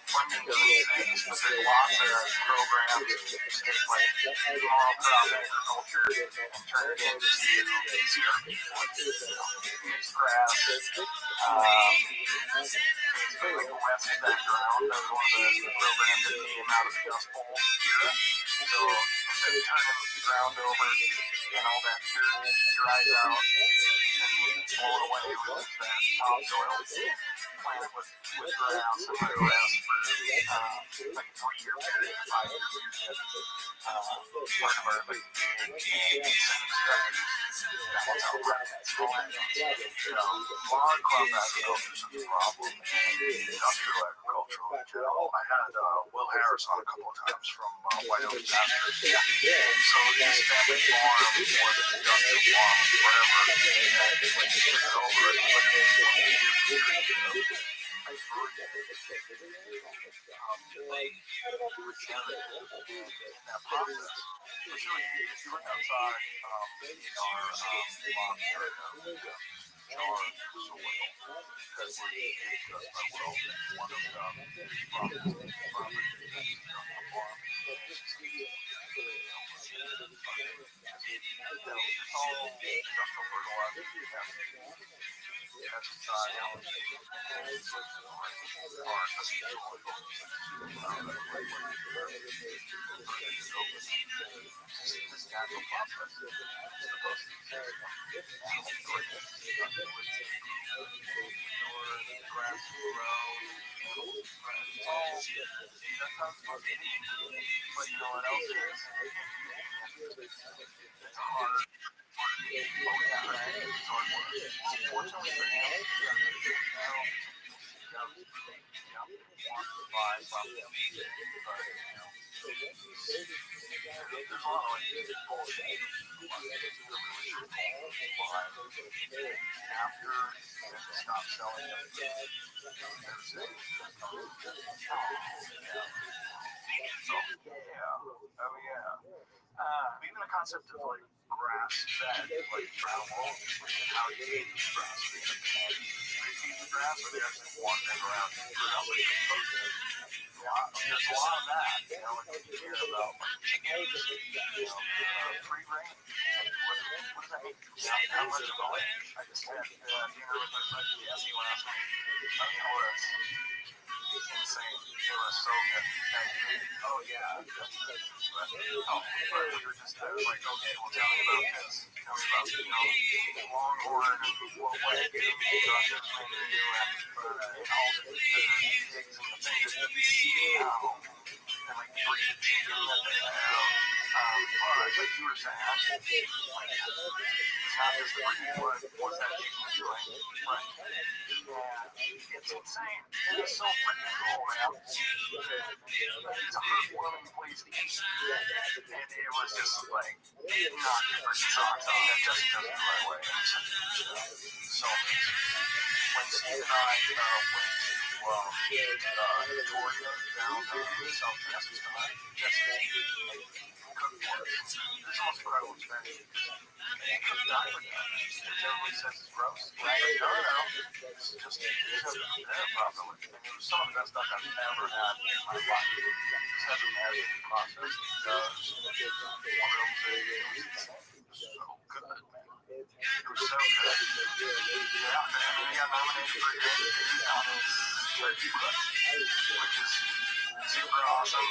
Funding goes things, but there's lots of programs to take like monocrop agriculture and turn it into CRP, mixed grass. Like a west background, that was one of the programs that came out of the Dust Bowl era. So instead of turning the ground over and all that dirt dries out and blown away with that topsoil, plant it with grass and let it rest for like a 3-year period, 5 year period. Part of our like incentive strategies. That's how we're monocrop agriculture is a problem. Industrial agriculture in general. I had Will Harris on a couple of times from White Oak Pastures. So his family farm was an industrial farm forever. And when he took it over, it was like a 20-year period. I in that process. It's really neat. If you look outside in our lawn area, jar soil, because we're being dust by Will, one of the properties on the farm. It's all industrial fertilizer. But you know what else is? It's hard. Unfortunately for him, there's a lot of bullshit. After they stop selling them, even the concept of like grass fed, like travel, how you feed the grass. They feed the grass, or they actually wandering around. There's a lot of that, you know, like you hear about like chickens, free range. What does that mean? How much of a range? I just had dinner with my buddy Jesse last night. It was insane. It was so good. Oh yeah. But we were just like, okay, well tell me about this. Tell me about, you know, Longhorn and what way it is and all the pigs and the things that we see and like breed chicken that they have. Like you were saying, it's not just the breed, what's that chicken doing? Right. It's insane. It's so freaking cool, man. It's a heartwarming place to eat. And it was just like, not different socks on that Jesse does it the right way. So amazing. When Steve and I went to Victoria down in South Francisco, Jesse cooked for us. It's the most incredible experience. They cooked diamond. Everybody says it's gross. No. It's just there properly. And it was some of the best stuff I've ever had in my life. Just hasn't had any process. So good, man. It was so good. Yeah, and then he got nominated for a Grammy on his turkey butt, which is super awesome.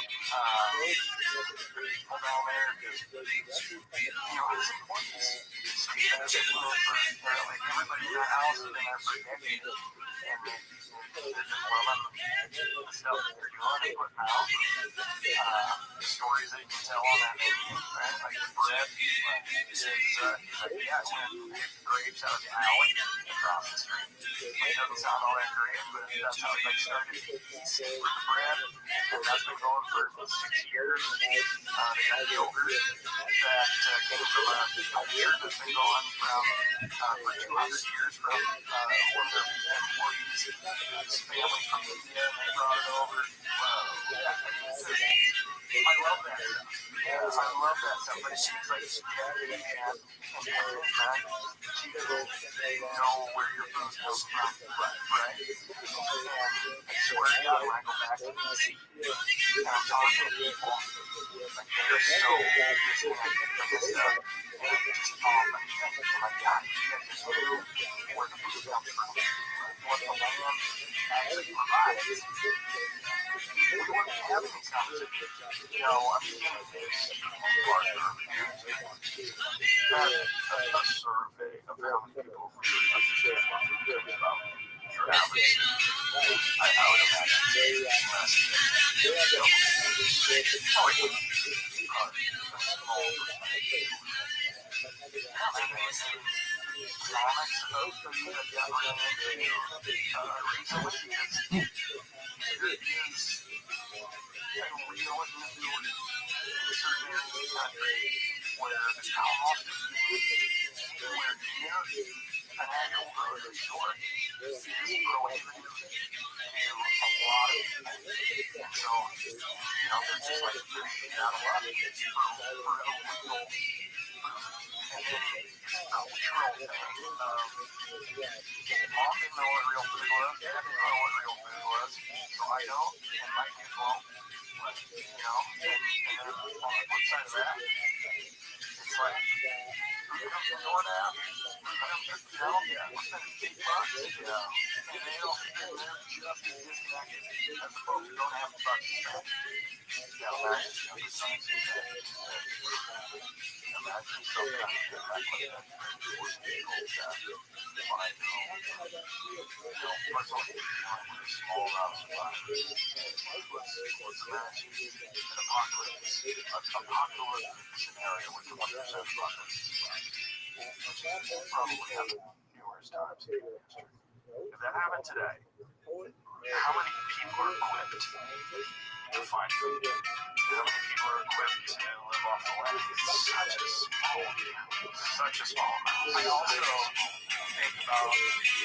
People down there just, you know, it's important. Steve has been for like everybody in that house has been there for a decade, and they're just loving the stuff that they're doing and putting out. The stories that you can tell on that menu, right? Like the bread is, he's like, yeah, it's going to pick grapes out of the alley across the street. It doesn't sound all that great, but that's how it started. He's with the bread, and that's been going for 6 years. They got yogurt that came from a beer that's been going for 200 years from one of their employees, his family from India, and they brought it over. I love that stuff. Yeah, I love that stuff. But it seems like she know where your food comes from, right? And I swear to God, when I go back to DC and I'm talking to people, like they're so disconnected from this stuff. And I just often think, oh my God, you just knew where the food comes from, what the land actually provides. We wouldn't be having these conversations. You know, I'm beginning this partner a survey of how many people really understand what food comes from. Sure, I would imagine less than double. Oh, yeah. A small percentage. Comics of food I've gotten into recently there is a real issue in certain areas of the country where the cost of getting anywhere near an actual grocery store is prohibitive to a lot of people. And so, you know, they're just like, you're out of luck for illegal food. And then this cultural thing of Mom didn't know what real food was, Dad didn't know what real food was, so I don't, and my kids won't. You know, and then on the flip side of that, it's like, food comes from DoorDash, food comes from, you know, we're spending big bucks, you know, and they don't, and they're just as disconnected as the folks who don't have the bucks to spend. You know, imagine some kind of small amount of supply. Let's imagine an apocalypse scenario with 20% abundance. Probably happened numerous times. If that happened today, how many people are equipped to find food? How many people are equipped to live off the land? It's such a small amount. I also think about the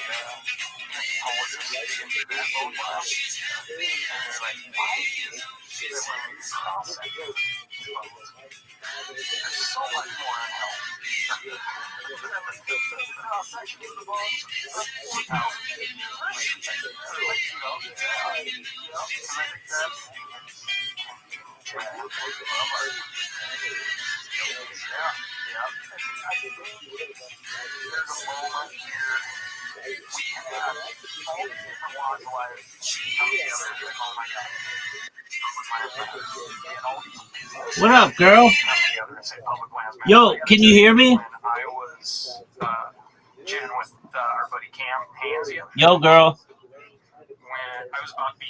anthropologists digging through that bone marrow. And they're like, why is it when we cross sections? There's so much more unhealthy. Cross sections of the bones, 4,000 years. There's a moment here we have all these different walks of life come together and like, oh my God. What up, girl? Yo, can you hear me? I was chatting with our buddy Cam Hansia. Yo, girl. When I was about to be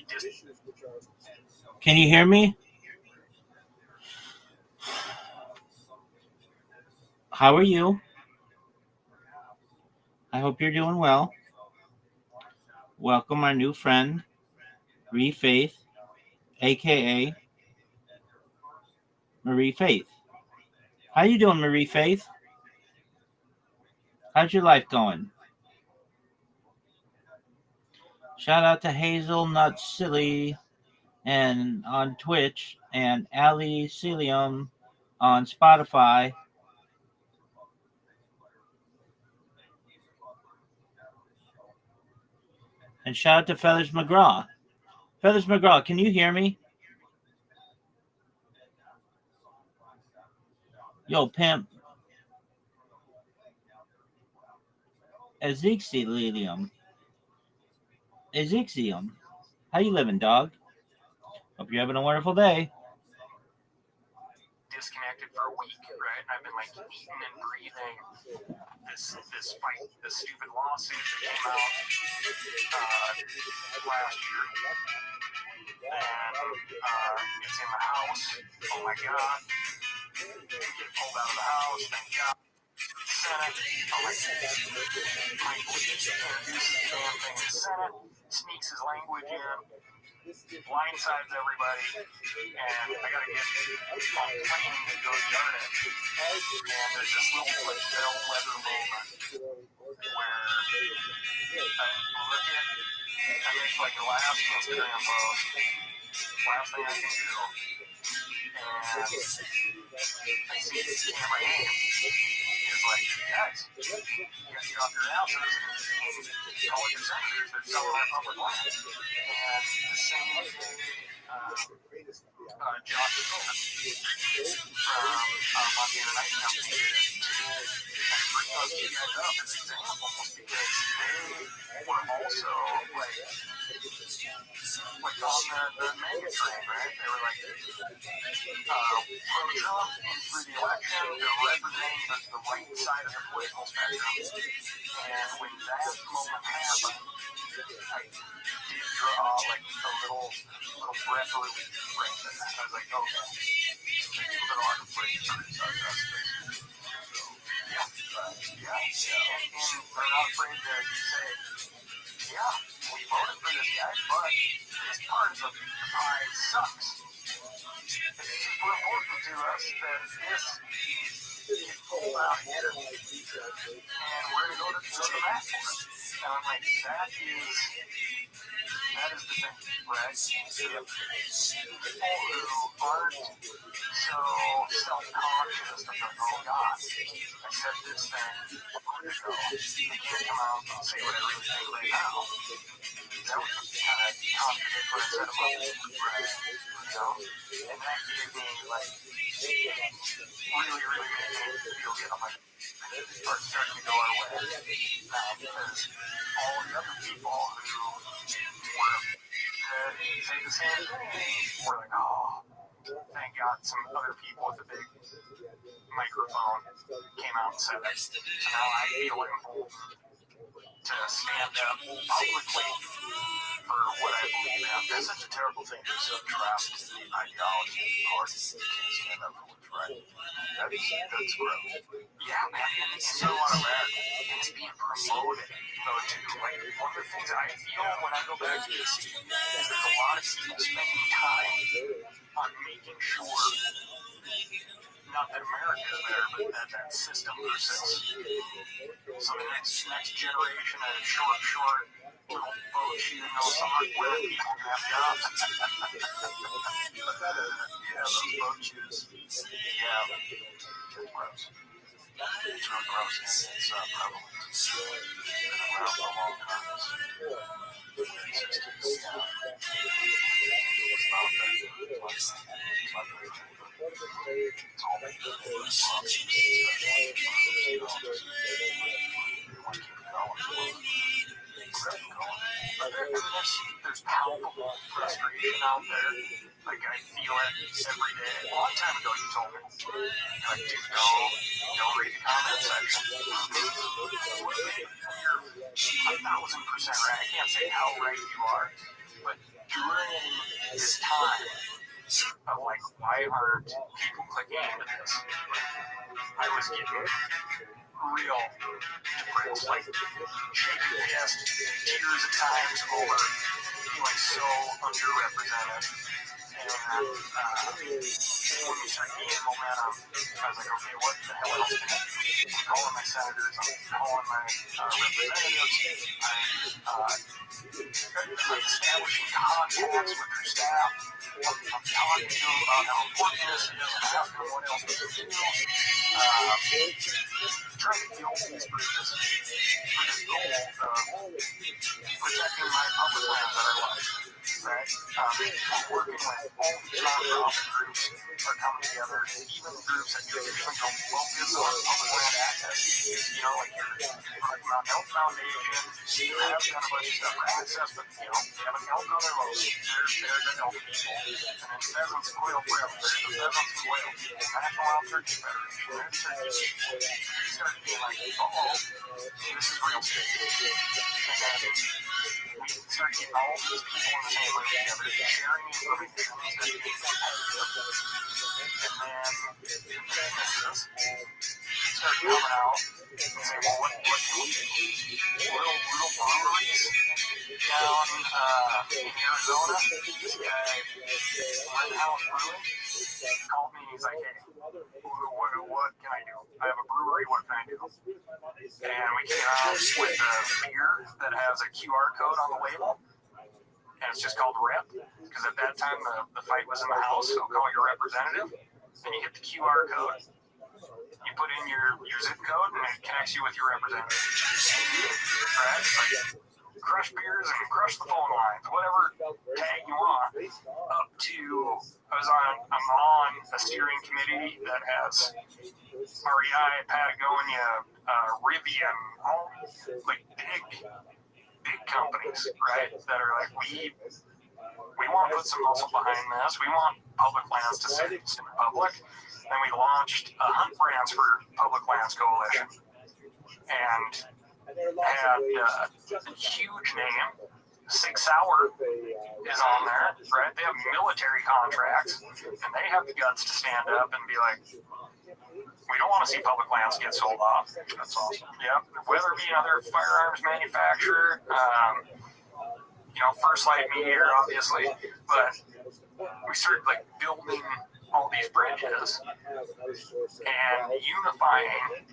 Can you hear me? How are you? I hope you're doing well. Welcome our new friend, Marie Faith, a.k.a. Marie Faith. How you doing, Marie Faith? How's your life going? Shout out to Hazelnut Silly and on Twitch and Ali Cilium on Spotify. And shout out to Feathers McGraw. Feathers McGraw, can you hear me? Yo, pimp. Ezekiel. How you living, dog? Hope you're having a wonderful day. Disconnected for a week, right? I've been like eating and breathing this fight, this stupid lawsuit that came out last year, and it's in the House. Oh my God! Get pulled out of the House. Thank God. Senate. Oh my God! Mike Leach introduces the damn thing in the Senate, sneaks his language in, blindsides everybody, and I gotta get on the plane to go yard it. And there's this little like bellwether moment where I look at, I make like a last Instagram post, last thing I can do. And I see this camera name. He's like, guys, you gotta get off your asses and call your senators. They're selling our public land. And the same day, Josh Cohen from Montana Night Company did it. And bring those two guys up as examples because they were also like on the mega train, right? They were like pro-Trump and through the election, they're representing the right side of the political spectrum. And when that moment happened, I did draw like a little breath of relief right there. I was like, okay, people that aren't afraid to criticize us. Yeah. And they're not afraid to say, yeah, we voted for this guy, but this part of the pie sucks. It's super important to us that this gets pulled out here, and we're going to go to the mat for it. And I'm like, that is the thing, right? If people who aren't so self-conscious that they're, oh God, I said this thing a month ago, I can't come out and say what I really think right now. That would kind of contradict what I said a month ago, right? You know? And that gave me, like, really, really made me feel good. I'm like, it's starting to go our way now because all the other people who were say the same thing were like, oh, thank God some other people with a big microphone came out and said it. So now I feel emboldened to stand up publicly for what I believe in. That's such a terrible thing to be so trapped in the ideology of the party. You can't stand up for what's right. That's gross. Yeah, man, and it's so un-American. And it's being promoted, though, too. Like, one of the things I feel when I go back to DC is there's a lot of people spending time on making sure not that America is there, but that system persists. So the next generation of short little boat shooting Osama where people can have jobs. Yeah, those boat shoes. Yeah, it's gross. It's real gross and it's prevalent. It's been around for a long time. It's not there's palpable frustration out there. Like, I feel it every day. A long time ago, you told me, like, dude, don't read the comment section. You're 1,000% right. I can't say how right you are, but during this time of, like, why aren't people clicking into this? I was getting real depressed, like, shaking chest, tears at times over feeling so underrepresented. And when we started getting momentum, I was like, okay, what the hell else can I do? I'm calling my senators, I'm calling my representatives, I'm establishing contacts with their staff, I'm talking to them about how important this is, and asking them what else they can do. Trying to build these bridges for this goal of protecting my public lands that I love. Right? Working with all these nonprofit groups are coming together, even groups that traditionally don't focus on public land access. You know, like your Mount Health Foundation, you have done a bunch of stuff for access, but you know, they have an elk on their logo. They're the elk people. And then pheasants and quail forever. They're the pheasants and quail people. National Wild Turkey Federation. They're the turkey people. You start being like, oh, this is real estate. And then we start getting all these people in the same room together, sharing information instead of being competitive. And then businesses start coming out and saying, well, what can we do? Little breweries down in Arizona, this guy, Lighthouse Brewing, called me and he's like, hey, what can I do? I have a brewery, what can I do? And we came out with a beer that has a QR code on the label, and it's just called REP. because at that time the fight was in the House, so call your representative. Then you hit the QR code. You put in your zip code, and it connects you with your representative. Right? It's like crush beers and crush the phone lines, whatever tag you want. Up to I'm on a steering committee that has REI, Patagonia, Rivian, all like big companies, right? That are like we want to put some muscle behind this. We want public lands to sit in public. And we launched a Hunt Brands for Public Lands Coalition, and had a huge name. 6 Hour is on there, right? They have military contracts, and they have the guts to stand up and be like, we don't want to see public lands get sold off. That's awesome. Yeah, whether it be another firearms manufacturer, First Light Meteor, obviously, but we started like building all these bridges and unifying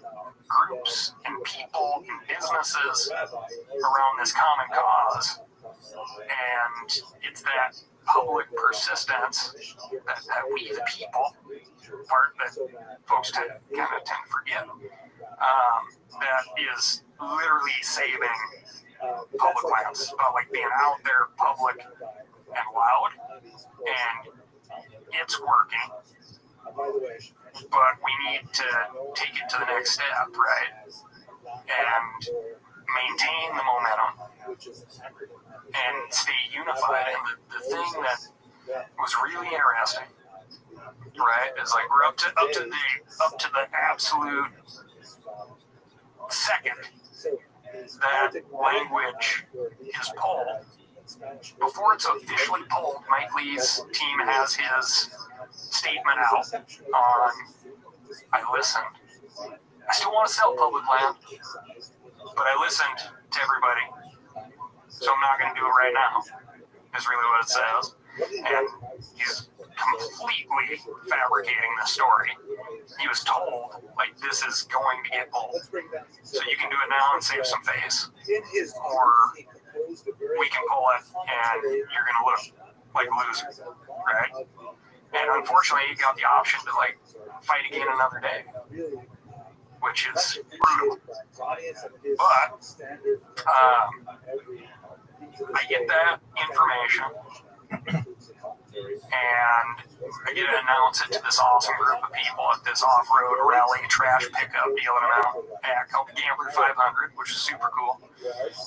groups and people and businesses around this common cause. And it's that public persistence that we, the people, part that folks kind of tend to forget, that is literally saving public lands, like being out there public and loud, and it's working, but we need to take it to the next step, right, and maintain the momentum and stay unified. And the thing that was really interesting, right, is like we're up to the absolute second that language is pulled. Before it's officially pulled, Mike Lee's team has his statement out on, I listened. I still want to sell public land, but I listened to everybody, so I'm not going to do it right now, is really what it says. And he's completely fabricating the story. He was told, like, this is going to get pulled, so you can do it now and save some face, or we can pull it and you're going to look like a loser, right? And unfortunately, you got the option to, like, fight again another day, which is brutal. But I get that information, and I get to announce it to this awesome group of people at this off-road rally trash pickup dealing them out at called the Gambler 500, which is super cool.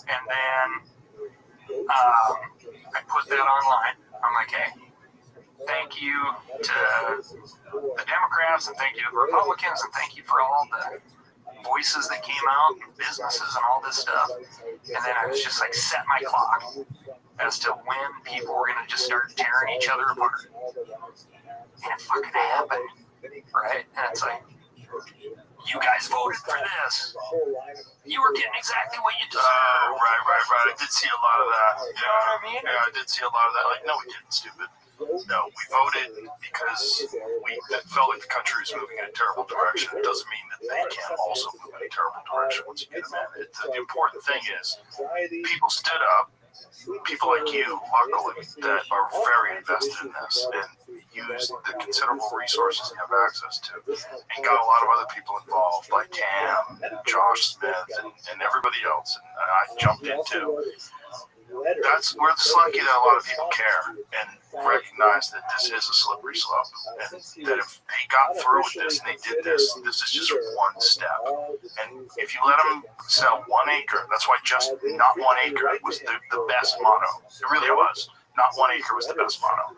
And then I put that online. I'm like, hey, thank you to the Democrats, and thank you to the Republicans, and thank you for all the voices that came out, and businesses and all this stuff. And then I was just like, set my clock as to when people were going to just start tearing each other apart. And it fucking happened, right? And it's like, you guys voted for this. You were getting exactly what you deserved. Right. I did see a lot of that. You know what I mean? Yeah, I did see a lot of that. Like, no, we didn't, stupid. No, we voted because we felt like the country was moving in a terrible direction. It doesn't mean that they can't also move in a terrible direction once you get them in. The important thing is people stood up, people like you, luckily, that are very invested in this and use the considerable resources they have access to, and got a lot of other people involved, like Cam, Josh Smith, and everybody else, and I jumped in too. We're just lucky that a lot of people care and recognize that this is a slippery slope, and that if they got through with this and they did this, this is just one step. And if you let them sell 1 acre, that's why just not 1 acre was the best motto. It really was. Not 1 acre was the best motto.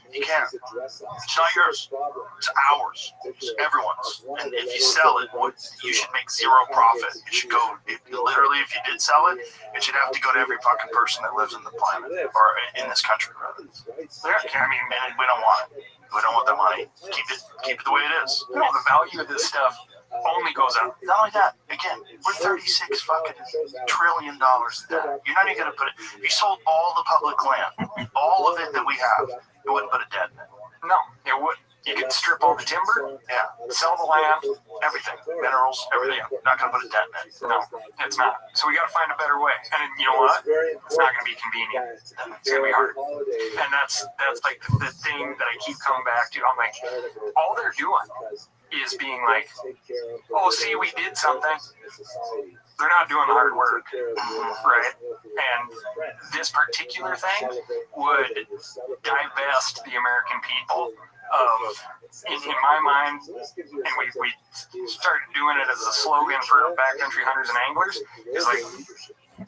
You can't. It's not yours. It's ours. It's everyone's. And if you sell it, you should make zero profit. It should go, literally, if you did sell it, it should have to go to every fucking person that lives on the planet, or in this country, rather. I mean, man, we don't want it. We don't want that money. Keep it the way it is. You know, the value of this stuff only goes up. Not only that, again, we're $36 fucking trillion in debt. You're not even going to put it, if you sold all the public land, all of it that we have, it wouldn't put a dent in it. No, it would. You could strip all the timber, sell the land, everything, minerals, everything. Not going to put a dent in it. No, it's not. So we got to find a better way. And you know what? It's not going to be convenient. It's going to be hard. And that's like the thing that I keep coming back to. I'm like, all they're doing is being like, oh, see, we did something. They're not doing the hard work, right? And this particular thing would divest the American people of, in my mind, and we started doing it as a slogan for backcountry hunters and anglers, is like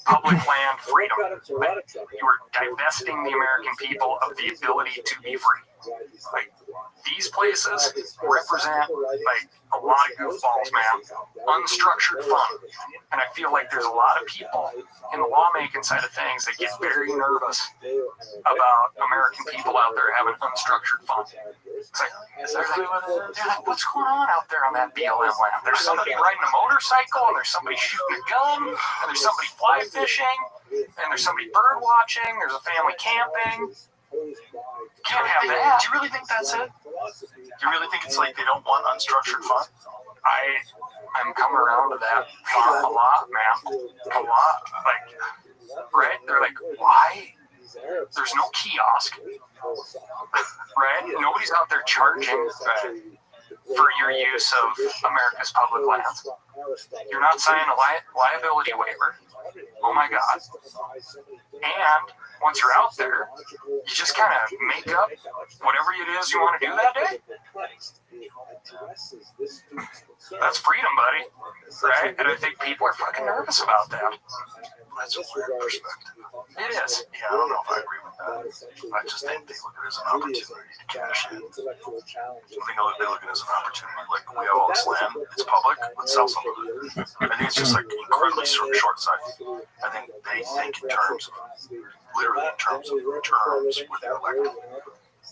public land freedom. Like, you are divesting the American people of the ability to be free. Like, these places represent like a lot of goofballs, man. Unstructured fun. And I feel like there's a lot of people in the lawmaking side of things that get very nervous about American people out there having unstructured fun. It's like, they're like, what's going on out there on that BLM land? There's somebody riding a motorcycle, and there's somebody shooting a gun, and there's somebody fly fishing, and there's somebody bird watching, there's a family camping. Can't have that. Do you really think that's it? Do you really think it's like they don't want unstructured fun? I'm coming around to that thought a lot, man. A lot. Like, right? They're like, why? There's no kiosk, right? Nobody's out there charging for your use of America's public lands. You're not signing a liability waiver. Oh my God. And once you're out there, you just kind of make up whatever it is you want to do that day. That's freedom, buddy. Right? And I think people are fucking nervous about that. That's a weird perspective. It is. Yeah, I don't know if I agree with that. I just think they look at it as an opportunity to cash in. I think they look at it as an opportunity. Like, we have all this land, it's public, let's sell some of it. I think it's just like incredibly short-sighted. I think they think in terms of, literally in terms of returns with their electorate.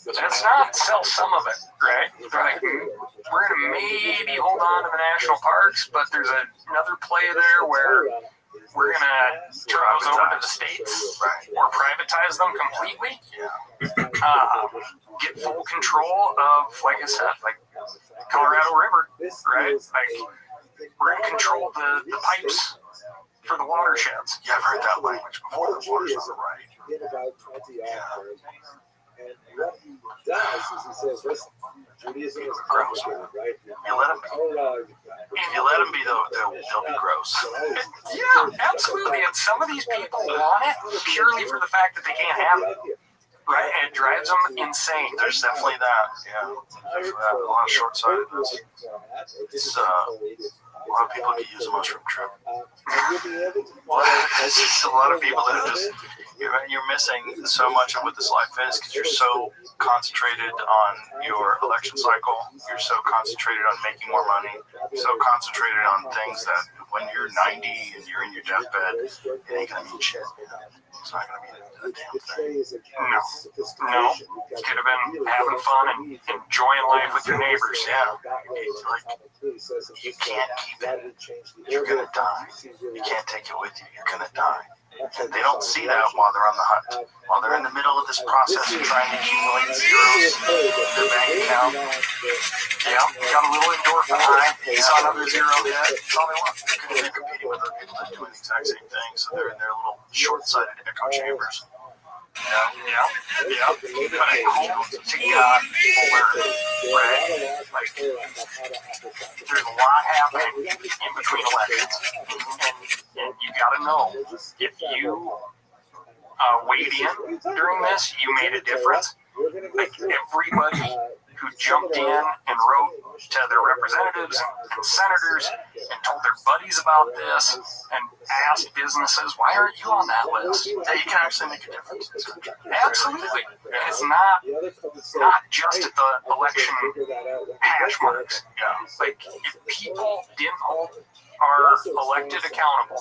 That's not sell some of it, right? They're like, we're going to maybe hold on to the national parks, but there's another play there where we're going to turn those over to the states or privatize them completely. Get full control of, like I said, like Colorado River, right? Like, we're going to control the pipes for the watersheds. Yeah, I've heard that language before. The water's on the right. Yeah. And what he does is he says, listen, Judaism is gross, right? You let them be. If you let them be, they'll be gross. Yeah, absolutely. And some of these people want it purely for the fact that they can't have it. Right? And it drives them insane. There's definitely that. Yeah. There's that. A lot of short-sightedness. It's, a lot of people could use a mushroom trip. There's just a lot of people that are just, you're missing so much of what this life is because you're so concentrated on your election cycle. You're so concentrated on making more money. So concentrated on things that when you're 90 and you're in your deathbed, it ain't going to mean shit. It's not going to mean a damn thing. No. It could have been having fun and enjoying life with your neighbors. Yeah. It's like, you can't keep it. You're going to die. You can't take it with you. You're going to die. And they don't see that while they're on the hunt. While they're in the middle of this process of trying to accumulate zeros in their bank account. Yeah, got a little endorphin high. They saw another zero. Yeah, that's all they want. They're competing with other people that are doing the exact same thing. So they're in their little short-sighted echo chambers. Yeah. But I hope to God people learn, right? Like, there's a lot happening in between elections. And you got to know, if you weighed in during this, you made a difference. Like, everybody who jumped in and wrote to their representatives and senators and told their buddies about this and asked businesses, why aren't you on that list? Yeah, you can actually make a difference in this country. Absolutely. And it's not just at the election hash marks. Yeah. Like, if people didn't hold our elected accountable,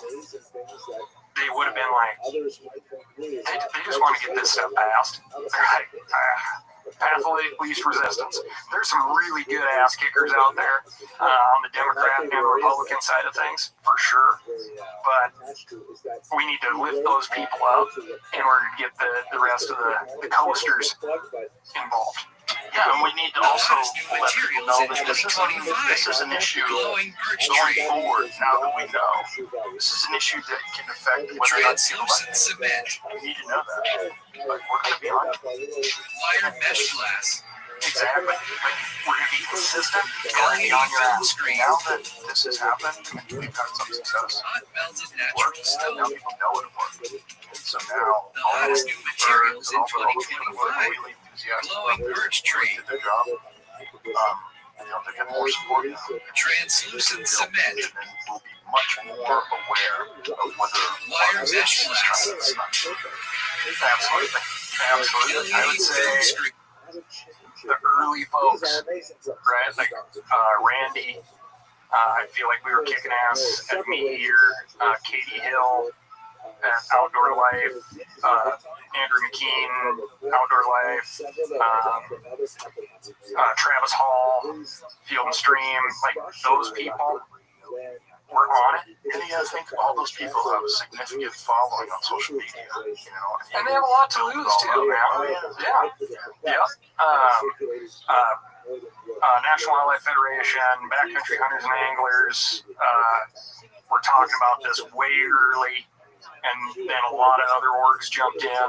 they would have been like, they just want to get this stuff passed. They're like, path of least resistance. There's some really good ass kickers out there on the Democrat and Republican side of things, for sure. But we need to lift those people up in order to get the rest of the coasters involved. Yeah, and we need to also let people know that this is an issue going forward. Now that we know, this is an issue that can affect whether or not you elect. You need to know that. Like, we're going to be on Wire mesh glass. exactly. Like, we're going to be consistent. We're going to be on your ass. Now that this has happened, and we've had some success. Hot melted It natural works. stone. Now people know it works. And so now, The hottest new materials in all the people that were 2025. really enthusiastic Glowing about birch tree. did their job. They're getting more support now. Translucent cement. And then we'll be much more aware of whether Wire mesh glass. Absolutely. Absolutely. I would say the early folks, right? Like Randy, I feel like we were kicking ass at Meat Eater, Katie Hill at Outdoor Life, Andrew McKean, Outdoor Life, Travis Hall, Field and Stream, like those people were on it. And you gotta think all those people have a significant following on social media, you know. And they have a lot to lose too, man. Yeah. National Wildlife Federation, Backcountry Hunters and Anglers, were talking about this way early, and then a lot of other orgs jumped in,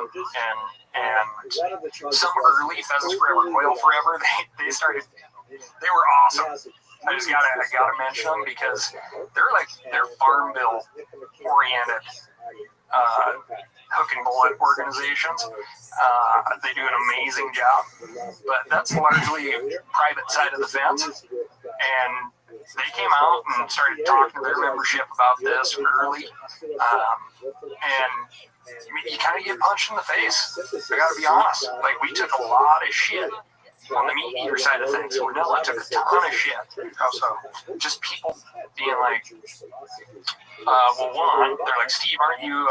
and some early Pheasants Forever, Quail Forever, they started, they were awesome. I gotta mention them because they're farm bill oriented hook and bullet organizations. They do an amazing job, but that's largely private side of the fence. And they came out and started talking to their membership about this early, and you kind of get punched in the face. I gotta be honest. Like, we took a lot of shit on the Meat Eater side of things. Ornella took a ton of shit. How so? Just people being like, well, one, they're like, Steve, aren't you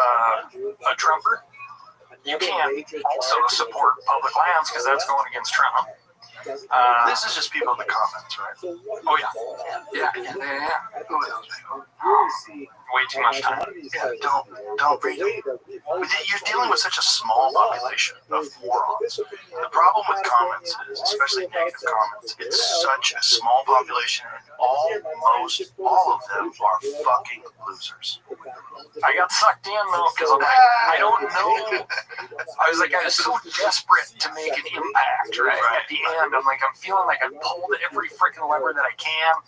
a Trumper? You can't also support public lands because that's going against Trump. This is just people in the comments, right? Oh, yeah. Who are those people? Way too much time. Yeah, don't read them. You're dealing with such a small population of morons. The problem with comments is, especially negative comments, it's such a small population, and almost all of them are fucking losers. I got sucked in though because I'm like, I don't know. I was so desperate to make an impact, right? At the end, I'm feeling like I pulled every freaking lever that I can.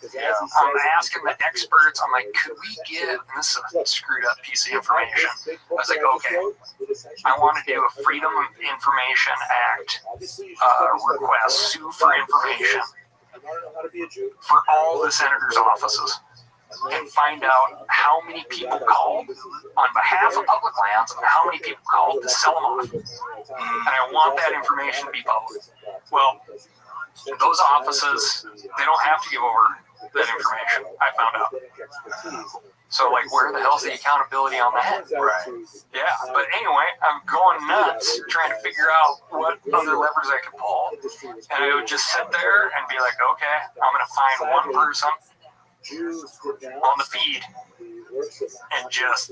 I'm asking the experts, I'm like, could we get, and this is a screwed up piece of information. I was like, okay, I want to do a Freedom of Information Act request, sue for information for all the senators' offices, and find out how many people called on behalf of public lands and how many people called to sell them off. And I want that information to be public. Well, those offices, they don't have to give over that information, I found out. So, where the hell's the accountability on that? Right. Yeah, but anyway, I'm going nuts trying to figure out what other levers I could pull. And I would just sit there and be like, okay, I'm going to find one person on the feed and just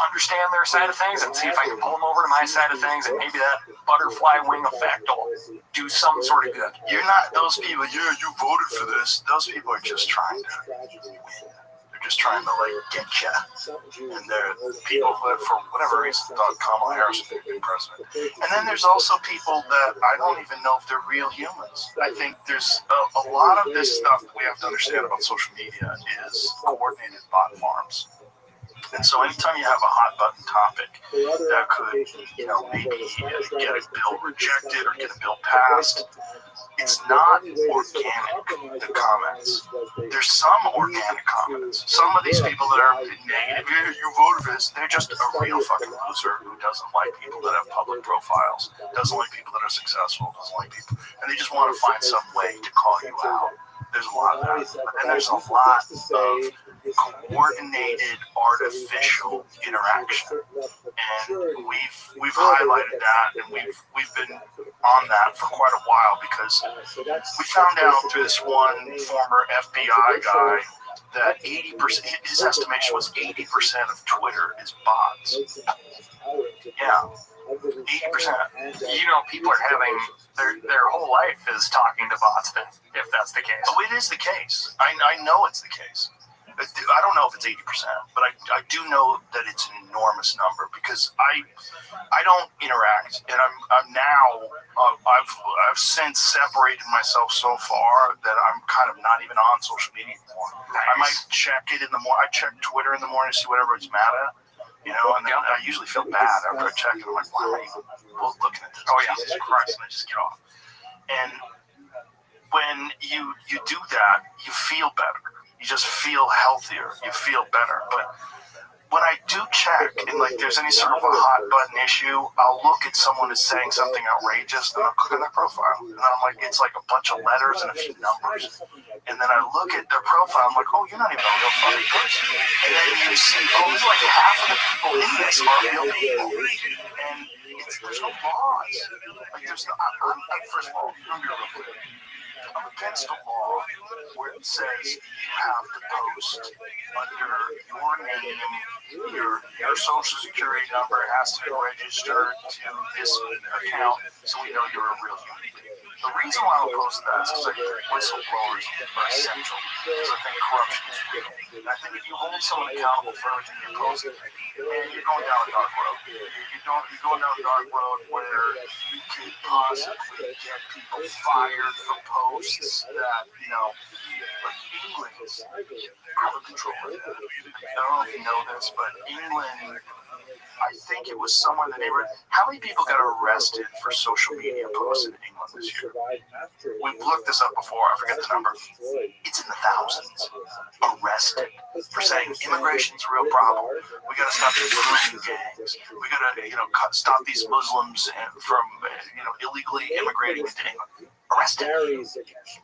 understand their side of things and see if I can pull them over to my side of things, and maybe that butterfly wing effect will do some sort of good. You're not those people, you voted for this. Those people are just trying to win. They're just trying to get you. And they're people that, for whatever reason, thought Kamala Harris would be president. And then there's also people that I don't even know if they're real humans. I think there's a lot of this stuff that we have to understand about social media is coordinated bot farms. And so anytime you have a hot button topic that could, maybe get a bill rejected or get a bill passed, it's not organic, the comments. There's some organic comments. Some of these people that are negative, you voted for this, they're just a real fucking loser who doesn't like people that have public profiles, doesn't like people that are successful, doesn't like people, and they just want to find some way to call you out. There's a lot of that. But then there's a lot of coordinated artificial interaction, and we've highlighted that, and we've been on that for quite a while, because we found out through this one former FBI guy that 80%, his estimation was 80% of Twitter is bots. Yeah, 80%. You know, people are having their whole life is talking to bots. If that's the case, Oh, it is the case. I know it's the case. I don't know if it's 80%, but I do know that it's an enormous number because I don't interact, and I'm now I've since separated myself so far that I'm kind of not even on social media anymore. Nice. I might check it in the morning. I check Twitter in the morning to see whatever it's mad at, you know, and then I usually feel bad after I check it. I'm like, why are you looking at this? Oh, yeah. Jesus Christ, and I just get off. And when you do that, you feel better. You just feel healthier. You feel better. But when I do check and like there's any sort of a hot button issue, I'll look at someone who's saying something outrageous, then I'll click on their profile. And I'm like, it's like a bunch of letters and a few numbers. And then I look at their profile, I'm like, oh, you're not even a real funny person. And then you see, oh, it's like half of the people in this are real people. And there's no laws. Like there's no, first of all, let me be real clear. I'm against a law where it says you have to post under your name, your social security number has to be registered to this account so we know you're a real human being. The reason why I'm opposed to that is because I think whistleblowers are essential, because I think corruption is real. And I think if you hold someone accountable for everything you post, man, you're going down a dark road. You're going down a dark road where you could possibly get people fired for posts that, you know, like England is out of control. I don't know if you know this, but England, I think it was somewhere in the neighborhood. How many people got arrested for social media posts in England this year? We've looked this up before. I forget the number. It's in the thousands. Arrested for saying immigration's a real problem. We got to stop these Muslim gangs. We got to, you know, stop these Muslims from, you know, illegally immigrating into England. Arrested.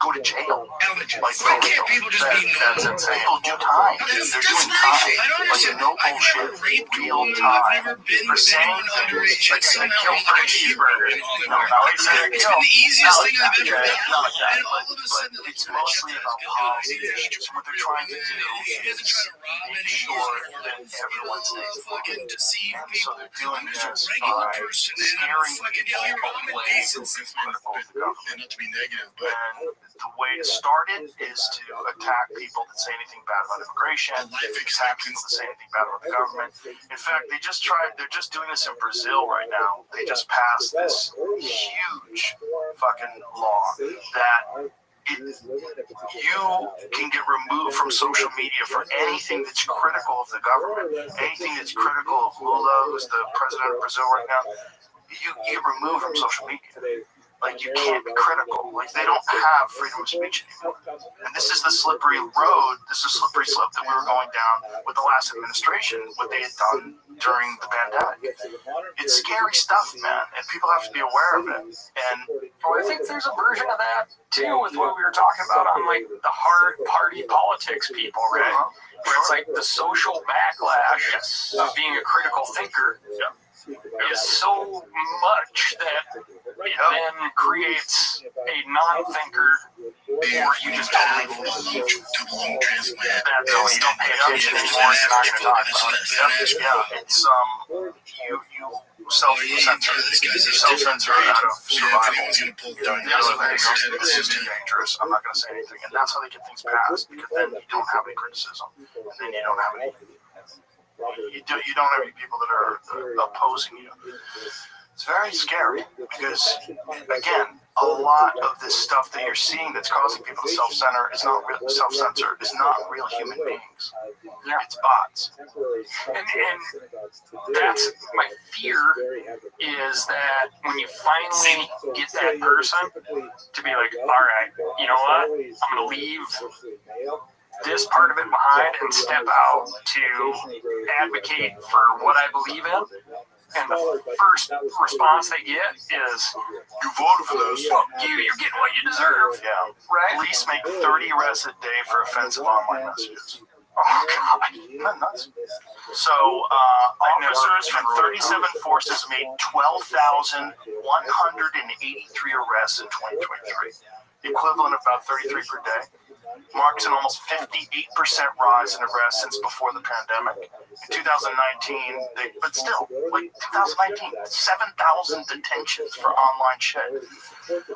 Go to jail. Like, Why can't people just be that's normal? insane. People do time. They're doing time. Like, no bullshit, real time. For saying things like, I killed for a cheeseburger. No, it's It's been the easiest thing I've ever done. Not like that, And all of a sudden, but it's mostly about policy issues. What they're trying to do is make sure that everyone stays fucking deceive and so they're doing I'm just a this regular by person, and scaring I'm fucking people here. I'm in away Asian from critical of the government. not to be negative, but And the way to start it is to attack people that say anything bad about immigration, attack people that say anything bad about the government. In fact, they're just doing this in Brazil right now. They just passed this huge fucking law that you can get removed from social media for anything that's critical of the government, anything that's critical of Lula, who's the president of Brazil right now. You get removed from social media. Like, you can't be critical. Like, they don't have freedom of speech anymore. And this is the slippery road, this is a slippery slope that we were going down with the last administration, what they had done during the pandemic. It's scary stuff, man, and people have to be aware of it. And well, I think there's a version of that too with what we were talking about on like the hard party politics people, right? Where it's like the social backlash of being a critical thinker is so much that it then creates a non-thinker, or you just totally believe that you don't pay attention anymore, you're not going to talk about it. Yeah, it's you self-censor. Self-censor out of survival. This is too dangerous. I'm not going to say anything, and that's how they get things passed, because then you don't have any criticism, and then you don't have any. You don't have any people that are opposing you. It's very scary because, again, a lot of this stuff that you're seeing that's causing people to self-censor is not real human beings. It's bots. And that's my fear, is that when you finally get that person to be like, all right, you know what, I'm going to leave this part of it behind and step out to advocate for what I believe in. And the first response they get is, you voted for those. You're getting what you deserve. Yeah. Right? Police make 30 arrests a day for offensive online messages. Oh, God. Isn't that nuts? So, officers from 37 forces made 12,183 arrests in 2023, the equivalent of about 33 per day. marks an almost 58% rise in arrests since before the pandemic. In 2019, but still, like 2019, 7,000 detentions for online shit.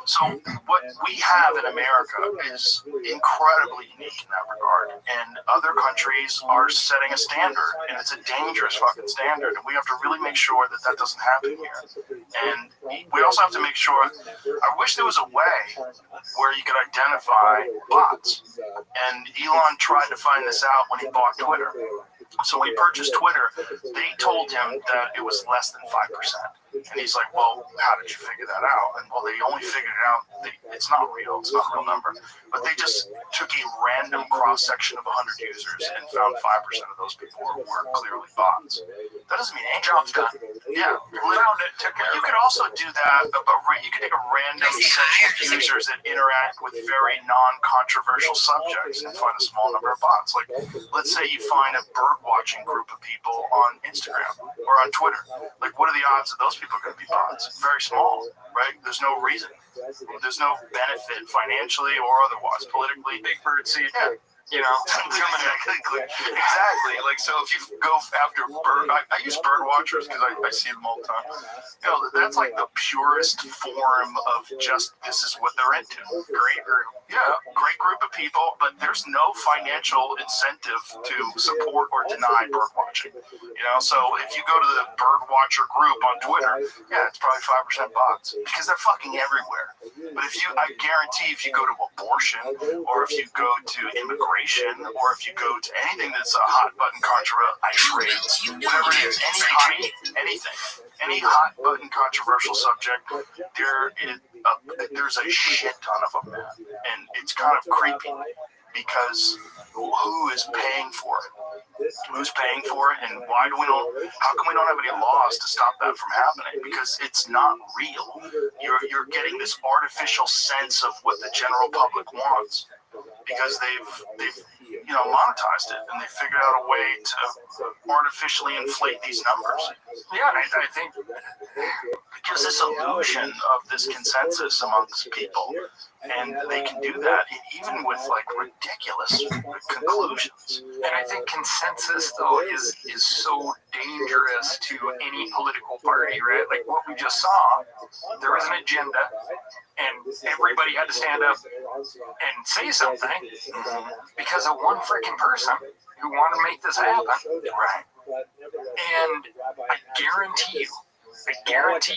So what we have in America is incredibly unique in that regard, and other countries are setting a standard, and it's a dangerous fucking standard, and we have to really make sure that that doesn't happen here. And we also have to make sure, I wish there was a way where you could identify bots, and Elon tried to find this out when he bought Twitter. So when he purchased Twitter, they told him that it was less than 5%. And he's like, well, how did you figure that out? And well, they only figured it out, it's not real, it's not a real number. But they just took a random cross-section of 100 users and found 5% of those people were clearly bots. That doesn't mean any job's done. Yeah, you could also do that, but you could take a random set of users that interact with very non-controversial subjects and find a small number of bots. Like, let's say you find a bird-watching group of people on Instagram or on Twitter. Like, what are the odds that those people are going to be bots? Very small, right? There's no reason. There's no benefit financially or otherwise, politically. Big bird seed. Yeah. You know, exactly. Like, so if you go after bird, I use bird watchers because I see them all the time. You know, that's like the purest form of just this is what they're into. Great group. Yeah, great group of people, but there's no financial incentive to support or deny bird watching. You know, so if you go to the bird watcher group on Twitter, yeah, it's probably 5% bots because they're fucking everywhere. But I guarantee if you go to abortion or if you go to immigration, or if you go to anything that's a hot button controversial, whatever it is, any hot button controversial subject, there's a shit ton of them, and it's kind of creepy because who is paying for it? Who's paying for it, and how come we don't have any laws to stop that from happening? Because it's not real. You're getting this artificial sense of what the general public wants because they've monetized it, and they figured out a way to artificially inflate these numbers. Yeah, and I think it gives this illusion of this consensus amongst people, and they can do that even with like ridiculous conclusions. And I think consensus though is so dangerous to any political party, right? Like what we just saw, there was an agenda, and everybody had to stand up and say something because of one freaking person who wanted to make this happen. Right. And I guarantee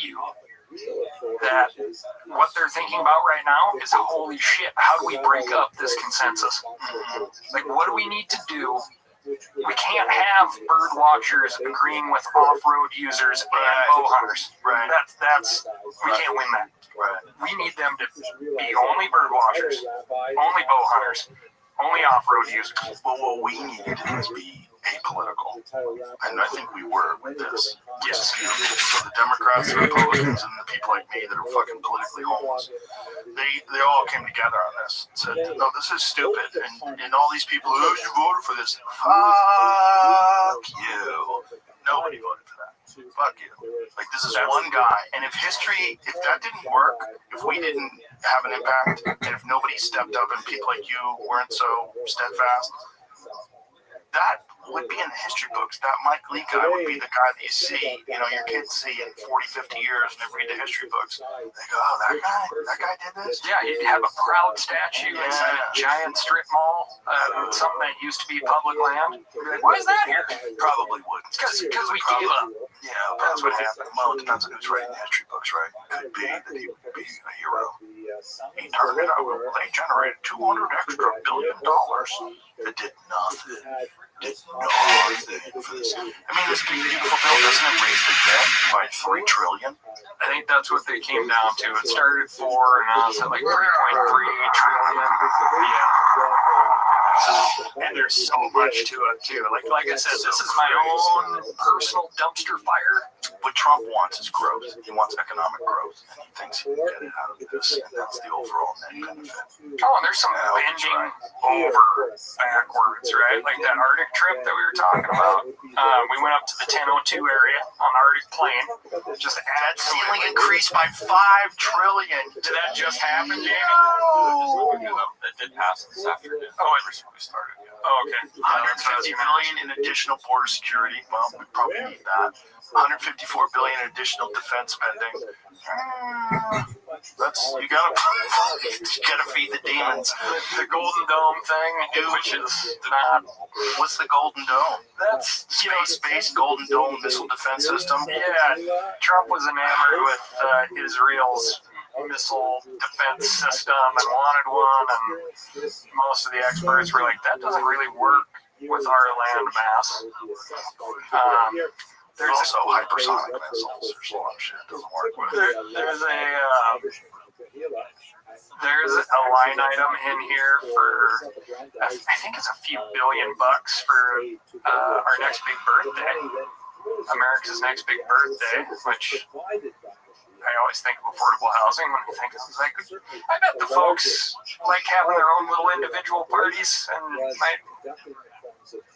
you that what they're thinking about right now is, holy shit, how do we break up this consensus? Like, what do we need to do? We can't have bird watchers agreeing with off-road users and bow hunters. Right. That's we can't win that. Right. We need them to be only bird watchers, only bow hunters, only off-road users. Well, what we need to do is be apolitical, and I think we were with this. Yes. So the Democrats, the Republicans, and the people like me that are fucking politically homeless, they all came together on this and said, no, this is stupid, and all these people, oh, you voted for this. Fuck you. Nobody voted for that. Fuck you. Like, this is one guy, and if that didn't work, if we didn't have an impact, and if nobody stepped up and people like you weren't so steadfast, that would be in the history books. That Mike Lee guy would be the guy that you see, your kids see in 40, 50 years, and they read the history books. They go, oh, that guy did this? Yeah, you'd have a proud statue inside a giant strip mall, something that used to be public land. Like, why is that here? Probably wouldn't. Because we gave up. Yeah, that's what happened. Well, it depends on who's writing the history books, right? Could be that he would be a hero. He turned it out. They generated $200 billion that did nothing. For this. I mean, this big beautiful bill doesn't it raise the debt by $3 trillion? I think that's what they came down to. It started at 4, and now it's at like 3.3 trillion. Yeah. And there's so much to it too. Like I said, this is my own personal dumpster fire. What Trump wants is growth. He wants economic growth, and he thinks he can get it out of this, and that's the overall net benefit. Oh, and there's some bending over backwards, right? Like that Arctic trip that we were talking about. We went up to the 1002 area on the Arctic Plane. Just Debt ceiling increased by $5 trillion. Did that just happen, Jamie? No. That did pass this afternoon. Oh, it we started. Yeah. Oh, okay. $150 billion in additional border security. Well, we probably need that. $154 billion in additional defense spending. That's you gotta feed the demons. The Golden Dome thing, which is not. What's the Golden Dome? That's Space Golden Dome missile defense system. Yeah, Trump was enamored with Israel's missile defense system and wanted one, and most of the experts were like, that doesn't really work with our land mass. There's also hypersonic missiles. There's a lot of shit that doesn't work with. There's a line item in here for I think it's a few $1 billion for our next big birthday, America's next big birthday, which I always think of affordable housing when I think of it. Like, I bet the folks like having their own little individual parties and might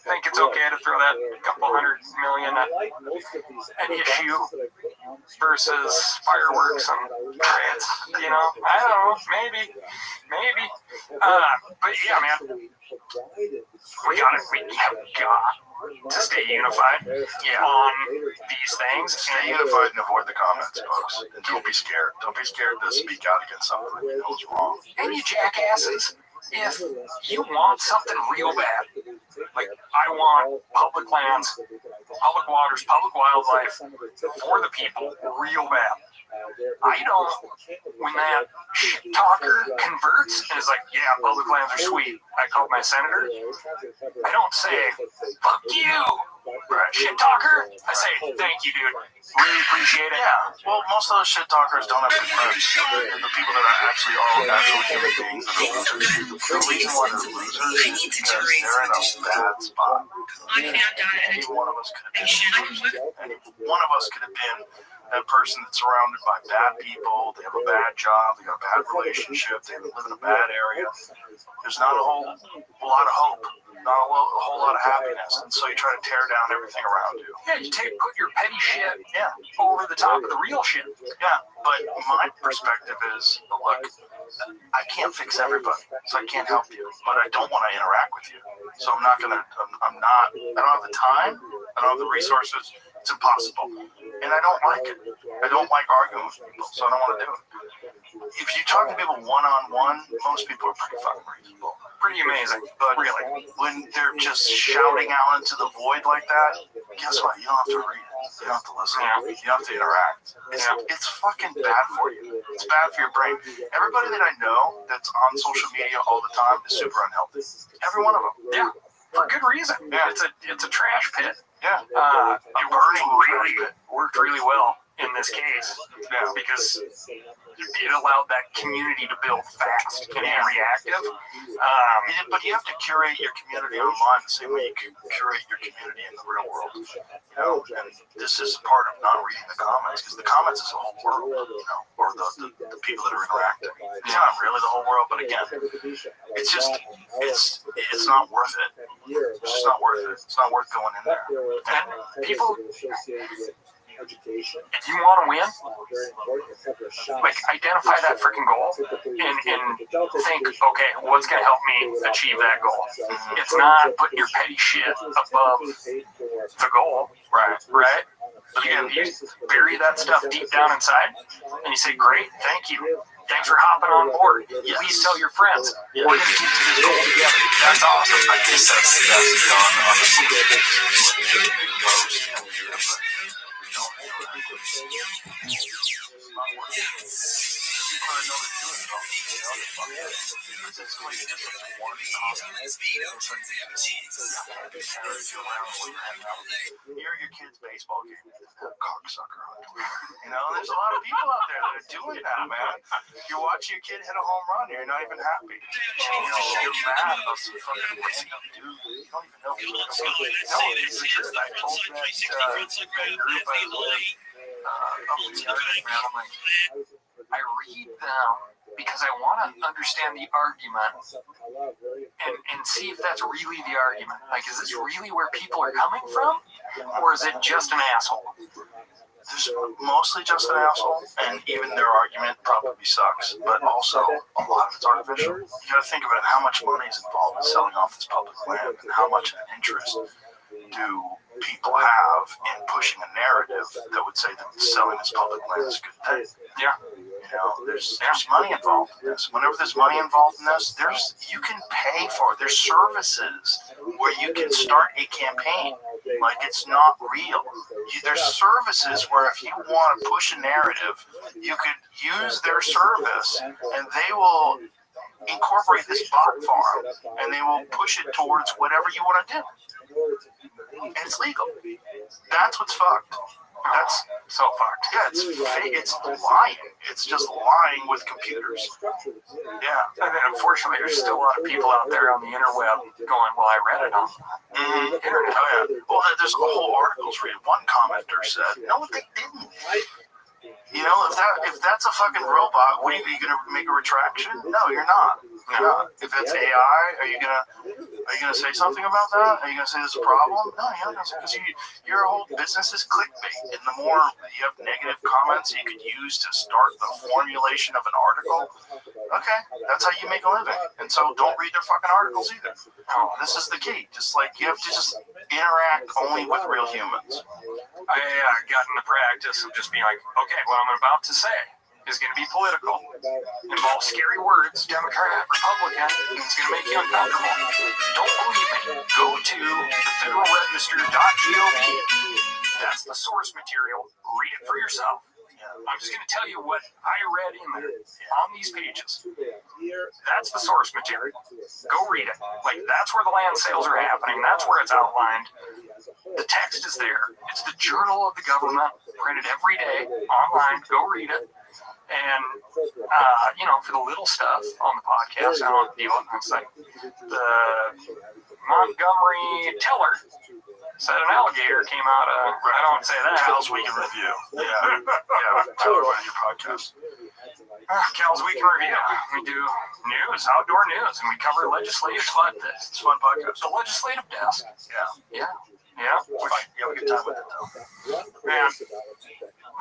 think it's okay to throw that couple $100 million an issue versus fireworks and parades. You know, I don't know, maybe. But yeah, man, we have got to stay unified on these things. Stay unified and avoid the comments, folks. And don't be scared. Don't be scared to speak out against something that you know is wrong. And you jackasses, if you want something real bad, like I want public lands, public waters, public wildlife for the people real bad. I don't, when that shit talker converts and is like, yeah, public lands are sweet, I called my senator, I don't say, fuck you, shit talker. I say, thank you, dude. Really appreciate it. Yeah, well, most of those shit talkers don't have any friends. And the people that are actually all actual human beings that are losers, the reason why they're losers is because they're in a bad spot. Any one of us could have been. Any one of us could have been that person that's surrounded by bad people. They have a bad job. They got a bad relationship. They live in a bad area. There's not a whole lot of hope. Not a whole lot of happiness, and so you try to tear down everything around you. Yeah, you put your petty shit over the top of the real shit. Yeah, but my perspective is, look, I can't fix everybody, so I can't help you, but I don't want to interact with you. So I don't have the time, I don't have the resources, it's impossible. And I don't like it. I don't like arguing with people, so I don't want to do it. If you talk to people one-on-one, most people are pretty fucking reasonable. Pretty amazing, but really, when they're just shouting out into the void like that, guess what? You don't have to read it. You don't have to listen. You don't have to interact. It's fucking bad for you. It's bad for your brain. Everybody that I know that's on social media all the time is super unhealthy. Every one of them. Yeah, for good reason. Yeah, it's a trash pit. Yeah, it worked really well in this case. Yeah, because it allowed that community to build fast and be reactive. But you have to curate your community online the same way you can curate your community in the real world. You know, and this is part of not reading the comments, because the comments is the whole world, you know, or the people that are interacting. It's not really the whole world, but again, it's just it's not worth it. It's just not worth it. It's not worth going in there. And people, if you want to win, like identify that freaking goal and think, okay, what's going to help me achieve that goal? It's not putting your petty shit above the goal, right? You bury that stuff deep down inside, and you say, great, thank you. Thanks for hopping on board. Please tell your friends. We're going to get to this goal together. That's awesome. I think that's people that know they're doing something, you know, they fuck it. It's just like just one You're at your kid's baseball game, that cocksucker on it. You know, there's a lot of people out there that are doing that, man. You watch your kid hit a home run, you're not even happy. You know, you're mad about some fucking random dude. You don't even know if you're it's the truth. I told that group I was with up in the Arctic, man, I'm like, I read them because I want to understand the argument and see if that's really the argument. Like, is this really where people are coming from? Or is it just an asshole? There's mostly just an asshole, and even their argument probably sucks, but also a lot of it's artificial. You gotta think about how much money is involved in selling off this public land, and how much of an interest do people have in pushing a narrative that would say that selling this public land is a good thing. Yeah. You know, there's money involved in this. Whenever there's money involved in this, you can pay for it. There's services where you can start a campaign. Like, it's not real. There's services where if you want to push a narrative, you could use their service and they will incorporate this bot farm and they will push it towards whatever you want to do. And it's legal. That's what's fucked. That's so fucked. Yeah, it's fake. It's lying. It's just lying with computers. Yeah. And then unfortunately, there's still a lot of people out there on the interweb going, well, I read it on the internet. Oh, yeah. Well, there's whole articles read. One commenter said, no, they didn't. You know, if that's a fucking robot, what are you gonna make a retraction? No, you're not. You're not. If it's AI, are you gonna say something about that? Are you gonna say there's a problem? No, you're not, because your whole business is clickbait, and the more you have negative comments you could use to start the formulation of an article, okay, that's how you make a living. And so don't read their fucking articles either. No, this is the key. Just like you have to just interact only with real humans. I got in the practice of just being like, okay, what I'm about to say is going to be political, involve scary words, Democrat, Republican, and it's going to make you uncomfortable. Don't believe me. Go to the federalregister.gov. That's the source material. Read it for yourself. I'm just going to tell you what I read in there on these pages. That's the source material. Go read it. Like, that's where the land sales are happening. That's where it's outlined. The text is there. It's the journal of the government, printed every day, online. Go read it. And, you know, for the little stuff on the podcast, I don't deal with it. It's like the Montgomery Teller said an alligator came out of, I don't say that. Cal's Week in Review. Yeah. Tell her about your podcast. Cal's Week in Review. We do news, outdoor news, and we cover legislative like this. It's a fun podcast. The legislative desk. Yeah. You have a good time with it, though. Man,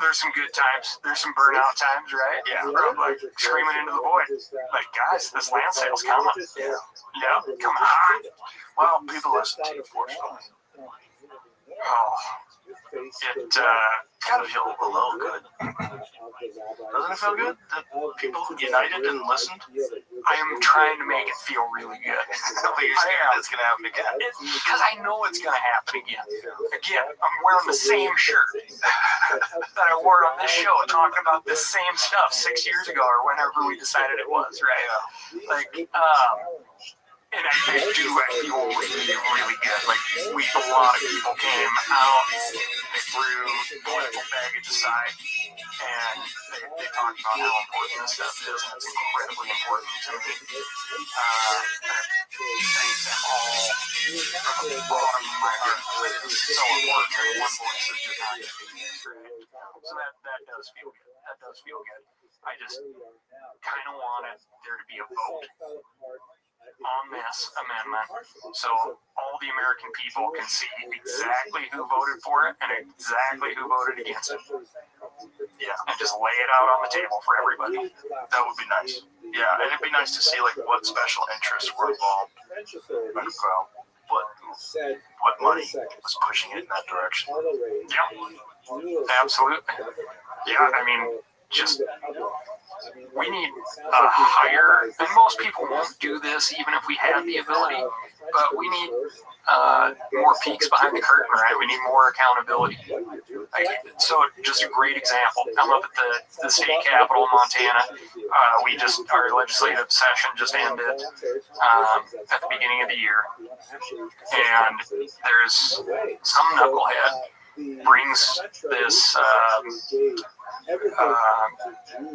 there's some good times. There's some burnout times, right? Yeah. Where I'm like screaming into the void. Like, guys, this land sale's coming. Yeah, come on. Well, people listen to you, fortunately. Oh, it gotta feel a little good. Doesn't it feel good that people united and listened? I am trying to make it feel really good. You're scared it's gonna happen again. Because I know it's gonna happen again. Again, I'm wearing the same shirt that I wore on this show, talking about this same stuff 6 years ago or whenever we decided it was, right? Like, and I feel really, really good. Like, a lot of people came out, they threw political baggage aside, and they talked about how important this stuff is, and it's incredibly important to me. Thank them all from the bottom of my heart. It's so important that one voice is just not going to be answered. So that does feel good. That does feel good. I just kind of wanted there to be a vote on this amendment, so all the American people can see exactly who voted for it and exactly who voted against it. Yeah, and just lay it out on the table for everybody. That would be nice. Yeah, and it'd be nice to see like what special interests were involved, what money was pushing it in that direction. Yeah, absolutely. Yeah, I mean, just we need a higher, and most people won't do this even if we had the ability, but we need more peeks behind the curtain, right? We need more accountability. So just a great example. I'm up at the state capitol in Montana. Our legislative session just ended at the beginning of the year. And there's some knucklehead brings this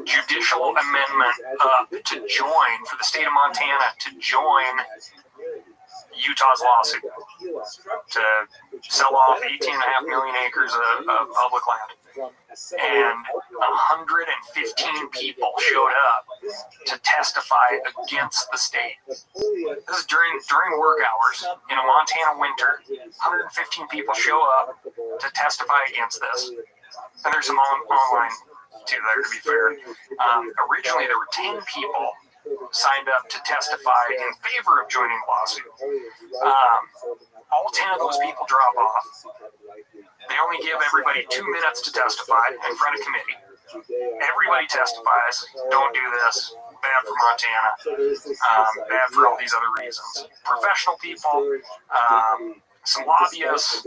judicial amendment up to join, for the state of Montana to join Utah's lawsuit to sell off 18.5 million acres of public land. And 115 people showed up to testify against the state. This is during work hours in a Montana winter. 115 people show up to testify against this. And there's some online too there, to be fair. Originally, there were 10 people signed up to testify in favor of joining the lawsuit. All 10 of those people drop off. They only give everybody 2 minutes to testify in front of committee. Everybody testifies, don't do this, bad for Montana, bad for all these other reasons. Professional people, some lobbyists,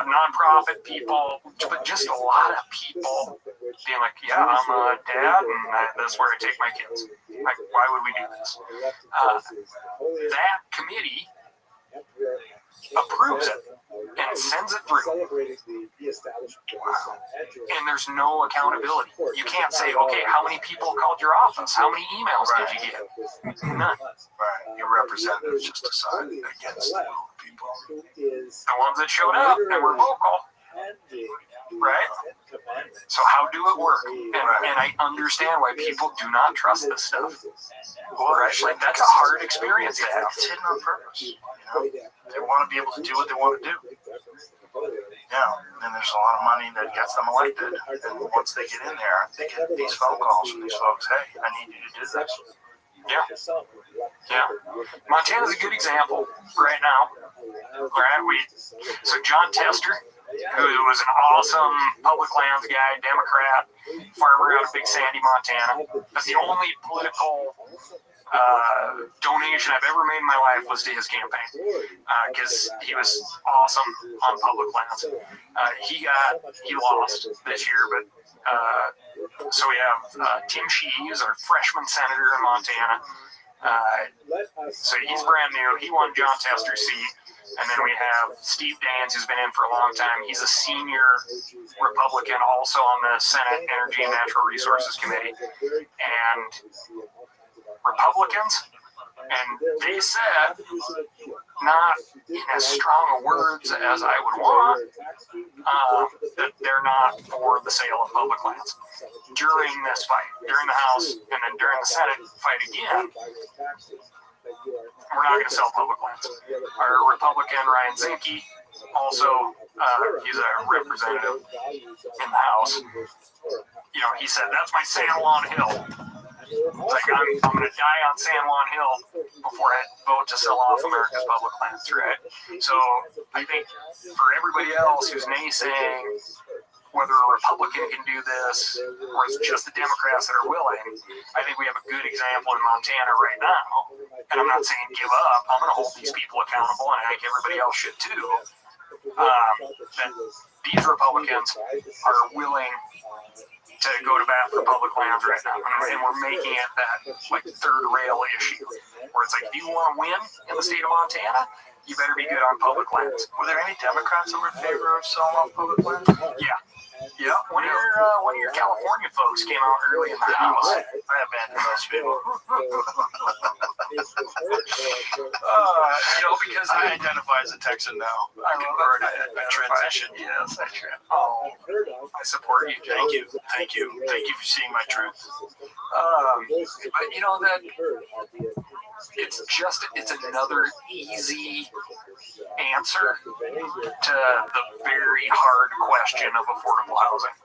nonprofit people, but just a lot of people being like, yeah, I'm a dad, and that's where I take my kids. Like, why would we do this? That committee approves it and sends it through. Wow. And there's no accountability. You can't say, okay, how many people called your office? How many emails did you get? None. Right. Your representatives just decided against the people. The ones that showed up and were vocal. Right? So how do it work? And I understand why people do not trust this stuff. Right? Like, that's a hard experience to have. It's hidden on purpose. You know? They want to be able to do what they want to do. Yeah, and there's a lot of money that gets them elected. And once they get in there, they get these phone calls from these folks. Hey, I need you to do this. Yeah. Montana's a good example right now. Right? So John Tester, who was an awesome public lands guy, Democrat, farmer out of Big Sandy, Montana. That's the only political donation I've ever made in my life was to his campaign, because he was awesome on public lands. He lost this year, but so we have Tim Shee, who's our freshman senator in Montana. So he's brand new. He won John Tester's seat. And then we have Steve Dans, who's been in for a long time. He's a senior Republican, also on the Senate Energy and Natural Resources Committee. And Republicans, and they said, not in as strong of words as I would want, that they're not for the sale of public lands. During this fight, during the House, and then during the Senate fight again, we're not going to sell public lands. Our Republican, Ryan Zinke, also, he's a representative in the House. You know, he said, that's my San Juan Hill. Like, I'm going to die on San Juan Hill before I vote to sell off America's public lands, right? So I think for everybody else who's naysaying whether a Republican can do this or it's just the Democrats that are willing, I think we have a good example in Montana right now. And I'm not saying give up. I'm going to hold these people accountable, and I think everybody else should too. That these Republicans are willing to go to bat for public lands right now, and we're making it that like third rail issue, where it's like, if you want to win in the state of Montana, you better be good on public lands. Were there any Democrats that were in favor of selling off public lands? Yeah. One of your California folks came out early in the House. I abandoned those people. Because I identify as a Texan now. I transitioned. Yes, I transitioned. Oh, I support you. Thank you. Thank you for seeing my truth. But you know that it's another easy answer to the very hard question of affordable housing.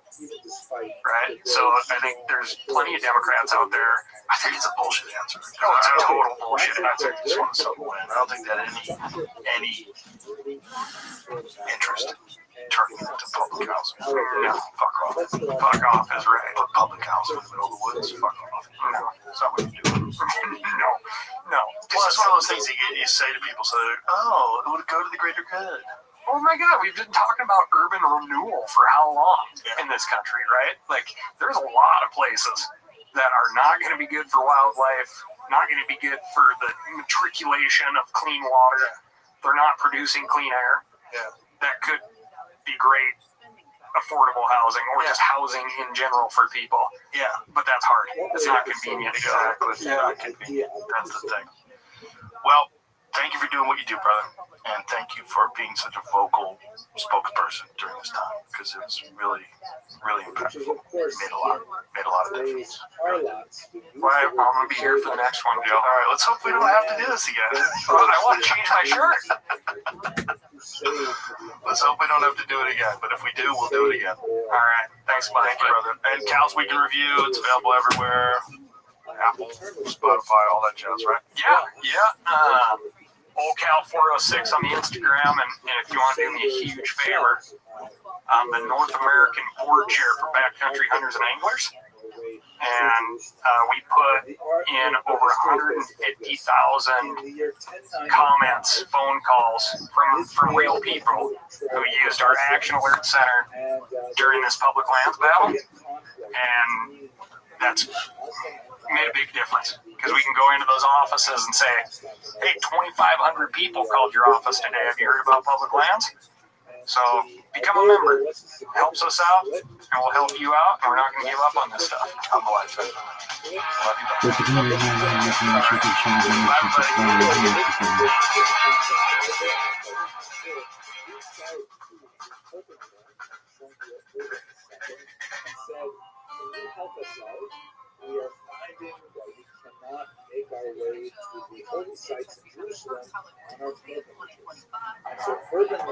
Right? So I think there's plenty of Democrats out there. I think it's a bullshit answer. Oh, it's a total bullshit answer. I just want to settle in. I don't think that any interest in turning it into public housing. No, fuck off. Fuck off is right. But public housing in the middle of the woods, fuck off. No, it's not what you do. No. No. Because it's one of those things you say to people, so oh, it would go to the greater good. Oh my God, we've been talking about urban renewal for how long in this country, right? Like, there's a lot of places that are not going to be good for wildlife, not going to be good for the matriculation of clean water. They're not producing clean air. Yeah. That could be great affordable housing or just housing in general for people. Yeah. But that's hard. It's not convenient to go. Exactly. Not convenient. That's the thing. Well, thank you for doing what you do, brother. And thank you for being such a vocal spokesperson during this time, because it was really, really impactful. It made a lot of difference. Well, I'm going to be here for the next one, Joe. All right, let's hope we don't have to do this again. I want to change my shirt. Let's hope we don't have to do it again, but if we do, we'll do it again. All right, thanks, Mike. Thank you, brother. And Cal's Weekend Review, it's available everywhere. Apple, Spotify, all that jazz, right? Yeah. Old Cal 406 on the Instagram, and if you want to do me a huge favor, I'm the North American board chair for Backcountry Hunters and Anglers, and we put in over 150,000 comments, phone calls from real people who used our Action Alert Center during this public lands battle, and that's made a big difference, because we can go into those offices and say, hey, 2,500 people called your office today. Have you heard about public lands? So become a member. It helps us out, and we'll help you out, and we're not going to give up on this stuff. I'm the life fan. Love We are finding that we cannot make our way to the holy sites in Jerusalem on our pilgrimages. And so Urban II,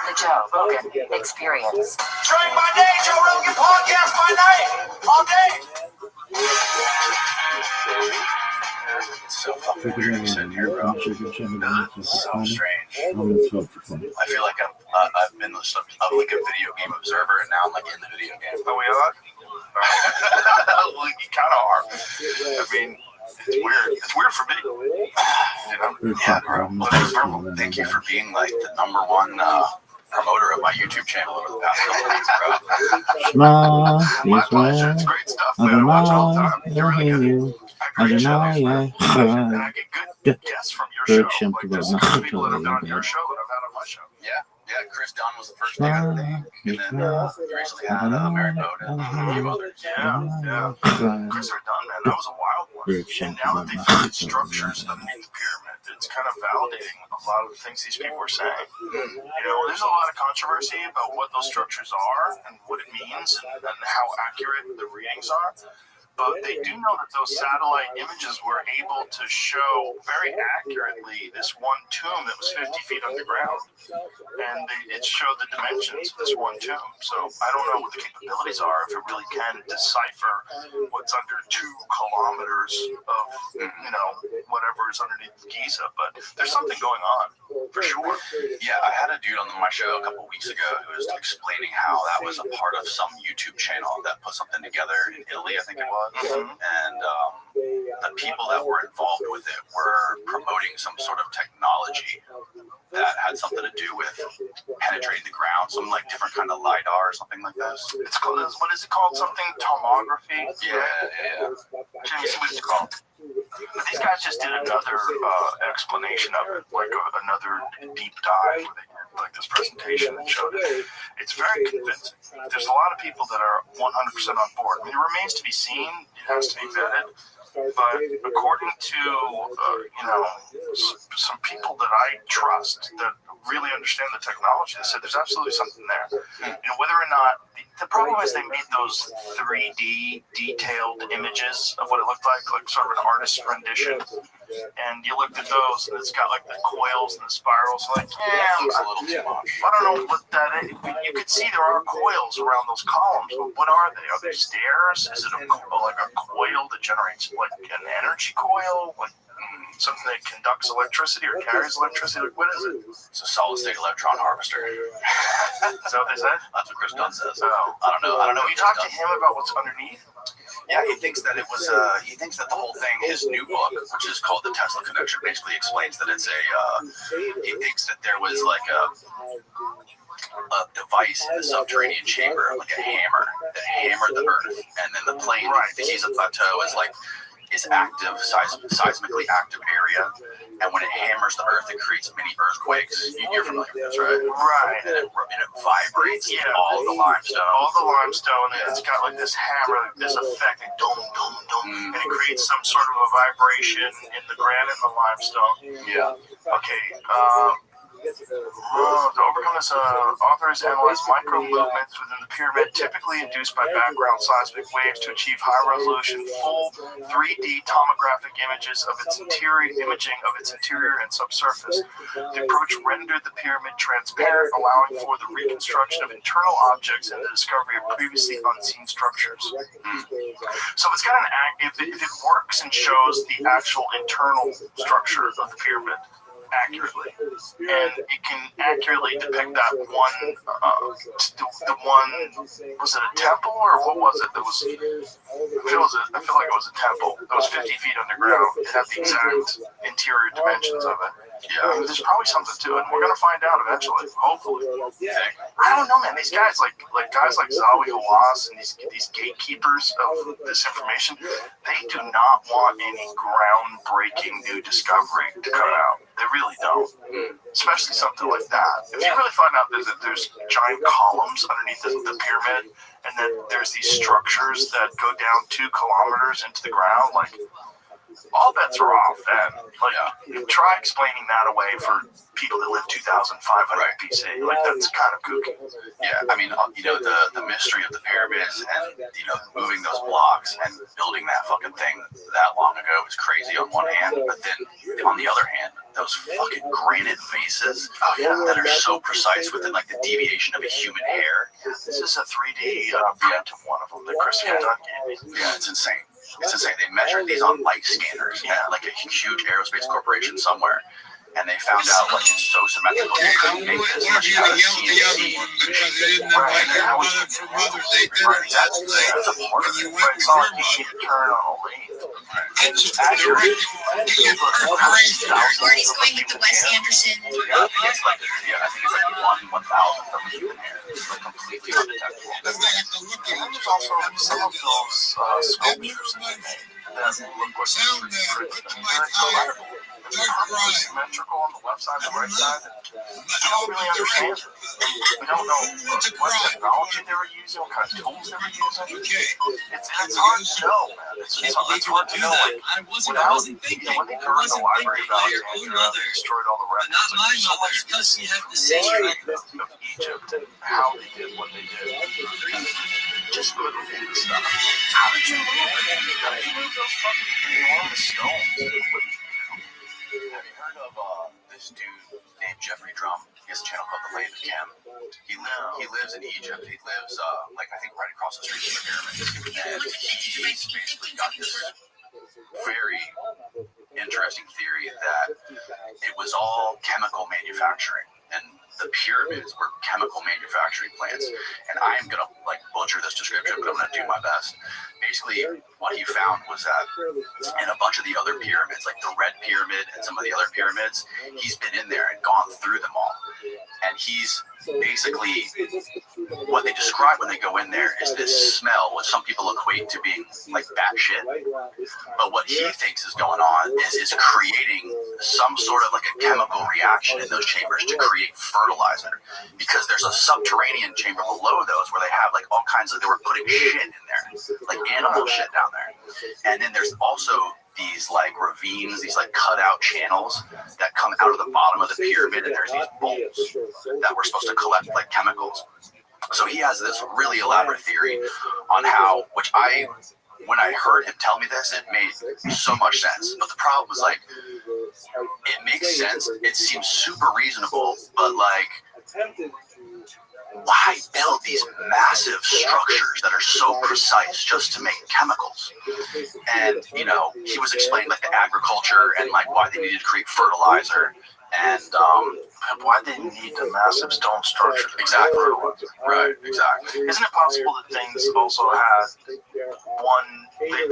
The Joe Rogan Experience. Drink by day, Joe Rogan podcast by night, all day. It's so fucking weird sitting here, bro. It's so strange. I feel like I've been like a video game observer, and now I'm like in the video game. Oh, we are? Well, you kind of are. I mean, it's weird. It's weird for me. You know? Yeah, bro. Well, thank you for being like the number one promoter of my YouTube channel over the past couple weeks, bro. My pleasure. It's great stuff, man. I watch all the time. You're really good. I agree, and I get good guests from your show. Like, there's some people that have been on your show that I've had on my show. Yeah, Chris Dunn was the first thing I think, and then you recently had Mary Bowden and a few others. Yeah. Chris Dunn, man, that was a wild one. And now that they've figured structures underneath the pyramid, it's kind of validating a lot of the things these people are saying. You know, there's a lot of controversy about what those structures are and what it means and how accurate the readings are. But they do know that those satellite images were able to show very accurately this one tomb that was 50 feet underground. And it showed the dimensions of this one tomb. So I don't know what the capabilities are, if it really can decipher what's under 2 kilometers of, you know, whatever is underneath Giza. But there's something going on, for sure. Yeah, I had a dude on my show a couple weeks ago who was explaining how that was a part of some YouTube channel that put something together in Italy, I think it was. And the people that were involved with it were promoting some sort of technology that had something to do with penetrating the ground, some like different kind of LiDAR or something like this. It's called, what is it called? Something tomography? Yeah. James, what is it called? But these guys just did another explanation of it, like another deep dive where they did like this presentation and showed it. It's very convincing. There's a lot of people that are 100% on board. I mean, it remains to be seen. It has to be vetted. But according to, you know, some people that I trust that really understand the technology, they said there's absolutely something there. You know, whether or not, the problem is they made those 3D detailed images of what it looked like sort of an artist's rendition. And you looked at those, and it's got like the coils and the spirals. Like, It's a little too much. I don't know what that is. You could see there are coils around those columns, but what are they? Are they stairs? Is it like a coil that generates like an energy coil? Like something that conducts electricity or carries electricity? Like, what is it? It's a solid state electron harvester. Is that what they said? That's what Chris Dunn says. Oh. I don't know. You talk to him about what's underneath? Yeah, he thinks that it was. He thinks that the whole thing, his new book, which is called The Tesla Connection, basically explains that it's a. He thinks that there was like a device in the subterranean chamber, like a hammer that hammered the Earth, and then the plane that sees a plateau is active, seismically active area, and when it hammers the Earth, it creates mini earthquakes. You're familiar with this, right? Right. And it vibrates all the limestone. And it's got like this hammer, this effect, like dum dum dum, and it creates some sort of a vibration in the granite and the limestone. Yeah. Okay. To overcome this, authors analyze micro movements within the pyramid, typically induced by background seismic waves, to achieve high-resolution, full 3D tomographic images of its interior and subsurface. The approach rendered the pyramid transparent, allowing for the reconstruction of internal objects and the discovery of previously unseen structures. So it's got if it works and shows the actual internal structure of the pyramid accurately, and it can accurately depict that one, the one, was it a temple or what was it? That was, I feel like it was a temple that was 50 feet underground. It had the exact interior dimensions of it. Yeah, there's probably something to it. We're gonna find out eventually, hopefully. I don't know, man. These guys like Zawi Hawass and these gatekeepers of this information, they do not want any groundbreaking new discovery to come out. They really don't. Especially something like that. If you really find out that there's giant columns underneath the pyramid, and then there's these structures that go down 2 kilometers into the ground, like, all bets are off. And try explaining that away for people that live 2,500 BC. Like, that's kind of kooky. Yeah, I mean, the mystery of the pyramids and moving those blocks and building that fucking thing that long ago is crazy on one hand, but then on the other hand, those fucking granite vases that are so precise within like the deviation of a human hair. This is a 3D print of one of them that Chris Dunn gave me. Yeah, it's insane. It's insane. They measured these on light scanners at like a huge aerospace corporation somewhere, and they found out like it's so symmetrical you couldn't make this unless you had a CNC machine. That's a part of it. But it's not like you need to turn on a lathe. It's accurate. Everybody's going with the Wes Anderson. I think it's like 1/1000th of a human hair. It's like completely undetectable. And there's also some of those sculptures that look like symmetrical. Perfectly symmetrical on the left side and the right side. We don't really understand it. We don't know what technology they were using, what kind of tools they were using. It's hard to know, man. It's hard to know. Like, when they burned the Library of Alexandria, they destroyed all the records. Like, so much history of Egypt and how they did what they did. Just moving the stuff. How did you move it? How did you move those fucking enormous stones? Have you heard of this dude named Jeffrey Drum? He has a channel called The Land of Chem. He lives in Egypt. He lives I think right across the street from the pyramids. And he's basically got this very interesting theory that it was all chemical manufacturing, and the pyramids were chemical manufacturing plants. And I'm gonna butcher this description, but I'm gonna do my best. Basically, what he found was that in a bunch of the other pyramids, like the Red Pyramid and some of the other pyramids, he's been in there and gone through them all. And he's basically, what they describe when they go in there is this smell, which some people equate to being like bat shit. But what he thinks is going on is creating some sort of like a chemical reaction in those chambers to create fertilizer. Because there's a subterranean chamber below those where they have like all kinds of, they were putting shit in there, like animal shit down there. And then there's also these like ravines, these like cut out channels that come out of the bottom of the pyramid, and there's these bowls that were supposed to collect like chemicals. So he has this really elaborate theory on how, when I heard him tell me this, it made so much sense. But the problem was like, it makes sense, it seems super reasonable, but like, why build these massive structures that are so precise just to make chemicals? And, he was explaining like the agriculture and like why they needed to create fertilizer. And why they need a massive stone structure? Exactly. Right. Exactly. Isn't it possible that things also had one? They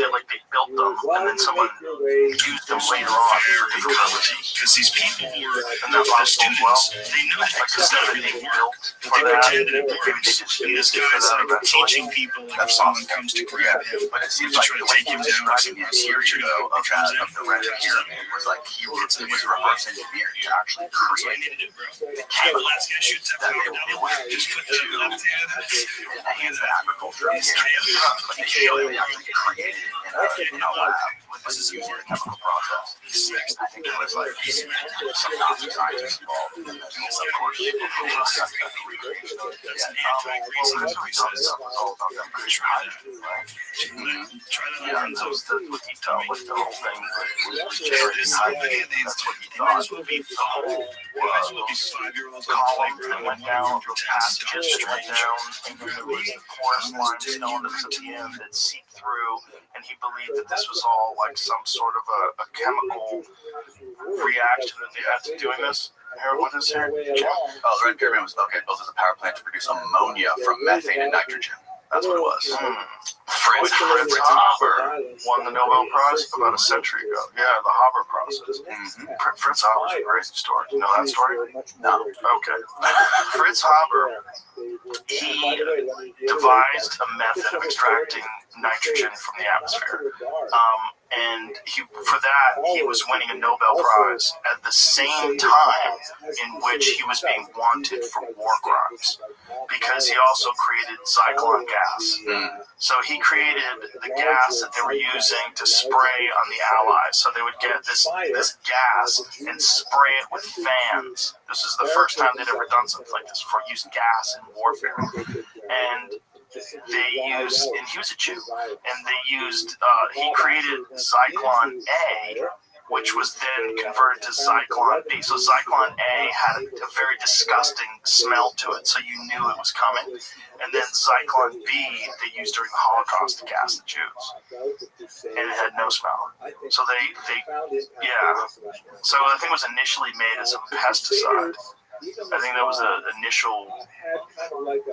built them and then someone used them later on for different purposes. Because these people were And that the possible as well. students. They know Like, things is that that really being work. built But for they that? pretend it Maybe they works. just And use this it for guy's that like eventually. teaching people, and if someone comes to grab him, But it seems to like try the to way take he him was down with describing some the theory though of that of the red pyramid was like he was reverse engineered to actually create the chemicals that they would use to enhance the agriculture of the area. But they showed they actually created it in a lab with this using a chemical process. I think it was like some Nazi scientists involved. And then, of course, people from the recreation. That's an Well, anti-racist originally some process. stuff was all about them creating hydrogen, right? Try that Yeah, on that was what he thought was the whole thing was This generating hydrogen. That's what he thought. The whole column that went down, those passages that went down, and then there was the porous limestone that was at the end that seeped through, and he believed that this was all like some sort of a chemical reaction that they had to doing this. Here, what is here? Oh, the red pyramid was built as a power plant to produce ammonia from methane and nitrogen. That's what it was. Fritz Haber won the Nobel Prize about a century ago. Yeah, the Haber process. Fritz Haber's a crazy story. Do you know that story? No. Okay. Fritz Haber, he devised a method of extracting nitrogen from the atmosphere. And for that, he was winning a Nobel Prize at the same time in which he was being wanted for war crimes, because he also created Zyklon gas. So he created the gas that they were using to spray on the Allies. So they would get this gas and spray it with fans. This is the first time they'd ever done something like this, for using gas in warfare. And they used, and he was a Jew, and they used, he created Zyklon A, which was then converted to Zyklon B. So Zyklon A had a very disgusting smell to it, so you knew it was coming. And then Zyklon B they used during the Holocaust to gas the Jews, and it had no smell. So so I think it was initially made as a pesticide. I think that was the initial.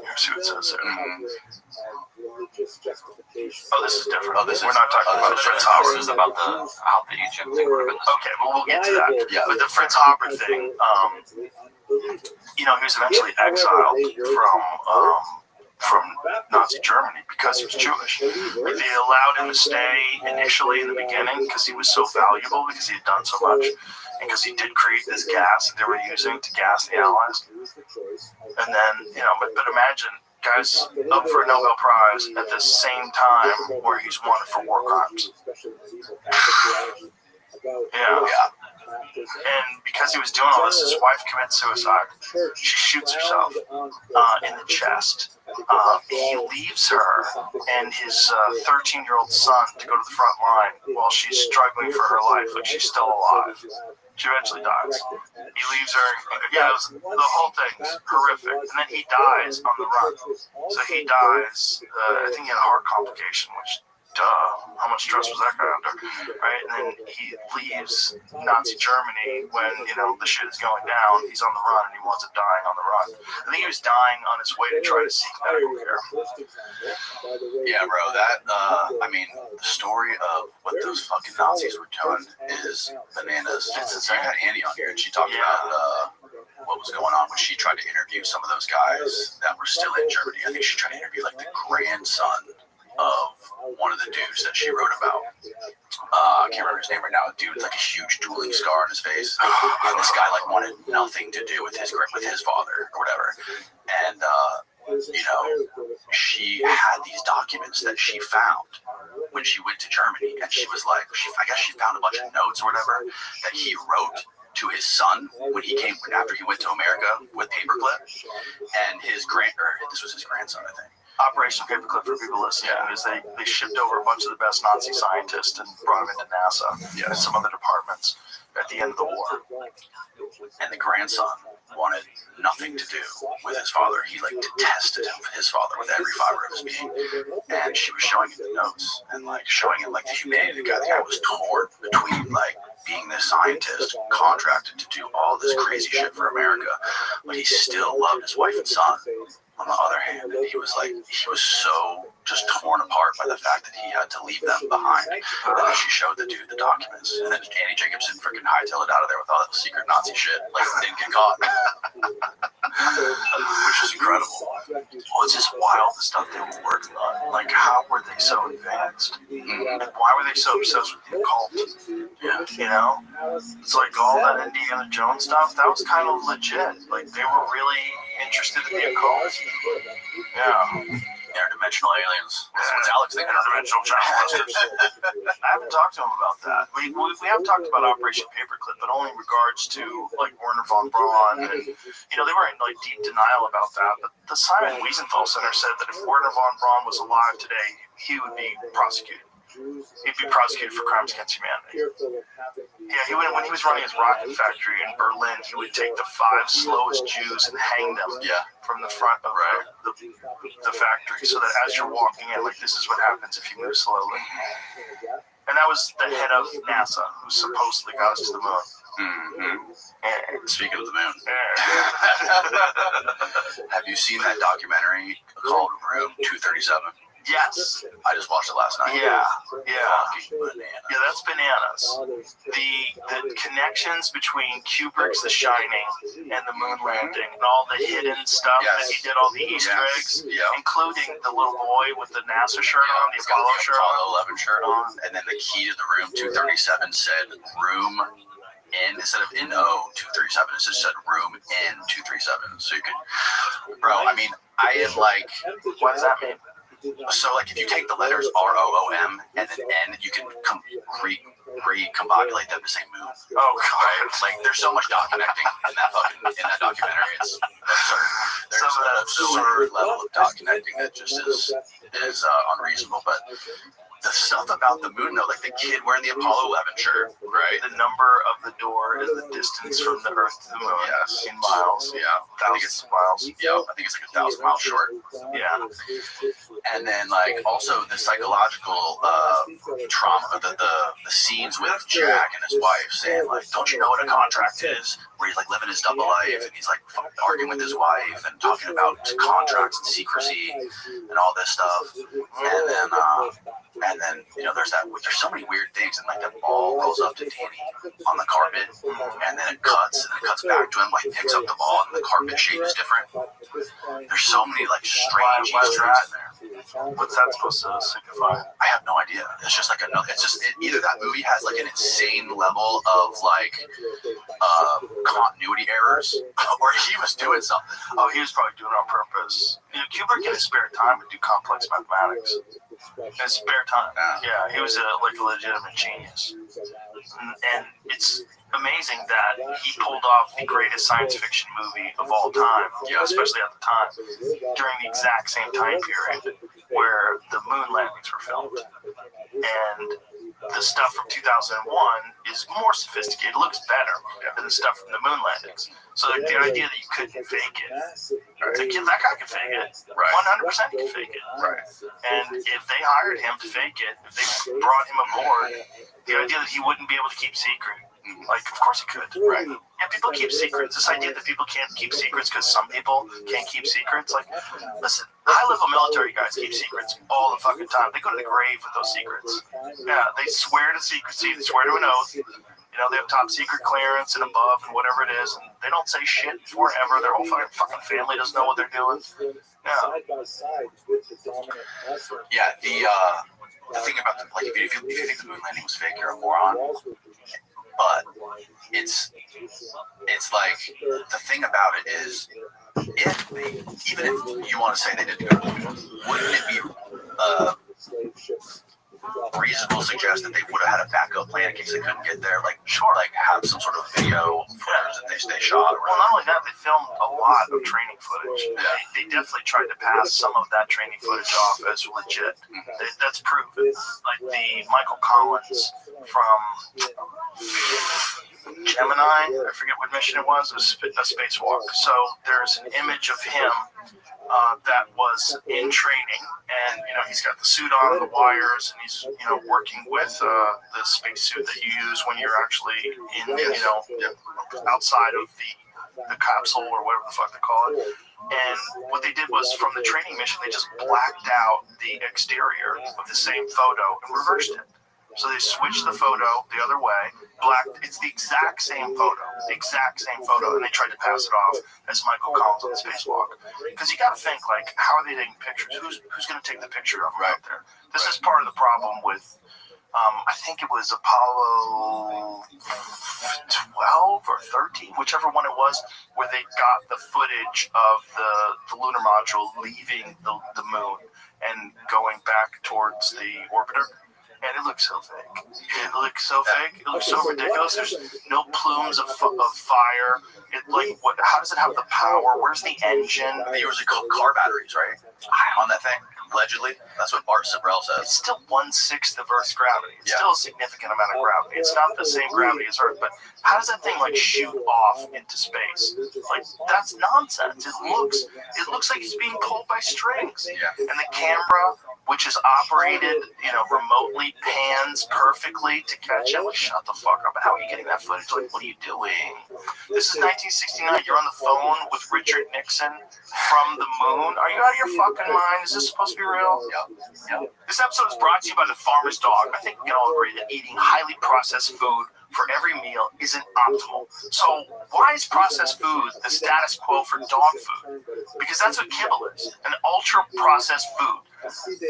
Here's who it says there. Oh, this is different. We're not talking about Fritz Haber. This is about how the Egypt thing would have been. Okay, well, we'll get to that. Yeah, but the Fritz Haber thing, he was eventually exiled from Nazi Germany because he was Jewish. They allowed him to stay initially in the beginning because he was so valuable, because he had done so much, and because he did create this gas that they were using to gas the Allies. And then, but imagine guys up for a Nobel Prize at the same time where he's wanted for war crimes. Yeah. And because he was doing all this, his wife commits suicide. She shoots herself in the chest. He leaves her and his 13-year-old son to go to the front line while she's struggling for her life, but she's still alive. She eventually dies. He leaves her. The whole thing's horrific. And then he dies on the run. So he dies. I think he had a heart complication, which, how much stress was that guy under, right? And then he leaves Nazi Germany when, the shit is going down. He's on the run, and he winds up dying on the run. I think he was dying on his way to try to seek medical care. Yeah, bro, the story of what those fucking Nazis were doing is bananas. I had Annie on here, and she talked about what was going on when she tried to interview some of those guys that were still in Germany. I think she tried to interview, the grandson of one of the dudes that she wrote about. I can't remember his name right now. A dude with a huge dueling scar on his face. And this guy wanted nothing to do with his father or whatever. And she had these documents that she found when she went to Germany, and she was like, I guess she found a bunch of notes or whatever that he wrote to his son after he went to America with paperclip, and this was his grandson, I think. Operation Paperclip, for people listening, is they shipped over a bunch of the best Nazi scientists and brought them into NASA and some other departments at the end of the war. And the grandson wanted nothing to do with his father. He detested his father with every fiber of his being. And she was showing him the notes and showing him the humanity of the guy. The guy was torn between being this scientist contracted to do all this crazy shit for America, but he still loved his wife and son. On the other hand, and he was so just torn apart by the fact that he had to leave them behind. And then she showed the dude the documents, and then Annie Jacobson freaking hightailed it out of there with all that secret Nazi shit, like didn't get caught, which is incredible. Well, it's just wild the stuff they were working on. Like, how were they so advanced? And why were they so obsessed with the occult? Yeah, you know, it's like all that Indiana Jones stuff. That was kind of legit. Like, they were really interested in the occult. Yeah. Interdimensional aliens. What's Alex thinking? Interdimensional challengers. I haven't talked to him about that. We have talked about Operation Paperclip, but only in regards to like Werner von Braun, and they were in like deep denial about that. But the Simon Wiesenthal Center said that if Werner von Braun was alive today, he would be prosecuted. He'd be prosecuted for crimes against humanity. Yeah, when he was running his rocket factory in Berlin, he would take the 5 slowest Jews and hang them from the front of the factory, so that as you're walking in, like, this is what happens if you move slowly. And that was the head of NASA, who supposedly got us to the moon. Mm-hmm. Speaking of the moon, have you seen that documentary called Room 237? Yes. I just watched it last night. Yeah. Fucking bananas. Yeah, that's bananas. The connections between Kubrick's The Shining and the moon landing and all the hidden stuff that he did, all the Easter eggs, including the little boy with the NASA shirt on, the Apollo shirt on. Apollo 11 shirt on, and then the key to the room 237 said room in, instead of NO 237, it just said room in 237. So you could, bro, I mean, I am like, what does that mean? So, like, if you take the letters ROOM and then N, you can recombobulate them to say moon. Oh, God. Like, there's so much dot connecting in that documentary. It's absurd. There's an absurd level of dot connecting that just is unreasonable. But the stuff about the moon, though, like the kid wearing the Apollo 11 shirt, right? The number of the door is the distance from the Earth to the moon. Yes. In miles. Yeah. I think it's miles. Yeah, I think it's like 1,000 miles short. Yeah. And then, like, also the psychological trauma, the scenes with Jack and his wife saying, like, don't you know what a contract is? Where he's, like, living his double life, and he's, like, arguing with his wife and talking about contracts and secrecy and all this stuff. And then, there's so many weird things, and, like, the ball rolls up to Danny on the carpet, and then it cuts back to him, like, picks up the ball, and the carpet shape is different. There's so many, like, strange Easter eggs in there. What's that supposed to signify? I have no idea. It's just like either that movie has like an insane level of like continuity errors, or he was doing something. Oh, he was probably doing it on purpose. Kubrick in his spare time would do complex mathematics. In his spare time. Yeah, he was a legitimate genius. And it's amazing that he pulled off the greatest science fiction movie of all time, especially at the time, during the exact same time period where the moon landings were filmed. And the stuff from 2001 is more sophisticated, looks better than the stuff from the moon landings. So the idea that you couldn't fake it, that guy could fake it, 100% could fake it. Right. And if they hired him to fake it, if they brought him aboard, the idea that he wouldn't be able to keep secret, like, of course he could. Right. Yeah, people keep secrets. This idea that people can't keep secrets because some people can't keep secrets. Like, listen, high-level military guys keep secrets all the fucking time. They go to the grave with those secrets. Yeah, they swear to secrecy. They swear to an oath. They have top secret clearance and above and whatever it is, and they don't say shit forever. Their whole fucking family doesn't know what they're doing. Yeah. Yeah. The thing about if you think the moon landing was fake, you're a moron. But it's like, the thing about it is, even if you want to say they didn't go to the moon, wouldn't it be reasonable to suggest that they would have had a backup plan in case they couldn't get there? Like, like have some sort of video footage that they shot. Well, not only that, they filmed a lot of training footage. Yeah. They definitely tried to pass some of that training footage off as legit. That's proven. Like the Michael Collins from Gemini, I forget what mission it was a spacewalk. So there's an image of him that was in training, and he's got the suit on, the wires, and he's working with the spacesuit that you use when you're actually in outside of the capsule or whatever the fuck they call it. And what they did was, from the training mission, they just blacked out the exterior of the same photo and reversed it. So they switched the photo the other way, blacked. It's the exact same photo, and they tried to pass it off as Michael Collins on the spacewalk. Because you got to think, like, how are they taking pictures? Who's going to take the picture of him out there? This is part of the problem with, I think it was Apollo 12 or 13, whichever one it was, where they got the footage of the lunar module leaving the moon and going back towards the orbiter. And it looks so fake. It looks so ridiculous. There's no plumes of fire. How does it have the power? Where's the engine? They usually call car batteries, right? On that thing, allegedly. That's what Bart Sibrel says. It's still 1/6 of Earth's gravity. It's still a significant amount of gravity. It's not the same gravity as Earth, but how does that thing shoot off into space? That's nonsense. It looks like it's being pulled by strings. Yeah. And the camera, which is operated, remotely, pans perfectly to catch it. Shut the fuck up. How are you getting that footage? What are you doing? This is 1969. You're on the phone with Richard Nixon from the moon. Are you out of your fucking mind? Is this supposed to be real? Yeah. This episode is brought to you by the Farmer's Dog. I think we can all agree that eating highly processed food for every meal isn't optimal. So why is processed food the status quo for dog food? Because that's what kibble is, an ultra-processed food.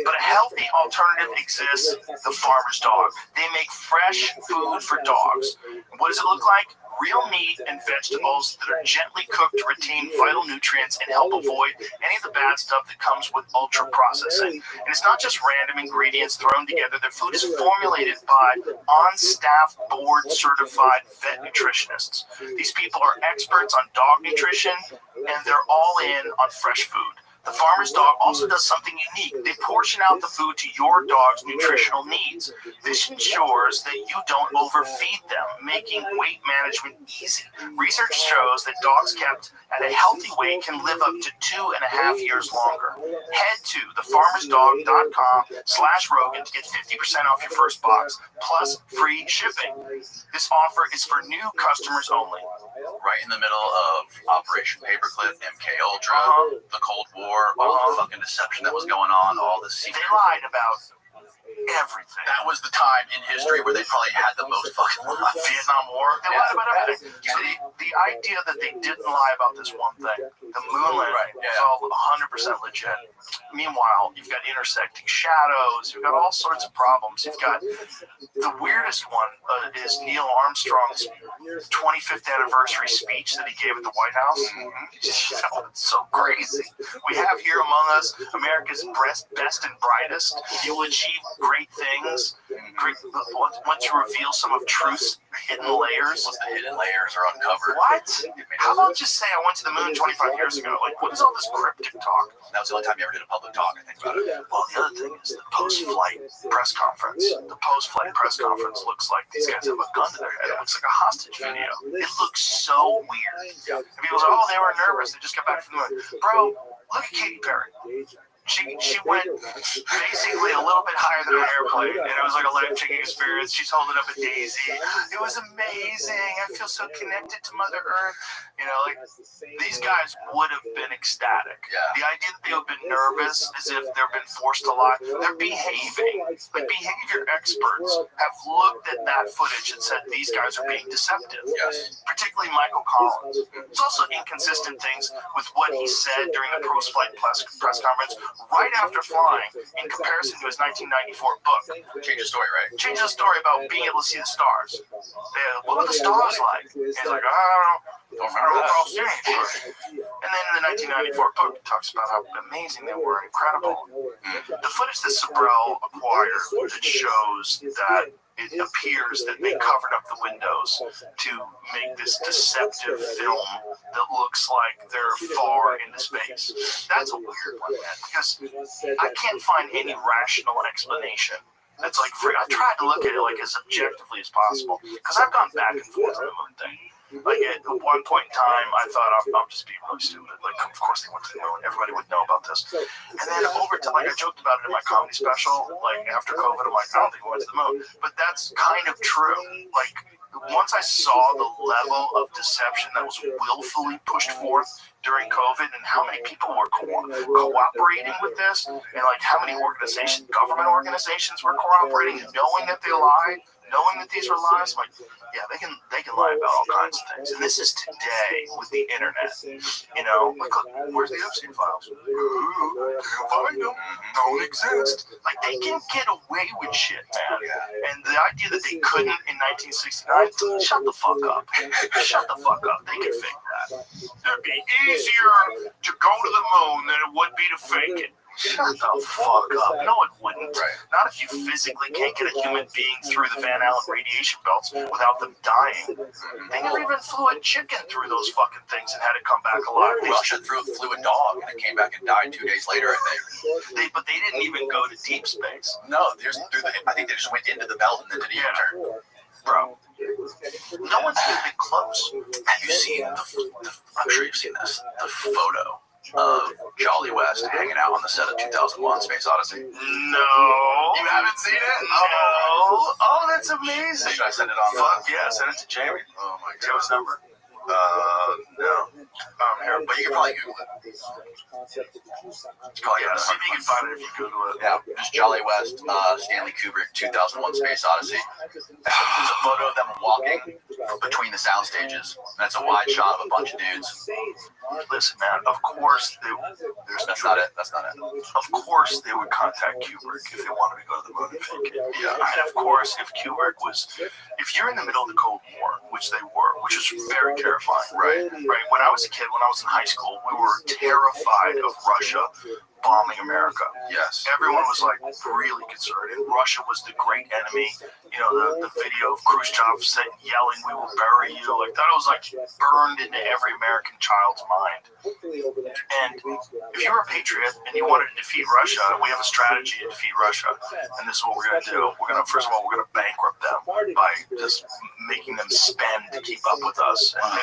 But a healthy alternative exists, the Farmer's Dog. They make fresh food for dogs. What does it look like? Real meat and vegetables that are gently cooked to retain vital nutrients and help avoid any of the bad stuff that comes with ultra processing. And it's not just random ingredients thrown together. Their food is formulated by on-staff, board-certified vet nutritionists. These people are experts on dog nutrition, and they're all in on fresh food. The Farmer's Dog also does something unique. They portion out the food to your dog's nutritional needs. This ensures that you don't overfeed them, making weight management easy. Research shows that dogs kept at a healthy weight can live up to 2.5 years longer. Head to thefarmersdog.com/Rogan to get 50% off your first box, plus free shipping. This offer is for new customers only. Right in the middle of Operation Paperclip, MK Ultra, the Cold War, all the fucking deception that was going on, all the secret. They lied about everything. That was the time in history where they probably had the most fucking lies. Vietnam War. They lied about everything. So the idea that they didn't lie about this one thing, the moon landing, is all 100% legit. Meanwhile, you've got intersecting shadows. You've got all sorts of problems. You've got the weirdest one is Neil Armstrong's 25th anniversary speech that he gave at the White House. It's so crazy. We have here among us America's best and brightest. You will achieve great things. Once you reveal some of truth's hidden layers. Once the hidden layers are uncovered. What? How about just say I went to the moon 25 years ago? What is all this cryptic talk? That was the only time you ever did a public talk, I think about it. Well, the other thing is the post-flight press conference. The post-flight press conference looks like these guys have a gun to their head. It looks like a hostage video. It looks so weird. And people say, oh, they were nervous. They just got back from the moon. Bro, look at Katy Perry. She went basically a little bit higher than an airplane, and it was like a life-changing experience. She's holding up a daisy. It was amazing. I feel so connected to Mother Earth. These guys would have been ecstatic. The idea that they would have been nervous as if they've been forced to lie. They're behaving. Like behavior experts have looked at that footage and said these guys are being deceptive. Particularly Michael Collins. There's also inconsistent things with what he said during the post-flight press conference right after flying in comparison to his 1994 book. Change the story, right? Change the story about being able to see the stars. What were the stars like? He's like, I don't know what else changed. And then in the 1994 book, it talks about how amazing they were, incredible. The footage that Sibrel acquired that shows that it appears that they covered up the windows to make this deceptive film that looks like they're far into space. That's a weird one, man, because I can't find any rational explanation It's like I tried to look at it like as objectively as possible because I've gone back and forth on the moon thing. Like at one point in time, I thought I'm just being really stupid. Like, of course they went to the moon. Everybody would know about this. And then over time, like I joked about it in my comedy special. Like after COVID, I'm like, I don't think we went to the moon. But that's kind of true. Like once I saw the level of deception that was willfully pushed forth during COVID, and how many people were cooperating with this, and like how many government organizations were cooperating, and knowing that they lied. Knowing that these were lies, I'm like, yeah, they can lie about all kinds of things. And this is today with the internet. You know, like, where's the Epstein files? Can't find them. Don't exist. Like, they can get away with shit, man. And the idea that they couldn't in 1969, shut the fuck up. Shut the fuck up. They can fake that. It'd be easier to go to the moon than it would be to fake it. Shut the fuck up. No, it wouldn't. Not if you physically can't get a human being through the Van Allen radiation belts without them dying. They never even flew a chicken through those fucking things and had it come back alive. Russia flew a dog and it came back and died 2 days later, I think. But they didn't even go to deep space. No, I think they just went into the belt and then didn't even turn. Bro. No one's even been close. Have you seen I'm sure you've seen this, the photo of Jolly West hanging out on the set of 2001 Space Odyssey? No. You haven't seen it? No. Oh, that's amazing. Should I send it on? Fuck yeah, send it to Jamie. Oh my god. Give his number. No. Here, but you can probably Google it. It's probably, see if you can find it if you Google it. Yeah, just Jolly West, Stanley Kubrick, 2001 Space Odyssey. There's a photo of them walking between the sound stages. That's a wide shot of a bunch of dudes. Listen, man, of course That's not it. Of course they would contact Kubrick if they wanted to go to the moon and fake it. Yeah, and of course if you're in the middle of the Cold War, which they were, which was very terrifying, right? When I was a kid, when I was in high school, we were terrified of Russia bombing America. Yes. Everyone was like really concerned, and Russia was the great enemy. You know, the video of Khrushchev yelling, "We will bury you," like that was like burned into every American child's mind. And if you were a patriot and you wanted to defeat Russia, we have a strategy to defeat Russia, and this is what we're going to do. First of all, we're going to bankrupt them by just making them spend to keep up with us. And they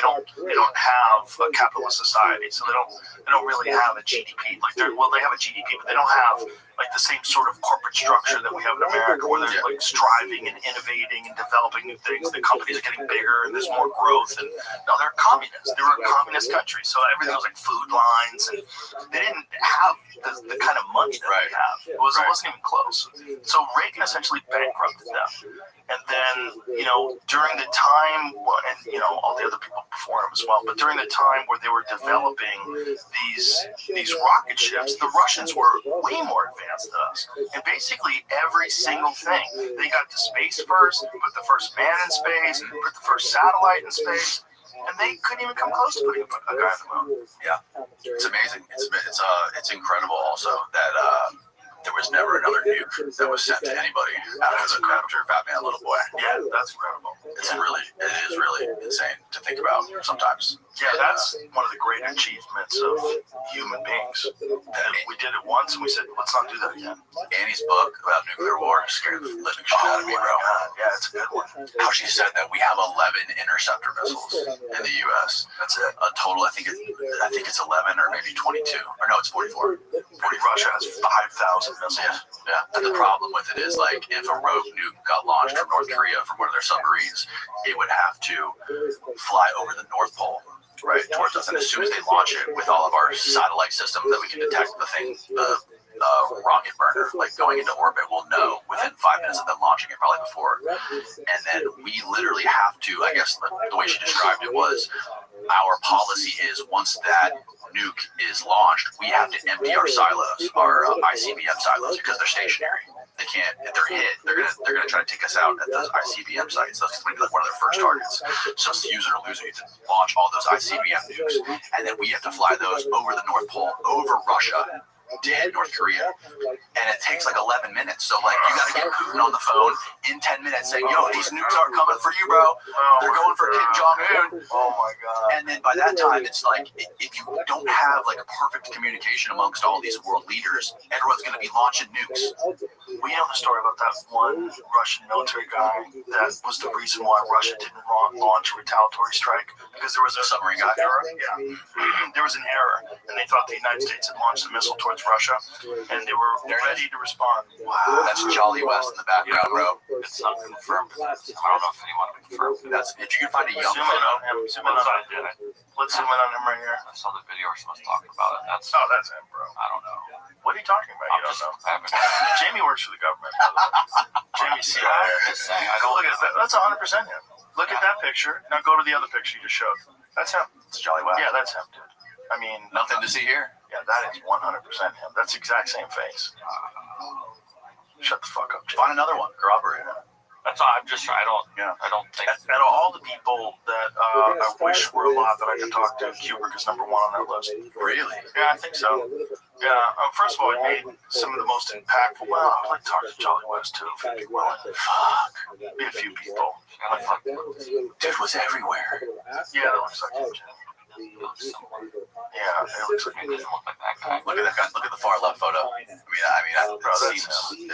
don't have a capitalist society, so they don't really have a GDP. Like they have a GDP, but they don't have like the same sort of corporate structure that we have in America, where they're like striving and innovating and developing new things. The companies are getting bigger and there's more growth. And no, they're communists. They were a communist country, so everything was like food lines, and they didn't have the kind of money that we have. It wasn't even close. So Reagan essentially bankrupted them. And then, you know, during the time, and, you know, all the other people before him as well, but during the time where they were developing these rocket ships, the Russians were way more advanced than us. And basically every single thing. They got to space first, put the first man in space, put the first satellite in space, and they couldn't even come close to putting a guy on the moon. Yeah, it's amazing. It's incredible also that there was never another nuke that was sent to anybody after the capture of Batman Little Boy. Yeah, that's incredible. It is really insane to think about sometimes. Yeah, that's one of the great achievements of human beings. And we did it once and we said, let's not do that again. Annie's book about nuclear war scared the living shit out of me, bro. Yeah, it's a good one. How she said that we have 11 interceptor missiles in the U.S. That's it. A total, I think it's 11 or maybe 22. Or no, it's 44. Russia has 5,000 missiles. Yeah. And the problem with it is, like, if a rogue nuke got launched from North Korea from one of their submarines, it would have to fly over the North Pole, right, towards us. And as soon as they launch it with all of our satellite systems that we can detect the rocket burner, like, going into orbit, we'll know within 5 minutes of them launching it, probably before. And then we literally have to, I guess the way she described it was, our policy is once that nuke is launched, we have to empty our silos, our ICBM silos, because they're stationary. They can't, if they're hit, they're gonna try to take us out at those ICBM sites. That's gonna be like one of their first targets. So it's use it or lose it to launch all those ICBM nukes, and then we have to fly those over the North Pole, over Russia, to hit North Korea, and it takes like 11 minutes. So like you gotta get Putin on the phone in 10 minutes saying, "Yo, these nukes aren't coming for you, bro. They're going for Kim Jong-un." Oh my god! And then by that time, it's like if you don't have like a perfect communication amongst all these world leaders, everyone's gonna be launching nukes. We know the story about that one Russian military guy that was the reason why Russia didn't launch a retaliatory strike, because there was a submarine guy. error. Yeah, there was an error, and they thought the United States had launched a missile towards Russia, and they were ready to respond. Wow, that's Jolly West in the background, bro. It's not confirmed. I don't know if anyone can confirm. That's if you can find a young Zoom in photo. on him. Zoom in on him. Let's zoom in on him right here. I saw the video where someone's talking about it. That's That's him, bro. I don't know. What are you talking about? You don't know. Jamie works for the government. Jamie CIA. I don't Look at that. That's 100% him. Look at that picture. Now go to the other picture you just showed. That's him. It's Jolly West. Yeah, that's him, dude. I mean, Nothing to see here. yeah, that is 100% him. That's the exact same face. Shut the fuck up, Jamie. Find another one. Corroborate it. That's all. I'm just trying. I don't think. Out of all the people that I wish were alive that I could talk to, Kubrick is number one on that list. Really? Yeah, I think so. Yeah, first of all, he made some of the most impactful. Well, I'd like to talk to Jolly West too. If he'd be willing. Fuck. Be a few people. Dude was everywhere. Yeah, that looks like him. Yeah, it looks like him. Look at that guy. Look at the far left photo. It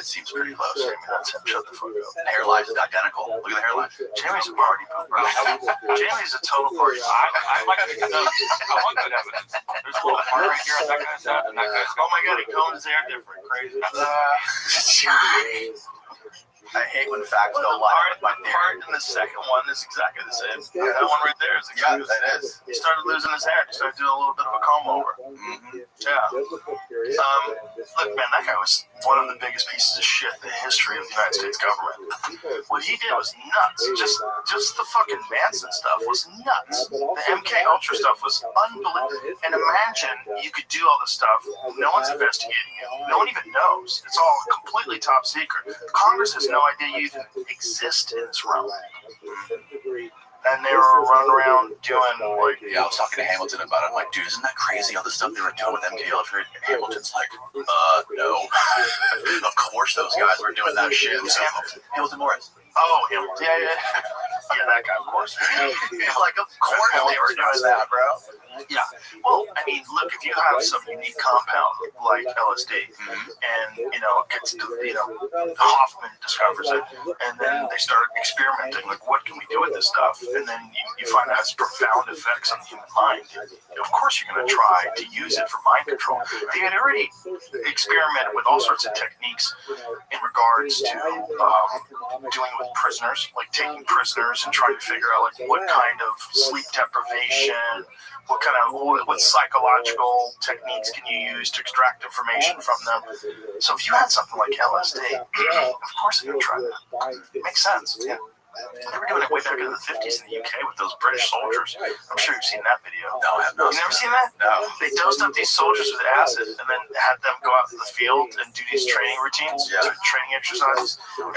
seems pretty close. That's him. Shut the fuck up. The hairline's identical. Look at the hairline. Jamie's a party pooper, bro. Jamie's a total party pooper. I want good evidence. There's a little part right here on that guy's head, and that guy's. Oh my god, he combed his hair different. Crazy. I hate when facts don't line up with my Part theory. in the second one is exactly the same. That one right there is exactly the same. that is. He started losing his hair. He started doing a little bit of a comb over. Yeah. Look, man, that guy was one of the biggest pieces of shit in the history of the United States government. What he did was nuts. Just the fucking Manson stuff was nuts. The MK Ultra stuff was unbelievable. And imagine you could do all this stuff. No one's investigating it. No one even knows. It's all completely top secret. Congress has no idea you even exist in this realm. And they were running around doing like, Yeah, I was talking to Hamilton about it. I'm like, dude, isn't that crazy all the stuff they were doing with MK Ultra? And Hamilton's like, no. Of course those guys were doing that shit. Who's Hamilton? Hamilton Morris. oh, him. Yeah, that guy, of course. Like, of course they were doing that, bro. Yeah. Well, I mean, look, if you have some unique compound like LSD, and Hoffman discovers it, and then they start experimenting, like, what can we do with this stuff? And then you find out it has profound effects on the human mind. Of course, you're going to try to use it for mind control. They had already experimented with all sorts of techniques in regards to doing with prisoners, like taking prisoners and trying to figure out, like, what kind of sleep deprivation, what psychological techniques can you use to extract information from them? So if you had something like LSD, of course they're going to try that. It makes sense. Yeah. They were doing it way back in the 50s in the UK with those British soldiers. I'm sure you've seen that video. No, I have not. You never seen that? No. They dosed up these soldiers with acid and then had them go out to the field and do these training routines, training exercises, and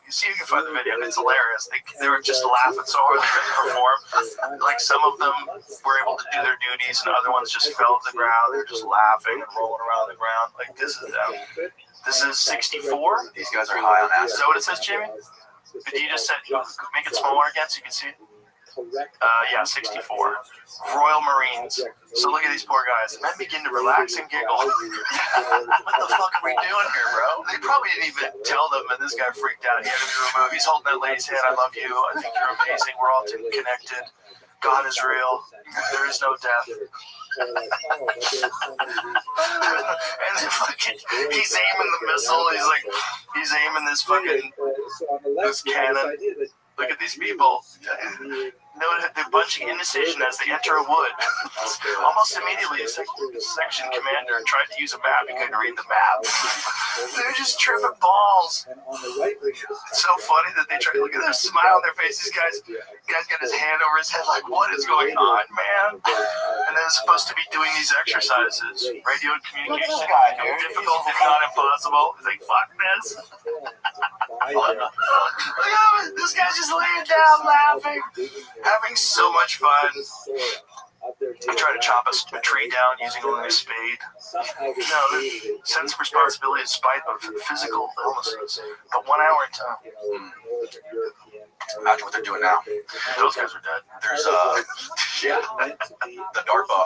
you see if you can find the video, and it's hilarious. They were just laughing so hard they couldn't perform. Like, some of them were able to do their duties, and other ones just fell to the ground. They were just laughing and rolling around the ground. Like, this is 64. These guys are high on Is acid. that what it says, Jimmy? Did you just make it smaller again so you can see it? Yeah, 64. Royal Marines. So look at these poor guys. Men begin to relax and giggle. What the fuck are we doing here, bro? They probably didn't even tell them, and this guy freaked out. He had to be removed. He's holding that lady's hand. I love you. I think you're amazing. We're all connected. God is real. There is no death. And then fucking, he's aiming the missile. He's aiming this cannon. Look at these people. They're bunching in the station as they enter a wood. Almost immediately, a section commander tried to use a map. He couldn't read the map. They're just tripping balls. It's so funny that they try. Look at their smile on their face. These guys got his hand over his head, like, what is going on, man? And they're supposed to be doing these exercises. Radio communication become difficult, if not impossible. He's like, fuck this. Look at him. This guy's just laying down, laughing, having so much fun. He tried to chop a tree down using only a spade. Sense of responsibility in spite of physical illnesses. But 1 hour into Imagine what they're doing now. those guys are dead. There's the DARPA,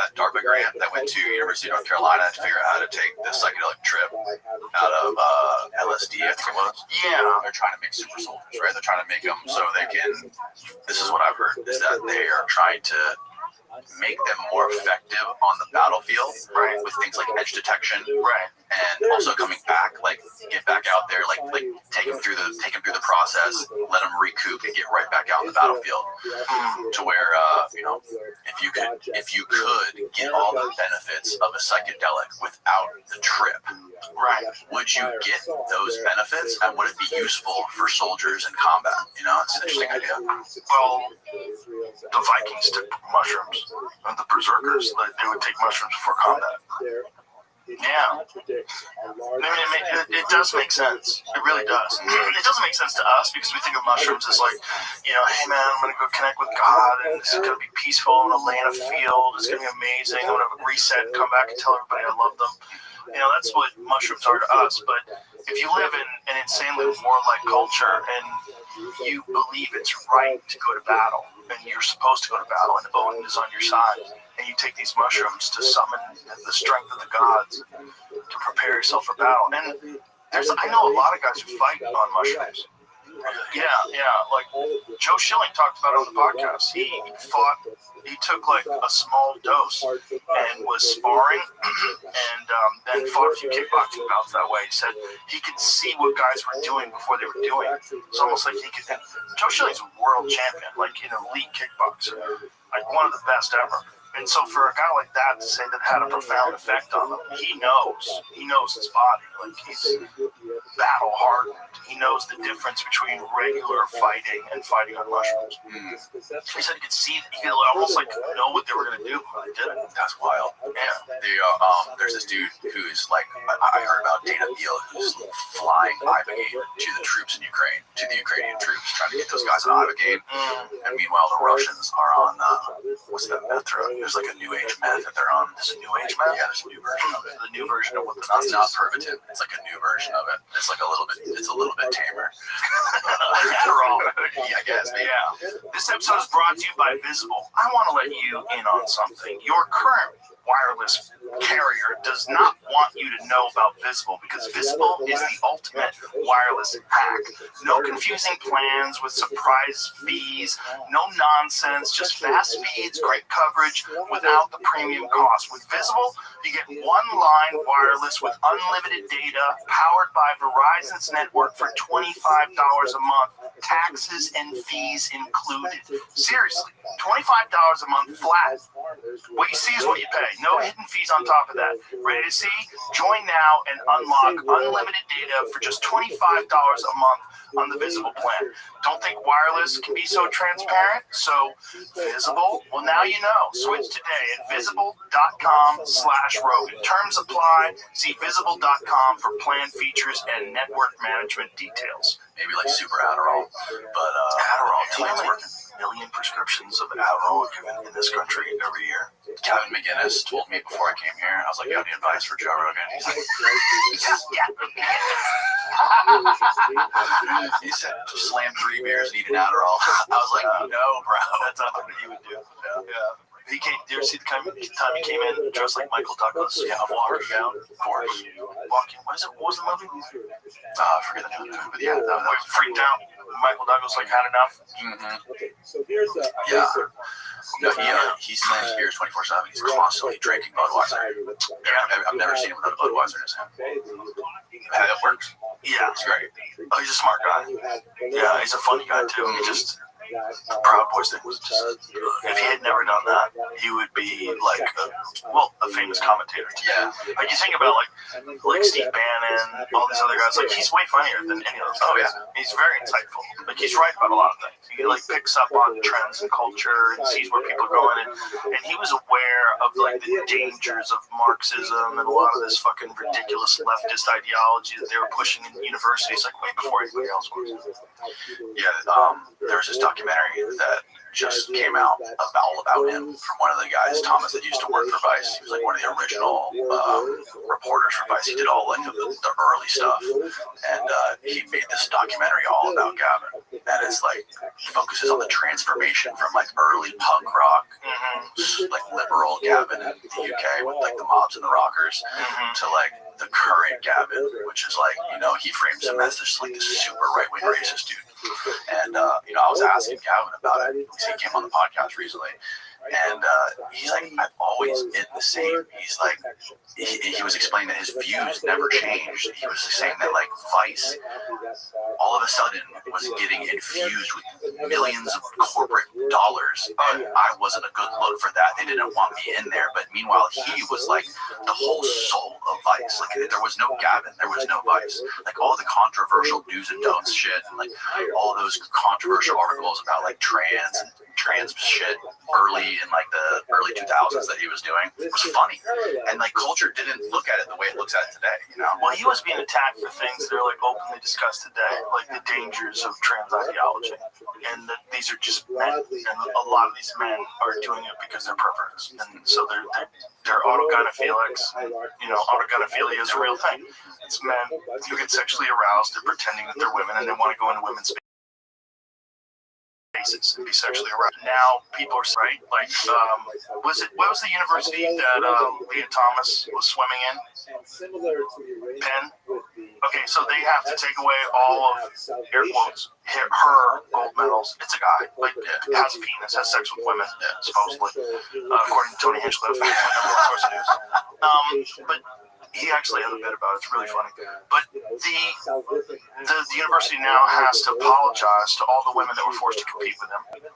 that DARPA grant that went to University of North Carolina to figure out how to take the psychedelic trip out of LSD, I think it was. Yeah. They're trying to make super soldiers, right? They're trying to make them so they can, this is what I've heard, is that they are trying to make them more effective on the battlefield, right? With things like edge detection, right? And also coming back, like get back out there, like take them through the process, let them recoup and get right back out in the battlefield. To where if you could get all the benefits of a psychedelic without the trip, right? Would you get those benefits, and would it be useful for soldiers in combat? It's an interesting idea. Well, the Vikings took mushrooms, and the Berserkers, they would take mushrooms for combat. Yeah. It does make sense. It really does. It doesn't make sense to us because we think of mushrooms as like, hey man, I'm going to go connect with God and this is going to be peaceful. I'm going to lay in a field. It's going to be amazing. I'm going to reset and come back and tell everybody I love them. That's what mushrooms are to us. But if you live in an insanely warlike culture and you believe it's right to go to battle and you're supposed to go to battle and Odin is on your side, and you take these mushrooms to summon the strength of the gods to prepare yourself for battle. And I know a lot of guys who fight on mushrooms. Yeah. Like Joe Schilling talked about it on the podcast. He took like a small dose and was sparring and then fought a few kickboxing bouts that way. He said he could see what guys were doing before they were doing it. It's almost like Joe Schilling's a world champion, like an elite kickboxer, like one of the best ever. And so for a guy like that to say that had a profound effect on him, he knows his body. Like he's battle hardened. He knows the difference between regular fighting and fighting on mushrooms. He said he could almost like know what they were going to do when they did it. That's wild. Yeah. There's this dude who's like, I heard about Dana Beal, who's flying Ibogaine to the troops in Ukraine, to the Ukrainian troops, trying to get those guys on Ibogaine. And meanwhile, the Russians are on, what's that meth drug? There's like a new age meth that they're on. There's a new age meth? Yeah, there's a new version of it. The new version of what the It's not Pervitin. It's like a new version of it. It's like a little bit tamer. Adderall. Yeah, I guess. Maybe. Yeah. This episode is brought to you by Visible. I want to let you in on something. Your current wireless carrier does not want you to know about Visible because Visible is the ultimate wireless hack. No confusing plans with surprise fees, no nonsense, just fast speeds, great coverage without the premium cost. With Visible, you get one-line wireless with unlimited data powered by Verizon's network for $25 a month, taxes and fees included. Seriously, $25 a month flat. What you see is what you pay. No hidden fees on top of that. Ready to see? Join now and unlock unlimited data for just $25 a month on the Visible plan. Don't think wireless can be so transparent? So Visible? Well, now you know. Switch today at visible.com/Rogan. Terms apply. See visible.com for plan features and network management details. Maybe like super Adderall, but Adderall. 2 million prescriptions of Adderall in this country every year. Kevin McGinnis told me before I came here, I was like, you have any advice for Joe Rogan? He's like, he said, slam 3 beers and eat an Adderall. I was like, no, bro. That's not what he would do. Yeah. He came. Did you ever see the time he came in dressed like Michael Douglas? Yeah, walking out. Walking. What was the movie? I forget the name. But yeah, that was freaked out. Michael Douglas had enough. Okay, so here's a he slams beers 24/7. He's constantly drinking Budweiser. Yeah, I've never seen him without a Budweiser in his hand. How that works? Yeah, it's great. Oh, he's a smart guy. Yeah, he's a funny guy too. He just. The Proud Boys thing was just, if he had never done that, he would be like a famous commentator. Yeah. Like you think about like Steve Bannon, all these other guys, like he's way funnier than any of those guys. Oh, yeah. He's very insightful. Like he's right about a lot of things. He like picks up on trends and culture and sees where people are going. And he was aware of like the dangers of Marxism and a lot of this fucking ridiculous leftist ideology that they were pushing in universities like way before anybody else was. Yeah, there's this documentary that just came out all about him from one of the guys, Thomas, that used to work for Vice. He was like one of the original reporters for Vice. He did all like the early stuff, and he made this documentary all about Gavin. And it's like he focuses on the transformation from like early punk rock like liberal Gavin in the UK with like the mobs and the rockers, to like the current Gavin, which is like, you know, he frames him as just like this super right-wing racist dude. And you know, I was asking Gavin about it because he came on the podcast recently. And he's like, I've always been the same. He's like, he was explaining that his views never changed. He was saying that like Vice all of a sudden was getting infused with millions of corporate dollars. And I wasn't a good look for that. They didn't want me in there. But meanwhile, he was like the whole soul of Vice. Like there was no Gavin, there was no Vice. Like all the controversial do's and don'ts shit, and like all those controversial articles about like trans shit early in like the early 2000s that he was doing was funny, and like culture didn't look at it the way it looks at it today, you know. Well, he was being attacked for things that are like openly discussed today, like the dangers of trans ideology, and that these are just men, and a lot of these men are doing it because they're perverts, and so they're autogynephilics. You know, autogynephilia is a real thing. It's men who get sexually aroused and pretending that they're women, and they want to go into women's spaces and be sexually aroused. Now people are right, like what was the university that Leah Thomas was swimming in? Penn. Okay, so they have to take away all of air quotes her gold medals. It's a guy, like has a penis, has sex with women, supposedly, according to Tony Hinchcliffe, source of news. But he actually has a bit about it. It's really funny. But the university now has to apologize to all the women that were forced to compete with him,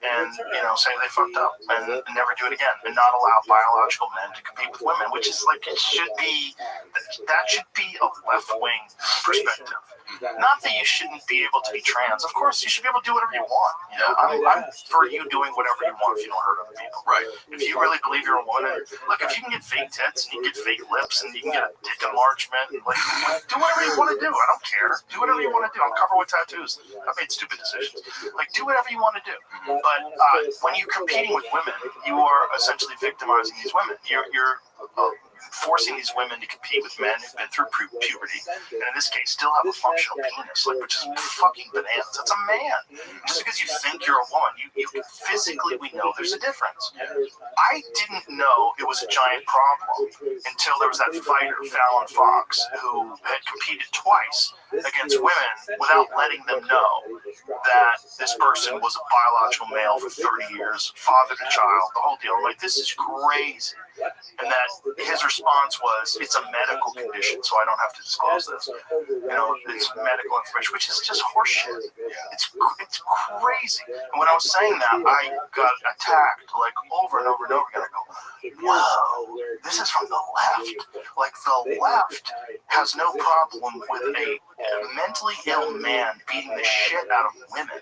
and you know, say they fucked up and never do it again, and not allow biological men to compete with women, which is like that should be a left-wing perspective. Not that you shouldn't be able to be trans. Of course, you should be able to do whatever you want. You know, I'm for you doing whatever you want if you don't hurt other people. Right. If you really believe you're a woman, look, if you can get fake tits and you can get fake lips and you can get a dick enlargement, like do whatever you want to do. I don't care. Do whatever you want to do. I'm covered with tattoos. I've made stupid decisions. Like do whatever you want to do. But when you're competing with women, you are essentially victimizing these women. You're forcing these women to compete with men who've been through puberty, and in this case still have a functional penis, like, which is fucking bananas. That's a man. Just because you think you're a woman, you physically, we know there's a difference. I didn't know it was a giant problem until there was that fighter, Fallon Fox, who had competed twice against women without letting them know that this person was a biological male for 30 years, fathered a child, the whole deal. Like, this is crazy. And that his response was, it's a medical condition, so I don't have to disclose this. You know, it's medical information, which is just horseshit. It's crazy. And when I was saying that, I got attacked like over and over and over again. I go, whoa, this is from the left. Like, the left has no problem with a mentally ill man beating the shit out of women,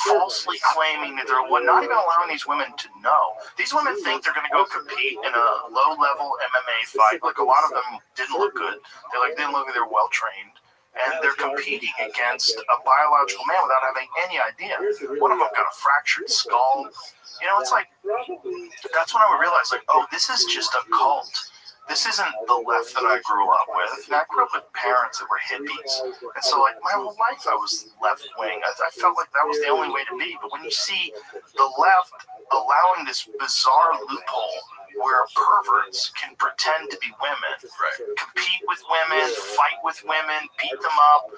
falsely claiming that they're not even allowing these women to know. These women think they're going to go compete in a low-level MMA fight. Like, a lot of them didn't look good. They didn't look like they're well-trained. And they're competing against a biological man without having any idea. One of them got a fractured skull. You know, it's like, that's when I would realize, like, oh, this is just a cult. This isn't the left that I grew up with. And I grew up with parents that were hippies. And so, like, my whole life I was left-wing. I felt like that was the only way to be. But when you see the left allowing this bizarre loophole where perverts can pretend to be women, compete with women, fight with women, beat them up,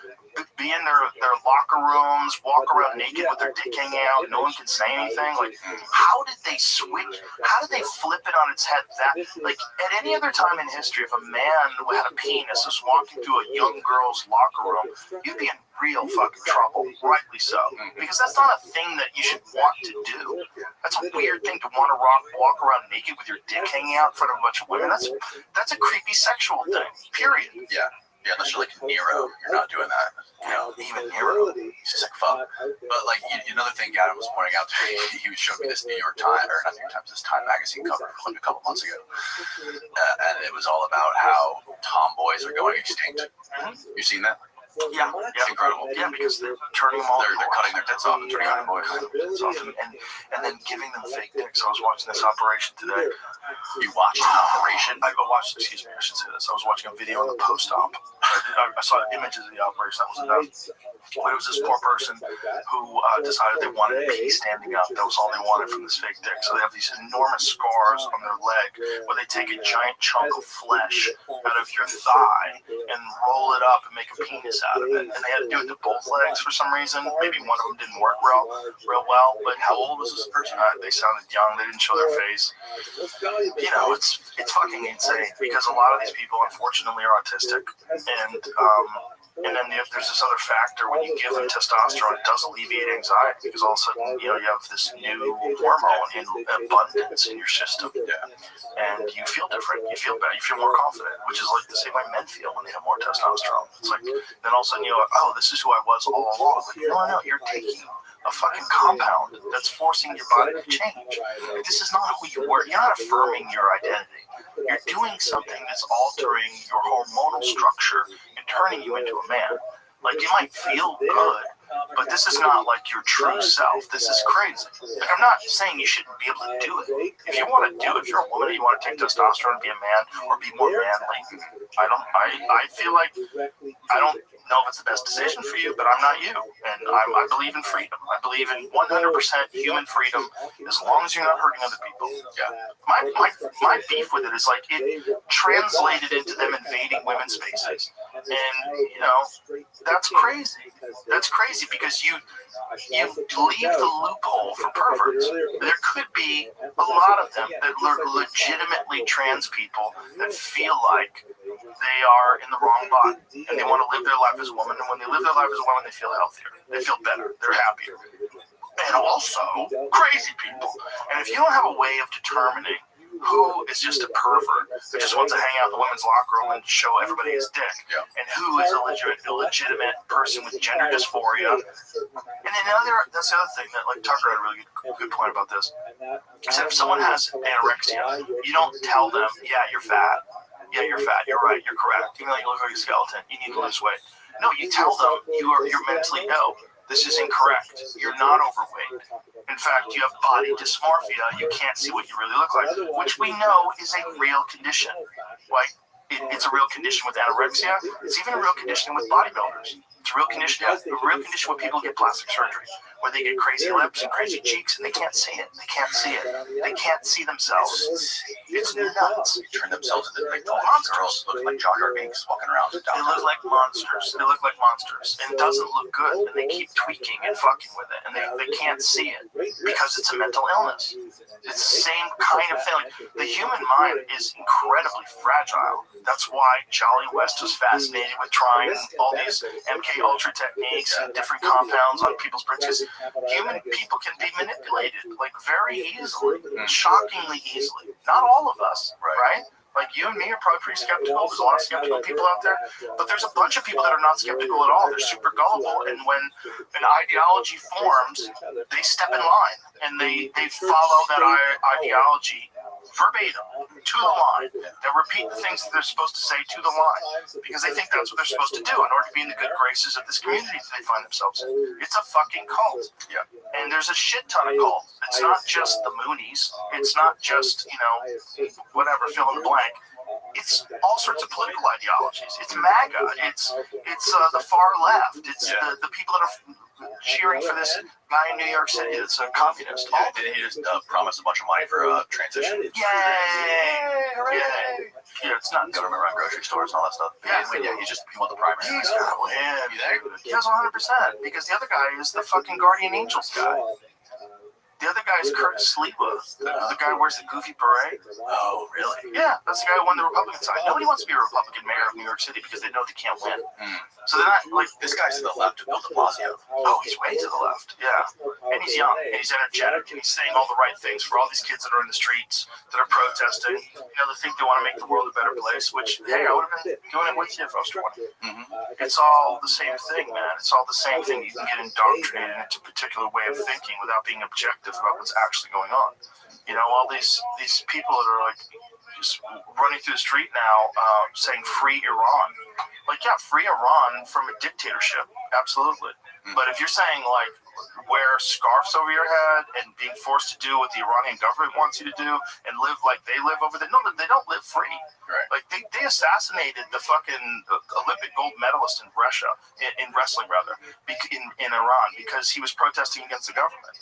be in their locker rooms, walk around naked with their dick hanging out, no one can say anything. Like, how did they switch? How did they flip it on its head? That, like, at any other time in history, if a man who had a penis was walking through a young girl's locker room, you'd be in real fucking trouble, rightly so, because that's not a thing that you should want to do. That's a weird thing to want to walk around naked with your dick hanging out in front of a bunch of women. That's a creepy sexual thing, period. Yeah, unless you're like Nero, you're not doing that. You know, even Nero, he's sick fuck. But like, another thing Gavin was pointing out to me, he showed me this New York Times, or not New York Times, this Time magazine cover from like a couple months ago, and it was all about how tomboys are going extinct. You seen that? Yeah, it's incredible. Yeah, because they're turning them off. They're cutting their tits off and turning on boys. And then giving them fake dicks. I was watching this operation today. You watched an operation? I watched, excuse me, I should say this. I was watching a video on the post-op. I saw images of the operation. That was enough. But it was this poor person who decided they wanted to be standing up. That was all they wanted from this fake dick. So they have these enormous scars on their leg where they take a giant chunk of flesh out of your thigh and roll it up and make a penis out of it. And they had to do it to both legs for some reason. Maybe one of them didn't work real well. But how old was this person? They sounded young. They didn't show their face. You know, it's fucking insane because a lot of these people, unfortunately, are autistic. And then there's this other factor when you give them testosterone, it does alleviate anxiety because all of a sudden, you know, you have this new hormone in abundance in your system. And you feel different. You feel better. You feel more confident, which is like the same way men feel when they have more testosterone. It's like, then all of a sudden you're like, oh, this is who I was all along. Like, no, you're taking a fucking compound that's forcing your body to change. Like, this is not who you were. You're not affirming your identity. You're doing something that's altering your hormonal structure and turning you into a man. Like, you might feel good, but this is not like your true self. This is crazy. Like, I'm not saying you shouldn't be able to do it. If you want to do it, if you're a woman and you want to take testosterone and be a man or be more manly, I feel like I don't know if it's the best decision for you, but I'm not you. And I believe in freedom. I believe in 100% human freedom as long as you're not hurting other people. Yeah. My beef with it is like it translated into them invading women's spaces. And, you know, that's crazy. That's crazy because you leave the loophole for perverts. There could be a lot of them that are legitimately trans people that feel like they are in the wrong body and they want to live their life as a woman. And when they live their life as a woman, they feel healthier. They feel better. They're happier. And also crazy people. And if you don't have a way of determining who is just a pervert who just wants to hang out in the women's locker room and show everybody his dick, and who is a legitimate person with gender dysphoria. And then that's the other thing that, like, Tucker had a really good point about this. He said if someone has anorexia, you don't tell them, yeah, you're fat. Yeah, you're fat. You're right. You're correct. Even though you look like a skeleton, you need to lose weight. No, you tell them you're mentally ill. This is incorrect. You're not overweight. In fact, you have body dysmorphia. You can't see what you really look like, which we know is a real condition. Like, it's a real condition with anorexia. It's even a real condition with bodybuilders. It's a real condition when people get plastic surgery, where they get crazy lips and crazy cheeks, and they can't see it. They can't see it. They can't see themselves. It's nuts. They turn themselves into big monsters. Look like Jar Jar Binks walking around. They look like monsters. They look like monsters. And it doesn't look good. And they keep tweaking and fucking with it. And they can't see it because it's a mental illness. It's the same kind of thing. The human mind is incredibly fragile. That's why Jolly West was fascinated with trying all these MK Ultra techniques and different compounds on people's brains. Human people can be manipulated, like, very easily, shockingly easily. Not all of us, right? Like, you and me are probably pretty skeptical. There's a lot of skeptical people out there. But there's a bunch of people that are not skeptical at all. They're super gullible. And when an ideology forms, they step in line. And they follow that ideology verbatim, to the line. They repeat the things that they're supposed to say to the line. Because they think that's what they're supposed to do in order to be in the good graces of this community that they find themselves in. It's a fucking cult. Yeah. And there's a shit ton of cults. It's not just the Moonies. It's not just, you know, whatever, fill in the blank. It's all sorts of political ideologies. It's MAGA. It's the far left. It's the people that are cheering for this guy in New York City that's a communist. Yeah, did he just promise a bunch of money for a transition? Yay! Yay! Yeah, it's not government run grocery stores and all that stuff. Yeah, he won the primary. He's gonna win. You there? He has 100% because the other guy is the fucking Guardian Angels guy. The other guy is Kurt Sliwa, the guy who wears the goofy beret. Oh, really? Yeah, that's the guy who won the Republican side. Nobody wants to be a Republican mayor of New York City because they know they can't win. So they're not, like, this guy's to the left of Bill de Blasio. Oh, he's way to the left, yeah. And he's young, and he's energetic, and he's saying all the right things for all these kids that are in the streets, that are protesting. You know, they think they want to make the world a better place, which, hey, I would have been doing it with you if I was 20. It's all the same thing, man. It's all the same thing. You can get indoctrinated into a particular way of thinking without being objective about what's actually going on. You know, all these people that are, like, just running through the street now saying free Iran. Like, yeah, free Iran from a dictatorship, absolutely. But if you're saying, like, wear scarves over your head and being forced to do what the Iranian government wants you to do and live like they live over there. No, they don't live free. Right. Like they assassinated the fucking Olympic gold medalist in Russia, in wrestling rather, in Iran because he was protesting against the government.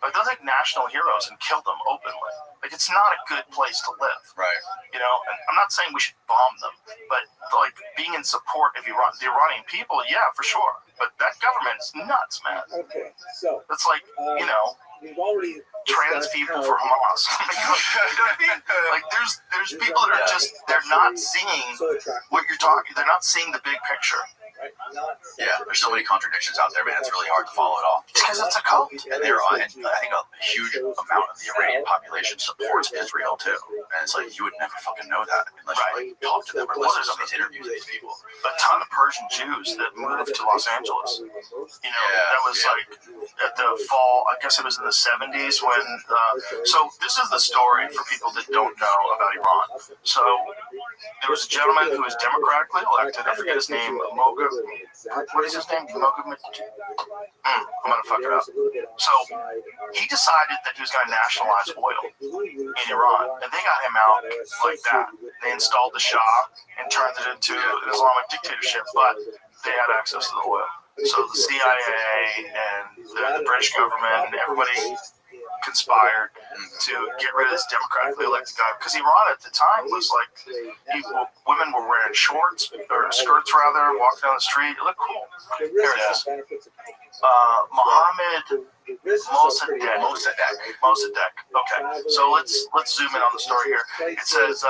Like those like national heroes and killed them openly. Like it's not a good place to live. Right. You know, and I'm not saying we should bomb them, but like being in support of Iran, the Iranian people, yeah, for sure. But that government's nuts, man. Okay, so it's like you know, we've already trans people for Hamas. You know what I mean? Like there's people that are just they're not seeing what you're talking. They're not seeing the big picture. Right? Yeah, there's so many contradictions out there, man. It's really hard to follow it all. Because it's a cult. And they're on, and I think a huge amount of the Iranian population supports Israel too. And it's like you would never fucking know that unless you like talk to them or listen to some of these interviews of these people. A ton of Persian Jews that moved to Los Angeles. You know, that was like at the fall. I guess it was in the 70s when. So this is the story for people that don't know about Iran. So there was a gentleman who was democratically elected. I forget his name. What is his name? I'm gonna fuck it up. So he decided that he was gonna nationalize oil in Iran, and they got him out like that. They installed the Shah and turned it into an Islamic dictatorship, but they had access to the oil. So the CIA and the British government and everybody conspired to get rid of this democratically elected guy because Iran at the time was like women were wearing shorts or skirts rather, walking down the street. It looked cool. Here it is. Mohammed Mossadegh. Okay, so let's zoom in on the story here. It says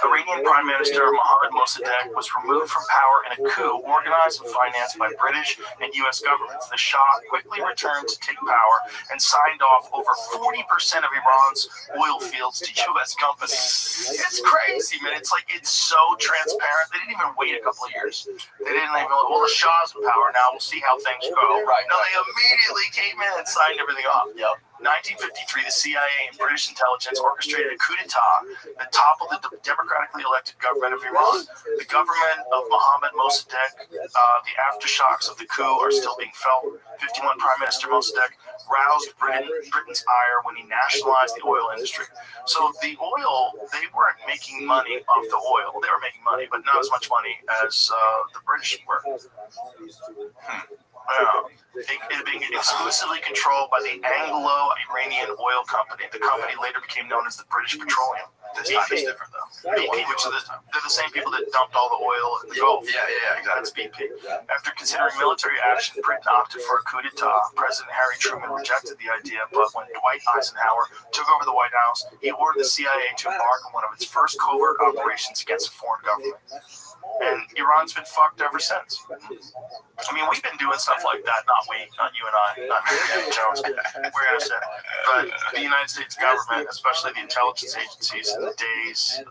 Iranian Prime Minister Mohammed Mossadegh was removed from power in a coup organized and financed by British and U.S. governments. The Shah quickly returned to take power and signed off over 40% of Iran's oil fields to U.S. companies. It's crazy, man. It's like it's so transparent. They didn't even wait a couple of years. They didn't even well, the Shah's in power now. We'll see how things go. Right. No, they immediately came in and signed everything off. Yep. 1953, the CIA and British intelligence orchestrated a coup d'etat that toppled the democratically elected government of Iran. The government of Mohammed Mossadegh, the aftershocks of the coup are still being felt. 51 Prime Minister Mossadegh roused Britain's ire when he nationalized the oil industry. So the oil, they weren't making money off the oil. They were making money, but not as much money as the British were. It being exclusively controlled by the Anglo-Iranian Oil Company. The company later became known as the British Petroleum. This time is different, though. BP, which they're the same people that dumped all the oil in the Gulf. Yeah, exactly. That's BP. After considering military action, Britain opted for a coup d'etat. President Harry Truman rejected the idea, but when Dwight Eisenhower took over the White House, he ordered the CIA to embark on one of its first covert operations against a foreign government. And Iran's been fucked ever since. I mean, we've been doing stuff like that, not you and I, not me and Jones. We're innocent. But the United States government, especially the intelligence agencies in the days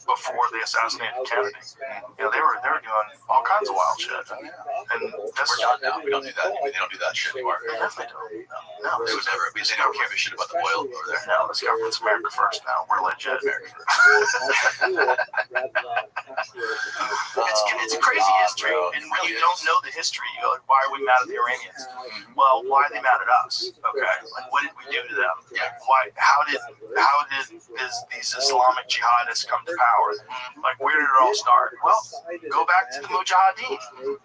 before they assassinated Kennedy, you know, they were doing all kinds of wild shit. And that's we're not now. We don't do that. They don't do that shit anymore. They definitely don't. No, they would never. They don't care shit about the oil over there. No, this government's America first now. We're legit America first. It's a crazy history, and when you don't know the history, you go like, why are we mad at the Iranians? Well, why are they mad at us? Okay, like what did we do to them? Why? How did these Islamic jihadists come to power? Like where did it all start? Well, go back to the Mujahideen.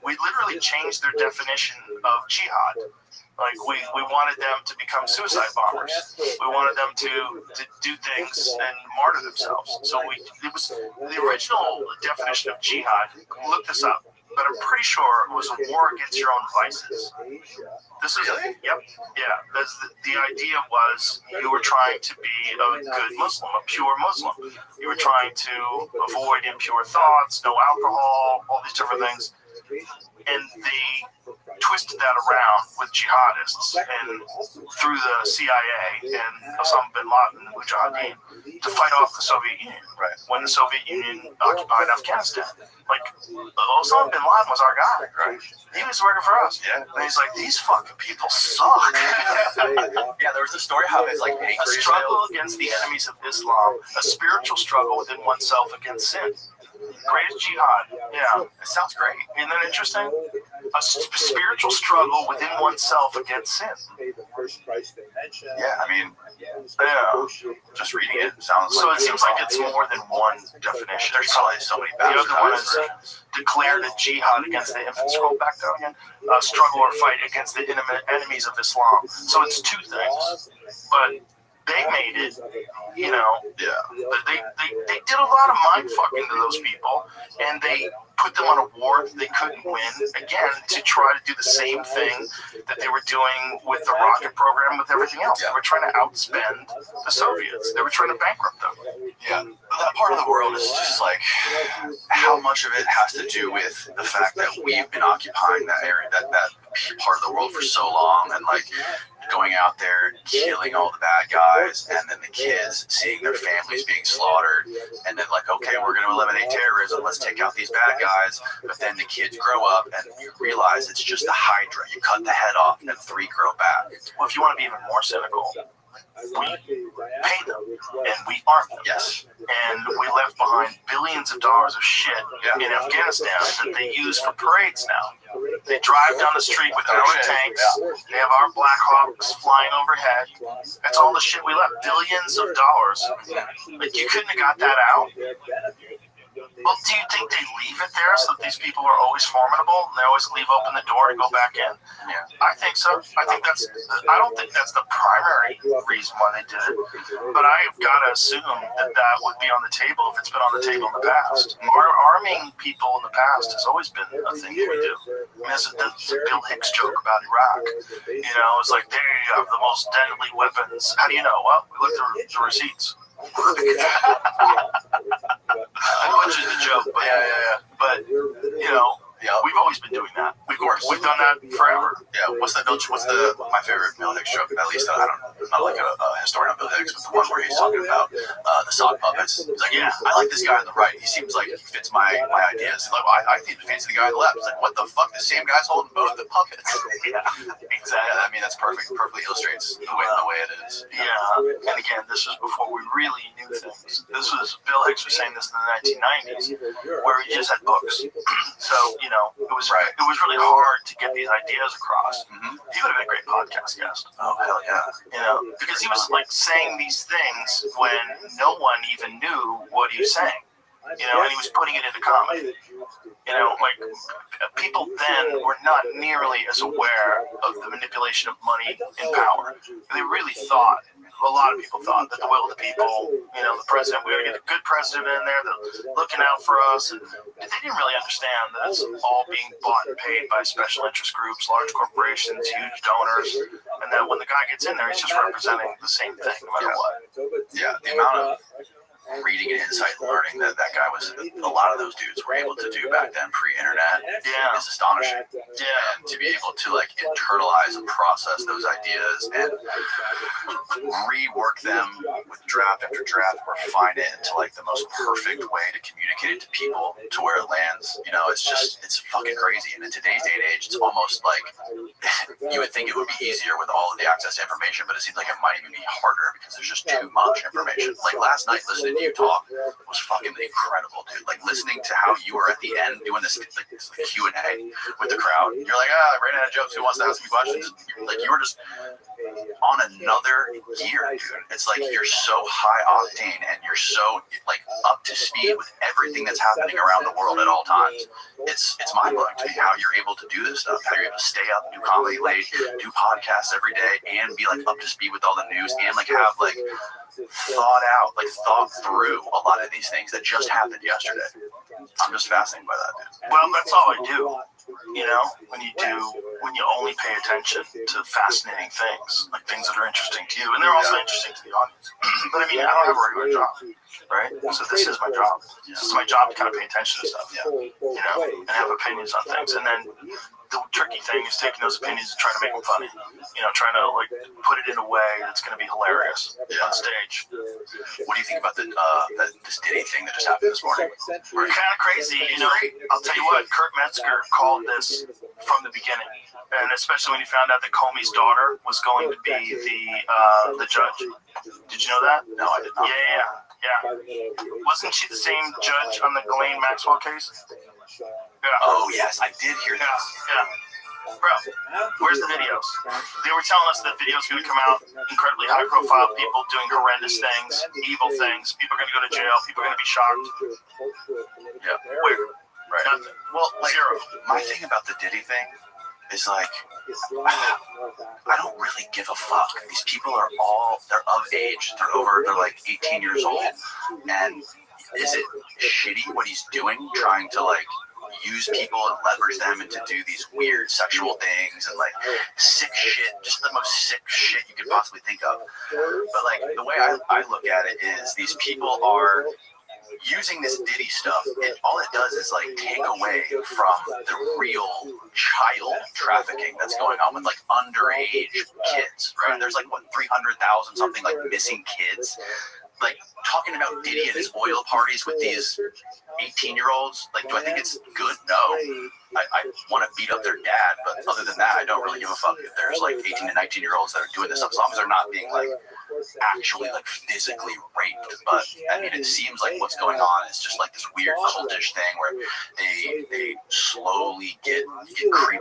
We literally changed their definition of jihad. Like we wanted them to become suicide bombers. We wanted them to do things and martyr themselves. So it was the original definition of jihad. Look this up, but I'm pretty sure it was a war against your own vices. This is yep, yeah. The idea was you were trying to be a good Muslim, a pure Muslim. You were trying to avoid impure thoughts, no alcohol, all these different things. And they twisted that around with jihadists and through the CIA and Osama bin Laden and the Mujahideen to fight off the Soviet Union. Right. When the Soviet Union occupied Afghanistan. Like, Osama bin Laden was our guy. Right. He was working for us. Yeah. And he's like, these fucking people suck. Yeah, there was a story how it's like a struggle against the enemies of Islam, a spiritual struggle within oneself against sin. Greatest jihad. Yeah. It sounds great. Isn't that interesting? A spiritual struggle within oneself against sin. Yeah, I mean, just reading it sounds So like it seems like it's more than one definition. there's probably so many The other one is versions. declare the jihad against the scroll back down again. Struggle or fight against the enemies of Islam. So it's two things, but they made it. You know, they did a lot of mind fucking to those people, and they put them on a war that they couldn't win again to try to do the same thing that they were doing with the rocket program, with everything else. They were trying to outspend the Soviets. They were trying to bankrupt them. Yeah, that part of the world is just like how much of it has to do with the fact that we've been occupying that area, that part of the world for so long, and like going out there killing all the bad guys, and then the kids seeing their families being slaughtered, and then like, okay, we're going to eliminate terrorism, let's take out these bad guys, but then the kids grow up and you realize it's just a hydra. You cut the head off and 3 grow back. Well, if you want to be even more cynical, we paid them and we armed them. Yes. And we left behind billions of dollars of shit in Afghanistan that they use for parades now. They drive down the street with their own tanks. They have our Black Hawks flying overhead. That's all the shit we left. Billions of dollars. Like, you couldn't have got that out. Well, do you think they leave it there so that these people are always formidable and they always leave open the door to go back in? Yeah. I think so. I don't think that's the primary reason why they did it, but I've got to assume that that would be on the table if it's been on the table in the past. Arming people in the past has always been a thing that we do. I mean, that's the Bill Hicks joke about Iraq. You know, it's like, there you have the most deadly weapons. How do you know? Well, we looked at the receipts. I butchered the joke, but you know, we've always been doing that. We've done that forever. Yeah. What's my favorite Bill Hicks joke? At least I'm not like a historian of Bill Hicks, but the one where he's talking about the sock puppets. He's like, yeah, I like this guy on the right. He seems like he fits my ideas. He's like, well, I think he fancy the guy on the left. It's like, what the fuck? The same guy's holding both the puppets. Yeah, exactly. Yeah, I mean, that's perfect. Perfectly illustrates the way it is. Yeah, and again, this was before we really knew things. Bill Hicks was saying this in the 1990s, where he just had books. So, you know, it was really hard to get these ideas across. Mm-hmm. He would have been a great podcast guest. Oh, hell yeah. You know, because he was like saying these things when no one even knew what he was saying. You know, and he was putting it into comedy. You know, like, people then were not nearly as aware of the manipulation of money and power. They really thought, a lot of people thought, that the will of the people, you know, the president, we got to get a good president in there that's looking out for us. And they didn't really understand that it's all being bought and paid by special interest groups, large corporations, huge donors, and that when the guy gets in there, he's just representing the same thing no matter what. Yeah, the amount of reading and insight learning that guy was, a lot of those dudes were able to do back then pre-internet is astonishing. Yeah, and to be able to like internalize and process those ideas and rework them with draft after draft, or refine it into like the most perfect way to communicate it to people to where it lands. You know, it's fucking crazy. And in today's day and age, it's almost like you would think it would be easier with all of the access to information, but it seems like it might even be harder because there's just too much information. Like last night, listening to you talk was fucking incredible, dude. Like listening to how you were at the end doing this like Q&A with the crowd. You're like, I ran out of jokes. Who wants to ask me questions? Like you were just on another gear, dude. It's like you're so high octane and you're so like up to speed with everything that's happening around the world at all times. It's mind blowing to me how you're able to do this stuff. How you're able to stay up, do comedy late, do podcasts every day, and be like up to speed with all the news, and like have like thought through a lot of these things that just happened yesterday. I'm just fascinated by that, dude. Well, that's all I do. You know, when you only pay attention to fascinating things, like things that are interesting to you, and they're also interesting to the audience. But I mean, I don't have a regular job, right? So this is my job. This is my job to kind of pay attention to stuff, you know, and have opinions on things. And then the tricky thing is taking those opinions and trying to make them funny. You know, trying to like put it in a way that's going to be hilarious on stage. What do you think about this Diddy thing that just happened this morning? We're kind of crazy, you know. I'll tell you what, Kurt Metzger called this from the beginning, and especially when he found out that Comey's daughter was going to be the judge. Did you know that? No, I did not. Yeah. Yeah. Wasn't she the same judge on the Ghislaine Maxwell case? Yeah. Oh yes, I did hear that. Yeah. Bro, where's the videos? They were telling us that videos going to come out, incredibly high-profile people doing horrendous things, evil things. People are going to go to jail. People are going to be shocked. Yeah. Where? Right. Nothing. Well, like, Zero. my thing about the Diddy thing is like, I don't really give a fuck. These people are they're of age. They're like 18 years old. And is it shitty what he's doing, trying to like use people and leverage them and to do these weird sexual things and like sick shit, just the most sick shit you could possibly think of. But like the way I look at it is these people are using this Diddy stuff, all it does is like take away from the real child trafficking that's going on with like underage kids, right? There's like what 300,000 something like missing kids. Like talking about Diddy and his oil parties with these 18-year-olds, like do I think it's good? No. I want to beat up their dad, but other than that, I don't really give a fuck if there's like 18 to 19-year-olds that are doing this stuff, as long as they're not being like actually like physically raped. But I mean, it seems like what's going on is just like this weird cultish thing where they slowly get creep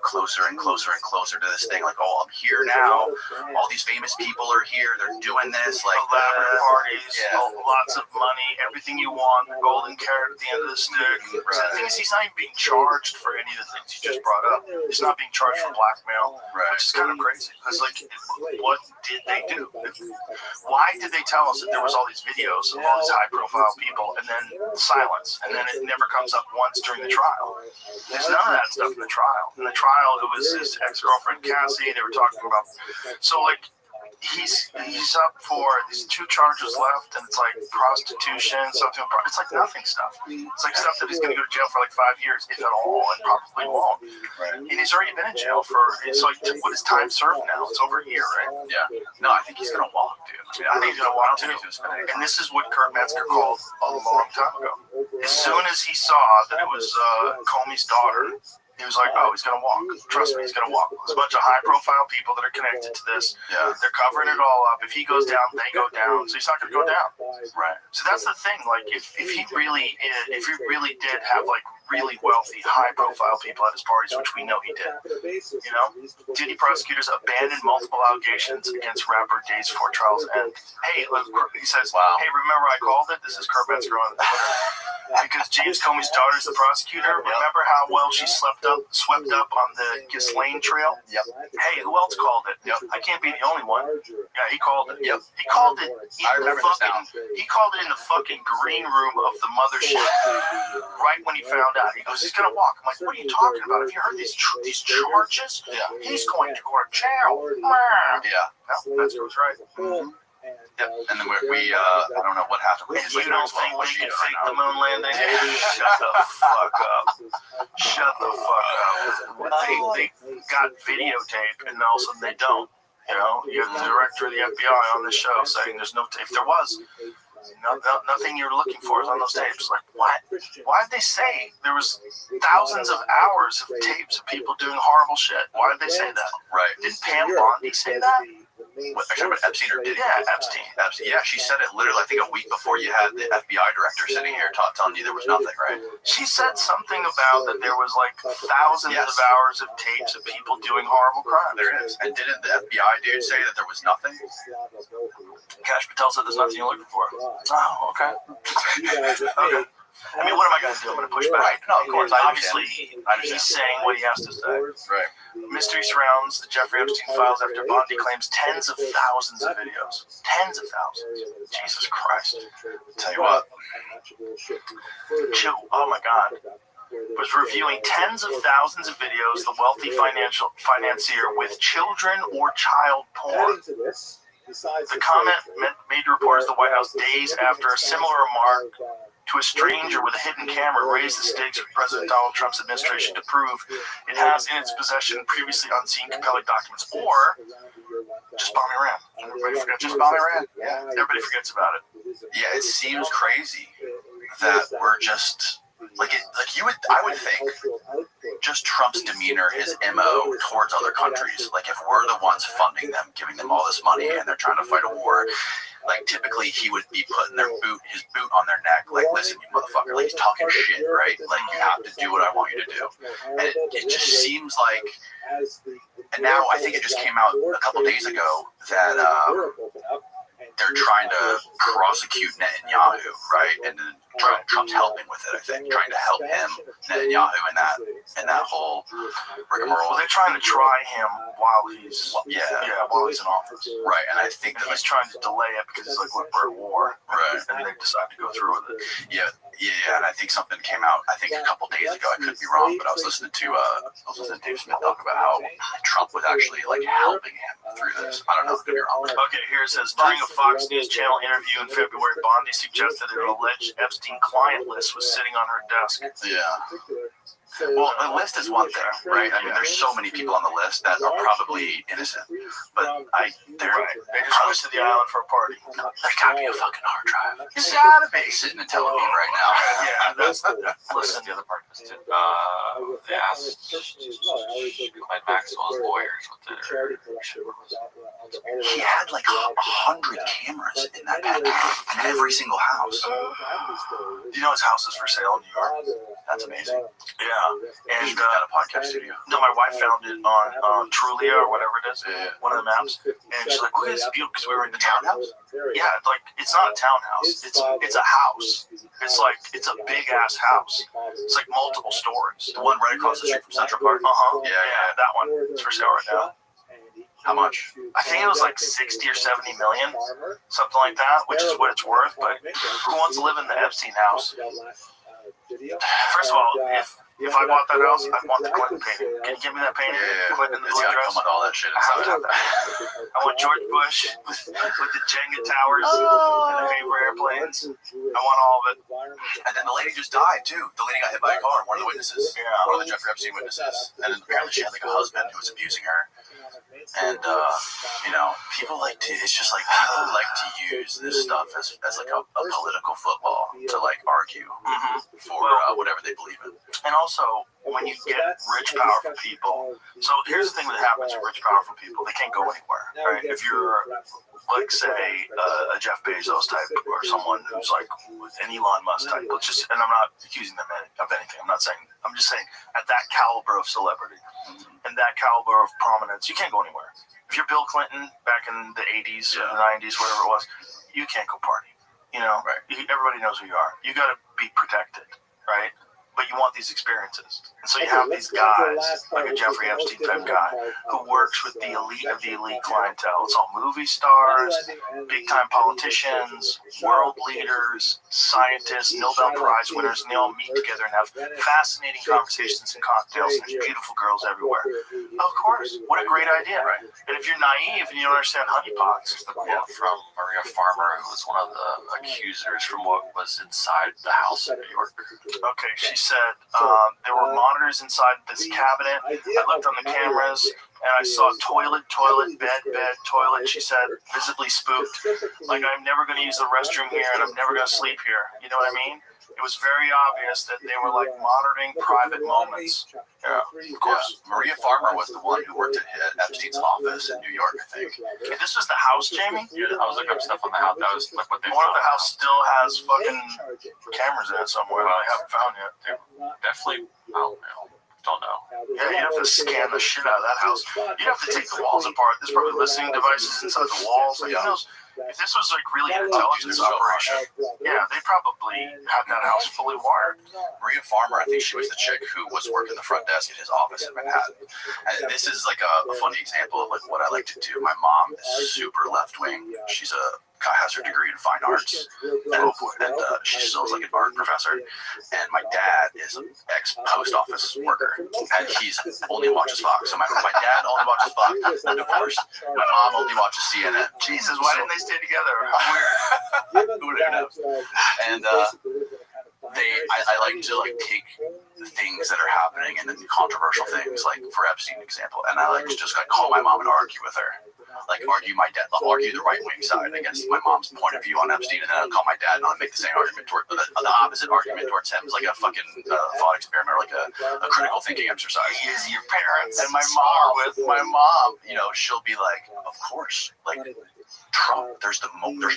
closer and closer and closer to this thing. Like, oh, I'm here now. All these famous people are here. They're doing this. Like elaborate parties, lots of money, everything you want, the golden carrot at the end of the stick. So the thing is, he's not even being charged for any of the things you just brought up. He's not being charged for blackmail, which is kind of crazy. Because, like, what did they do? Why did they tell us that there was all these videos of all these high-profile people and then silence, and then it never comes up once during the trial? There's none of that stuff in the trial. In the trial, it was his ex-girlfriend Cassie. They were talking about. So, like, he's up for these 2 charges left, and it's like prostitution, something. It's like nothing stuff. It's like stuff that he's going to go to jail for like 5 years, if at all, and probably won't. Right. And he's already been in jail for. It's like, what is time served now? It's over a year, right? Yeah. No, I think he's going to walk, dude. I think he's going to walk too. And this is what Kurt Metzger called a long time ago. As soon as he saw that it was Comey's daughter, he was like, oh, he's going to walk. Trust me, he's going to walk. There's a bunch of high-profile people that are connected to this. Yeah. They're covering it all up. If he goes down, they go down. So he's not going to go down. Right. So that's the thing. Like, if he really did have, like, really wealthy, high-profile people at his parties, which we know he did, you know, Diddy prosecutors abandoned multiple allegations against rapper days before trial's end. Hey, look, he says, wow. Hey, remember I called it? This is Kurt Metzger on Twitter. Because James Comey's daughter is the prosecutor. Remember how well she swept up on the Ghislaine trail? Yep. Hey, who else called it? Yep. I can't be the only one. Yeah, he called it. Yep. He called it. He called it in the fucking green room of the mothership. Right when he found out, he goes, "He's gonna walk." I'm like, "What are you talking about? Have you heard these charges? Yeah. He's going to go to jail." Yeah. No, that's what's right. Mm-hmm. Yep. And then we I don't know what happened. You don't think we can fake the moon landing? Shut the fuck up. Shut the fuck up. They got videotape, and all of a sudden they don't. You know, you have the director of the FBI on the show saying there's no tape. If there was, nothing you're looking for is on those tapes. Like, what? Why did they say there was thousands of hours of tapes of people doing horrible shit? Why did they say that? Right. Did Pam Bondi say that? What, are you talking about Epstein or Diddy? Yeah, Epstein. Yeah, she said it literally, I think, a week before you had the FBI director sitting here telling you there was nothing, right? She said something about that there was like thousands of hours of tapes of people doing horrible crimes. There is. And didn't the FBI dude say that there was nothing? Cash Patel said there's nothing you're looking for. Oh, okay. Okay. I mean, what am I going to do? I'm going to push back. No, of course. Obviously, he's saying what he has to say. Right. Mystery surrounds the Jeffrey Epstein files after Bondi claims tens of thousands of videos. Tens of thousands. Jesus Christ. Tell you what. Oh my God. Was reviewing tens of thousands of videos, the wealthy financier with children or child porn. The comment made to reporters at the White House days after a similar remark to a stranger with a hidden camera raised the stakes for President Donald Trump's administration to prove it has in its possession previously unseen compelling documents, or just bomb Iran. Everybody forgets. Just bomb Iran. Yeah, everybody forgets about it. Yeah, it seems crazy that we're just I would think just Trump's demeanor, his MO towards other countries, like if we're the ones funding them, giving them all this money, and they're trying to fight a war, like typically he would be putting his boot on their neck, like, listen, you motherfucker, like he's talking shit, right? Like you have to do what I want you to do. And it just seems like, and now I think it just came out a couple days ago that they're trying to prosecute Netanyahu, right? And then Trump's helping with it, I think, trying to help him, Netanyahu, in that whole rigmarole. Well, they're trying to try him while he's in office, right? And I think that he's trying to delay it because he's like, look, we're at war, right? And they decide to go through with it. Yeah. And I think something came out, I think a couple days ago. I could be wrong, but I was listening to Dave Smith talk about how Trump was actually like helping him through this. I don't know, could be wrong. Okay, here it says, during a Fox News Channel interview in February, Bondi suggested an alleged Epstein client list was sitting on her desk. Yeah. Well, the list is one thing, right? I mean, there's so many people on the list that are probably innocent, but they just went to the island for a party. There gotta be a fucking hard drive. There's gotta be sitting in Tel Aviv right now. Yeah, that's listen. The other part was they asked Glenn Maxwell's lawyers what their he had like 100 cameras in that in every single house. You know his house is for sale in New York. That's amazing. Yeah, and got a podcast studio. No, my wife found it on Trulia or whatever it is, one of the maps, and she's like, "Look at this view," because we were in the townhouse. Yeah, like it's not a townhouse; it's a house. It's a big ass house. It's like multiple stories. The one right across the street from Central Park. Yeah, that one. It's for sale right now. How much? I think it was like 60 or 70 million, something like that, which is what it's worth. But who wants to live in the Epstein house? First of all, if I bought that house, I'd want the Clinton painting. Can you give me that painting? Yeah, Clinton in the it's blue gotta dress? come with all that shit. I want George Bush with the Jenga towers and the paper airplanes. I want all of it. And then the lady just died too. The lady got hit by a car. One of the witnesses. One of the Jeffrey Epstein witnesses. And then apparently she had like a husband who was abusing her. And people like to. It's just like people like to use this stuff as like a political football to like argue for whatever they believe in. And also, when you get rich, powerful people, so here's the thing that happens with rich, powerful people: they can't go anywhere, right? If you're, like, say, a Jeff Bezos type, or someone who's like an Elon Musk type, and I'm not accusing them of anything. I'm just saying, at that caliber of celebrity and that caliber of prominence, you can't go anywhere. If you're Bill Clinton back in the 80s or the 90s, whatever it was, you can't go party. Everybody knows who you are. You got to be protected, right? But you want these experiences. And so you have these guys, like a Jeffrey Epstein type guy, who works with the elite of the elite clientele. It's all movie stars, big-time politicians, world leaders, scientists, Nobel Prize winners, and they all meet together and have fascinating conversations and cocktails, and there's beautiful girls everywhere. Of course. What a great idea. Right? And if you're naive and you don't understand honeypots. The quote from Maria Farmer, who was one of the accusers from what was inside the house in New York. Okay, she said there were monitors inside this cabinet. I looked on the cameras and I saw toilet, bed, toilet. She said, visibly spooked. Like, I'm never going to use the restroom here and I'm never going to sleep here. You know what I mean? It was very obvious that they were like monitoring private moments. Yeah, of course. Maria Farmer was the one who worked at Epstein's office in New York, I think. And this was the house, Jamie? Yeah, I was looking up stuff on the house. That was like what they One of the house still has fucking cameras in it somewhere that I haven't found yet. Definitely, don't know. Yeah, you have to scan the shit out of that house. You have to take the walls apart. There's probably listening devices inside the walls. Like, who knows? If this was like really an intelligence operation, yeah, they probably had that house fully wired. Maria Farmer, I think she was the chick who was working the front desk at his office in Manhattan. And this is like a funny example of like what I like to do. My mom is super left wing. She's has her degree in fine arts, and she still is like an art professor. And my dad is an ex-post office worker, and he's only watches Fox. So my dad only watches Fox. They're divorced. My mom only watches CNN. Jesus, why didn't they stay together? Who knows? And I like to like take the things that are happening and then controversial things, like for Epstein example, and I like to just like call my mom and argue with her. Like argue the right wing side against my mom's point of view on Epstein, and then I'll call my dad and I'll make the same argument the opposite argument towards him. It's like a fucking thought experiment, or like a critical thinking exercise. Is your parents and my mom, she'll be like, of course, like Trump. There's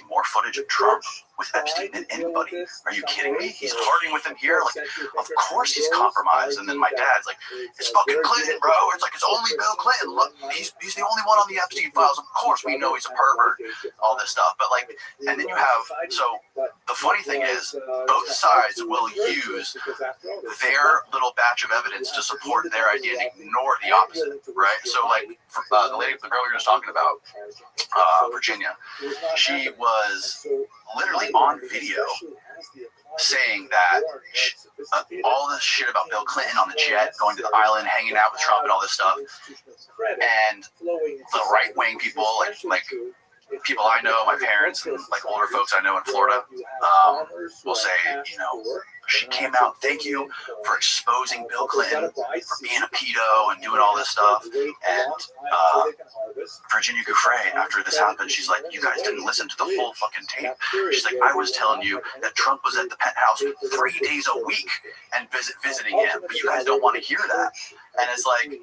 more footage of Trump with Epstein than anybody. Are you kidding me? He's partying with him here. Like, of course he's compromised. And then my dad's like, it's fucking Clinton, bro. It's like, it's only Bill Clinton. Look, he's the only one on the Epstein files. Of course we know he's a pervert. All this stuff. But like, and then you have, so the funny thing is, both sides will use their little batch of evidence to support their idea and ignore the opposite, right? So like, the girl we were just talking about, Virginia, she was literally on video saying that all this shit about Bill Clinton on the jet, going to the island, hanging out with Trump and all this stuff, and the right-wing people, like people I know, my parents, and like older folks I know in Florida, will say, you know, she came out, thank you for exposing Bill Clinton for being a pedo and doing all this stuff. And Virginia Giuffre, after this happened, she's like, you guys didn't listen to the whole fucking tape. She's like, I was telling you that Trump was at the penthouse 3 days a week and visiting him, but you guys don't want to hear that. And it's like,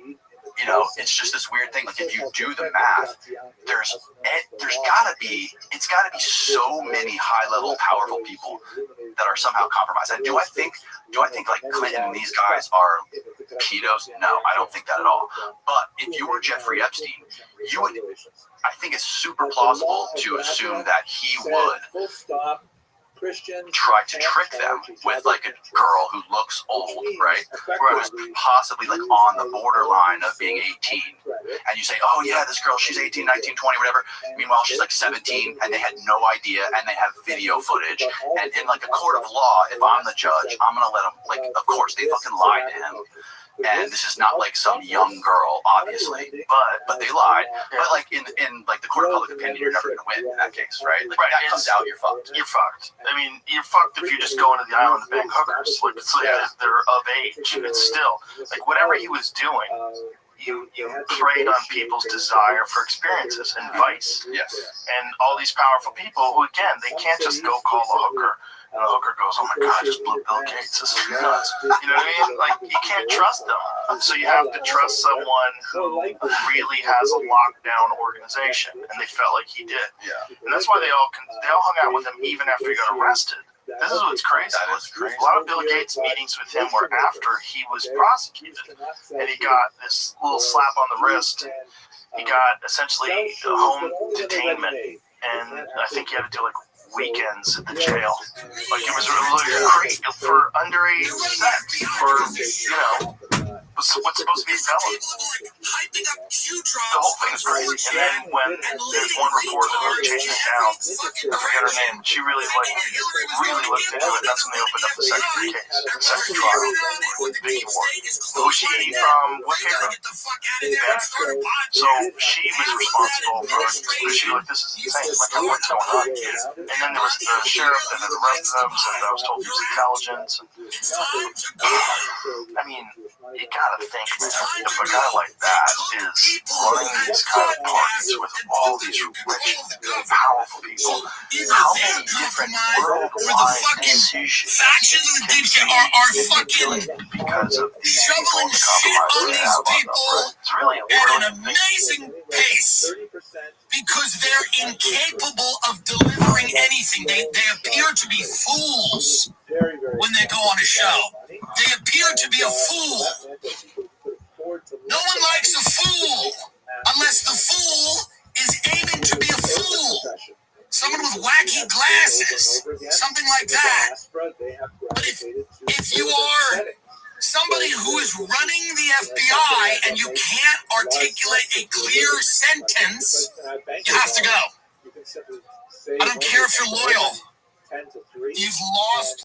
you know, it's just this weird thing. Like, if you do the math, there's gotta be so many high-level, powerful people that are somehow compromised. And do I think like Clinton and these guys are pedos? No, I don't think that at all. But if you were Jeffrey Epstein, I think it's super plausible to assume that he would try to trick them with like a girl who looks old, right? Who's possibly like on the borderline of being 18. And you say, oh yeah, this girl, she's 18, 19, 20, whatever. Meanwhile, she's like 17 and they had no idea and they have video footage. And in like a court of law, if I'm the judge, I'm going to let them, like, of course, they fucking lied to him. And this is not like some young girl, obviously, but they lied. But like in like the court of public opinion, you're never gonna win in that case, right? Like that comes out, you're fucked. You're fucked. I mean, you're fucked if you just go into the island and bang hookers. Like, it's like they're of age. It's still like whatever he was doing. You preyed on people's desire for experiences and vice. Yes. And all these powerful people who, again, they can't just go call a hooker. And the hooker goes, oh my God, I just blew Bill Gates. This is nuts. You know what I mean? Like, you can't trust them. So you have to trust someone who really has a lockdown organization. And they felt like he did. Yeah. And that's why they all hung out with him even after he got arrested. This is what's crazy. A lot of Bill Gates meetings with him were after he was prosecuted. And he got this little slap on the wrist. He got essentially home detainment. And I think he had to do like weekends at the jail. Like, it was really great for underage sex, for, you know, what's supposed to be a felony. The whole thing is crazy. And then when there's one reporter that was chasing down, I forget her name, she really looked into it. That's when they opened up the second case, the second trial with Vicky Ward. Who's she from? What paper? So she was responsible for, she like, this is insane. Like, what's going on? And then there was the sheriff that had arrested him, said that I was told he was intelligence. I mean, you gotta think, man, if a guy like that is running these kind of parties with all these rich, powerful people, how many different worldwide decisions factions of the deep state are fucking because of these shoveling shit on these people It's really at an amazing pace because they're incapable of delivering anything. They appear to be fools when they go on a show. They appear to be a fool. No one likes a fool unless the fool is aiming to be a fool. Someone with wacky glasses, something like that. But if you are somebody who is running the FBI and you can't articulate a clear sentence, you have to go. I don't care if you're loyal. You've lost